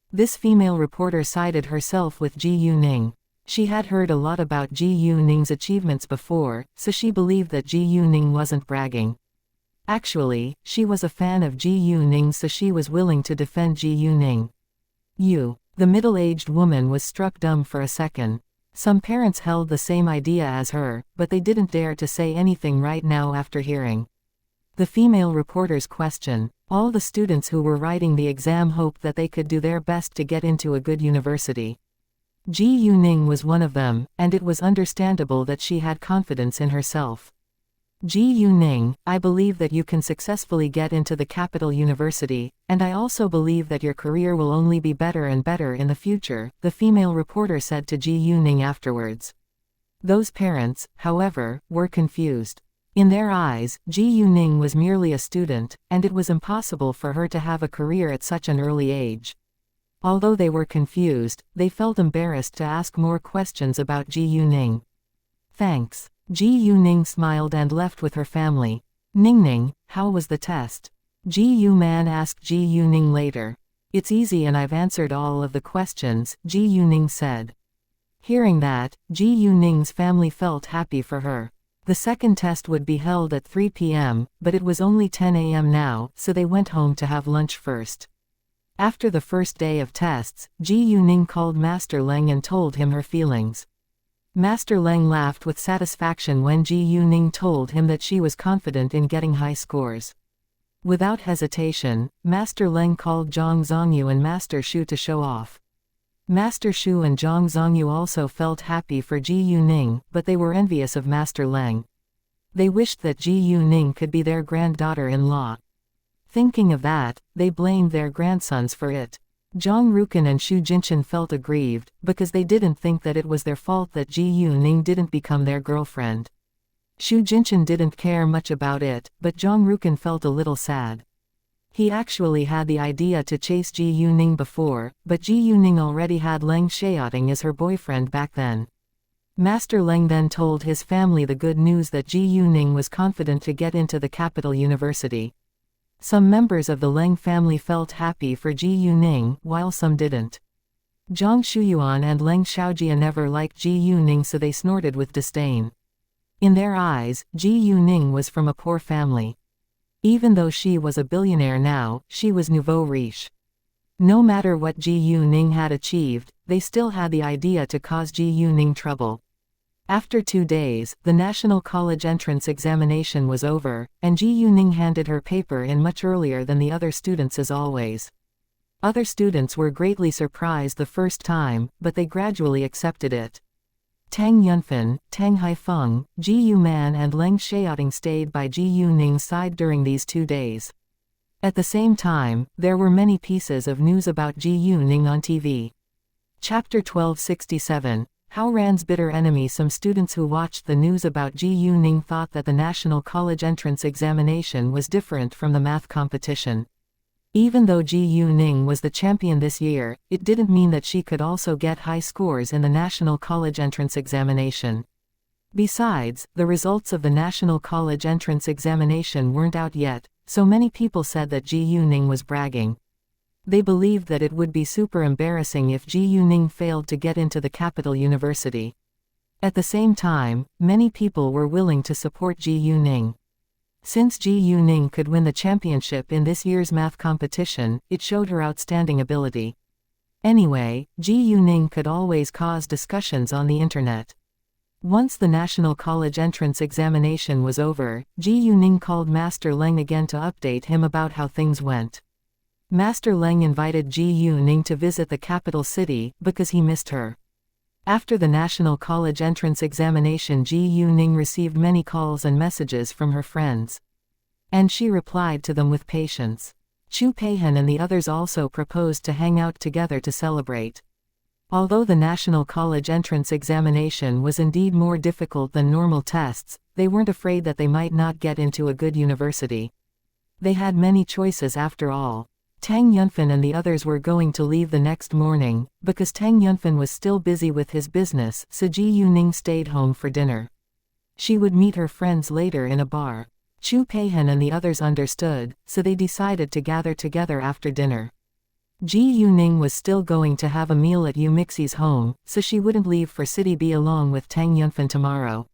This female reporter sided herself with Ji Yuning. She had heard a lot about Ji Yuning's achievements before, so she believed that Ji Yuning wasn't bragging. Actually, she was a fan of Ji Yuning, so she was willing to defend Ji Yuning. The middle-aged woman was struck dumb for a second. Some parents held the same idea as her, but they didn't dare to say anything right now after hearing the female reporter's question. All the students who were writing the exam hoped that they could do their best to get into a good university. Ji Yuning was one of them, and it was understandable that she had confidence in herself. Ji Yuning, I believe that you can successfully get into the capital university, and I also believe that your career will only be better and better in the future, the female reporter said to Ji Yuning afterwards. Those parents, however, were confused. In their eyes, Ji Yuning was merely a student, and it was impossible for her to have a career at such an early age. Although they were confused, they felt embarrassed to ask more questions about Ji Yuning. Thanks. Ji Yuning smiled and left with her family. Ningning, how was the test? Ji Yuman asked Ji Yuning later. It's easy and I've answered all of the questions, Ji Yuning said. Hearing that, Ji Yuning's family felt happy for her. The second test would be held at 3 p.m., but it was only 10 a.m. now, so they went home to have lunch first. After the first day of tests, Ji Yuning called Master Leng and told him her feelings. Master Leng laughed with satisfaction when Ji Yuning told him that she was confident in getting high scores. Without hesitation, Master Leng called Zhang Zhongyu and Master Shu to show off. Master Shu and Zhang Zhongyu also felt happy for Ji Yuning, but they were envious of Master Leng. They wished that Ji Yuning could be their granddaughter-in-law. Thinking of that, they blamed their grandsons for it. Zhang Rukin and Xu Jinchen felt aggrieved, because they didn't think that it was their fault that Ji Yuning didn't become their girlfriend. Xu Jinchen didn't care much about it, but Zhang Rukin felt a little sad. He actually had the idea to chase Ji Yuning before, but Ji Yuning already had Leng Xiaoting as her boyfriend back then. Master Leng then told his family the good news that Ji Yuning was confident to get into the capital university. Some members of the Leng family felt happy for Ji Yuning, while some didn't. Zhang Shuyuan and Leng Xiaojia never liked Ji Yuning, so they snorted with disdain. In their eyes, Ji Yuning was from a poor family. Even though she was a billionaire now, she was nouveau riche. No matter what Ji Yuning had achieved, they still had the idea to cause Ji Yuning trouble. After 2 days, the National College entrance examination was over, and Ji Yuning handed her paper in much earlier than the other students as always. Other students were greatly surprised the first time, but they gradually accepted it. Tang Yunfan, Tang Haifeng, Ji Yuman and Leng Xiaoting stayed by Ji Yuning's side during these 2 days. At the same time, there were many pieces of news about Ji Yuning on TV. Chapter 1267. How Ran's bitter enemy. Some students who watched the news about Ji Yuning thought that the National College entrance examination was different from the math competition. Even though Ji Yuning was the champion this year, it didn't mean that she could also get high scores in the National College entrance examination. Besides, the results of the National College entrance examination weren't out yet, so many people said that Ji Yuning was bragging. They believed that it would be super embarrassing if Ji Yuning failed to get into the capital university. At the same time, many people were willing to support Ji Yuning. Since Ji Yuning could win the championship in this year's math competition, it showed her outstanding ability. Anyway, Ji Yuning could always cause discussions on the internet. Once the National College entrance examination was over, Ji Yuning called Master Leng again to update him about how things went. Master Leng invited Ji Yuning to visit the capital city, because he missed her. After the National College entrance examination, Ji Yuning received many calls and messages from her friends. And she replied to them with patience. Chu Peihan and the others also proposed to hang out together to celebrate. Although the National College entrance examination was indeed more difficult than normal tests, they weren't afraid that they might not get into a good university. They had many choices after all. Tang Yunfan and the others were going to leave the next morning, because Tang Yunfan was still busy with his business, so Ji Yuning stayed home for dinner. She would meet her friends later in a bar. Chu Peihan and the others understood, so they decided to gather together after dinner. Ji Yuning was still going to have a meal at Yu Mixi's home, so she wouldn't leave for City B along with Tang Yunfan tomorrow.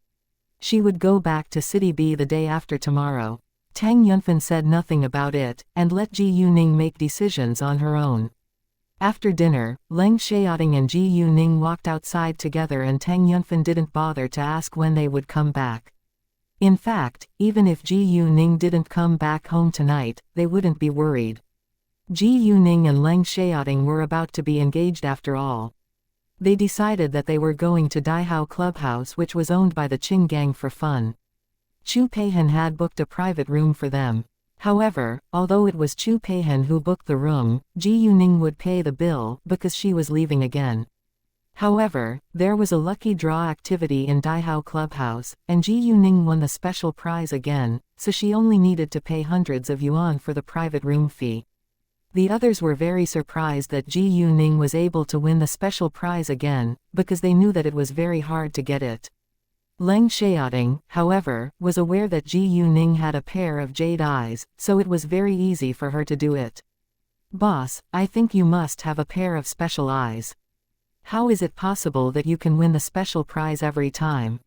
She would go back to City B the day after tomorrow. Tang Yunfan said nothing about it, and let Ji Yuning make decisions on her own. After dinner, Leng Xiaoting and Ji Yuning walked outside together and Tang Yunfan didn't bother to ask when they would come back. In fact, even if Ji Yuning didn't come back home tonight, they wouldn't be worried. Ji Yuning and Leng Xiaoting were about to be engaged after all. They decided that they were going to Daihao Clubhouse, which was owned by the Qing gang, for fun. Chu Peihan had booked a private room for them. However, although it was Chu Peihan who booked the room, Ji Yuning would pay the bill because she was leaving again. However, there was a lucky draw activity in Daihao Clubhouse, and Ji Yuning won the special prize again, so she only needed to pay hundreds of yuan for the private room fee. The others were very surprised that Ji Yuning was able to win the special prize again, because they knew that it was very hard to get it. Leng Xiaoting, however, was aware that Ji Yuning had a pair of jade eyes, so it was very easy for her to do it. "Boss, I think you must have a pair of special eyes. How is it possible that you can win the special prize every time?"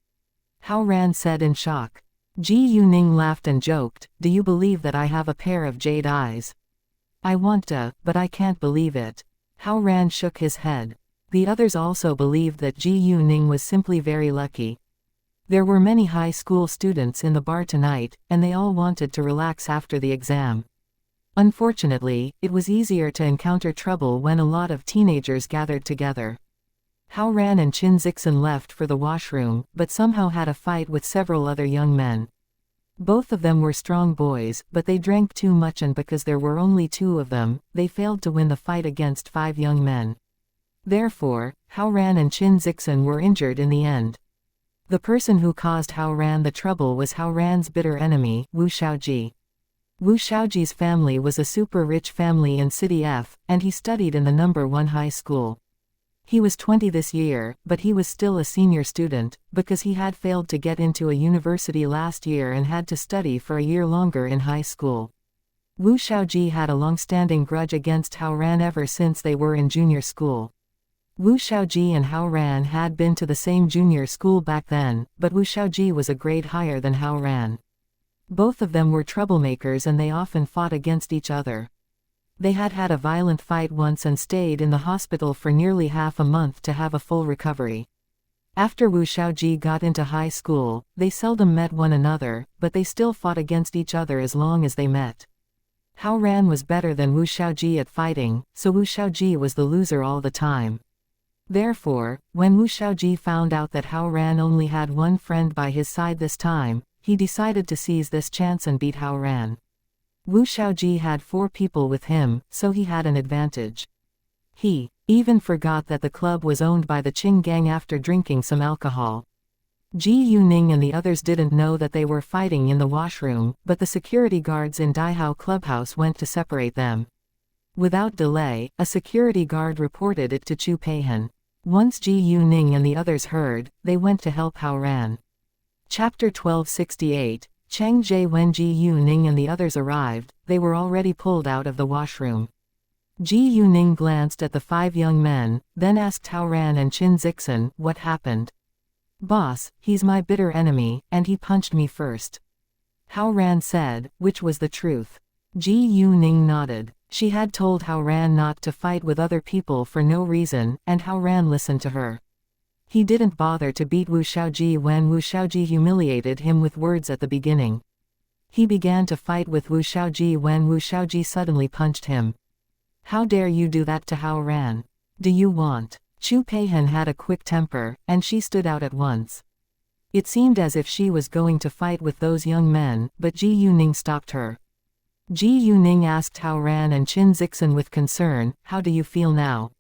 Hao Ran said in shock. Ji Yuning laughed and joked, "Do you believe that I have a pair of jade eyes? I want to, but I can't believe it." Hao Ran shook his head. The others also believed that Ji Yuning was simply very lucky. There were many high school students in the bar tonight, and they all wanted to relax after the exam. Unfortunately, it was easier to encounter trouble when a lot of teenagers gathered together. Hao Ran and Qin Zixin left for the washroom, but somehow had a fight with several other young men. Both of them were strong boys, but they drank too much, and because there were only 2 of them, they failed to win the fight against 5 young men. Therefore, Hao Ran and Qin Zixin were injured in the end. The person who caused Hao Ran the trouble was Hao Ran's bitter enemy, Wu Xiaoji. Wu Xiaoji's family was a super rich family in City F, and he studied in the number 1 high school. He was 20 this year, but he was still a senior student, because he had failed to get into a university last year and had to study for a year longer in high school. Wu Xiaoji had a long-standing grudge against Hao Ran ever since they were in junior school. Wu Xiaoji and Hao Ran had been to the same junior school back then, but Wu Xiaoji was a grade higher than Hao Ran. Both of them were troublemakers and they often fought against each other. They had had a violent fight once and stayed in the hospital for nearly half a month to have a full recovery. After Wu Xiaoji got into high school, they seldom met one another, but they still fought against each other as long as they met. Hao Ran was better than Wu Xiaoji at fighting, so Wu Xiaoji was the loser all the time. Therefore, when Wu Xiaoji found out that Hao Ran only had one friend by his side this time, he decided to seize this chance and beat Hao Ran. Wu Xiaoji had 4 people with him, so he had an advantage. He even forgot that the club was owned by the Qing gang after drinking some alcohol. Ji Yuning and the others didn't know that they were fighting in the washroom, but the security guards in Daihao Clubhouse went to separate them. Without delay, a security guard reported it to Chu Peihan. Once Ji Yuning and the others heard, they went to help Hao Ran. Chapter 1268, Cheng Jie. When Ji Yuning and the others arrived, they were already pulled out of the washroom. Ji Yuning glanced at the 5 young men, then asked Hao Ran and Qin Zixin, "What happened?" "Boss, he's my bitter enemy, and he punched me first." Hao Ran said, which was the truth. Ji Yuning nodded. She had told Hao Ran not to fight with other people for no reason, and Hao Ran listened to her. He didn't bother to beat Wu Xiaoji when Wu Xiaoji humiliated him with words at the beginning. He began to fight with Wu Xiaoji when Wu Xiaoji suddenly punched him. "How dare you do that to Hao Ran? Do you want?" Chu Peihan had a quick temper, and she stood out at once. It seemed as if she was going to fight with those young men, but Ji Yuning stopped her. Ji Yuning asked Hao Ran and Qin Zixin with concern, "How do you feel now?"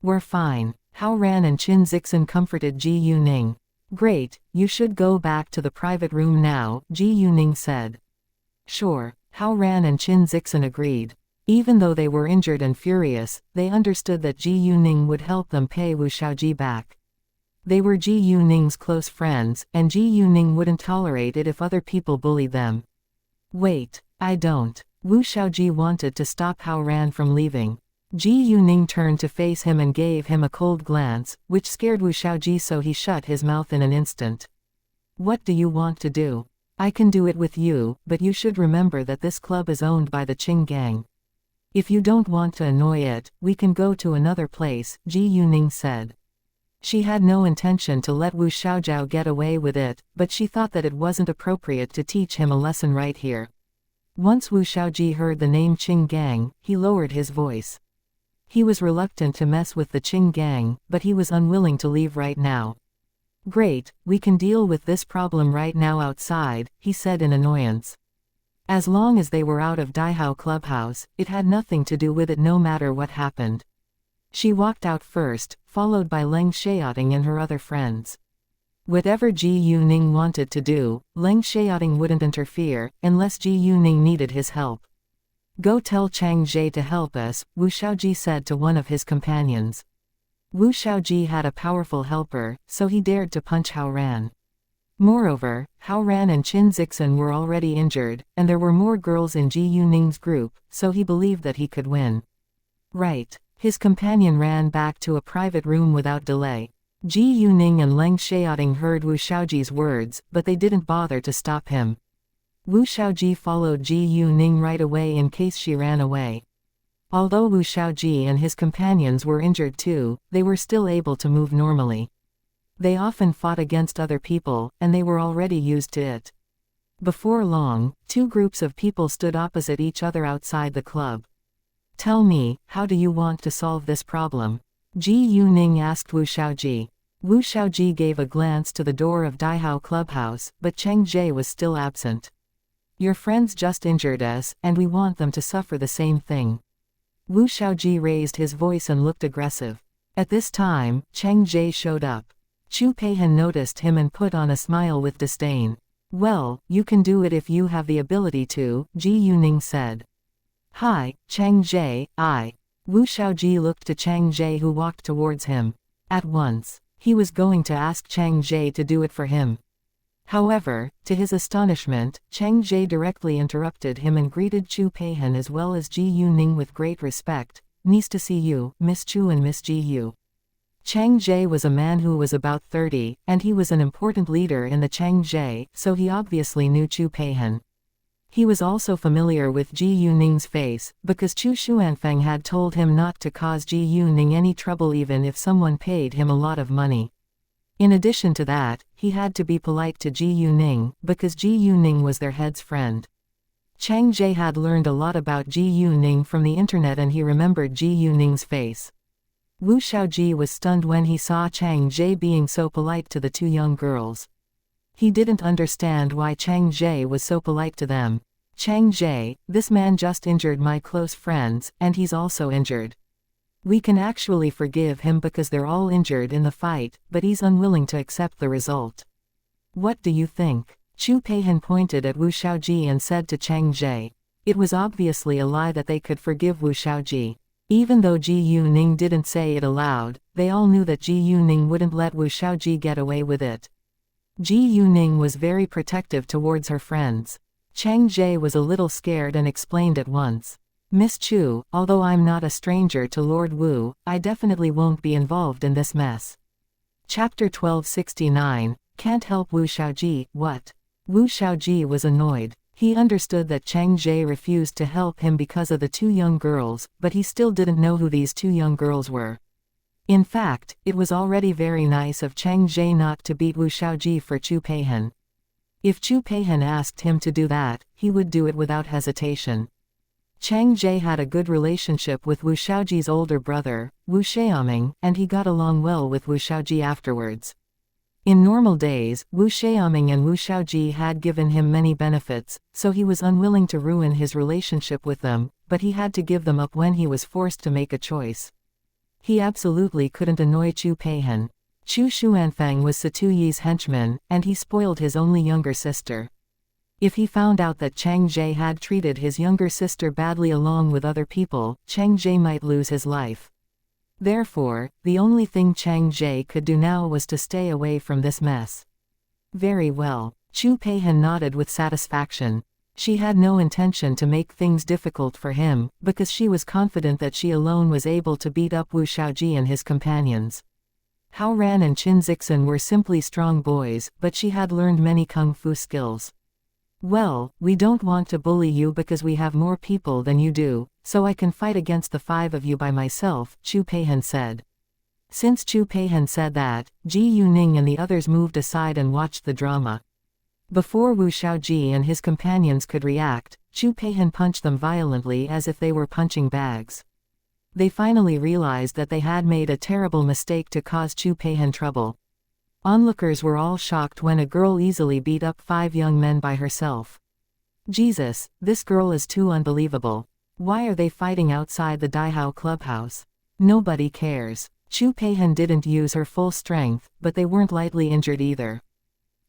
"We're fine." Hao Ran and Qin Zixin comforted Ji Yuning. "Great, you should go back to the private room now," Ji Yuning said. "Sure." Hao Ran and Qin Zixin agreed. Even though they were injured and furious, they understood that Ji Yuning would help them pay Wu Xiaoji back. They were Ji Yuning's close friends, and Ji Yuning wouldn't tolerate it if other people bullied them. Wait, I don't. Wu Xiaoji wanted to stop Hao Ran from leaving. Ji Yuning turned to face him and gave him a cold glance, which scared Wu Xiaoji, so he shut his mouth in an instant. What do you want to do? I can do it with you, but you should remember that this club is owned by the Qing gang. If you don't want to annoy it, we can go to another place, Ji Yuning said. She had no intention to let Wu Xiaojiao get away with it, but she thought that it wasn't appropriate to teach him a lesson right here. Once Wu Xiaoji heard the name Qing gang, he lowered his voice. He was reluctant to mess with the Qing gang, but he was unwilling to leave right now. Great, we can deal with this problem right now outside, he said in annoyance. As long as they were out of Daihao Clubhouse, it had nothing to do with it no matter what happened. She walked out first, followed by Leng Xiaoting and her other friends. Whatever Ji Yuning wanted to do, Leng Xiaoting wouldn't interfere, unless Ji Yuning needed his help. Go tell Chang Jie to help us, Wu Xiaoji said to one of his companions. Wu Xiaoji had a powerful helper, so he dared to punch Hao Ran. Moreover, Hao Ran and Qin Zixan were already injured, and there were more girls in Ji Yuning's group, so he believed that he could win. Right. His companion ran back to a private room without delay. Ji Yuning and Leng Xiaoting heard Wu Xiaoji's words, but they didn't bother to stop him. Wu Xiaoji followed Ji Yuning right away in case she ran away. Although Wu Xiaoji and his companions were injured too, they were still able to move normally. They often fought against other people, and they were already used to it. Before long, two groups of people stood opposite each other outside the club. Tell me, how do you want to solve this problem? Ji Yuning asked Wu Xiaoji. Wu Xiaoji gave a glance to the door of Daihao Clubhouse, but Chang Jie was still absent. Your friends just injured us, and we want them to suffer the same thing. Wu Xiaoji raised his voice and looked aggressive. At this time, Chang Jie showed up. Chu Peihan noticed him and put on a smile with disdain. Well, you can do it if you have the ability to, Ji Yuning said. Hi, Chang Jie, I. Wu Xiaoji looked to Chang Jie, who walked towards him. At once, he was going to ask Chang Jie to do it for him. However, to his astonishment, Chang Jie directly interrupted him and greeted Chu Peihan as well as Ji Yuning with great respect. Nice to see you, Miss Chu and Miss Ji Yu. Chang Jie was a man who was about 30, and he was an important leader in the Chang Jie, so he obviously knew Chu Peihan. He was also familiar with Ji Yuning's face, because Chu Xuanfeng had told him not to cause Ji Yuning any trouble even if someone paid him a lot of money. In addition to that, he had to be polite to Ji Yuning, because Ji Yuning was their head's friend. Chang Jie had learned a lot about Ji Yuning from the internet and he remembered Ji Yuning's face. Wu Xiaoji was stunned when he saw Chang Jie being so polite to the two young girls. He didn't understand why Chang Jie was so polite to them. Chang Jie, this man just injured my close friends, and he's also injured. We can actually forgive him because they're all injured in the fight, but he's unwilling to accept the result. What do you think? Chu Peihan pointed at Wu Xiaoji and said to Chang Jie. It was obviously a lie that they could forgive Wu Xiaoji. Even though Ji Yuning didn't say it aloud, they all knew that Ji Yuning wouldn't let Wu Xiaoji get away with it. Ji Yuning was very protective towards her friends. Chang Jie was a little scared and explained at once. Miss Chu, although I'm not a stranger to Lord Wu, I definitely won't be involved in this mess. Chapter 1269, Can't Help Wu Xiaoji, What? Wu Xiaoji was annoyed. He understood that Chang Jie refused to help him because of the two young girls, but he still didn't know who these two young girls were. In fact, it was already very nice of Chang Jie not to beat Wu Xiaoji for Chu Peihan. If Chu Peihan asked him to do that, he would do it without hesitation. Chang Jie had a good relationship with Wu Xiaoji's older brother, Wu Xiaoming, and he got along well with Wu Xiaoji afterwards. In normal days, Wu Xiaoming and Wu Xiaoji had given him many benefits, so he was unwilling to ruin his relationship with them, but he had to give them up when he was forced to make a choice. He absolutely couldn't annoy Chu Peihan. Chu Xuanfeng was Situyi's henchman, and he spoiled his only younger sister. If he found out that Chang Jie had treated his younger sister badly along with other people, Chang Jie might lose his life. Therefore, the only thing Chang Jie could do now was to stay away from this mess. Very well. Chu Peihan nodded with satisfaction. She had no intention to make things difficult for him, because she was confident that she alone was able to beat up Wu Xiaoji and his companions. Hao Ran and Qin Zixin were simply strong boys, but she had learned many kung fu skills. Well, we don't want to bully you because we have more people than you do, so I can fight against the 5 of you by myself, Chu Peihan said. Since Chu Peihan said that, Ji Yuning and the others moved aside and watched the drama. Before Wu Xiaoji and his companions could react, Chu Peihan punched them violently as if they were punching bags. They finally realized that they had made a terrible mistake to cause Chu Peihan trouble. Onlookers were all shocked when a girl easily beat up 5 young men by herself. Jesus, this girl is too unbelievable. Why are they fighting outside the Daihao clubhouse? Nobody cares. Chu Peihan didn't use her full strength, but they weren't lightly injured either.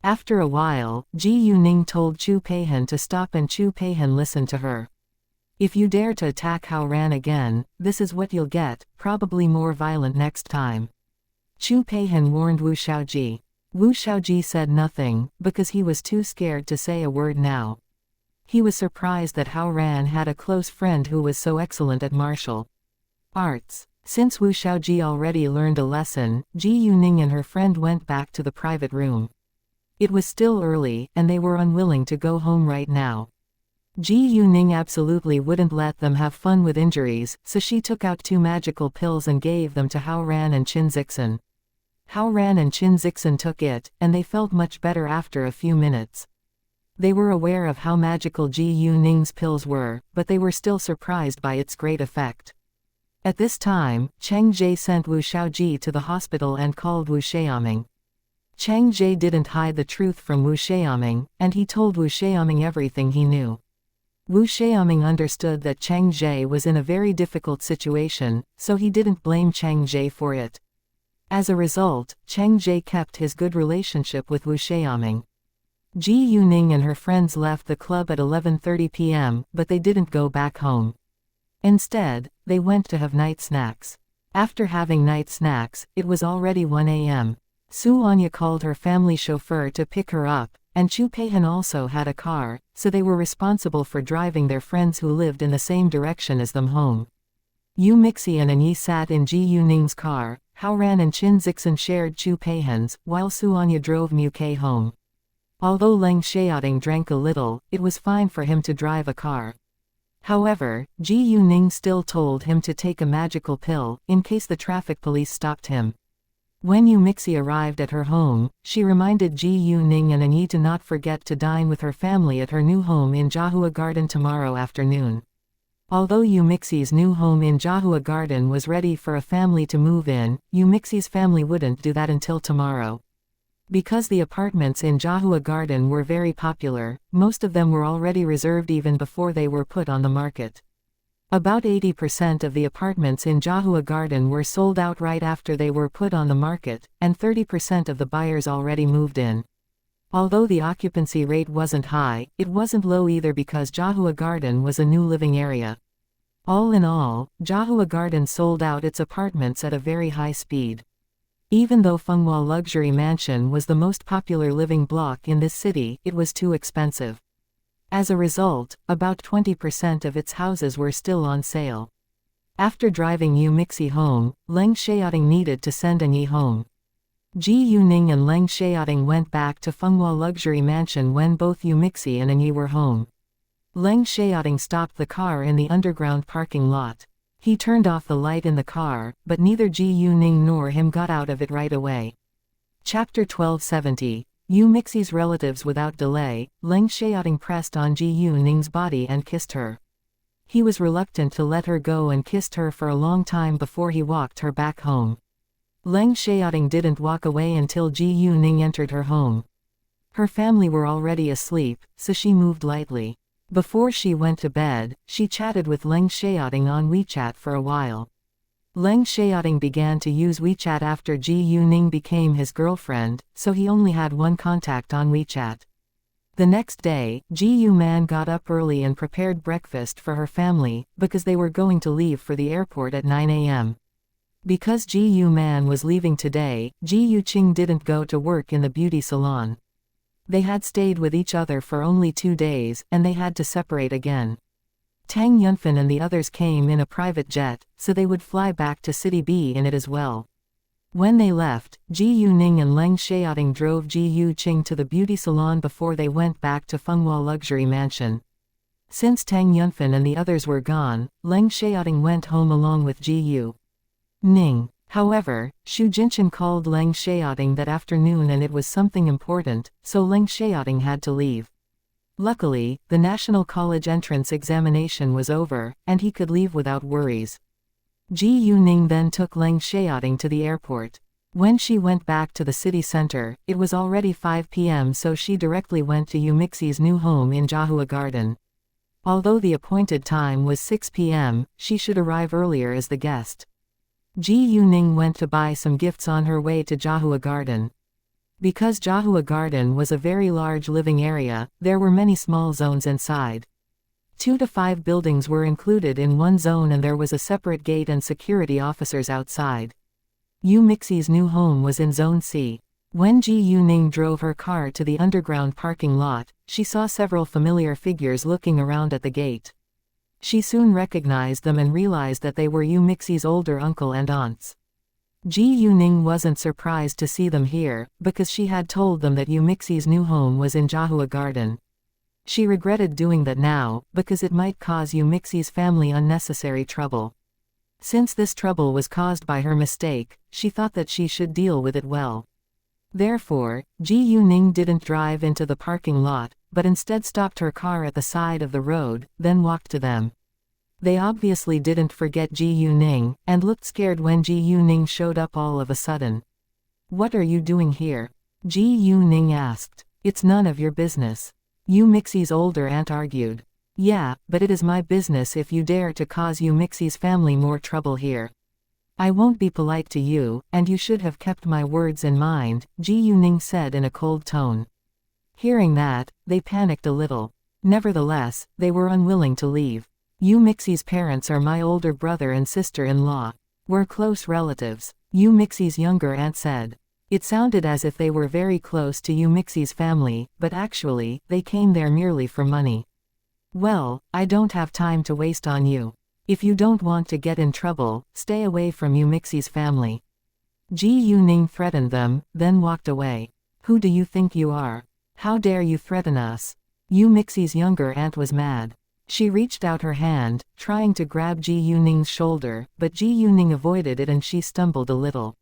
After a while, Ji Yuning told Chu Peihan to stop and Chu Peihan listened to her. If you dare to attack Hao Ran again, this is what you'll get, probably more violent next time. Chu Peihan warned Wu Xiaoji. Wu Xiaoji said nothing, because he was too scared to say a word now. He was surprised that Hao Ran had a close friend who was so excellent at martial arts. Since Wu Xiaoji already learned a lesson, Ji Yuning and her friend went back to the private room. It was still early, and they were unwilling to go home right now. Ji Yuning absolutely wouldn't let them have fun with injuries, so she took out 2 magical pills and gave them to Hao Ran and Qin Zixin. Hao Ran and Qin Zixin took it, and they felt much better after a few minutes. They were aware of how magical Ji Yuning's pills were, but they were still surprised by its great effect. At this time, Cheng Jie sent Wu Xiaoji to the hospital and called Wu Xiaoming. Cheng Jie didn't hide the truth from Wu Xiaoming, and he told Wu Xiaoming everything he knew. Wu Xiaoming understood that Cheng Jie was in a very difficult situation, so he didn't blame Cheng Jie for it. As a result, Cheng Jie kept his good relationship with Wu Xiaoming. Ji Yuning and her friends left the club at 11:30 p.m., but they didn't go back home. Instead, they went to have night snacks. After having night snacks, it was already 1 a.m. Su Anya called her family chauffeur to pick her up, and Chu Peihan also had a car, so they were responsible for driving their friends who lived in the same direction as them home. Yu Mixi and Anyi sat in Ji Yuning's car, Hao Ran and Qin Zixin shared Chu Peihan's, while Su Anya drove Mu Ke home. Although Leng Xiaoting drank a little, it was fine for him to drive a car. However, Ji Yuning still told him to take a magical pill, in case the traffic police stopped him. When Yu Mixi arrived at her home, she reminded Ji Yuning and Anyi to not forget to dine with her family at her new home in Jiahua Garden tomorrow afternoon. Although Yu Mixi's new home in Jiahua Garden was ready for a family to move in, Yu Mixi's family wouldn't do that until tomorrow. Because the apartments in Jiahua Garden were very popular, most of them were already reserved even before they were put on the market. About 80% of the apartments in Jiahua Garden were sold out right after they were put on the market, and 30% of the buyers already moved in. Although the occupancy rate wasn't high, it wasn't low either because Jiahua Garden was a new living area. All in all, Jiahua Garden sold out its apartments at a very high speed. Even though Fenghua Luxury Mansion was the most popular living block in this city, it was too expensive. As a result, about 20% of its houses were still on sale. After driving Yu Mixi home, Leng Xiaoting needed to send Anyi home. Ji Yuning and Leng Xiaoting went back to Fenghua Luxury Mansion when both Yu Mixi and Anyi were home. Leng Xiaoting stopped the car in the underground parking lot. He turned off the light in the car, but neither Ji Yuning nor him got out of it right away. Chapter 1270. Yu Mixi's relatives. Without delay, Leng Xiaoting pressed on Ji Yuning's body and kissed her. He was reluctant to let her go and kissed her for a long time before he walked her back home. Leng Xiaoting didn't walk away until Ji Yuning entered her home. Her family were already asleep, so she moved lightly. Before she went to bed, she chatted with Leng Xiaoting on WeChat for a while. Leng Xiaoting began to use WeChat after Ji Yuning became his girlfriend, so he only had one contact on WeChat. The next day, Ji Yuman got up early and prepared breakfast for her family, because they were going to leave for the airport at 9 a.m. Because Ji Yuman was leaving today, Ji Yuqing didn't go to work in the beauty salon. They had stayed with each other for only 2 days, and they had to separate again. Tang Yunfan and the others came in a private jet, so they would fly back to City B in it as well. When they left, Ji Yuning and Leng Xiaoting drove Ji Yuqing to the beauty salon before they went back to Fenghua Luxury Mansion. Since Tang Yunfan and the others were gone, Leng Xiaoting went home along with Ji Yuning. However, Xu Jinshan called Leng Xiaoting that afternoon and it was something important, so Leng Xiaoting had to leave. Luckily, the National College entrance examination was over, and he could leave without worries. Ji Yuning then took Leng Xiaoting to the airport. When she went back to the city center, it was already 5 p.m. so she directly went to Yu Mixi's new home in Jiahua Garden. Although the appointed time was 6 p.m., she should arrive earlier as the guest. Ji Yuning went to buy some gifts on her way to Jiahua Garden. Because Jiahua Garden was a very large living area, there were many small zones inside. 2 to 5 buildings were included in one zone and there was a separate gate and security officers outside. Yu Mixi's new home was in Zone C. When Ji Yuning drove her car to the underground parking lot, she saw several familiar figures looking around at the gate. She soon recognized them and realized that they were Yu Mixi's older uncle and aunts. Ji Yuning wasn't surprised to see them here, because she had told them that Yu Mixi's new home was in Jiahua Garden. She regretted doing that now, because it might cause Yu Mixi's family unnecessary trouble. Since this trouble was caused by her mistake, she thought that she should deal with it well. Therefore, Ji Yuning didn't drive into the parking lot, but instead stopped her car at the side of the road, then walked to them. They obviously didn't forget Ji Yuning, and looked scared when Ji Yuning showed up all of a sudden. "What are you doing here?" Ji Yuning asked. "It's none of your business." Yu Mixi's older aunt argued. "Yeah, but it is my business if you dare to cause Yu Mixi's family more trouble here. I won't be polite to you, and you should have kept my words in mind," Ji Yuning said in a cold tone. Hearing that, they panicked a little. Nevertheless, they were unwilling to leave. "Yu Mixi's parents are my older brother and sister-in-law. We're close relatives," Yu Mixi's younger aunt said. It sounded as if they were very close to Yu Mixi's family, but actually, they came there merely for money. "Well, I don't have time to waste on you. If you don't want to get in trouble, stay away from Yu Mixi's family." Ji Yuning threatened them, then walked away. "Who do you think you are? How dare you threaten us?" Yu Mixi's younger aunt was mad. She reached out her hand, trying to grab Ji Yuning's shoulder, but Ji Yuning avoided it and she stumbled a little.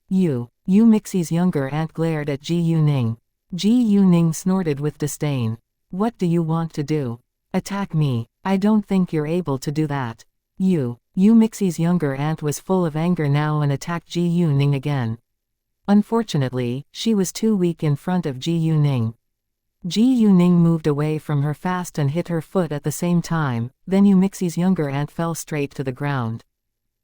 Yu Mixi's younger aunt glared at Ji Yuning. Ji Yuning snorted with disdain. "What do you want to do? Attack me? I don't think you're able to do that." Yu Mixi's younger aunt was full of anger now and attacked Ji Yuning again. Unfortunately, she was too weak in front of Ji Yuning. Ji Yuning moved away from her fast and hit her foot at the same time, then Yu Mixi's younger aunt fell straight to the ground.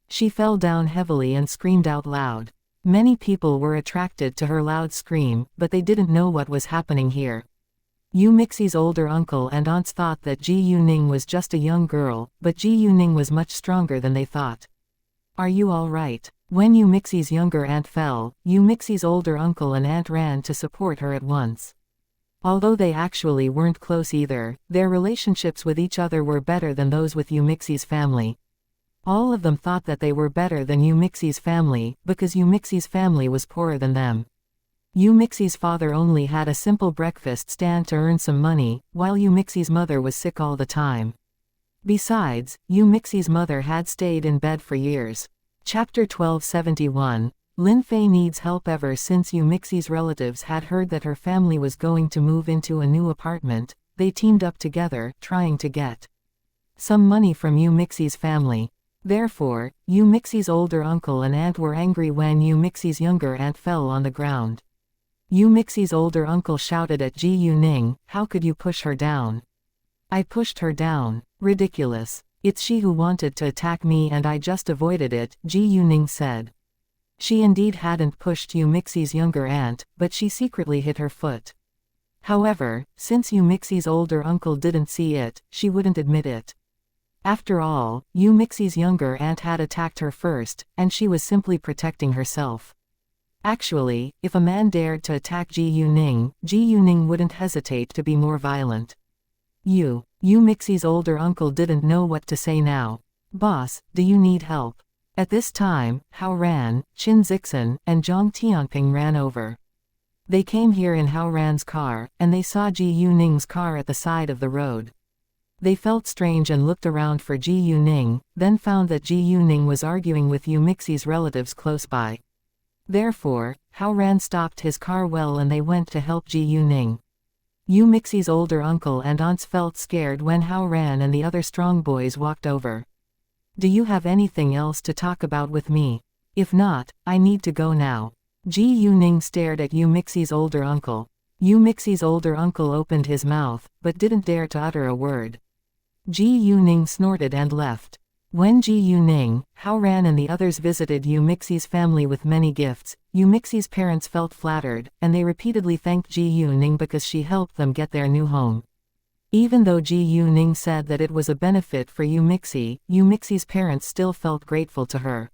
She fell down heavily and screamed out loud. Many people were attracted to her loud scream, but they didn't know what was happening here. Yu Mixi's older uncle and aunts thought that Ji Yuning was just a young girl, but Ji Yuning was much stronger than they thought. "Are you all right?" When Yu Mixi's younger aunt fell, Yu Mixi's older uncle and aunt ran to support her at once. Although they actually weren't close either, their relationships with each other were better than those with Yu Mixi's family. All of them thought that they were better than Yu Mixi's family, because Yu Mixi's family was poorer than them. Yu Mixi's father only had a simple breakfast stand to earn some money, while Yu Mixi's mother was sick all the time. Besides, Yu Mixi's mother had stayed in bed for years. Chapter 1271. Lin Fei needs help. Ever since Yu Mixi's relatives had heard that her family was going to move into a new apartment, they teamed up together, trying to get some money from Yu Mixi's family. Therefore, Yu Mixi's older uncle and aunt were angry when Yu Mixi's younger aunt fell on the ground. Yu Mixi's older uncle shouted at Ji Yuning, "How could you push her down?" "I pushed her down. Ridiculous. It's she who wanted to attack me and I just avoided it," Ji Yuning said. She indeed hadn't pushed Yu Mixi's younger aunt, but she secretly hit her foot. However, since Yu Mixi's older uncle didn't see it, she wouldn't admit it. After all, Yu Mixi's younger aunt had attacked her first, and she was simply protecting herself. Actually, if a man dared to attack Ji Yuning wouldn't hesitate to be more violent. Yu Mixi's older uncle didn't know what to say now. Boss, do you need help? At this time, Hao Ran, Qin Zixin, and Zhang Tianping ran over. They came here in Hao Ran's car, and they saw Ji Yuning's car at the side of the road. They felt strange and looked around for Ji Yuning, then found that Ji Yuning was arguing with Yu Mixi's relatives close by. Therefore, Hao Ran stopped his car well and they went to help Ji Yuning. Yu Mixi's older uncle and aunts felt scared when Hao Ran and the other strong boys walked over. Do you have anything else to talk about with me? If not, I need to go now. Ji Yuning stared at Yu Mixi's older uncle. Yu Mixi's older uncle opened his mouth, but didn't dare to utter a word. Ji Yuning snorted and left. When Ji Yuning, Hao Ran and the others visited Yu Mixi's family with many gifts, Yu Mixi's parents felt flattered, and they repeatedly thanked Ji Yuning because she helped them get their new home. Even though Ji Yuning said that it was a benefit for Yu Mixi's parents still felt grateful to her.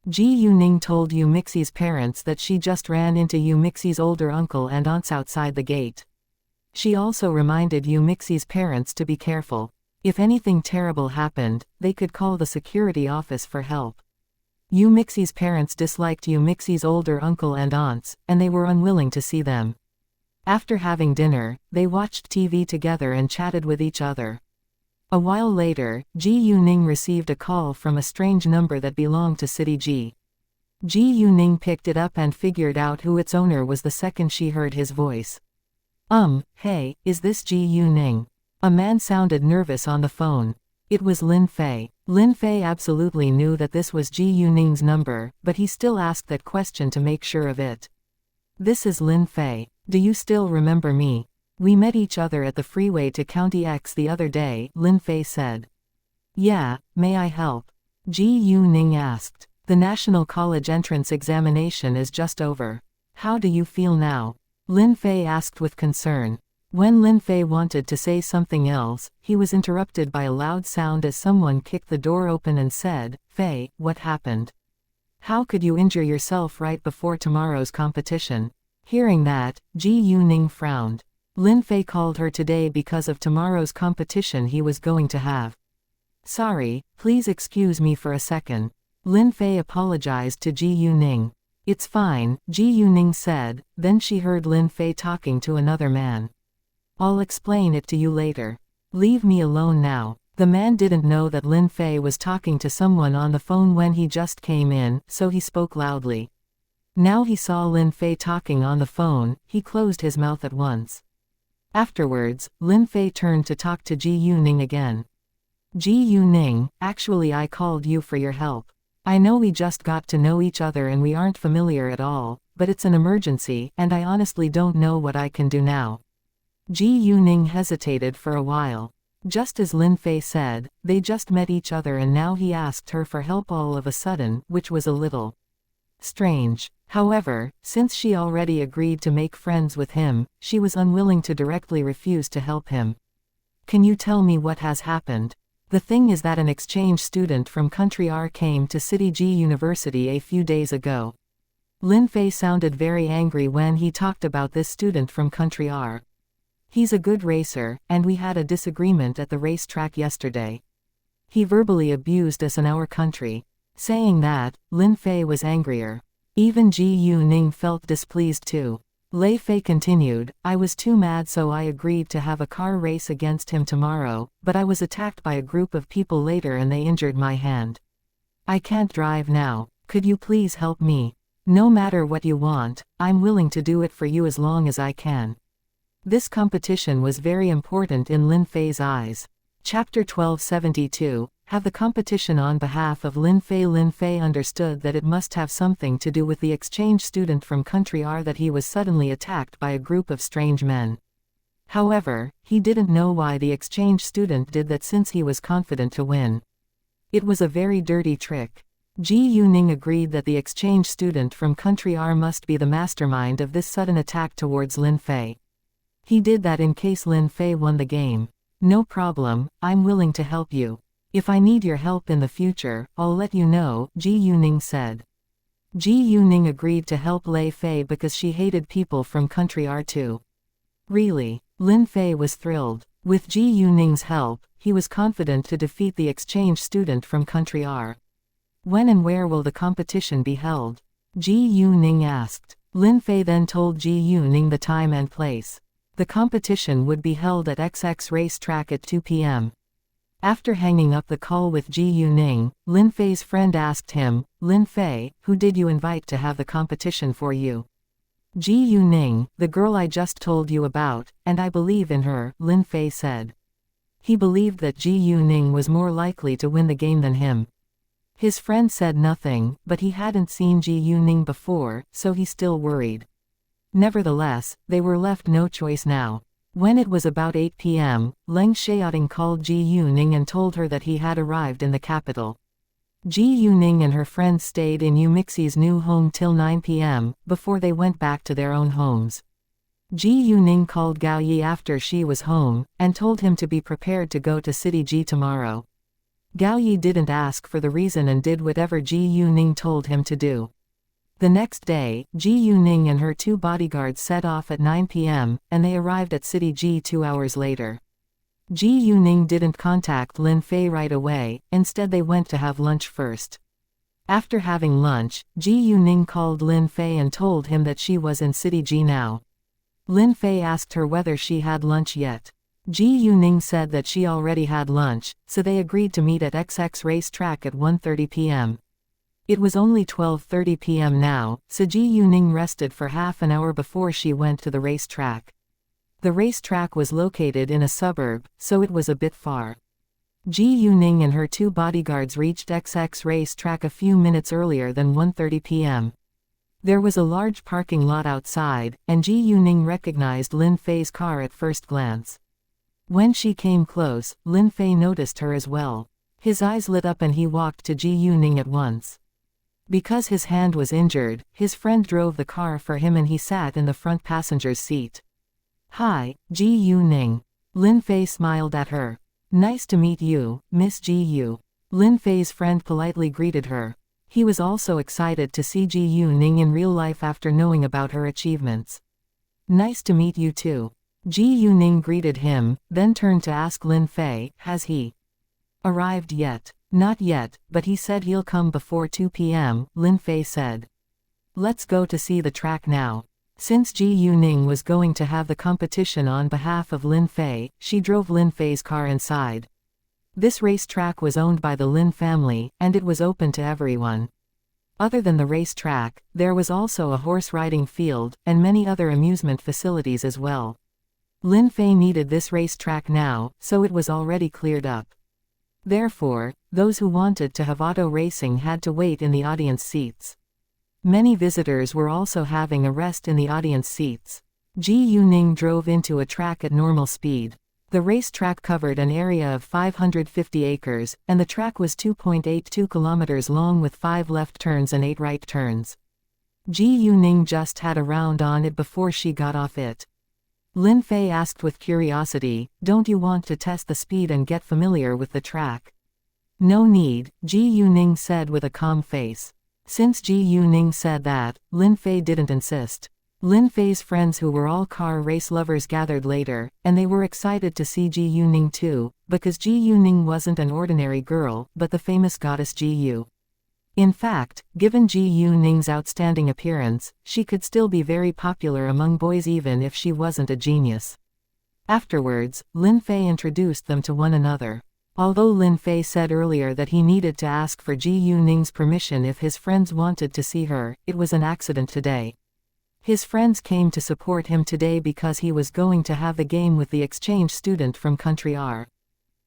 Ji Yuning told Yu Mixi's parents that she just ran into Yu Mixi's older uncle and aunts outside the gate. She also reminded Yu Mixi's parents to be careful. If anything terrible happened, they could call the security office for help. Yu Mixi's parents disliked Yu Mixi's older uncle and aunts, and they were unwilling to see them. After having dinner, they watched TV together and chatted with each other. A while later, Ji Yuning received a call from a strange number that belonged to City Ji. Ji Yuning picked it up and figured out who its owner was the second she heard his voice. Hey, is this Ji Yuning? A man sounded nervous on the phone. It was Lin Fei. Lin Fei absolutely knew that this was Ji Yuning's number, but he still asked that question to make sure of it. This is Lin Fei. Do you still remember me? We met each other at the freeway to County X the other day, Lin Fei said. Yeah, may I help? Ji Yuning asked. The National College entrance examination is just over. How do you feel now? Lin Fei asked with concern. When Lin Fei wanted to say something else, he was interrupted by a loud sound as someone kicked the door open and said, Fei, what happened? How could you injure yourself right before tomorrow's competition? Hearing that, Ji Yuning frowned. Lin Fei called her today because of tomorrow's competition he was going to have. Sorry, please excuse me for a second. Lin Fei apologized to Ji Yuning. It's fine, Ji Yuning said, then she heard Lin Fei talking to another man. I'll explain it to you later. Leave me alone now. The man didn't know that Lin Fei was talking to someone on the phone when he just came in, so he spoke loudly. Now he saw Lin Fei talking on the phone, he closed his mouth at once. Afterwards, Lin Fei turned to talk to Ji Yuning again. Ji Yuning, actually I called you for your help. I know we just got to know each other and we aren't familiar at all, but it's an emergency, and I honestly don't know what I can do now. Ji Yuning hesitated for a while. Just as Lin Fei said, they just met each other and now he asked her for help all of a sudden, which was a little strange. However, since she already agreed to make friends with him, she was unwilling to directly refuse to help him. Can you tell me what has happened? The thing is that an exchange student from Country R came to City G University a few days ago. Lin Fei sounded very angry when he talked about this student from Country R. He's a good racer, and we had a disagreement at the racetrack yesterday. He verbally abused us in our country. Saying that, Lin Fei was angrier. Even Ji Yuning felt displeased too. Lei Fei continued, I was too mad so I agreed to have a car race against him tomorrow, but I was attacked by a group of people later and they injured my hand. I can't drive now. Could you please help me? No matter what you want, I'm willing to do it for you as long as I can. This competition was very important in Lin Fei's eyes. Chapter 1272, Have the competition on behalf of Lin Fei. Lin Fei understood that it must have something to do with the exchange student from Country R that he was suddenly attacked by a group of strange men. However, he didn't know why the exchange student did that since he was confident to win. It was a very dirty trick. Ji Yuning agreed that the exchange student from Country R must be the mastermind of this sudden attack towards Lin Fei. He did that in case Lin Fei won the game. No problem, I'm willing to help you. If I need your help in the future, I'll let you know, Ji Yuning said. Ji Yuning agreed to help Lei Fei because she hated people from country R too. Really? Lin Fei was thrilled. With Ji Yuning's help, he was confident to defeat the exchange student from country R. When and where will the competition be held? Ji Yuning asked. Lin Fei then told Ji Yuning the time and place. The competition would be held at XX racetrack at 2 p.m. After hanging up the call with Ji Yuning, Lin Fei's friend asked him, "Lin Fei, who did you invite to have the competition for you?" "Ji Yuning, the girl I just told you about, and I believe in her," Lin Fei said. He believed that Ji Yuning was more likely to win the game than him. His friend said nothing, but he hadn't seen Ji Yuning before, so he still worried. Nevertheless, they were left no choice now. When it was about 8 p.m., Leng Xiaoting called Ji Yuning and told her that he had arrived in the capital. Ji Yuning and her friends stayed in Yu Mixi's new home till 9 p.m., before they went back to their own homes. Ji Yuning called Gao Yi after she was home, and told him to be prepared to go to City Ji tomorrow. Gao Yi didn't ask for the reason and did whatever Ji Yuning told him to do. The next day, Ji Yuning and her 2 bodyguards set off at 9 p.m., and they arrived at City Ji 2 hours later. Ji Yuning didn't contact Lin Fei right away, instead they went to have lunch first. After having lunch, Ji Yuning called Lin Fei and told him that she was in City Ji now. Lin Fei asked her whether she had lunch yet. Ji Yuning said that she already had lunch, so they agreed to meet at XX racetrack at 1:30 p.m. It was only 12:30 p.m. now, so Ji Yuning rested for half an hour before she went to the racetrack. The racetrack was located in a suburb, so it was a bit far. Ji Yuning and her 2 bodyguards reached XX racetrack a few minutes earlier than 1:30 p.m. There was a large parking lot outside, and Ji Yuning recognized Lin Fei's car at first glance. When she came close, Lin Fei noticed her as well. His eyes lit up and he walked to Ji Yuning at once. Because his hand was injured, his friend drove the car for him and he sat in the front passenger's seat. "Hi, Ji Yuning." Lin Fei smiled at her. "Nice to meet you, Miss Ji Yu." Lin Fei's friend politely greeted her. He was also excited to see Ji Yuning in real life after knowing about her achievements. "Nice to meet you too." Ji Yuning greeted him, then turned to ask Lin Fei, "Has he arrived yet?" "Not yet, but he said he'll come before 2 p.m., Lin Fei said. "Let's go to see the track now." Since Ji Yuning was going to have the competition on behalf of Lin Fei, she drove Lin Fei's car inside. This racetrack was owned by the Lin family, and it was open to everyone. Other than the racetrack, there was also a horse riding field, and many other amusement facilities as well. Lin Fei needed this racetrack now, so it was already cleared up. Therefore, those who wanted to have auto racing had to wait in the audience seats. Many visitors were also having a rest in the audience seats. Ji Yuning drove into a track at normal speed. The racetrack covered an area of 550 acres, and the track was 2.82 kilometers long with 5 left turns and 8 right turns. Ji Yuning just had a round on it before she got off it. Lin Fei asked with curiosity, "Don't you want to test the speed and get familiar with the track?" "No need," Ji Yuning said with a calm face. Since Ji Yuning said that, Lin Fei didn't insist. Lin Fei's friends who were all car race lovers gathered later, and they were excited to see Ji Yuning too, because Ji Yuning wasn't an ordinary girl, but the famous goddess Ji Yu. In fact, given Ji Yuning's outstanding appearance, she could still be very popular among boys even if she wasn't a genius. Afterwards, Lin Fei introduced them to one another. Although Lin Fei said earlier that he needed to ask for Ji Yuning's permission if his friends wanted to see her, it was an accident today. His friends came to support him today because he was going to have the game with the exchange student from country R.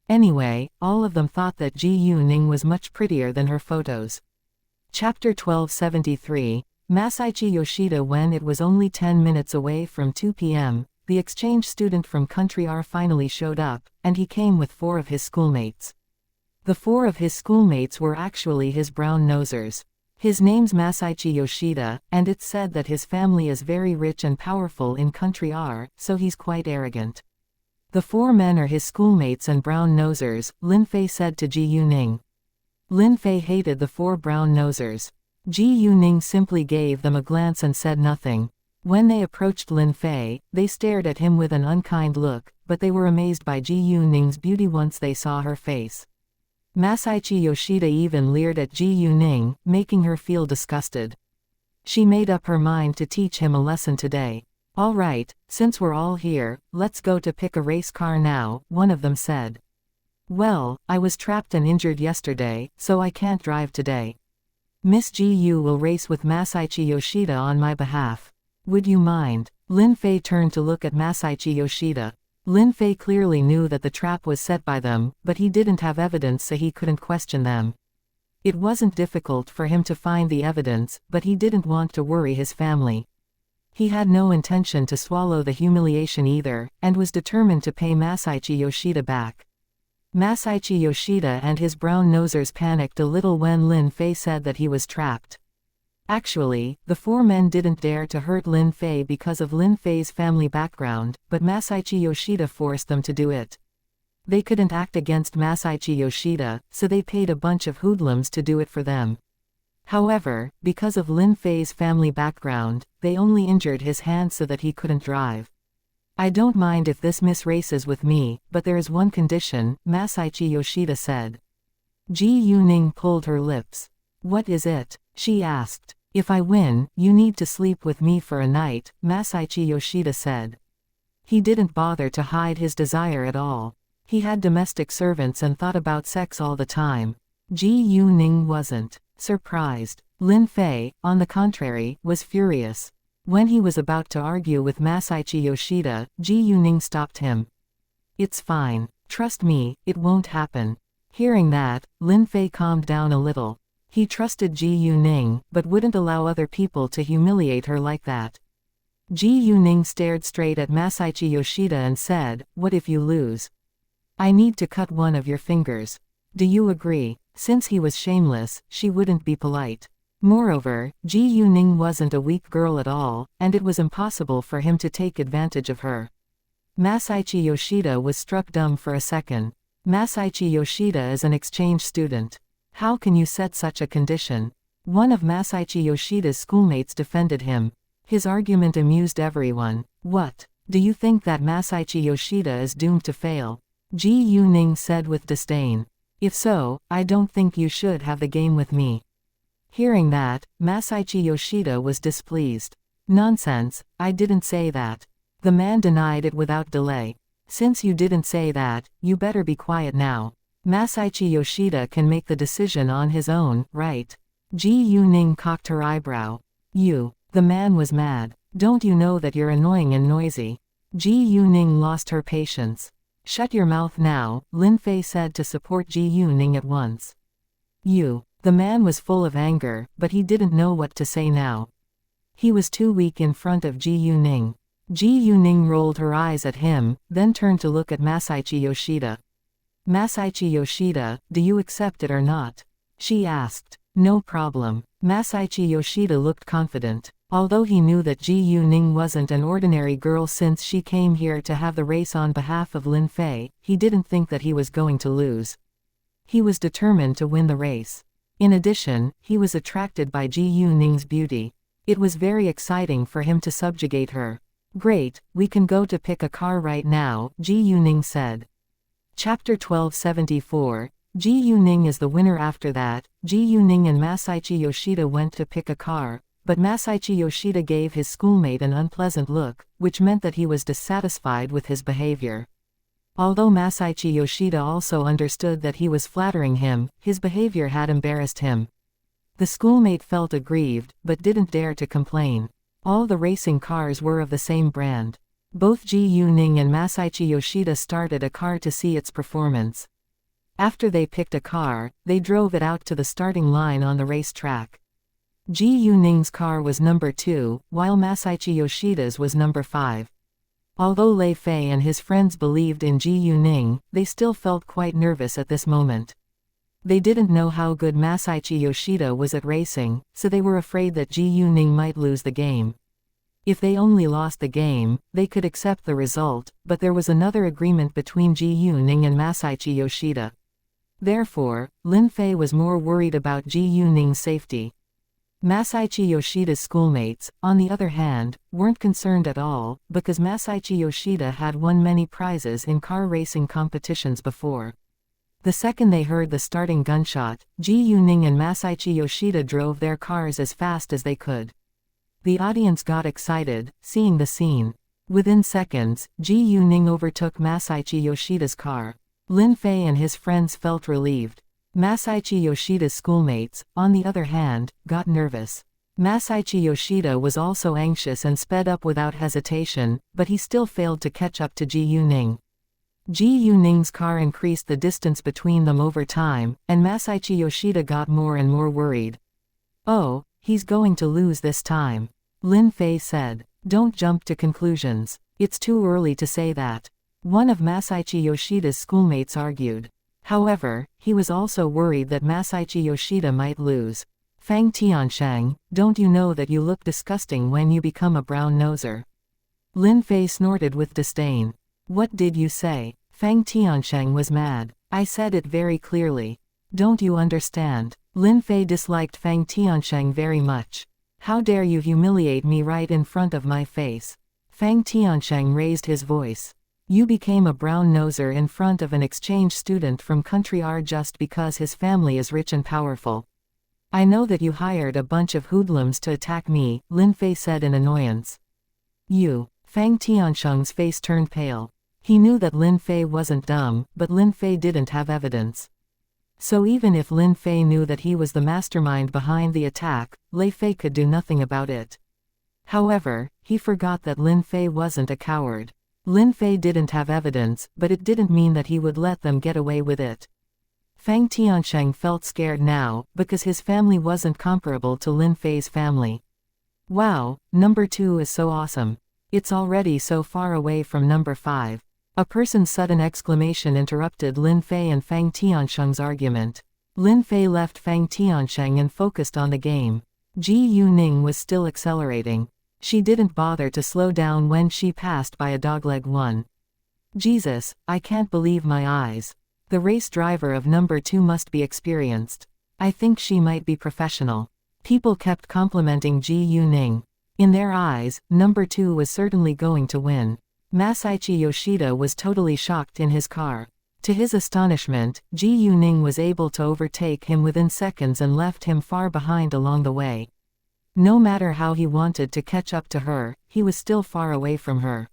Anyway, all of them thought that Ji Yuning was much prettier than her photos. Chapter 1273, Masaichi Yoshida. When it was only 10 minutes away from 2 p.m., the exchange student from country R finally showed up, and he came with 4 of his schoolmates. The 4 of his schoolmates were actually his brown nosers. His name's Masaichi Yoshida, and it's said that his family is very rich and powerful in country R, so he's quite arrogant. The 4 men are his schoolmates and brown nosers, Lin Fei said to Ji Yuning. Lin Fei hated the 4 brown nosers. Ji Yuning simply gave them a glance and said nothing. When they approached Lin Fei, they stared at him with an unkind look, but they were amazed by Ji Yuning's beauty once they saw her face. Masaichi Yoshida even leered at Ji Yuning, making her feel disgusted. She made up her mind to teach him a lesson today. "All right, since we're all here, let's go to pick a race car now," one of them said. "Well, I was trapped and injured yesterday, so I can't drive today. Miss Ji Yu will race with Masaichi Yoshida on my behalf. Would you mind?" Lin Fei turned to look at Masaichi Yoshida. Lin Fei clearly knew that the trap was set by them, but he didn't have evidence, so he couldn't question them. It wasn't difficult for him to find the evidence, but he didn't want to worry his family. He had no intention to swallow the humiliation either, and was determined to pay Masaichi Yoshida back. Masaichi Yoshida and his brown nosers panicked a little when Lin Fei said that he was trapped. Actually, the four men didn't dare to hurt Lin Fei because of Lin Fei's family background, but Masaichi Yoshida forced them to do it. They couldn't act against Masaichi Yoshida, so they paid a bunch of hoodlums to do it for them. However, because of Lin Fei's family background, they only injured his hand so that he couldn't drive. "I don't mind if this miss races with me, but there is one condition," Masaichi Yoshida said. Ji Yuning pulled her lips. "What is it?" she asked. "If I win, you need to sleep with me for a night," Masaichi Yoshida said. He didn't bother to hide his desire at all. He had domestic servants and thought about sex all the time. Ji Yuning wasn't surprised. Lin Fei, on the contrary, was furious. When he was about to argue with Masaichi Yoshida, Ji Yuning stopped him. "It's fine. Trust me, it won't happen." Hearing that, Lin Fei calmed down a little. He trusted Ji Yuning, but wouldn't allow other people to humiliate her like that. Ji Yuning stared straight at Masaichi Yoshida and said, "What if you lose? I need to cut one of your fingers. Do you agree?" Since he was shameless, she wouldn't be polite. Moreover, Ji Yuning wasn't a weak girl at all, and it was impossible for him to take advantage of her. Masaichi Yoshida was struck dumb for a second. Masaichi Yoshida is an exchange student. How can you set such a condition? One of Masaichi Yoshida's schoolmates defended him. His argument amused everyone. "What? Do you think that Masaichi Yoshida is doomed to fail?" Ji Yuning said with disdain. "If so, I don't think you should have the game with me." Hearing that, Masaichi Yoshida was displeased. "Nonsense, I didn't say that." The man denied it without delay. "Since you didn't say that, you better be quiet now. Masaichi Yoshida can make the decision on his own, right?" Ji Yuning cocked her eyebrow. "You." The man was mad. "Don't you know that you're annoying and noisy?" Ji Yuning lost her patience. "Shut your mouth now," Lin Fei said to support Ji Yuning at once. "You." The man was full of anger, but he didn't know what to say now. He was too weak in front of Ji Yuning. Ji Yuning rolled her eyes at him, then turned to look at Masaichi Yoshida. "Masaichi Yoshida, do you accept it or not?" she asked. "No problem." Masaichi Yoshida looked confident. Although he knew that Ji Yuning wasn't an ordinary girl since she came here to have the race on behalf of Lin Fei, he didn't think that he was going to lose. He was determined to win the race. In addition, he was attracted by Ji Yuning's beauty. It was very exciting for him to subjugate her. "Great, we can go to pick a car right now," Ji Yuning said. Chapter 1274, Ji Yuning is the winner. After that, Ji Yuning and Masaichi Yoshida went to pick a car, but Masaichi Yoshida gave his schoolmate an unpleasant look, which meant that he was dissatisfied with his behavior. Although Masaichi Yoshida also understood that he was flattering him, his behavior had embarrassed him. The schoolmate felt aggrieved, but didn't dare to complain. All the racing cars were of the same brand. Both Ji Yuning and Masaichi Yoshida started a car to see its performance. After they picked a car, they drove it out to the starting line on the racetrack. Ji Yuning's car was number 2, while Masaichi Yoshida's was number 5. Although Lei Fei and his friends believed in Ji Yuning, they still felt quite nervous at this moment. They didn't know how good Masaichi Yoshida was at racing, so they were afraid that Ji Yuning might lose the game. If they only lost the game, they could accept the result, but there was another agreement between Ji Yuning and Masaichi Yoshida. Therefore, Lin Fei was more worried about Ji Yuning's safety. Masaichi Yoshida's schoolmates, on the other hand, weren't concerned at all, because Masaichi Yoshida had won many prizes in car racing competitions before. The second they heard the starting gunshot, Ji Yuning and Masaichi Yoshida drove their cars as fast as they could. The audience got excited, seeing the scene. Within seconds, Ji Yuning overtook Masaichi Yoshida's car. Lin Fei and his friends felt relieved. Masaichi Yoshida's schoolmates, on the other hand, got nervous. Masaichi Yoshida was also anxious and sped up without hesitation, but he still failed to catch up to Ji Yuning. Ji Yuning's car increased the distance between them over time, and Masaichi Yoshida got more and more worried. "Oh, he's going to lose this time," Lin Fei said. "Don't jump to conclusions. It's too early to say that," one of Masaichi Yoshida's schoolmates argued. However, he was also worried that Masaichi Yoshida might lose. "Fang Tianshang, don't you know that you look disgusting when you become a brown noser?" Lin Fei snorted with disdain. "What did you say?" Fang Tianshang was mad. "I said it very clearly. Don't you understand?" Lin Fei disliked Fang Tianshang very much. "How dare you humiliate me right in front of my face?" Fang Tianshang raised his voice. "You became a brown noser in front of an exchange student from country R just because his family is rich and powerful. I know that you hired a bunch of hoodlums to attack me," Lin Fei said in annoyance. "You." Fang Tianshang's face turned pale. He knew that Lin Fei wasn't dumb, but Lin Fei didn't have evidence. So even if Lin Fei knew that he was the mastermind behind the attack, Lei Fei could do nothing about it. However, he forgot that Lin Fei wasn't a coward. Lin Fei didn't have evidence, but it didn't mean that he would let them get away with it. Fang Tianshang felt scared now, because his family wasn't comparable to Lin Fei's family. "Wow, number 2 is so awesome. It's already so far away from number 5. A person's sudden exclamation interrupted Lin Fei and Fang Tianshang's argument. Lin Fei left Fang Tianshang and focused on the game. Ji Yuning was still accelerating. She didn't bother to slow down when she passed by a dogleg 1. "Jesus, I can't believe my eyes. The race driver of number 2 must be experienced. I think she might be professional." People kept complimenting Ji Yuning. In their eyes, number 2 was certainly going to win. Masaichi Yoshida was totally shocked in his car. To his astonishment, Ji Yuning was able to overtake him within seconds and left him far behind along the way. No matter how he wanted to catch up to her, he was still far away from her.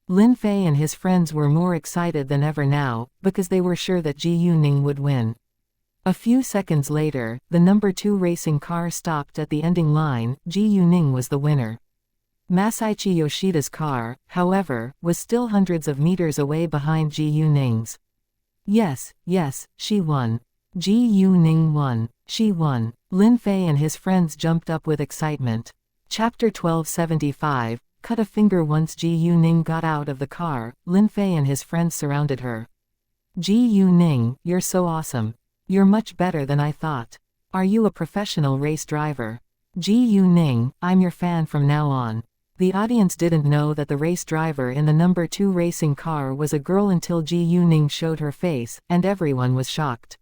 Lin Fei and his friends were more excited than ever now, because they were sure that Ji Yuning would win. A few seconds later, the number 2 racing car stopped at the ending line. Ji Yuning was the winner. Masaichi Yoshida's car, however, was still hundreds of meters away behind Ji Yuning's. Yes, she won. Ji Yuning won. She won. Lin Fei and his friends jumped up with excitement. Chapter 1275, cut a finger. Once Ji Yuning got out of the car, Lin Fei and his friends surrounded her. "Ji Yuning, you're so awesome. You're much better than I thought. Are you a professional race driver?" "Ji Yuning, I'm your fan from now on." The audience didn't know that the race driver in the number 2 racing car was a girl until Ji Yuning showed her face, and everyone was shocked.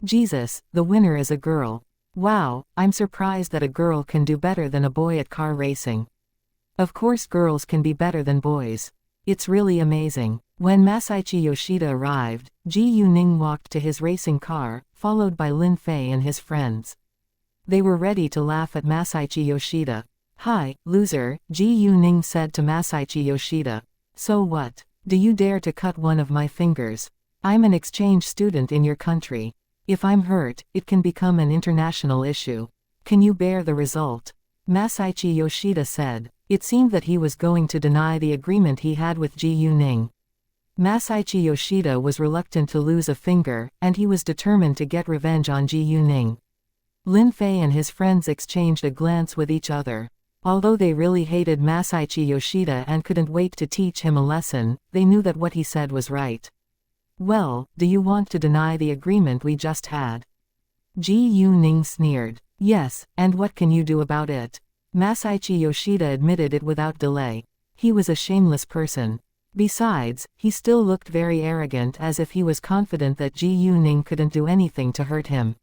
"Jesus, the winner is a girl. Wow, I'm surprised that a girl can do better than a boy at car racing. Of course girls can be better than boys. It's really amazing." When Masaichi Yoshida arrived, Ji Yuning walked to his racing car, followed by Lin Fei and his friends. They were ready to laugh at Masaichi Yoshida. "Hi, loser," Ji Yuning said to Masaichi Yoshida. "So what? Do you dare to cut one of my fingers? I'm an exchange student in your country. If I'm hurt, it can become an international issue. Can you bear the result?" Masaichi Yoshida said. It seemed that he was going to deny the agreement he had with Ji Yuning. Masaichi Yoshida was reluctant to lose a finger, and he was determined to get revenge on Ji Yuning. Lin Fei and his friends exchanged a glance with each other. Although they really hated Masaichi Yoshida and couldn't wait to teach him a lesson, they knew that what he said was right. "Well, do you want to deny the agreement we just had?" Ji Yuning sneered. "Yes, and what can you do about it?" Masaichi Yoshida admitted it without delay. He was a shameless person. Besides, he still looked very arrogant, as if he was confident that Ji Yuning couldn't do anything to hurt him.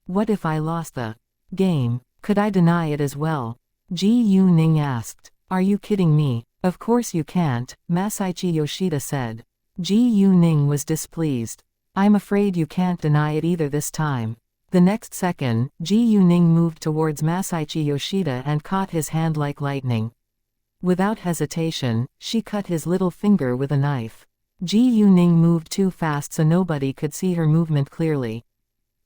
"What if I lost the game?" Could I deny it as well? Ji Yuning asked. Are you kidding me? Of course you can't, Masaichi Yoshida said. Ji Yuning was displeased. I'm afraid you can't deny it either this time. The next second, Ji Yuning moved towards Masaichi Yoshida and caught his hand like lightning. Without hesitation, she cut his little finger with a knife. Ji Yuning moved too fast so nobody could see her movement clearly.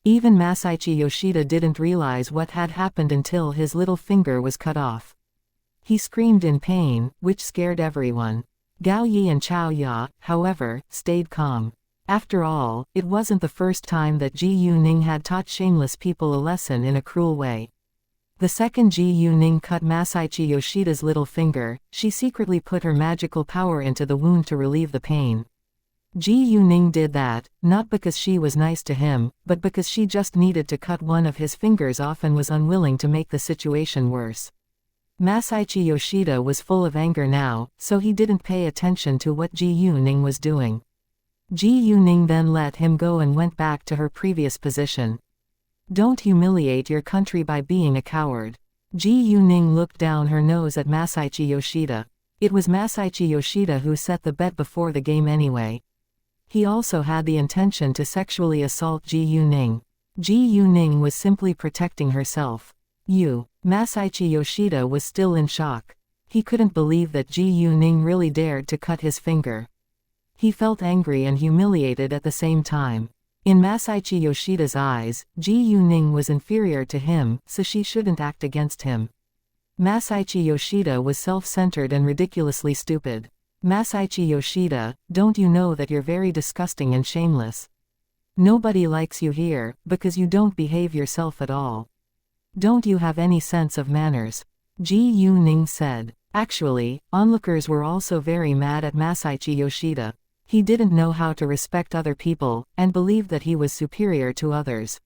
Even Masaichi Yoshida didn't realize what had happened until his little finger was cut off. He screamed in pain, which scared everyone. Gao Yi and Chao Ya, however, stayed calm. After all, it wasn't the first time that Ji Yuning had taught shameless people a lesson in a cruel way. The second Ji Yuning cut Masaichi Yoshida's little finger, she secretly put her magical power into the wound to relieve the pain. Ji Yuning did that, not because she was nice to him, but because she just needed to cut one of his fingers off and was unwilling to make the situation worse. Masaichi Yoshida was full of anger now, so he didn't pay attention to what Ji Yuning was doing. Ji Yuning then let him go and went back to her previous position. Don't humiliate your country by being a coward. Ji Yuning looked down her nose at Masaichi Yoshida. It was Masaichi Yoshida who set the bet before the game anyway. He also had the intention to sexually assault Ji Yuning. Ji Yuning was simply protecting herself. Masaichi Yoshida was still in shock. He couldn't believe that Ji Yuning really dared to cut his finger. He felt angry and humiliated at the same time. In Masaichi Yoshida's eyes, Ji Yuning was inferior to him, so she shouldn't act against him. Masaichi Yoshida was self-centered and ridiculously stupid. Masaichi Yoshida, don't you know that you're very disgusting and shameless? Nobody likes you here, because you don't behave yourself at all. Don't you have any sense of manners? Ji Yuning said. Actually, onlookers were also very mad at Masaichi Yoshida. He didn't know how to respect other people, and believed that he was superior to others.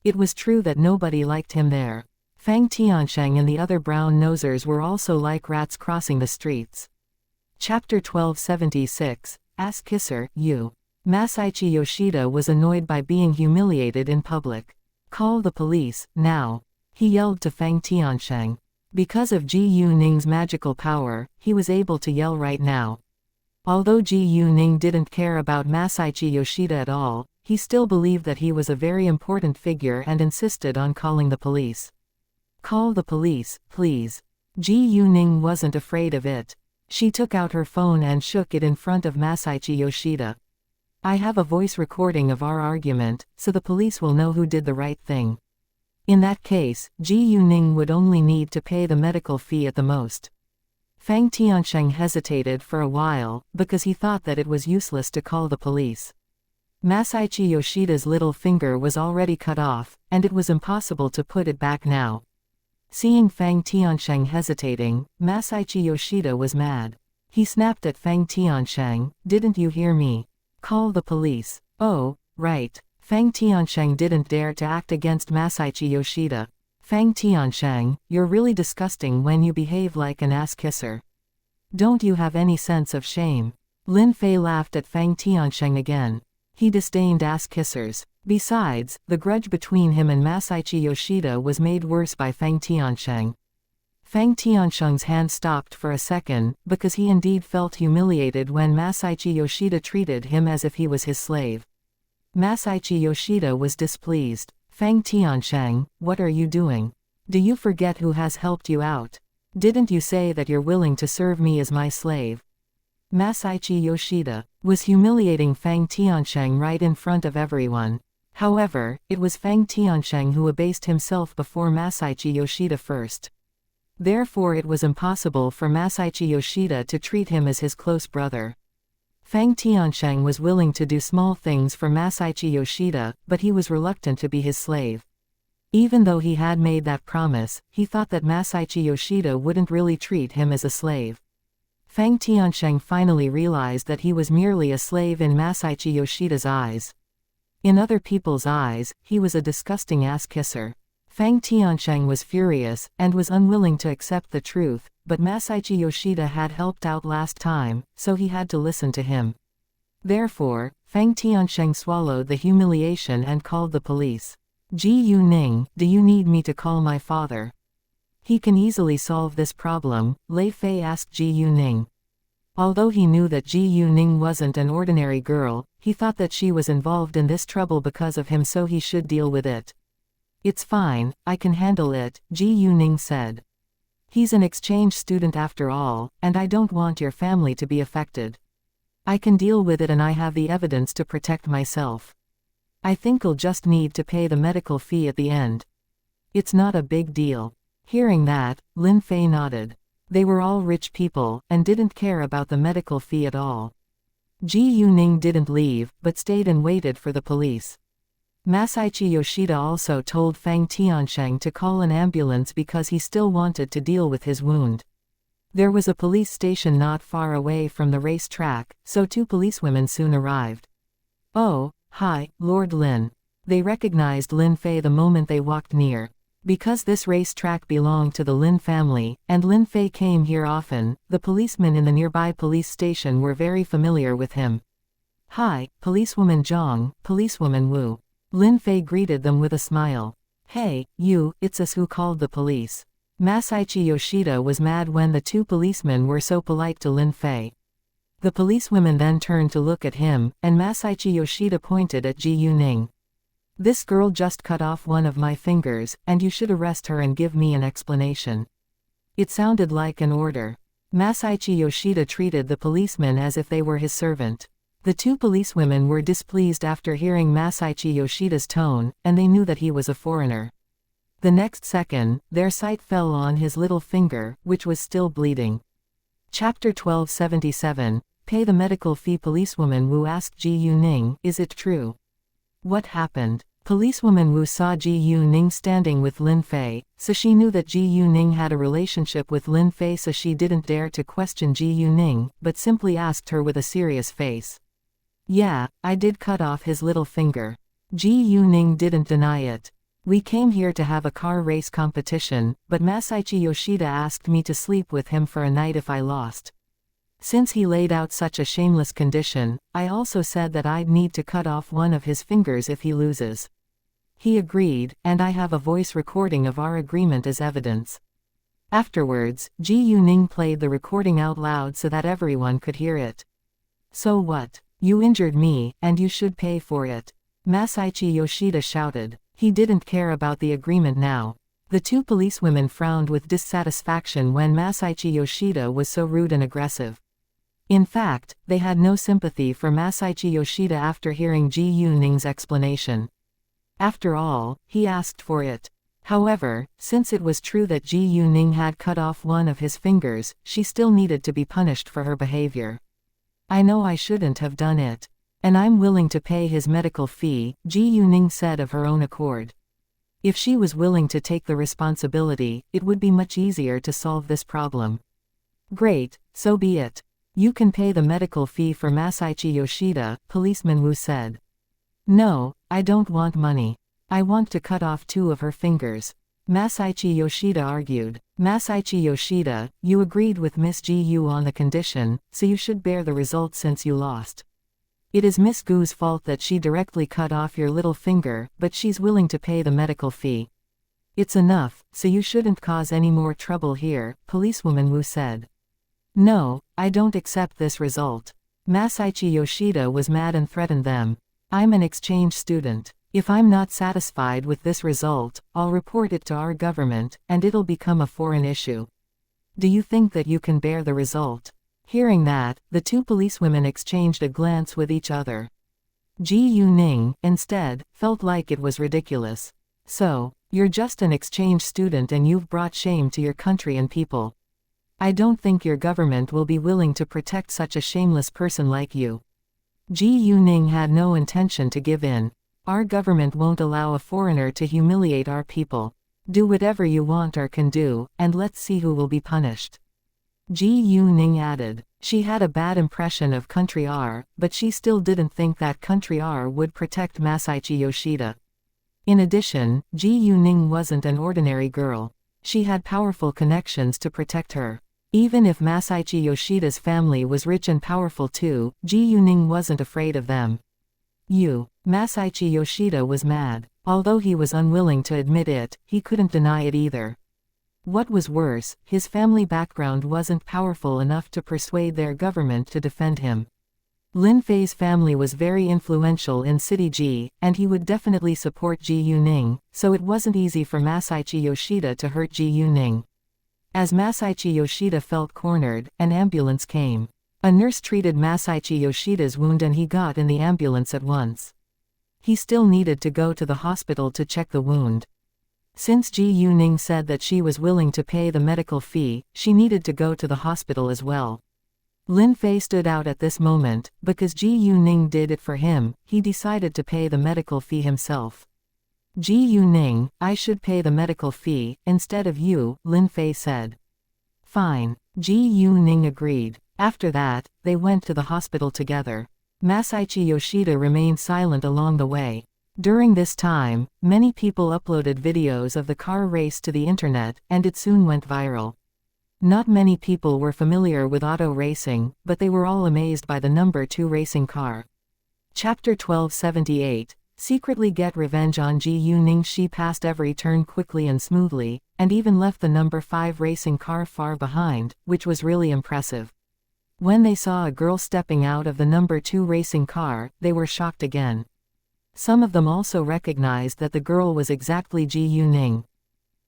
It was true that nobody liked him there. Fang Tiansheng and the other brown-nosers were also like rats crossing the streets. Chapter 1276, Ass Kisser, You. Masaichi Yoshida was annoyed by being humiliated in public. Call the police, now. He yelled to Fang Tiansheng. Because of Ji Yuning's magical power, he was able to yell right now. Although Ji Yuning didn't care about Masaichi Yoshida at all, he still believed that he was a very important figure and insisted on calling the police. Call the police, please. Ji Yuning wasn't afraid of it. She took out her phone and shook it in front of Masaichi Yoshida. I have a voice recording of our argument, so the police will know who did the right thing. In that case, Ji Yuning would only need to pay the medical fee at the most. Fang Tiansheng hesitated for a while, because he thought that it was useless to call the police. Masaichi Yoshida's little finger was already cut off, and it was impossible to put it back now. Seeing Fang Tiansheng hesitating, Masaichi Yoshida was mad. He snapped at Fang Tiansheng, didn't you hear me? Call the police. Oh, right. Fang Tiansheng didn't dare to act against Masaichi Yoshida. Fang Tiansheng, you're really disgusting when you behave like an ass kisser. Don't you have any sense of shame? Lin Fei laughed at Fang Tiansheng again. He disdained ass kissers. Besides, the grudge between him and Masaichi Yoshida was made worse by Fang Tiansheng. Fang Tiansheng's hand stopped for a second, because he indeed felt humiliated when Masaichi Yoshida treated him as if he was his slave. Masaichi Yoshida was displeased. Fang Tiansheng, what are you doing? Do you forget who has helped you out? Didn't you say that you're willing to serve me as my slave? Masaichi Yoshida was humiliating Fang Tiansheng right in front of everyone. However, it was Fang Tiansheng who abased himself before Masaichi Yoshida first. Therefore it was impossible for Masaichi Yoshida to treat him as his close brother. Fang Tiansheng was willing to do small things for Masaichi Yoshida, but he was reluctant to be his slave. Even though he had made that promise, he thought that Masaichi Yoshida wouldn't really treat him as a slave. Fang Tiansheng finally realized that he was merely a slave in Masaichi Yoshida's eyes. In other people's eyes, he was a disgusting ass-kisser. Fang Tiansheng was furious, and was unwilling to accept the truth, but Masaichi Yoshida had helped out last time, so he had to listen to him. Therefore, Fang Tiansheng swallowed the humiliation and called the police. Ji Yuning, do you need me to call my father? He can easily solve this problem, Lei Fei asked Ji Yuning. Although he knew that Ji Yuning wasn't an ordinary girl, he thought that she was involved in this trouble because of him, so he should deal with it. It's fine, I can handle it, Ji Yuning said. He's an exchange student after all, and I don't want your family to be affected. I can deal with it and I have the evidence to protect myself. I think I'll just need to pay the medical fee at the end. It's not a big deal. Hearing that, Lin Fei nodded. They were all rich people, and didn't care about the medical fee at all. Ji Yuning didn't leave, but stayed and waited for the police. Masaichi Yoshida also told Fang Tiansheng to call an ambulance because he still wanted to deal with his wound. There was a police station not far away from the race track, so 2 policewomen soon arrived. Oh, hi, Lord Lin. They recognized Lin Fei the moment they walked near. Because this race track belonged to the Lin family, and Lin Fei came here often, the policemen in the nearby police station were very familiar with him. Hi, Policewoman Zhang, Policewoman Wu. Lin Fei greeted them with a smile. Hey, you, it's us who called the police. Masaichi Yoshida was mad when the 2 policemen were so polite to Lin Fei. The policewomen then turned to look at him, and Masaichi Yoshida pointed at Ji Yuning. This girl just cut off one of my fingers, and you should arrest her and give me an explanation. It sounded like an order. Masaichi Yoshida treated the policemen as if they were his servant. The 2 policewomen were displeased after hearing Masaichi Yoshida's tone, and they knew that he was a foreigner. The next second, their sight fell on his little finger, which was still bleeding. Chapter 1277, Pay the medical fee. Policewoman Wu asked Ji Yuning, is it true? What happened? Policewoman Wu saw Ji Yuning standing with Lin Fei, so she knew that Ji Yuning had a relationship with Lin Fei, so she didn't dare to question Ji Yuning, but simply asked her with a serious face. Yeah, I did cut off his little finger. Ji Yuning didn't deny it. We came here to have a car race competition, but Masaichi Yoshida asked me to sleep with him for a night if I lost. Since he laid out such a shameless condition, I also said that I'd need to cut off one of his fingers if he loses. He agreed, and I have a voice recording of our agreement as evidence. Afterwards, Ji Yuning played the recording out loud so that everyone could hear it. So what? You injured me, and you should pay for it. Masaichi Yoshida shouted. He didn't care about the agreement now. The 2 policewomen frowned with dissatisfaction when Masaichi Yoshida was so rude and aggressive. In fact, they had no sympathy for Masaichi Yoshida after hearing Ji Yuning's explanation. After all, he asked for it. However, since it was true that Ji Yuning had cut off one of his fingers, she still needed to be punished for her behavior. I know I shouldn't have done it. And I'm willing to pay his medical fee, Ji Yuning said of her own accord. If she was willing to take the responsibility, it would be much easier to solve this problem. Great, so be it. You can pay the medical fee for Masaichi Yoshida, Policeman Wu said. No, I don't want money. I want to cut off 2 of her fingers. Masaichi Yoshida argued. Masaichi Yoshida, you agreed with Miss Ji Yu on the condition, so you should bear the result since you lost. It is Miss Gu's fault that she directly cut off your little finger, but she's willing to pay the medical fee. It's enough, so you shouldn't cause any more trouble here, Policewoman Wu said. No, I don't accept this result. Masaichi Yoshida was mad and threatened them. I'm an exchange student. If I'm not satisfied with this result, I'll report it to our government, and it'll become a foreign issue. Do you think that you can bear the result? Hearing that, the 2 policewomen exchanged a glance with each other. Ji Yuning, instead, felt like it was ridiculous. So, you're just an exchange student and you've brought shame to your country and people. I don't think your government will be willing to protect such a shameless person like you. Ji Yuning had no intention to give in. Our government won't allow a foreigner to humiliate our people. Do whatever you want or can do, and let's see who will be punished. Ji Yuning added. She had a bad impression of Country R, but she still didn't think that Country R would protect Masaichi Yoshida. In addition, Ji Yuning wasn't an ordinary girl. She had powerful connections to protect her. Even if Masaichi Yoshida's family was rich and powerful too, Ji Yuning wasn't afraid of them. Masaichi Yoshida was mad. Although he was unwilling to admit it, he couldn't deny it either. What was worse, his family background wasn't powerful enough to persuade their government to defend him. Lin Fei's family was very influential in City Ji, and he would definitely support Ji Yuning, so it wasn't easy for Masaichi Yoshida to hurt Ji Yuning. As Masaichi Yoshida felt cornered, an ambulance came. A nurse treated Masaichi Yoshida's wound and he got in the ambulance at once. He still needed to go to the hospital to check the wound. Since Ji Yuning said that she was willing to pay the medical fee, she needed to go to the hospital as well. Lin Fei stood out at this moment, because Ji Yuning did it for him, he decided to pay the medical fee himself. Ji Yuning, I should pay the medical fee, instead of you, Lin Fei said. Fine. Ji Yuning agreed. After that, they went to the hospital together. Masaichi Yoshida remained silent along the way. During this time, many people uploaded videos of the car race to the internet, and it soon went viral. Not many people were familiar with auto racing, but they were all amazed by the number 2 racing car. Chapter 1278. Secretly get revenge on Ji Yuning. She passed every turn quickly and smoothly, and even left the number 5 racing car far behind, which was really impressive. When they saw a girl stepping out of the number 2 racing car, they were shocked again. Some of them also recognized that the girl was exactly Ji Yuning.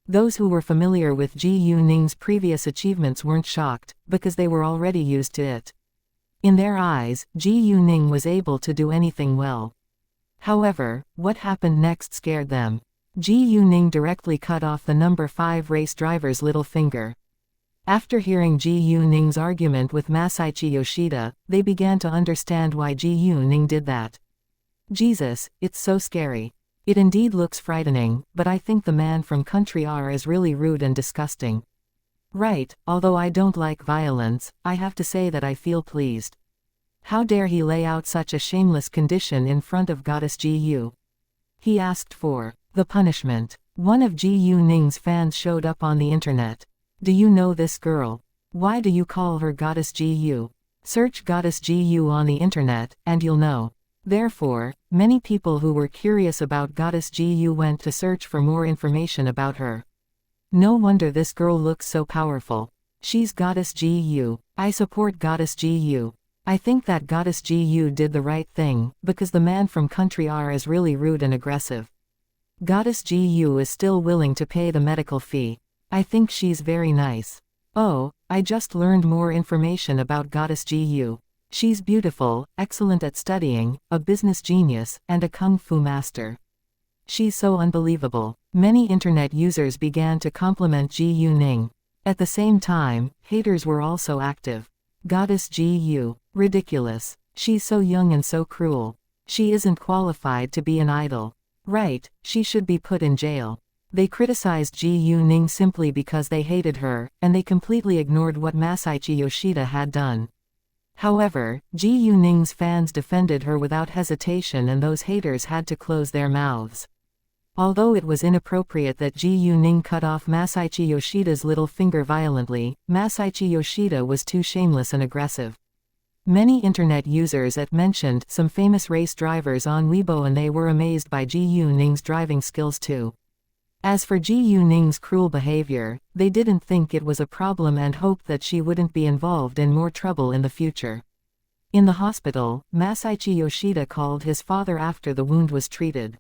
Those who were familiar with Ji Yuning's previous achievements weren't shocked, because they were already used to it. In their eyes, Ji Yuning was able to do anything well. However, what happened next scared them. Ji Yuning directly cut off the number 5 race driver's little finger. After hearing Ji Yuning's argument with Masaichi Yoshida, they began to understand why Ji Yuning did that. Jesus, it's so scary. It indeed looks frightening, but I think the man from Country R is really rude and disgusting. Right, although I don't like violence, I have to say that I feel pleased. How dare he lay out such a shameless condition in front of Goddess Ji Yu? He asked for the punishment. One of Ji Yuning's fans showed up on the internet. Do you know this girl? Why do you call her Goddess Ji Yu? Search Goddess Ji Yu on the internet, and you'll know. Therefore, many people who were curious about Goddess Ji Yu went to search for more information about her. No wonder this girl looks so powerful. She's Goddess Ji Yu. I support Goddess Ji Yu. I think that Goddess Ji Yu did the right thing, because the man from Country R is really rude and aggressive. Goddess Ji Yu is still willing to pay the medical fee. I think she's very nice. Oh, I just learned more information about Goddess Ji Yu. She's beautiful, excellent at studying, a business genius, and a kung fu master. She's so unbelievable. Many internet users began to compliment Ji Yuning. At the same time, haters were also active. Goddess Ji Yu. Ridiculous. She's so young and so cruel. She isn't qualified to be an idol. Right, she should be put in jail. They criticized Ji Yuning simply because they hated her, and they completely ignored what Masaichi Yoshida had done. However, Ji Yuning's fans defended her without hesitation and those haters had to close their mouths. Although it was inappropriate that Ji Yuning cut off Masaichi Yoshida's little finger violently, Masaichi Yoshida was too shameless and aggressive. Many internet users mentioned some famous race drivers on Weibo and they were amazed by Ji Yuning's driving skills too. As for Ji Yuning's cruel behavior, they didn't think it was a problem and hoped that she wouldn't be involved in more trouble in the future. In the hospital, Masaichi Yoshida called his father after the wound was treated.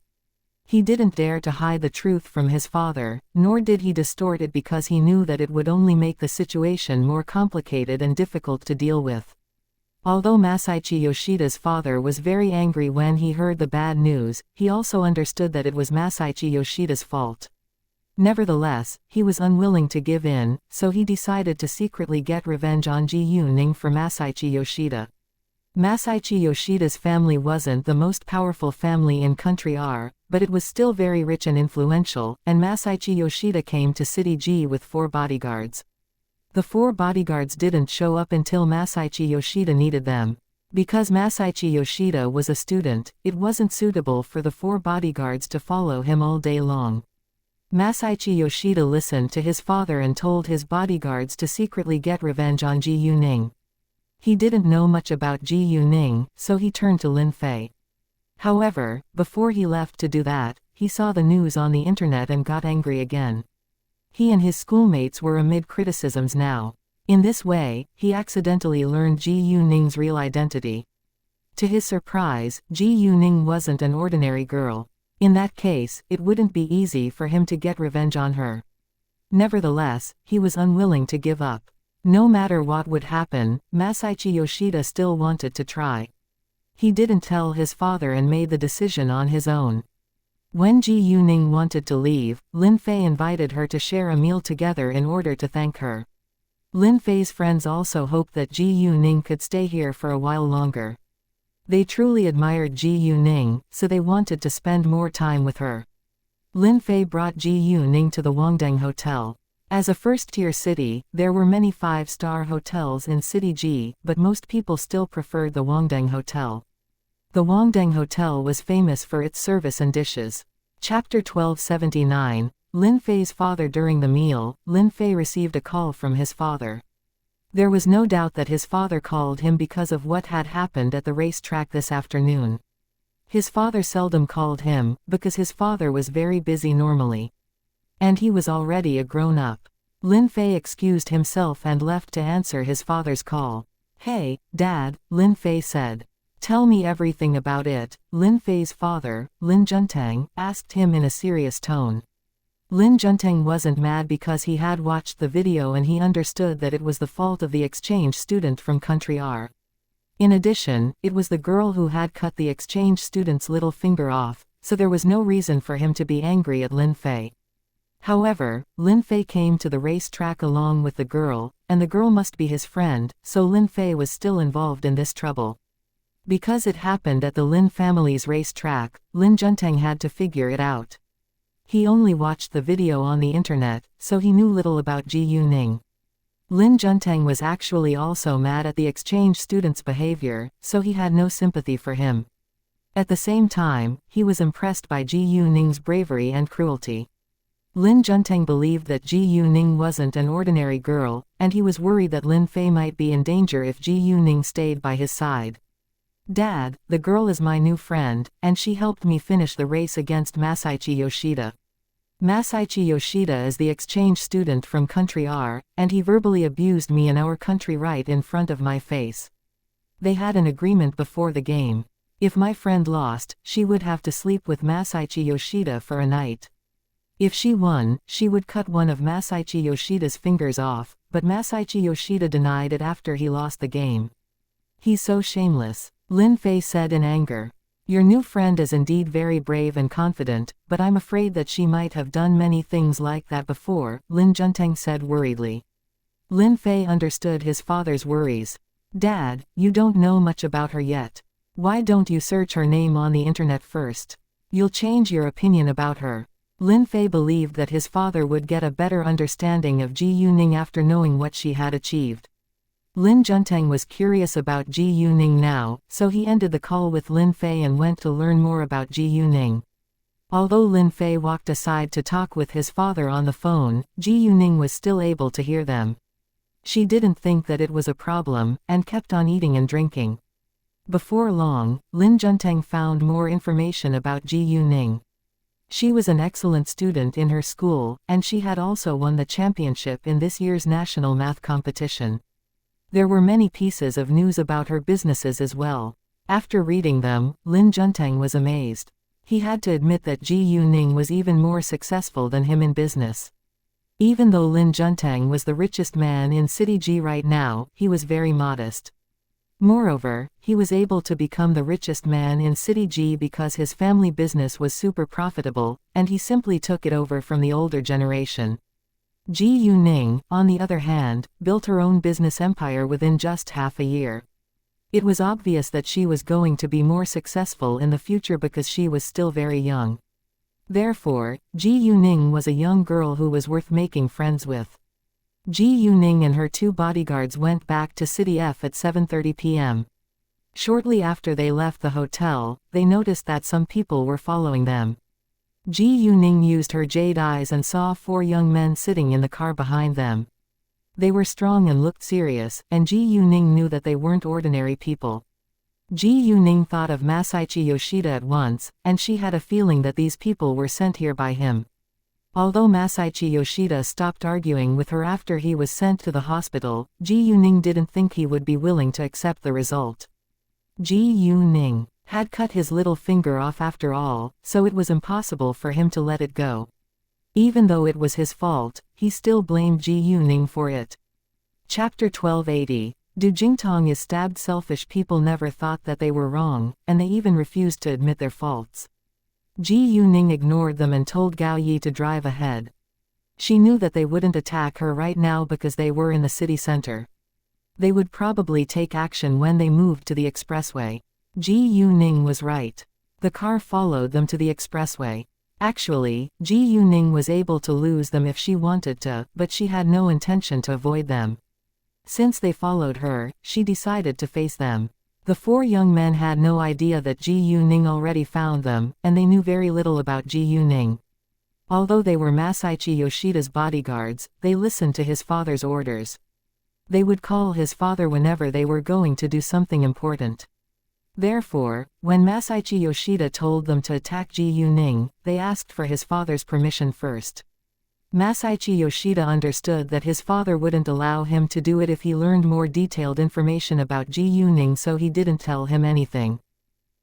He didn't dare to hide the truth from his father, nor did he distort it because he knew that it would only make the situation more complicated and difficult to deal with. Although Masaichi Yoshida's father was very angry when he heard the bad news, he also understood that it was Masaichi Yoshida's fault. Nevertheless, he was unwilling to give in, so he decided to secretly get revenge on Ji Yuning for Masaichi Yoshida. Masaichi Yoshida's family wasn't the most powerful family in Country R, but it was still very rich and influential, and Masaichi Yoshida came to City G with 4 bodyguards. The 4 bodyguards didn't show up until Masaichi Yoshida needed them. Because Masaichi Yoshida was a student, it wasn't suitable for the 4 bodyguards to follow him all day long. Masaichi Yoshida listened to his father and told his bodyguards to secretly get revenge on Ji Yuning. He didn't know much about Ji Yuning, so he turned to Lin Fei. However, before he left to do that, he he saw the news on the internet and got angry again. He and his schoolmates were amid criticisms now. In this way, he accidentally learned Ji Yuning's real identity. To his surprise, Ji Yuning wasn't an ordinary girl. In that case, it wouldn't be easy for him to get revenge on her. Nevertheless, he was unwilling to give up. No matter what would happen, Masaichi Yoshida still wanted to try. He didn't tell his father and made the decision on his own. When Ji Yuning wanted to leave, Lin Fei invited her to share a meal together in order to thank her. Lin Fei's friends also hoped that Ji Yuning could stay here for a while longer. They truly admired Ji Yuning, so they wanted to spend more time with her. Lin Fei brought Ji Yuning to the Wangdang Hotel. As a first-tier city, there were many 5-star hotels in City Ji, but most people still preferred the Wangdang Hotel. The Wangdang Hotel was famous for its service and dishes. Chapter 1279, Lin Fei's father. During the meal, Lin Fei received a call from his father. There was no doubt that his father called him because of what had happened at the racetrack this afternoon. His father seldom called him, because his father was very busy normally. And he was already a grown-up. Lin Fei excused himself and left to answer his father's call. "Hey, Dad," Lin Fei said. "Tell me everything about it," Lin Fei's father, Lin Juntang, asked him in a serious tone. Lin Juntang wasn't mad because he had watched the video and he understood that it was the fault of the exchange student from country R. In addition, it was the girl who had cut the exchange student's little finger off, so there was no reason for him to be angry at Lin Fei. However, Lin Fei came to the racetrack along with the girl, and the girl must be his friend, so Lin Fei was still involved in this trouble. Because it happened at the Lin family's racetrack, Lin Juntang had to figure it out. He only watched the video on the internet, so he knew little about Ji Yuning. Lin Juntang was actually also mad at the exchange student's behavior, so he had no sympathy for him. At the same time, he was impressed by Ji Yuning's bravery and cruelty. Lin Juntang believed that Ji Yuning wasn't an ordinary girl, and he was worried that Lin Fei might be in danger if Ji Yuning stayed by his side. "Dad, the girl is my new friend, and she helped me finish the race against Masaichi Yoshida. Masaichi Yoshida is the exchange student from country R, and he verbally abused me in our country right in front of my face. They had an agreement before the game. If my friend lost, she would have to sleep with Masaichi Yoshida for a night. If she won, she would cut one of Masaichi Yoshida's fingers off, but Masaichi Yoshida denied it after he lost the game. He's so shameless," Lin Fei said in anger. "Your new friend is indeed very brave and confident, but I'm afraid that she might have done many things like that before," Lin Juntang said worriedly. Lin Fei understood his father's worries. "Dad, you don't know much about her yet. Why don't you search her name on the internet first? You'll change your opinion about her." Lin Fei believed that his father would get a better understanding of Ji Yuning after knowing what she had achieved. Lin Juntang was curious about Ji Yuning now, so he ended the call with Lin Fei and went to learn more about Ji Yuning. Although Lin Fei walked aside to talk with his father on the phone, Ji Yuning was still able to hear them. She didn't think that it was a problem, and kept on eating and drinking. Before long, Lin Juntang found more information about Ji Yuning. She was an excellent student in her school, and she had also won the championship in this year's national math competition. There were many pieces of news about her businesses as well. After reading them, Lin Juntang was amazed. He had to admit that Ji Yuning was even more successful than him in business. Even though Lin Juntang was the richest man in City Ji right now, he was very modest. Moreover, he was able to become the richest man in City Ji because his family business was super profitable, and he simply took it over from the older generation. Ji Yuning, on the other hand, built her own business empire within just half a year. It was obvious that she was going to be more successful in the future because she was still very young. Therefore, Ji Yuning was a young girl who was worth making friends with. Ji Yuning and her 2 bodyguards went back to City F at 7:30 p.m. Shortly after they left the hotel, they noticed that some people were following them. Ji Yuning used her jade eyes and saw 4 young men sitting in the car behind them. They were strong and looked serious, and Ji Yuning knew that they weren't ordinary people. Ji Yuning thought of Masaichi Yoshida at once, and she had a feeling that these people were sent here by him. Although Masaichi Yoshida stopped arguing with her after he was sent to the hospital, Ji Yuning didn't think he would be willing to accept the result. Ji Yuning had cut his little finger off after all, so it was impossible for him to let it go. Even though it was his fault, he still blamed Ji Yuning for it. Chapter 1280. Du Jingtong is stabbed. Selfish people never thought that they were wrong, and they even refused to admit their faults. Ji Yuning ignored them and told Gao Yi to drive ahead. She knew that they wouldn't attack her right now because they were in the city center. They would probably take action when they moved to the expressway. Ji Yuning was right. The car followed them to the expressway. Actually, Ji Yuning was able to lose them if she wanted to, but she had no intention to avoid them. Since they followed her, she decided to face them. The four young men had no idea that Ji Yuning already found them, and they knew very little about Ji Yuning. Although they were Masaichi Yoshida's bodyguards, they listened to his father's orders. They would call his father whenever they were going to do something important. Therefore, when Masaichi Yoshida told them to attack Ji Yuning, they asked for his father's permission first. Masaichi Yoshida understood that his father wouldn't allow him to do it if he learned more detailed information about Ji Yuning, so he didn't tell him anything.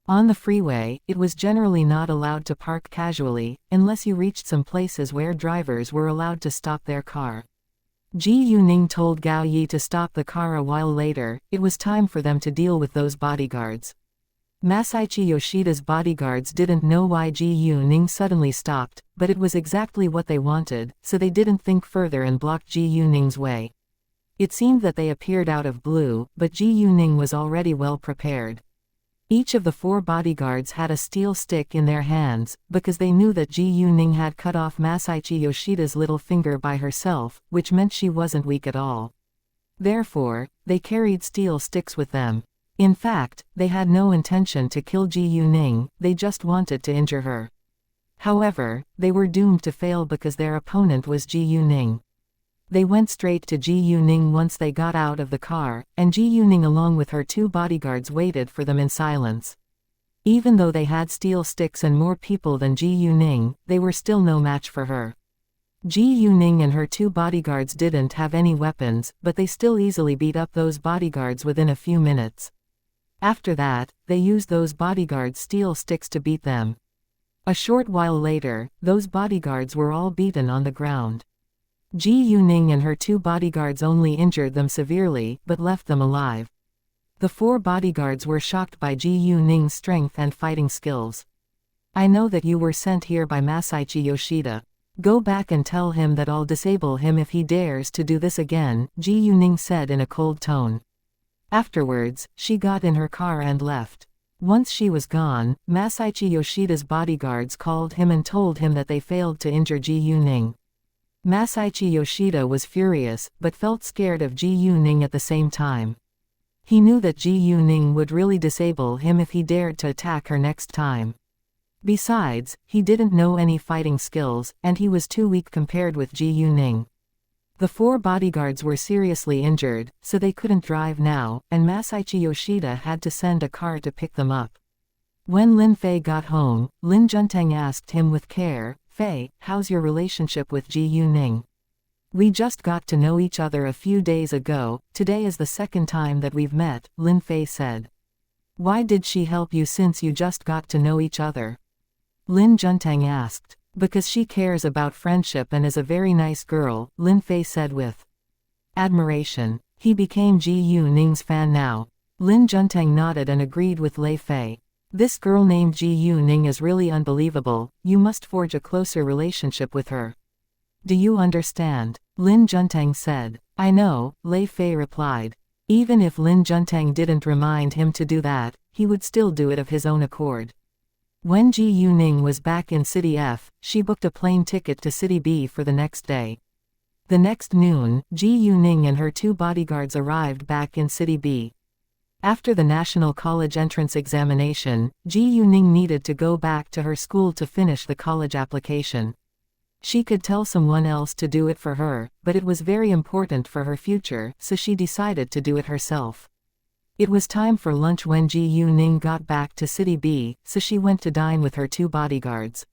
On the freeway, it was generally not allowed to park casually, unless you reached some places where drivers were allowed to stop their car. Ji Yuning told Gao Yi to stop the car a while later. It was time for them to deal with those bodyguards. Masaichi Yoshida's bodyguards didn't know why Ji Yuning suddenly stopped, but it was exactly what they wanted, so they didn't think further and blocked Ji Yuning's way. It seemed that they appeared out of blue, but Ji Yuning was already well prepared. Each of the four bodyguards had a steel stick in their hands, because they knew that Ji Yuning had cut off Masaichi Yoshida's little finger by herself, which meant she wasn't weak at all. Therefore, they carried steel sticks with them. In fact, they had no intention to kill Ji Yuning, they just wanted to injure her. However, they were doomed to fail because their opponent was Ji Yuning. They went straight to Ji Yuning once they got out of the car, and Ji Yuning along with her two bodyguards waited for them in silence. Even though they had steel sticks and more people than Ji Yuning, they were still no match for her. Ji Yuning and her two bodyguards didn't have any weapons, but they still easily beat up those bodyguards within a few minutes. After that, they used those bodyguards' steel sticks to beat them. A short while later, those bodyguards were all beaten on the ground. Ji Yuning and her two bodyguards only injured them severely, but left them alive. The four bodyguards were shocked by Ji Yuning's strength and fighting skills. "I know that you were sent here by Masaichi Yoshida. Go back and tell him that I'll disable him if he dares to do this again," Ji Yuning said in a cold tone. Afterwards, she got in her car and left. Once she was gone, Masaichi Yoshida's bodyguards called him and told him that they failed to injure Ji Yuning. Masaichi Yoshida was furious, but felt scared of Ji Yuning at the same time. He knew that Ji Yuning would really disable him if he dared to attack her next time. Besides, he didn't know any fighting skills, and he was too weak compared with Ji Yuning. The four bodyguards were seriously injured, so they couldn't drive now, and Masaichi Yoshida had to send a car to pick them up. When Lin Fei got home, Lin Junteng asked him with care, "Fei, how's your relationship with Ji Yuning? We just got to know each other a few days ago, today is the second time that we've met," Lin Fei said. "Why did she help you since you just got to know each other?" Lin Junteng asked. "Because she cares about friendship and is a very nice girl," Lin Fei said with admiration. He became Ji Yuning's fan now. Lin Junteng nodded and agreed with Lei Fei. "This girl named Ji Yuning is really unbelievable, you must forge a closer relationship with her. Do you understand?" Lin Junteng said. "I know," Lei Fei replied. Even if Lin Junteng didn't remind him to do that, he would still do it of his own accord. When Ji Yuning was back in City F, she booked a plane ticket to City B for the next day. The next noon, Ji Yuning and her two bodyguards arrived back in City B. After the National College entrance examination, Ji Yuning needed to go back to her school to finish the college application. She could tell someone else to do it for her, but it was very important for her future, so she decided to do it herself. It was time for lunch when Ji Yuning got back to City B, so she went to dine with her 2 bodyguards.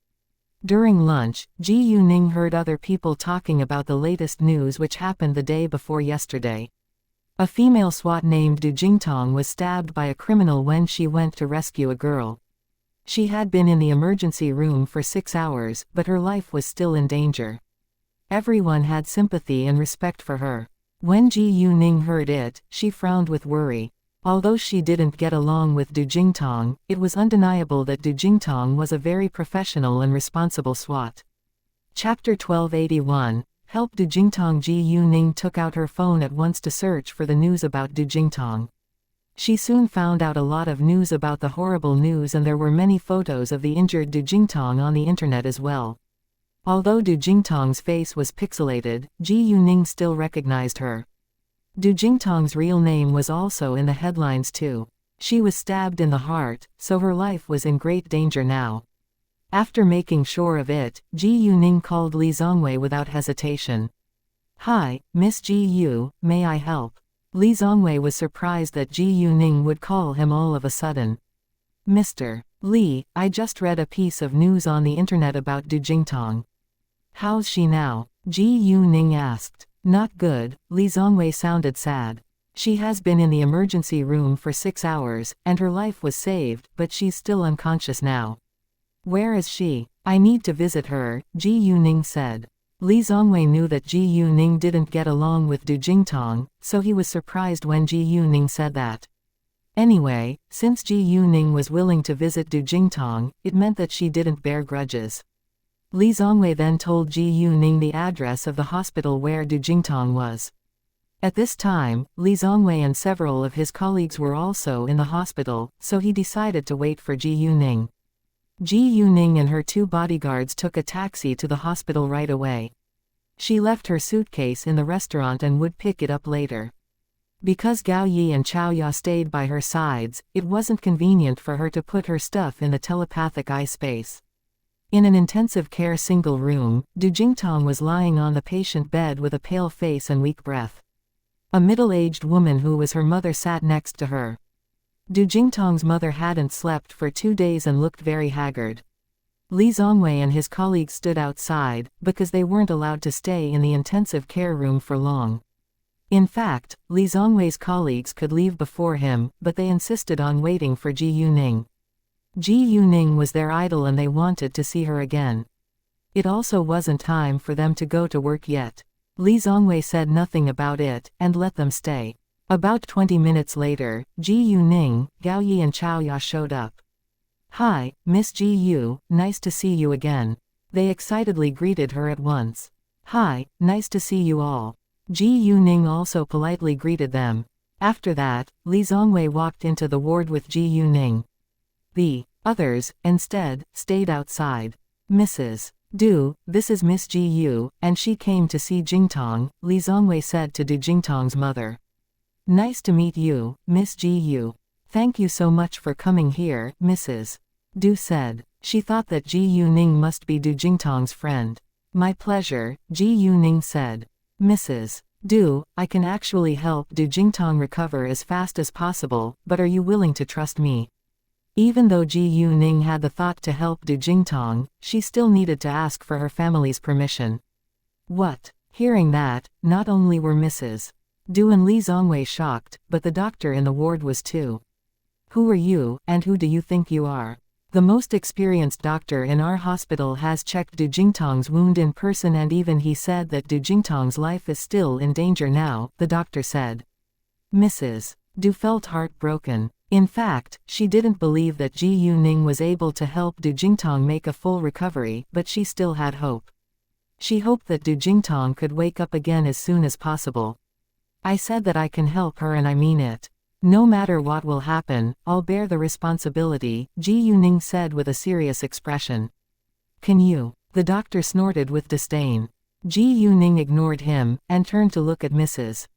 During lunch, Ji Yuning heard other people talking about the latest news which happened the day before yesterday. A female SWAT named Du Jingtong was stabbed by a criminal when she went to rescue a girl. She had been in the emergency room for 6 hours, but her life was still in danger. Everyone had sympathy and respect for her. When Ji Yuning heard it, she frowned with worry. Although she didn't get along with Du Jingtong, it was undeniable that Du Jingtong was a very professional and responsible SWAT. Chapter 1281. Help Du Jingtong. Ji Yuning took out her phone at once to search for the news about Du Jingtong. She soon found out a lot of news about the horrible news, and there were many photos of the injured Du Jingtong on the internet as well. Although Du Jingtong's face was pixelated, Ji Yuning still recognized her. Du Jingtong's real name was also in the headlines too. She was stabbed in the heart, so her life was in great danger now. After making sure of it, Ji Yuning called Li Zongwei without hesitation. "Hi, Miss Ji Yu, may I help?" Li Zongwei was surprised that Ji Yuning would call him all of a sudden. "Mr. Li, I just read a piece of news on the internet about Du Jingtong." "How's she now?" Ji Yuning asked. "Not good," Li Zongwei sounded sad. "She has been in the emergency room for 6 hours, and her life was saved, but she's still unconscious now." "Where is she? I need to visit her," Ji Yuning said. Li Zongwei knew that Ji Yuning didn't get along with Du Jingtong, so he was surprised when Ji Yuning said that. Anyway, since Ji Yuning was willing to visit Du Jingtong, it meant that she didn't bear grudges. Li Zongwei then told Ji Yuning the address of the hospital where Du Jingtong was. At this time, Li Zongwei and several of his colleagues were also in the hospital, so he decided to wait for Ji Yuning. Ji Yuning and her 2 bodyguards took a taxi to the hospital right away. She left her suitcase in the restaurant and would pick it up later. Because Gao Yi and Chao Ya stayed by her sides, it wasn't convenient for her to put her stuff in the telepathic eye space. In an intensive care single room, Du Jingtong was lying on the patient bed with a pale face and weak breath. A middle-aged woman who was her mother sat next to her. Du Jingtong's mother hadn't slept for 2 days and looked very haggard. Li Zongwei and his colleagues stood outside, because they weren't allowed to stay in the intensive care room for long. In fact, Li Zongwei's colleagues could leave before him, but they insisted on waiting for Ji Yuning. Ji Yuning was their idol and they wanted to see her again. It also wasn't time for them to go to work yet. Li Zongwei said nothing about it, and let them stay. About 20 minutes later, Ji Yuning, Gao Yi and Chao Ya showed up. "Hi, Miss Ji Yu, nice to see you again." They excitedly greeted her at once. "Hi, nice to see you all." Ji Yuning also politely greeted them. After that, Li Zongwei walked into the ward with Ji Yuning. The others, instead, stayed outside. "Mrs. Du, this is Miss Ji Yu, and she came to see Jingtong," Li Zongwei said to Du Jingtong's mother. "Nice to meet you, Miss Ji Yu." "Thank you so much for coming here, Mrs. Du said. She thought that Ji Yuning must be Du Jingtong's friend. "My pleasure," Ji Yuning said. "Mrs. Du, I can actually help Du Jingtong recover as fast as possible, but are you willing to trust me?" Even though Ji Yuning had the thought to help Du Jingtong, she still needed to ask for her family's permission. "What?" Hearing that, not only were Mrs. Du and Li Zongwei shocked, but the doctor in the ward was too. "Who are you, and who do you think you are?" "The most experienced doctor in our hospital has checked Du Jingtong's wound in person, and even he said that Du Jingtong's life is still in danger now," the doctor said. Mrs. Du felt heartbroken. In fact, she didn't believe that Ji Yuning was able to help Du Jingtong make a full recovery, but she still had hope. She hoped that Du Jingtong could wake up again as soon as possible. "I said that I can help her, and I mean it. No matter what will happen, I'll bear the responsibility," Ji Yuning said with a serious expression. "Can you?" The doctor snorted with disdain. Ji Yuning ignored him, and turned to look at Mrs.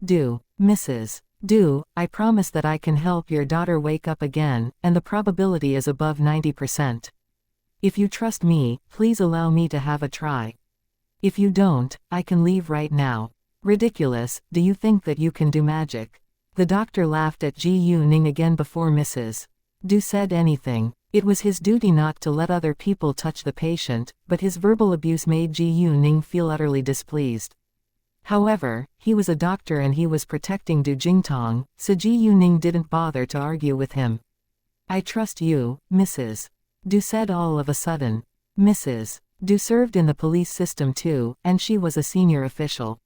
Du. "Mrs. Du, I promise that I can help your daughter wake up again, and the probability is above 90%. If you trust me, please allow me to have a try. If you don't, I can leave right now." "Ridiculous, do you think that you can do magic?" The doctor laughed at Ji Yuning again before Mrs. Du said anything. It was his duty not to let other people touch the patient, but his verbal abuse made Ji Yuning feel utterly displeased. However, he was a doctor and he was protecting Du Jingtong, so Ji Yuning didn't bother to argue with him. I trust you, Mrs. Du said all of a sudden. Mrs. Du served in the police system too, and she was a senior official.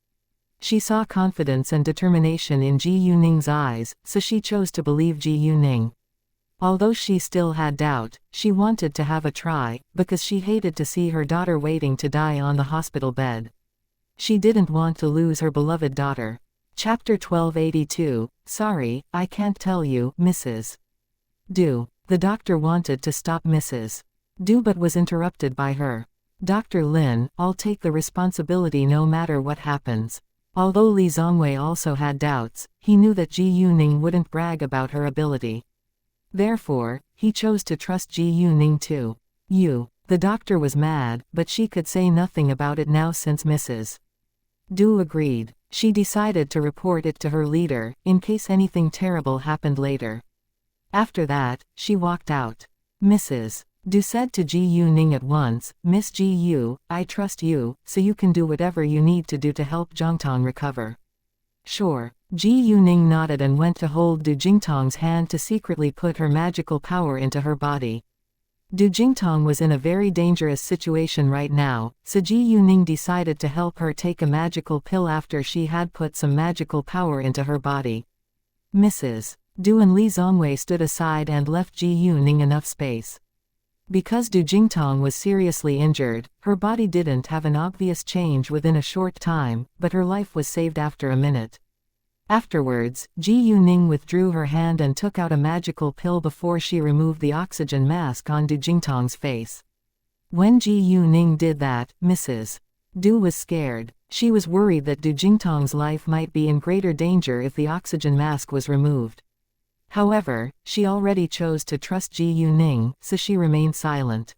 She saw confidence and determination in Ji Yuning's eyes, so she chose to believe Ji Yuning. Although she still had doubt, she wanted to have a try, because she hated to see her daughter waiting to die on the hospital bed. She didn't want to lose her beloved daughter. Chapter 1282, Sorry, I can't tell you, Mrs. Du. The doctor wanted to stop Mrs. Du but was interrupted by her. Dr. Lin, I'll take the responsibility no matter what happens. Although Li Zongwei also had doubts, he knew that Ji Yuning wouldn't brag about her ability. Therefore, he chose to trust Ji Yuning too. The doctor was mad, but she could say nothing about it now since Mrs. Du agreed. She decided to report it to her leader, in case anything terrible happened later. After that, she walked out. Mrs. Du said to Ji Yuning at once, Miss Ji Yu, I trust you, so you can do whatever you need to do to help Zhongtong recover. Sure. Ji Yuning nodded and went to hold Du Jingtong's hand to secretly put her magical power into her body. Du Jingtong was in a very dangerous situation right now, so Ji Yuning decided to help her take a magical pill after she had put some magical power into her body. Mrs. Du and Li Zongwei stood aside and left Ji Yuning enough space. Because Du Jingtong was seriously injured, her body didn't have an obvious change within a short time, but her life was saved after a minute. Afterwards, Ji Yuning withdrew her hand and took out a magical pill before she removed the oxygen mask on Du Jingtong's face. When Ji Yuning did that, Mrs. Du was scared. She was worried that Du Jingtong's life might be in greater danger if the oxygen mask was removed. However, she already chose to trust Ji Yuning, so she remained silent.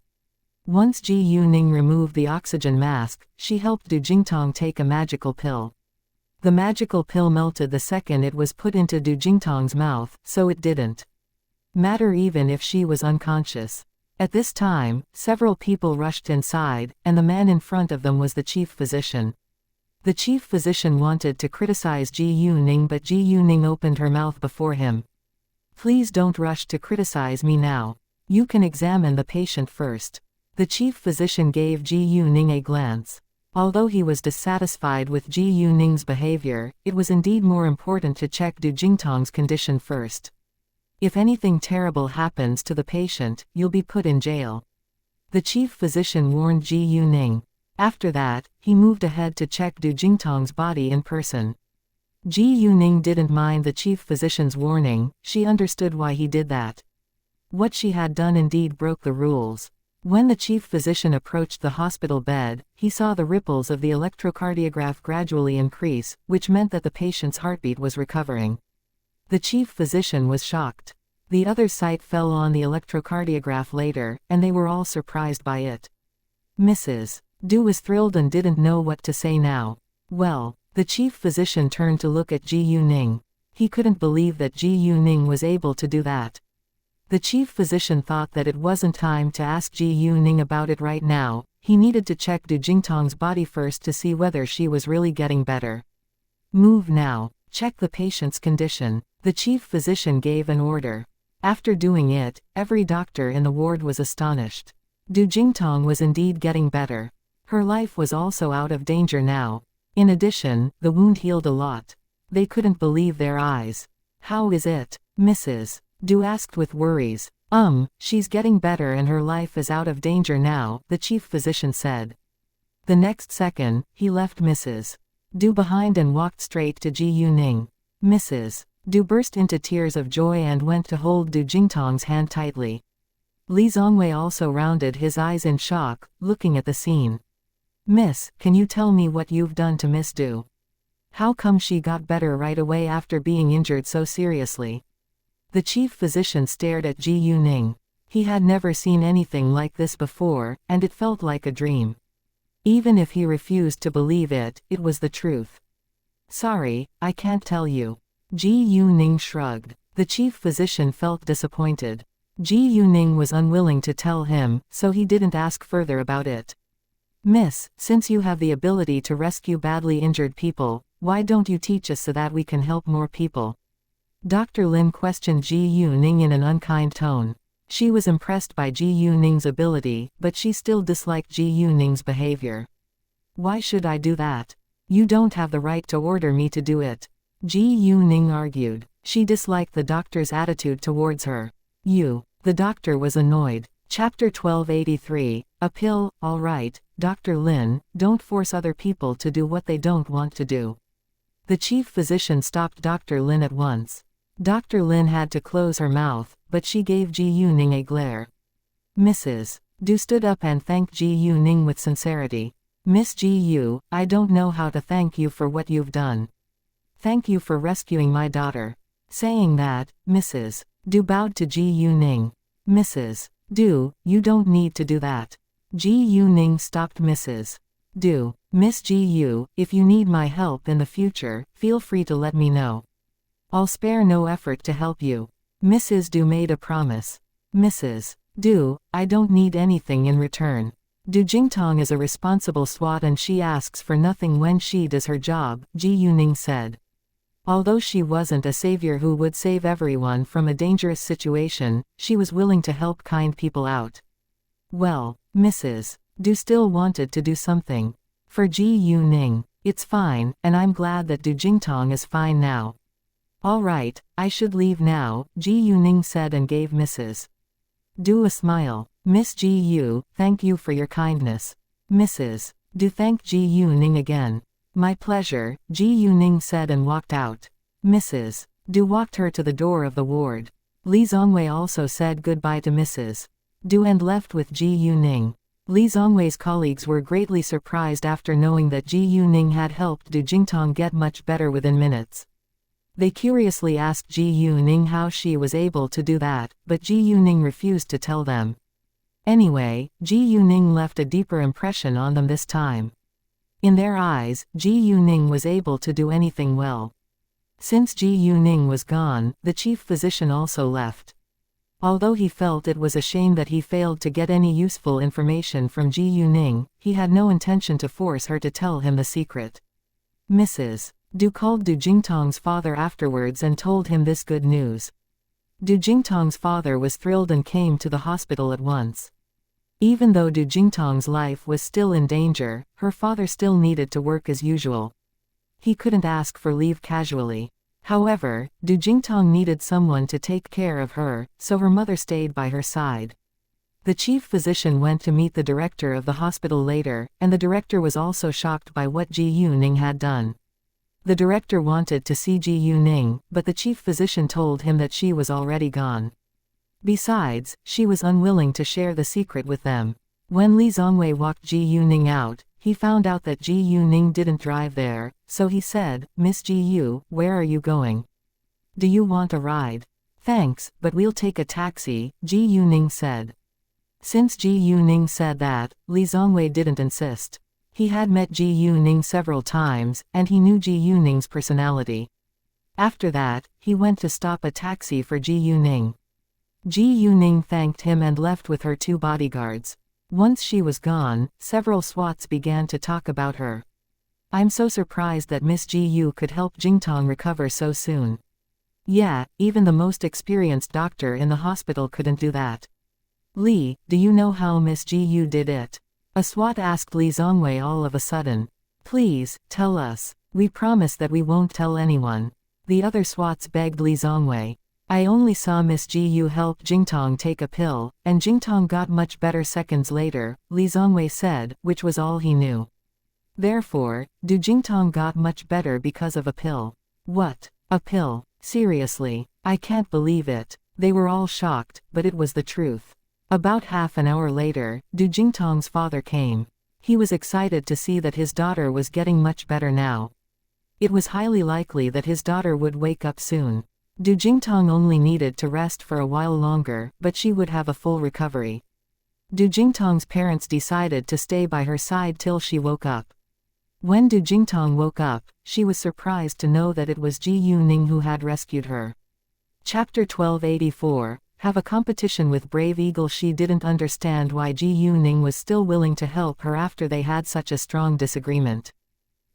Once Ji Yuning removed the oxygen mask, she helped Du Jingtong take a magical pill. The magical pill melted the second it was put into Du Jingtong's mouth, so it didn't matter even if she was unconscious. At this time, several people rushed inside, and the man in front of them was the chief physician. The chief physician wanted to criticize Ji Yuning, but Ji Yuning opened her mouth before him. Please don't rush to criticize me now. You can examine the patient first. The chief physician gave Ji Yuning a glance. Although he was dissatisfied with Ji Yuning's behavior, it was indeed more important to check Du Jingtong's condition first. If anything terrible happens to the patient, you'll be put in jail. The chief physician warned Ji Yuning. After that, he moved ahead to check Du Jingtong's body in person. Ji Yuning didn't mind the chief physician's warning, she understood why he did that. What she had done indeed broke the rules. When the chief physician approached the hospital bed, he saw the ripples of the electrocardiograph gradually increase, which meant that the patient's heartbeat was recovering. The chief physician was shocked. The other sight fell on the electrocardiograph later, and they were all surprised by it. Mrs. Du was thrilled and didn't know what to say now. Well, the chief physician turned to look at Ji Yuning. He couldn't believe that Ji Yuning was able to do that. The chief physician thought that it wasn't time to ask Ji Yuning about it right now. He needed to check Du Jingtong's body first to see whether she was really getting better. Move now. Check the patient's condition. The chief physician gave an order. After doing it, every doctor in the ward was astonished. Du Jingtong was indeed getting better. Her life was also out of danger now. In addition, the wound healed a lot. They couldn't believe their eyes. How is it, Mrs. Du asked with worries. She's getting better and her life is out of danger now, the chief physician said. The next second, he left Mrs. Du behind and walked straight to Ji Yuning. Mrs. Du burst into tears of joy and went to hold Du Jingtong's hand tightly. Li Zongwei also rounded his eyes in shock, looking at the scene. Miss, can you tell me what you've done to Miss Du? How come she got better right away after being injured so seriously? The chief physician stared at Ji Yuning. He had never seen anything like this before, and it felt like a dream. Even if he refused to believe it, it was the truth. Sorry, I can't tell you. Ji Yuning shrugged. The chief physician felt disappointed. Ji Yuning was unwilling to tell him, so he didn't ask further about it. Miss, since you have the ability to rescue badly injured people, why don't you teach us so that we can help more people? Dr. Lin questioned Ji Yuning in an unkind tone. She was impressed by Ji Yuning's ability, but she still disliked Ji Yuning's behavior. Why should I do that? You don't have the right to order me to do it. Ji Yuning argued. She disliked the doctor's attitude towards her. The doctor was annoyed. Chapter 1283, a pill, all right, Dr. Lin, don't force other people to do what they don't want to do. The chief physician stopped Dr. Lin at once. Dr. Lin had to close her mouth, but she gave Ji Yuning a glare. Mrs. Du stood up and thanked Ji Yuning with sincerity. Miss Ji Yu, I don't know how to thank you for what you've done. Thank you for rescuing my daughter. Saying that, Mrs. Du bowed to Ji Yuning. Mrs. Du, you don't need to do that. Ji Yuning stopped Mrs. Du. Miss Ji Yu, if you need my help in the future, feel free to let me know. I'll spare no effort to help you. Mrs. Du made a promise. Mrs. Du, I don't need anything in return. Du Jingtong is a responsible SWAT and she asks for nothing when she does her job, Ji Yuning said. Although she wasn't a savior who would save everyone from a dangerous situation, she was willing to help kind people out. Well, Mrs. Du still wanted to do something. For Ji Yuning, it's fine, and I'm glad that Du Jingtong is fine now. All right, I should leave now, Ji Yuning said and gave Mrs. Du a smile. Miss Ji Yu, thank you for your kindness. Mrs. Du thanked Ji Yuning again. My pleasure, Ji Yuning said and walked out. Mrs. Du walked her to the door of the ward. Li Zongwei also said goodbye to Mrs. Du and left with Ji Yuning. Li Zongwei's colleagues were greatly surprised after knowing that Ji Yuning had helped Du Jingtong get much better within minutes. They curiously asked Ji Yuning how she was able to do that, but Ji Yuning refused to tell them. Anyway, Ji Yuning left a deeper impression on them this time. In their eyes, Ji Yuning was able to do anything well. Since Ji Yuning was gone, the chief physician also left. Although he felt it was a shame that he failed to get any useful information from Ji Yuning, he had no intention to force her to tell him the secret. Mrs. Du called Du Jingtong's father afterwards and told him this good news. Du Jingtong's father was thrilled and came to the hospital at once. Even though Du Jingtong's life was still in danger, her father still needed to work as usual. He couldn't ask for leave casually. However, Du Jingtong needed someone to take care of her, so her mother stayed by her side. The chief physician went to meet the director of the hospital later, and the director was also shocked by what Ji Yuning had done. The director wanted to see Ji Yuning, but the chief physician told him that she was already gone. Besides, she was unwilling to share the secret with them. When Li Zongwei walked Ji Yuning out, he found out that Ji Yuning didn't drive there, so he said, Miss Ji Yu, where are you going? Do you want a ride? Thanks, but we'll take a taxi, Ji Yuning said. Since Ji Yuning said that, Li Zongwei didn't insist. He had met Ji Yuning several times, and he knew Ji Yuning's personality. After that, he went to stop a taxi for Ji Yuning. Ji Yuning thanked him and left with her 2 bodyguards. Once she was gone, several SWATs began to talk about her. I'm so surprised that Miss Ji Yu could help Jingtong recover so soon. Yeah, even the most experienced doctor in the hospital couldn't do that. Li, do you know how Miss Ji Yu did it? A SWAT asked Li Zongwei all of a sudden. Please, tell us. We promise that we won't tell anyone. The other SWATs begged Li Zongwei. I only saw Miss Ji Yu help Jingtong take a pill, and Jingtong got much better seconds later, Li Zongwei said, which was all he knew. Therefore, Du Jingtong got much better because of a pill. What? A pill? Seriously? I can't believe it. They were all shocked, but it was the truth. About half an hour later, Du Jingtong's father came. He was excited to see that his daughter was getting much better now. It was highly likely that his daughter would wake up soon. Du Jingtong only needed to rest for a while longer, but she would have a full recovery. Du Jingtong's parents decided to stay by her side till she woke up. When Du Jingtong woke up, she was surprised to know that it was Ji Yuning who had rescued her. Chapter 1284, Have a competition with Brave Eagle. She didn't understand why Ji Yuning was still willing to help her after they had such a strong disagreement.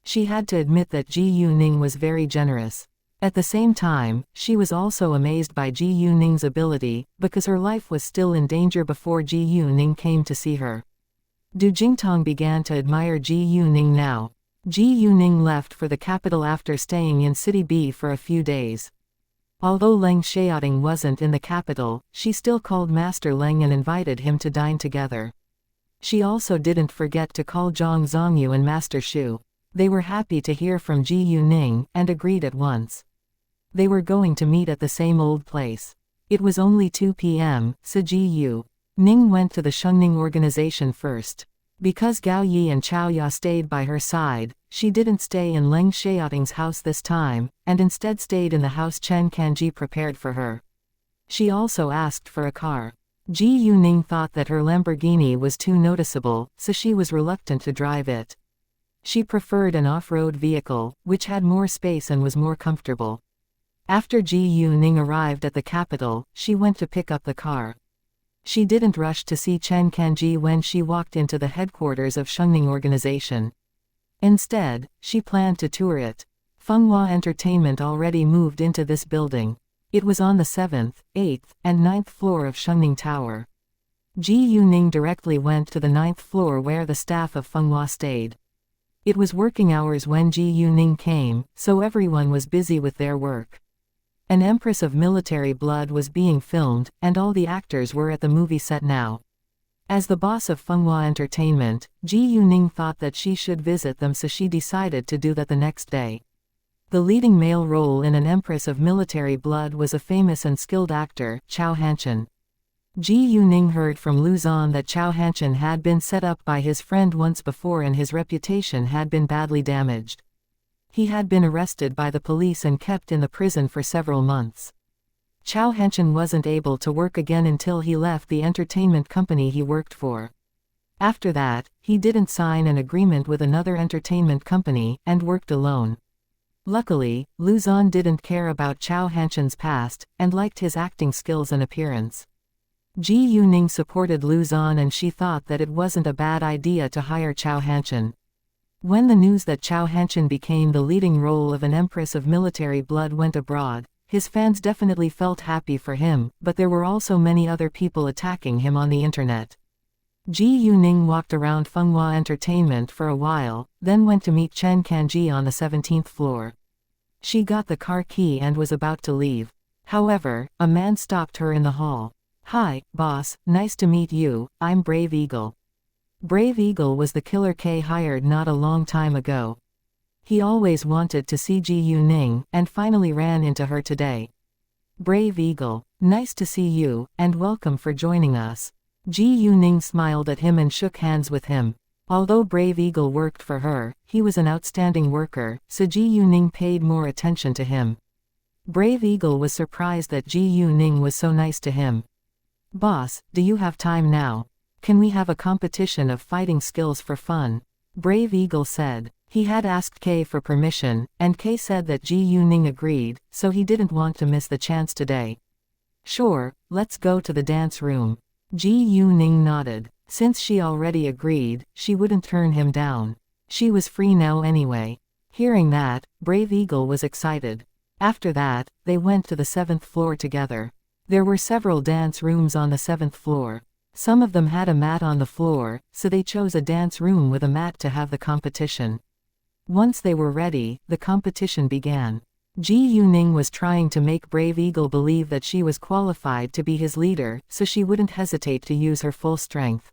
She had to admit that Ji Yuning was very generous. At the same time, she was also amazed by Ji Yuning's ability, because her life was still in danger before Ji Yuning came to see her. Du Jingtong began to admire Ji Yuning now. Ji Yuning left for the capital after staying in City B for a few days. Although Leng Xiaoting wasn't in the capital, she still called Master Leng and invited him to dine together. She also didn't forget to call Zhang Zongyu and Master Shu. They were happy to hear from Ji Yuning, and agreed at once. They were going to meet at the same old place. It was only 2 p.m., so Ji Yuning went to the Shengning organization first. Because Gao Yi and Chao Ya stayed by her side, she didn't stay in Leng Xiaoting's house this time, and instead stayed in the house Chen Kanji prepared for her. She also asked for a car. Ji Yuning thought that her Lamborghini was too noticeable, so she was reluctant to drive it. She preferred an off-road vehicle, which had more space and was more comfortable. After Ji Yuning arrived at the capital, she went to pick up the car. She didn't rush to see Chen Kanji when she walked into the headquarters of Shengning organization. Instead, she planned to tour it. Fenghua Entertainment already moved into this building. It was on the 7th, 8th, and 9th floor of Shengning Tower. Ji Yuning directly went to the 9th floor where the staff of Fenghua stayed. It was working hours when Ji Yuning came, so everyone was busy with their work. An Empress of Military Blood was being filmed, and all the actors were at the movie set now. As the boss of Fenghua Entertainment, Ji Yuning thought that she should visit them, so she decided to do that the next day. The leading male role in An Empress of Military Blood was a famous and skilled actor, Chao Hanchen. Ji Yuning heard from Lu Zan that Chao Hanchen had been set up by his friend once before and his reputation had been badly damaged. He had been arrested by the police and kept in the prison for several months. Chao Hanchen wasn't able to work again until he left the entertainment company he worked for. After that, he didn't sign an agreement with another entertainment company, and worked alone. Luckily, Lu Zan didn't care about Chao Hanchen's past, and liked his acting skills and appearance. Ji Yuning supported Lu Zan and she thought that it wasn't a bad idea to hire Chao Hanchen. When the news that Chao Hanchen became the leading role of An Empress of Military Blood went abroad, his fans definitely felt happy for him, but there were also many other people attacking him on the internet. Ji Yuning walked around Fenghua Entertainment for a while, then went to meet Chen Kanji on the 17th floor. She got the car key and was about to leave. However, a man stopped her in the hall. "Hi, boss, nice to meet you, I'm Brave Eagle." Brave Eagle was the killer K hired not a long time ago. He always wanted to see Ji Yuning, and finally ran into her today. "Brave Eagle, nice to see you, and welcome for joining us." Ji Yuning smiled at him and shook hands with him. Although Brave Eagle worked for her, he was an outstanding worker, so Ji Yuning paid more attention to him. Brave Eagle was surprised that Ji Yuning was so nice to him. "Boss, do you have time now? Can we have a competition of fighting skills for fun?" Brave Eagle said. He had asked Kay for permission, and Kay said that Ji Yuning agreed, so he didn't want to miss the chance today. "Sure, let's go to the dance room." Ji Yuning nodded. Since she already agreed, she wouldn't turn him down. She was free now anyway. Hearing that, Brave Eagle was excited. After that, they went to the 7th floor together. There were several dance rooms on the 7th floor. Some of them had a mat on the floor, so they chose a dance room with a mat to have the competition. Once they were ready, the competition began. Ji Yuning was trying to make Brave Eagle believe that she was qualified to be his leader, so she wouldn't hesitate to use her full strength.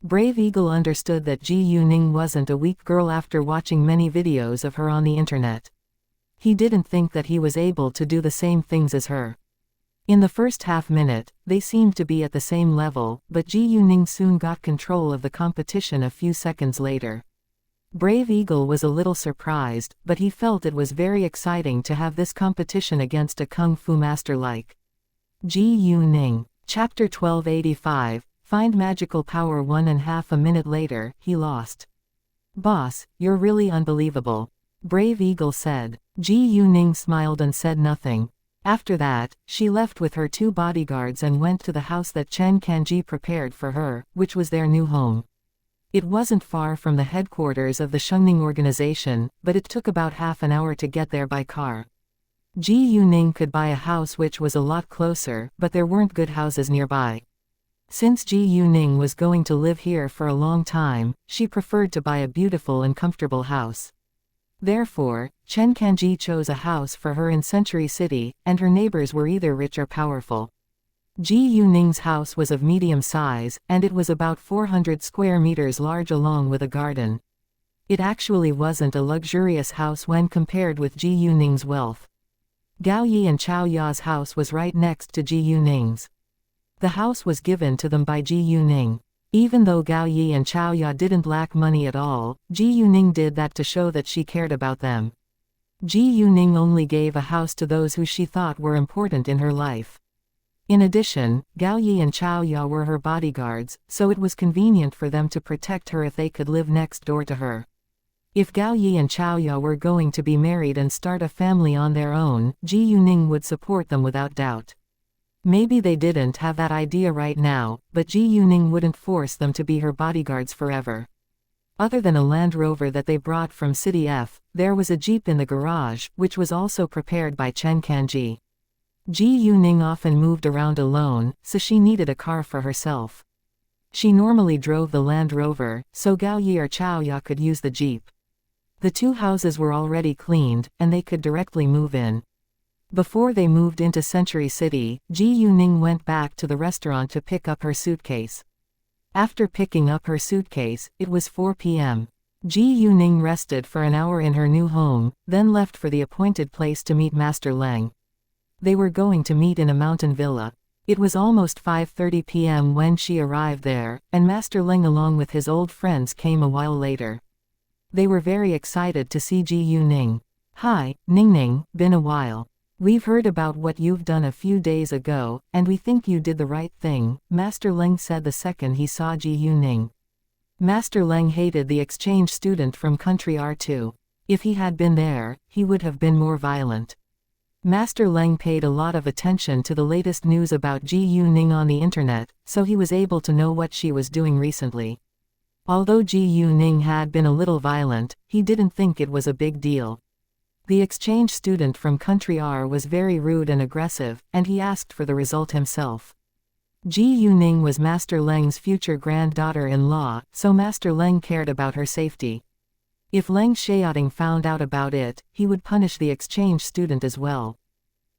Brave Eagle understood that Ji Yuning wasn't a weak girl after watching many videos of her on the internet. He didn't think that he was able to do the same things as her. In the first half-minute, they seemed to be at the same level, but Ji Yuning soon got control of the competition a few seconds later. Brave Eagle was a little surprised, but he felt it was very exciting to have this competition against a kung fu master like Ji Yuning. Chapter 1285, Find Magical Power. 1.5 minute later, he lost. Boss, you're really unbelievable. Brave Eagle said. Ji Yuning smiled and said nothing. After that, she left with her 2 bodyguards and went to the house that Chen Kanji prepared for her, which was their new home. It wasn't far from the headquarters of the Shengning organization, but it took about half an hour to get there by car. Ji Yuning could buy a house which was a lot closer, but there weren't good houses nearby. Since Ji Yuning was going to live here for a long time, she preferred to buy a beautiful and comfortable house. Therefore, Chen Kanji chose a house for her in Century City, and her neighbors were either rich or powerful. Ji Yuning's house was of medium size, and it was about 400 square meters large along with a garden. It actually wasn't a luxurious house when compared with Ji Yuning's wealth. Gao Yi and Chao Ya's house was right next to Ji Yuning's. The house was given to them by Ji Yuning. Even though Gao Yi and Chao Ya didn't lack money at all, Ji Yuning did that to show that she cared about them. Ji Yuning only gave a house to those who she thought were important in her life. In addition, Gao Yi and Chao Ya were her bodyguards, so it was convenient for them to protect her if they could live next door to her. If Gao Yi and Chao Ya were going to be married and start a family on their own, Ji Yuning would support them without doubt. Maybe they didn't have that idea right now, but Ji Yuning wouldn't force them to be her bodyguards forever. Other than a Land Rover that they brought from City F, there was a Jeep in the garage, which was also prepared by Chen Kanji. Ji Yuning often moved around alone, so she needed a car for herself. She normally drove the Land Rover, so Gao Yi or Chao Ya could use the Jeep. The 2 houses were already cleaned, and they could directly move in. Before they moved into Century City, Ji Yuning went back to the restaurant to pick up her suitcase. After picking up her suitcase, it was 4 p.m. Ji Yuning rested for an hour in her new home, then left for the appointed place to meet Master Leng. They were going to meet in a mountain villa. It was almost 5:30 p.m. when she arrived there, and Master Leng along with his old friends came a while later. They were very excited to see Ji Yuning. Hi, Ningning, been a while. We've heard about what you've done a few days ago, and we think you did the right thing, Master Leng said the second he saw Ji Yuning. Master Leng hated the exchange student from Country R2. If he had been there, he would have been more violent. Master Leng paid a lot of attention to the latest news about Ji Yuning on the internet, so he was able to know what she was doing recently. Although Ji Yuning had been a little violent, he didn't think it was a big deal. The exchange student from Country R was very rude and aggressive, and he asked for the result himself. Ji Yuning was Master Leng's future granddaughter-in-law, so Master Leng cared about her safety. If Leng Xiaoting found out about it, he would punish the exchange student as well.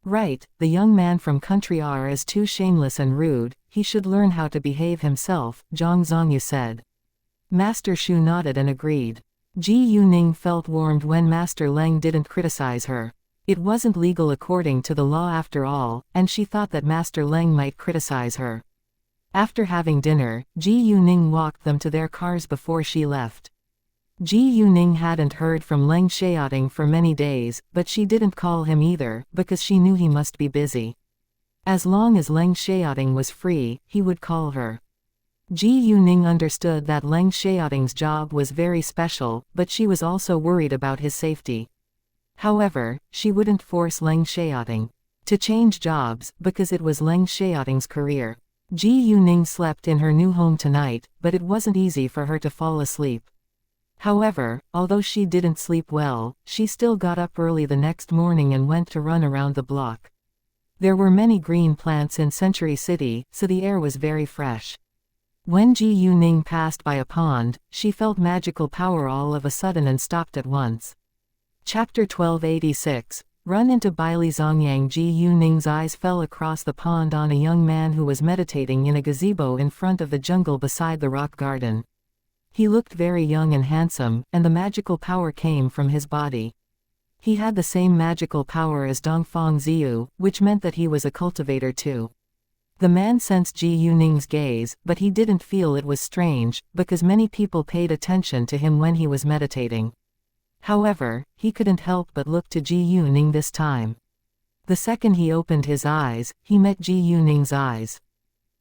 Right, the young man from Country R is too shameless and rude, he should learn how to behave himself, Zhang Zongyu said. Master Shu nodded and agreed. Ji Yuning felt warmed when Master Leng didn't criticize her. It wasn't legal according to the law after all, and she thought that Master Leng might criticize her. After having dinner, Ji Yuning walked them to their cars before she left. Ji Yuning hadn't heard from Leng Xiaoting for many days, but she didn't call him either, because she knew he must be busy. As long as Leng Xiaoting was free, he would call her. Ji Yuning understood that Leng Xiaoting's job was very special, but she was also worried about his safety. However, she wouldn't force Leng Xiaoting to change jobs, because it was Leng Xiaoting's career. Ji Yuning slept in her new home tonight, but it wasn't easy for her to fall asleep. However, although she didn't sleep well, she still got up early the next morning and went to run around the block. There were many green plants in Century City, so the air was very fresh. When Ji Yuning passed by a pond, she felt magical power all of a sudden and stopped at once. Chapter 1286. Run into Baili Zongyang. Ji Yuning's eyes fell across the pond on a young man who was meditating in a gazebo in front of the jungle beside the rock garden. He looked very young and handsome, and the magical power came from his body. He had the same magical power as Dongfang Ziyu, which meant that he was a cultivator too. The man sensed Ji Yuning's gaze, but he didn't feel it was strange, because many people paid attention to him when he was meditating. However, he couldn't help but look to Ji Yuning this time. The second he opened his eyes, he met Ji Yuning's eyes.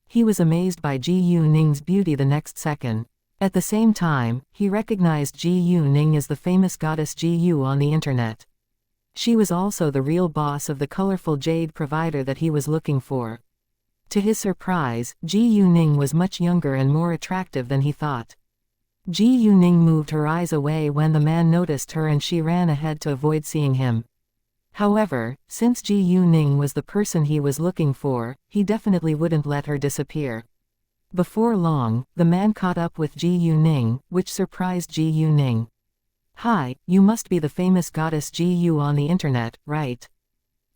He was amazed by Ji Yuning's beauty the next second. At the same time, he recognized Ji Yuning as the famous goddess Ji Yu on the internet. She was also the real boss of the colorful jade provider that he was looking for. To his surprise, Ji Yuning was much younger and more attractive than he thought. Ji Yuning moved her eyes away when the man noticed her and she ran ahead to avoid seeing him. However, since Ji Yuning was the person he was looking for, he definitely wouldn't let her disappear. Before long, the man caught up with Ji Yuning, which surprised Ji Yuning. "Hi, you must be the famous goddess Ji Yu on the internet, right?"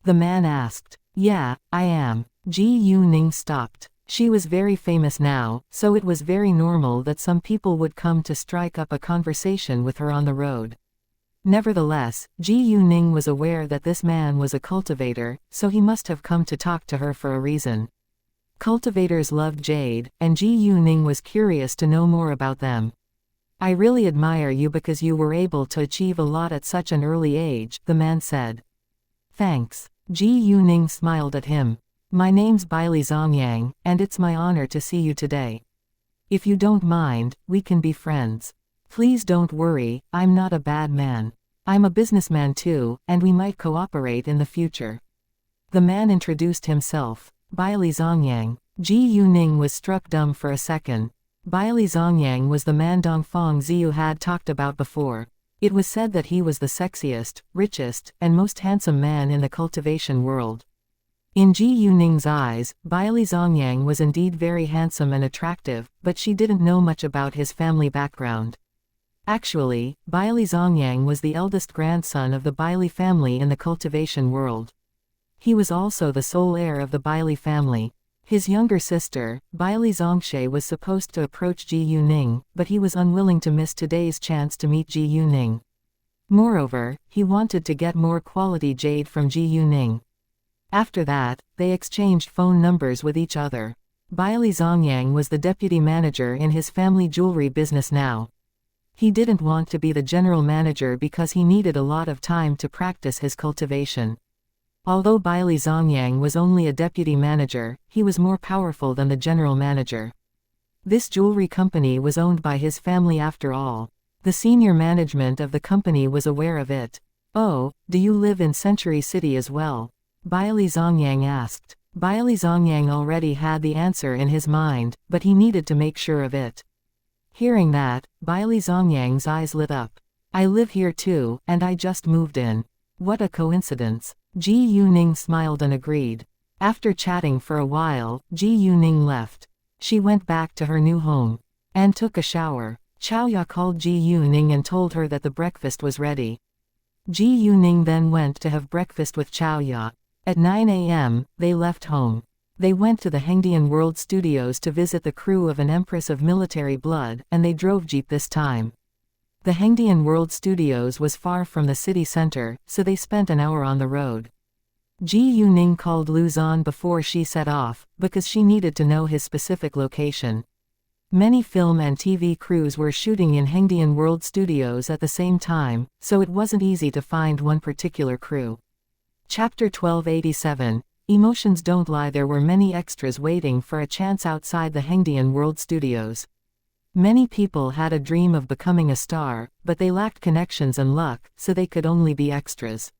the man asked. "Yeah, I am." Ji Yuning stopped. She was very famous now, so it was very normal that some people would come to strike up a conversation with her on the road. Nevertheless, Ji Yuning was aware that this man was a cultivator, so he must have come to talk to her for a reason. Cultivators loved jade, and Ji Yuning was curious to know more about them. "I really admire you because you were able to achieve a lot at such an early age," the man said. "Thanks." Ji Yuning smiled at him. "My name's Bailey Zongyang, and it's my honor to see you today. If you don't mind, we can be friends. Please don't worry, I'm not a bad man. I'm a businessman too, and we might cooperate in the future." The man introduced himself. "Bailey Zongyang." Ji Yuning was struck dumb for a second. Bailey Zongyang was the man Dongfang Ziyu had talked about before. It was said that he was the sexiest, richest, and most handsome man in the cultivation world. In Ji Yuning's eyes, Bailey Zongyang was indeed very handsome and attractive, but she didn't know much about his family background. Actually, Bailey Zongyang was the eldest grandson of the Bailey family in the cultivation world. He was also the sole heir of the Bailey family. His younger sister, Bailey Xianxia, was supposed to approach Ji Yuning, but he was unwilling to miss today's chance to meet Ji Yuning. Moreover, he wanted to get more quality jade from Ji Yuning. After that, they exchanged phone numbers with each other. Bailey Zongyang was the deputy manager in his family jewelry business now. He didn't want to be the general manager because he needed a lot of time to practice his cultivation. Although Bailey Zongyang was only a deputy manager, he was more powerful than the general manager. This jewelry company was owned by his family after all. The senior management of the company was aware of it. "Oh, do you live in Century City as well?" Bailey Zongyang asked. Bailey Zongyang already had the answer in his mind, but he needed to make sure of it. Hearing that, Bailey Zongyang's eyes lit up. "I live here too, and I just moved in. What a coincidence." Ji Yuning smiled and agreed. After chatting for a while, Ji Yuning left. She went back to her new home and took a shower. Xiaoya called Ji Yuning and told her that the breakfast was ready. Ji Yuning then went to have breakfast with Xiaoya. At 9 a.m., they left home. They went to the Hengdian World Studios to visit the crew of an Empress of Military Blood, and they drove jeep this time. The Hengdian World Studios was far from the city center, so they spent an hour on the road. Ji Yuning called Lu Zan before she set off, because she needed to know his specific location. Many film and TV crews were shooting in Hengdian World Studios at the same time, so it wasn't easy to find one particular crew. Chapter 1287. Emotions don't lie. There were many extras waiting for a chance outside the Hengdian World Studios. Many people had a dream of becoming a star, but they lacked connections and luck, so they could only be extras.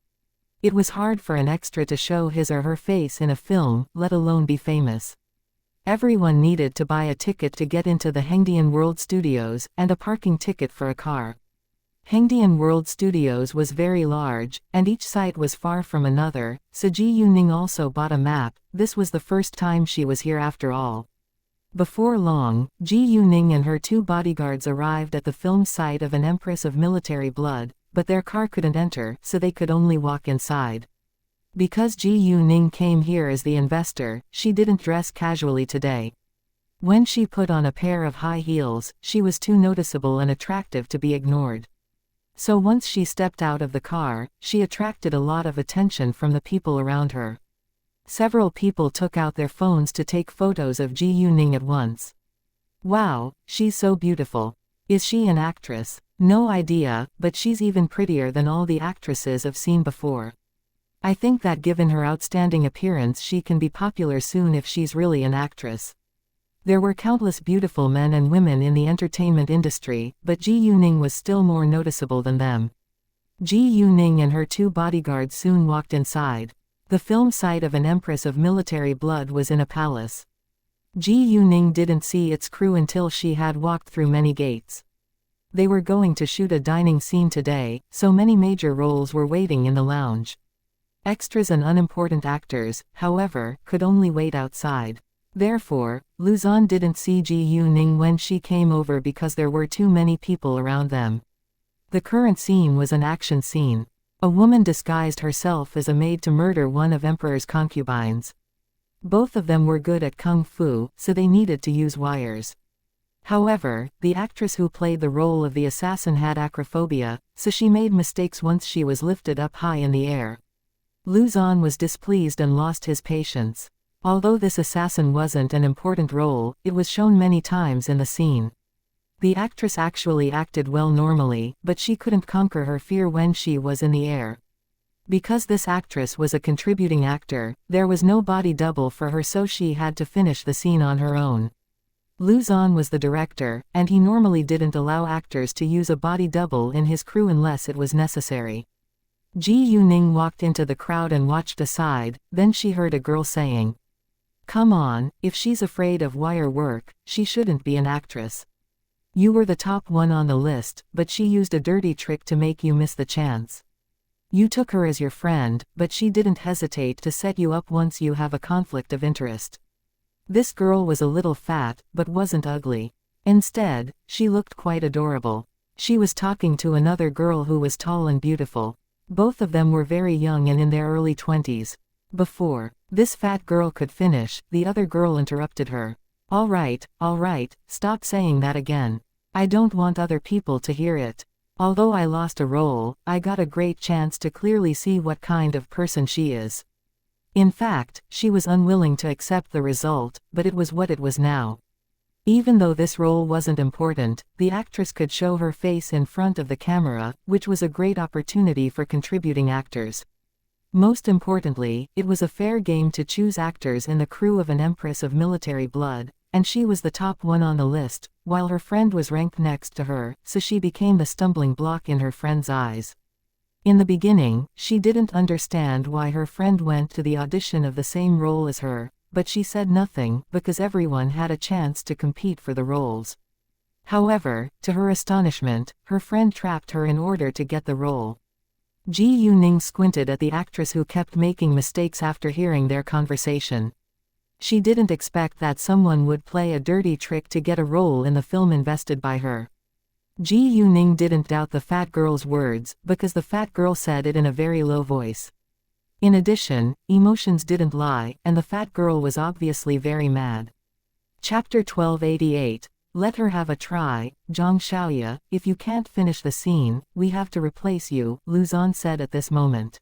It was hard for an extra to show his or her face in a film, let alone be famous. Everyone needed to buy a ticket to get into the Hengdian World Studios, and a parking ticket for a car. Hengdian World Studios was very large, and each site was far from another, so Ji Yuning also bought a map. This was the first time she was here after all. Before long, Ji Yuning and her two bodyguards arrived at the film site of an Empress of Military Blood, but their car couldn't enter, so they could only walk inside. Because Ji Yuning came here as the investor, she didn't dress casually today. When she put on a pair of high heels, she was too noticeable and attractive to be ignored. So once she stepped out of the car, she attracted a lot of attention from the people around her. Several people took out their phones to take photos of Ji Yuning at once. "Wow, she's so beautiful. Is she an actress?" "No idea, but she's even prettier than all the actresses I've seen before. I think that given her outstanding appearance she can be popular soon if she's really an actress." There were countless beautiful men and women in the entertainment industry, but Ji Yuning was still more noticeable than them. Ji Yuning and her 2 bodyguards soon walked inside. The film site of an empress of military blood was in a palace. Ji Yuning didn't see its crew until she had walked through many gates. They were going to shoot a dining scene today, so many major roles were waiting in the lounge. Extras and unimportant actors, however, could only wait outside. Therefore, Luzon didn't see Ji Yuning when she came over because there were too many people around them. The current scene was an action scene. A woman disguised herself as a maid to murder one of Emperor's concubines. Both of them were good at kung fu, so they needed to use wires. However, the actress who played the role of the assassin had acrophobia, so she made mistakes once she was lifted up high in the air. Luzon was displeased and lost his patience. Although this assassin wasn't an important role, it was shown many times in the scene. The actress actually acted well normally, but she couldn't conquer her fear when she was in the air. Because this actress was a contributing actor, there was no body double for her, so she had to finish the scene on her own. Luzon was the director, and he normally didn't allow actors to use a body double in his crew unless it was necessary. Ji Yuning walked into the crowd and watched aside, then she heard a girl saying, "Come on, if she's afraid of wire work, she shouldn't be an actress. You were the top one on the list, but she used a dirty trick to make you miss the chance. You took her as your friend, but she didn't hesitate to set you up once you have a conflict of interest." This girl was a little fat, but wasn't ugly. Instead, she looked quite adorable. She was talking to another girl who was tall and beautiful. Both of them were very young and in their early 20s. Before this fat girl could finish, the other girl interrupted her. All right, stop saying that again. I don't want other people to hear it. Although I lost a role, I got a great chance to clearly see what kind of person she is." In fact, she was unwilling to accept the result, but it was what it was now. Even though this role wasn't important, the actress could show her face in front of the camera, which was a great opportunity for contributing actors. Most importantly, it was a fair game to choose actors in the crew of an empress of military blood, and she was the top one on the list, while her friend was ranked next to her, so she became the stumbling block in her friend's eyes. In the beginning, she didn't understand why her friend went to the audition of the same role as her, but she said nothing because everyone had a chance to compete for the roles. However, to her astonishment, her friend trapped her in order to get the role. Ji Yuning squinted at the actress who kept making mistakes after hearing their conversation. She didn't expect that someone would play a dirty trick to get a role in the film invested by her. Ji Yuning didn't doubt the fat girl's words, because the fat girl said it in a very low voice. In addition, emotions didn't lie, and the fat girl was obviously very mad. Chapter 1288. Let her have a try, xianxia. If you can't finish the scene, we have to replace you, Luzon said at this moment.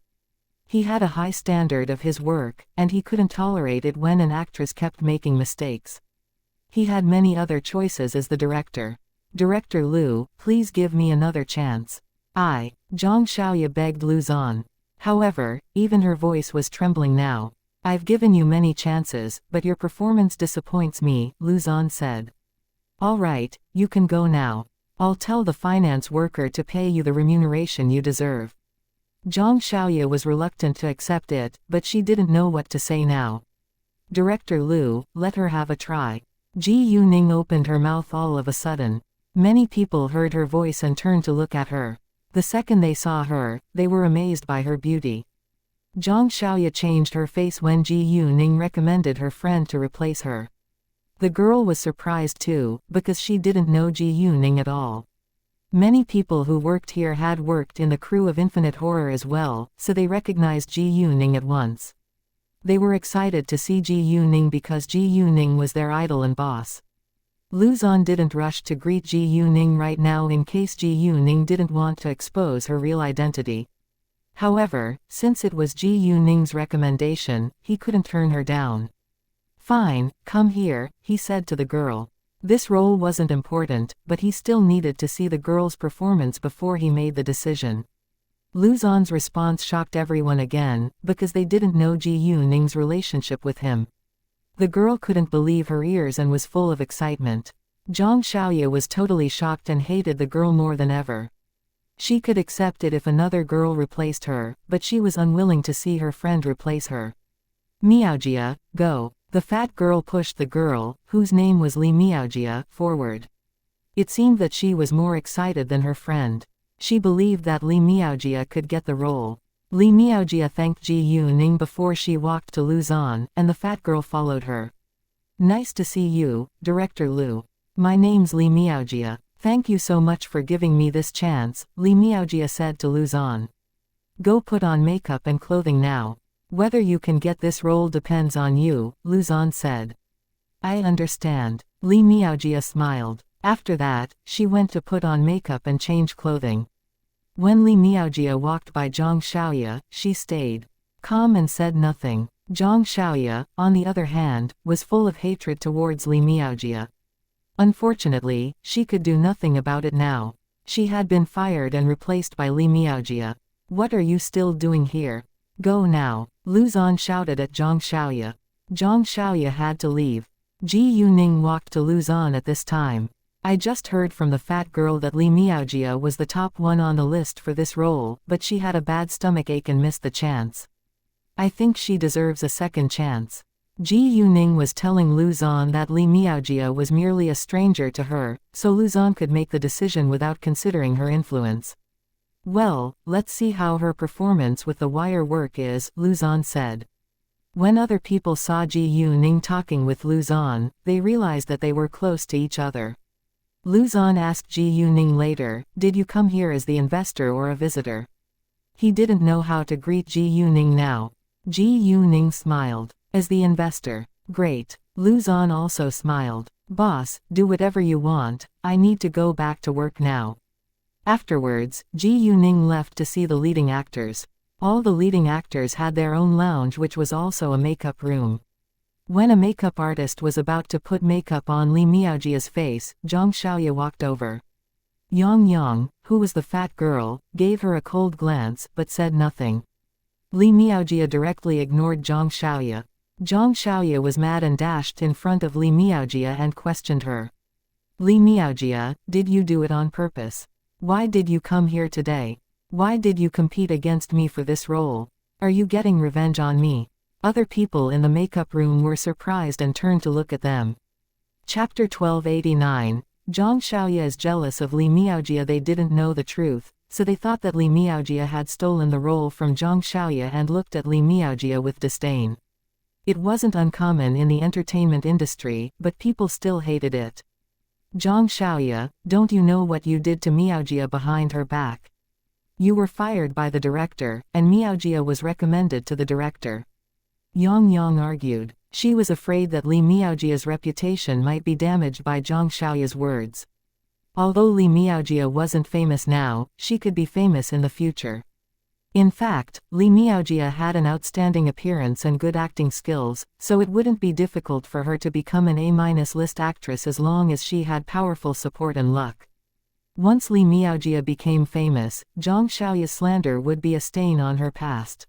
He had a high standard of his work, and he couldn't tolerate it when an actress kept making mistakes. He had many other choices as the director. "Director Liu, please give me another chance." Xianxia begged Luzon. However, even her voice was trembling now. "I've given you many chances, but your performance disappoints me," Luzon said. "All right, you can go now. I'll tell the finance worker to pay you the remuneration you deserve." Xianxia was reluctant to accept it, but she didn't know what to say now. "Director Liu, let her have a try." Ji Yuning opened her mouth all of a sudden. Many people heard her voice and turned to look at her. The second they saw her, they were amazed by her beauty. Xianxia changed her face when Ji Yuning recommended her friend to replace her. The girl was surprised too, because she didn't know Ji Yuning at all. Many people who worked here had worked in the crew of Infinite Horror as well, so they recognized Ji Yuning at once. They were excited to see Ji Yuning because Ji Yuning was their idol and boss. Luzon didn't rush to greet Ji Yuning right now in case Ji Yuning didn't want to expose her real identity. However, since it was Ji Yuning's recommendation, he couldn't turn her down. "Fine, come here," he said to the girl. This role wasn't important, but he still needed to see the girl's performance before he made the decision. Luzon's response shocked everyone again, because they didn't know Ji Yuning's relationship with him. The girl couldn't believe her ears and was full of excitement. Xianxia was totally shocked and hated the girl more than ever. She could accept it if another girl replaced her, but she was unwilling to see her friend replace her. Miaojia, go. The fat girl pushed the girl, whose name was Li Miaojia, forward. It seemed that she was more excited than her friend. She believed that Li Miaojia could get the role. Li Miaojia thanked Ji Yuning before she walked to Luzon, and the fat girl followed her. Nice to see you, Director Lu. My name's Li Miaojia. Thank you so much for giving me this chance, Li Miaojia said to Luzon. Go put on makeup and clothing now. Whether you can get this role depends on you, Luzon said. I understand. Li Miaojia smiled. After that, she went to put on makeup and change clothing. When Li Miaojia walked by Zhang Xiaoya, she stayed calm and said nothing. Zhang Xiaoya, on the other hand, was full of hatred towards Li Miaojia. Unfortunately, she could do nothing about it now. She had been fired and replaced by Li Miaojia. What are you still doing here? Go now, Luzon shouted at Zhang Xiaoya. Zhang Xiaoya had to leave. Ji Yuning walked to Luzon at this time. I just heard from the fat girl that Li Miaojia was the top one on the list for this role, but she had a bad stomach ache and missed the chance. I think she deserves a second chance. Ji Yuning was telling Luzon that Li Miaojia was merely a stranger to her, so Luzon could make the decision without considering her influence. Well, let's see how her performance with the wire work is, Luzon said. When other people saw Ji Yuning talking with Luzon, they realized that they were close to each other. Luzon asked Ji Yuning later, did you come here as the investor or a visitor? He didn't know how to greet Ji Yuning now. Ji Yuning smiled. As the investor. Great. Luzon also smiled. Boss, do whatever you want, I need to go back to work now. Afterwards, Ji Yuning left to see the leading actors. All the leading actors had their own lounge, which was also a makeup room. When a makeup artist was about to put makeup on Li Miaojia's face, Zhang Xiaoya walked over. Yang, who was the fat girl, gave her a cold glance, but said nothing. Li Miaojia directly ignored Zhang Xiaoya. Zhang Xiaoya was mad and dashed in front of Li Miaojia and questioned her. Li Miaojia, did you do it on purpose? Why did you come here today? Why did you compete against me for this role? Are you getting revenge on me? Other people in the makeup room were surprised and turned to look at them. Chapter 1289. Zhang Xiaoya is jealous of Li Miaojia. They didn't know the truth, so they thought that Li Miaojia had stolen the role from Zhang Xiaoya and looked at Li Miaojia with disdain. It wasn't uncommon in the entertainment industry, but people still hated it. Zhang Xiaoya, don't you know what you did to Miaojia behind her back? You were fired by the director, and Miaojia was recommended to the director. Yang argued. She was afraid that Li Miaojia's reputation might be damaged by Zhang Xiaoya's words. Although Li Miaojia wasn't famous now, she could be famous in the future. In fact, Li Miaojia had an outstanding appearance and good acting skills, so it wouldn't be difficult for her to become an A-list actress as long as she had powerful support and luck. Once Li Miaojia became famous, Zhang Xiaoya's slander would be a stain on her past.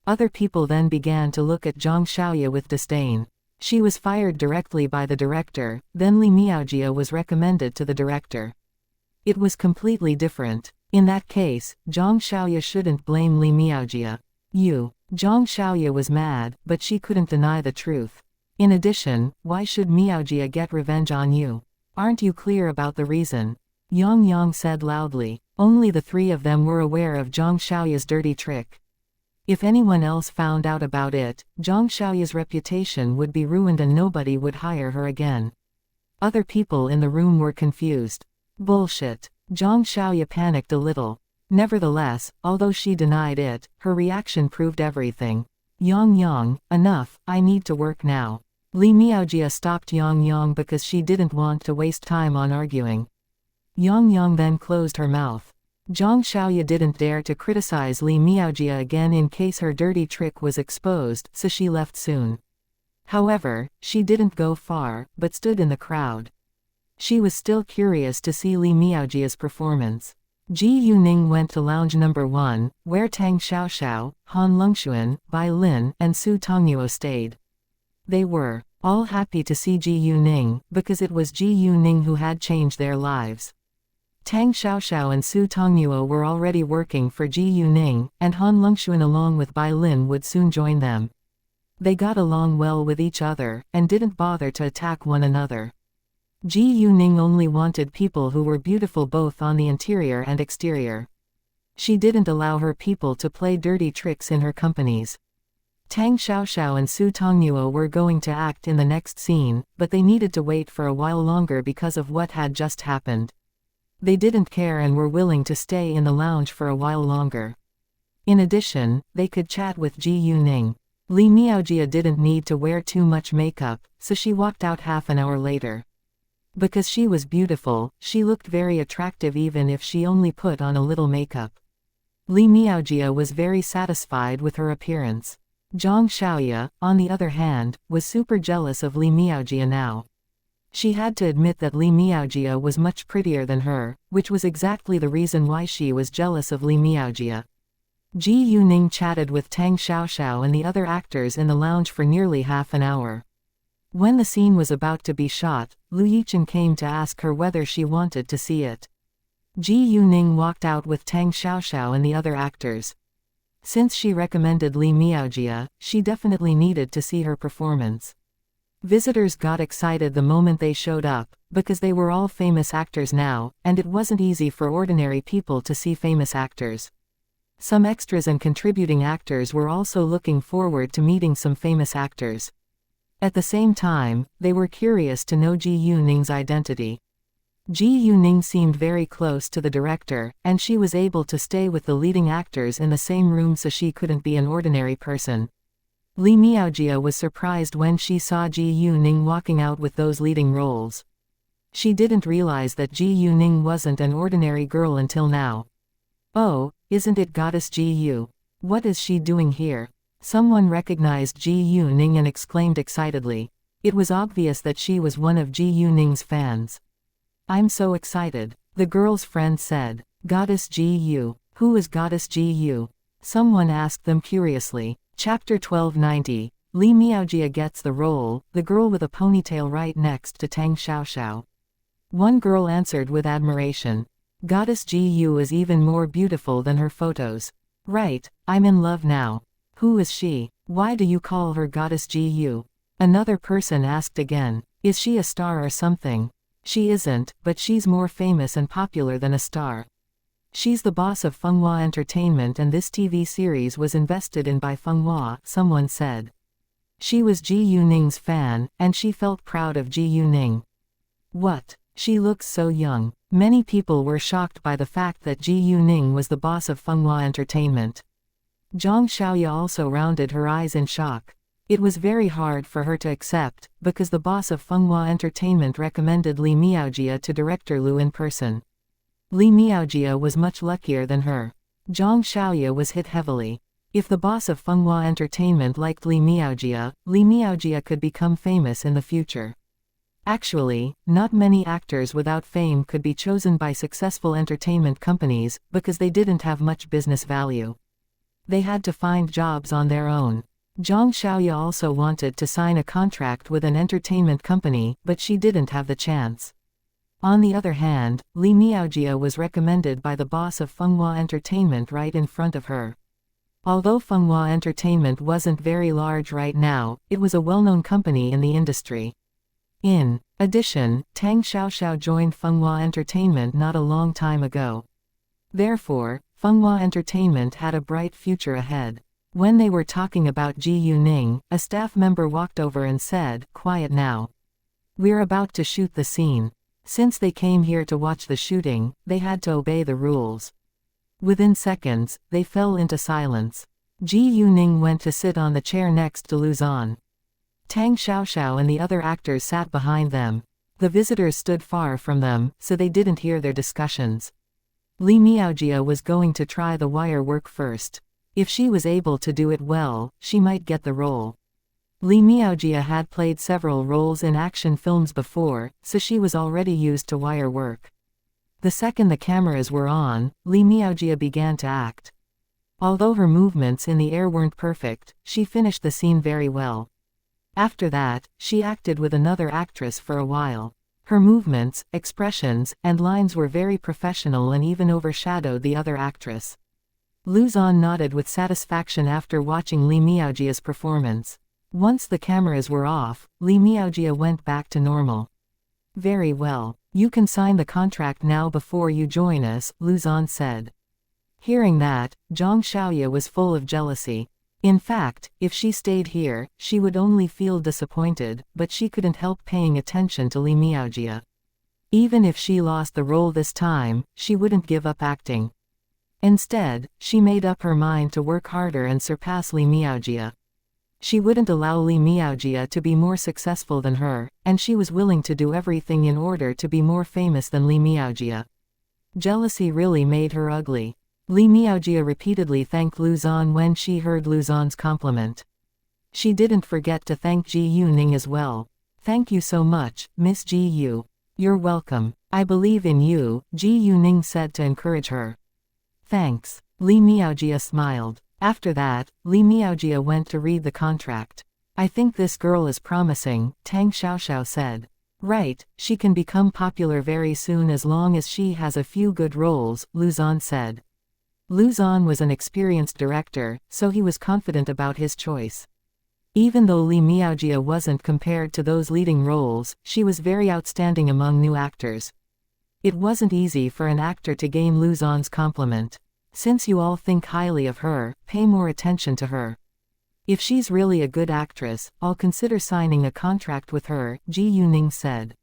Other people then began to look at Zhang Xiaoya with disdain. She was fired directly by the director, then Li Miaojia was recommended to the director. It was completely different. In that case, Zhang Xiaoya shouldn't blame Li Miaojia. Zhang Xiaoya was mad, but she couldn't deny the truth. In addition, why should Miaojia get revenge on you? Aren't you clear about the reason? Yang said loudly. Only the three of them were aware of Zhang Xiaoya's dirty trick. If anyone else found out about it, Zhang Xiaoya's reputation would be ruined and nobody would hire her again. Other people in the room were confused. Bullshit. Zhang Xiaoya panicked a little. Nevertheless, although she denied it, her reaction proved everything. Yang, enough, I need to work now. Li Miaojia stopped Yang because she didn't want to waste time on arguing. Yang then closed her mouth. Zhang Xiaoya didn't dare to criticize Li Miaojia again in case her dirty trick was exposed, so she left soon. However, she didn't go far, but stood in the crowd. She was still curious to see Li Miaojia's performance. Ji Yuning went to lounge number 1, where Tang Xiaoxiao, Han Lengxuan, Bai Lin, and Su Tongnuo stayed. They were all happy to see Ji Yuning, because it was Ji Yuning who had changed their lives. Tang Xiaoxiao and Su Tongnuo were already working for Ji Yuning, and Han Lengxuan along with Bai Lin would soon join them. They got along well with each other, and didn't bother to attack one another. Ji Yuning only wanted people who were beautiful both on the interior and exterior. She didn't allow her people to play dirty tricks in her companies. Tang Xiaoxiao and Su Tongnuo were going to act in the next scene, but they needed to wait for a while longer because of what had just happened. They didn't care and were willing to stay in the lounge for a while longer. In addition, they could chat with Ji Yuning. Li Miaojia didn't need to wear too much makeup, so she walked out half an hour later. Because she was beautiful, she looked very attractive even if she only put on a little makeup. Li Miaojia was very satisfied with her appearance. Zhang Xiaoya, on the other hand, was super jealous of Li Miaojia now. She had to admit that Li Miaojia was much prettier than her, which was exactly the reason why she was jealous of Li Miaojia. Ji Yuning chatted with Tang Xiaoxiao and the other actors in the lounge for nearly half an hour. When the scene was about to be shot, Lu Yichen came to ask her whether she wanted to see it. Ji Yuning walked out with Tang Xiaoxiao and the other actors. Since she recommended Li Miaojia, she definitely needed to see her performance. Visitors got excited the moment they showed up, because they were all famous actors now, and it wasn't easy for ordinary people to see famous actors. Some extras and contributing actors were also looking forward to meeting some famous actors. At the same time, they were curious to know Ji Yuning's identity. Ji Yuning seemed very close to the director, and she was able to stay with the leading actors in the same room so she couldn't be an ordinary person. Li Miaojia was surprised when she saw Ji Yuning walking out with those leading roles. She didn't realize that Ji Yuning wasn't an ordinary girl until now. Oh, isn't it Goddess Ji Yu? What is she doing here? Someone recognized Ji Yuning and exclaimed excitedly. It was obvious that she was one of Ji Yuning's fans. I'm so excited, the girl's friend said. Goddess Ji Yu. Who is Goddess Ji Yu? Someone asked them curiously. Chapter 1290. Li Miaojia gets the role, the girl with a ponytail right next to Tang Xiaoxiao. One girl answered with admiration. Goddess Ji Yu is even more beautiful than her photos. Right, I'm in love now. Who is she? Why do you call her Goddess Ji Yu? Another person asked again. Is she a star or something? She isn't, but she's more famous and popular than a star. She's the boss of Fenghua Entertainment and this TV series was invested in by Fenghua, someone said. She was Ji Yuning's fan, and she felt proud of Ji Yuning. What? She looks so young. Many people were shocked by the fact that Ji Yuning was the boss of Fenghua Entertainment. Zhang Xiaoya also rounded her eyes in shock. It was very hard for her to accept, because the boss of Fenghua Entertainment recommended Li Miaojia to director Lu in person. Li Miaojia was much luckier than her. Zhang Xiaoya was hit heavily. If the boss of Fenghua Entertainment liked Li Miaojia could become famous in the future. Actually, not many actors without fame could be chosen by successful entertainment companies, because they didn't have much business value. They had to find jobs on their own. Zhang Xiaoya also wanted to sign a contract with an entertainment company, but she didn't have the chance. On the other hand, Li Miaojia was recommended by the boss of Fenghua Entertainment right in front of her. Although Fenghua Entertainment wasn't very large right now, it was a well-known company in the industry. In addition, Tang Xiaoxiao joined Fenghua Entertainment not a long time ago. Therefore, Fenghua Entertainment had a bright future ahead. When they were talking about Ji Yuning, a staff member walked over and said, "Quiet now. We're about to shoot the scene." Since they came here to watch the shooting, they had to obey the rules. Within seconds, they fell into silence. Ji Yuning went to sit on the chair next to Lu Zan. Tang Xiaoxiao and the other actors sat behind them. The visitors stood far from them, so they didn't hear their discussions. Li Miaojia was going to try the wire work first. If she was able to do it well, she might get the role. Li Miaojia had played several roles in action films before, so she was already used to wire work. The second the cameras were on, Li Miaojia began to act. Although her movements in the air weren't perfect, she finished the scene very well. After that, she acted with another actress for a while. Her movements, expressions, and lines were very professional and even overshadowed the other actress. Luzon nodded with satisfaction after watching Li Miaojia's performance. Once the cameras were off, Li Miaojia went back to normal. Very well. You can sign the contract now before you join us, Luzon said. Hearing that, Zhang Xiaoya was full of jealousy. In fact, if she stayed here, she would only feel disappointed, but she couldn't help paying attention to Li Miaojia. Even if she lost the role this time, she wouldn't give up acting. Instead, she made up her mind to work harder and surpass Li Miaojia. She wouldn't allow Li Miaojia to be more successful than her, and she was willing to do everything in order to be more famous than Li Miaojia. Jealousy really made her ugly. Li Miaojia repeatedly thanked Luzon when she heard Luzon's compliment. She didn't forget to thank Ji Yuning as well. Thank you so much, Miss Ji Yu. You're welcome. I believe in you, Ji Yuning said to encourage her. Thanks. Li Miaojia smiled. After that, Li Miaojia went to read the contract. I think this girl is promising, Tang Xiaoxiao said. Right, she can become popular very soon as long as she has a few good roles, Luzon said. Luzon was an experienced director, so he was confident about his choice. Even though Li Miaojia wasn't compared to those leading roles, she was very outstanding among new actors. It wasn't easy for an actor to gain Luzon's compliment. Since you all think highly of her, pay more attention to her. If she's really a good actress, I'll consider signing a contract with her, Ji Yuning said.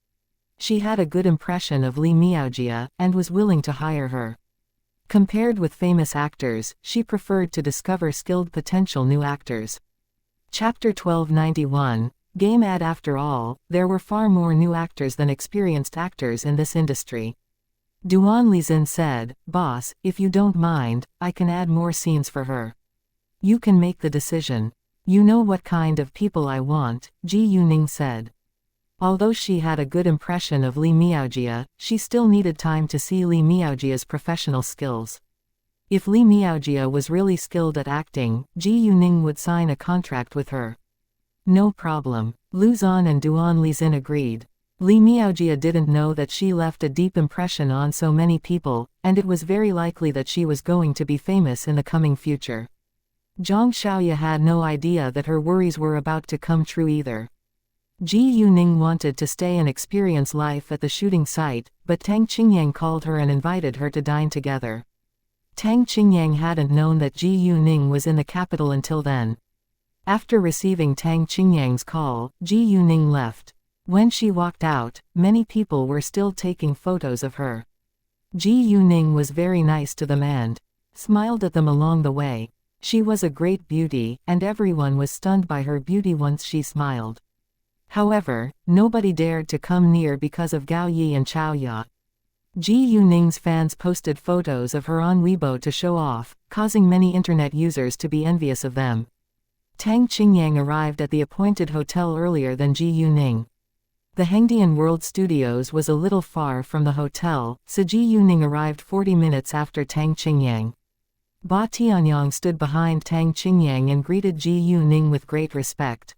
She had a good impression of Li Miaojia, and was willing to hire her. Compared with famous actors, she preferred to discover skilled potential new actors. Chapter 1291, Game Ad. After all, there were far more new actors than experienced actors in this industry. Duan Lizin said, Boss, if you don't mind, I can add more scenes for her. You can make the decision. You know what kind of people I want, Ji Yuning said. Although she had a good impression of Li Miaojia, she still needed time to see Li Miaojia's professional skills. If Li Miaojia was really skilled at acting, Ji Yuning would sign a contract with her. No problem. Luzon and Duan Lizin agreed. Li Miaojia didn't know that she left a deep impression on so many people, and it was very likely that she was going to be famous in the coming future. Zhang Xiaoya had no idea that her worries were about to come true either. Ji Yuning wanted to stay and experience life at the shooting site, but Tang Qingyang called her and invited her to dine together. Tang Qingyang hadn't known that Ji Yuning was in the capital until then. After receiving Tang Qingyang's call, Ji Yuning left. When she walked out, many people were still taking photos of her. Ji Yuning was very nice to them and smiled at them along the way. She was a great beauty, and everyone was stunned by her beauty once she smiled. However, nobody dared to come near because of Gao Yi and Chao Ya. Ji Yuning's fans posted photos of her on Weibo to show off, causing many internet users to be envious of them. Tang Qingyang arrived at the appointed hotel earlier than Ji Yuning. The Hengdian World Studios was a little far from the hotel, so Ji Yuning arrived 40 minutes after Tang Qingyang. Ba Tianyang stood behind Tang Qingyang and greeted Ji Yuning with great respect.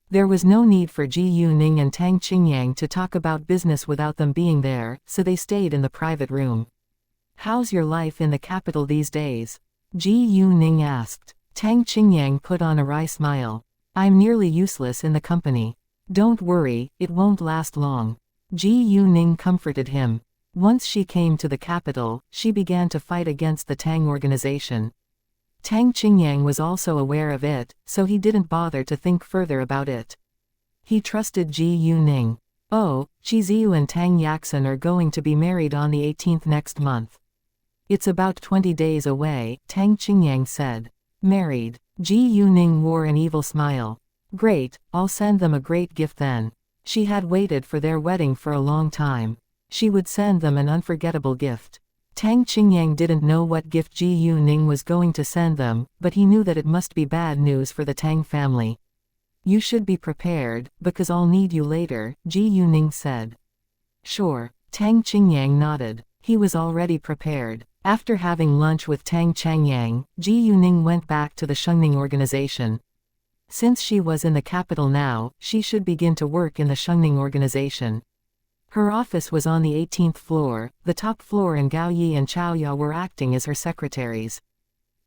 There was no need for Ji Yuning and Tang Qingyang to talk about business without them being there, so they stayed in the private room. How's your life in the capital these days? Ji Yuning asked. Tang Qingyang put on a wry smile. I'm nearly useless in the company. Don't worry, it won't last long. Ji Yuning comforted him. Once she came to the capital, she began to fight against the Tang organization. Tang Qingyang was also aware of it, so he didn't bother to think further about it. He trusted Ji Yuning. Oh, Chi Ziyu and Tang Yaxin are going to be married on the 18th next month. It's about 20 days away, Tang Qingyang said. Married. Ji Yuning wore an evil smile. Great, I'll send them a great gift then. She had waited for their wedding for a long time. She would send them an unforgettable gift. Tang Qingyang didn't know what gift Ji Yuning was going to send them, but he knew that it must be bad news for the Tang family. You should be prepared, because I'll need you later, Ji Yuning said. Sure. Tang Qingyang nodded. He was already prepared. After having lunch with Tang Changyang, Ji Yuning went back to the Shengning organization. Since she was in the capital now, she should begin to work in the Shengning organization. Her office was on the 18th floor, the top floor, and Gao Yi and Chao Ya were acting as her secretaries.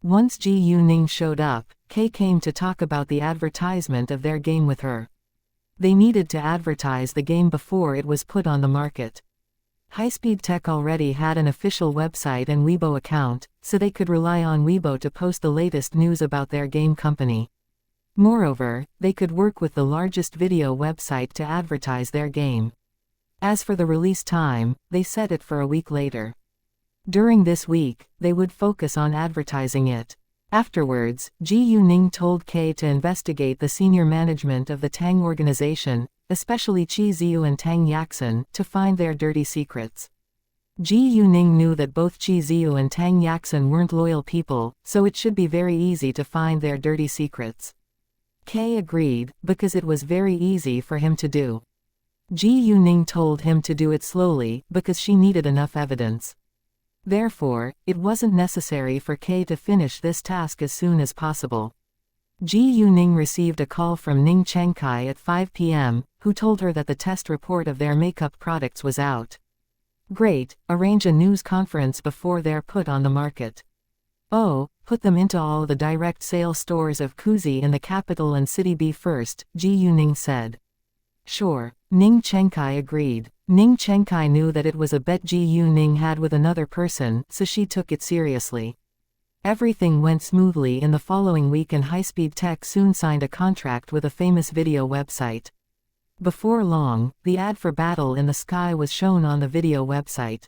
Once Ji Yuning showed up, Kay came to talk about the advertisement of their game with her. They needed to advertise the game before it was put on the market. Highspeed Tech already had an official website and Weibo account, so they could rely on Weibo to post the latest news about their game company. Moreover, they could work with the largest video website to advertise their game. As for the release time, they set it for a week later. During this week, they would focus on advertising it. Afterwards, Ji Yuning told Kay to investigate the senior management of the Tang organization, especially Qi Ziyu and Tang Yaxin, to find their dirty secrets. Ji Yuning knew that both Qi Ziyu and Tang Yaxin weren't loyal people, so it should be very easy to find their dirty secrets. Kay agreed, because it was very easy for him to do. Ji Yuning told him to do it slowly, because she needed enough evidence. Therefore, it wasn't necessary for Kay to finish this task as soon as possible. Ji Yuning received a call from Ning Chengkai at 5 p.m., who told her that the test report of their makeup products was out. Great, arrange a news conference before they're put on the market. Oh, put them into all the direct sale stores of Kuzi in the capital and city B first, Ji Yuning said. Sure, Ning Chengkai agreed. Ning Chengkai knew that it was a bet Ji Yuning had with another person, so she took it seriously. Everything went smoothly in the following week and Highspeed Tech soon signed a contract with a famous video website. Before long, the ad for Battle in the Sky was shown on the video website.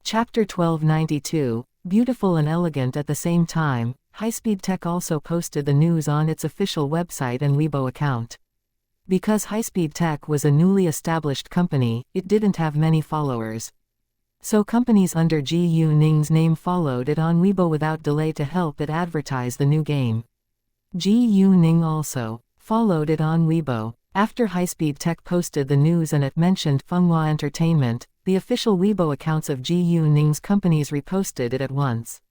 Chapter 1292, beautiful and elegant at the same time, Highspeed Tech also posted the news on its official website and Weibo account. Because Highspeed Tech was a newly established company, it didn't have many followers. So companies under Ji Yuning's name followed it on Weibo without delay to help it advertise the new game. Ji Yuning also followed it on Weibo. After Highspeed Tech posted the news and it mentioned Fenghua Entertainment, the official Weibo accounts of Ji Yuning's companies reposted it at once.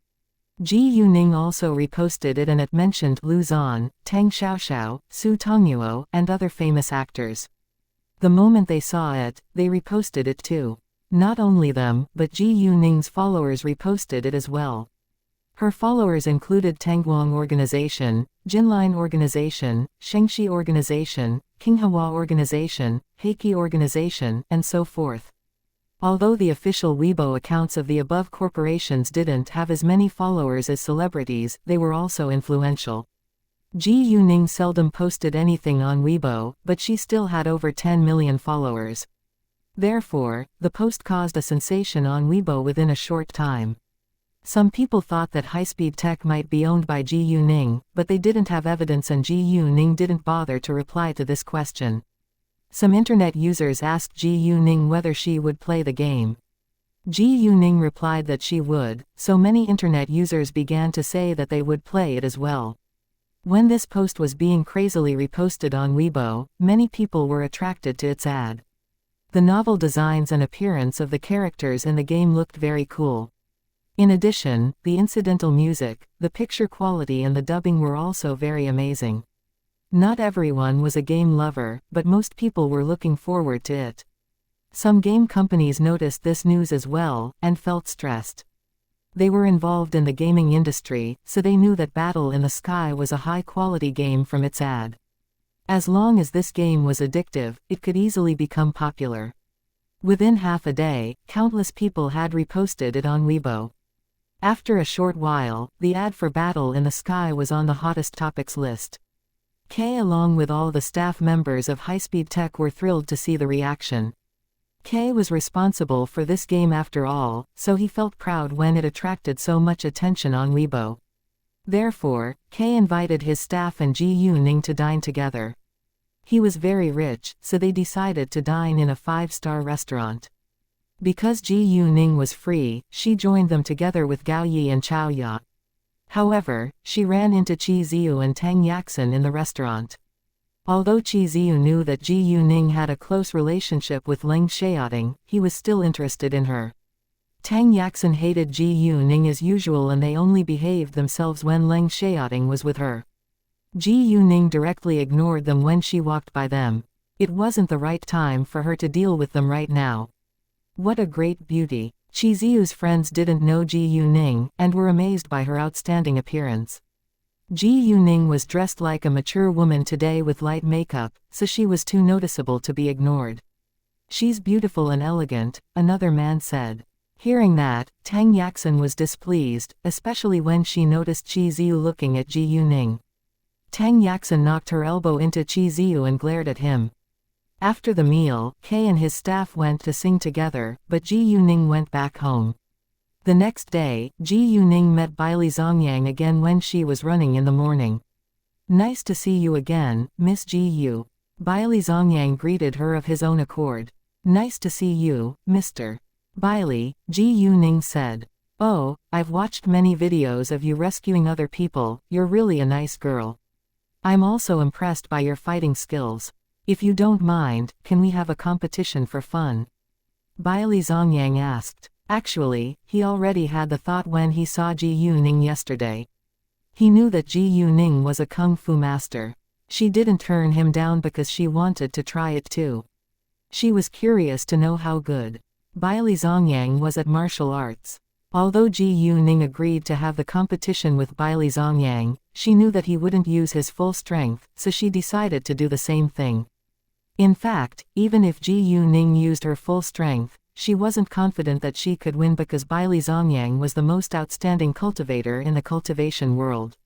Ji Yuning also reposted it and it mentioned Lu Zhan, Tang Xiaoxiao, Su Tongyuo, and other famous actors. The moment they saw it, they reposted it too. Not only them, but Ji Yuning's followers reposted it as well. Her followers included Tangguang Organization, Jinline Organization, Shengxi Organization, Qinghua Organization, Heiki Organization, and so forth. Although the official Weibo accounts of the above corporations didn't have as many followers as celebrities, they were also influential. Ji Yuning seldom posted anything on Weibo, but she still had over 10 million followers. Therefore, the post caused a sensation on Weibo within a short time. Some people thought that Highspeed Tech might be owned by Ji Yuning, but they didn't have evidence and Ji Yuning didn't bother to reply to this question. Some internet users asked Ji Yuning whether she would play the game. Ji Yuning replied that she would, so many internet users began to say that they would play it as well. When this post was being crazily reposted on Weibo, many people were attracted to its ad. The novel designs and appearance of the characters in the game looked very cool. In addition, the incidental music, the picture quality and the dubbing were also very amazing. Not everyone was a game lover, but most people were looking forward to it. Some game companies noticed this news as well, and felt stressed. They were involved in the gaming industry, so they knew that Battle in the Sky was a high-quality game from its ad. As long as this game was addictive, it could easily become popular. Within half a day, countless people had reposted it on Weibo. After a short while, the ad for Battle in the Sky was on the hottest topics list. Kay along with all the staff members of Highspeed Tech were thrilled to see the reaction. Kay was responsible for this game after all, so he felt proud when it attracted so much attention on Weibo. Therefore, Kay invited his staff and Ji Yuning to dine together. He was very rich, so they decided to dine in a 5-star restaurant. Because Ji Yuning was free, she joined them together with Gao Yi and Chao Ya. However, she ran into Qi Ziyu and Tang Yaxin in the restaurant. Although Qi Ziyu knew that Ji Yuning had a close relationship with Leng Xiaoting, he was still interested in her. Tang Yaxin hated Ji Yuning as usual and they only behaved themselves when Leng Xiaoting was with her. Ji Yuning directly ignored them when she walked by them. It wasn't the right time for her to deal with them right now. What a great beauty. Chi Ziu's friends didn't know Ji Yuning, and were amazed by her outstanding appearance. Ji Yuning was dressed like a mature woman today with light makeup, so she was too noticeable to be ignored. She's beautiful and elegant, another man said. Hearing that, Tang Yaxin was displeased, especially when she noticed Chi Ziu looking at Ji Yuning. Tang Yaxin knocked her elbow into Chi Ziu and glared at him. After the meal, Kei and his staff went to sing together, but Ji Yuning went back home. The next day, Ji Yuning met Bailey Zongyang again when she was running in the morning. Nice to see you again, Miss Ji Yu. Bailey Zongyang greeted her of his own accord. Nice to see you, Mr. Bailey, Ji Yuning said. Oh, I've watched many videos of you rescuing other people, you're really a nice girl. I'm also impressed by your fighting skills. If you don't mind, can we have a competition for fun? Bailey Zongyang asked. Actually, he already had the thought when he saw Ji Yuning yesterday. He knew that Ji Yuning was a kung fu master. She didn't turn him down because she wanted to try it too. She was curious to know how good Bailey Zongyang was at martial arts. Although Ji Yuning agreed to have the competition with Bailey Zongyang, she knew that he wouldn't use his full strength, so she decided to do the same thing. In fact, even if Ji Yuning used her full strength, she wasn't confident that she could win because Bailey Zongyang was the most outstanding cultivator in the cultivation world.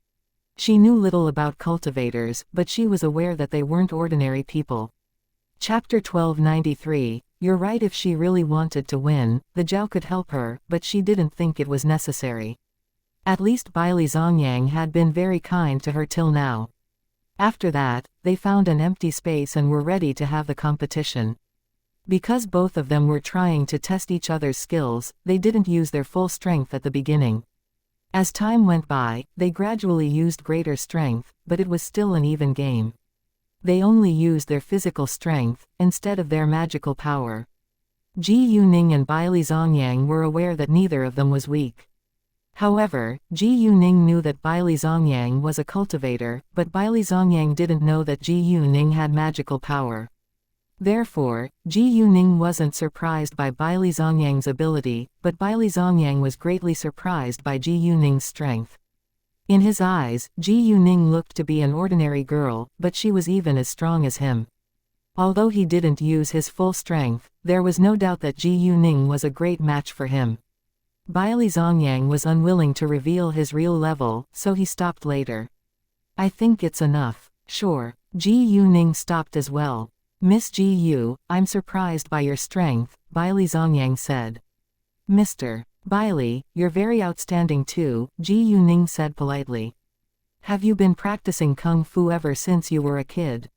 She knew little about cultivators, but she was aware that they weren't ordinary people. Chapter 1293. You're right, if she really wanted to win, the Zhao could help her, but she didn't think it was necessary. At least Bailey Zongyang had been very kind to her till now. After that, they found an empty space and were ready to have the competition. Because both of them were trying to test each other's skills, they didn't use their full strength at the beginning. As time went by, they gradually used greater strength, but it was still an even game. They only used their physical strength, instead of their magical power. Ji Yuning and Bailey Zongyang were aware that neither of them was weak. However, Ji Yuning knew that Bailey Zongyang was a cultivator, but Bailey Zongyang didn't know that Ji Yuning had magical power. Therefore, Ji Yuning wasn't surprised by Bailey Zongyang's ability, but Bailey Zongyang was greatly surprised by Ji Yuning's strength. In his eyes, Ji Yuning looked to be an ordinary girl, but she was even as strong as him. Although he didn't use his full strength, there was no doubt that Ji Yuning was a great match for him. Bailey Zongyang was unwilling to reveal his real level, so he stopped later. I think it's enough. Sure. Ji Yuning stopped as well. Miss Ji Yu, I'm surprised by your strength, Bailey Zongyang said. Mr. Bailey, you're very outstanding too, Ji Yuning said politely. Have you been practicing kung fu ever since you were a kid?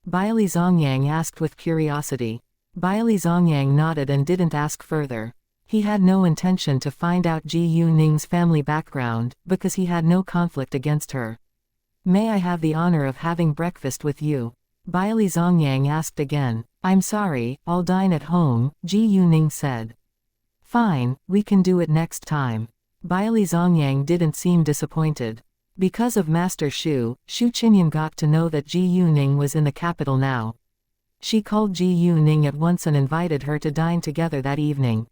Bailey Zongyang asked with curiosity. Bailey Zongyang nodded and didn't ask further. He had no intention to find out Ji Yuning's family background, because he had no conflict against her. May I have the honor of having breakfast with you? Bailey Zongyang asked again. I'm sorry, I'll dine at home, Ji Yuning said. Fine, we can do it next time. Bailey Zongyang didn't seem disappointed. Because of Master Shu Qinyan got to know that Ji Yuning was in the capital now. She called Ji Yuning at once and invited her to dine together that evening.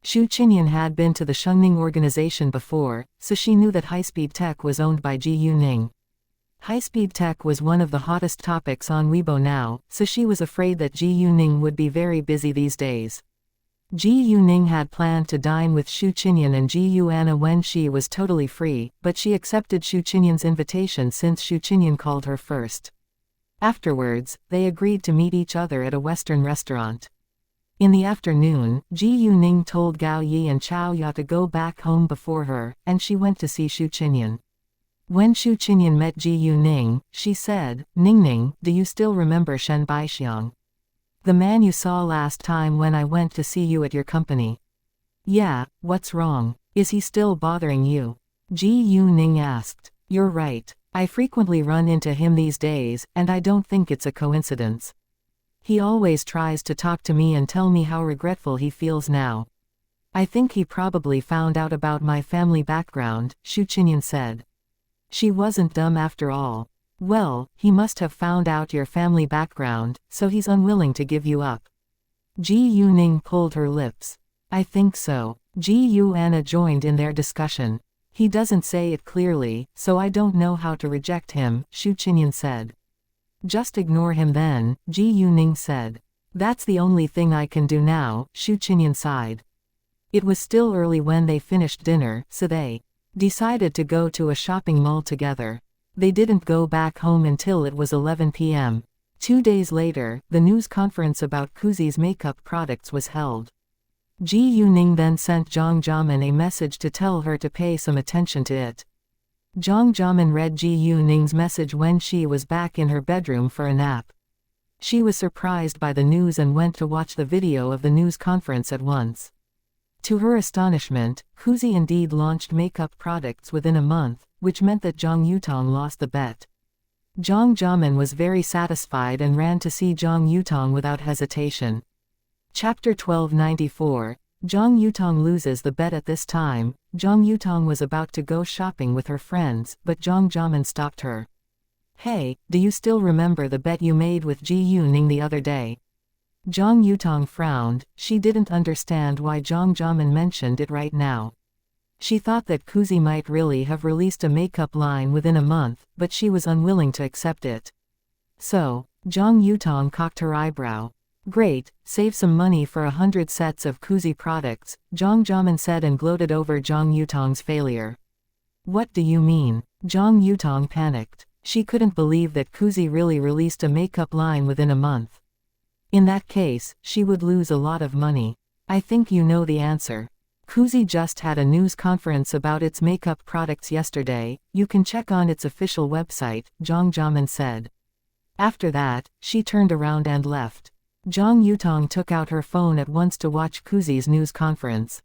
Shu Qinyan had been to the Shengning organization before, so she knew that high-speed tech was owned by Ji Yuning. High-speed tech was one of the hottest topics on Weibo now, so she was afraid that Ji Yuning would be very busy these days. Ji Yuning had planned to dine with Shu Qinyan and Ji Yuana when she was totally free, but she accepted Shu Qinyan's invitation since Shu Qinyan called her first. Afterwards, they agreed to meet each other at a Western restaurant. In the afternoon, Ji Yuning told Gao Yi and Chao Ya to go back home before her, and she went to see Shu Qinyan. When Shu Qinyan met Ji Yuning, she said, Ningning, do you still remember Shen Baixiang? The man you saw last time when I went to see you at your company. Yeah, what's wrong? Is he still bothering you? Ji Yuning asked. You're right. I frequently run into him these days, and I don't think it's a coincidence. He always tries to talk to me and tell me how regretful he feels now. I think he probably found out about my family background, Shu Qinyan said. She wasn't dumb after all. Well, he must have found out your family background, so he's unwilling to give you up. Ji Yuning pulled her lips. I think so. Ji Yuana joined in their discussion. He doesn't say it clearly, so I don't know how to reject him, Xu Qinyan said. Just ignore him then, Ji Yuning said. That's the only thing I can do now, Xu Qinyan sighed. It was still early when they finished dinner, so they decided to go to a shopping mall together. They didn't go back home until it was 11 p.m. 2 days later, the news conference about Kuzi's makeup products was held. Ji Yuning then sent Zhang Jiamen a message to tell her to pay some attention to it. Zhang Jiamen read Ji Yuning's message when she was back in her bedroom for a nap. She was surprised by the news and went to watch the video of the news conference at once. To her astonishment, Kuzi indeed launched makeup products within a month, which meant that Zhang Yutong lost the bet. Zhang Jiamen was very satisfied and ran to see Zhang Yutong without hesitation. Chapter 1294. Zhang Yutong loses the bet. At this time, Zhang Yutong was about to go shopping with her friends, but Zhang Jiamen stopped her. Hey, do you still remember the bet you made with Ji Yuning the other day? Zhang Yutong frowned. She didn't understand why Zhang Jiamen mentioned it right now. She thought that Kuzi might really have released a makeup line within a month, but she was unwilling to accept it. So, Zhang Yutong cocked her eyebrow. Great, save some money for 100 sets of Kuzi products, Zhang Jiamen said and gloated over Zhang Yutong's failure. What do you mean? Zhang Yutong panicked. She couldn't believe that Kuzi really released a makeup line within a month. In that case, she would lose a lot of money. I think you know the answer. Kuzi just had a news conference about its makeup products yesterday. You can check on its official website, Zhang Jiamen said. After that, she turned around and left. Zhang Yutong took out her phone at once to watch Kuzi's news conference.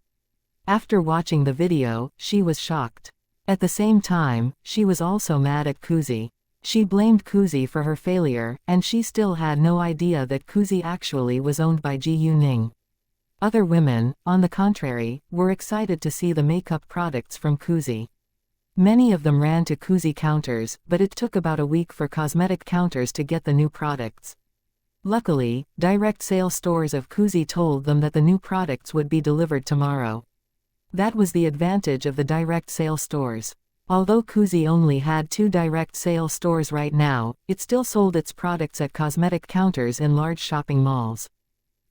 After watching the video, she was shocked. At the same time, she was also mad at Kuzi. She blamed Kuzi for her failure, and she still had no idea that Kuzi actually was owned by Ji Yuning. Other women, on the contrary, were excited to see the makeup products from Kuzi. Many of them ran to Kuzi counters, but it took about a week for cosmetic counters to get the new products. Luckily, direct sale stores of Kuzi told them that the new products would be delivered tomorrow. That was the advantage of the direct sale stores. Although Kuzi only had 2 direct sale stores right now, it still sold its products at cosmetic counters in large shopping malls.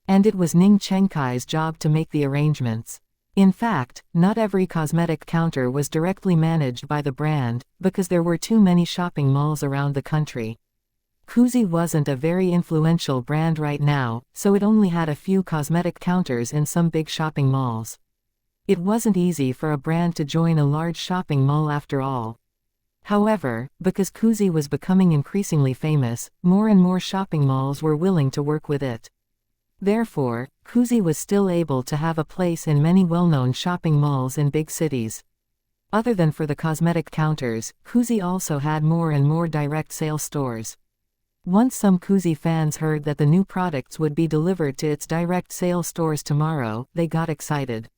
And it was Ning Chengkai's job to make the arrangements. In fact, not every cosmetic counter was directly managed by the brand, because there were too many shopping malls around the country. Kuzi wasn't a very influential brand right now, so it only had a few cosmetic counters in some big shopping malls. It wasn't easy for a brand to join a large shopping mall after all. However, because Kuzi was becoming increasingly famous, more and more shopping malls were willing to work with it. Therefore, Kuzi was still able to have a place in many well-known shopping malls in big cities. Other than for the cosmetic counters, Kuzi also had more and more direct sale stores. Once some Kuzi fans heard that the new products would be delivered to its direct sale stores tomorrow, they got excited.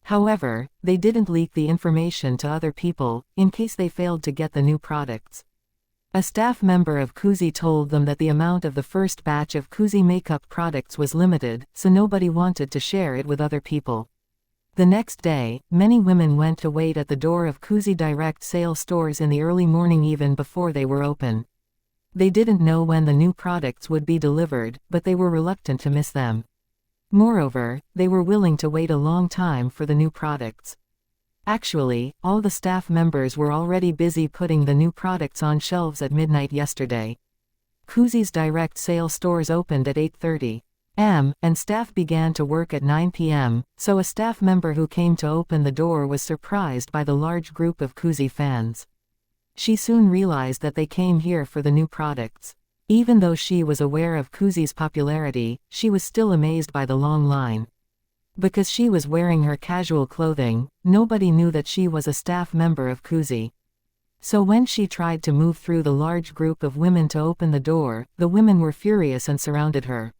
However, they didn't leak the information to other people, in case they failed to get the new products. A staff member of Kuzi told them that the amount of the first batch of Kuzi makeup products was limited, so nobody wanted to share it with other people. The next day, many women went to wait at the door of Kuzi direct sale stores in the early morning even before they were open. They didn't know when the new products would be delivered, but they were reluctant to miss them. Moreover, they were willing to wait a long time for the new products. Actually, all the staff members were already busy putting the new products on shelves at midnight yesterday. Kuzi's direct sale stores opened at 8:30 am, and staff began to work at 9 p.m., so a staff member who came to open the door was surprised by the large group of Kuzi fans. She soon realized that they came here for the new products. Even though she was aware of Kuzi's popularity, she was still amazed by the long line. Because she was wearing her casual clothing, nobody knew that she was a staff member of Kuzi. So when she tried to move through the large group of women to open the door, the women were furious and surrounded her.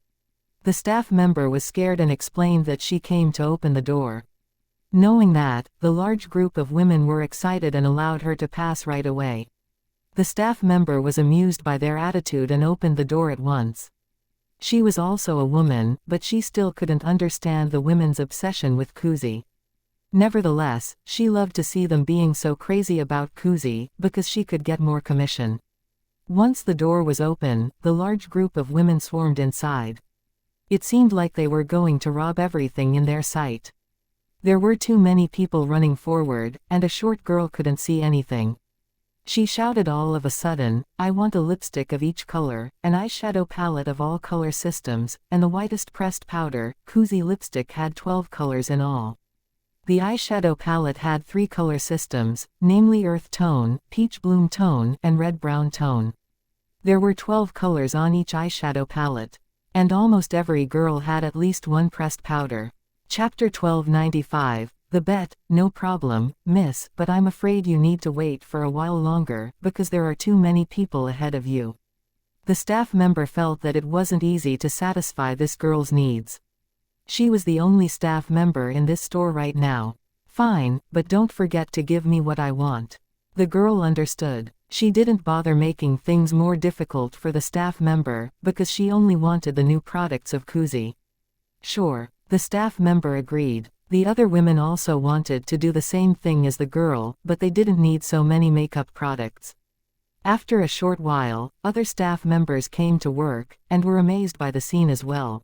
The staff member was scared and explained that she came to open the door. Knowing that, the large group of women were excited and allowed her to pass right away. The staff member was amused by their attitude and opened the door at once. She was also a woman, but she still couldn't understand the women's obsession with Kuzi. Nevertheless, she loved to see them being so crazy about Kuzi, because she could get more commission. Once the door was open, the large group of women swarmed inside. It seemed like they were going to rob everything in their sight. There were too many people running forward, and a short girl couldn't see anything. She shouted all of a sudden, "I want a lipstick of each color, an eyeshadow palette of all color systems, and the whitest pressed powder." Kuzi lipstick had 12 colors in all. The eyeshadow palette had 3 color systems, namely earth tone, peach bloom tone, and red brown tone. There were 12 colors on each eyeshadow palette. And almost every girl had at least one pressed powder. Chapter 1295, The Bet. "No problem, miss, but I'm afraid you need to wait for a while longer, because there are too many people ahead of you." The staff member felt that it wasn't easy to satisfy this girl's needs. She was the only staff member in this store right now. "Fine, but don't forget to give me what I want." The girl understood. She didn't bother making things more difficult for the staff member, because she only wanted the new products of Kuzi. "Sure." The staff member agreed. The other women also wanted to do the same thing as the girl, but they didn't need so many makeup products. After a short while, other staff members came to work, and were amazed by the scene as well.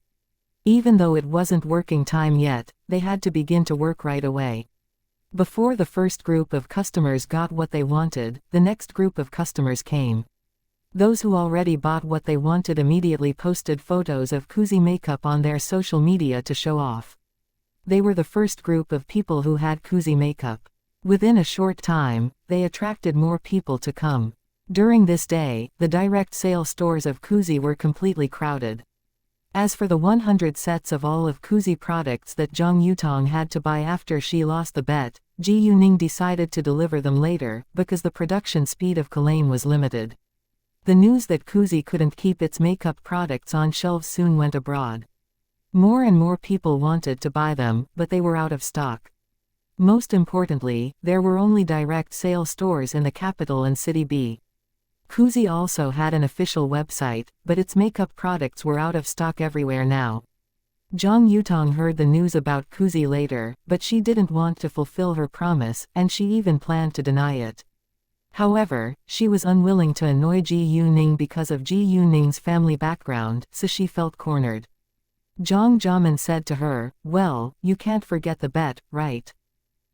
Even though it wasn't working time yet, they had to begin to work right away. Before the first group of customers got what they wanted, the next group of customers came. Those who already bought what they wanted immediately posted photos of Kuzi makeup on their social media to show off. They were the first group of people who had Kuzi makeup. Within a short time, they attracted more people to come. During this day, the direct sale stores of Kuzi were completely crowded. As for the 100 sets of all of Kuzi products that Zhang Yutong had to buy after she lost the bet, Ji Yuning decided to deliver them later, because the production speed of Kalain was limited. The news that Kuzi couldn't keep its makeup products on shelves soon went abroad. More and more people wanted to buy them, but they were out of stock. Most importantly, there were only direct sale stores in the capital and City B. Kuzi also had an official website, but its makeup products were out of stock everywhere now. Zhang Yutong heard the news about Kuzi later, but she didn't want to fulfill her promise, and she even planned to deny it. However, she was unwilling to annoy Ji Yuning because of Ji Yuning's family background, so she felt cornered. Zhang Jiamen said to her, "Well, you can't forget the bet, right?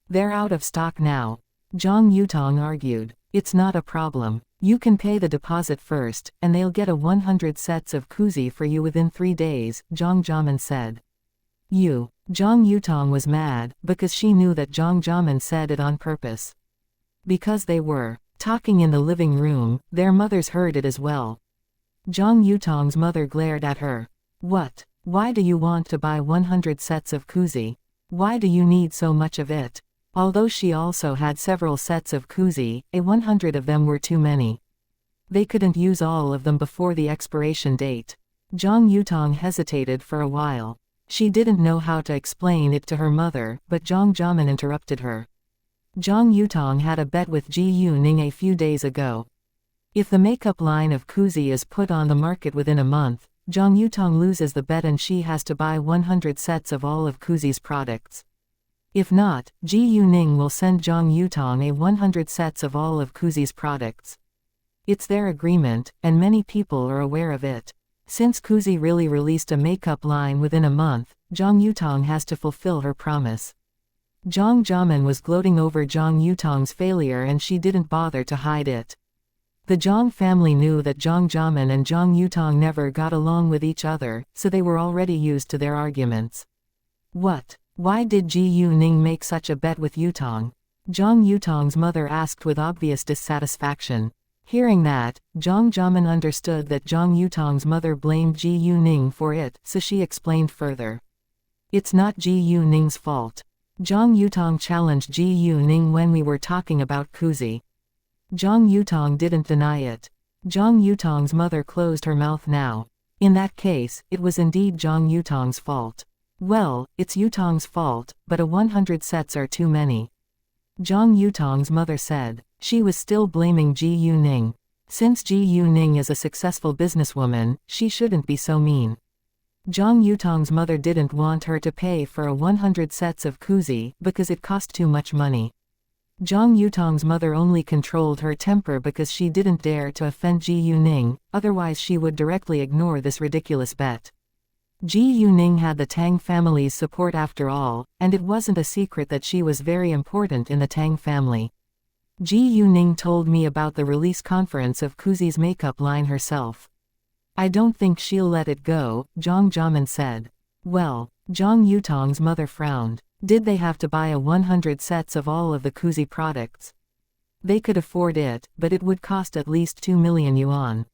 They're out of stock now." Zhang Yutong argued, "It's not a problem. You can pay the deposit first, and they'll get a 100 sets of Kuzi for you within 3 days, Zhang Jiamen said. Zhang Yutong was mad, because she knew that Zhang Jiamen said it on purpose. Because they were talking in the living room, their mothers heard it as well. Zhang Yutong's mother glared at her. "What? Why do you want to buy 100 sets of Kuzi? Why do you need so much of it?" Although she also had several sets of Kuzi, 100 of them were too many. They couldn't use all of them before the expiration date. Zhang Yutong hesitated for a while. She didn't know how to explain it to her mother, but Zhang Jiamen interrupted her. Zhang Yutong had a bet with Ji Yuning a few days ago. If the makeup line of Kuzi is put on the market within a month, Zhang Yutong loses the bet and she has to buy 100 sets of all of Kuzi's products. If not, Ji Yuning will send Zhang Yutong a 100 sets of all of Kuzi's products. It's their agreement, and many people are aware of it. Since Kuzi really released a makeup line within a month, Zhang Yutong has to fulfill her promise. Zhang Jiamen was gloating over Zhang Yutong's failure and she didn't bother to hide it. The Zhang family knew that Zhang Jiamen and Zhang Yutong never got along with each other, so they were already used to their arguments. "What? Why did Ji Yuning make such a bet with Yutong?" Zhang Yutong's mother asked with obvious dissatisfaction. Hearing that, Zhang Jiamen understood that Zhang Yutong's mother blamed Ji Yuning for it, so she explained further. "It's not Ji Yuning's fault. Zhang Yutong challenged Ji Yuning when we were talking about Kuzi." Zhang Yutong didn't deny it. Zhang Yutong's mother closed her mouth now. In that case, it was indeed Zhang Yutong's fault. "Well, it's Yutong's fault, but 100 sets are too many," Zhang Yutong's mother said. She was still blaming Ji Yuning. Since Ji Yuning is a successful businesswoman, she shouldn't be so mean. Zhang Yutong's mother didn't want her to pay for 100 sets of kuzi because it cost too much money. Zhang Yutong's mother only controlled her temper because she didn't dare to offend Ji Yuning, otherwise she would directly ignore this ridiculous bet. Ji Yuning had the Tang family's support after all, and it wasn't a secret that she was very important in the Tang family. Ji Yuning told me about the release conference of Kuzi's makeup line herself. I don't think she'll let it go, Zhang Jiamen said. Well, Zhang Yutong's mother frowned. Did they have to buy 100 sets of all of the Kuzi products? They could afford it, but it would cost at least 2 million yuan.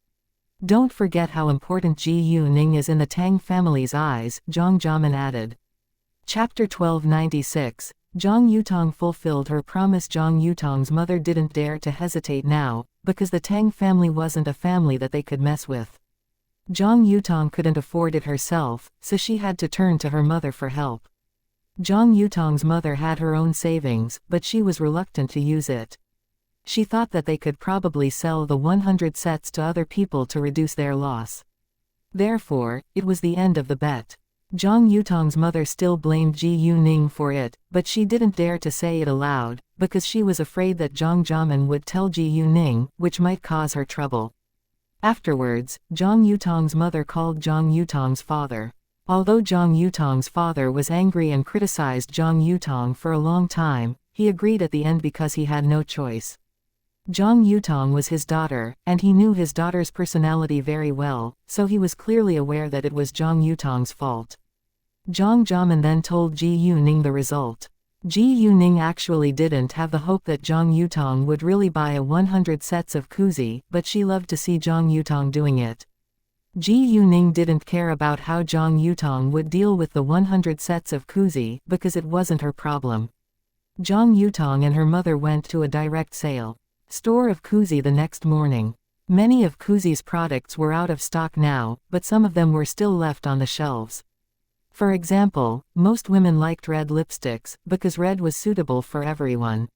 Don't forget how important Ji Yuning is in the Tang family's eyes, Zhang Jiamen added. Chapter 1296. Zhang Yutong fulfilled her promise. Zhang Yutong's mother didn't dare to hesitate now, because the Tang family wasn't a family that they could mess with. Zhang Yutong couldn't afford it herself, so she had to turn to her mother for help. Zhang Yutong's mother had her own savings, but she was reluctant to use it. She thought that they could probably sell the 100 sets to other people to reduce their loss. Therefore, it was the end of the bet. Zhang Yutong's mother still blamed Ji Yuning for it, but she didn't dare to say it aloud, because she was afraid that Zhang Jiamen would tell Ji Yuning, which might cause her trouble. Afterwards, Zhang Yutong's mother called Zhang Yutong's father. Although Zhang Yutong's father was angry and criticized Zhang Yutong for a long time, he agreed at the end because he had no choice. Zhang Yutong was his daughter, and he knew his daughter's personality very well, so he was clearly aware that it was Zhang Yutong's fault. Zhang Jiamen then told Ji Yuning the result. Ji Yuning actually didn't have the hope that Zhang Yutong would really buy 100 sets of kuzi, but she loved to see Zhang Yutong doing it. Ji Yuning didn't care about how Zhang Yutong would deal with the 100 sets of kuzi, because it wasn't her problem. Zhang Yutong and her mother went to a direct sale store of kuzi the next morning. Many of kuzi's products were out of stock now, but some of them were still left on the shelves. For example, most women liked red lipsticks, because red was suitable for everyone.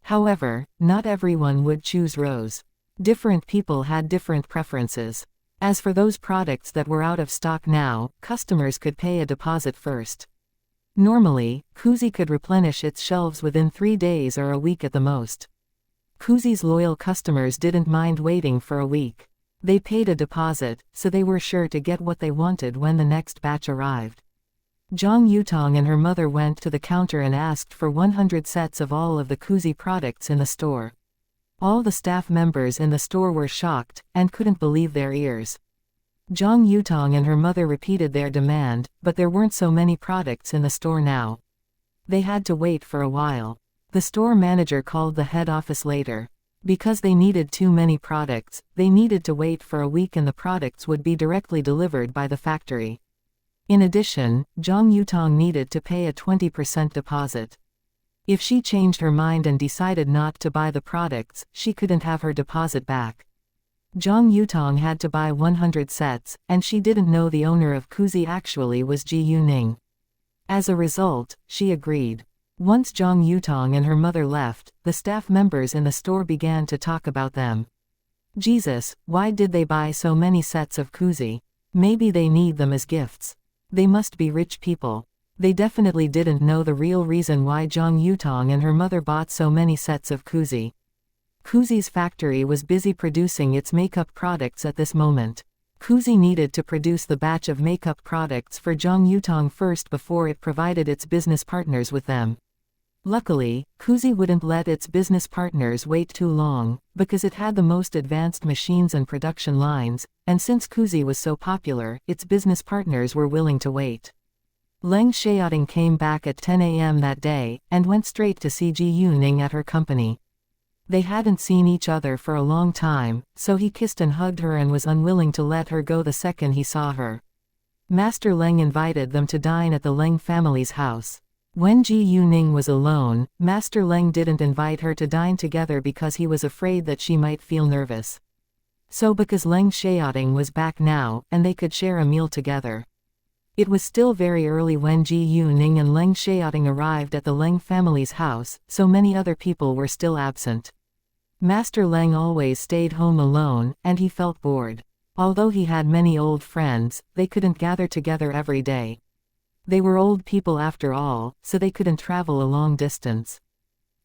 However, not everyone would choose rose. Different people had different preferences. As for those products that were out of stock now, customers could pay a deposit first. Normally, Kuzi could replenish its shelves within 3 days or a week at the most. Kuzi's loyal customers didn't mind waiting for a week. They paid a deposit, so they were sure to get what they wanted when the next batch arrived. Zhang Yutong and her mother went to the counter and asked for 100 sets of all of the Kuzi products in the store. All the staff members in the store were shocked, and couldn't believe their ears. Zhang Yutong and her mother repeated their demand, but there weren't so many products in the store now. They had to wait for a while. The store manager called the head office later. Because they needed too many products, they needed to wait for a week and the products would be directly delivered by the factory. In addition, Zhang Yutong needed to pay a 20% deposit. If she changed her mind and decided not to buy the products, she couldn't have her deposit back. Zhang Yutong had to buy 100 sets, and she didn't know the owner of Kuzi actually was Ji Yuning. As a result, she agreed. Once Zhang Yutong and her mother left, the staff members in the store began to talk about them. Jesus, why did they buy so many sets of Kuzi? Maybe they need them as gifts. They must be rich people. They definitely didn't know the real reason why Zhang Yutong and her mother bought so many sets of Kuzi. Kuzi's factory was busy producing its makeup products at this moment. Kuzi needed to produce the batch of makeup products for Zhang Yutong first before it provided its business partners with them. Luckily, Kuzi wouldn't let its business partners wait too long, because it had the most advanced machines and production lines, and since Kuzi was so popular, its business partners were willing to wait. Leng Xiaoting came back at 10 a.m. that day, and went straight to see Ji Yuning at her company. They hadn't seen each other for a long time, so he kissed and hugged her and was unwilling to let her go the second he saw her. Master Leng invited them to dine at the Leng family's house. When Ji Yuning was alone, Master Leng didn't invite her to dine together because he was afraid that she might feel nervous. So because Leng Xiaoting was back now, and they could share a meal together. It was still very early when Ji Yuning and Leng Xiaoting arrived at the Leng family's house, so many other people were still absent. Master Leng always stayed home alone, and he felt bored. Although he had many old friends, they couldn't gather together every day. They were old people after all, so they couldn't travel a long distance.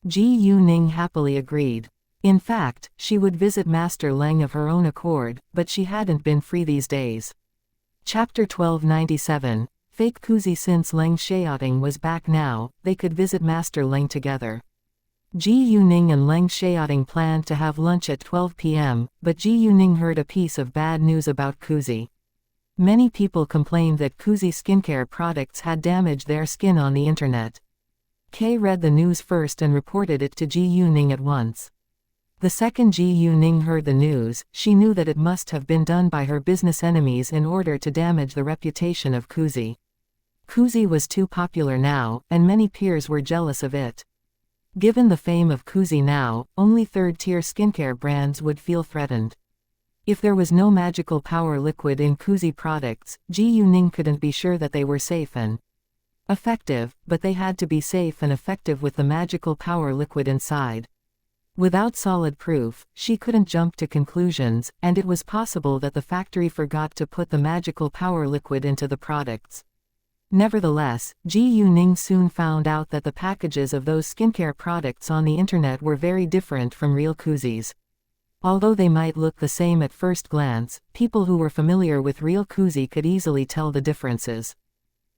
Ji Yuning happily agreed. In fact, she would visit Master Leng of her own accord, but she hadn't been free these days. Chapter 1297. Fake Kuzi. Since Leng Xiaoting was back now, they could visit Master Leng together. Ji Yuning and Leng Xiaoting planned to have lunch at 12 p.m., but Ji Yuning heard a piece of bad news about Kuzi. Many people complained that Kuzi skincare products had damaged their skin on the internet. Kay read the news first and reported it to Ji Yuning at once. The second Ji Yuning heard the news, she knew that it must have been done by her business enemies in order to damage the reputation of Kuzi. Kuzi was too popular now, and many peers were jealous of it. Given the fame of Kuzi now, only third-tier skincare brands would feel threatened. If there was no magical power liquid in Kuzi products, Ji Yuning couldn't be sure that they were safe and effective, but they had to be safe and effective with the magical power liquid inside. Without solid proof, she couldn't jump to conclusions, and it was possible that the factory forgot to put the magical power liquid into the products. Nevertheless, Ji Yuning soon found out that the packages of those skincare products on the internet were very different from real Kuzis. Although they might look the same at first glance, people who were familiar with real Kuzi could easily tell the differences.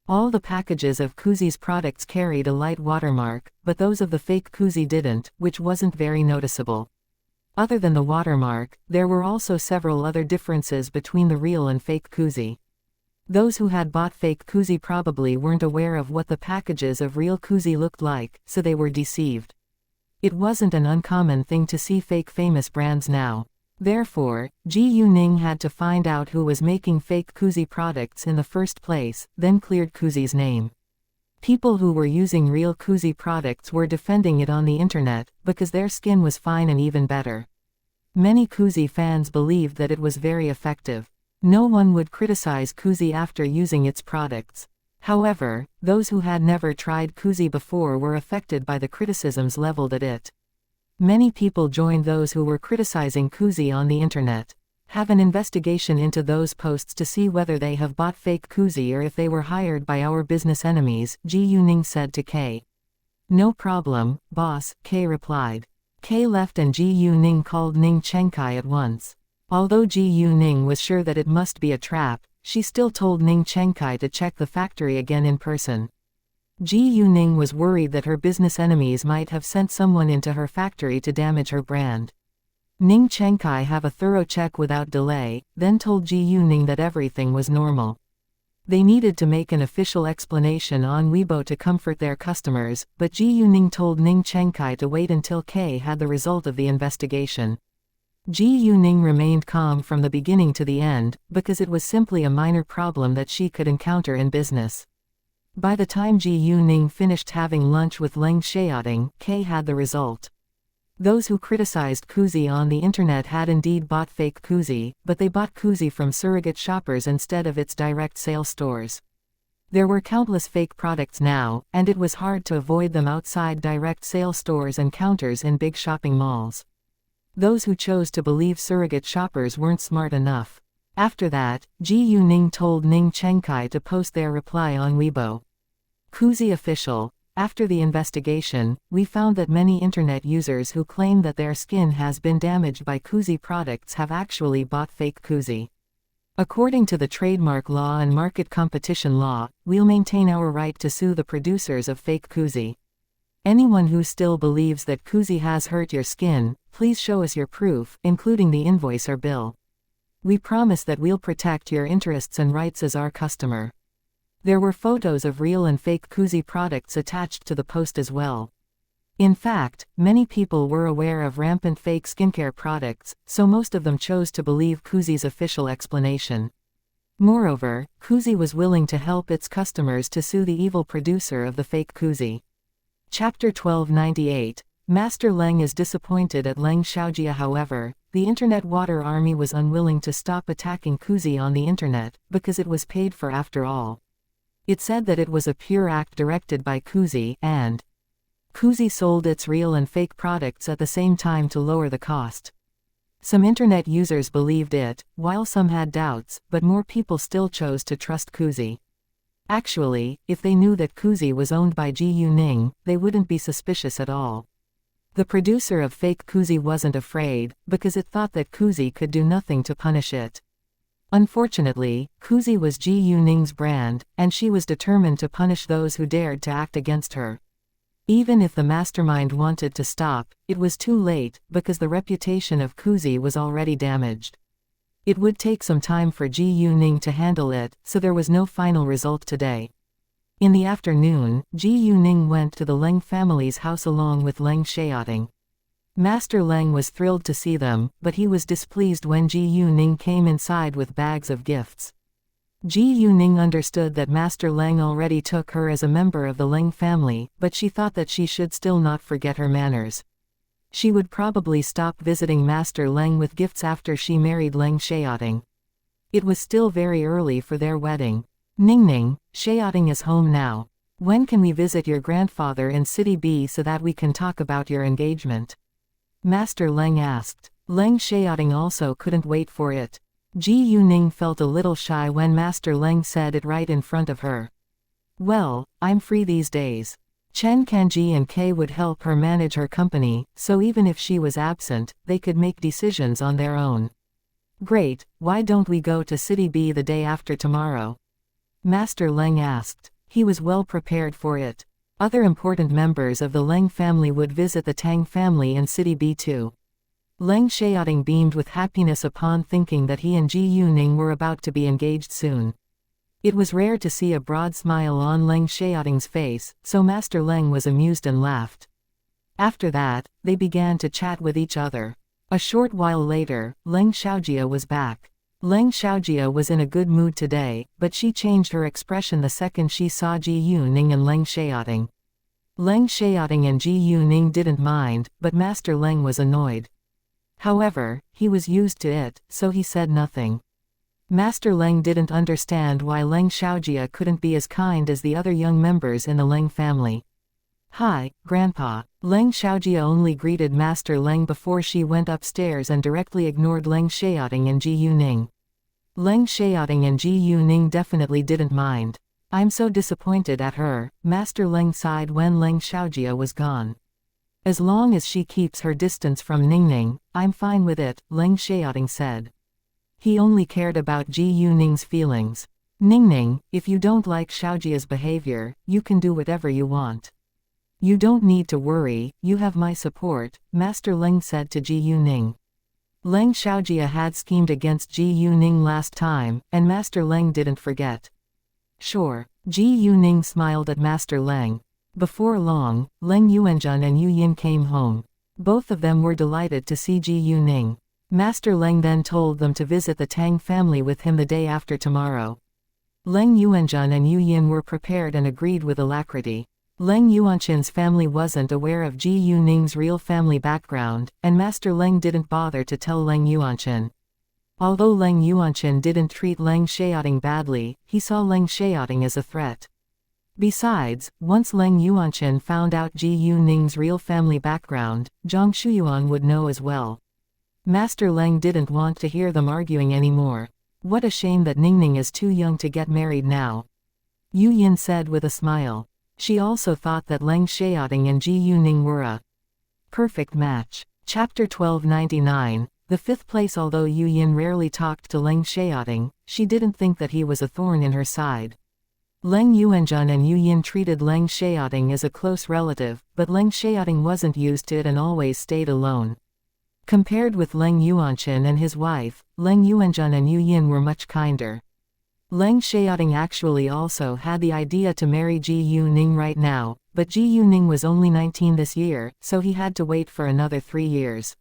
All the packages of Kuzi's products carried a light watermark, but those of the fake Kuzi didn't, which wasn't very noticeable. Other than the watermark, there were also several other differences between the real and fake Kuzi. Those who had bought fake Kuzi probably weren't aware of what the packages of real Kuzi looked like, so they were deceived. It wasn't an uncommon thing to see fake famous brands now. Therefore, Ji Yuning had to find out who was making fake Kuzi products in the first place, then cleared Kuzi's name. People who were using real Kuzi products were defending it on the internet, because their skin was fine and even better. Many Kuzi fans believed that it was very effective. No one would criticize Kuzi after using its products. However, those who had never tried Kuzi before were affected by the criticisms leveled at it. Many people joined those who were criticizing Kuzi on the internet. Have an investigation into those posts to see whether they have bought fake Kuzi or if they were hired by our business enemies, Ji Yuning said to Kay. No problem, boss, Kay replied. Kay left and Ji Yuning called Ning Chenkai at once. Although Ji Yuning was sure that it must be a trap, she still told Ning Chenkai to check the factory again in person. Ji Yuning was worried that her business enemies might have sent someone into her factory to damage her brand. Ning Chenkai have a thorough check without delay, then told Ji Yuning that everything was normal. They needed to make an official explanation on Weibo to comfort their customers, but Ji Yuning told Ning Chenkai to wait until Kay had the result of the investigation. Ji Yuning remained calm from the beginning to the end, because it was simply a minor problem that she could encounter in business. By the time Ji Yuning finished having lunch with Leng Xiaoting, Kay had the result. Those who criticized Kuzi on the internet had indeed bought fake Kuzi, but they bought Kuzi from surrogate shoppers instead of its direct sale stores. There were countless fake products now, and it was hard to avoid them outside direct sale stores and counters in big shopping malls. Those who chose to believe surrogate shoppers weren't smart enough. After that, Ji Yuning told Ning Chenkai to post their reply on Weibo. Kuzi official. After the investigation, we found that many internet users who claim that their skin has been damaged by Kuzi products have actually bought fake Kuzi. According to the trademark law and market competition law, we'll maintain our right to sue the producers of fake Kuzi. Anyone who still believes that Kuzi has hurt your skin, please show us your proof, including the invoice or bill. We promise that we'll protect your interests and rights as our customer. There were photos of real and fake Kuzi products attached to the post as well. In fact, many people were aware of rampant fake skincare products, so most of them chose to believe Kuzi's official explanation. Moreover, Kuzi was willing to help its customers to sue the evil producer of the fake Kuzi. Chapter 1298. Master Leng is disappointed at Leng Xiaojia. However, the Internet Water Army was unwilling to stop attacking Kuzi on the internet, because it was paid for after all. It said that it was a pure act directed by Kuzi, and Kuzi sold its real and fake products at the same time to lower the cost. Some internet users believed it, while some had doubts, but more people still chose to trust Kuzi. Actually, if they knew that Kuzi was owned by Ji Yuning, they wouldn't be suspicious at all. The producer of fake Kuzi wasn't afraid, because it thought that Kuzi could do nothing to punish it. Unfortunately, Kuzi was Ji Yuning's brand, and she was determined to punish those who dared to act against her. Even if the mastermind wanted to stop, it was too late, because the reputation of Kuzi was already damaged. It would take some time for Ji Yuning to handle it, so there was no final result today. In the afternoon, Ji Yuning went to the Leng family's house along with Leng Xiaoting. Master Leng was thrilled to see them, but he was displeased when Ji Yuning came inside with bags of gifts. Ji Yuning understood that Master Leng already took her as a member of the Leng family, but she thought that she should still not forget her manners. She would probably stop visiting Master Leng with gifts after she married Leng Xiaoting. It was still very early for their wedding. Ningning, Xiaoting is home now. When can we visit your grandfather in City B so that we can talk about your engagement? Master Leng asked. Leng Xiaoting also couldn't wait for it. Ji Yuning felt a little shy when Master Leng said it right in front of her. Well, I'm free these days. Chen Kanji and Kei would help her manage her company, so even if she was absent, they could make decisions on their own. Great, why don't we go to City B the day after tomorrow? Master Leng asked. He was well prepared for it. Other important members of the Leng family would visit the Tang family in City B too. Leng Xiaoting beamed with happiness upon thinking that he and Ji Yuning were about to be engaged soon. It was rare to see a broad smile on Leng Xiaoting's face, so Master Leng was amused and laughed. After that, they began to chat with each other. A short while later, Leng Xiaojia was back. Leng Xiaojia was in a good mood today, but she changed her expression the second she saw Ji Yuning and Leng Xiaoting. Leng Xiaoting and Ji Yuning didn't mind, but Master Leng was annoyed. However, he was used to it, so he said nothing. Master Leng didn't understand why Leng Xiaojia couldn't be as kind as the other young members in the Leng family. Hi, Grandpa. Leng Xiaojia only greeted Master Leng before she went upstairs and directly ignored Leng Xiaoting and Ji Yuning. Leng Xiaoting and Ji Yuning definitely didn't mind. I'm so disappointed at her, Master Leng sighed when Leng Xiaojia was gone. As long as she keeps her distance from Ningning, I'm fine with it, Leng Xiaoting said. He only cared about Ji Yuning's feelings. Ningning, if you don't like Xiaojia's behavior, you can do whatever you want. You don't need to worry, you have my support, Master Leng said to Ji Yuning. Leng Xiaojia had schemed against Ji Yuning last time, and Master Leng didn't forget. Sure. Ji Yuning smiled at Master Leng. Before long, Leng Yuanjun and Yu Yin came home. Both of them were delighted to see Ji Yuning. Master Leng then told them to visit the Tang family with him the day after tomorrow. Leng Yuanjun and Yu Yin were prepared and agreed with alacrity. Leng Yuanqin's family wasn't aware of Ji Yuning's real family background, and Master Leng didn't bother to tell Leng Yuanqin. Although Leng Yuanqin didn't treat Leng Xiaoting badly, he saw Leng Xiaoting as a threat. Besides, once Leng Yuanqin found out Ji Yuning's real family background, Zhang Shuyuan would know as well. Master Leng didn't want to hear them arguing anymore. What a shame that Ningning is too young to get married now. Yu Yin said with a smile. She also thought that Leng Xiaoting and Ji Yuning were a perfect match. Chapter 1299, the fifth place. Although Yu Yin rarely talked to Leng Xiaoting, she didn't think that he was a thorn in her side. Leng Yuanjun and Yu Yin treated Leng Xiaoting as a close relative, but Leng Xiaoting wasn't used to it and always stayed alone. Compared with Leng Yuanqin and his wife, Leng Yuanjun and Yu Yin were much kinder. Leng Xiaoting actually also had the idea to marry Ji Yuning right now, but Ji Yuning was only 19 this year, so he had to wait for another 3 years.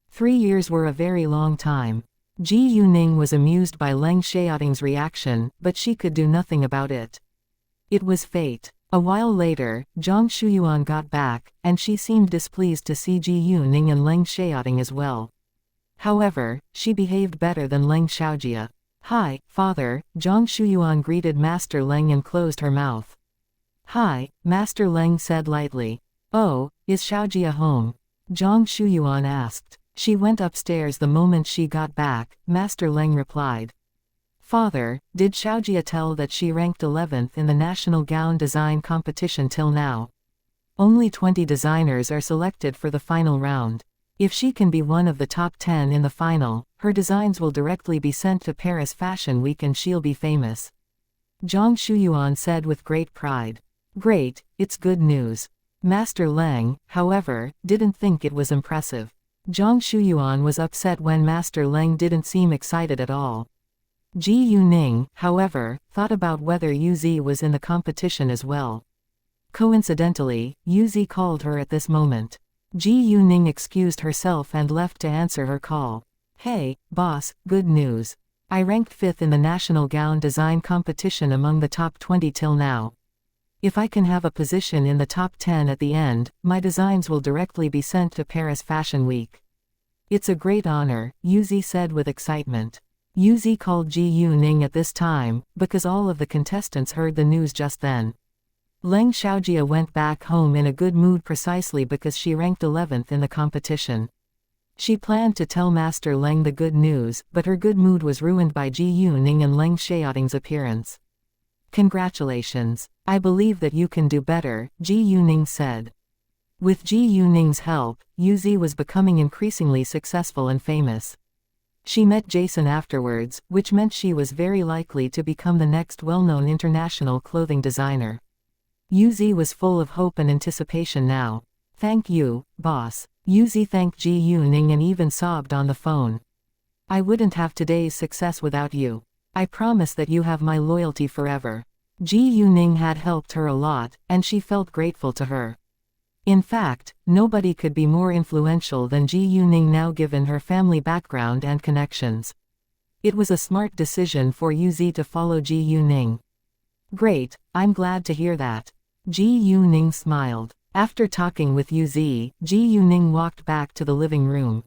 3 years were a very long time. Ji Yuning was amused by Leng Xiaoting's reaction, but she could do nothing about it. It was fate. A while later, Zhang Shuyuan got back, and she seemed displeased to see Ji Yuning and Leng Xiaoting as well. However, she behaved better than Leng Xiaojia. Hi, father, Zhang Shuyuan greeted Master Leng and closed her mouth. Hi, Master Leng said lightly. Oh, is Xiaojia home? Zhang Shuyuan asked. She went upstairs the moment she got back, Master Leng replied. Father, did Xiaojia tell that she ranked 11th in the national gown design competition till now? Only 20 designers are selected for the final round. If she can be one of the top 10 in the final, her designs will directly be sent to Paris Fashion Week and she'll be famous. Zhang Shuyuan said with great pride. Great, it's good news. Master Leng, however, didn't think it was impressive. Zhang Shuyuan was upset when Master Leng didn't seem excited at all. Ji Yuning, however, thought about whether Yuzi was in the competition as well. Coincidentally, Yuzi called her at this moment. Ji Yuning excused herself and left to answer her call. Hey, boss, good news. I ranked 5th in the national gown design competition among the top 20 till now. If I can have a position in the top 10 at the end, my designs will directly be sent to Paris Fashion Week. It's a great honor, Yuzi said with excitement. Yuzi called Ji Yuning at this time, because all of the contestants heard the news just then. Leng Xiaojia went back home in a good mood precisely because she ranked 11th in the competition. She planned to tell Master Leng the good news, but her good mood was ruined by Ji Yuning and Leng Xiaoting's appearance. Congratulations. I believe that you can do better, Ji Yuning said. With Ji Yuning's help, Yuzi was becoming increasingly successful and famous. She met Jason afterwards, which meant she was very likely to become the next well-known international clothing designer. Yuzi was full of hope and anticipation now. Thank you, boss. Yuzi thanked Ji Yuning and even sobbed on the phone. I wouldn't have today's success without you. I promise that you have my loyalty forever. Ji Yuning had helped her a lot, and she felt grateful to her. In fact, nobody could be more influential than Ji Yuning now given her family background and connections. It was a smart decision for Yuzi to follow Ji Yuning. Great, I'm glad to hear that. Ji Yuning smiled. After talking with Yuzi, Ji Yuning walked back to the living room.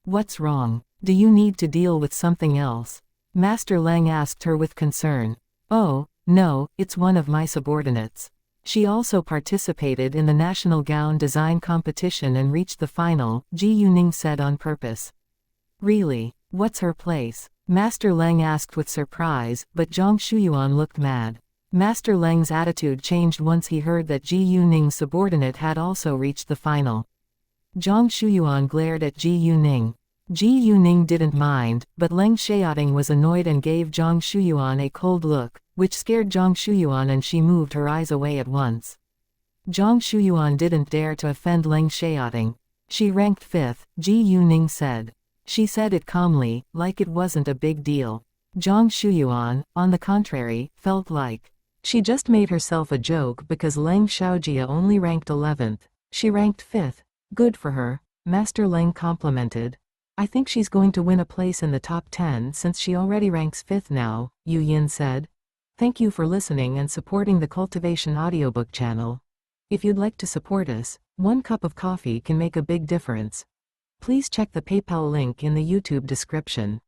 What's wrong? Do you need to deal with something else? Master Leng asked her with concern. Oh, no, it's one of my subordinates. She also participated in the national gown design competition and reached the final, Ji Yuning said on purpose. Really? What's her place? Master Leng asked with surprise, but Zhang Shuyuan looked mad. Master Leng's attitude changed once he heard that Ji Yuning's subordinate had also reached the final. Zhang Shuyuan glared at Ji Yuning. Ji Yuning didn't mind, but Leng Xiaoting was annoyed and gave Zhang Shuyuan a cold look, which scared Zhang Shuyuan and she moved her eyes away at once. Zhang Shuyuan didn't dare to offend Leng Xiaoting. She ranked 5th, Ji Yuning said. She said it calmly, like it wasn't a big deal. Zhang Shuyuan, on the contrary, felt like she just made herself a joke because Leng Xiaojia only ranked 11th. She ranked 5th. Good for her, Master Leng complimented. I think she's going to win a place in the top 10 since she already ranks 5th now, Yu Yin said. Thank you for listening and supporting the Cultivation audiobook channel. If you'd like to support us, 1 cup of coffee can make a big difference. Please check the PayPal link in the YouTube description.